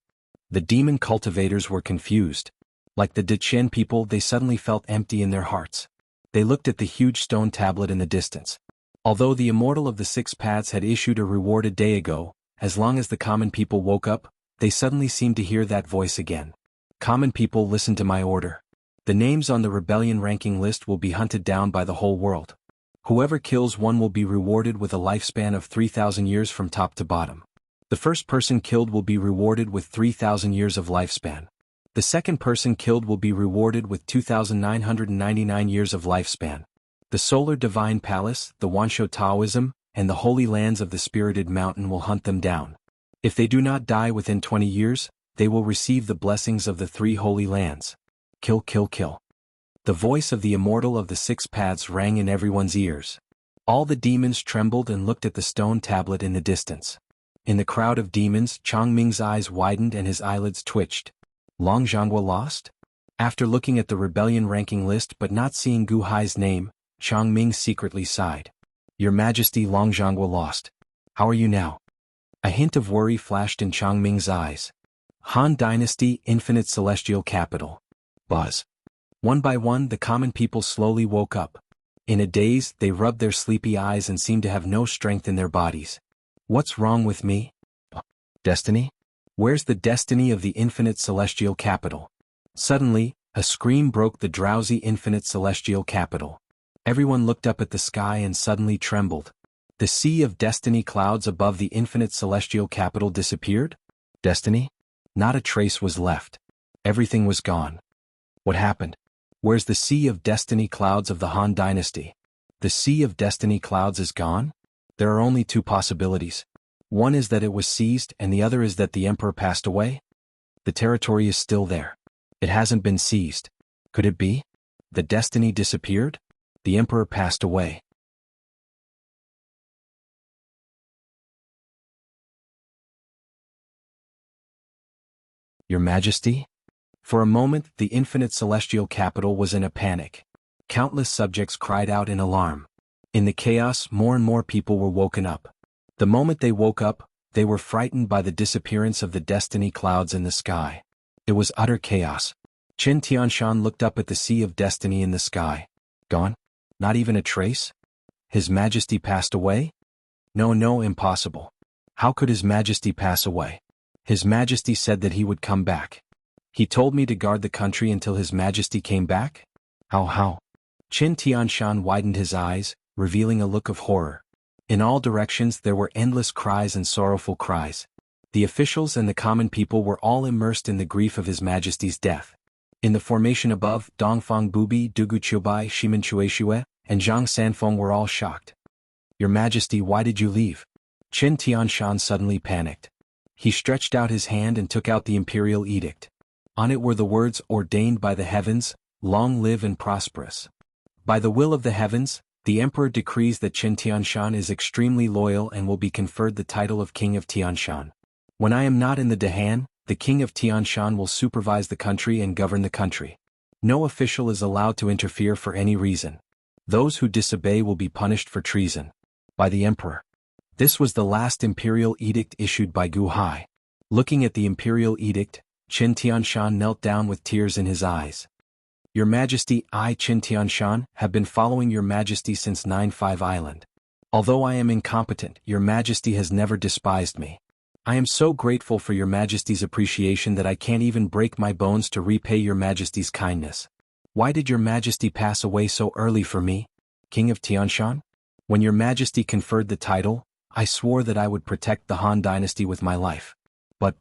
The demon cultivators were confused. Like the Dechen people, they suddenly felt empty in their hearts. They looked at the huge stone tablet in the distance. Although the immortal of the 6 paths had issued a reward a day ago, as long as the common people woke up, they suddenly seemed to hear that voice again. Common people, listen to my order. The names on the rebellion ranking list will be hunted down by the whole world. Whoever kills one will be rewarded with a lifespan of 3,000 years from top to bottom. The first person killed will be rewarded with 3,000 years of lifespan. The second person killed will be rewarded with 2,999 years of lifespan. The Solar Divine Palace, the Wanshou Taoism, and the Holy Lands of the Spirited Mountain will hunt them down. If they do not die within 20 years, they will receive the blessings of the 3 Holy Lands. Kill, kill, kill. The voice of the immortal of the 6 paths rang in everyone's ears. All the demons trembled and looked at the stone tablet in the distance. In the crowd of demons, Chang Ming's eyes widened and his eyelids twitched. Longzhangwa lost? After looking at the rebellion ranking list but not seeing Gu Hai's name, Chang Ming secretly sighed. Your Majesty, Longzhangwa lost. How are you now? A hint of worry flashed in Chang Ming's eyes. Han Dynasty, Infinite Celestial Capital. Buzz. One by one the common people slowly woke up. In a daze, they rubbed their sleepy eyes and seemed to have no strength in their bodies. What's wrong with me? Destiny? Where's the destiny of the Infinite Celestial Capital? Suddenly, a scream broke the drowsy Infinite Celestial Capital. Everyone looked up at the sky and suddenly trembled. The sea of destiny clouds above the Infinite Celestial Capital disappeared? Destiny? Not a trace was left. Everything was gone. What happened? Where's the sea of destiny clouds of the Han Dynasty? The sea of destiny clouds is gone? There are only 2 possibilities. One is that it was seized and the other is that the emperor passed away. The territory is still there. It hasn't been seized. Could it be? The destiny disappeared? The emperor passed away. Your Majesty? For a moment, the infinite celestial capital was in a panic. Countless subjects cried out in alarm. In the chaos, more and more people were woken up. The moment they woke up, they were frightened by the disappearance of the destiny clouds in the sky. It was utter chaos. Qin Tianshan looked up at the sea of destiny in the sky. Gone? Not even a trace? His Majesty passed away? No, impossible. How could His Majesty pass away? His Majesty said that he would come back. He told me to guard the country until His Majesty came back? How? Qin Tianshan widened his eyes, revealing a look of horror. In all directions there were endless cries and sorrowful cries. The officials and the common people were all immersed in the grief of His Majesty's death. In the formation above, Dongfang Bubi, Dugu Qiubai, Shimen Chueshue, and Zhang Sanfeng were all shocked. Your Majesty, why did you leave? Qin Tianshan suddenly panicked. He stretched out his hand and took out the imperial edict. On it were the words ordained by the heavens, long live and prosperous. By the will of the heavens, the emperor decrees that Qin Tianshan is extremely loyal and will be conferred the title of King of Tianshan. When I am not in the Dahan, the King of Tianshan will supervise the country and govern the country. No official is allowed to interfere for any reason. Those who disobey will be punished for treason. By the emperor. This was the last imperial edict issued by Gu Hai. Looking at the imperial edict, Qin Tianshan knelt down with tears in his eyes. Your Majesty, I, Qin Tianshan, have been following Your Majesty since 9-5 Island. Although I am incompetent, Your Majesty has never despised me. I am so grateful for Your Majesty's appreciation that I can't even break my bones to repay Your Majesty's kindness. Why did Your Majesty pass away so early for me, King of Tianshan? When Your Majesty conferred the title, I swore that I would protect the Han dynasty with my life. But,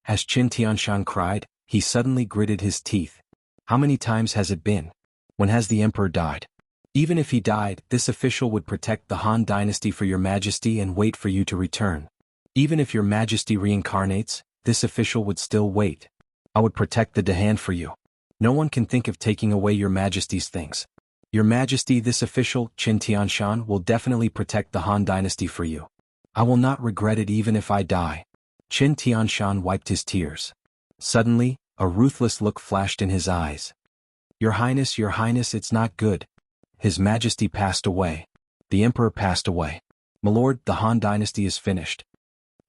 as Qin Tianshan cried, he suddenly gritted his teeth. How many times has it been? When has the emperor died? Even if he died, this official would protect the Han dynasty for Your Majesty and wait for you to return. Even if Your Majesty reincarnates, this official would still wait. I would protect the Dahan for you. No one can think of taking away Your Majesty's things. Your Majesty, this official, Qin Tianshan, will definitely protect the Han dynasty for you. I will not regret it even if I die. Qin Tianshan wiped his tears. Suddenly, a ruthless look flashed in his eyes. Your Highness, it's not good. His Majesty passed away. The Emperor passed away. My lord, the Han dynasty is finished.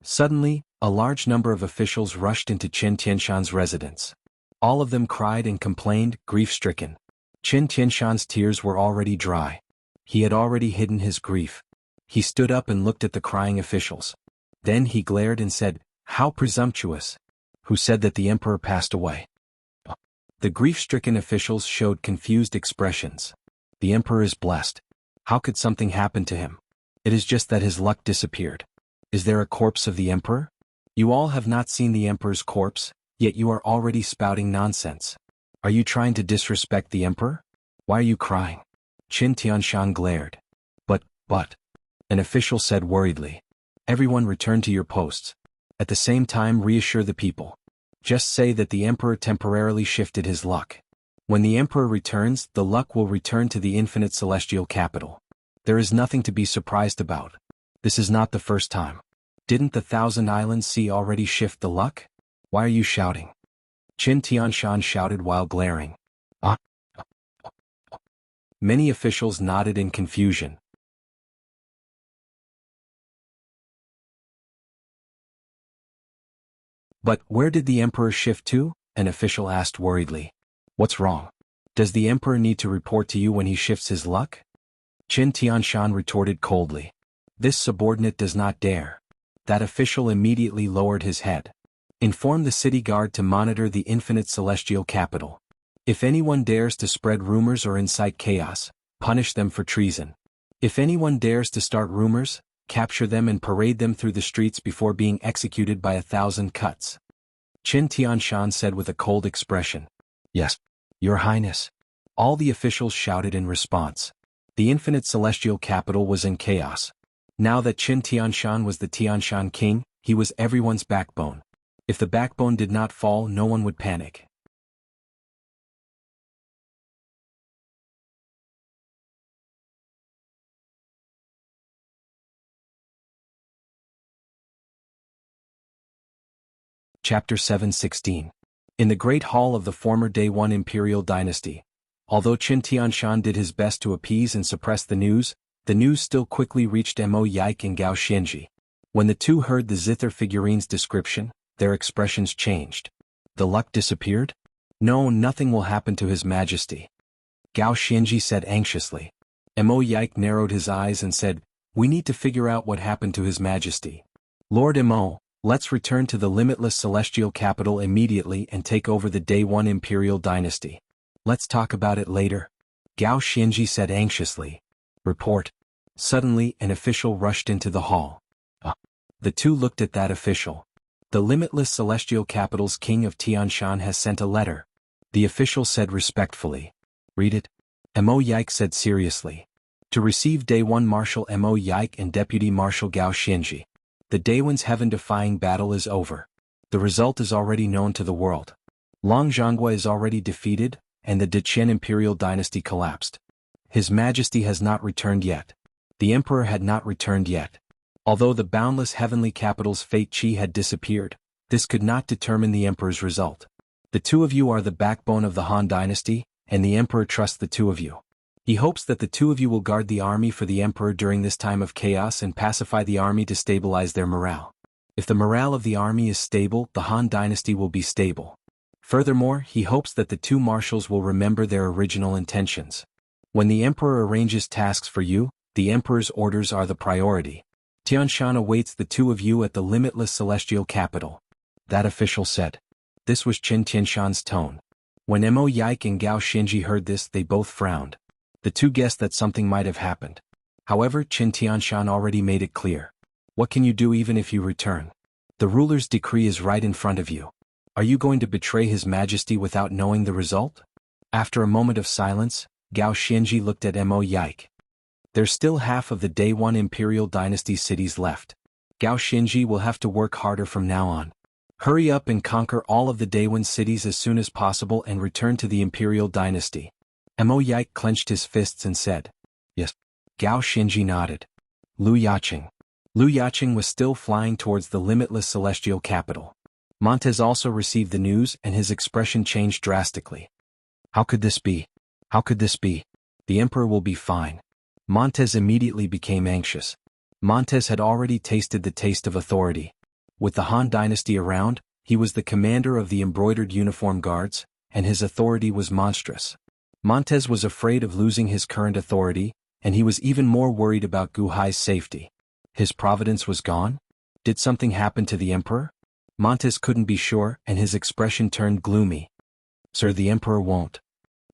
Suddenly, a large number of officials rushed into Qin Tianshan's residence. All of them cried and complained, grief-stricken. Qin Tianshan's tears were already dry. He had already hidden his grief. He stood up and looked at the crying officials. Then he glared and said, "How presumptuous! Who said that the emperor passed away?" The grief-stricken officials showed confused expressions. The emperor is blessed. How could something happen to him? It is just that his luck disappeared. Is there a corpse of the emperor? You all have not seen the emperor's corpse, yet you are already spouting nonsense. Are you trying to disrespect the emperor? Why are you crying? Qin Tianshan glared. But, an official said worriedly. Everyone return to your posts. At the same time, reassure the people. Just say that the emperor temporarily shifted his luck. When the emperor returns, the luck will return to the infinite celestial capital. There is nothing to be surprised about. This is not the first time. Didn't the Thousand Islands Sea already shift the luck? Why are you shouting? Qin Tianshan shouted while glaring. Ah! Many officials nodded in confusion. But where did the emperor shift to? An official asked worriedly. What's wrong? Does the emperor need to report to you when he shifts his luck? Qin Tianshan retorted coldly. This subordinate does not dare. That official immediately lowered his head. Inform the city guard to monitor the infinite celestial capital. If anyone dares to spread rumors or incite chaos, punish them for treason. If anyone dares to start rumors, capture them and parade them through the streets before being executed by 1,000 cuts. Qin Tianshan said with a cold expression. Yes, Your Highness. All the officials shouted in response. The infinite celestial capital was in chaos. Now that Qin Tianshan was the Tianshan king, he was everyone's backbone. If the backbone did not fall, no one would panic. Chapter 7:16. In the Great Hall of the former Day 1 Imperial Dynasty, although Qin Tianshan did his best to appease and suppress the news still quickly reached Mo Yike and Gao Xianji. When the two heard the zither figurine's description, their expressions changed. The luck disappeared? No, nothing will happen to His Majesty. Gao Xianji said anxiously. Mo Yike narrowed his eyes and said, "We need to figure out what happened to His Majesty. Lord Mo, let's return to the limitless celestial capital immediately and take over the Day 1 Imperial Dynasty. Let's talk about it later," Gao Xianji said anxiously. Report. Suddenly, an official rushed into the hall. The two looked at that official. The limitless celestial capital's king of Tianshan has sent a letter. The official said respectfully. Read it. Mo Yike said seriously. To receive Day 1 Marshal Mo Yike and Deputy Marshal Gao Xianji. The Day 1's heaven-defying battle is over. The result is already known to the world. Long Jianghu is already defeated, and the Deqian Imperial Dynasty collapsed. His Majesty has not returned yet. The Emperor had not returned yet. Although the boundless heavenly capital's fate Qi had disappeared, this could not determine the Emperor's result. The two of you are the backbone of the Han Dynasty, and the Emperor trusts the two of you. He hopes that the two of you will guard the army for the Emperor during this time of chaos and pacify the army to stabilize their morale. If the morale of the army is stable, the Han Dynasty will be stable. Furthermore, he hopes that the two marshals will remember their original intentions. When the Emperor arranges tasks for you, the Emperor's orders are the priority. Tianshan awaits the two of you at the limitless celestial capital. That official said. This was Qin Tianshan's tone. When Mo Yike and Gao Xianji heard this, they both frowned. The two guessed that something might have happened. However, Qin Tianshan already made it clear. What can you do even if you return? The ruler's decree is right in front of you. Are you going to betray His Majesty without knowing the result? After a moment of silence, Gao Xianji looked at Mo Yike. There's still half of the Day 1 Imperial Dynasty cities left. Gao Xianji will have to work harder from now on. Hurry up and conquer all of the Day 1 cities as soon as possible and return to the Imperial Dynasty. Mo Yike clenched his fists and said, "Yes." Gao Xianji nodded. Lu Yaqing. Lu Yaqing was still flying towards the limitless celestial capital. Montez also received the news and his expression changed drastically. How could this be? How could this be? The Emperor will be fine. Montez immediately became anxious. Montez had already tasted the taste of authority. With the Han Dynasty around, he was the commander of the embroidered uniform guards, and his authority was monstrous. Montez was afraid of losing his current authority, and he was even more worried about Gu Hai's safety. His providence was gone? Did something happen to the Emperor? Montez couldn't be sure, and his expression turned gloomy. "Sir, the Emperor won't."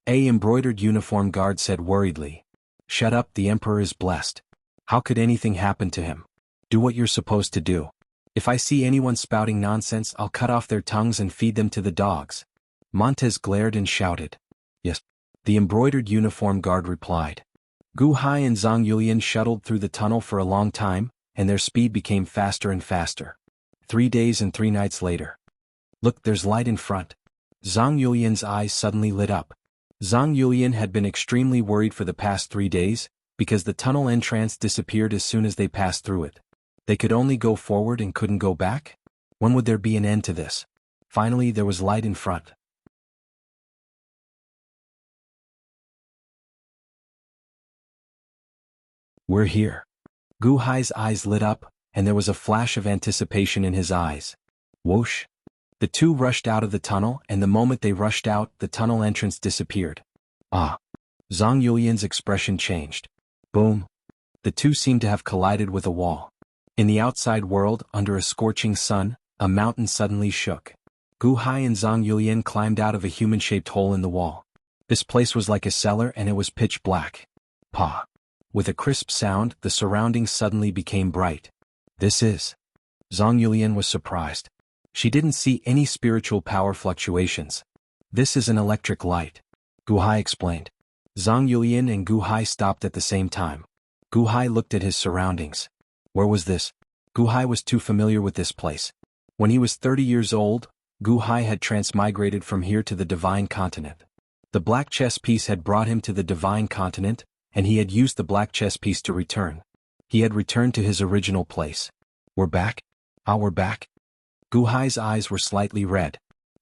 A embroidered uniform guard said worriedly. "Shut up, the Emperor is blessed. How could anything happen to him? Do what you're supposed to do. If I see anyone spouting nonsense, I'll cut off their tongues and feed them to the dogs." Montez glared and shouted. "Yes." The embroidered uniform guard replied. Gu Hai and Zhang Yulian shuttled through the tunnel for a long time, and their speed became faster and faster. 3 days and 3 nights later. "Look, there's light in front." Zhang Yulian's eyes suddenly lit up. Zhang Yulian had been extremely worried for the past 3 days, because the tunnel entrance disappeared as soon as they passed through it. They could only go forward and couldn't go back? When would there be an end to this? Finally, there was light in front. "We're here." Gu Hai's eyes lit up, and there was a flash of anticipation in his eyes. Whoosh! The two rushed out of the tunnel, and the moment they rushed out, the tunnel entrance disappeared. Ah! Zhang Yulian's expression changed. Boom! The two seemed to have collided with a wall. In the outside world, under a scorching sun, a mountain suddenly shook. Gu Hai and Zhang Yulian climbed out of a human-shaped hole in the wall. This place was like a cellar and it was pitch black. Pa! With a crisp sound, the surroundings suddenly became bright. "This is..." Zhang Yulian was surprised. She didn't see any spiritual power fluctuations. "This is an electric light," Gu Hai explained. Zhang Yulian and Gu Hai stopped at the same time. Gu Hai looked at his surroundings. Where was this? Gu Hai was too familiar with this place. When he was 30 years old, Gu Hai had transmigrated from here to the Divine Continent. The black chess piece had brought him to the Divine Continent, and he had used the black chess piece to return. He had returned to his original place. "We're back? Ah, we're back?" Gu Hai's eyes were slightly red.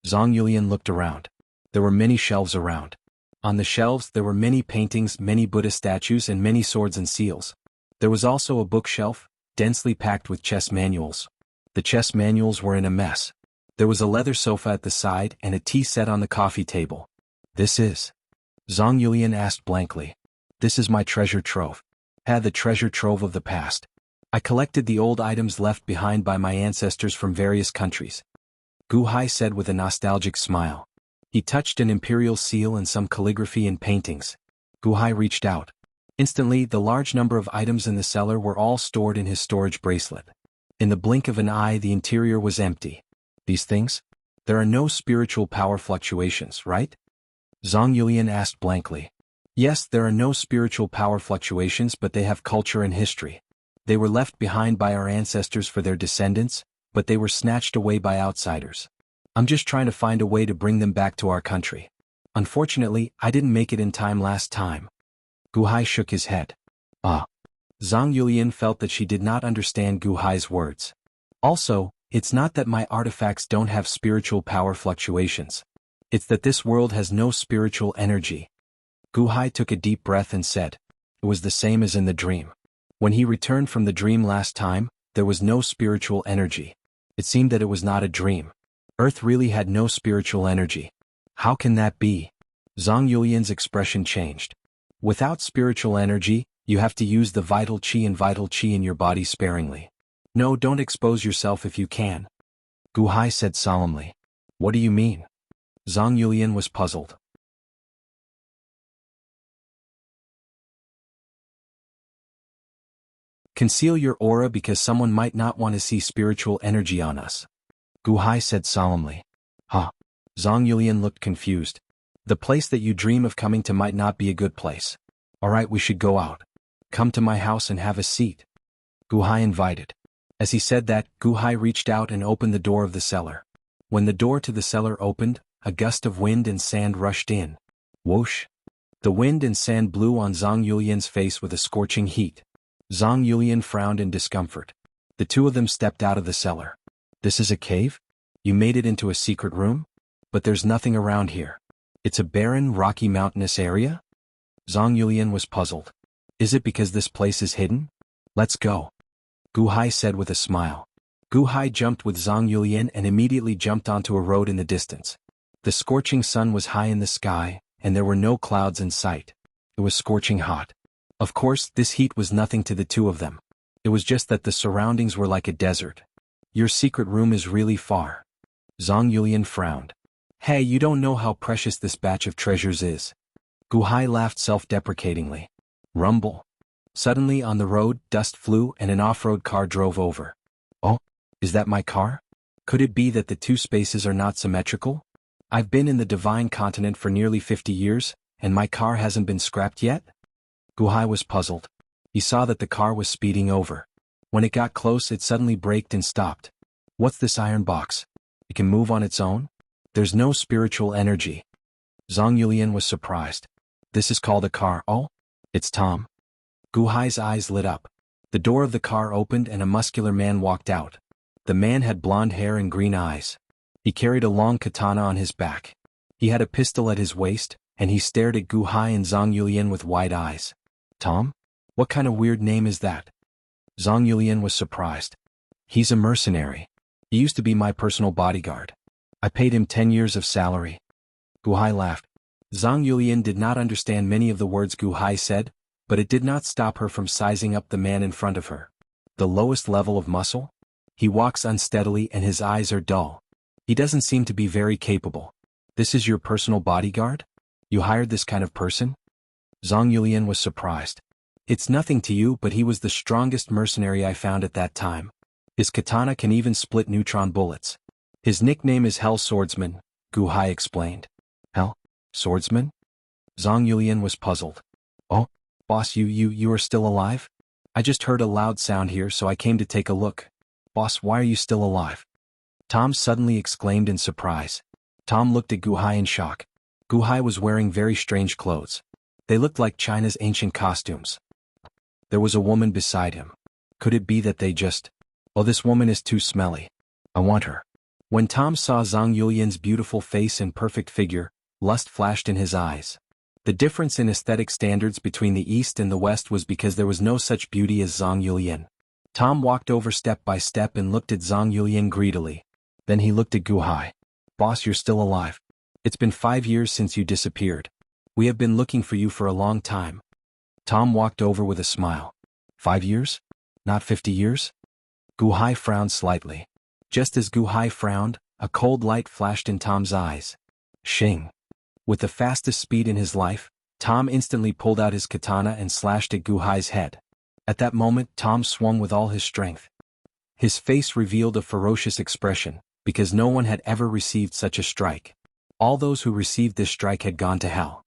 Zhang Yulian looked around. There were many shelves around. On the shelves there were many paintings, many Buddha statues and many swords and seals. There was also a bookshelf, densely packed with chess manuals. The chess manuals were in a mess. There was a leather sofa at the side and a tea set on the coffee table. This is? Zhang Yulian asked blankly. This is my treasure trove. The treasure trove of the past. I collected the old items left behind by my ancestors from various countries. Gu Hai said with a nostalgic smile. He touched an imperial seal and some calligraphy and paintings. Gu Hai reached out. Instantly, the large number of items in the cellar were all stored in his storage bracelet. In the blink of an eye, the interior was empty. These things? There are no spiritual power fluctuations, right? Zhang Yulian asked blankly. Yes, there are no spiritual power fluctuations, but they have culture and history. They were left behind by our ancestors for their descendants, but they were snatched away by outsiders. I'm just trying to find a way to bring them back to our country. Unfortunately, I didn't make it in time last time. Gu Hai shook his head. Zhang Yulian felt that she did not understand Gu Hai's words. Also, it's not that my artifacts don't have spiritual power fluctuations. It's that this world has no spiritual energy. Gu Hai took a deep breath and said, it was the same as in the dream. When he returned from the dream last time, there was no spiritual energy. It seemed that it was not a dream. Earth really had no spiritual energy. How can that be? Zhang Yulian's expression changed. Without spiritual energy, you have to use the vital qi and vital qi in your body sparingly. No, don't expose yourself if you can. Gu Hai said solemnly. What do you mean? Zhang Yulian was puzzled. Conceal your aura because someone might not want to see spiritual energy on us. Gu Hai said solemnly. Zhang Yulian looked confused. The place that you dream of coming to might not be a good place. Alright, we should go out. Come to my house and have a seat. Gu Hai invited. As he said that, Gu Hai reached out and opened the door of the cellar. When the door to the cellar opened, a gust of wind and sand rushed in. Whoosh! The wind and sand blew on Zhang Yulian's face with a scorching heat. Zhang Yulian frowned in discomfort. The two of them stepped out of the cellar. This is a cave? You made it into a secret room? But there's nothing around here. It's a barren, rocky mountainous area? Zhang Yulian was puzzled. Is it because this place is hidden? Let's go. Gu Hai said with a smile. Gu Hai jumped with Zhang Yulian and immediately jumped onto a road in the distance. The scorching sun was high in the sky, and there were no clouds in sight. It was scorching hot. Of course, this heat was nothing to the two of them. It was just that the surroundings were like a desert. Your secret room is really far. Zhang Yulian frowned. Hey, you don't know how precious this batch of treasures is. Gu Hai laughed self-deprecatingly. Rumble. Suddenly on the road, dust flew and an off-road car drove over. Oh, is that my car? Could it be that the two spaces are not symmetrical? I've been in the Divine Continent for nearly 50 years, and my car hasn't been scrapped yet? Gu Hai was puzzled. He saw that the car was speeding over. When it got close, it suddenly braked and stopped. What's this iron box? It can move on its own? There's no spiritual energy. Zhang Yulian was surprised. This is called a car. Oh? It's Tom. Gu Hai's eyes lit up. The door of the car opened and a muscular man walked out. The man had blonde hair and green eyes. He carried a long katana on his back. He had a pistol at his waist, and he stared at Gu Hai and Zhang Yulian with wide eyes. Tom? What kind of weird name is that? Zhang Yulian was surprised. He's a mercenary. He used to be my personal bodyguard. I paid him 10 years of salary. Gu Hai laughed. Zhang Yulian did not understand many of the words Gu Hai said, but it did not stop her from sizing up the man in front of her. The lowest level of muscle? He walks unsteadily and his eyes are dull. He doesn't seem to be very capable. This is your personal bodyguard? You hired this kind of person? Zhang Yulian was surprised. It's nothing to you, but he was the strongest mercenary I found at that time. His katana can even split neutron bullets. His nickname is Hell Swordsman, Gu Hai explained. Hell? Swordsman? Zhang Yulian was puzzled. Oh, boss, you are still alive? I just heard a loud sound here, so I came to take a look. Boss, why are you still alive? Tom suddenly exclaimed in surprise. Tom looked at Gu Hai in shock. Gu Hai was wearing very strange clothes. They looked like China's ancient costumes. There was a woman beside him. Could it be that they just... Oh, this woman is too smelly. I want her. When Tom saw Zhang Yulian's beautiful face and perfect figure, lust flashed in his eyes. The difference in aesthetic standards between the East and the West was because there was no such beauty as Zhang Yulian. Tom walked over step by step and looked at Zhang Yulian greedily. Then he looked at Gu Hai. "Boss, you're still alive. It's been 5 years since you disappeared. We have been looking for you for a long time." Tom walked over with a smile. 5 years? Not 50 years? Gu Hai frowned slightly. Just as Gu Hai frowned, a cold light flashed in Tom's eyes. Shing. With the fastest speed in his life, Tom instantly pulled out his katana and slashed at Gu Hai's head. At that moment, Tom swung with all his strength. His face revealed a ferocious expression, because no one had ever received such a strike. All those who received this strike had gone to hell.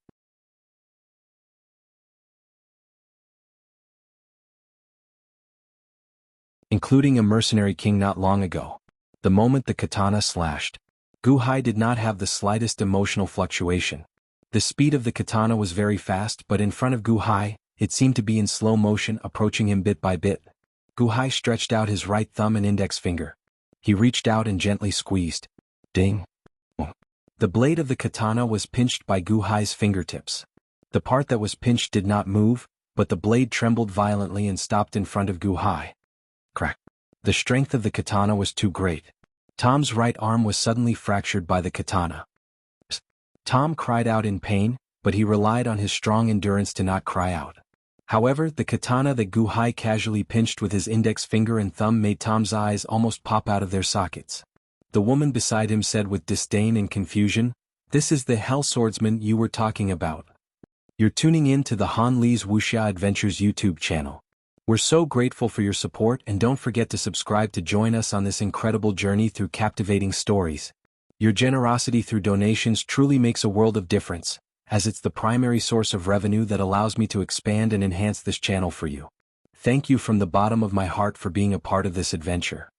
Including a mercenary king not long ago. The moment the katana slashed, Gu Hai did not have the slightest emotional fluctuation. The speed of the katana was very fast, but in front of Gu Hai, it seemed to be in slow motion, approaching him bit by bit. Gu Hai stretched out his right thumb and index finger. He reached out and gently squeezed. Ding. The blade of the katana was pinched by Gu Hai's fingertips. The part that was pinched did not move, but the blade trembled violently and stopped in front of Gu Hai. Crack. The strength of the katana was too great. Tom's right arm was suddenly fractured by the katana. Tom cried out in pain, but he relied on his strong endurance to not cry out. However, the katana that Gu Hai casually pinched with his index finger and thumb made Tom's eyes almost pop out of their sockets. The woman beside him said with disdain and confusion, "This is the Hell Swordsman you were talking about. You're tuning in to the Han Li's Wuxia Adventures YouTube channel. We're so grateful for your support, and don't forget to subscribe to join us on this incredible journey through captivating stories. Your generosity through donations truly makes a world of difference, as it's the primary source of revenue that allows me to expand and enhance this channel for you. Thank you from the bottom of my heart for being a part of this adventure."